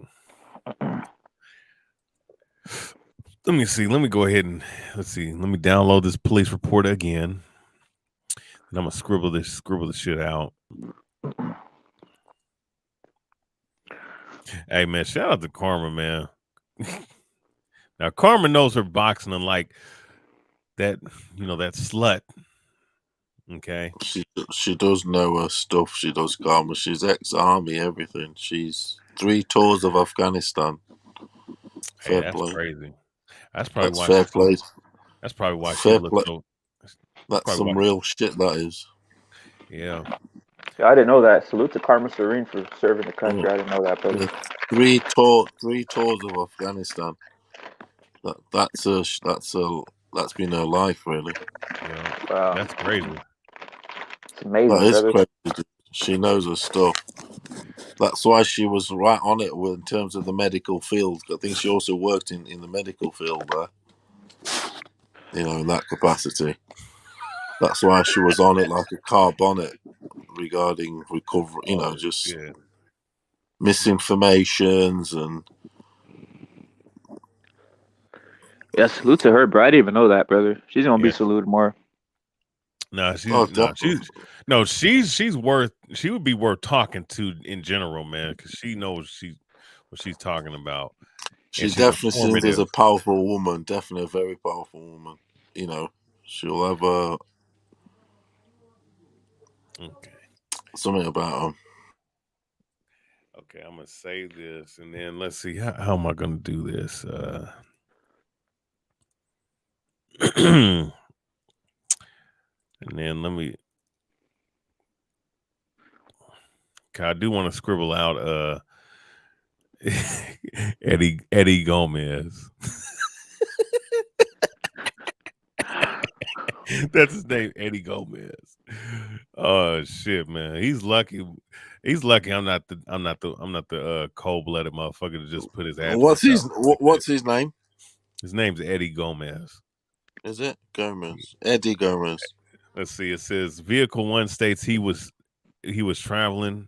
let me see. Let me go ahead and let's see. Let me download this police report again, and I'm gonna scribble this shit out. Hey, man, shout out to Karma, man. Now, Karma knows her boxing, unlike that, that slut. Okay. She does know her stuff. She does, Karma. She's ex-army, everything. She's 3 tours of Afghanistan. Hey, Fair that's play. crazy. That's probably That's why fair play. That's probably why she Fair looks play. so. That's some real shit, that is. Yeah. Yeah, I didn't know that. Salute to Karma Serene for serving the country. I didn't know that, brother. Yeah. 3 tours of Afghanistan. That's been her life, really. Yeah. Wow. That's crazy. It's amazing, That is brother. crazy. She knows her stuff. That's why she was right on it in terms of the medical field. I think she also worked in the medical field there. In that capacity. That's why she was on it like a car bonnet regarding recovery, just shit. misinformations and. Yeah, salute to her, bro. I didn't even know that, brother. She's gonna be saluted more. No, she would be worth talking to in general, man, because she knows what she's talking about. She and she's definitely seems as informative. a powerful woman, definitely a very powerful woman. She'll have something about her. Okay, I'm gonna save this, and then let's see how am I gonna do this. And then let me. I do want to scribble out Eddie Gomez. That's his name, Eddie Gomez. Oh shit, man. He's lucky. He's lucky I'm not the cold-blooded motherfucker to just put his address What's his name? His name's Eddie Gomez. Is it Gomez? Eddie Gomez. Let's see. It says vehicle 1 states he was traveling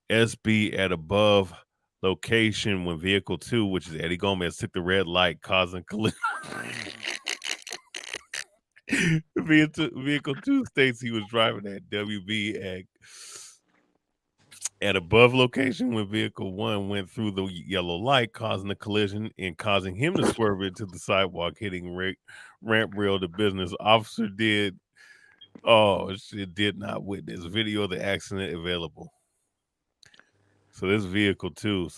SB at above location when vehicle 2, which is Eddie Gomez, took the red light, causing collision. Vehicle 2 states he was driving at WB at above location when vehicle 1 went through the yellow light, causing a collision and causing him to swerve into the sidewalk, hitting ramp rail. The business officer did not witness. Video of the accident available. So this vehicle 2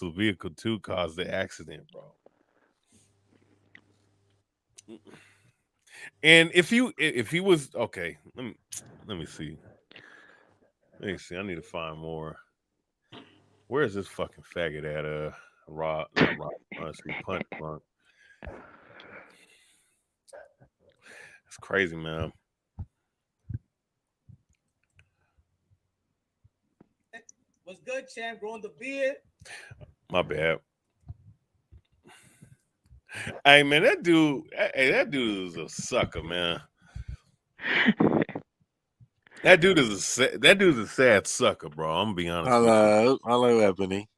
caused the accident, bro. And if he was okay, let me see. Let me see. I need to find more. Where is this fucking faggot at? Punch Drunk. That's crazy, man. What's good, champ? Growing the beard. My bad. Hey man, that dude is a sucker, man. That dude is a sad sucker, bro. I'm gonna be honest with you. Hello, Ebony.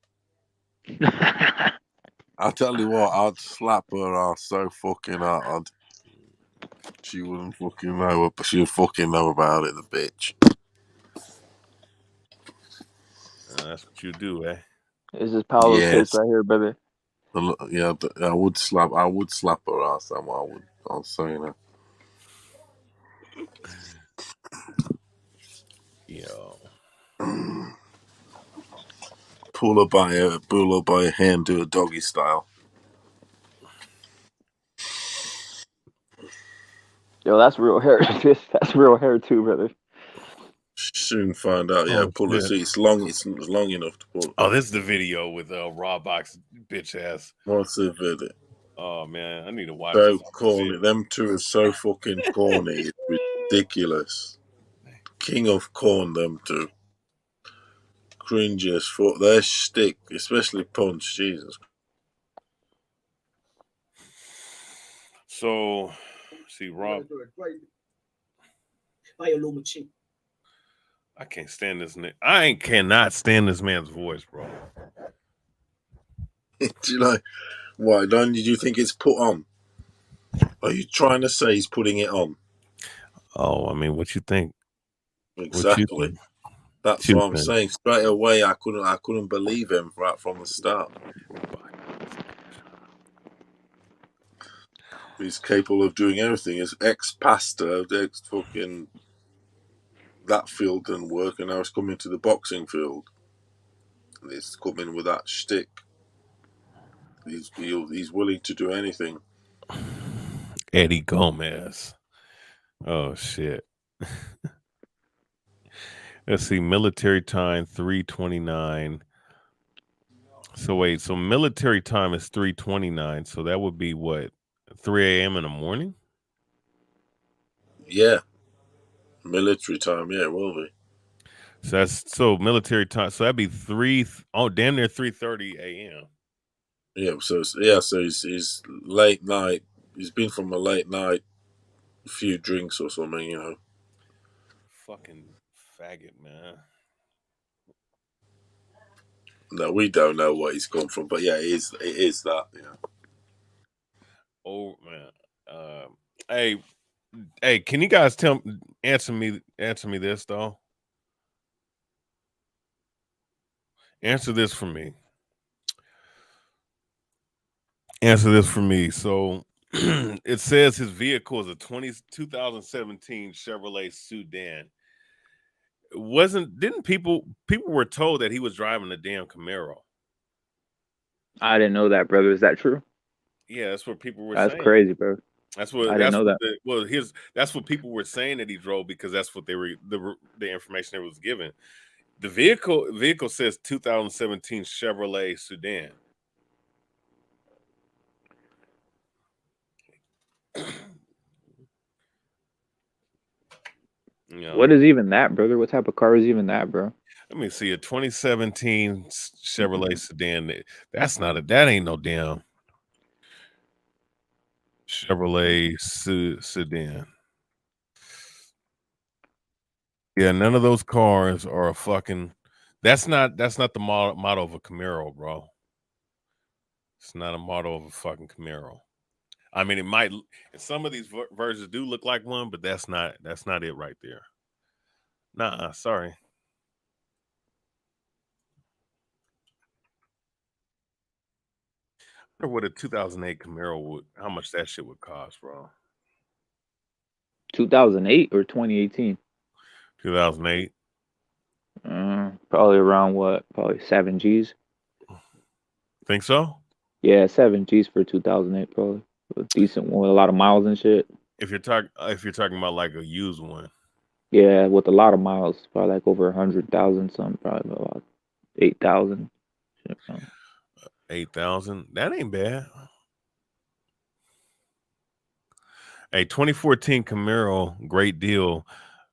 I'll tell you what, I'd slap her ass so fucking hard. She wouldn't fucking know, but she would fucking know about it, the bitch. That's what you do, eh? This is Paolo's case right here, brother. Yeah, I would slap her ass. I'm saying that. Yo. Pull her by her hand, do a doggy style. Yo, that's real hair. That's real hair too, brother. Soon find out. Yeah, pull it. See, it's long enough to pull. Oh, this is the video with Raw Box bitch ass. What's the video? Oh man, I need to watch So this. corny. Them two are so fucking corny. It's ridiculous. King of corn, them two. Cringy as fuck. Their shtick, especially Punch. Jesus. So, see, Rob. I can't stand this. Cannot stand this man's voice, bro. Do you know why? Don, did you think it's put on? Are you trying to say he's putting it on? Oh, I mean, what you think? Exactly. What you think? That's what I'm saying. Straight away, I couldn't believe him right from the start. He's capable of doing everything. He's ex-pastor, ex-fucking that field didn't work, and now he's coming to the boxing field. And he's coming with that shtick. He's willing to do anything. Eddie Gomez. Oh shit. Let's see. Military time 3:29. So wait. So military time is 3:29. So that would be what? 3 a.m. in the morning. Yeah. Military time. Yeah, it will be. So military time. So that'd be damn near 3:30 a.m. Yeah. So he's late night. He's been from a late night, a few drinks or something, you know. Fucking faggot, man. No, we don't know what he's come from, but yeah, it is that, yeah. Oh man. Hey, can you guys answer me this though? Answer this for me. So it says his vehicle is a 2017 Chevrolet Sudan. Didn't people were told that he was driving a damn Camaro? I didn't know that, brother. Is that true? Yeah, that's what people were saying. That's crazy, bro. That's what I didn't know that. That's what people were saying that he drove, because that's what they were the information that was given. The vehicle says 2017 Chevrolet Sudan. What is even that, brother? What type of car is even that, bro? Let me see. A 2017 Chevrolet Sedan. That ain't no damn Chevrolet Sedan. Yeah, none of those cars are a fucking. That's not the model of a Camaro, bro. It's not a model of a fucking Camaro. I mean, it might. Some of these versions do look like one, but that's not it right there. Nah, sorry. I wonder what a 2008 Camaro how much that shit would cost, bro. 2008 or 2018? 2008. Probably around what? Probably 7 G's. Think so? Yeah, 7 G's for 2008, probably a decent one with a lot of miles and shit. If you're talking about like a used one. Yeah, with a lot of miles, probably like over 100,000, something, probably about 8,000. 8,000. That ain't bad. A 2014 Camaro, great deal.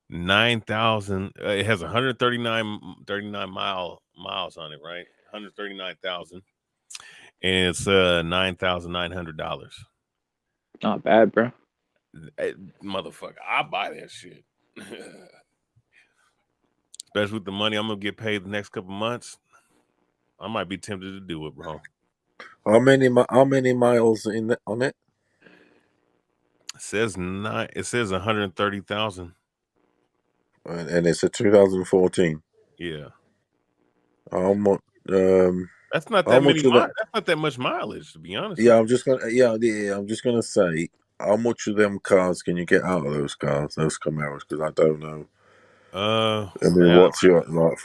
9,000. It has 139 miles on it, right? 139,000, and it's $9,900. Not bad, bro. Motherfucker, I buy that shit. Especially with the money I'm gonna get paid the next couple months. I might be tempted to do it, bro. How many miles on it? It says 130,000. And it's a 2014. Yeah. How much? That's not that many. That's not that much mileage, to be honest. Yeah, I'm just gonna say, how much of them cars can you get out of those Camaros? Because I don't know. I mean, what's your like?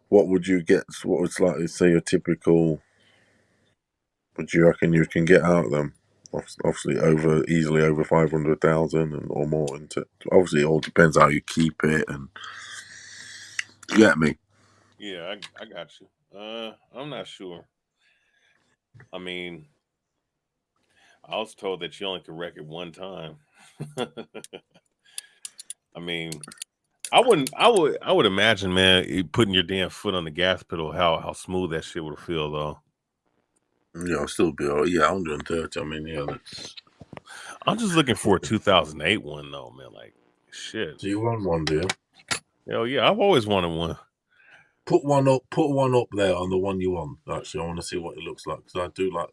What would you get? What was like? Say a typical. What do you reckon you can get out of them? Obviously, easily over 500,000 or more. Obviously, it all depends how you keep it, and you get me. Yeah, I got you. I'm not sure. I mean, I was told that you only could wreck it one time. I mean, I would imagine, man, putting your damn foot on the gas pedal, how smooth that shit would feel, though. Yeah, I'll still be all right. Yeah, 130. I mean, yeah, that's. I'm just looking for a 2008 one though, man. Like shit. Do you want one, do you? Hell yeah, I've always wanted one. Put one up there on the one you want. Actually, I want to see what it looks like because I do like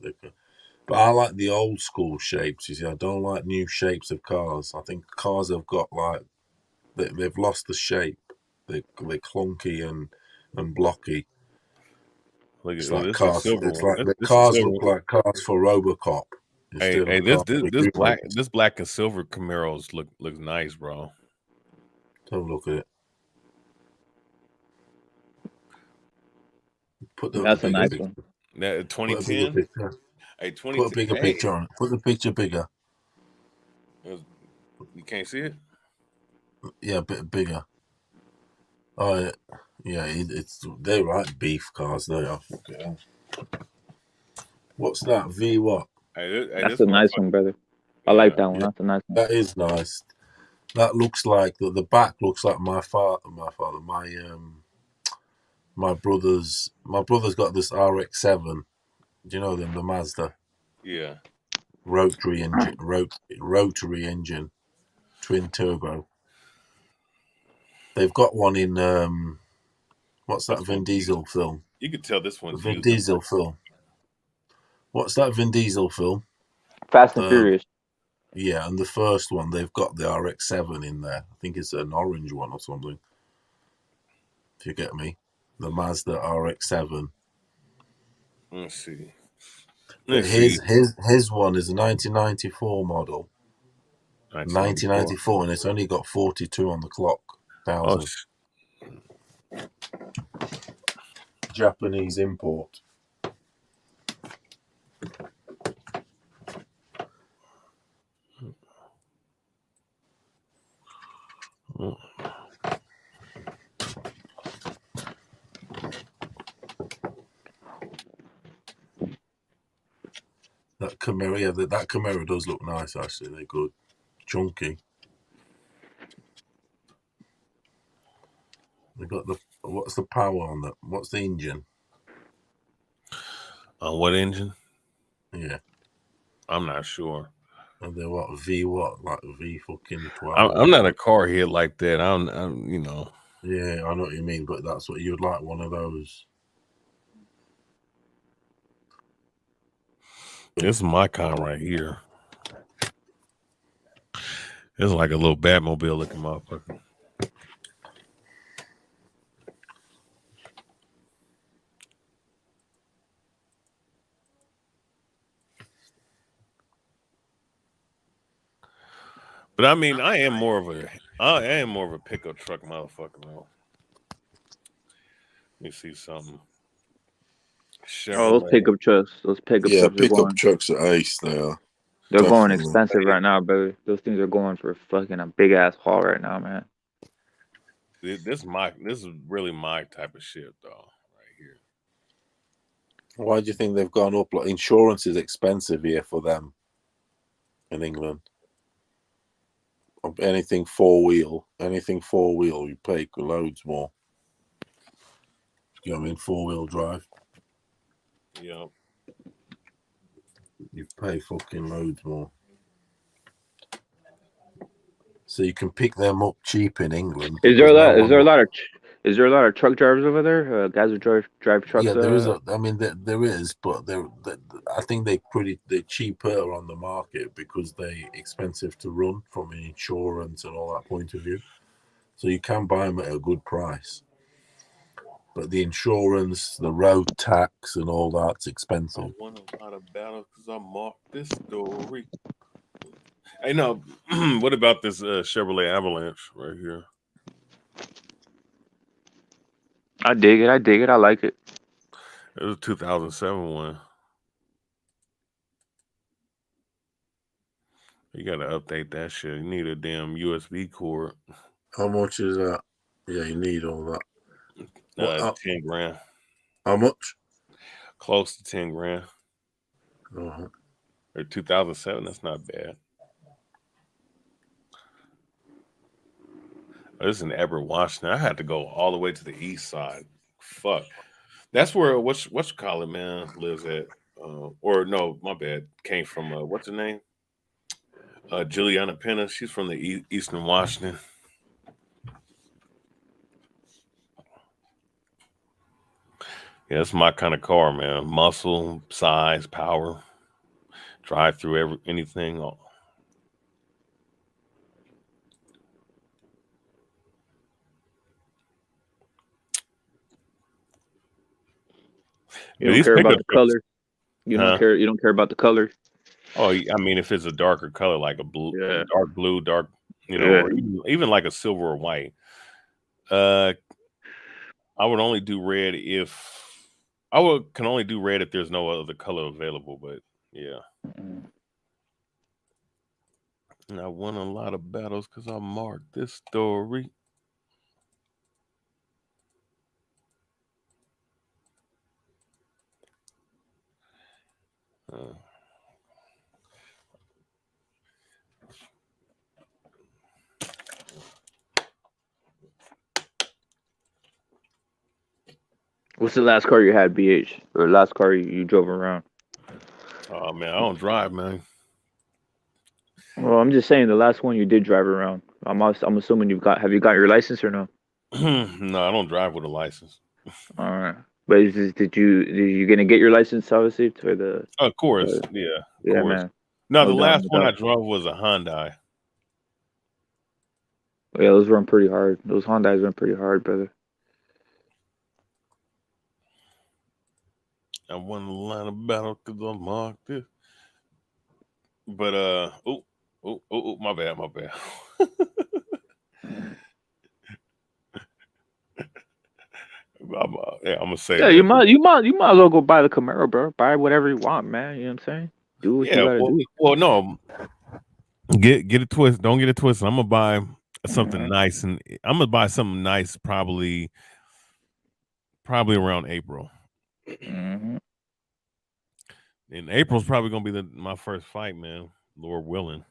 but I like the old school shapes. You see, I don't like new shapes of cars. I think cars have got like they've lost the shape. They're clunky and blocky. Look at It's like this is a cars. silver It's one. like the This is cars silver. look like cars for RoboCop Hey, instead of cars for humans. this black and silver Camaros looks nice, bro. Don't look at it. Put the That's a bigger nice picture. one. That Put a bigger 2010. picture. Hey, Put a 2010. bigger Hey, picture on it. Put the picture bigger. you can't see it. Yeah, a bit bigger. Oh yeah, they're right beef cars. They are. Okay. What's that? V what? Hey, That's this a nice motherfucker. one, brother. I Yeah. like that one. Yeah, That's a nice one. that is nice. That looks like the back looks like my brother's got this RX-7. Do you know them? The Mazda Yeah. rotary engine, twin turbo. They've got one in what's that Vin Diesel film? You could tell this one's Vin used. Diesel film. What's that Vin Diesel film? Fast and Furious. Yeah, and the first one they've got the RX-7 in there. I think it's an orange one or something. If you get me, the Mazda RX-7. Let's see. But his one is a 1994 model. 1994, and it's only got 42 on the clock. 1,000. Japanese import. That Camaro, yeah, that Camaro does look nice. Actually, they're good, chunky. They got what's the power on that? What's the engine? What engine? Yeah, I'm not sure. And they're what like V fucking 12. I'm not a car head like that. I'm you know. Yeah, I know what you mean, but that's what you'd like, one of those. This is my kind right here. It's like a little Batmobile looking motherfucker. But I mean, I am more of a pickup truck motherfucker, though. Let me see something. Oh, those pickup trucks. Those pickup trucks. Pickup trucks are ace. They are. They're going expensive right now, brother. Those things are going for fucking a big ass haul right now, man. This is really my type of shit, though, right here. Why do you think they've gone up? Like, insurance is expensive here for them in England. Anything four wheel, you pay loads more. You know what I mean? 4-wheel drive. Yeah. You pay fucking loads more. So you can pick them up cheap in England. Is there a lot of truck drivers over there? Guys who drive trucks. Yeah, there is. There is, but I think they're cheaper on the market because they're expensive to run from an insurance and all that point of view. So you can buy them at a good price, but the insurance, the road tax, and all that's expensive. I won a lot of battles because I marked this story. Hey, no, what about this Chevrolet Avalanche right here? I dig it. I like it. It was a 2007 one. You gotta update that shit. You need a damn USB cord. How much is that? Yeah, you need all that. 10 grand. How much? Close to 10 grand. Uh-huh. Or 2007. That's not bad. This is in Everett, Washington. I had to go all the way to the east side. Fuck. That's where what you call it, man, lives at. Or no, my bad. Came from what's her name? Juliana Pena. She's from the Eastern Washington. Yeah, it's my kind of car, man. Muscle, size, power, drive through anything. You don't care about the color. You don't care. You don't care about the color. Oh, I mean, if it's a darker color, like a blue, dark blue, dark, or even like a silver or white. I would only do red can only do red if there's no other color available. But yeah, and I won a lot of battles because I marked this story. What's the last car you had, BH? Or last car you drove around? Oh man, I don't drive, man. Well, I'm just saying the last one you did drive around. I'm assuming have you got your license or no? No, I don't drive with a license. All right, but did you gonna get your license obviously for the? Of course, yeah, of course. Man. No, the last one I drove was a Hyundai. Yeah, those run pretty hard. Those Hyundais run pretty hard, brother. I won a line of battle because I marked it. But my bad. I'm gonna say. Yeah, you might as well go buy the Camaro, bro. Buy whatever you want, man. You know what I'm saying? Do what you gotta do. Well, no. Get it twisted. Don't get it twisted. I'm gonna buy something nice, and I'm gonna buy something nice probably around April. Mm-hmm. And April's probably gonna be my first fight, man. Lord willing,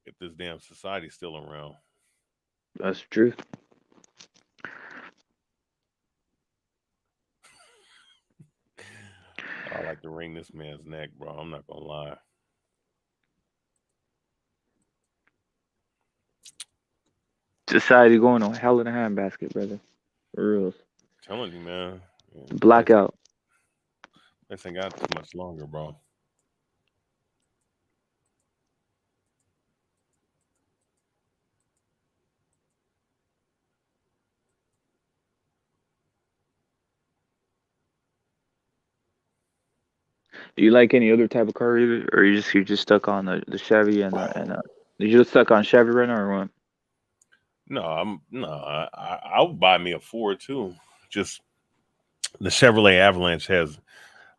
if this damn society's still around. That's true. I like to wring this man's neck, bro. I'm not gonna lie. Society going on hell in a handbasket, brother. For real. Telling you, man. Blackout. This ain't got too much longer, bro. Do you like any other type of car either, or you just stuck on the Chevy and you just stuck on Chevy right now or what? No, I'll buy me a Ford too. Just the Chevrolet Avalanche has.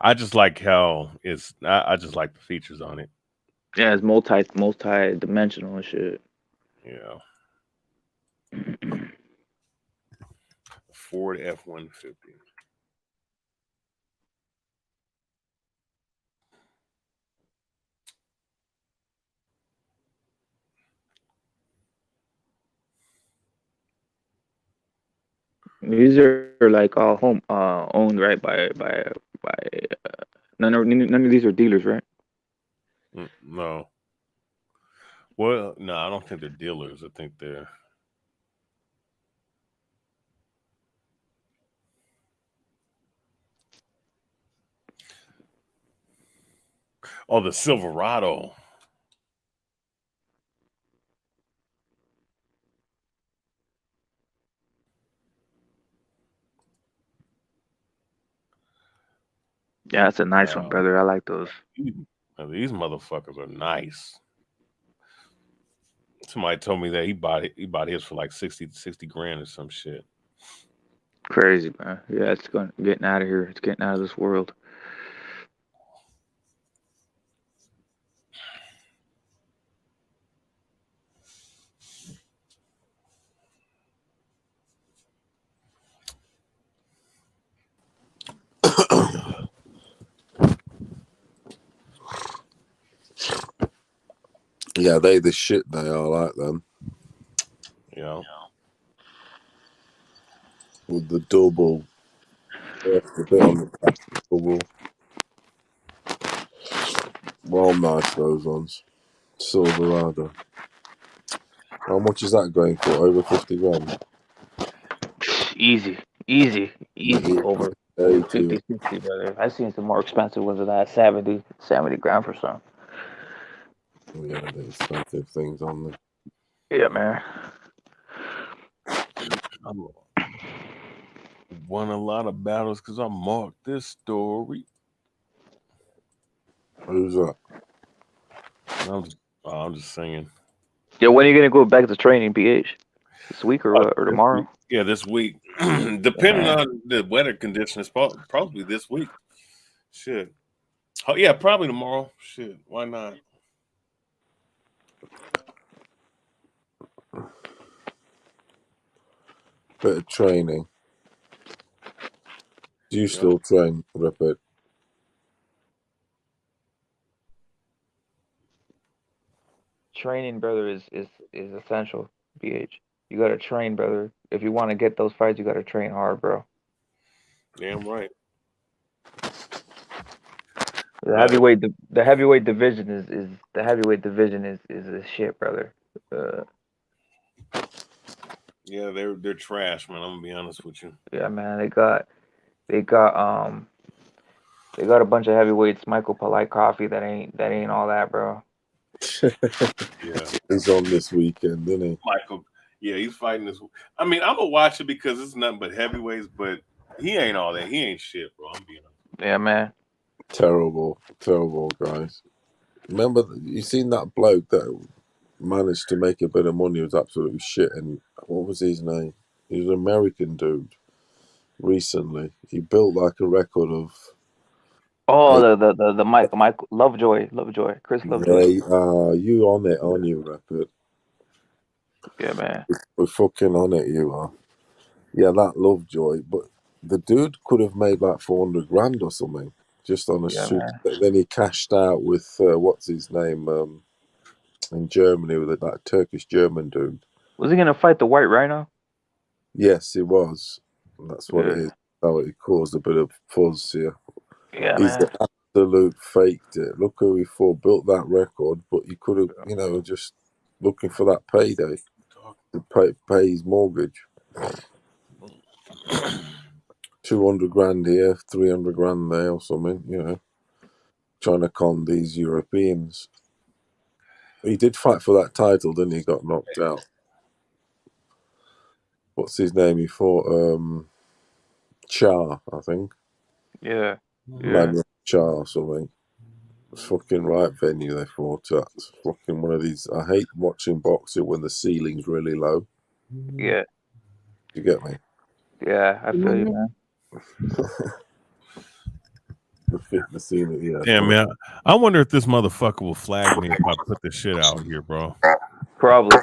I just like how it's. I just like the features on it. Yeah, it's multi-dimensional and shit. Yeah. Ford F-150. These are like all home owned right by none of these are dealers, right? No. Well, no, I don't think they're dealers. I think they're. Oh, the Silverado. Yeah, that's a nice one, brother. I like those. These motherfuckers are nice. Somebody told me that he bought his for like 60 grand or some shit. Crazy, man. Yeah, it's getting out of here. It's getting out of this world. Yeah, they the shit. They are like them. Yeah. With the double. The bit on the back, double. Well, nice those ones. Silverado. How much is that going for? Over 50 grand? Easy, over 50, 60, brother. I seen some more expensive ones than that, 70 grand for some. Yeah, the expensive things on there. Yeah, man. I won a lot of battles because I marked this story. Who's that? I'm just saying. Yeah, when are you gonna go back to training, BH? This week or what? Or This tomorrow? week. Yeah, this week. Depending on the weather conditions, probably this week. Shit. Oh yeah, probably tomorrow. Shit, why not? Bit of training. Do you still train, Ripper? Training, brother, is essential. BH, you gotta train, brother. If you want to get those fights, you gotta train hard, bro. Damn right. The heavyweight division is the heavyweight division is a shit, brother. Yeah, they're trash, man. I'm gonna be honest with you. Yeah, man, they got a bunch of heavyweights. Michael Polite Coffee that ain't all that, bro. Yeah, he's on this weekend, isn't he? Michael. Yeah, he's fighting this. I mean, I'm gonna watch it because it's nothing but heavyweights, but he ain't all that. He ain't shit, bro. I'm being honest. Yeah, man. Terrible guys. Remember, you seen that bloke that managed to make a bit of money? Was absolutely shit. And what was his name? He was an American dude. Recently, he built like a record of. Oh, the Mike Lovejoy, Chris Lovejoy. Yeah, you on it, aren't you, Rapid? Yeah, man. We're fucking on it, you are. Yeah, that Lovejoy, but the dude could have made like 400 grand or something just on a Yeah, shoot. man. Then he cashed out with what's his name in Germany with that Turkish German dude. Was he gonna fight the White Rhino? Yes, he was. That's what it Yeah. is. How it caused a bit of fuzz here. Yeah, He's man. absolute faked it. Look who he fought, built that record, but he could have, just looking for that payday to pay his mortgage. 200 grand here, 300 grand there, or something. Trying to con these Europeans. He did fight for that title, didn't he? Got knocked out. What's his name? He fought Char, I think. Yeah. Manuel Char or something. Fucking right venue they fought at. Fucking one of these. I hate watching boxing when the ceiling's really low. Yeah. You get me? Yeah, I feel you, man. The fitness scene, yeah. Damn, man. I wonder if this motherfucker will flag me if I put this shit out here, bro. Probably.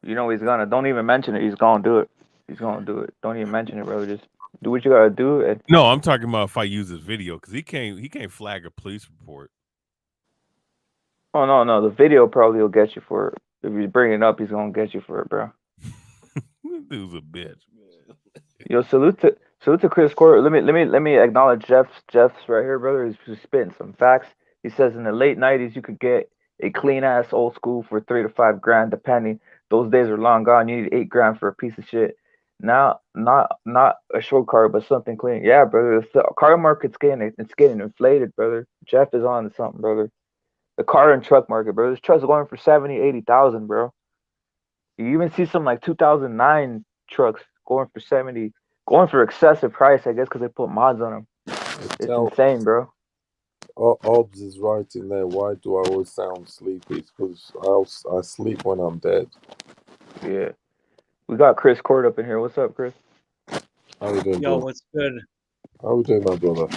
You know he's gonna. Don't even mention it. He's gonna do it. He's gonna do it. Don't even mention it, bro. Just do what you gotta do. And No, I'm talking about if I use this video because he can't flag a police report. oh no, the video probably will get you for it. If you bring it up, he's gonna get you for it, bro. This dude's a bitch, man. Yo, salute to Chris Court. Let me acknowledge Jeff's right here, brother. He's spitting some facts. He says in the late '90s you could get a clean ass old school for 3 to 5 grand, depending. Those days are long gone. You need 8 grand for a piece of shit. Now, not a short car, but something clean. Yeah, brother. The car market's getting inflated, brother. Jeff is on to something, brother. The car and truck market, bro. This truck's going for 70, 80,000, bro. You even see some like 2009 trucks going for 70, going for excessive price, I guess, because they put mods on them. It's insane, bro. Obbs is right in there. Why do I always sound sleepy? It's because I sleep when I'm dead. Yeah. We got Chris Court up in here. What's up, Chris? How you doing, Yo, brother? what's good? How you doing, my brother?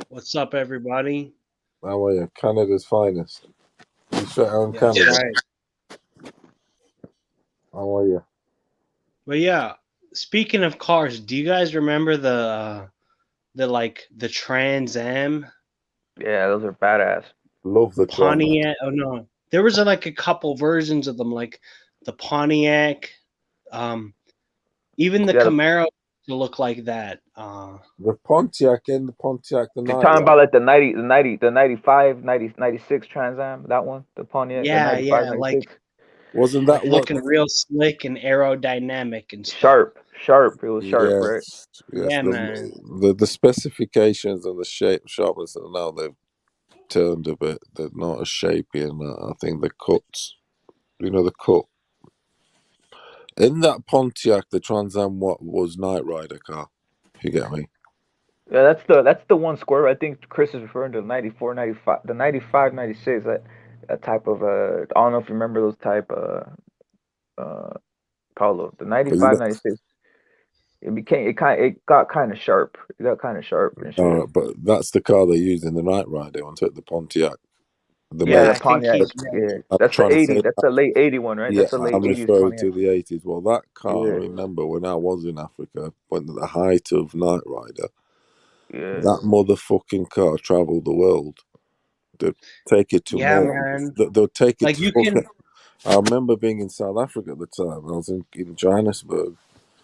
What's up, everybody? How are you? Canada's finest. You straight out in Yeah, Canada. that's right. How are you? But yeah, speaking of cars, do you guys remember the Trans Am? Yeah, those are badass. Love the Pontiac. Oh no, there was like a couple versions of them, like the Pontiac, even the Camaro to look like that. The Pontiac and the Pontiac, the You're Night talking Rider. about like the 90, the 90, the 95, 90, 96 Trans Am, that one, the Pontiac, the Yeah, 95, yeah, 96. Wasn't that like what? looking real slick and aerodynamic and stuff. Sharp. It was sharp, right? Yes. Yeah, man. The specifications and the sharpness, and now they've turned a bit. They're not as shapy, and I think the cuts. The cut in that Pontiac, the Trans Am, what was Night Rider car? If you get me. Yeah, that's the one square. I think Chris is referring to the 94, 95, the 95, 96. That type of I don't know if you remember those type Paulo. The 95, 96. It got kind of sharp. It got kind of sharp and shit. All right, but that's the car they used in the Night Rider onto the Pontiac. Yeah, the I think Pontiac. he's Yeah, I'm that's the trying to 80. say That's that. the late 81, right? Yeah, That's the late I'm 80s referring Pontiac. to the 80s. Well, that car, I Yeah, remember when I was in Africa, when at the height of Night Rider, yeah. that motherfucking car traveled the world. They'd take it to Yeah, more. man. They'll take it Like to you fucking. can, I remember being in South Africa at the time. I was in Johannesburg,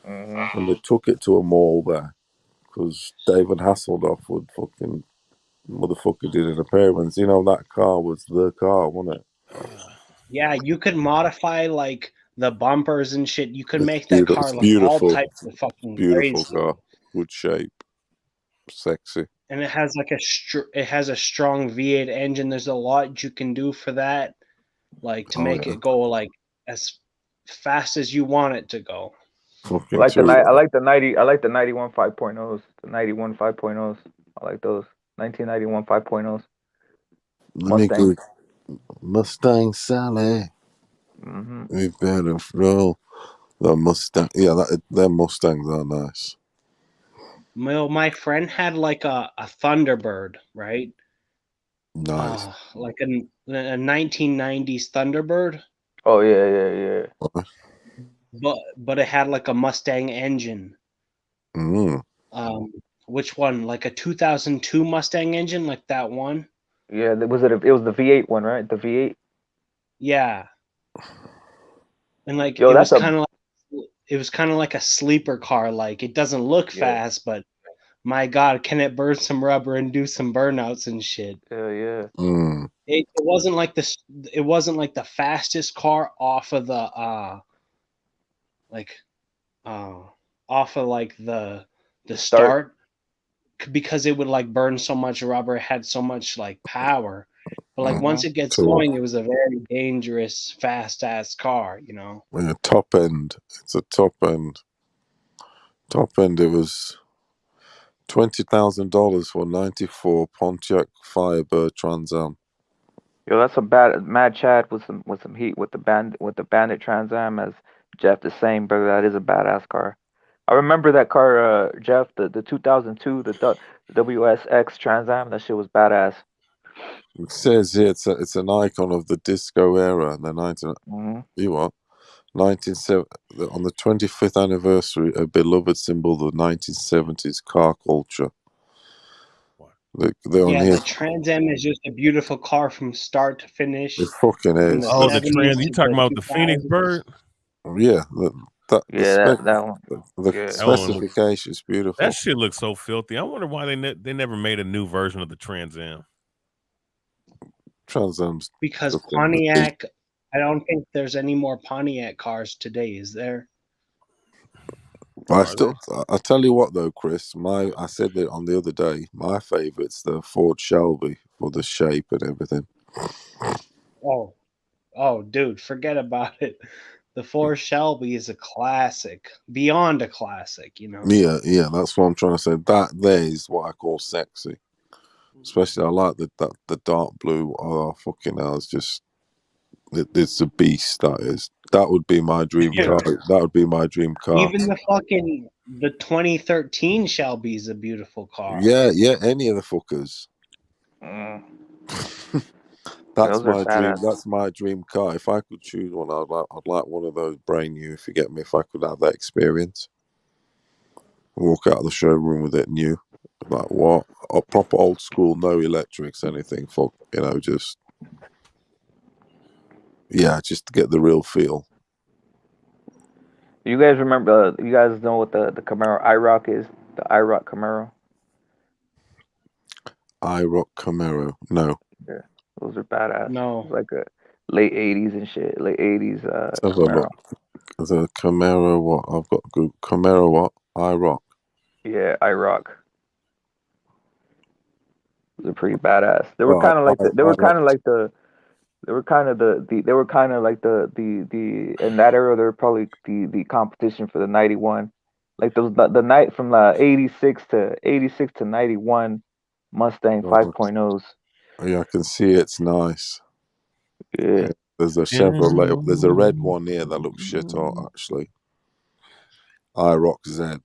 Mm-hmm. and they took it to a mall there because David Hasselhoff would fucking motherfucker did an appearance. That car was the car, wasn't it? yeah, you could modify like the bumpers and shit. You could It's make that beautiful. car It's look all beautiful. types of fucking Beautiful crazy. car. Good shape. Sexy. And it has like it has a strong V8 engine. There's a lot you can do for that, like to make it go like as fast as you want it to go. Fucking I like the 90. I like the 91 5.0s. The 91 5.0s. I like those 1991 5.0s. Let me Mustang. go. Mustang Sally. Mm-hmm. We better roll the Mustang. Yeah, their Mustangs are nice. Well, my friend had like a Thunderbird, right? Nice. Like a 1990s Thunderbird. Oh yeah. But it had like a Mustang engine. Mm. Which one? Like a 2002 Mustang engine, like that one? Yeah, it was the V8 one, right? The V8. Yeah. And like Yo, it was that's a kind of like a sleeper car. Like it doesn't look yeah. fast, but my God, can it burn some rubber and do some burnouts and shit? Yeah. Mm. It wasn't like this. It wasn't like the fastest car off of the off of like the start, because it would like burn so much rubber. It had so much like power, but like once it gets going, it was a very dangerous, fast ass car. Yeah, top end. It's a top end. Top end. It was $20,000 for '94 Pontiac Firebird Trans Am. Yo, that's a mad chat with some heat with the Bandit Trans Am, as Jeff is saying, brother. That is a badass car. I remember that car, Jeff, the 2002, the WSX Trans Am. That shit was badass. It says here it's an icon of the disco era in the 1970 on the 25th anniversary, a beloved symbol of the 1970s car culture. They're on here. The Trans Am is just a beautiful car from start to finish. It fucking is. From the Trans. You talking about the Phoenix 2000s. Bird? Yeah, that one. The specification is beautiful. That shit looks so filthy. I wonder why they never made a new version of the Trans Am. Trans Am's because Pontiac. I don't think there's any more Pontiac cars today, is there? I tell you what though, Chris. I said it on the other day. My favorite's the Ford Shelby for the shape and everything. Oh, dude, forget about it. The Ford Shelby is a classic, beyond a classic. Yeah, that's what I'm trying to say. That there is what I call sexy. Especially, I like the dark blue. Oh, fucking hell! It's just it's a beast. That would be my dream car. That would be my dream car. Even the 2013 Shelby is a beautiful car. Yeah, any of the fuckers. That's my dream. That's my dream car. If I could choose one, I'd like one of those brand new. If you get me, if I could have that experience, walk out of the showroom with it new, like what? A proper old school, no electrics, anything. Just to get the real feel. You guys remember? You guys know what the Camaro IROC is? The IROC Camaro. IROC Camaro. No. Yeah, those are badass. No. It's like a late '80s and shit. Late '80s Let's have a Camaro. look. The Camaro. What? I've got Google. Camaro. What? IROC. Yeah, IROC. They're pretty badass. They were kind of like they were kind of like the in that era they were probably the competition for the 91. Like those the night from 86 to 91 Mustang 5.0s. Yeah, I can see it's nice. Yeah. There's a Chevrolet. There's a red one here that looks shit hot actually. IROC Z.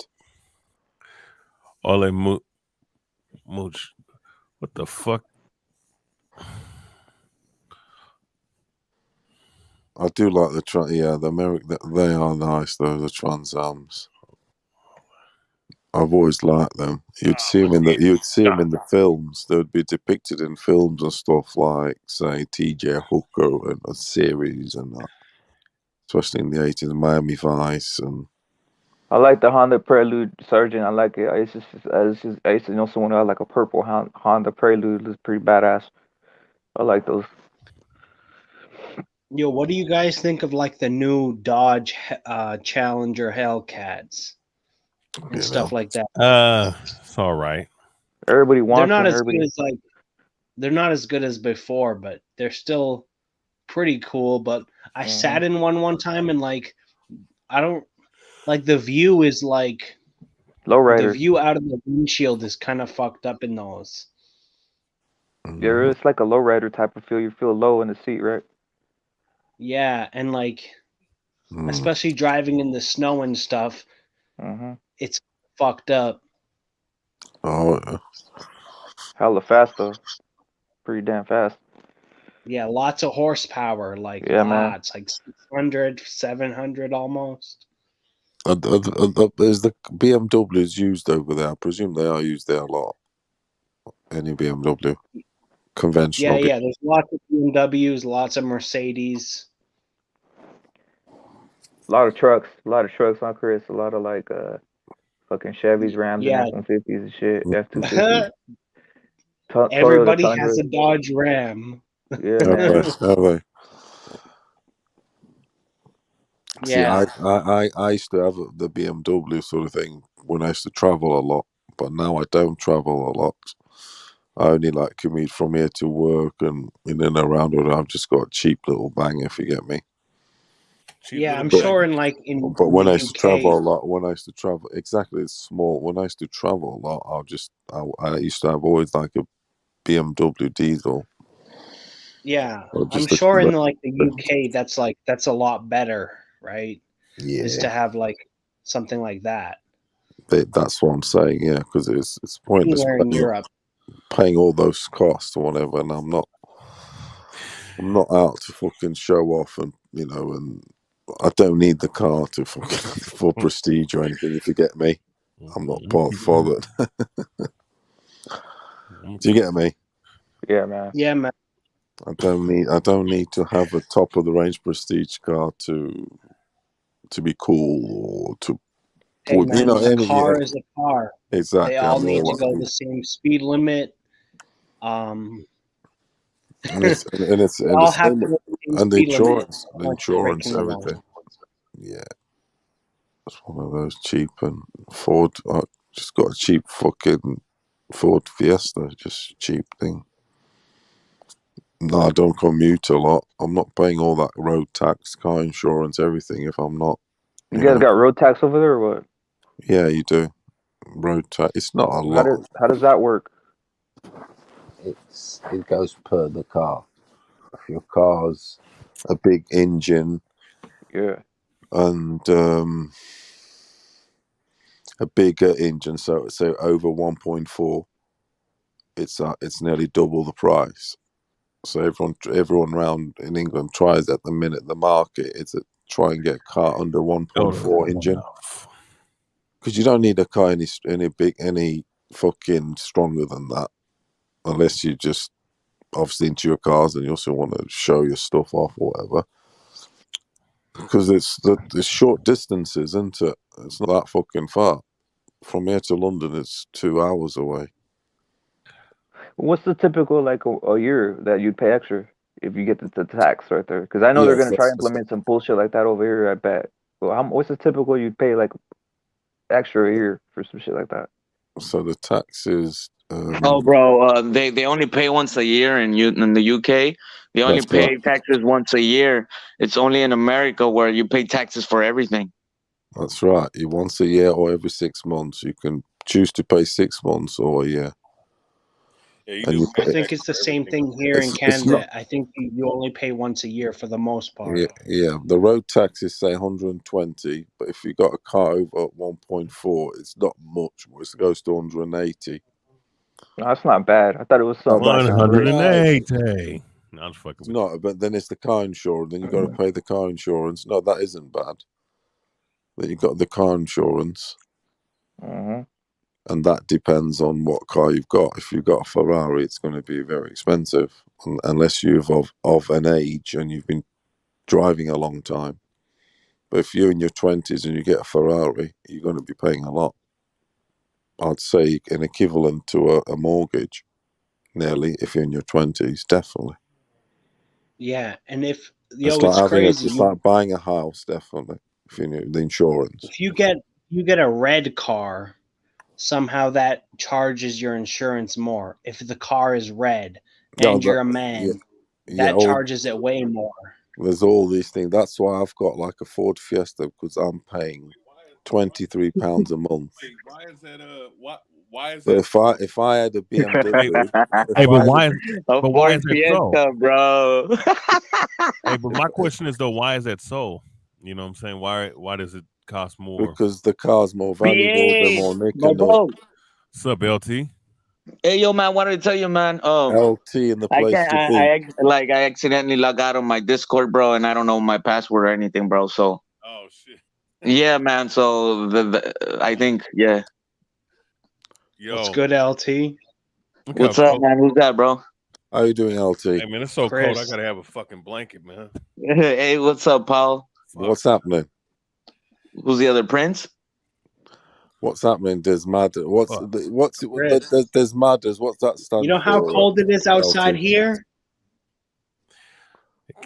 Ole Mooch. What the fuck? I do like the the American. They are nice though. The Trans Ams. I've always liked them. You'd see them in the films. They would be depicted in films and stuff like, say, T.J. Hooker and a series and that. Especially in the 80s, Miami Vice and. I like the Honda Prelude Sergeant. I like it. I used to know someone who had like a purple Honda Prelude. It's pretty badass. I like those. Yo, what do you guys think of like the new Dodge Challenger Hellcats and stuff like that? It's all right. Everybody wants they're not them. as good as they're not as good as before, but they're still pretty cool. But I sat in one time and like I don't like the view is like lowrider. The view out of the windshield is kind of fucked up in those. Yeah, it's like a lowrider type of feel. You feel low in the seat, right? Yeah, and like especially driving in the snow and stuff, it's fucked up. Oh, yeah. Hella fast though. Pretty damn fast. Yeah, lots of horsepower, like lots, like 600, 700 almost. Is the BMWs used over there? I presume they are used there a lot. Any BMW, conventional. Yeah, there's lots of BMWs, lots of Mercedes. A lot of trucks on Chris. A lot of like fucking Chevys, Rams, and F-150s and shit. F-250s. Everybody has a Dodge Ram. Yeah, man. Have they? Yeah. See, I used to have the BMW sort of thing when I used to travel a lot, but now I don't travel a lot. I only like commute from here to work and in and around, or I've just got a cheap little bang, if you get me. I'm sure in like in. But when the I used UK, to travel a lot, exactly, it's small. When I used to travel a lot, I used to have always like a BMW diesel. Yeah, I'm sure in like the UK, that's a lot better, right? Yeah, is to have like something like that. That's what I'm saying. Yeah, because it's pointless Anywhere in Europe, paying all those costs or whatever, and I'm not out to fucking show off, and and I don't need the car to for prestige or anything. If you get me, I'm not bothered. Do you get me? Yeah, man. Yeah, man. I don't need to have a top of the range prestige car to be cool or to. Hey, man, a car is a car. Exactly. They all need to go the same speed limit. And it's and the insurance, everything. Yeah, it's one of those cheap and Ford. I just got a cheap fucking Ford Fiesta, just cheap thing. No, I don't commute a lot. I'm not paying all that road tax, car insurance, everything. If I'm not, you guys got road tax over there or what? Yeah, you do. Road tax. It's not a lot. How does that work? It goes per the car. If your car's a big engine, and a bigger engine, so over 1.4, it's nearly double the price. So everyone around in England tries at the minute. The market is to try and get a car under 1.4 engine, because you don't need a car any fucking stronger than that, unless you just obviously into your cars and you also want to show your stuff off or whatever. Because it's the short distances, isn't it? It's not that fucking far. From here to London, it's 2 hours away. What's the typical like a year that you'd pay extra if you get the tax right there? Because I know they're Yes, gonna try to implement some bullshit like that over here. I bet. Well, what's the typical you'd pay like extra a year for some shit like that? So the tax is. Oh, bro, they only pay once a year in the UK. They only That's pay right. taxes once a year. It's only in America where you pay taxes for everything. That's right. You once a year or every 6 months. You can choose to pay 6 months or a year. Yeah, And you I pay, think it's the same thing here in it's not. Canada. I think you only pay once a year for the most part. Yeah. The road tax is say 120, but if you got a car over 1.4, it's not much. It goes to 180. No, that's not bad. I thought it was something like great. 180. No, I'm just fucking It's with not, but then it's the car insurance. Then you got to pay the car insurance. No, that isn't bad. Then you got the car insurance, Mm-hmm. and that depends on what car you've got. If you've got a Ferrari, it's going to be very expensive, unless you've of an age and you've been driving a long time. But if you're in your 20s and you get a Ferrari, you're going to be paying a lot. I'd say an equivalent to a mortgage, nearly, if you're in your 20s, definitely. Yeah, and if It's crazy. like buying a house, definitely. If you know the insurance. If you get a red car, somehow that charges your insurance more. If the car is red and you're a man, that charges it way more. There's all these things. That's why I've got like a Ford Fiesta, because I'm paying £23 a month. Wait, why is that? Why is But that? if I had a BMW, but why is that so, bro? Hey, but my question is though, why is that so? You know what I'm saying? Why does it cost more? Because the car's more valuable, they're more nicking up. What's up, LT? Hey, yo, man, wanted to tell you, man. LT in the place to be. I accidentally log out on my Discord, bro, and I don't know my password or anything, bro. So. Oh shit. Yeah, man. So I think, yeah. Yo. What's good, LT? What's up, man? Who's that, bro? How you doing, LT? Hey, man, it's so cold. I gotta have a fucking blanket, man. Hey, what's up, Paul? What's happening? Who's the other Prince? What's happening? There's Matters. There's Matters. What's that stand for? You know how cold it is outside here?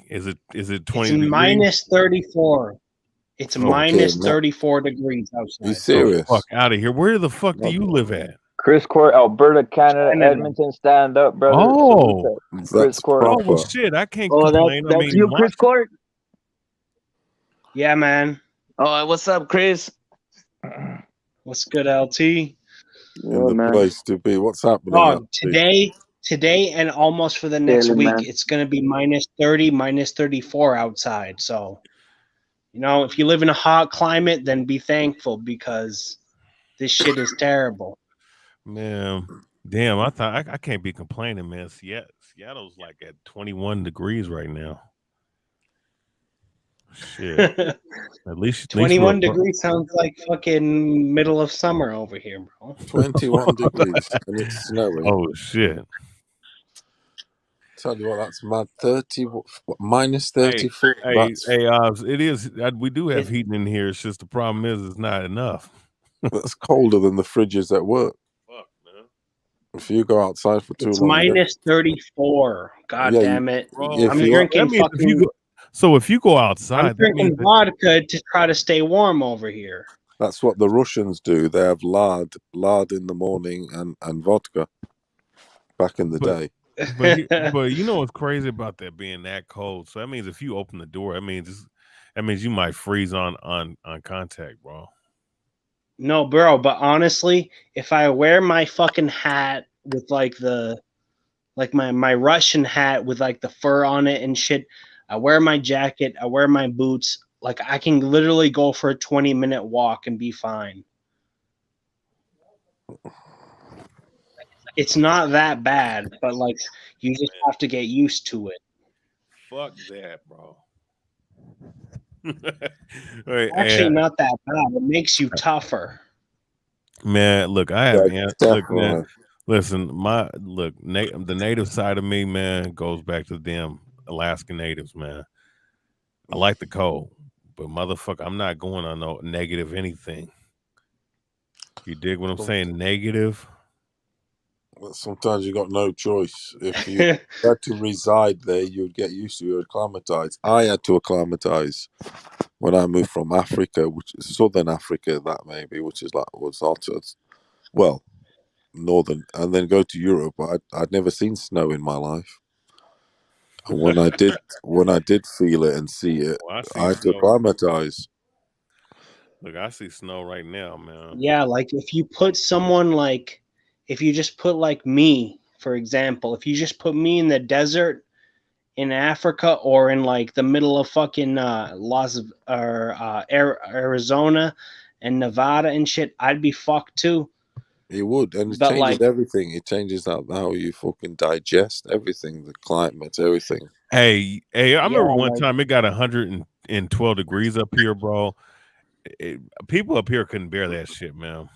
Is it 20 It's degrees? minus 34. It's minus 34 degrees outside. You serious? Fuck out of here. Where the fuck do you live at? Chris Court, Alberta, Canada, Edmonton, stand up, brother. Oh, Chris Court. Oh, well, shit. I can't complain. That's you, Chris Court? Yeah, man. Oh, what's up, Chris? What's good, LT? In the place to be. What's happening? Oh, today and almost for the next week, it's going to be minus 30, minus 34 outside. So, you know, if you live in a hot climate, then be thankful because this shit is terrible. Man, damn, I thought I can't be complaining, man. Seattle's like at 21 degrees right now. Shit. At least 21 degrees sounds like fucking middle of summer over here, bro. 21 degrees and it's snowing. Oh shit. Tell you what, that's mad. 30 minus 34. Hey, it is. We do have heating in here. It's just the problem is it's not enough. That's colder than the fridges at work. Fuck, man. If you go outside for too it's long, minus 34. God damn it! Bro, I'm drinking fucking. So if you go outside, I'm drinking vodka to try to stay warm over here. That's what the Russians do. They have lard in the morning and vodka. Back in the day. But you know what's crazy about that being that cold? So that means if you open the door, that means you might freeze on contact, bro. No, bro, but honestly, if I wear my fucking hat with my Russian hat with like the fur on it and shit, I wear my jacket, I wear my boots, like I can literally go for a 20-minute walk and be fine. It's not that bad, but like you just have to get used to it. Fuck that, bro. Actually, not that bad. It makes you tougher. Man, look, I have look, man. Listen, the native side of me, man, goes back to them Alaskan natives, man. I like the cold, but motherfucker, I'm not going on no negative anything. You dig what I'm saying? Negative. Sometimes you got no choice. If you had to reside there, you'd get used to it, acclimatize. I had to acclimatize when I moved from Africa, which is southern Africa, that maybe, which is like was also well northern, and then go to Europe. I'd never seen snow in my life, and when I did feel it and see it, Well, I had to acclimatize. Look, I see snow right now, man. Yeah, like if you put someone like, if you just put like me, for example, if you just put me in the desert in Africa or in like the middle of fucking Arizona and Nevada and shit, I'd be fucked too. It would, and it But changes like, everything. It changes how you fucking digest everything, the climate, everything. Hey, I remember one like, time it got 112 degrees up here, bro. People up here couldn't bear that shit, man.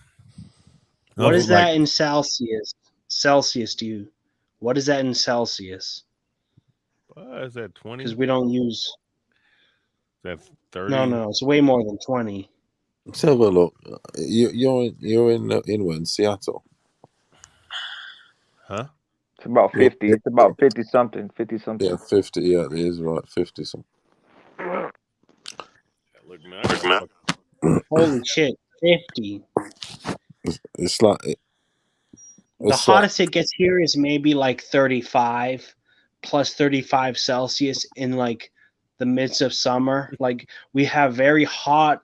what is Like, that in Celsius? What is that in Celsius? is that 20? Because we don't use. Is that 30? No, it's way more than 20. Let's have a look. You're in Seattle. Huh? It's about 50. It's about 50 something. 50 something. Yeah, 50. Yeah, it is right. 50 something. Look, man. Holy shit, 50. It's like The hottest it gets here is maybe like 35 plus 35 Celsius in like the midst of summer. Like we have very hot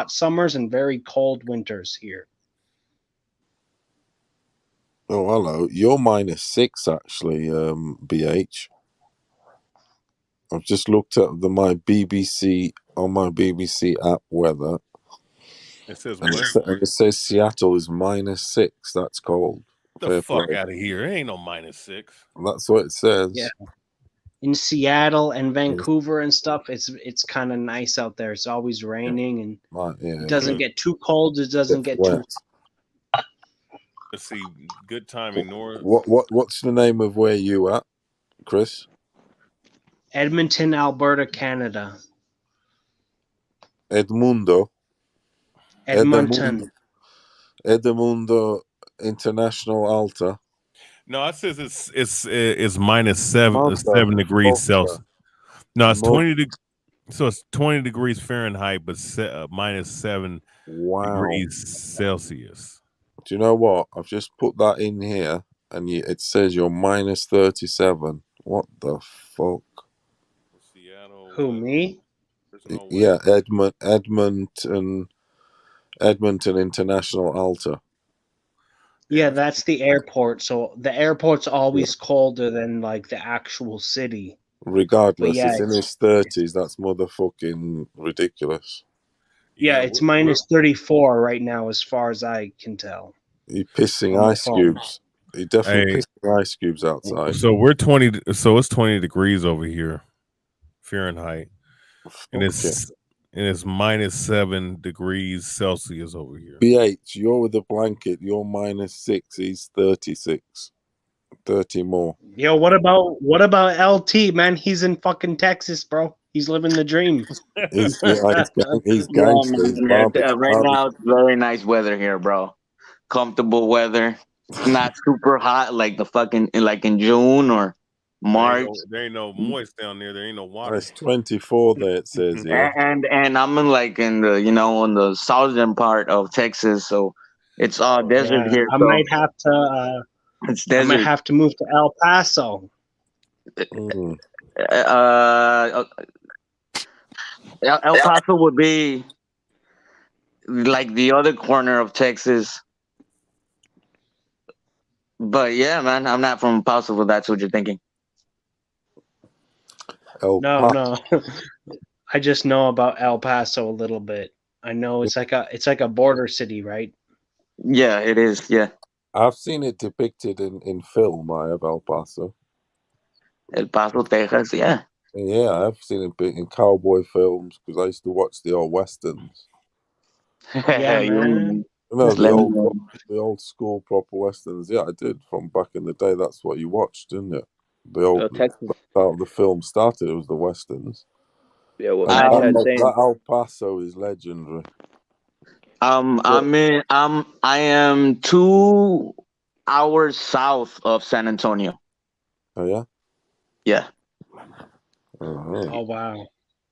summers and very cold winters here. Oh, hello. You're -6 actually, BH. I've just looked at my BBC app weather. It says and what? it says Seattle is -6. That's cold. The fuck out of here. It ain't no -6. That's what it says. Yeah. In Seattle and Vancouver and stuff, it's kind of nice out there. It's always raining and it doesn't get too cold. It doesn't get too. Let's see. Good timing, Nora. What's the name of where you at, Chris? Edmonton, Alberta, Canada. Edmundo International Alta. No, it says it's -7 degrees Celsius. No, it's 20 so it's 20 degrees Fahrenheit, but -7 degrees Celsius. Do you know what? I've just put that in here, and it says you're -37. What the fuck? Seattle. Who, me? Yeah, Edmonton International Alta. Yeah, that's the airport. So the airport's always colder than like the actual city. Regardless, it's in its 30s. That's motherfucking ridiculous. Yeah, it's -34 right now, as far as I can tell. You're pissing ice cubes. You're definitely pissing ice cubes outside. So we're 20. So it's 20 degrees over here, Fahrenheit, and it's -7 degrees Celsius over here. BH, you're with a blanket. You're -6. He's 36. 30 more. Yo, what about LT, man? He's in fucking Texas, bro. He's living the dream. He's gangster. Right now, it's very nice weather here, bro. Comfortable weather. Not super hot like the fucking like in June or March. There ain't no moist down there. There ain't no water. It's 24 there. It says here. And I'm in like in the on the southern part of Texas, so it's all desert here. I might have to. It's desert. I might have to move to El Paso. El Paso would be like the other corner of Texas. But yeah, man, I'm not from El Paso, if that's what you're thinking. No. I just know about El Paso a little bit. I know it's like a border city, right? Yeah, it is. Yeah. I've seen it depicted in film. I have El Paso. El Paso, Texas, yeah. Yeah, I've seen it in cowboy films because I used to watch the old westerns. Yeah, man. No, the old school proper westerns. Yeah, I did from back in the day. That's what you watched, didn't it? The film started. It was the westerns. Yeah, what And I Match had saying. that El Paso is legendary. I am 2 hours south of San Antonio. Oh yeah. Yeah. Oh wow.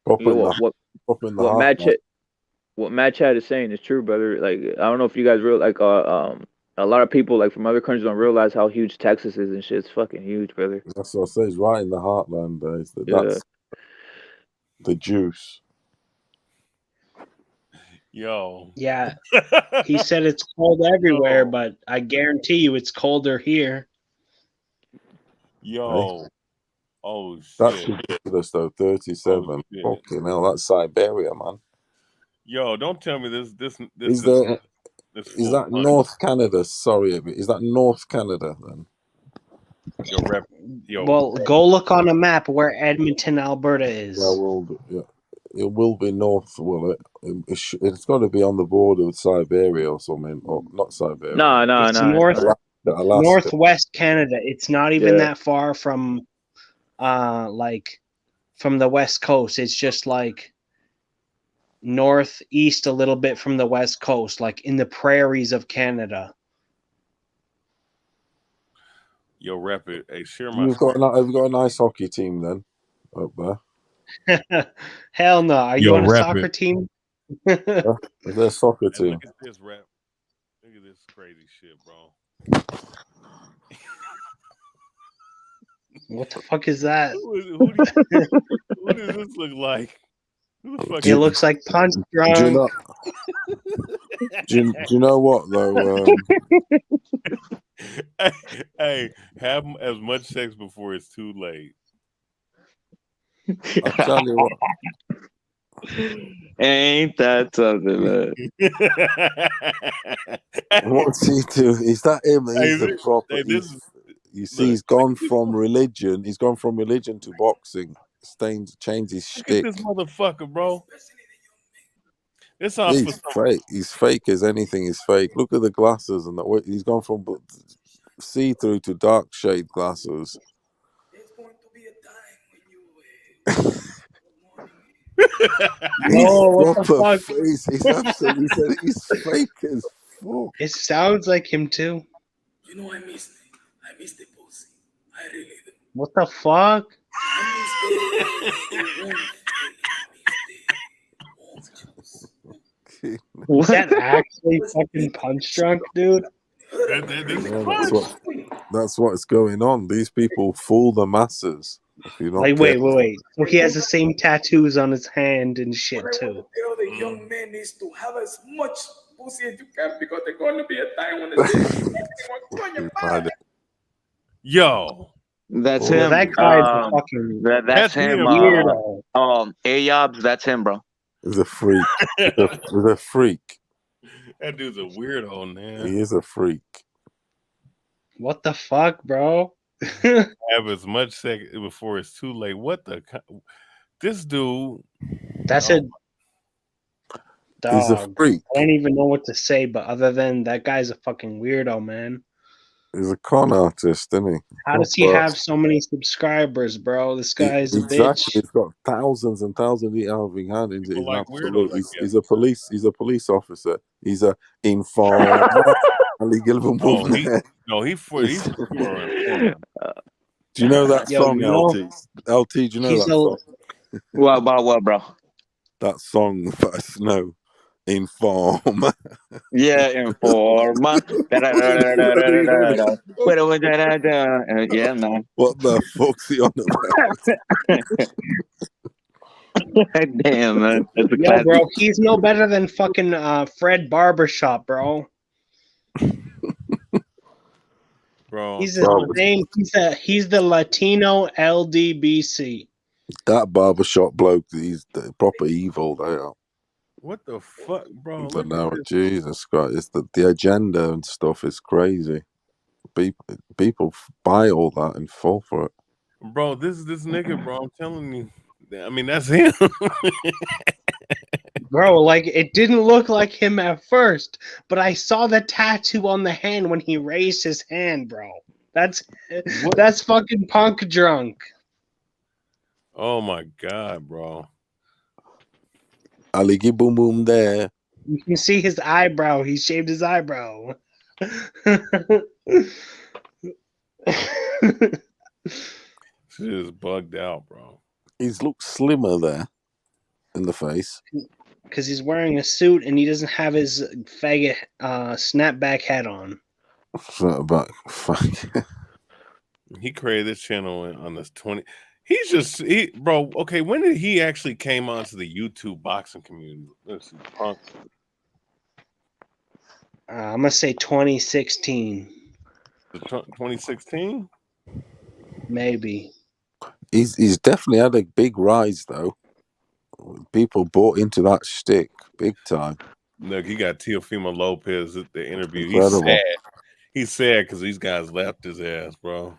Up Yeah, in the what Match heartland. what Match had is saying is true, brother. Like I don't know if you guys real like a lot of people like from other countries don't realize how huge Texas is and shit. It's fucking huge, brother. That's what I say. It's right in the heartland. Yeah. That's the juice. Yo. Yeah. He said it's cold everywhere, Yo. but I guarantee you it's colder here. Yo. Oh That's shit. ridiculous though. 37. Oh, shit. Fucking hell, that's Siberia, man. Yo, don't tell me this Is that full punch. North Canada? Sorry, is that North Canada then? Well, go look on a map where Edmonton, Alberta is. It will be north, will it? It's got to be on the border with Siberia or something, or not Siberia. No. It's Alaska. northwest Canada. It's not even Yeah. that far from, like, from the west coast. It's just like northeast a little bit from the west coast, like in the prairies of Canada. Yo, rep it. Hey, share my Have you got a nice hockey team then up there? Hell no. Are you on a soccer team? Is there a soccer Hey, team? look at this rep. Look at this crazy shit, bro. What the fuck is that? Who does this look like? Who the fuck It looks like Punch Drunk. Do you know what though? Hey, have as much sex before it's too late. I'll tell you what. Ain't that something, man? What's he doing? Is that him? He's the proper. You see, he's gone from religion. He's gone from religion to boxing. Changed his Look shtick. at this motherfucker, bro. This He's fake. He's fake as anything is fake. Look at the glasses and that. He's gone from see-through to dark shade glasses. What the fuck? He's absolutely said he's fake as fuck. It sounds like him too. You know, I miss the pussy. I really do. What the fuck? Was that actually fucking Punch Drunk, dude? That's what's going on. These people fool the masses. If you're not Like, careful. wait. So he has the same tattoos on his hand and shit too. Tell the young man needs to have as much pussy as you can because there's going to be a time when it's Yo. That's Well, him. that guy's fucking. That's him. Weirdo. Ayobs, that's him, bro. He's a freak. He's a freak. That dude's a weirdo, man. He is a freak. What the fuck, bro? Have as much sex before it's too late. What the? This dude. That's a dog. He's a freak. I don't even know what to say, but other than that guy's a fucking weirdo, man. He's a con artist, isn't he? How does he have so many subscribers, bro? This guy's a bitch. He's got thousands and thousands of having hand. He's an like absolute. weirdos, He's a police. He's a police officer. He's a informer. Do you know that song, LT? LT, do you know that song? What about what, bro? That song by Snow, Informer. Yeah, Informer. Yeah, man. What the fuck's he on about? Damn, man. That's a Yo, classic. bro, he's no better than fucking Fred Barbershop, bro. Bro, he's the Latino LDBC. That barbershop bloke, he's the proper evil. They are. What the fuck, bro? But now, Jesus Christ, it's the agenda and stuff is crazy. People buy all that and fall for it. Bro, this nigga, bro. I'm telling you. I mean, that's him. Bro, like, it didn't look like him at first, but I saw the tattoo on the hand when he raised his hand, bro. That's fucking Punk Drunk. Oh my god, bro. Aligi boom boom there. You can see his eyebrow. He shaved his eyebrow. Shit is bugged out, bro. He's looked slimmer there in the face. Because he's wearing a suit and he doesn't have his faggot snapback hat on. But fuck. He created this channel on this 20. Bro. Okay, when did he actually came onto the YouTube boxing community? Let's see, Punk. I'm gonna say 2016. 2016? Maybe. He's definitely had a big rise though. People bought into that shtick big time. Look, he got Teofimo Lopez at the interview. Incredible. He's sad because these guys left his ass, bro.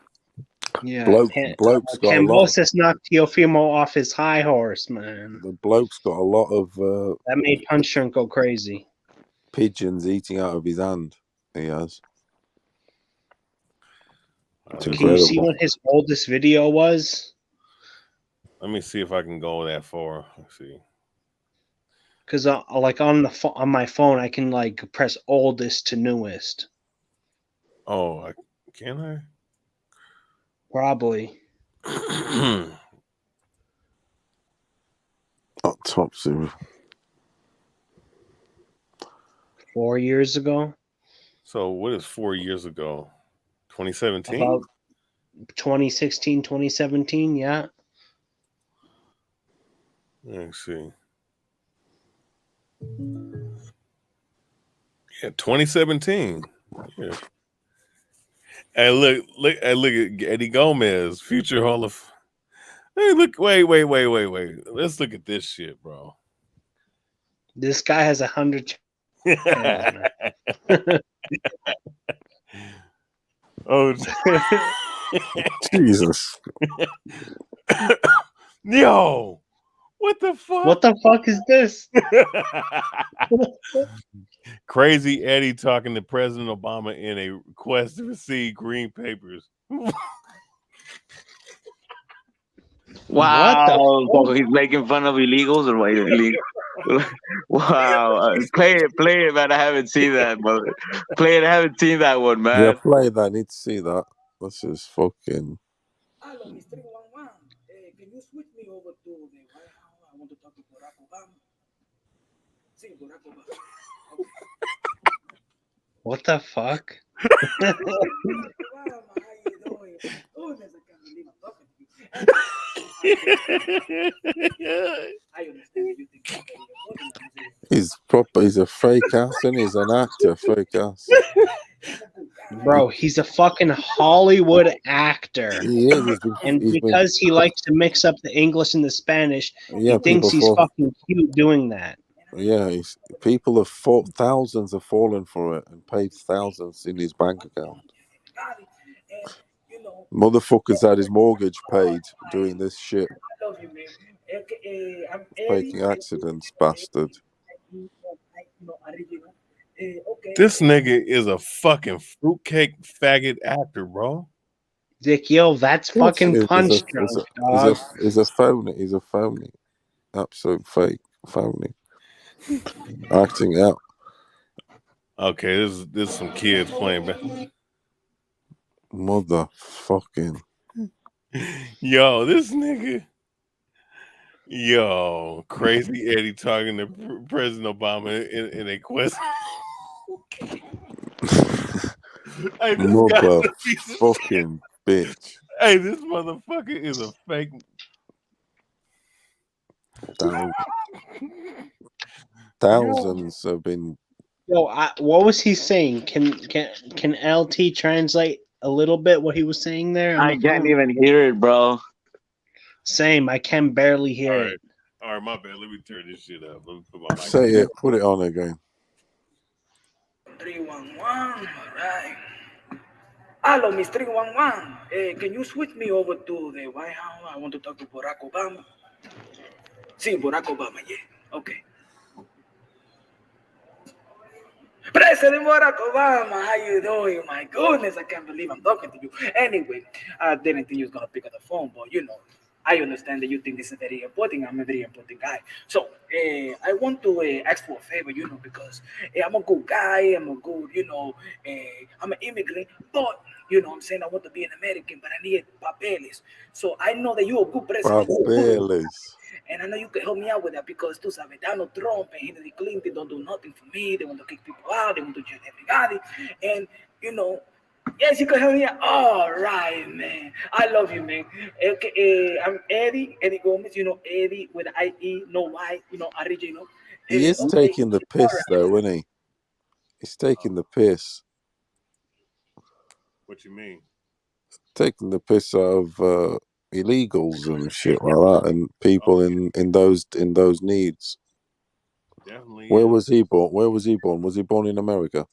Yeah, bloke's got a lot. Cambosis knocked Teofimo off his high horse, man. The bloke's got a lot of that made Punch Drunk go crazy. Pigeons eating out of his hand. He has. Can you see what his oldest video was? Let me see if I can go that far. Let's see. Because like on my phone, I can like press oldest to newest. Oh, can I? Probably. Autopsy. 4 years ago. So what is 4 years ago? 2017? About 2016, 2017, yeah. Let's see. Yeah, 2017. Yeah. Hey, look at Eddie Gomez, future Hall of. Hey, look, wait. Let's look at this shit, bro. This guy has 100. Oh, Jesus. Yo, what the fuck? What the fuck is this? Crazy Eddie talking to President Obama in a request to receive green papers. Wow. So he's making fun of illegals or what? Illegal? Wow. Play it, man. I haven't seen that, but play it. I haven't seen that one, man. Yeah, play that. I need to see that. This is fucking. Hello, Mr. 311. Can you switch me over to the White House? I want to talk to Barack Obama. See, Barack Obama. What the fuck? He's a fake ass, and he's an actor, fake ass. Bro, he's a fucking Hollywood actor. He is. Because he likes to mix up the English and the Spanish, he thinks he's fucking cute doing that. Yeah, thousands have fallen for it and paid thousands in his bank account. Motherfuckers had his mortgage paid doing this shit. Faking accidents, bastard. This nigga is a fucking fruitcake faggot actor, bro. Dick, yo, that's fucking Punch Drunk, dog. He's a phony. He's a phony. Absolute fake phony. Acting out. Okay, this is some kids playing back. Motherfucking. Yo, this nigga. Yo, crazy Eddie talking to President Obama in a quest. Hey, motherfucking bitch. Hey, this motherfucker is a fake. Thousands have been. Yo, what was he saying? Can LT translate a little bit what he was saying there? I can't even hear it, bro. Same. I can barely hear it. All right, my bad. Let me turn this shit up. Let me put my mic. Say it. Put it on again. 311. All right. Hello, Miss 311. Can you switch me over to the White House? I want to talk to Barack Obama. See, Barack Obama, yeah. Okay. President Barack Obama, how you doing? My goodness, I can't believe I'm talking to you. Anyway, I didn't think you was going to pick up the phone, but you know, I understand that you think this is very important. I'm a very important guy. So I want to ask for a favor, because I'm a good guy. I'm a good, I'm an immigrant. But, I'm saying I want to be an American, but I need papeles. So I know that you're a good president. Papeles. And I know you can help me out with that because, tú sabes, Donald Trump and Hillary Clinton don't do nothing for me. They want to kick people out. They want to jail everybody. And, yes, you can help me out. All right, man. I love you, man. Okay, I'm Eddie Gomez. Eddie with I-E, no Y, original. He is taking the piss, though, isn't he? He's taking the piss. What you mean? Taking the piss out of illegals and shit like that, and people in those needs. Definitely. Where was he born? Where was he born? Was he born in America?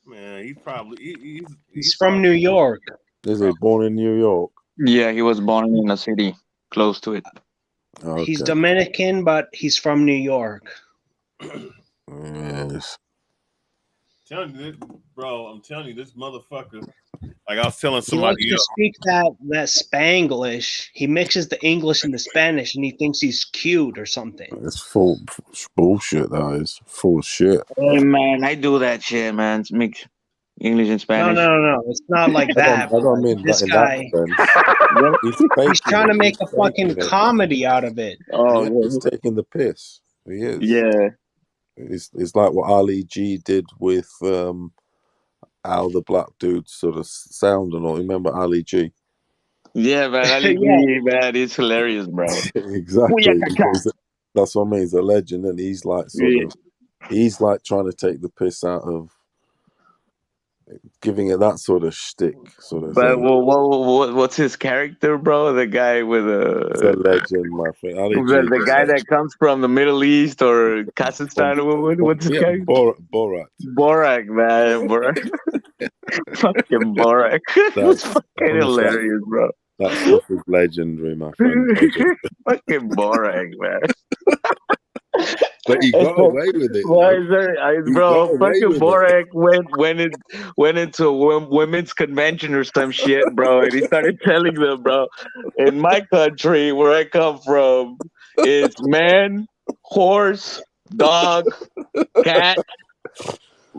Man, he's probably he's from New York. Is he born in New York? Yeah, he was born in a city close to it. Okay. He's Dominican, but he's from New York. Yes. I'm telling you, this motherfucker. Like I was telling He somebody likes to speak that Spanglish. He mixes the English and the Spanish, and he thinks he's cute or something. It's full bullshit. That is full of shit. Hey man, I do that shit, man. It's mix English and Spanish. No. It's not like that. I don't mean this that guy. in that sense. He's trying to make a fucking comedy out of it. Oh, yeah, he's taking the piss. He is. Yeah. It's like what Ali G did with how the black dude sort of sound and all. Remember Ali G? Yeah, man. Ali G, man, he's hilarious, bro. Exactly. That's what I mean. He's a legend, and he's like he's like trying to take the piss out of giving it that sort of shtick, sort of But thing. what's his character, bro? The guy with It's a legend, my friend. Ali G, the guy that comes from the Middle East or Kazakhstan. What's his guy? Borat. Borat, man. Borat. Fucking Borat. That's fucking hilarious, bro. That stuff is legendary, my friend. Fucking Borat, man. But he got away with it. Bro, fucking Borak went into a women's convention or some shit, bro, and he started telling them, bro, in my country where I come from, it's man, horse, dog, cat,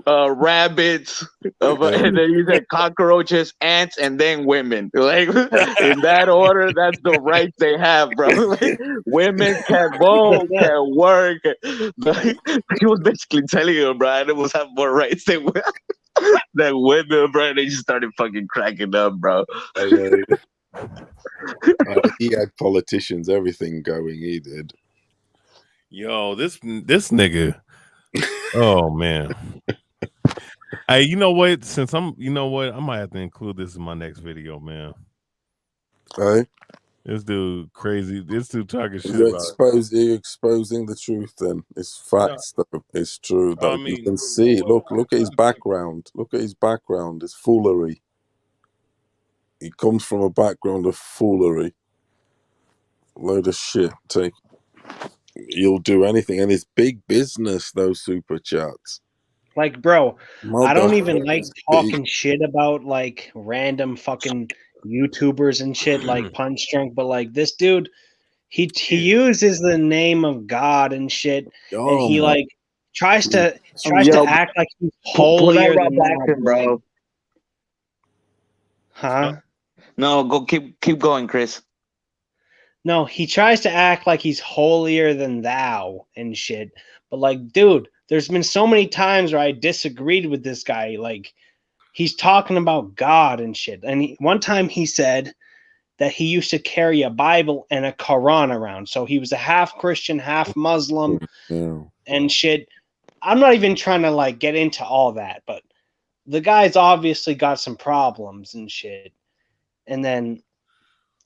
rabbits, and then he said cockroaches, ants, and then women. Like in that order, that's the rights they have, bro. Like, women can vote, can work. He was basically telling you, bro, they must have more rights than women, bro. They just started fucking cracking up, bro. He had politicians, everything going. He did. Yo, this nigga. Oh man. Hey, you know what? I might have to include this in my next video, man. Hey, this dude crazy. This dude talking shit you're about. You're exposing the truth. Then it's facts, though. It's true. Though. You can see. Look at his background. Look at his background. It's foolery. He comes from a background of foolery. Load of shit. He'll do anything, and it's big business. Those super chats. Like, bro, I don't even like talking shit about like random fucking YouTubers and shit like Punch Drunk, but like this dude, he uses the name of God and shit, and he like tries to act like he's holier than that, bro. Huh? No, go keep going, Chris. No, he tries to act like he's holier than thou and shit, but like, dude. There's been so many times where I disagreed with this guy. Like, he's talking about God and shit. And one time he said that he used to carry a Bible and a Quran around. So he was a half Christian, half Muslim and shit. I'm not even trying to like get into all that, but the guy's obviously got some problems and shit. And then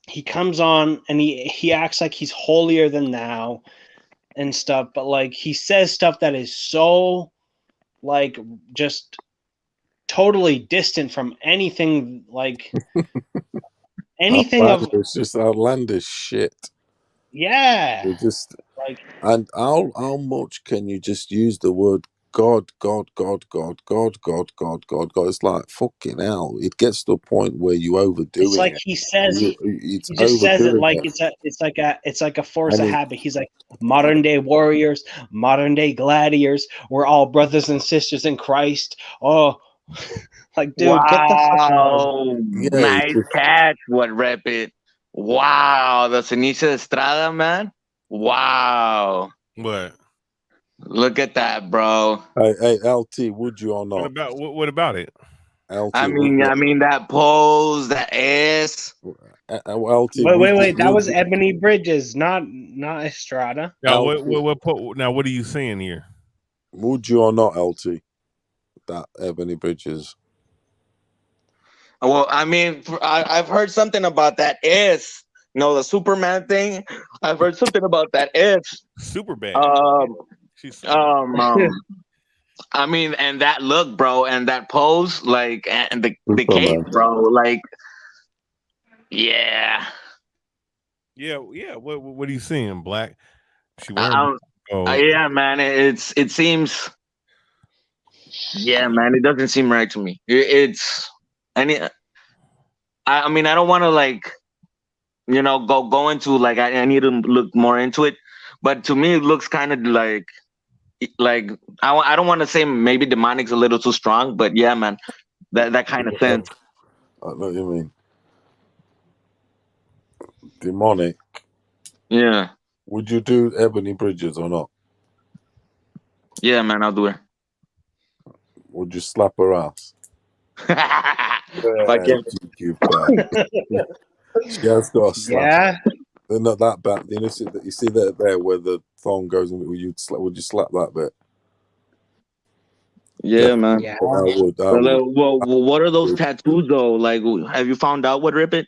he comes on and he acts like he's holier than thou and stuff, but like he says stuff that is so like just totally distant from anything like anything of it's just outlandish shit. Yeah. It just like, and how much can you just use the word God. It's like fucking hell. It gets to a point where you overdoing It's like it. he says It's he just says it overdoing like it. it's like a force And of habit. He's like modern day warriors, modern day gladiators. We're all brothers and sisters in Christ. Oh, like dude, get the fuck out of here. Wow, nice catch. What rep it? Wow, the Ceniza Estrada, man. Wow. What? Look at that, bro. Hey, LT, would you or What not? about what about it? LT, I mean that pose, that ass. LT, Wait. That was Ebony Bridges, not Estrada. Now what are you saying here? Would you or not, LT? That Ebony Bridges. Well, I mean, I've heard something about that ass. You know, the Superman thing. I've heard something about that ass. Super bad. I mean, and that look, bro, and that pose, like, and the cape, bro, like, yeah. Yeah. What are you seeing, Black? She wearing yeah, man. It seems, yeah, man. It doesn't seem right to me. It's I mean, I don't want to like, go into like I need to look more into it, but to me, it looks kind of like I don't want to say maybe demonic's a little too strong, but yeah, man, that kind of sense. I know what you mean. Demonic. Yeah. Would you do Ebony Bridges or not? Yeah, man, I'll do it. Would you slap her ass? You she has got a slap. Yeah. They're not that bad. You see that there where the thong goes in. Would you slap that bit? Yeah, man. Yeah. I would. Well, what are those tattoos though? Like, have you found out what rip it?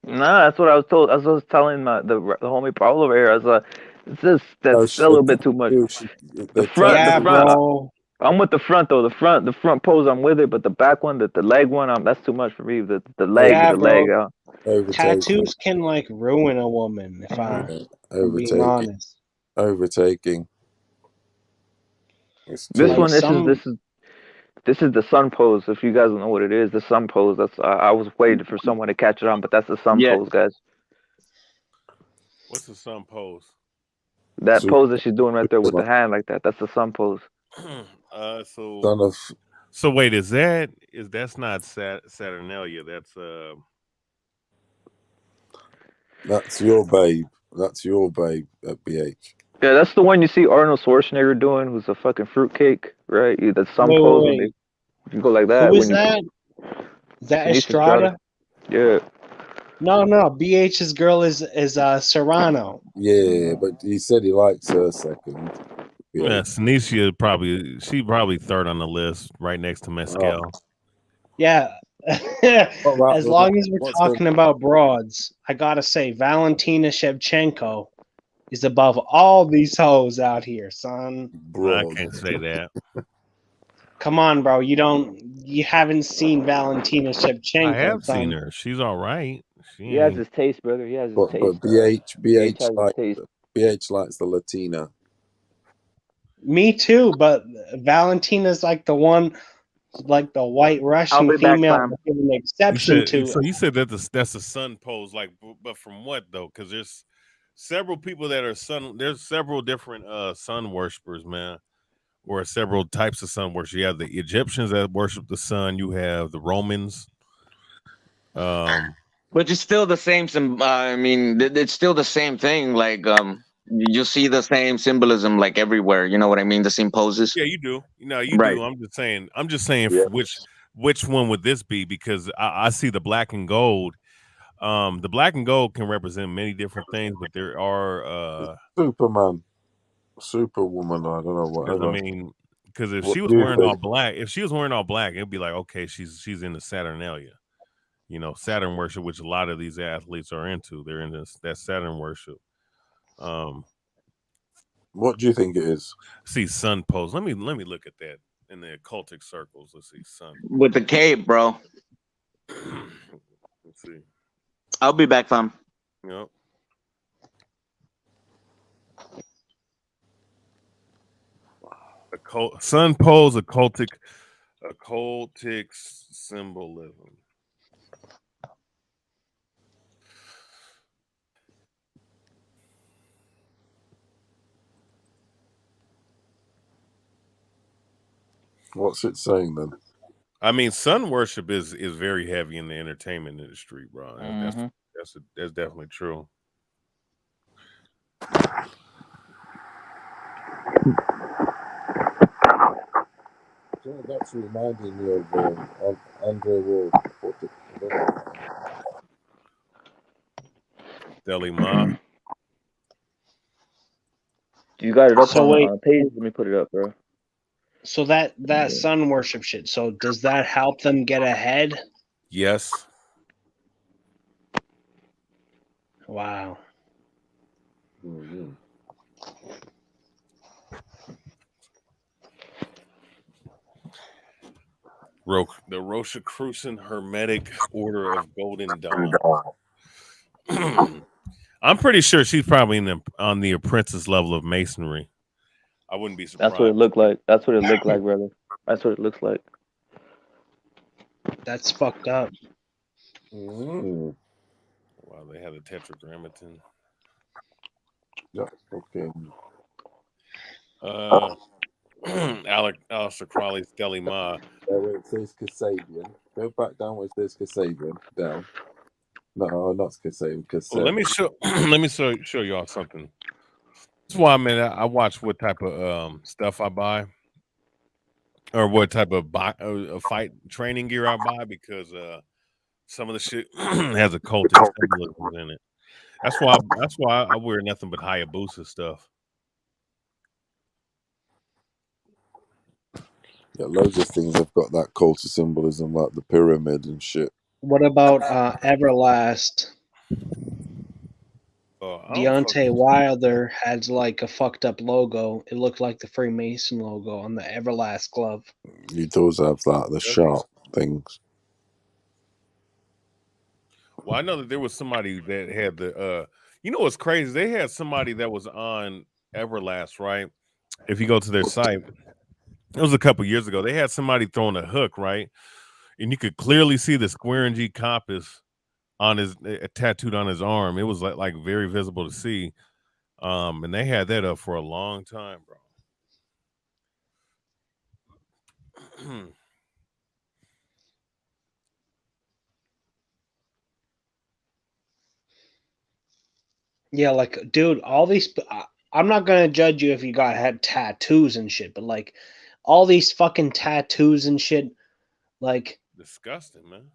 No, that's what I was told. As I was telling the homie Paul over here, I was like, that's still a little bit too much. The front, bro. I'm with the front though. The front pose, I'm with it, but the back one, the leg one, that's too much for me. The leg, Yeah, leg. Tattoos can like ruin a woman. If I'm being honest. Overtaking. This like one, this is the sun pose. If you guys don't know what it is, the sun pose. That's I was waiting for someone to catch it on, but that's the sun pose, guys. What's the sun pose? That pose that she's doing right there with the hand like that. That's the sun pose. So wait, that's not Saturnalia? That's your babe. That's your babe at BH. Yeah, that's the one you see Arnold Schwarzenegger doing, who's a fucking fruitcake, right? The sun pose when you go like that. Who is that? Is that Estrada? Yeah. No. BH's girl is Serrano. Yeah, but he said he likes her second. Yeah, Senicia probably third on the list, right next to Mescal. Yeah. As long as we're talking about broads, I gotta say Valentina Shevchenko is above all these hoes out here, son. I can't say that. Come on, bro. You haven't seen Valentina Shevchenko. I have seen her. She's all right. He has his taste, brother. He has his taste. But BH likes the Latina. Me too, but Valentina's like the one, like the white Russian female, give an exception to. So you said that that's a sun pose, like, but from what though? Because there's several people that are There's several different sun worshippers, man, or several types of sun worship. You have the Egyptians that worship the sun. You have the Romans. But it's still the same. I mean, it's still the same thing. Like, you see the same symbolism like everywhere. You know what I mean? The same poses. Yeah, you do. No, you do. I'm just saying. Which one would this be? Because I see the black and gold. The black and gold can represent many different things, but there are Superman, Superwoman. I don't know what. I mean, because if she was wearing all black, it'd be like, okay, she's in the Saturnalia. You know, Saturn worship, which a lot of these athletes are into. They're in that Saturn worship. What do you think it is? See, sun pose. Let me look at that in the occultic circles. Let's see, sun with the cape, bro. Let's see. I'll be back, fam. Yep. Sun pose occultic symbolism. What's it saying then? I mean, sun worship is very heavy in the entertainment industry, bro. That's definitely true. That's reminding me of Andre Ward. Deli Ma. You got it up So on wait, the page. Let me put it up, bro. so that sun worship shit. So does that help them get ahead? Yes. Wow. Mm-hmm. The Rosicrucian Hermetic Order of Golden Dawn. I'm pretty sure she's probably on the apprentice level of masonry. I wouldn't be surprised. That's what it looked like. That's what it looked like, brother. That's what it looks like. That's fucked up. Mm-hmm. Wow, they have the tetragrammaton. Yeah, okay. Aleister Crowley's Deli Ma. Where it says Kasabian. Go back down where it says Kasabian. Down. No, not Kasabian. Well, let me show y'all something. That's why I watch what type of stuff I buy, or what type of fight training gear I buy, because some of the shit has occultic symbolism in it. That's why I wear nothing but Hayabusa stuff. Yeah, loads of things have got that cult of symbolism, like the pyramid and shit. What about Everlast? Deontay Wilder had like a fucked up logo. It looked like the Freemason logo on the Everlast glove. You does have that, the sharp things. Well, I know that there was somebody that had the you know what's crazy? They had somebody that was on Everlast, right? If you go to their site, it was a couple years ago. They had somebody throwing a hook, right? And you could clearly see the square and G compass on his tattooed on his arm. It was like very visible to see. And they had that up for a long time, bro. Yeah, like, dude, all these. I'm not gonna judge you if you had tattoos and shit, but like, all these fucking tattoos and shit, like, disgusting, man.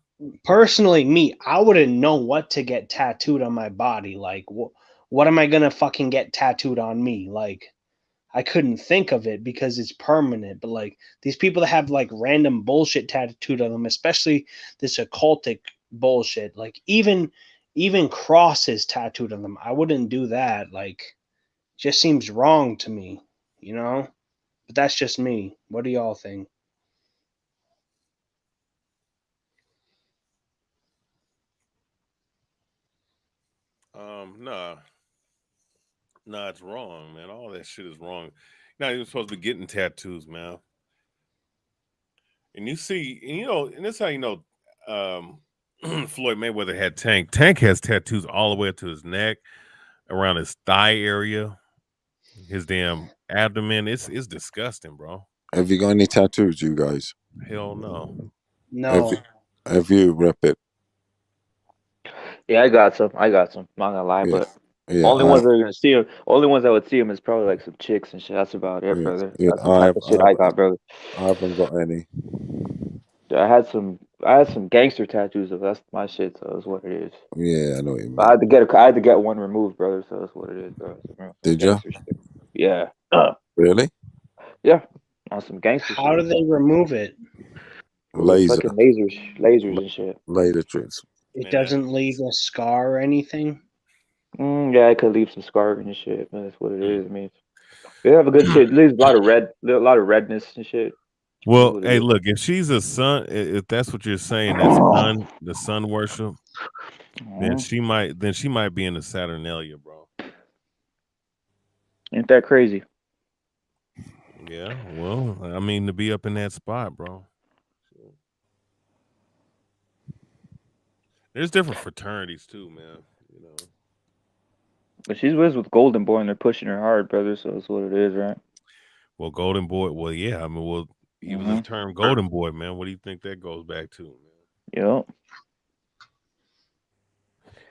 Personally, me, I wouldn't know what to get tattooed on my body. Like, what am I gonna fucking get tattooed on me? Like, I couldn't think of it because it's permanent. But like these people that have like random bullshit tattooed on them, especially this occultic bullshit, like even crosses tattooed on them, I wouldn't do that. Like, just seems wrong to me, you know? But that's just me. What do y'all think? Nah, it's wrong, man. All that shit is wrong. You're not even supposed to be getting tattoos, man. And you see, and you know, and that's how you know Floyd Mayweather had Tank. Tank has tattoos all the way up to his neck, around his thigh area, his damn abdomen. It's disgusting, bro. Have you got any tattoos, you guys? Hell no. No. Have you, Rep It? Yeah, I got some. I'm not gonna lie, but only ones that are gonna see him. Only ones that would see him is probably like some chicks and shit. That's about it, brother. That's the type of shit I got, brother. I haven't got any. I had some gangster tattoos. So that's my shit. So that's what it is. Yeah, I know what you mean. I had to get one removed, brother. So that's what it is, bro. Did you? Yeah. Really? Yeah. On some gangster How do they remove it? Laser. Fucking lasers and shit. Laser tricks. It doesn't leave a scar or anything? Yeah, it could leave some scarring and shit, man. That's what it is. I mean, they have a good shit. It leaves a lot of redness and shit. Well, hey, look, if she's a sun, if that's what you're saying, that the sun worship, then she might be in the Saturnalia, bro. Ain't that crazy? Yeah, well, I mean, to be up in that spot, bro. There's different fraternities too, man. You know. But she's with Golden Boy and they're pushing her hard, brother. So that's what it is, right? Well, Golden Boy. Well, yeah. I mean, well, even the term Golden Boy, man. What do you think that goes back to, man? Yep.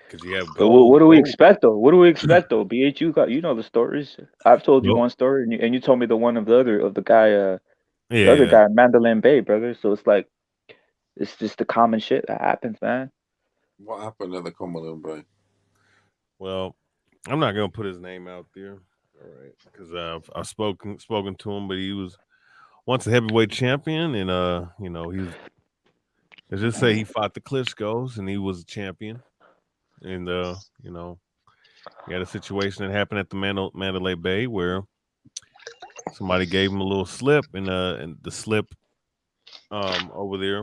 Because you have So gold. what do we expect though? What do we expect though? BH, you know the stories. I've told you one story, and you told me the one of the guy, the other guy, Mandalay Bay, brother. So it's like, it's just the common shit that happens, man. What happened at the Cumberland Bay? Well, I'm not gonna put his name out there, all right? Because I've spoken to him, but he was once a heavyweight champion, and you know, let's just say he fought the Klitschko's and he was a champion, and you know, he had a situation that happened at the Mandalay Bay where somebody gave him a little slip, and the slip over there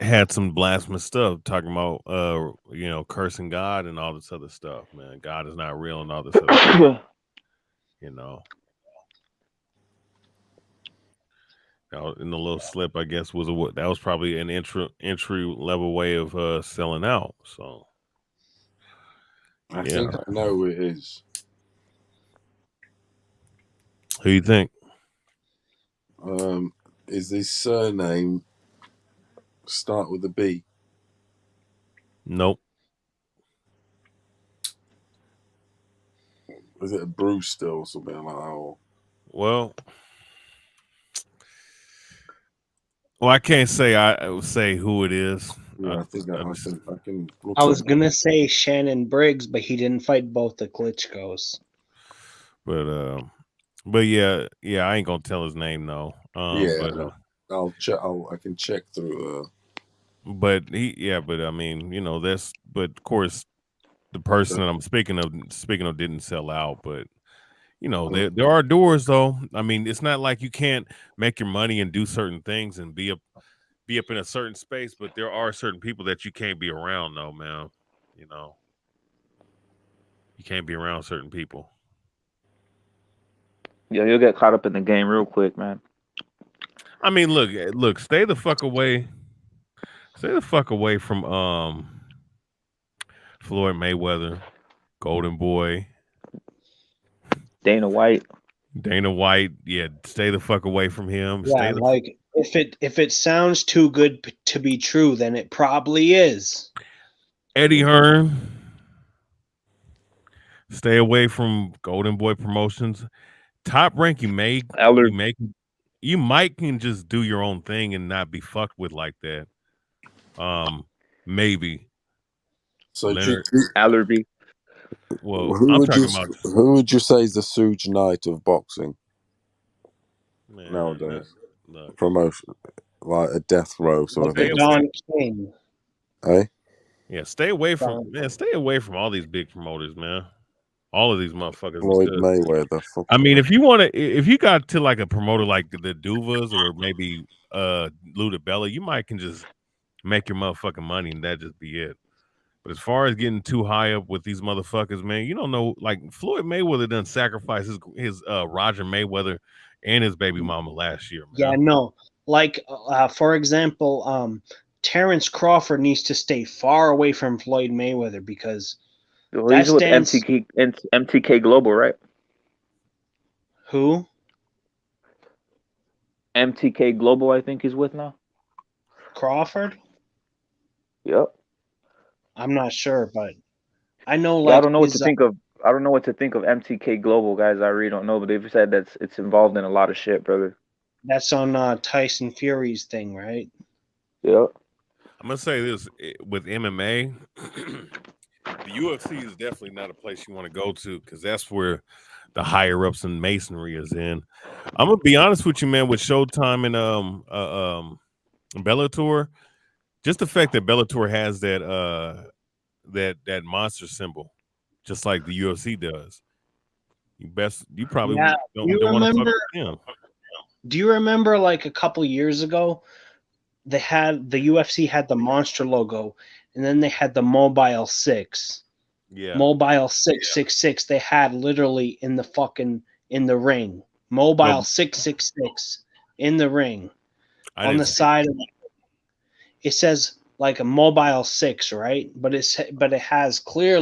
had some blasphemous stuff talking about you know, cursing God and all this other stuff, man. God is not real and all this other stuff, you know. In the little slip, I guess, that was probably an entry level way of selling out. So I think I know who it is. Who you think? Is his surname start with a B? Nope. Was it a Brewster or something like that? Or... Well, I can't say I would say who it is. Yeah, I think I can. I was gonna say Shannon Briggs, but he didn't fight both the Klitschko's. But yeah, I ain't gonna tell his name though. I'll check. I can check through. But I mean, you know, but of course, the person that I'm speaking of didn't sell out. But you know, there are doors though. I mean, it's not like you can't make your money and do certain things and be up in a certain space, but there are certain people that you can't be around though, man. You know, you can't be around certain people. Yeah, you'll get caught up in the game real quick, man. I mean, look, stay the fuck away from Floyd Mayweather, Golden Boy, Dana White. Yeah, stay the fuck away from him. Yeah, like if it sounds too good to be true, then it probably is. Eddie Hearn. Stay away from Golden Boy Promotions. Top Rank, you might can just do your own thing and not be fucked with like that. Maybe. So Allerby. Well, who would you say is the Suge Knight of boxing? Man, nowadays? Promotion, like a death row sort of thing. Don King. Eh? Yeah, stay away from all these big promoters, man. All of these motherfuckers. Floyd Mayweather. I mean, if you got to like a promoter like the Duvas or maybe Ludabella, you might can just make your motherfucking money and that just be it. But as far as getting too high up with these motherfuckers, man, you don't know. Like Floyd Mayweather done sacrificed his Roger Mayweather and his baby mama last year, man. Yeah, no. Like for example, Terrence Crawford needs to stay far away from Floyd Mayweather because he's with MTK Global, right? Who? MTK Global, I think he's with now. Crawford? Yep. I'm not sure, but I know. Like, I don't know what to think of. I don't know what to think of MTK Global, guys. I really don't know, but they've said that it's involved in a lot of shit, brother. That's on Tyson Fury's thing, right? Yep. I'm gonna say this with MMA. The UFC is definitely not a place you want to go to because that's where the higher ups in masonry is in. I'm gonna be honest with you, man. With Showtime and Bellator, just the fact that Bellator has that monster symbol, just like the UFC does. You probably don't want to fuck with him. Do you remember like a couple years ago, the UFC had the monster logo, and then they had the Mobile 6. Yeah. Mobile 666. They had literally in in the ring. Mobile 666 in the ring on the side of it says like a mobile 6, right? But it has clear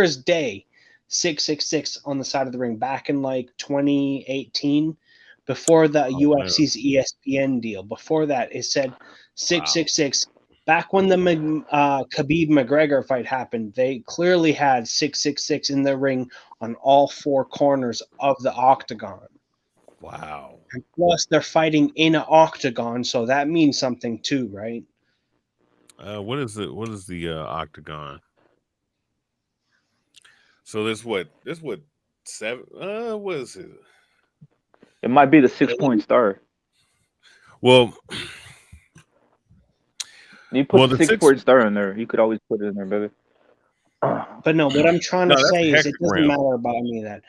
as day 666 on the side of the ring back in like 2018 before the UFC's ESPN deal. Before that it said 666. Back when the Khabib McGregor fight happened, they clearly had 666 in the ring on all four corners of the octagon. Wow. And plus, they're fighting in an octagon, so that means something too, right? What is it? What is the octagon? So this what 7? What is it? It might be the 6-point star. Well, you put the 6-point star in there. You could always put it in there, brother. But no, what I'm trying to say is it doesn't matter about any of that.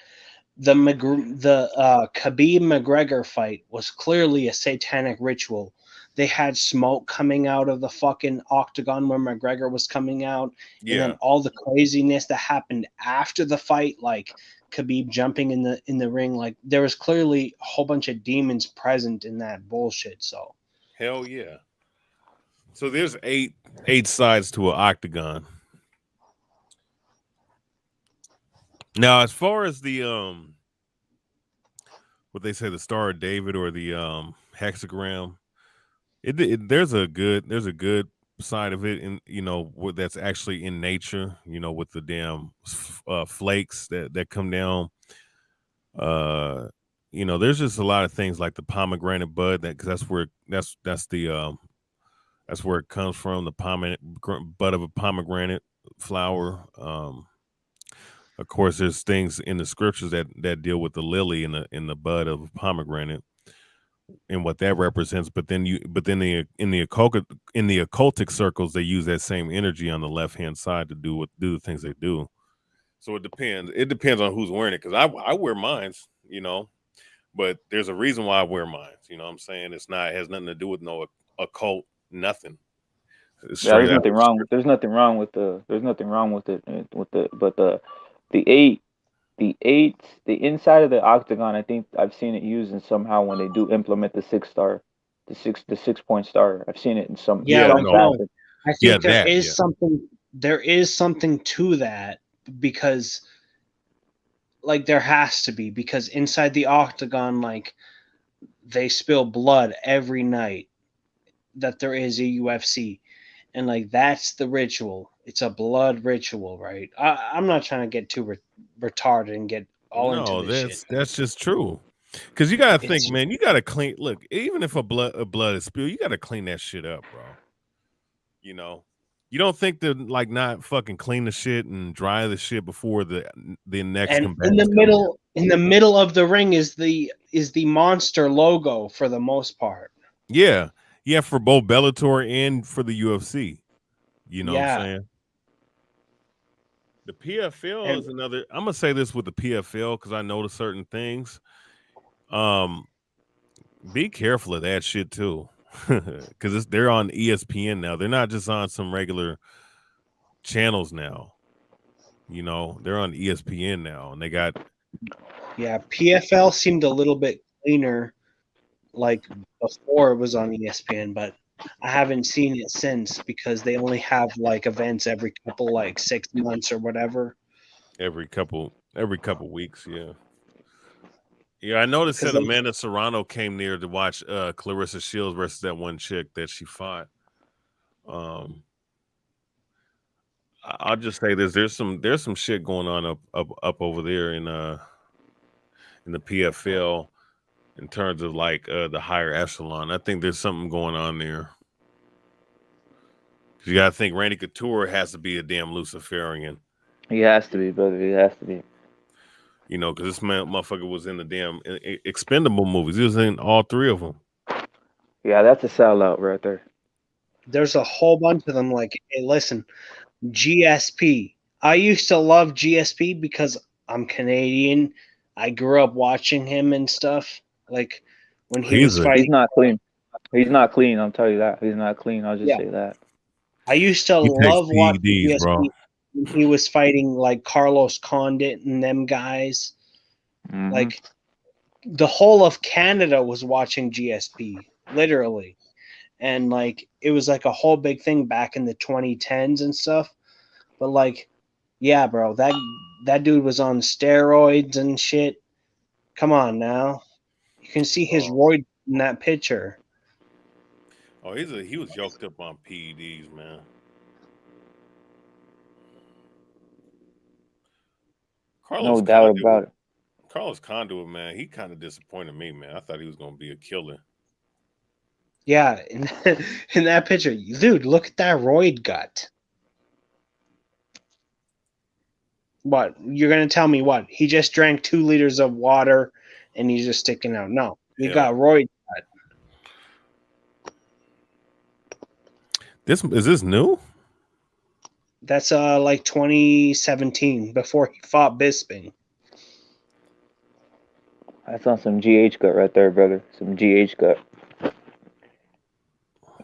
The Khabib McGregor fight was clearly a satanic ritual. They had smoke coming out of the fucking octagon where McGregor was coming out, and then all the craziness that happened after the fight, like Khabib jumping in the ring, like there was clearly a whole bunch of demons present in that bullshit. So hell yeah. So there's eight sides to an octagon. Now, as far as the what they say, the Star of David or the hexagram, there's a good side of it, and that's actually in nature. With the damn flakes that come down. There's just a lot of things like the pomegranate bud because that's where it comes from. The bud of a pomegranate flower. Of course, there's things in the scriptures that deal with the lily in the bud of a pomegranate and what that represents. But then in the occultic circles, they use that same energy on the left hand side to do the things they do. So it depends. It depends on who's wearing it because I wear mines, but there's a reason why I wear mines. You know what I'm saying? It has nothing to do with no occult, nothing. There's nothing wrong with the inside of the octagon. I think I've seen it used in somehow when they do implement the 6-star, the 6-point star. I've seen it in some. I think there is something to that because like there has to be because inside the octagon like they spill blood every night that there is a UFC. And like that's the ritual. It's a blood ritual, right? I'm not trying to get too retarded and get all into this shit. That's just true. Because you gotta think, man. You gotta clean. Look, even if a blood is spilled, you gotta clean that shit up, bro. You don't think to like not fucking clean the shit and dry the shit before the next. And in the middle of the ring is the monster logo for the most part. Yeah. Yeah, for both Bellator and for the UFC. You know what I'm saying? The PFL is another. I'm gonna say this with the PFL because I noticed certain things. Be careful of that shit too, because they're on ESPN now. They're not just on some regular channels now. They're on ESPN now, and they got. Yeah, PFL seemed a little bit cleaner. Like before it was on ESPN, but I haven't seen it since because they only have like events every couple like 6 months or whatever. Every couple weeks, yeah. Yeah, I noticed that Amanda Serrano came near to watch Clarissa Shields versus that one chick that she fought. I'll just say this: there's some shit going on up over there in the PFL. In terms of like the higher echelon, I think there's something going on there. You gotta think Randy Couture has to be a damn Luciferian. He has to be, brother. He has to be. Because this motherfucker was in the damn Expendable movies. He was in all 3 of them. Yeah, that's a sellout right there. There's a whole bunch of them. Like, hey, listen, GSP. I used to love GSP because I'm Canadian. I grew up watching him and stuff. Like when he was fighting, he's not clean. He's not clean. I'll tell you that. He's not clean. I'll just say that. I used to love watching GSP when he was fighting like Carlos Condit and them guys. Mm-hmm. Like the whole of Canada was watching GSP, literally. And like it was like a whole big thing back in the 2010s and stuff. But like, yeah, bro, that dude was on steroids and shit. Come on now. You can see his roid in that picture. Oh, he was yoked up on PEDs, man. No doubt about it. Carlos Conduit, man, he kind of disappointed me, man. I thought he was gonna be a killer. Yeah, in that picture, dude, look at that roid gut. What, you're gonna tell me what? He just drank 2 liters of water and he's just sticking out. No, he got roid gut. Is this new? That's like 2017 before he fought Bisping. That's on some GH gut right there, brother. Some GH gut.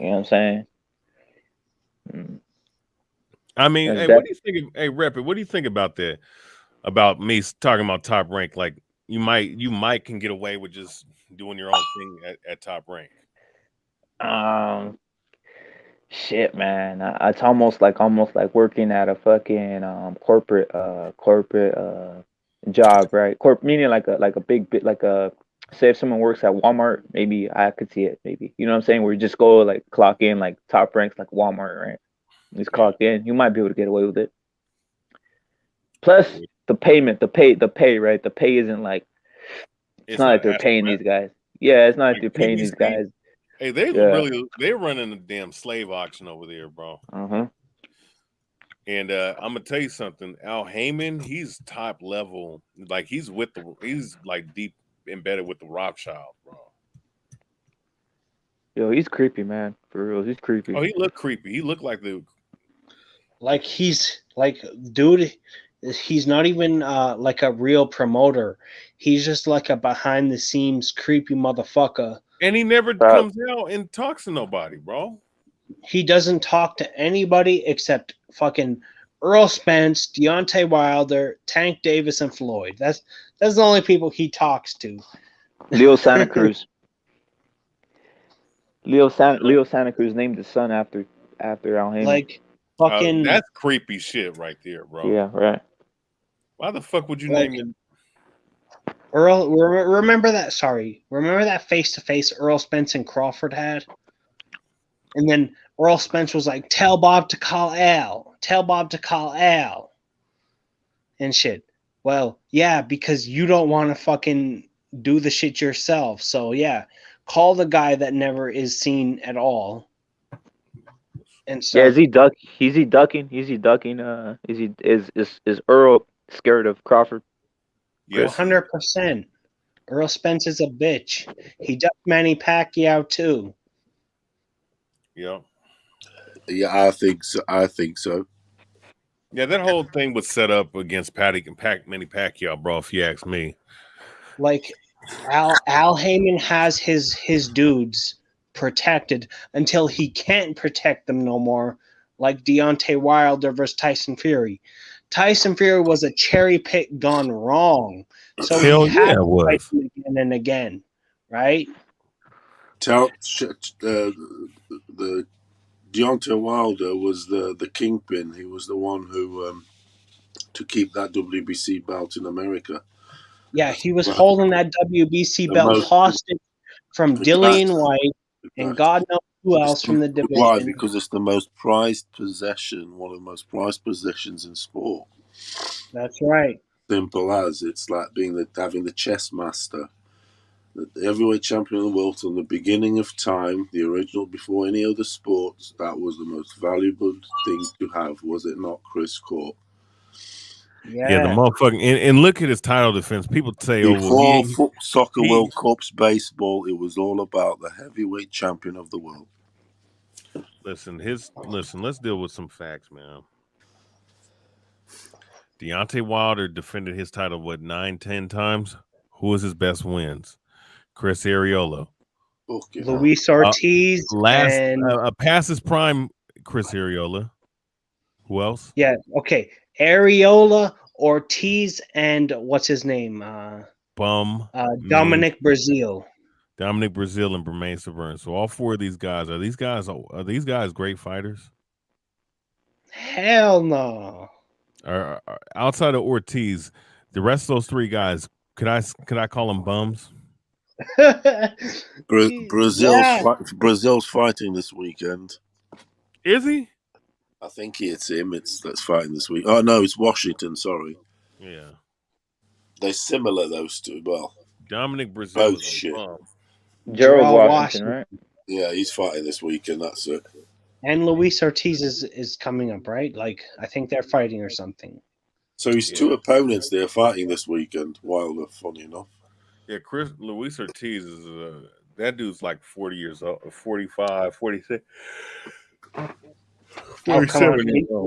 You know what I'm saying? I mean, hey, what do you think? Hey, Rep, what do you think about that? About me talking about Top Rank? Like you might can get away with just doing your own thing at Top Rank. Shit, man. It's almost like working at a fucking corporate job, right? Meaning like a big bit, like a, say if someone works at Walmart, maybe I could see it, maybe, you know what I'm saying, where you just go like clock in like Top Ranks like Walmart, right? Just clock in, you might be able to get away with it. Plus the payment, the pay, right? The pay isn't like, it's not like they're paying these guys. Yeah, it's not like they're paying these guys. Hey, they're running a damn slave auction over there, bro. And I'm gonna tell you something. Al Heyman, he's top level. Like he's like deep embedded with the Rothschild, bro. Yo, he's creepy, man. For real, he's creepy. Oh, he looked creepy. He looked like he's like, dude, he's not even like a real promoter. He's just like a behind the scenes creepy motherfucker. And he never comes out and talks to nobody, bro. He doesn't talk to anybody except fucking Earl Spence, Deontay Wilder, Tank Davis, and Floyd. That's the only people he talks to. Leo Santa Cruz. Leo Santa Cruz named his son after Al Heyman. Like fucking. That's creepy shit right there, bro. Yeah, right. Why the fuck would you name him? Earl, remember that? Sorry, remember that face-to-face Earl Spence and Crawford had? And then Earl Spence was like, "Tell Bob to call Al. Tell Bob to call Al." And shit. Well, yeah, because you don't want to fucking do the shit yourself. So yeah, call the guy that never is seen at all. And so yeah, is he ducking? Is Earl scared of Crawford? Yes, 100%. Earl Spence is a bitch. He ducked Manny Pacquiao too. Yeah. Yeah, I think so. Yeah, that whole thing was set up against Manny Pacquiao, bro. If you ask me, like Al Heyman has his dudes protected until he can't protect them no more. Like Deontay Wilder versus Tyson Fury. Tyson Fury was a cherry pick gone wrong, so he had to fight him again and again, right? The Deontay Wilder was the kingpin. He was the one who to keep that WBC belt in America. Yeah, he was holding that WBC belt hostage from Dillian White and God knows who else from the division. Why? Because it's the most prized possession, one of the most prized possessions in sport. That's right. Simple as. It's like having the chess master. The heavyweight champion of the world from the beginning of time, the original before any other sports, that was the most valuable thing to have, was it not, Chris Corp? Yeah, the motherfucking and look at his title defense. People say before soccer World Cups, baseball, it was all about the heavyweight champion of the world. Listen, let's deal with some facts, man. Deontay Wilder defended his title, 9-10 times? Who was his best wins? Chris Arreola. Luis Ortiz. Past his prime, Chris Arreola. Who else? Yeah, okay. Arreola, Ortiz, and what's his name? Bum. Dominic Brazil. Dominic Brazil and Bermain Severn. So all four of these guys are these guys great fighters? Hell no. Outside of Ortiz, the rest of those three guys, could I call them bums? Brazil's fighting this weekend. Is he? I think it's him. That's fighting this week. Oh no, it's Washington. Sorry. Yeah. They're similar, those two. Well, Dominic Brazil both is shit. Gerald Washington, right? Yeah, he's fighting this weekend. That's it. And Luis Ortiz is coming up, right? Like, I think they're fighting or something. So he's two opponents they're fighting this weekend. Wilder, funny enough. Yeah, Luis Ortiz is that dude's like 40 years old, 45, 46. Oh, come on.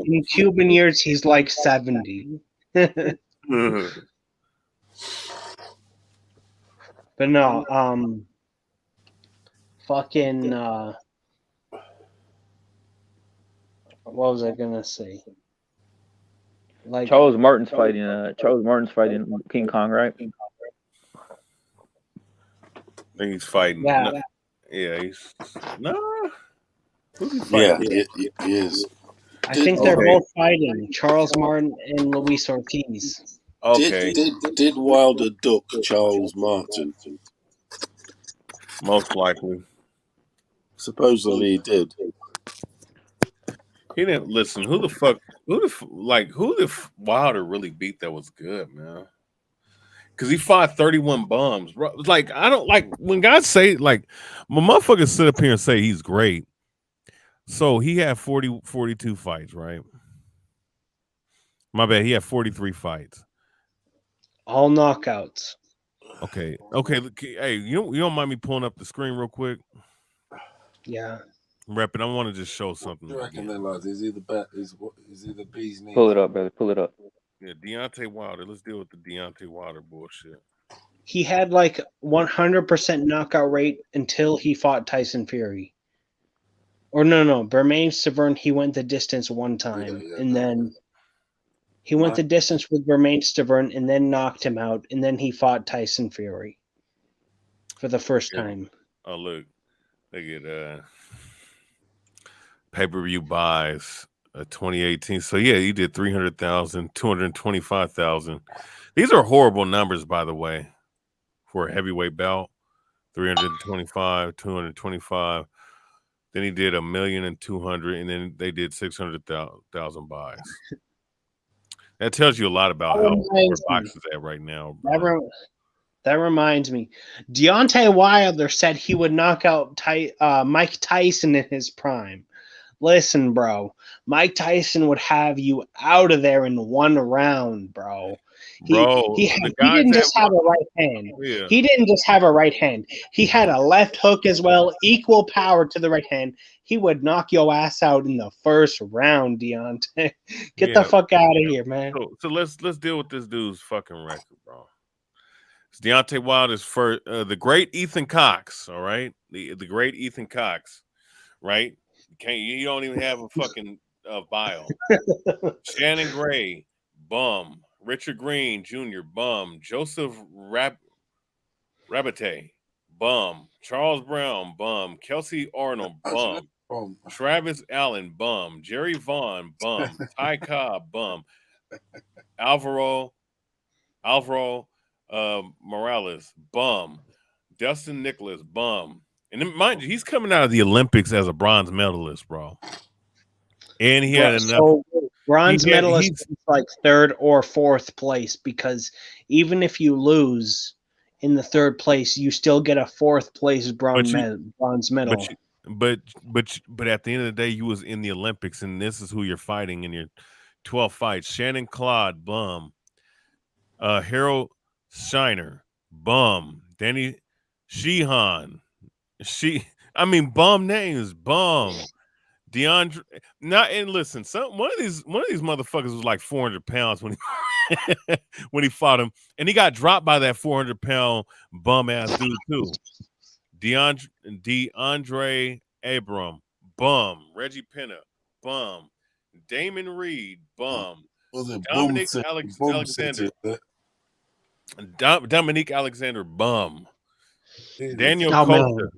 In Cuban years, he's like 70. But no, fucking, what was I gonna say? Like Charles Martin's fighting King Kong, right? I think he's fighting. Yeah. He's Who's he fighting? Yeah, he is. I think they're both fighting, Charles Martin and Luis Ortiz. Okay. Did Wilder duck Charles Martin? Most likely. Supposedly he did. He didn't listen. Who the Wilder really beat that was good, man? Because he fought 31 bums, bro. Like, I don't like when guys say, like, my motherfuckers sit up here and say he's great. So he had 42 fights, right? My bad. He had 43 fights. All knockouts. Okay. Hey, you don't mind me pulling up the screen real quick? Yeah. Rep it. I want to just show something. I reckon then, lads, is he the bee's knees? Pull it up, brother. Pull it up. Yeah, Deontay Wilder. Let's deal with the Deontay Wilder bullshit. He had like 100% knockout rate until he fought Tyson Fury. Or no, Bermain Severn, he went the distance one time, and then he went the distance with Bermain Severn, and then knocked him out, and then he fought Tyson Fury for the first time. Oh, look at pay-per-view buys 2018. So yeah, he did 300,000, 225,000. These are horrible numbers, by the way, for a heavyweight bout. 325, 225. Then he did 1,200,000, and then they did 600,000 buys. That tells you a lot about how where boxing's at right now. That reminds me. Deontay Wilder said he would knock out Mike Tyson in his prime. Listen, bro. Mike Tyson would have you out of there in one round, bro. He didn't just have a right hand. Yeah. He didn't just have a right hand. He had a left hook as well, equal power to the right hand. He would knock your ass out in the first round, Deontay. Get the fuck out of here, man. So let's deal with this dude's fucking record, bro. It's Deontay Wilder's first, the great Ethan Cox. All right, the great Ethan Cox, right? You don't even have a fucking bio. Shannon Gray, bum. Richard Green Jr., bum. Joseph Rabate, bum. Charles Brown, bum. Kelsey Arnold, bum. Travis Allen, bum. Jerry Vaughn, bum. Ty Cobb, bum. Alvaro Morales, bum. Dustin Nicholas, bum. And then, mind you, he's coming out of the Olympics as a bronze medalist, bro. And he had enough. So bronze medalist is like third or fourth place, because even if you lose in the third place, you still get a fourth place bronze medal. But at the end of the day, you was in the Olympics, and this is who you're fighting in your 12 fights. Shannon Claude, bum. Harold Shiner, bum. Danny Sheehan. Bum names, bum. DeAndre, and listen, one of these motherfuckers was like 400 pounds when he fought him, and he got dropped by that 400-pound bum ass dude too. DeAndre Abram, bum. Reggie Penna, bum. Damon Reed, bum. Dominic Alexander, Dominique Alexander, bum. Daniel Oh, man. Coulter,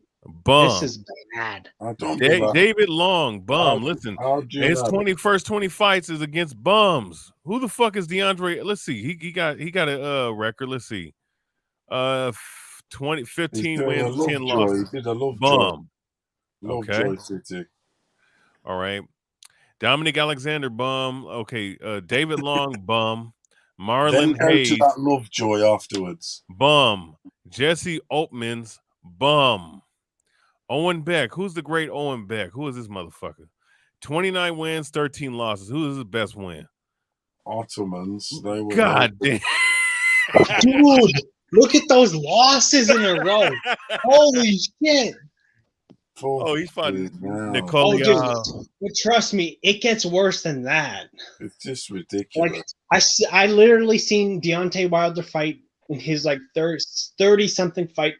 bum. This is bad. I don't know that. David Long, bum. Listen, I'll do his that. first 20 fights is against bums. Who the fuck is DeAndre? Let's see. He got a record. Let's see. 15 wins, 10 losses. He did a Lovejoy. Bum. Lovejoy City. All right. Dominic Alexander, bum. Okay. David Long, bum. Marlon Then go Hayes, to that Lovejoy afterwards. bum. Jesse Oatmans, bum. Owen Beck. Who's the great Owen Beck? Who is this motherfucker? 29 wins, 13 losses. Who is his best win? Ottomans. They were God damn. Dude, look at those losses in a row. Holy shit. Oh, he fought Nicole. Oh, dude, but trust me, it gets worse than that. It's just ridiculous. Like I literally seen Deontay Wilder fight in his like 30-something fight,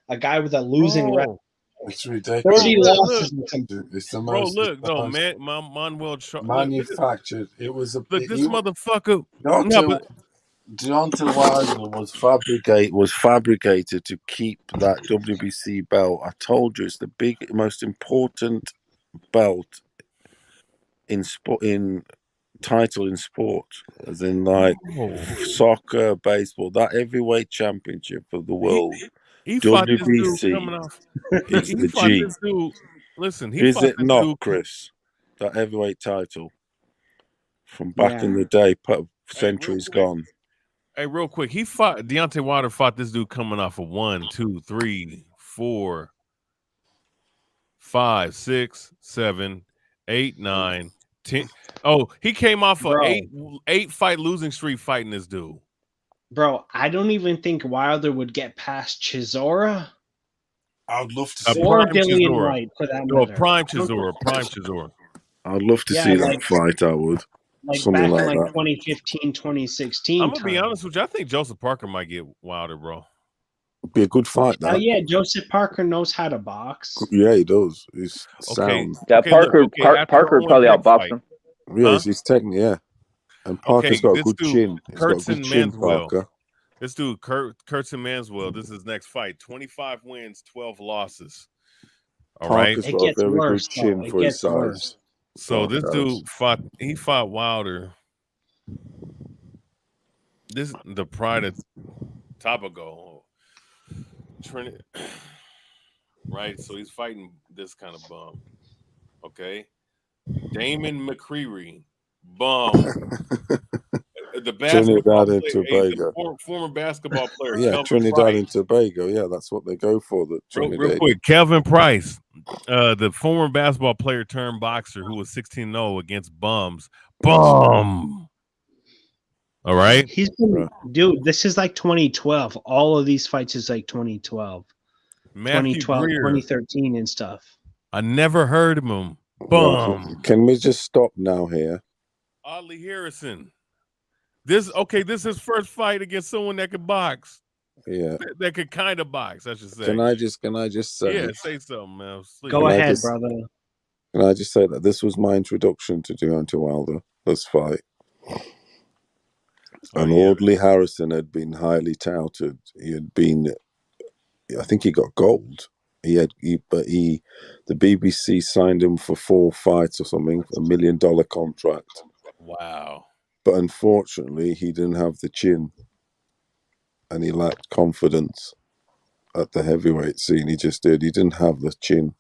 a guy with a losing record. It's ridiculous. 30 losses. It's the Bro, most. look, no, man, Manuel manufactured. It was a. Look, this motherfucker. Deontay Wilder was fabricated to keep that WBC belt. I told you, it's the most important belt in title in sport, as in like soccer, baseball. That heavyweight championship of the world. He WBC. Fought this dude coming off. It's he the fought G. This dude. Listen, Is it not, Chris? That heavyweight title from back in the day, centuries gone. Hey, real quick, Deontay Wilder fought this dude coming off of 1, 2, 3, 4, 5, 6, 7, 8, 9, 10. Oh, he came off an 8 fight losing streak fighting this dude. Bro, I don't even think Wilder would get past Chisora. I would love to see or Dillian White for that matter. Prime Chisora. I'd love to see that fight. I would. Like something back like in that. 2015, 2016. I'm gonna be honest with you. I think Joseph Parker might get Wilder, bro. It'd be a good fight. Oh yeah, Joseph Parker knows how to box. Yeah, he does. He's sound. Yeah, Parker probably outboxed him. Yeah, he's technical. Yeah, and Parker's got a good chin. He's got a good chin, Parker. This dude, Kurtzon Manswell, this is his next fight. 25 wins, 12 losses. All right. Parker's got a very good chin for his size. So this dude fought Wilder. This the pride of Tobago. Trinity. Right? So he's fighting this kind of bum. Okay. Damon McCreary. Bum. The basketball Trinidad and Tobago. Former basketball player. Yeah, Kelvin Trinidad Price. and Tobago. Yeah, that's what they go for. Real quick, Kelvin Price, the former basketball player turned boxer who was 16-0 against bums. Bum. All right. He's been, dude, this is like 2012. All of these fights is like 2012. Matthew 2012, Greer. 2013 and stuff. I never heard of him. Bum. Can we just stop now here? Oddly Harrison. This is his first fight against someone that could box. Yeah. That could kind of box, I should say. Can I just say? Yeah, say something, man. Go ahead, brother. Can I just say that this was my introduction to Deontay Wilder, this fight. And Audley Harrison had been highly touted. He had been, I think he got gold. The BBC signed him for 4 fights or something, $1 million contract. Wow. But unfortunately, he didn't have the chin, and he lacked confidence at the heavyweight scene. He just did. He didn't have the chin.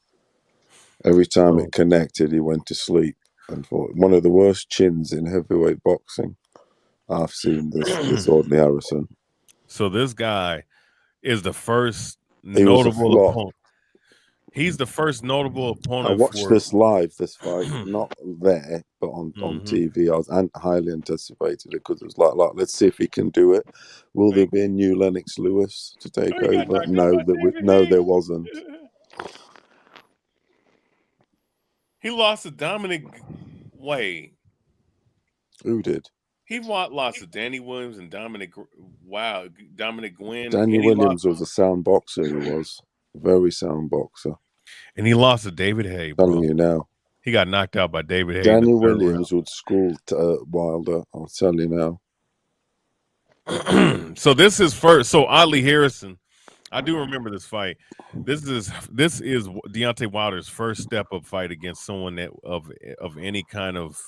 Every time it connected, he went to sleep. And for one of the worst chins in heavyweight boxing I've seen, this Audley Harrison. So this guy is the first notable opponent. He's the first notable opponent. I watched this live, this fight, not there, but on TV. I was highly anticipated it because it was like, let's see if he can do it. Will there be a new Lennox Lewis to take over? No, there wasn't. He lost to Dominic Wade. Who did? He lost to Danny Williams and Dominic Gwynn. Danny Williams was a sound boxer. He was a very sound boxer. And he lost to David Hay. Bro. Telling you now. He got knocked out by David Hay. Danny Williams would school Wilder. I'll tell you now. So this is first. So Oddly Harrison, I do remember this fight. This is Deontay Wilder's first step up fight against someone that of any kind of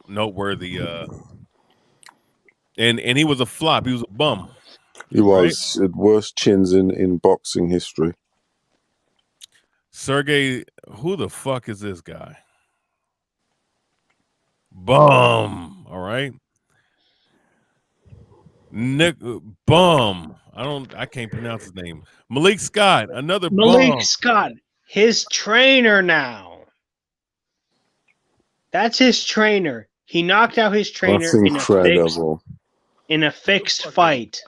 noteworthy. And he was a flop. He was a bum. He was the worst chins in boxing history. Sergey, who the fuck is this guy? Bum. All right. Nick Bum. I can't pronounce his name. Malik Scott, another Malik bum. Scott, his trainer now. That's his trainer. He knocked out his trainer. That's incredible. In a fixed fight.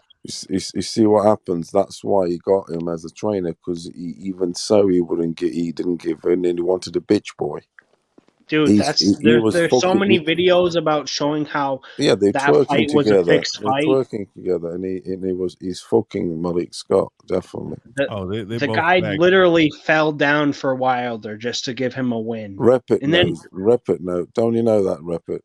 You see what happens? That's why he got him as a trainer, because even so he didn't give in, and he wanted a bitch boy. Dude, there's so many videos about showing how they're that twerking fight was together. a fixed They're fight. twerking together, and he's fucking Malik Scott, definitely. The guy literally fell down for Wilder just to give him a win. Rep it, no. Don't you know that? Rep it.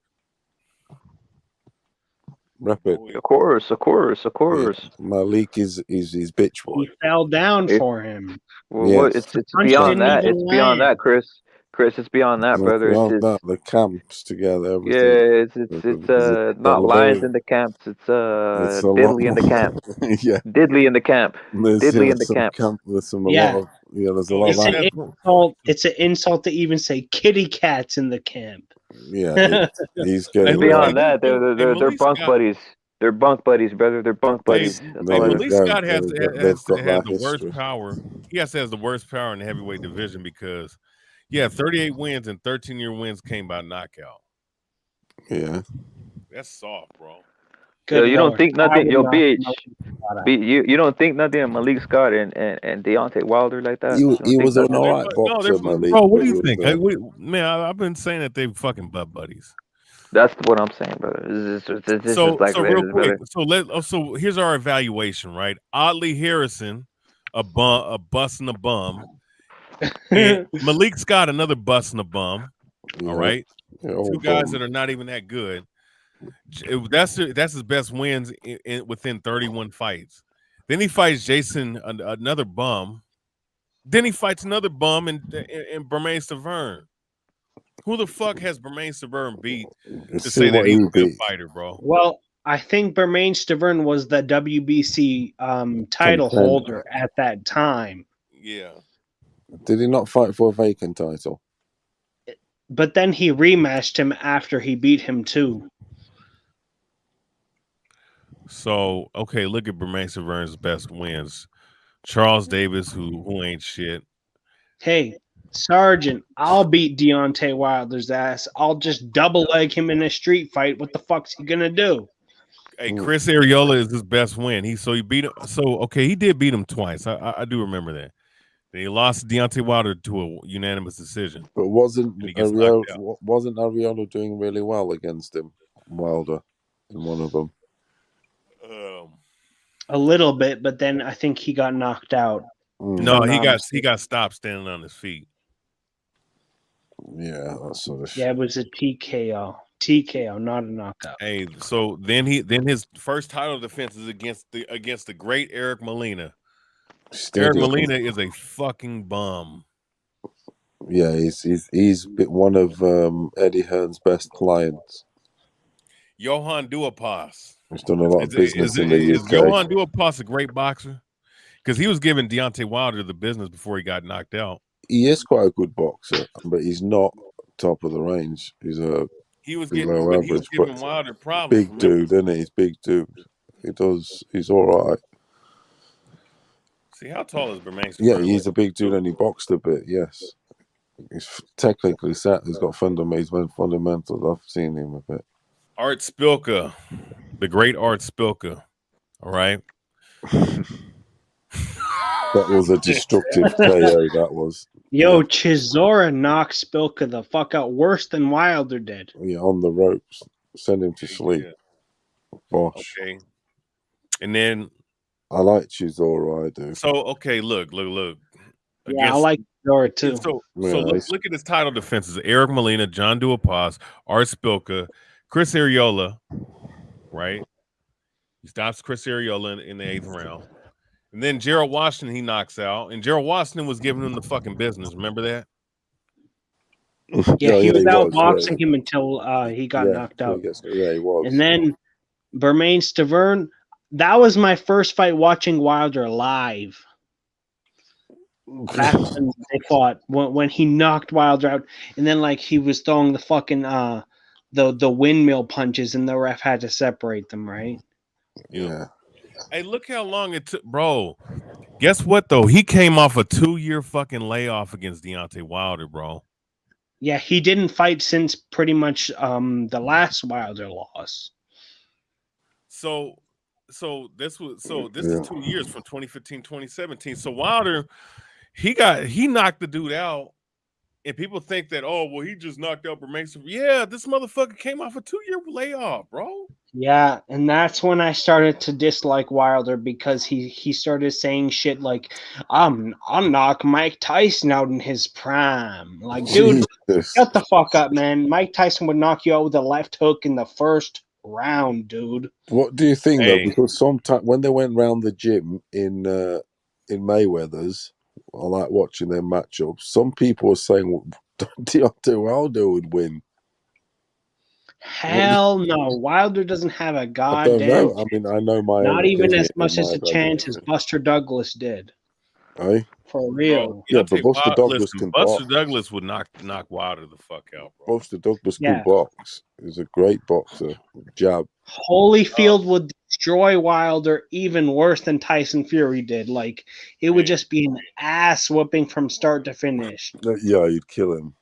Of course. Yeah. Malik is his bitch boy. He fell down for him. Well, it's beyond that. It's beyond that, Chris. Chris, it's beyond that, brother. Beyond that, the camps together. Everything. Yeah, it's not lions in the camps. It's diddly in the camp. Yeah, diddly in the camp. Diddly in the camp. There's a lot of It's an insult to even say kitty cats in the camp. Yeah, he's getting beyond that. They're bunk buddies. They're bunk buddies, brother. They're bunk buddies. Malik Scott has the worst power. He has the worst power in the heavyweight division because 38 wins and 13-year wins came by knockout. Yeah, that's soft, bro. So you don't think nothing? Yo, BH, you don't think nothing of Malik Scott and Deontay Wilder like that? He was an alright boxer, Malik. Bro, what do you think? Man, I've been saying that they're fucking butt buddies. That's what I'm saying, brother. This is like real quick. So here's our evaluation, right? Oddly Harrison, a bust and a bum. And Malik Scott, another bust and a bum. All right, two guys that are not even that good. That's his best wins within 31 fights. Then he fights Jason, another bum. Then he fights another bum in Bermain Stavern. Who the fuck has Bermain Stavern beat to say that he's a good fighter, bro? Well, I think Bermain Stavern was the WBC title holder at that time. Yeah. Did he not fight for a vacant title? But then he rematched him after he beat him too. So, okay, look at Bermain Stavern's best wins. Charles Davis, who ain't shit. Hey, Sergeant, I'll beat Deontay Wilder's ass. I'll just double leg him in a street fight. What the fuck's he gonna do? Hey, Chris Arreola is his best win. He beat him. So, okay, he did beat him twice. I do remember that. Then he lost Deontay Wilder to a unanimous decision. But wasn't Arreola doing really well against him, Wilder, in one of them? A little bit, but then I think he got knocked out. No, he got stopped standing on his feet. Yeah, that sort of shit. Yeah, it was a TKO. TKO, not a knockout. Hey, so then his first title defense is against the great Eric Molina. Eric Molina is a fucking bum. Yeah, he's one of Eddie Hearn's best clients. Johan Duhaupas. He's done a lot of business in the UK. Is Johan Duhaupas a great boxer? Because he was giving Deontay Wilder the business before he got knocked out. He is quite a good boxer, but he's not top of the range. He's he was giving Wilder problems. Big dude, isn't he? He's big dude. He's all right. See, how tall is Bermain? Yeah, he's a big dude and he boxed a bit, yes. He's technically set. He's got fundamentals. I've seen him a bit. Art Spilka, the great Art Spilka. All right. That was a destructive KO, that was. Yo, Chisora knocked Spilka the fuck out worse than Wilder did. Yeah, on the ropes. Send him to sleep. Bosh. Okay. And then I like Chisora, I do. So, okay, look. Yeah, I like Chisora too. So look at his title defenses. Eric Molina, John Duhaupas, Art Spilka, Chris Arreola, right? He stops Chris Arreola in the 8th round. And then Gerald Washington, he knocks out. And Gerald Washington was giving him the fucking business. Remember that? Yeah, he was outboxing him until he got knocked out. He was. And then Bermain Stavern, that was my first fight watching Wilder live. That's when they fought, when he knocked Wilder out, and then like he was throwing the fucking the windmill punches, and the ref had to separate them, right? Yeah. Hey, look how long it took, bro. Guess what though? He came off a 2-year fucking layoff against Deontay Wilder, bro. Yeah, he didn't fight since pretty much the last Wilder loss. So this is 2 years from 2015, 2017. So Wilder, he knocked the dude out, and people think that, oh well, he just knocked out Bermain. Yeah, this motherfucker came off a 2-year layoff, bro. Yeah, and that's when I started to dislike Wilder, because he started saying shit like, I'll knock Mike Tyson out in his prime. Like, dude, shut the fuck up, man. Mike Tyson would knock you out with a left hook in the first round, dude. What do you think though? Because sometimes when they went round the gym in Mayweather's, I like watching their matchups. Some people were saying Deontay Wilder would win. Hell no. Wilder doesn't have a goddamn I don't know. I mean, I know my not own even opinion, as much as a chance as Buster Douglas did. Eh? For real. Yeah, but Buster Douglas can Buster box. Douglas would knock Wilder the fuck out, bro. Buster Douglas can box. He's a great boxer. Jab. Holyfield would destroy Wilder even worse than Tyson Fury did. Like, it would just be an ass whooping from start to finish. Yeah, you'd kill him.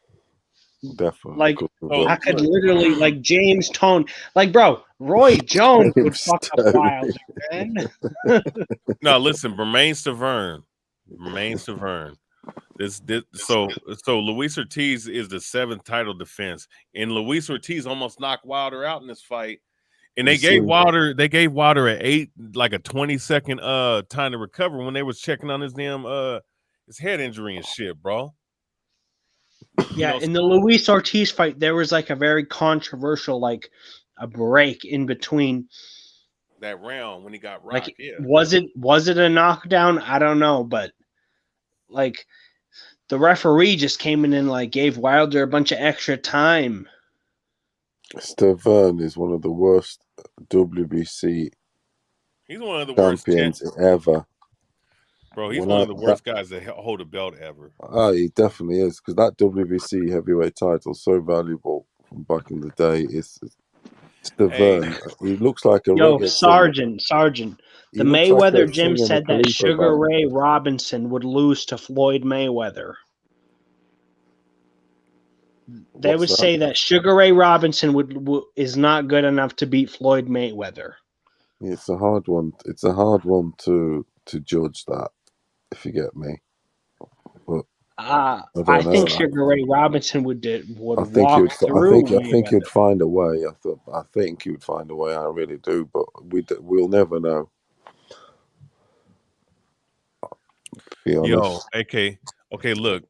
Definitely. Like, I could literally, like, James Tone. Like, bro, Roy Jones would fuck up Wilder, man. No, listen, Bermain Stavern. So Luis Ortiz is the 7th title defense, and Luis Ortiz almost knocked Wilder out in this fight. And they gave Wilder an 8, like a 20-second time to recover when they was checking on his damn his head injury and shit, bro. Yeah, in the Luis Ortiz fight, there was like a very controversial, like a break in between that round when he got rocked. Like, was it a knockdown? I don't know, but like the referee just came in and like gave Wilder a bunch of extra time. Stavern is one of the worst WBC He's one of the champions ever. Bro, he's one of the worst guys to hold a belt ever. Oh, he definitely is, because that WBC heavyweight title is so valuable from back in the day. It's Stavern. He looks like a Sergeant. The Mayweather gym said that Sugar Ray Robinson would lose to Floyd Mayweather. They would say that Sugar Ray Robinson is not good enough to beat Floyd Mayweather. It's a hard one. It's a hard one to judge that, if you get me. But I think Sugar Ray Robinson would walk through. I think you'd find a way. I think you'd find a way. I really do, but we'll never know. Be honest. Okay, look.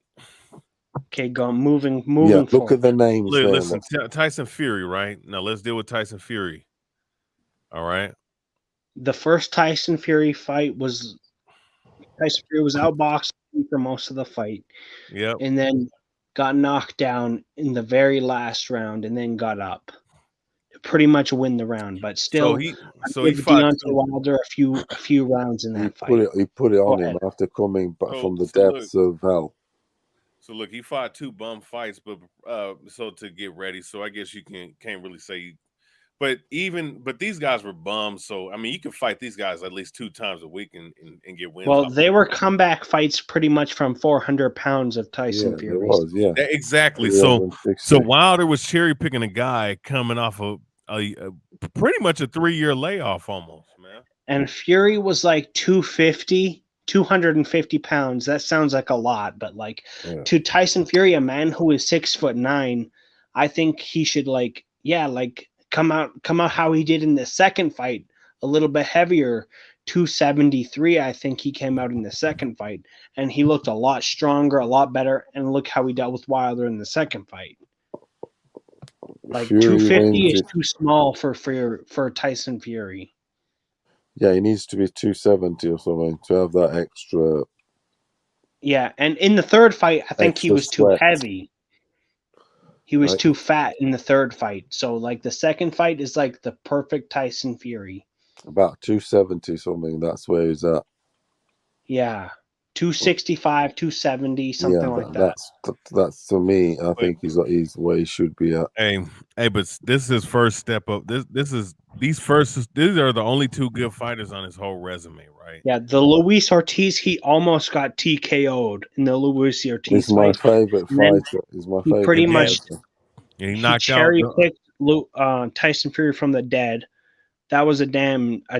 Okay, moving. Yeah, look forward. at the names. Listen, Tyson Fury, right? Now let's deal with Tyson Fury. All right. The first Tyson Fury fight was Tyson Fury was outboxed for most of the fight. Yep. And then got knocked down in the very last round, and then got up to pretty much win the round. But still, he fought Deontay Wilder a few rounds in that fight. He put it on him after coming back from the depths of hell. So look, he fought 2 bum fights, but so to get ready. So I guess you can't really say. But these guys were bums, so I mean, you can fight these guys at least 2 times a week and get wins. Well, they were comeback fights pretty much from 400 pounds of Tyson Fury. Exactly. So Wilder was cherry picking a guy coming off of a pretty much a 3-year layoff almost, man. And Fury was like 250 pounds. That sounds like a lot, but like to Tyson Fury, a man who is 6'9", I think he should come out how he did in the second fight, a little bit heavier, 273. I think he came out in the second fight, and he looked a lot stronger, a lot better. And look how he dealt with Wilder in the second fight. Like Fury 250 wins is it. too small for Tyson Fury. Yeah, he needs to be 270 or something to have that extra. Yeah, and in the third fight, I think he Extra was too sweat. heavy. He was Right. too fat in the third fight. So like the second fight is like the perfect Tyson Fury. About 270 something. That's where he's at. Yeah. 265, 270, something like that. That's to me. I But- think he's where he should be at. Hey, but this is his first step up. These are the only two good fighters on his whole resume, right? Yeah, the Luis Ortiz, he almost got TKO'd in the Luis Ortiz He's my fight. favorite And then fighter. He's my he favorite. pretty much fighter. And he he knocked out cherry picked Tyson Fury from the dead. That was a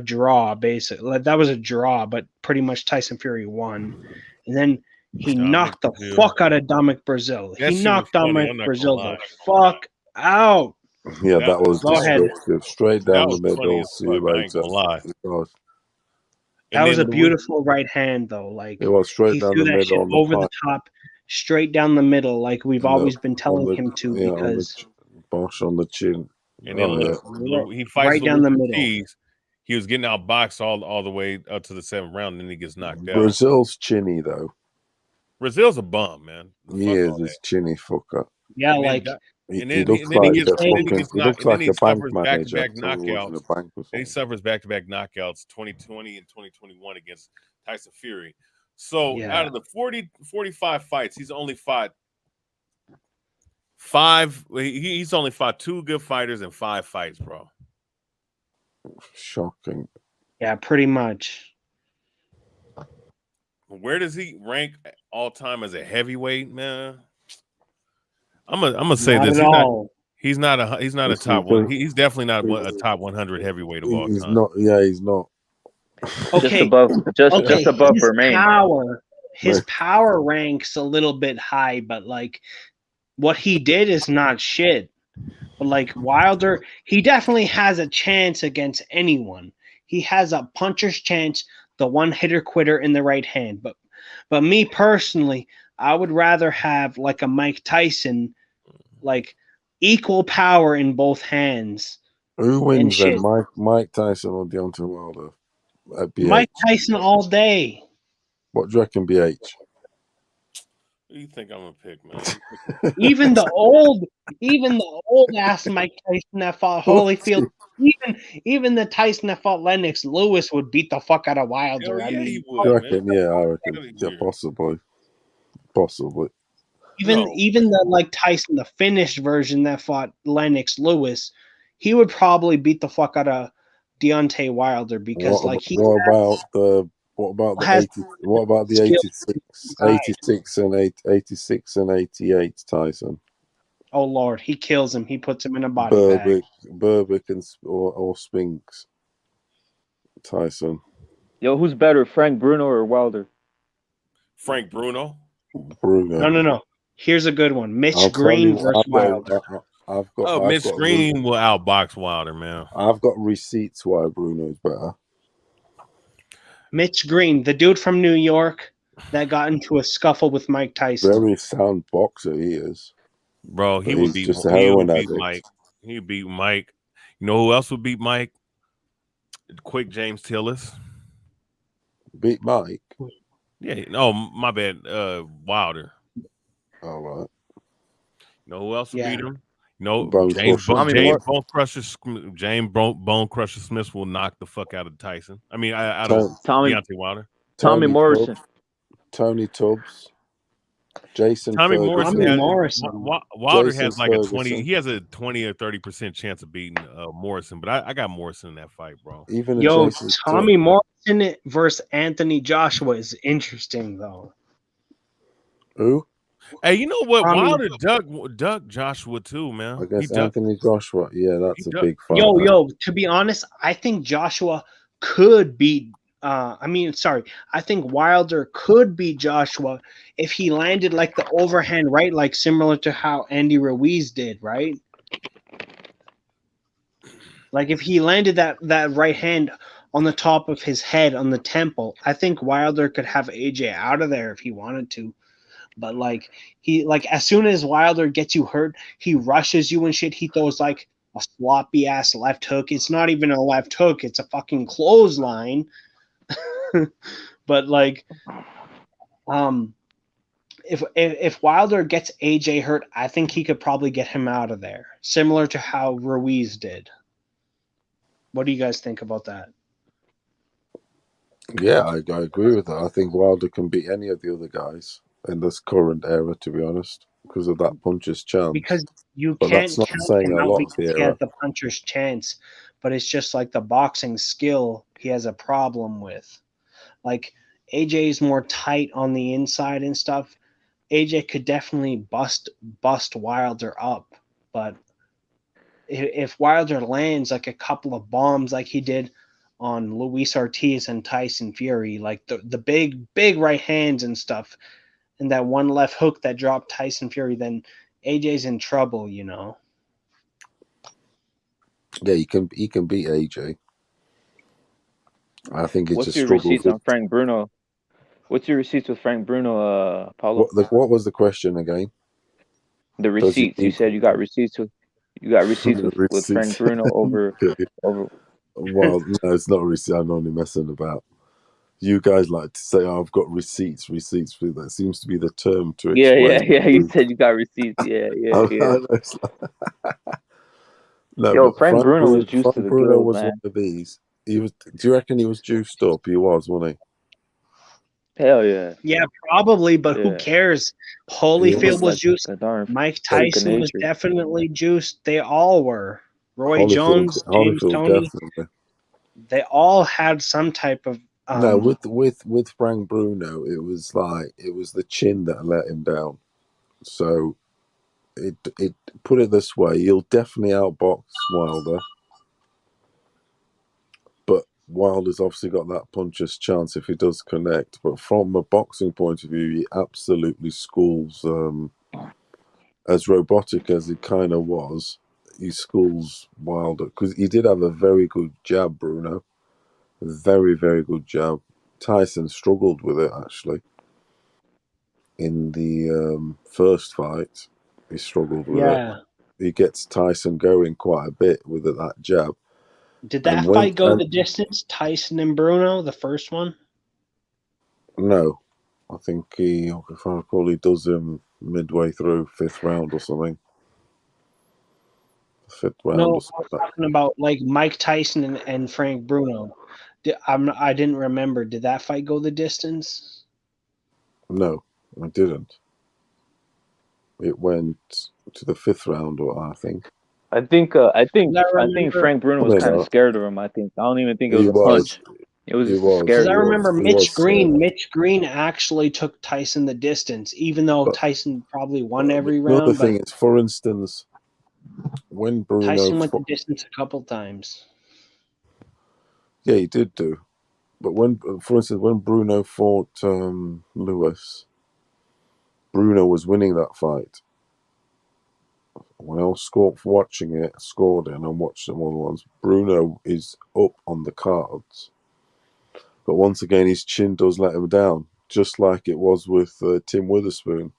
draw, basically. Like, that was a draw, but pretty much Tyson Fury won. And then he knocked the fuck out of Dominic Brazil. That He shit knocked was funny, Dominic I'm not gonna Brazil lie. the fuck out. Yeah, that was Go ahead. destructive. Straight That down the was funny middle. as See you fuck, I ain't later. gonna lie. God. That was a beautiful right hand, though. Like, It was straight he down threw the that shit middle on the over the punch. top, straight down the middle, like we've On the- always been telling on the- him to, yeah, on the because bosh on the chin. And then he fights right down the middle. Ortiz. He was getting outboxed all the way up to the 7th round, and then he gets knocked out. Brazil's chinny though. Brazil's a bum, man. He is this chinny fucker. Yeah, And then like He and then looks he like gets a fucking. He looks like a bank suffers manager. back-to-back someone working knockouts. a bank or And he something. suffers back-to-back knockouts 2020 and 2021 against Tyson Fury. So Yeah. out of the 45 fights, he's only fought 5. He's only fought 2 good fighters in 5 fights, bro. Shocking. yeah, pretty much. Where does he rank all time as a heavyweight, man? I'm gonna say Not this. at all. He's not a He's top one. super- He's definitely not a top 100 heavyweight of all He's time. not. Yeah, he's not. Okay, just above his Remain. His power ranks a little bit high, but like what he did is not shit. But like Wilder, he definitely has a chance against anyone. He has a puncher's chance, the one hitter quitter in the right hand. But me personally, I would rather have like a Mike Tyson, like equal power in both hands. Who wins shit. then? Mike Tyson or Deontay Wilder? At BH. Mike Tyson all day. What do you reckon, BH? Who do you think I'm gonna pick, man? Even the old ass Mike Tyson that fought Holyfield, even the Tyson that fought Lennox Lewis would beat the fuck out of Wilder. Hell yeah, he I would, reckon. man. Yeah, I Get reckon. outta Yeah, here. possibly. Even the like Tyson, the finished version that fought Lennox Lewis, he would probably beat the fuck out of Deontay Wilder because What about the 86 and 88 Tyson? Oh Lord, he kills him. He puts him in a body bag. Berbick or Spinks. Tyson. Yo, who's better, Frank Bruno or Wilder? Frank Bruno. No. Here's a good one. Mitch Green versus Wilder. Mitch Green will outbox Wilder, man. I've got receipts why Bruno's better. Mitch Green, the dude from New York that got into a scuffle with Mike Tyson. Very sound boxer he is. Bro, he But would he's beat just a heroin addict. Mike. He'd beat Mike. You know who else would beat Mike? Quick James Tillis. Beat Mike? Yeah, no, my bad. Wilder. All right. You know who else would Yeah. beat him? No, Bone James Crusher. Bone Crusher Smith will knock the fuck out of Tyson. I mean, out of Deontay Wilder. Tommy Morrison. Tony Tubbs. Jason Tommy Ferguson. Morrison. Wilder Jason has like a 20. Ferguson. He has a 20 or 30% chance of beating Morrison, but I got Morrison in that fight, bro. Even Yo, Jason Tommy Morrison versus Anthony Joshua is interesting though. Who? Hey, you know what? Tommy- Wilder dug Joshua too, man. Against Anthony Joshua. Yeah, that's a big fight. Yo, to be honest, I think Joshua could beat I think Wilder could beat Joshua if he landed like the overhand right, like similar to how Andy Ruiz did, right? Like if he landed that right hand on the top of his head on the temple, I think Wilder could have AJ out of there if he wanted to. But like he like as soon as Wilder gets you hurt, he rushes you and shit. He throws like a sloppy ass left hook. It's not even a left hook, it's a fucking clothesline. But like if Wilder gets AJ hurt, I think he could probably get him out of there, similar to how Ruiz did. What do you guys think about that? Yeah, I agree with that. I think Wilder can beat any of the other guys in this current era, to be honest, because of that puncher's chance. Because you but can't that's not count saying him a out lot of because the he has era. the puncher's chance, but it's just like the boxing skill he has a problem with. Like AJ is more tight on the inside and stuff. AJ could definitely bust Wilder up, but if Wilder lands like a couple of bombs like he did on Luis Ortiz and Tyson Fury, like the big right hands and stuff, and that one left hook that dropped Tyson Fury, then AJ's in trouble, you know. Yeah, he can beat AJ. I think it What's just your struggles receipts with. on Frank Bruno? What's your receipts with Frank Bruno, Paulo? What was the question again? The receipts. You said you got receipts with Frank Bruno over. Well, no, it's not a receipt. I'm only messing about. You guys like to say, "Oh, I've got receipts." That seems to be the term to explain. Yeah. You said you got receipts. Yeah. No, Yo, but Frank Bruno was juiced to the gills, was man. one of these. He was. Do you reckon he was juiced up? He was, wasn't he? Hell yeah. Yeah, probably, but who cares? Holyfield was juiced. Mike Tyson was definitely juiced. They all were. Roy Jones, James Toney. Definitely. They all had some type of. No, with Frank Bruno, it was the chin that let him down. So, it put it this way: he'll definitely outbox Wilder. But Wilder's obviously got that puncher's chance if he does connect. But from a boxing point of view, he absolutely schools, as robotic as he kind of was, he schools Wilder. Because he did have a very good jab, Bruno. A very, very good jab. Tyson struggled with it, actually. In the first fight, he struggled with it. He gets Tyson going quite a bit with that jab. Did that fight go the distance? Tyson and Bruno, the first one? No. I think if I recall, he does him midway through 5th round or something. 5th round. No, I was talking about like Mike Tyson and Frank Bruno. I didn't remember. Did that fight go the distance? No, it didn't. It went to the 5th round, I think. I think Frank Bruno was kind of scared of him. I don't even think it was a punch. It was just a scare. Because I remember Mitch Green actually took Tyson the distance, even though Tyson probably won every round. Another thing is, for instance, when Bruno Tyson went the distance a couple times. Yeah, he did do. But for instance, when Bruno fought Lewis, Bruno was winning that fight. When I was watching it, scored it, and I watched them all once, Bruno is up on the cards. But once again, his chin does let him down, just like it was with Tim Witherspoon.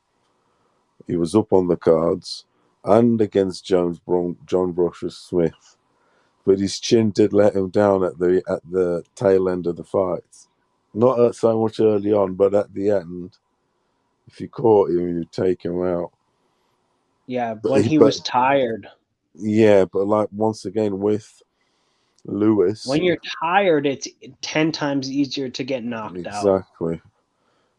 He was up on the cards and against John Brusher Smith. But his chin did let him down at the tail end of the fight. Not so much early on, but at the end, if you caught him, you'd take him out. Yeah, when he was tired. Yeah, but like once again with Lewis, when you're tired, it's 10 times easier to get knocked out. Exactly.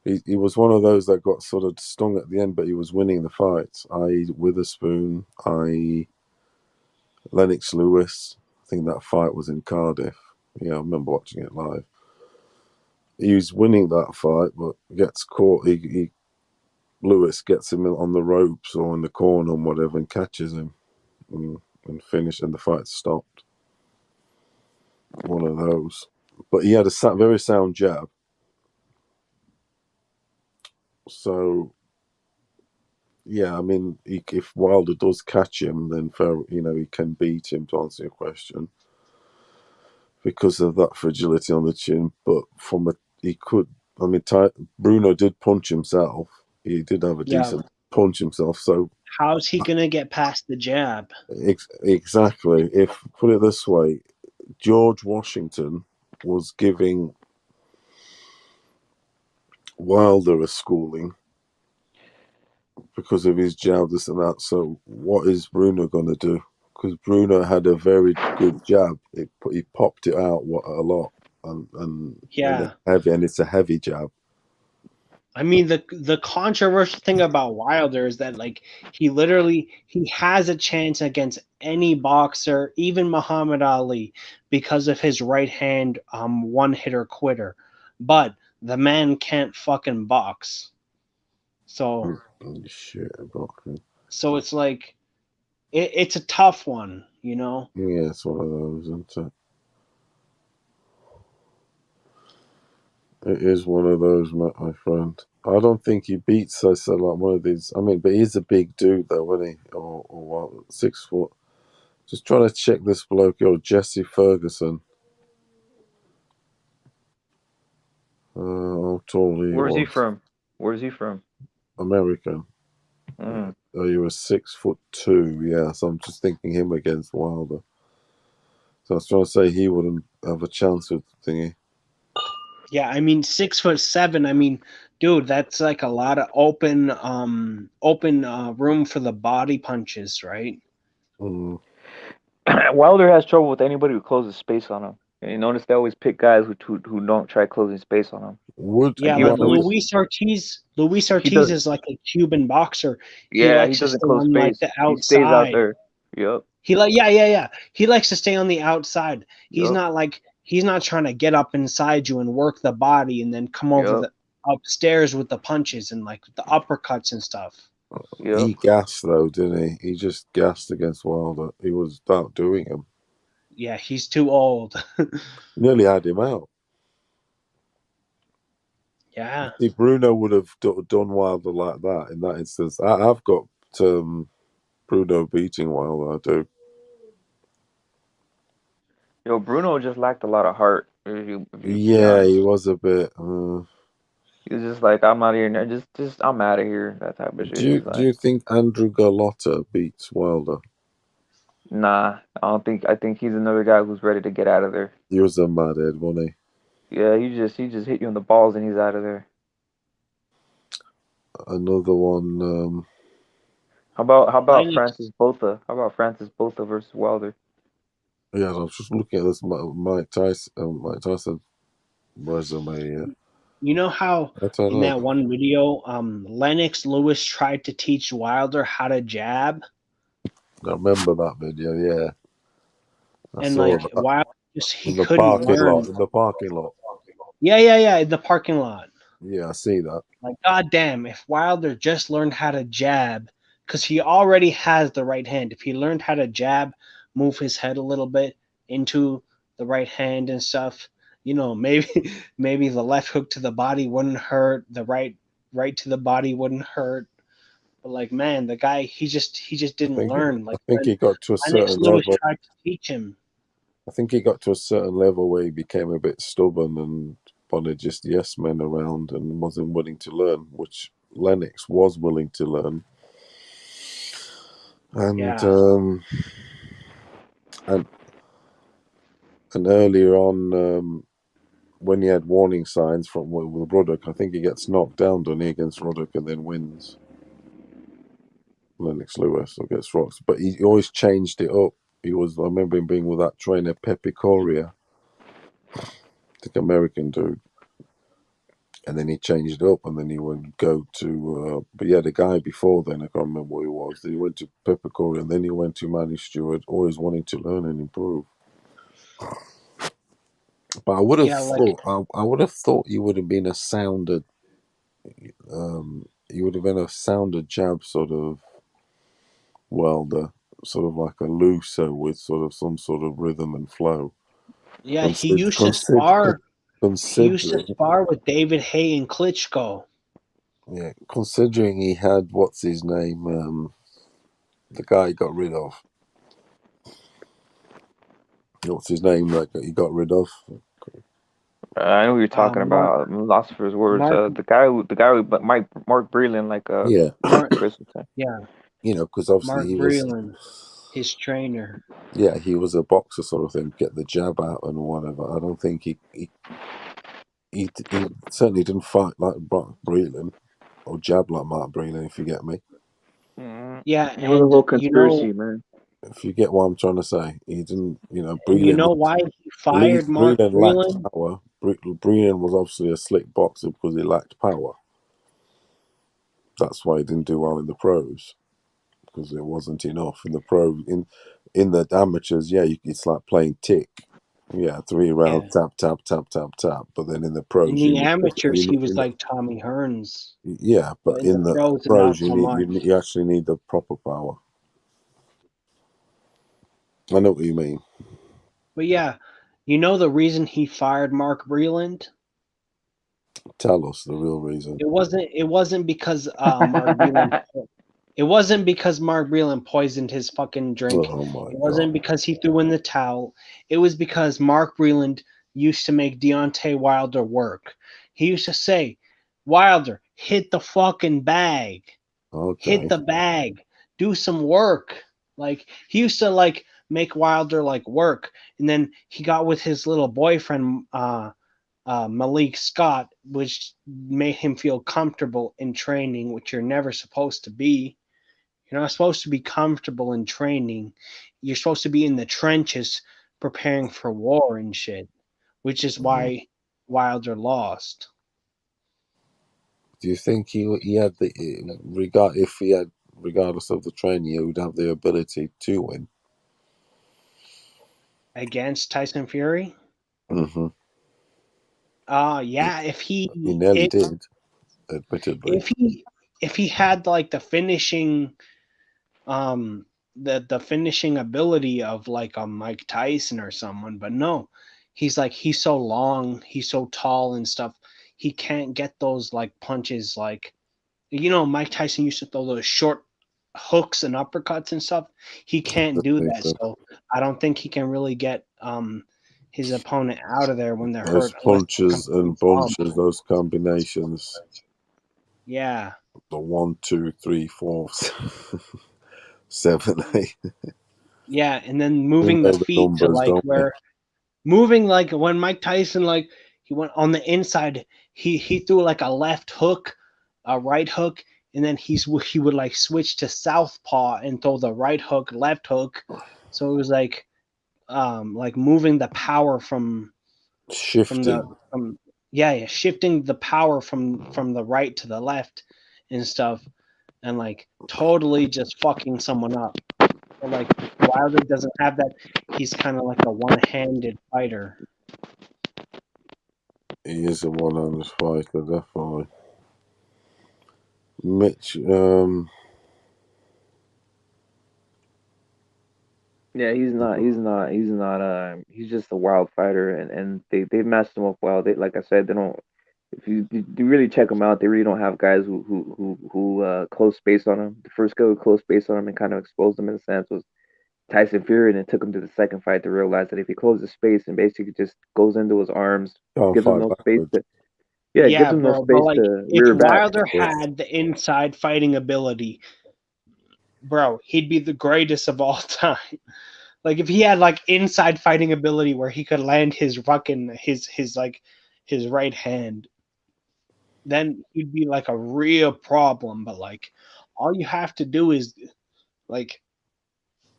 He was one of those that got sort of stung at the end, but he was winning the fight. I.e. Witherspoon, I.e. Lennox Lewis. I think that fight was in Cardiff. Yeah, I remember watching it live. He was winning that fight, but gets caught. Lewis gets him on the ropes or in the corner and whatever, and catches him and finished, and the fight stopped. One of those. But he had a very sound jab. So, yeah, I mean, if Wilder does catch him, then he can beat him, to answer your question, because of that fragility on the chin. But Bruno did punch himself, He did have a Yeah. decent punch himself. So How's he gonna get past the jab? exactly. If put it this way, George Washington was giving Wilder a schooling because of his jab, this and that. So what is Bruno going to do? Because Bruno had a very good jab. He popped it out a lot, and Yeah. heavy, and it's a heavy jab. I mean, the controversial thing about Wilder is that like he has a chance against any boxer, even Muhammad Ali, because of his right hand one hitter quitter. But the man can't fucking box. So Shit, so it's like it's a tough one, you know? Yeah, it's one of those, isn't it? It is one of those, my friend. I don't think he beats us a lot. One of these. I mean, but he's a big dude, though, isn't he? Or what? 6 foot. Just trying to check this bloke, Jesse Ferguson. How tall he Where's was. he from? Where's he from? American. Mm. Oh, he was 6'2". Yeah, so I'm just thinking him against Wilder. So I was trying to say he wouldn't have a chance with thingy. Yeah, I mean 6'7". I mean, dude, that's like a lot of open room for the body punches, right? Mm. Wilder has trouble with anybody who closes space on him. And you notice they always pick guys who don't try closing space on him. Yeah, Even like Luis Ortiz. Luis Ortiz does- is like a Cuban boxer. Yeah, he likes to doesn't stay close on like space. the He stays out outside. there. Yep. Yeah. He likes to stay on the outside. He's Yep. he's not trying to get up inside you and work the body and then come over Yep. the upstairs with the punches and like the uppercuts and stuff. He gassed, though, didn't he? He just gassed against Wilder. He was outdoing him. Yeah, he's too old. Nearly had him out. Yeah. See, Bruno would have done Wilder like that in that instance. I've got Bruno beating Wilder, I do. Yo, Bruno just lacked a lot of heart. If you Yeah, he was a bit. He was just like, I'm not here now. Just I'm out of here. That type of shit. Do you think Andrew Garlotta beats Wilder? Nah, I don't think. I think he's another guy who's ready to get out of there. He was a madhead, wasn't he? Yeah, he just hit you in the balls and he's out of there. Another one. How about Francis Botha? How about Francis Botha versus Wilder? Yeah, I was just looking at this Mike Tyson resume. Yeah. You know how in that one video, Lennox Lewis tried to teach Wilder how to jab? I remember that video, yeah. And like Wilder he couldn't learn. In the parking lot. Yeah, in the parking lot. Yeah, I see that. Like, goddamn, if Wilder just learned how to jab, because he already has the right hand. If he learned how to jab, move his head a little bit into the right hand and stuff, you know, maybe the left hook to the body wouldn't hurt, the right to the body wouldn't hurt. But like, man, the guy he just didn't learn. Like, I think he got to a certain Lewis level. tried to teach him. I think he got to a certain level where he became a bit stubborn and wanted just yes men around and wasn't willing to learn, which Lennox was willing to learn. And and earlier on, when he had warning signs from with Ruddock, I think he gets knocked down, doesn't he, against Ruddock and then wins. Lennox Lewis or gets rocks, but he always changed it up. I remember him being with that trainer Pepe Correa, the American dude, and then he changed it up, and then he would go to. But yeah, the guy before then, I can't remember who he was. Then he went to Pepe Correa, and then he went to Manny Stewart, always wanting to learn and improve. But I would have thought, I would have thought he would have been a sounder. He would have been a sounder jab sort of Wilder, sort of like a looser with sort of some sort of rhythm and flow. Yeah, he used to spar. He used to spar with David Haye and Klitschko. Yeah, considering he had what's his name, the guy he got rid of. What's his name? Like he got rid of. I know who you're talking Mark about. I'm lost for his words. Mark The guy with Mark Breland, like Yeah, Mark Chris was saying. yeah, because obviously Mark he was, Breland, his trainer. yeah, he was a boxer sort of thing, get the jab out and whatever. I don't think he certainly didn't fight like Mark Breland or jab like Mark Breland, if you get me. Yeah, It was a and whole conspiracy, man. If you get what I'm trying to say, he didn't, you Breland know why he was, fired Mark Breland lacked Breland? power. Breland was obviously a slick boxer because he lacked power. That's why he didn't do well in the pros, because it wasn't enough in the pro. In the amateurs, yeah, it's like playing tick. Yeah, 3 rounds, tap, tap, tap, tap, tap. But then in the In pros, the amateurs, he was like Tommy Hearns. yeah, But but in the in the pros, pros, not so much. you actually need the proper power. I know what you mean. But yeah, you know the reason he fired Mark Breland? Tell us the real reason. It wasn't because Mark Breland. It wasn't because Mark Breland poisoned his fucking drink. Oh my It wasn't God. because he threw in the towel. It was because Mark Breland used to make Deontay Wilder work. He used to say, "Wilder, hit the fucking bag. Hit Okay. the bag. Do some work." Like he used to like make Wilder like work, and then he got with his little boyfriend Malik Scott, which made him feel comfortable in training, which you're never supposed to be. You're not supposed to be comfortable in training. You're supposed to be in the trenches preparing for war and shit, which is why Wilder lost. Do you think he had regardless of the training, he would have the ability to win? Against Tyson Fury? Mm-hmm. Yeah, if He nearly did, admittedly. if he had like the finishing the finishing ability of like a Mike Tyson or someone, but no. He's so long, he's so tall and stuff. He can't get those like punches like Mike Tyson used to throw those short hooks and uppercuts and stuff. He can't do that, so I don't think he can really get his opponent out of there when they're Those hurt unless punches and bunches, those combinations. Yeah. The 1, 2, 3, 4, 7, 8. Yeah, and then We moving know the the feet to numbers, like don't we? where moving like when Mike Tyson like he went on the inside, he threw like a left hook, a right hook, and then he would like switch to southpaw and throw the right hook, left hook. So it was like moving the power from Shifting. shifting the power from the right to the left and stuff, and like totally just fucking someone up. But like Wilder doesn't have that. He's kind of like a one-handed fighter. He is a one-handed fighter, definitely. Mitch, Yeah, he's not. He's not. He's not. He's just a wild fighter, and they matched him up well. They, like I said, they don't. If you really check them out, they really don't have guys who close space on him. The first guy who close space on him and kind of exposed him in a sense was Tyson Fury, and it took him to the second fight to realize that if he closes space and basically just goes into his arms, can't gives him fight no space backwards. to gives Yeah, him no bro. But space like, to if rear back. Wilder had the inside fighting ability, bro, he'd be the greatest of all time. Like, if he had like inside fighting ability where he could land his fucking his right hand, then he'd be like a real problem. But like, all you have to do is like,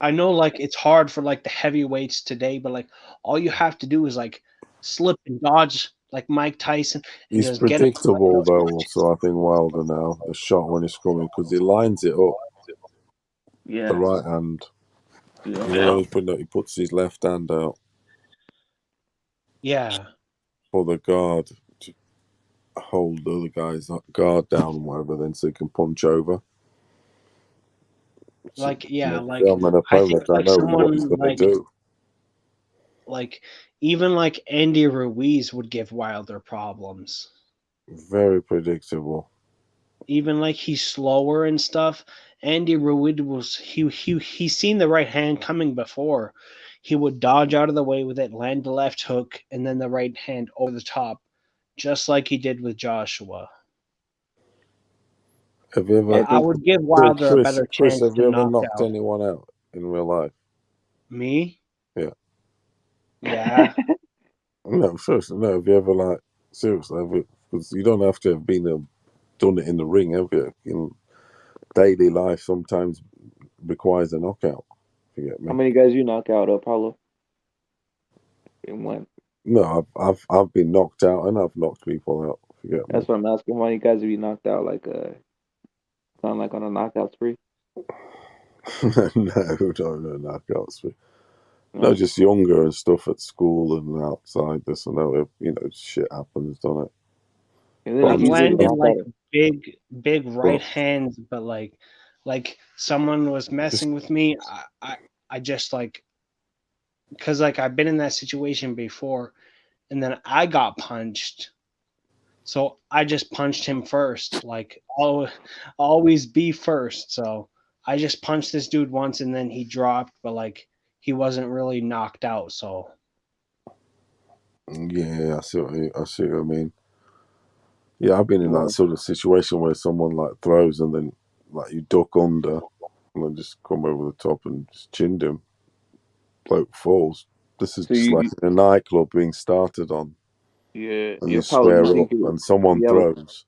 I know like it's hard for like the heavyweights today, but like all you have to do is like slip and dodge like Mike Tyson and He's just get him like predictable, those though, punches. also, I think Wilder now, the shot when he's coming, because he lines it up. Yeah. The right hand. Yeah. He puts his left hand out Yeah. for the guard to hold the other guy's guard down and whatever, then so he can punch over. Like, yeah, like Film an I think opponent, I like know what he's someone going to do. like even like Andy Ruiz would give Wilder problems. Very predictable. Even like he's slower and stuff. Andy Ruiz was he's seen the right hand coming before. he would dodge out of the way with it, land the left hook, and then the right hand over the top, just like he did with Joshua. Have you ever? I would give Wilder a better Chris, chance have to you ever knock knocked out. anyone out in real life? Me? Yeah. Yeah. No, seriously, no. Have you ever seriously? Because you don't have to have done it in the ring, have you? In daily life, sometimes requires a knockout. You get me? How many guys you knock out, Apollo? In one. No, I've been knocked out and I've knocked people out. You get me? That's what I'm asking. How many guys have you knocked out? Sound like on a knockout spree? no knockouts. No, just younger and stuff at school and outside. This and that. Shit happens, doesn't it? I've landed like big right hands, but like someone was messing with me. I just because I've been in that situation before, and then I got punched, so I just punched him first. Like always be first. So I just punched this dude once, and then he dropped, but he wasn't really knocked out. So yeah, I see what I mean. Yeah, I've been in that sort of situation where someone throws and then you duck under and then just come over the top and just chinned him. Bloke falls. This is just like in a nightclub being started on. Yeah. And you square up and someone throws.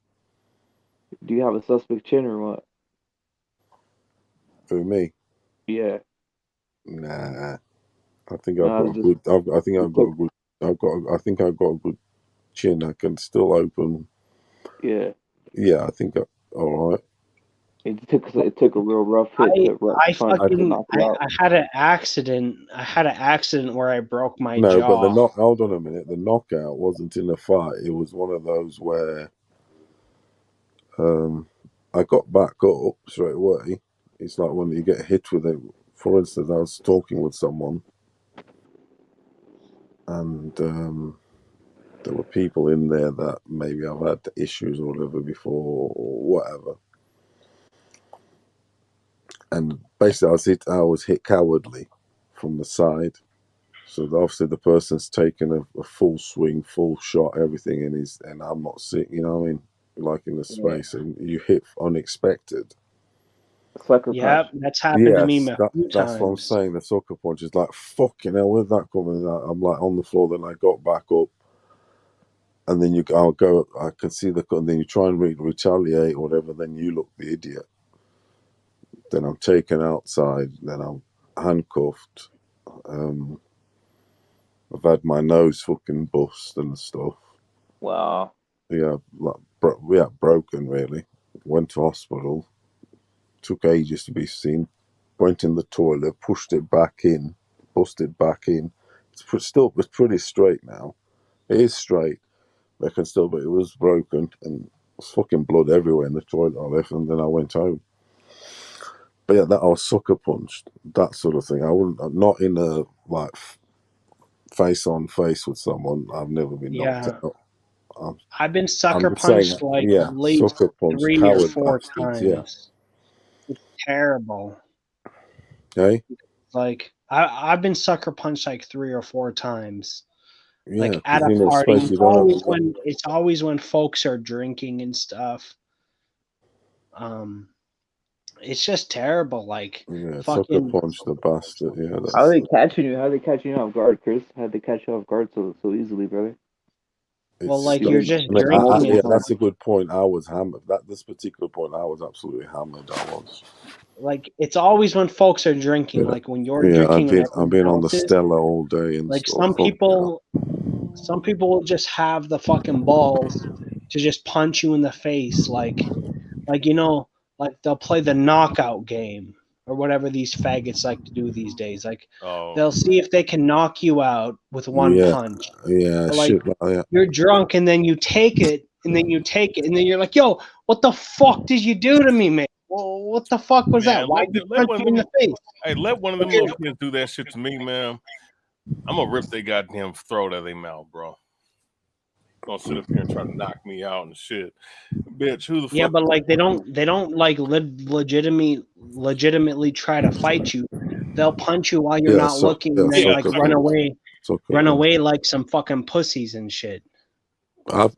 Do you have a suspect chin or what? For me? Yeah. Nah. I think I've got a good. I think I've got a good. I think I've got a good chin. I can still open. Yeah. Yeah, I think all right. It took a real rough hit. I had an accident. I had an accident where I broke my jaw. But hold on a minute. The knockout wasn't in a fight. It was one of those where I got back up straight away. It's like when you get hit with it. For instance, I was talking with someone, and there were people in there that maybe I've had issues or whatever before or whatever. And basically, I was hit cowardly from the side. So obviously the person's taken a full swing, full shot, everything, and I'm not seeing, you know what I mean? Like in the space, and you hit unexpected. Yeah, that's happened to me a few that's times. what I'm saying. The sucker punch is like, fucking hell, where's that coming? I'm like on the floor, then I got back up. And then I can see and then you try and retaliate or whatever, then you look the idiot. Then I'm taken outside, then I'm handcuffed. I've had my nose fucking bust and stuff. Wow. Yeah, broken really. Went to hospital. Took ages to be seen. Went in the toilet, pushed it back in, busted back in. It's pretty straight now. It is straight. But it was broken and was fucking blood everywhere in the toilet I left, and then I went home. But yeah, I was sucker punched, that sort of thing. I'm not in a face on face with someone. I've never been knocked out. I've been sucker punched at least 3 or 4 times. Yeah. It's terrible. Okay. I've been sucker punched 3 or 4 times. Yeah, at a party. It's always when folks are drinking and stuff. It's just terrible. Sucker punch the bastard. Yeah. How are they catching you? How are they catching you off guard, Chris? How they catch you off guard so easily, brother? You're just drinking. That's a good point. I was hammered. This particular point, I was absolutely hammered. I was. It's always when folks are drinking. When you're drinking. I've been on the Stella all day and stuff. Some people will just have the fucking balls to just punch you in the face, they'll play the knockout game or whatever these faggots like to do these days. They'll see if they can knock you out with one punch. Yeah, you're drunk and then you take it and then you're like, yo, what the fuck did you do to me, man? Well, what the fuck was that? Why did you punch me in the face? Hey, let one of them little kids do that shit to me, man. I'm gonna rip their goddamn throat out of their mouth, bro. Gonna sit up here and try to knock me out and shit, bitch. Who the fuck? Yeah, but they don't legitimately try to fight you. they'll punch you while you're not looking, and then like run away like some fucking pussies and shit. I've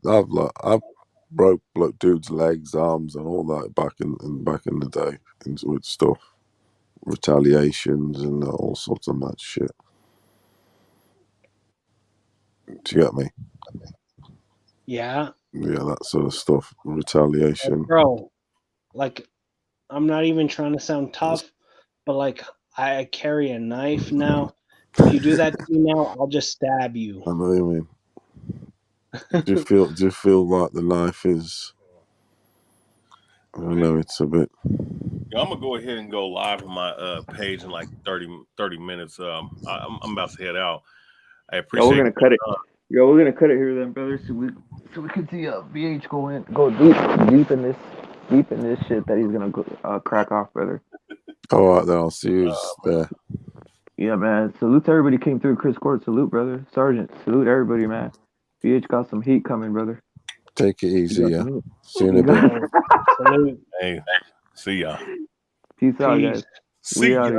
broke dudes' legs, arms, and all that back in the day, with stuff, retaliations and all sorts of mad shit. Do you get me? Yeah. Yeah, that sort of stuff, retaliation. Bro, like, I'm not even trying to sound tough, but like, I carry a knife now. If you do that to me now, I'll just stab you. I know what you mean. Do you feel like the knife is? I don't know. It's a bit. Yo, I'm gonna go ahead and go live on my page in like 30 minutes. I'm about to head out. I appreciate. We're gonna cut it. We're gonna cut it here then, brother. So we can see BH go deep in this shit that he's gonna crack off, brother. All right, then I'll see you there. Yeah, man. Salute to everybody came through. Chris Court, salute, brother. Sergeant, salute everybody, man. BH got some heat coming, brother. Take it easy, yeah. See you in a bit. Salute. Hey, see ya. Peace out, guys. See ya.